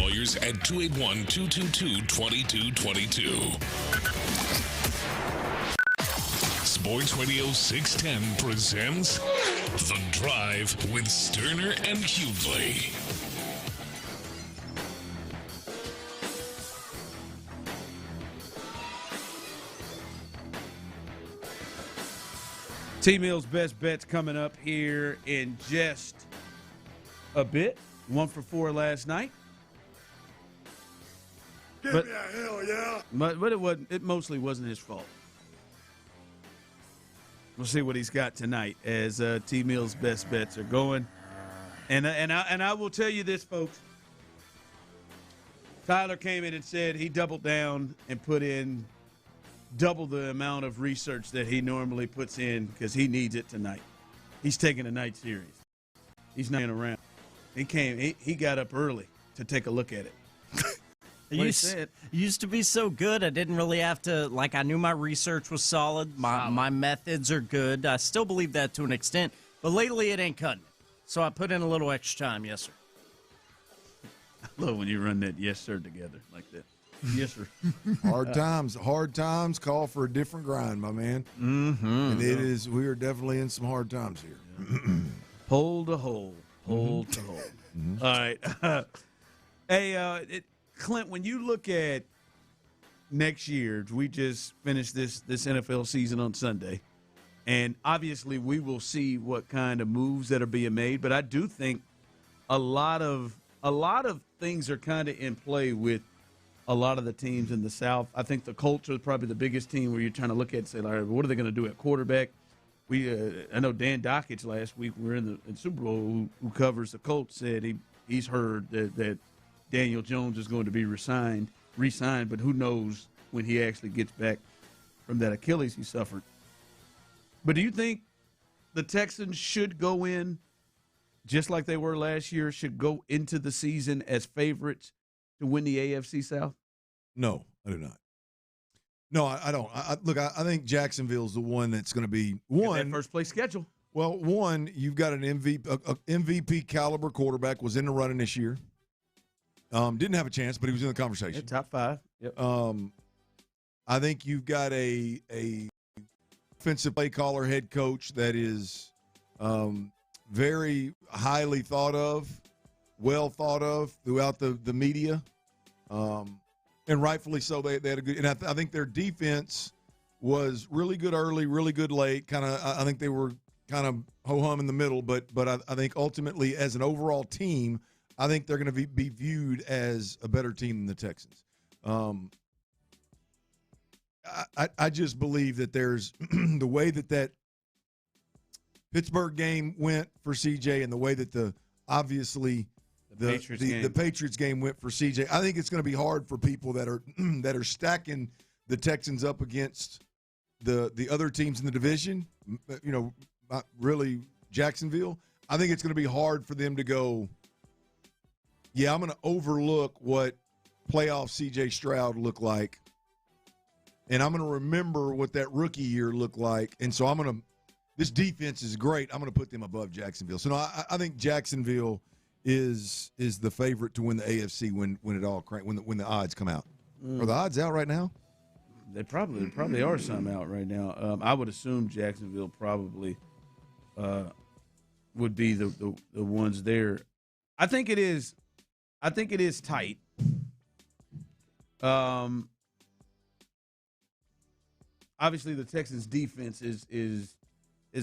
Lawyers at 281-222-2222. Sports Radio 610 presents The Drive with Stoerner and Hughley. T-Mill's best bets coming up here in just a bit. 1 for 4 last night. Give me a hell yeah. But it mostly wasn't his fault. We'll see what he's got tonight as T-Mill's best bets are going. And I will tell you this, folks. Tyler came in and said he doubled down and put in double the amount of research that he normally puts in because he needs it tonight. He's taking a night series. He's not around. He got up early to take a look at it. It used to be so good. I didn't really have to, I knew my research was solid. My methods are good. I still believe that to an extent. But lately it ain't cutting it. So I put in a little extra time, yes, sir. I love when you run that yes, sir together like that. Yes, sir. Hard times call for a different grind, my man. Mm-hmm. And we are definitely in some hard times here. Pole to hole. Pole to hole. Mm-hmm. All right. Hey, Clint, when you look at next year, we just finished this NFL season on Sunday, and obviously we will see what kind of moves that are being made, but I do think a lot of things are kind of in play with a lot of the teams in the South. I think the Colts are probably the biggest team where you're trying to look at and say, like, what are they going to do at quarterback? I know Dan Dockich last week, we're in the Super Bowl, who covers the Colts, said he's heard that Daniel Jones is going to be re-signed, but who knows when he actually gets back from that Achilles he suffered. But do you think the Texans should go in, just like they were last year, should go into the season as favorites to win the AFC South? No, I do not. No, I don't. I think Jacksonville's the one that's going to be one first place schedule. Well, one, you've got an MVP caliber quarterback, was in the running this year. Didn't have a chance, but he was in the conversation. Yeah, top 5. Yep. I think you've got a offensive play caller, head coach that is very highly thought of, well thought of throughout the media, and rightfully so. They had a good, and I think their defense was really good early, really good late. I think they were kind of ho-hum in the middle, but I think ultimately as an overall team, I think they're going to be viewed as a better team than the Texans. I just believe that there's the way that Pittsburgh game went for CJ and the way that the Patriots game went for CJ. I think it's going to be hard for people that are stacking the Texans up against the other teams in the division, not really Jacksonville. I think it's going to be hard for them to go, yeah, I'm going to overlook what playoff C.J. Stroud looked like, and I'm going to remember what that rookie year looked like, and so this defense is great. I'm going to put them above Jacksonville. So, no, I think Jacksonville is the favorite to win the AFC when the odds come out. Are the odds out right now? They probably are some out right now. I would assume Jacksonville probably would be the ones there. I think it is tight. Obviously, the Texans' defense is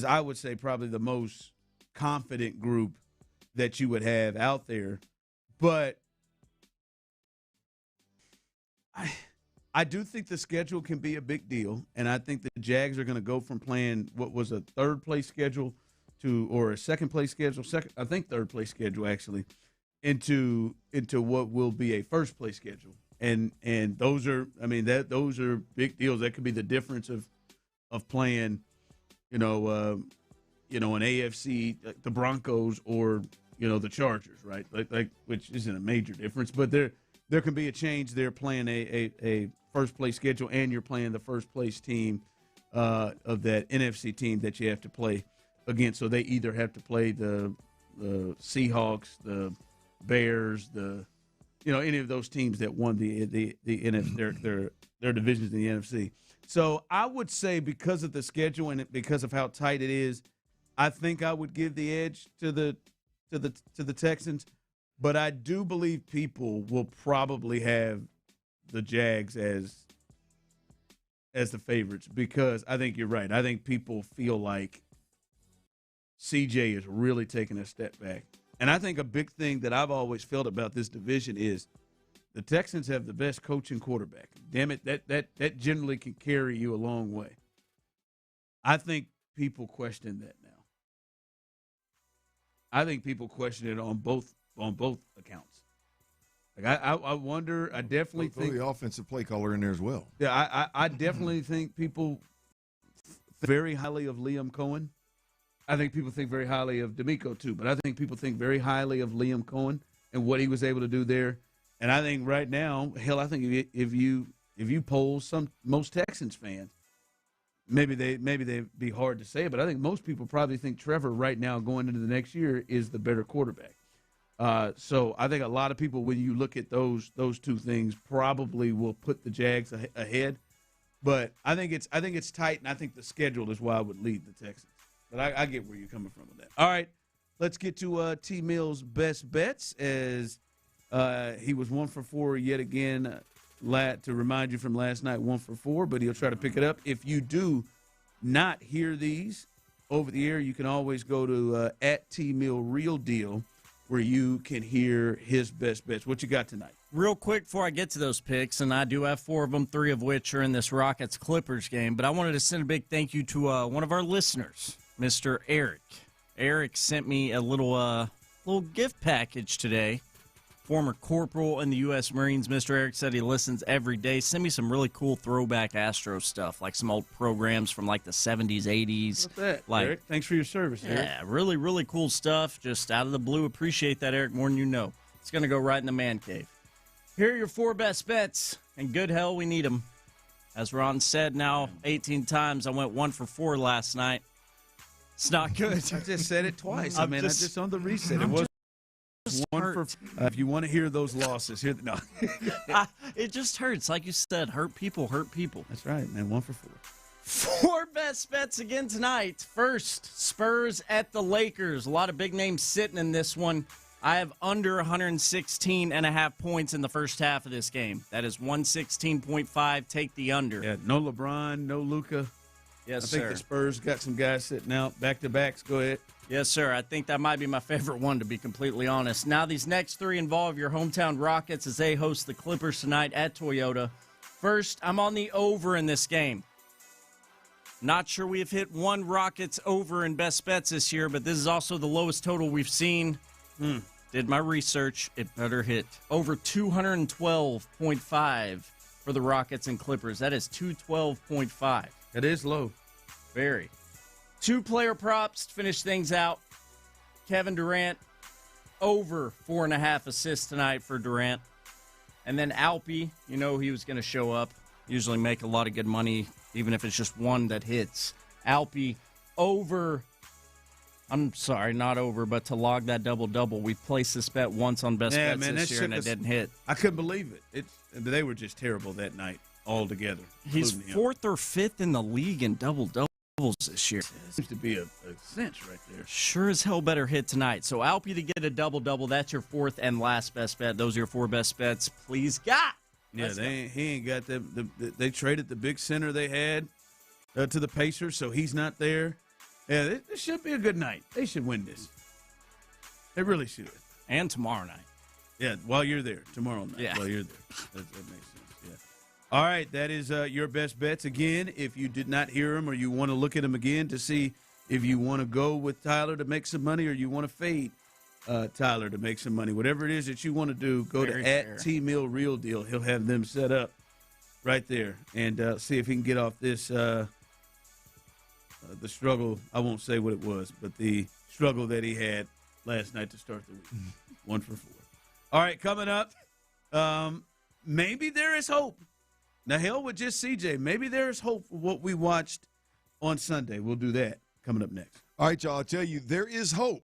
I would say probably the most confident group that you would have out there, but I do think the schedule can be a big deal, and I think the Jags are going to go from playing what was a third-place schedule or a second-place schedule, third-place schedule actually, into what will be a first-place schedule, and those are those are big deals. That could be the difference of playing, an AFC the Broncos or the Chargers, right? Like which isn't a major difference, but there can be a change there playing a first-place schedule, and you're playing the first-place team of that NFC team that you have to play against. So they either have to play the Seahawks, the Bears, the any of those teams that won the NFC, their divisions in the NFC. So I would say because of the schedule and because of how tight it is, I think I would give the edge to the Texans. But I do believe people will probably have the Jags as the favorites because I think you're right. I think people feel like CJ is really taking a step back. And I think a big thing that I've always felt about this division is the Texans have the best coaching quarterback. Damn it, that generally can carry you a long way. I think people question that now. I think people question it on both accounts. Like I wonder. I definitely think the offensive play caller in there as well. Yeah, I definitely think people think very highly of Liam Cohen. I think people think very highly of D'Amico too, but I think people think very highly of Liam Cohen and what he was able to do there. And I think right now, hell, I think if you poll most Texans fans, maybe they'd be hard to say, but I think most people probably think Trevor right now going into the next year is the better quarterback. So I think a lot of people, when you look at those two things, probably will put the Jags ahead. But I think it's tight, and I think the schedule is why I would lead the Texans. But I get where you're coming from with that. All right, let's get to T. Mill's best bets as he was 1 for 4 yet again. To remind you from last night, 1 for 4, but he'll try to pick it up. If you do not hear these over the air, you can always go to @TMillRealDeal where you can hear his best bets. What you got tonight? Real quick before I get to those picks, and I do have 4 of them, 3 of which are in this Rockets-Clippers game, but I wanted to send a big thank you to one of our listeners, Mr. Eric. Eric sent me a little gift package today. Former corporal in the U.S. Marines, Mr. Eric said he listens every day. Send me some really cool throwback Astros stuff, like some old programs from like the 70s, 80s. What's that, like, Eric? Thanks for your service, Eric. Yeah, really, really cool stuff. Just out of the blue. Appreciate that, Eric, more than you know. It's going to go right in the man cave. Here are your 4 best bets, and good hell we need them. As Ron said now 18 times, I went 1 for 4 last night. It's not good. I just said it twice. I just on the reset. It was 1 for. If you want to hear those losses, no. It just hurts. Like you said, hurt people hurt people. That's right, man. 1 for 4. 4 best bets again tonight. First, Spurs at the Lakers. A lot of big names sitting in this one. I have under 116.5 points in the first half of this game. That is 116.5. Take the under. Yeah, no LeBron, no Luka. Yes, I think the Spurs got some guys sitting out. Back-to-backs. Go ahead. Yes, sir. I think that might be my favorite one, to be completely honest. Now, these next 3 involve your hometown Rockets as they host the Clippers tonight at Toyota. First, I'm on the over in this game. Not sure we have hit 1 Rockets over in best bets this year, but this is also the lowest total we've seen. Did my research. It better hit. Over 212.5 for the Rockets and Clippers. That is 212.5. That is low. Very. 2 player props to finish things out. Kevin Durant, over 4.5 assists tonight for Durant. And then Alpi, you know he was going to show up. Usually make a lot of good money, even if it's just 1 that hits. Alpi, over. I'm sorry, not over, but to log that double-double. We placed this bet once on best bets this year, and it didn't hit. I couldn't believe it. They were just terrible that night altogether. He's 4th or 5th in the league in double-doubles this year. Seems to be a cinch right there. Sure as hell better hit tonight. So Alpi to get a double-double, that's your 4th and last best bet. Those are your 4 best bets. Please, God. Yeah, he ain't got them. They traded the big center they had to the Pacers, so he's not there. Yeah, this should be a good night. They should win this. They really should. And tomorrow night. Yeah, while you're there. Tomorrow night. Yeah. While you're there. That makes sense, yeah. All right, that is your best bets. Again, if you did not hear them or you want to look at them again to see if you want to go with Tyler to make some money or you want to fade Tyler to make some money, whatever it is that you want to do, go to @TMillRealDeal. He'll have them set up right there and see if he can get off this the struggle. I won't say what it was, but the struggle that he had last night to start the week. 1 for 4. All right, coming up, maybe there is hope. Now, hell with just CJ. Maybe there is hope for what we watched on Sunday. We'll do that coming up next. All right, y'all, I'll tell you, there is hope.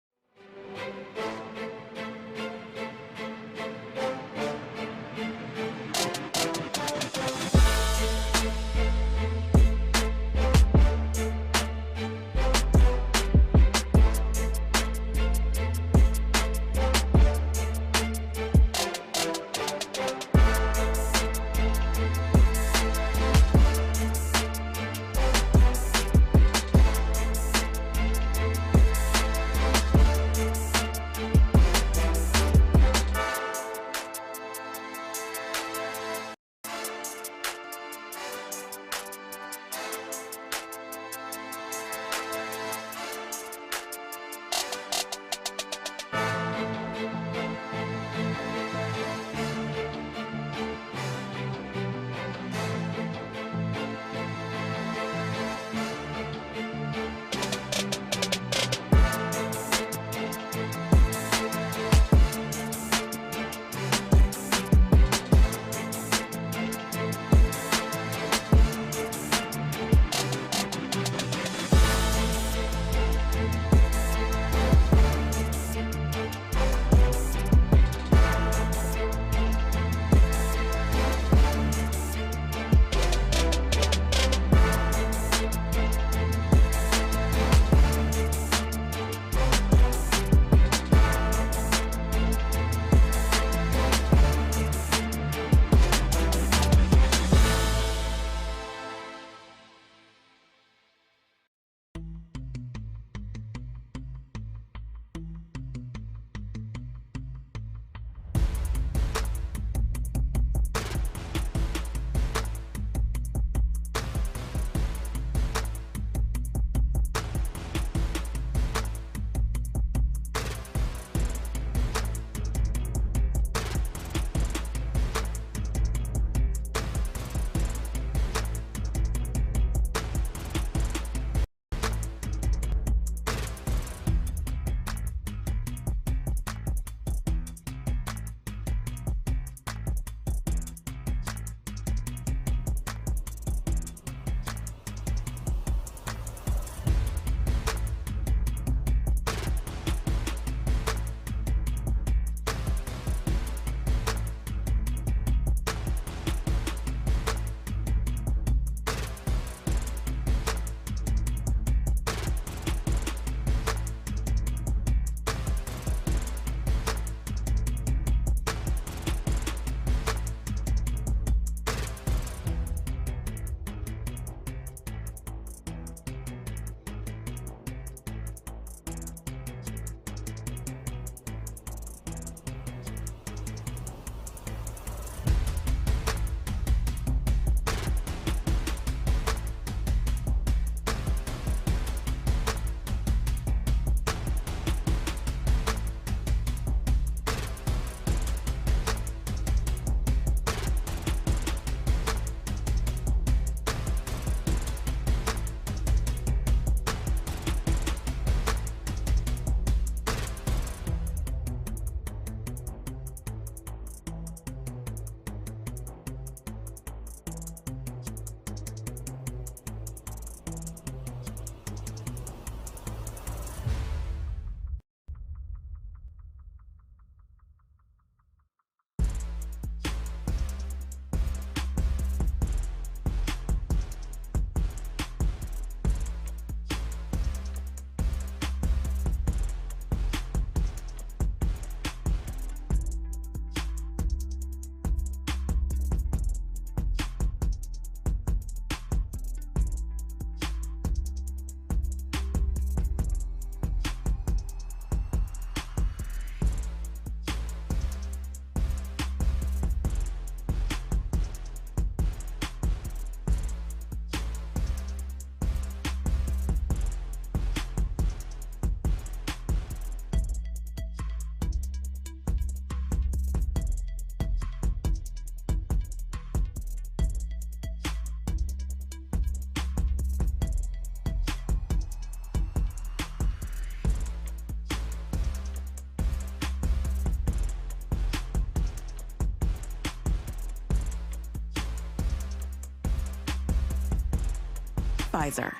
Pfizer.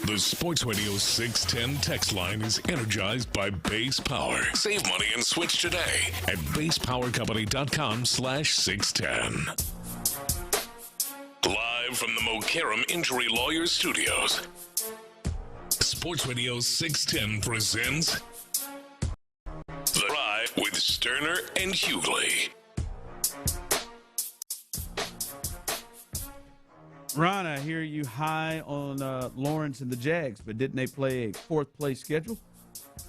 The Sports Radio 610 text line is energized by Base Power. Save money and switch today at basepowercompany.com/610. Live from the Mokaram Injury Lawyers Studios, Sports Radio 610 presents The Ride with Stoerner and Hughley. Ron, I hear you high on Lawrence and the Jags, but didn't they play a fourth-place schedule?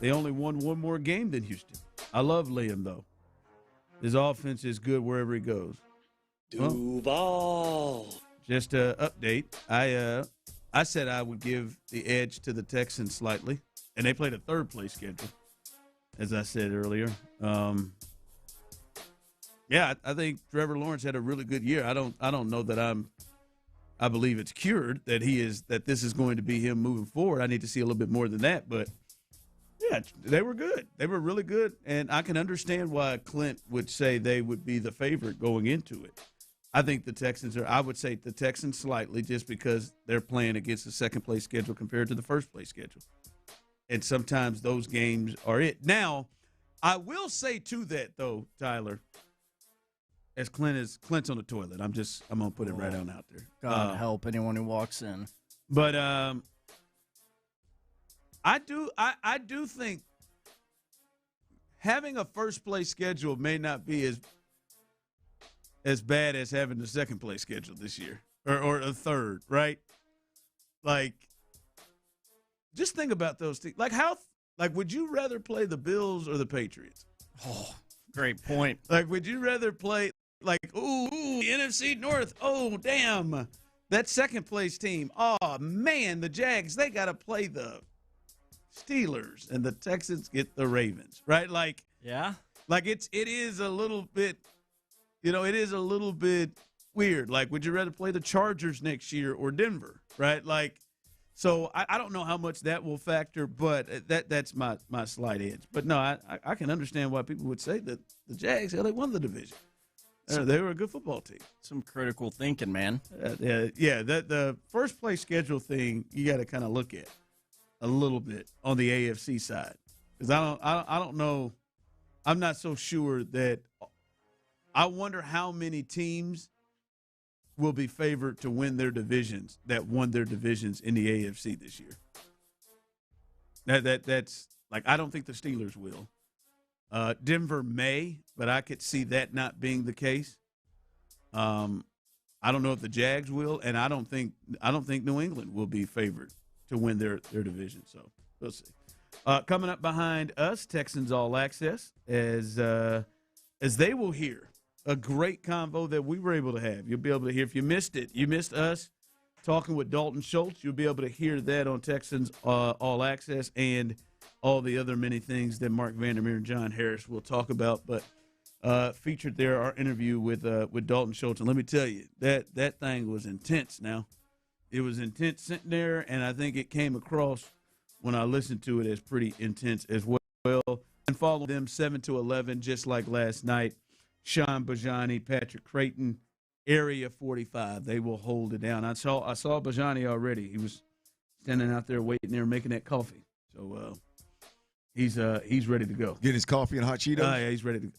They only won one more game than Houston. I love Liam, though. His offense is good wherever he goes. Duval. Just an update. I said I would give the edge to the Texans slightly, and they played a third-place schedule, as I said earlier. Yeah, I think Trevor Lawrence had a really good year. I don't know that I believe it's cured that this is going to be him moving forward. I need to see a little bit more than that, but yeah, they were good. They were really good, and I can understand why Clint would say they would be the favorite going into it. I think the Texans I would say the Texans slightly, just because they're playing against the second-place schedule compared to the first-place schedule. And sometimes those games are it. Now, I will say to that, though, Tyler, as Clint's on the toilet. I'm gonna put it right on out there. God help anyone who walks in. But I do think having a first place schedule may not be as bad as having the second place schedule this year or a third, right? Like, just think about those things. Like would you rather play the Bills or the Patriots? Oh, great point. Like, would you rather play? Like, ooh, the NFC North. Oh, damn. That second place team. Oh, man, the Jags, they got to play the Steelers, and the Texans get the Ravens, right? Like, yeah. Like, it is a little bit, it is a little bit weird. Like, would you rather play the Chargers next year or Denver, right? Like, so I don't know how much that will factor, but that's my slight edge. But, no, I can understand why people would say that the Jags, they won the division. They were a good football team. Some critical thinking, man. The first place schedule thing you got to kind of look at a little bit on the AFC side, because I don't know. I'm not so sure that. I wonder how many teams will be favored to win their divisions that won their divisions in the AFC this year. That's like, I don't think the Steelers will. Denver may, but I could see that not being the case. I don't know if the Jags will, and I don't think New England will be favored to win their division. So we'll see. Coming up behind us, Texans All Access, as they will hear a great convo that we were able to have. You'll be able to hear, if you missed it, you missed us talking with Dalton Schultz. You'll be able to hear that on Texans All Access and all the other many things that Mark Vandermeer and John Harris will talk about. But featured there our interview with Dalton Schultz. And let me tell you, that thing was intense now. It was intense sitting there, and I think it came across when I listened to it as pretty intense as well. And follow them 7-11, just like last night. Sean Bijani, Patrick Creighton, Area 45. They will hold it down. I saw Bijani already. He was standing out there waiting there making that coffee. So he's ready to go. Getting his coffee and hot Cheetos? Yeah, he's ready to go.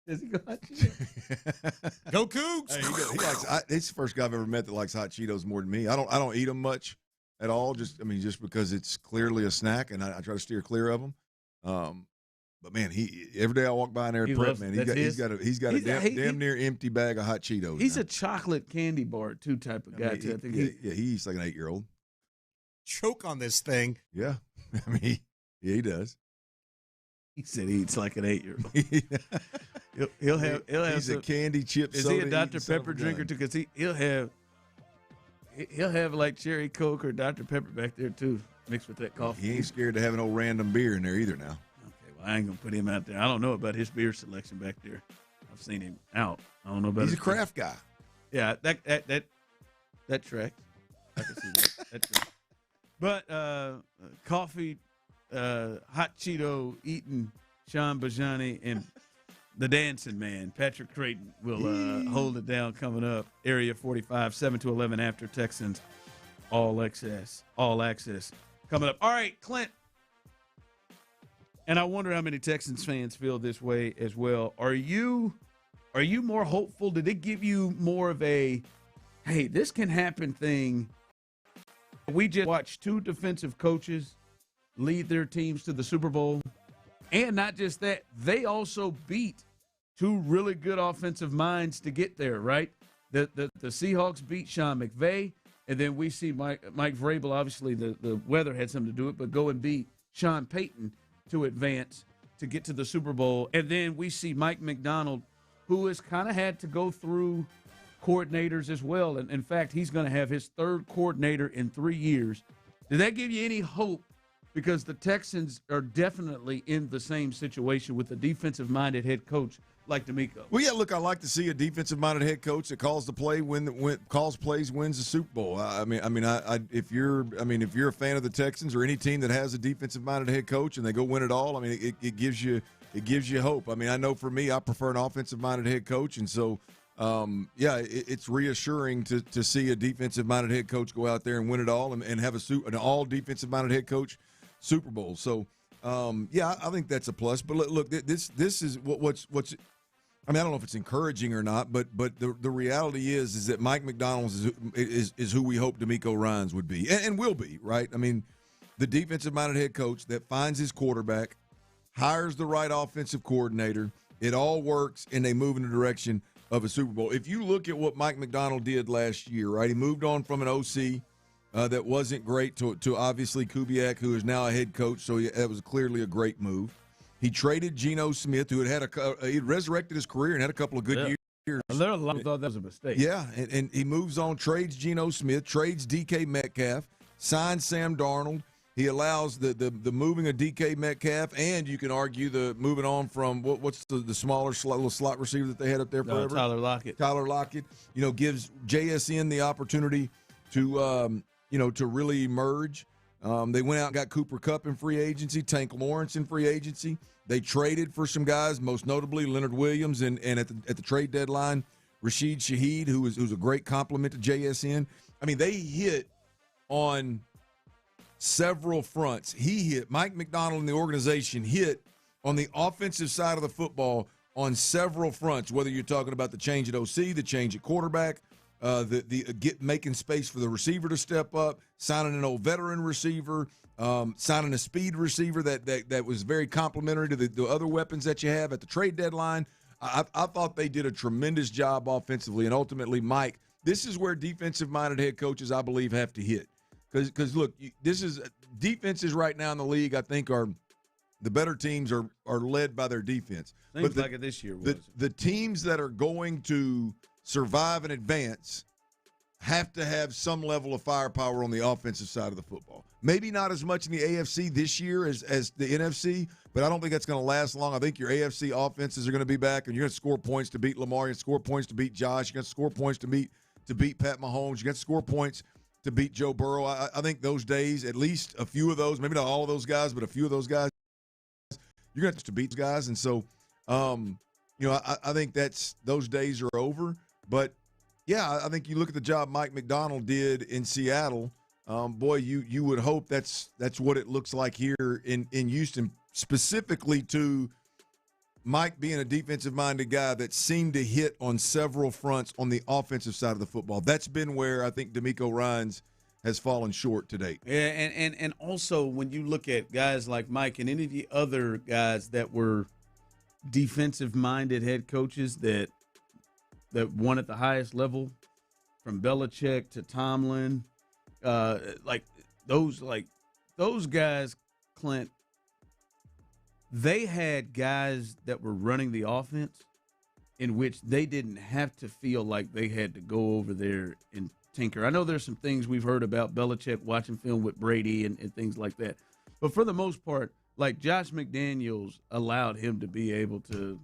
Does he go hot Cheetos? Go Cougs! Hey, he likes. He's the first guy I've ever met that likes hot Cheetos more than me. I don't eat them much at all. Just because it's clearly a snack, and I try to steer clear of them. But man, every day I walk by in there at Prep, man, he's got a damn near empty bag of hot Cheetos. He's a chocolate candy bar too type of guy. I think he eats like an 8-year-old. Choke on this thing. Yeah, he does. He said he eats like an 8-year-old. he'll have. He's a candy chip. Is he a Dr. Pepper drinker too? Because he'll have like cherry Coke or Dr. Pepper back there too, mixed with that coffee. He ain't scared to have an old random beer in there either now. Okay, well I ain't gonna put him out there. I don't know about his beer selection back there. I've seen him out. I don't know about. He's a craft guy. Yeah, that tracks. I can see that tracks. But coffee, hot Cheeto eating Sean Bijani and the dancing man, Patrick Creighton, will hold it down coming up. Area 45, 7 to 11 after Texans. All access coming up. All right, Clint. And I wonder how many Texans fans feel this way as well. Are you more hopeful? Did it give you more of a, hey, this can happen thing? We just watched two defensive coaches lead their teams to the Super Bowl. And not just that, they also beat two really good offensive minds to get there, right? The Seahawks beat Sean McVay, and then we see Mike Vrabel, obviously the weather had something to do with it, but go and beat Sean Payton to advance to get to the Super Bowl. And then we see Mike McDonald, who has kind of had to go through coordinators as well. And in fact, he's going to have his third coordinator in 3 years. Did that give you any hope? Because the Texans are definitely in the same situation with a defensive-minded head coach like D'Amico. Well, yeah, look, I like to see a defensive-minded head coach that calls the play, calls plays, wins the Super Bowl. If you're a fan of the Texans or any team that has a defensive-minded head coach and they go win it all, I mean, it gives you hope. I mean, I know for me, I prefer an offensive-minded head coach, and so it's reassuring to see a defensive-minded head coach go out there and win it all and have an all defensive-minded head coach Super Bowl. So, I think that's a plus. But look, this is what's. I mean, I don't know if it's encouraging or not, but the reality is that Mike McDonald is who we hope D'Amico Ryans would be and will be, right? I mean, the defensive-minded head coach that finds his quarterback, hires the right offensive coordinator, it all works, and they move in the direction of a Super Bowl. If you look at what Mike McDonald did last year, right, he moved on from an OC that wasn't great to obviously Kubiak, who is now a head coach, so that was clearly a great move. He traded Geno Smith, who he resurrected his career and had a couple of good years. A lot thought that was a mistake. Yeah, and he moves on, trades Geno Smith, trades DK Metcalf, signs Sam Darnold. He allows the moving of DK Metcalf, and you can argue the moving on from what's the smaller little slot receiver that they had up there forever? Tyler Lockett. Tyler Lockett, gives JSN the opportunity to really emerge. They went out and got Cooper Kupp in free agency, Tank Lawrence in free agency. They traded for some guys, most notably Leonard Williams, and at the trade deadline, Rashid Shaheed, who's a great compliment to JSN. I mean, they hit on several fronts. Mike McDonald and the organization hit on the offensive side of the football on several fronts, whether you're talking about the change at OC, the change at quarterback, making space for the receiver to step up, signing an old veteran receiver, signing a speed receiver that was very complementary to the other weapons that you have at the trade deadline. I thought they did a tremendous job offensively, and ultimately, Mike, this is where defensive-minded head coaches, I believe, have to hit. Because look, defenses right now in the league, I think, are the better teams are led by their defense. Seems like it this year was. The teams that are going to survive and advance have to have some level of firepower on the offensive side of the football. Maybe not as much in the AFC this year as the NFC, but I don't think that's going to last long. I think your AFC offenses are going to be back, and you're going to score points to beat Lamar. You're going to score points to beat Josh. You're going to score points to beat Pat Mahomes. You're going to score points to beat Joe Burrow. I think those days, at least a few of those, maybe not all of those guys, but a few of those guys, you're going to have to beat those guys. And so, I think those days are over. But, yeah, I think you look at the job Mike McDonald did in Seattle. Boy, you would hope that's what it looks like here in Houston, specifically to Mike being a defensive-minded guy that seemed to hit on several fronts on the offensive side of the football. That's been where I think D'Amico Ryans has fallen short to date. Yeah, and also when you look at guys like Mike and any of the other guys that were defensive-minded head coaches that won at the highest level, from Belichick to Tomlin, those guys, Clint, they had guys that were running the offense in which they didn't have to feel like they had to go over there and tinker. I know there's some things we've heard about Belichick watching film with Brady and things like that. But for the most part, like Josh McDaniels allowed him to be able to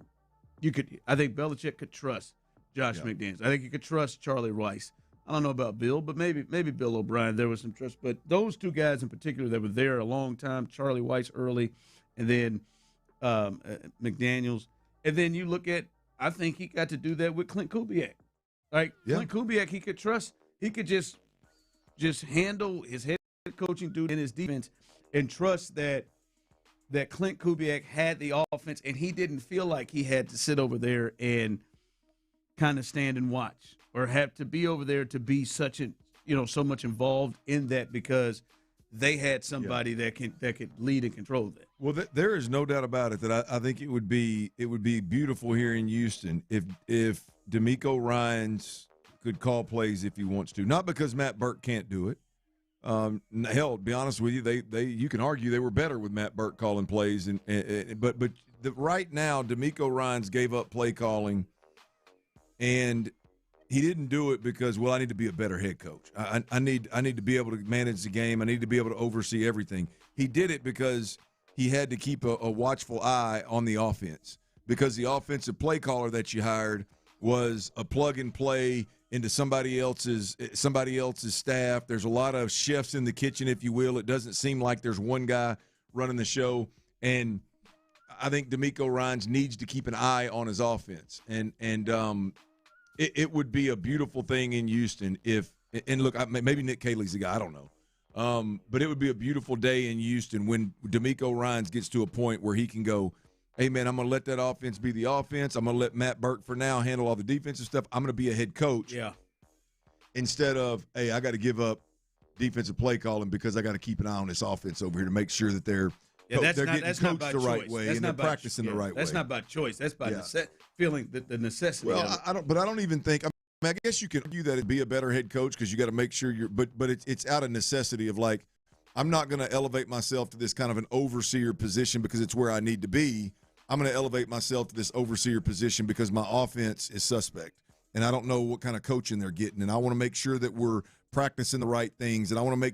I think Belichick could trust Josh McDaniels. I think you could trust Charlie Weiss. I don't know about Bill, but maybe Bill O'Brien, there was some trust. But those two guys in particular that were there a long time, Charlie Weiss early, and then McDaniels, And then you look at, I think he got to do that with Clint Kubiak. Like Clint Kubiak, he could trust. He could just handle his head coaching duty and his defense, and trust that Clint Kubiak had the offense, and he didn't feel like he had to sit over there and kind of stand and watch, or have to be over there to be so much involved in that, because they had somebody that could lead and control that. Well, there is no doubt about it that I think it would be beautiful here in Houston if D'Amico Ryans could call plays if he wants to. Not because Matt Burke can't do it. Hell, to be honest with you, you can argue they were better with Matt Burke calling plays, but right now D'Amico Ryans gave up play calling, and he didn't do it because, I need to be a better head coach. I need to be able to manage the game. I need to be able to oversee everything. He did it because he had to keep a watchful eye on the offense, because the offensive play caller that you hired was a plug and play into somebody else's staff. There's a lot of chefs in the kitchen, if you will. It doesn't seem like there's one guy running the show. And I think D'Amico Ryans needs to keep an eye on his offense. And it would be a beautiful thing in Houston if – and look, maybe Nick Caley's the guy. I don't know. But it would be a beautiful day in Houston when D'Amico Ryans gets to a point where he can go, hey, man, I'm going to let that offense be the offense. I'm going to let Matt Burke for now handle all the defensive stuff. I'm going to be a head coach. Yeah. Instead of, hey, I got to give up defensive play calling because I got to keep an eye on this offense over here to make sure that they're getting coached the right way and they're practicing the right way. That's not by choice. That's by feeling the necessity. Well, I don't even think. I guess you could argue that it'd be a better head coach because you got to make sure but it's out of necessity of like, I'm not going to elevate myself to this kind of an overseer position because it's where I need to be. I'm going to elevate myself to this overseer position because my offense is suspect, and I don't know what kind of coaching they're getting, and I want to make sure that we're practicing the right things, and I want to make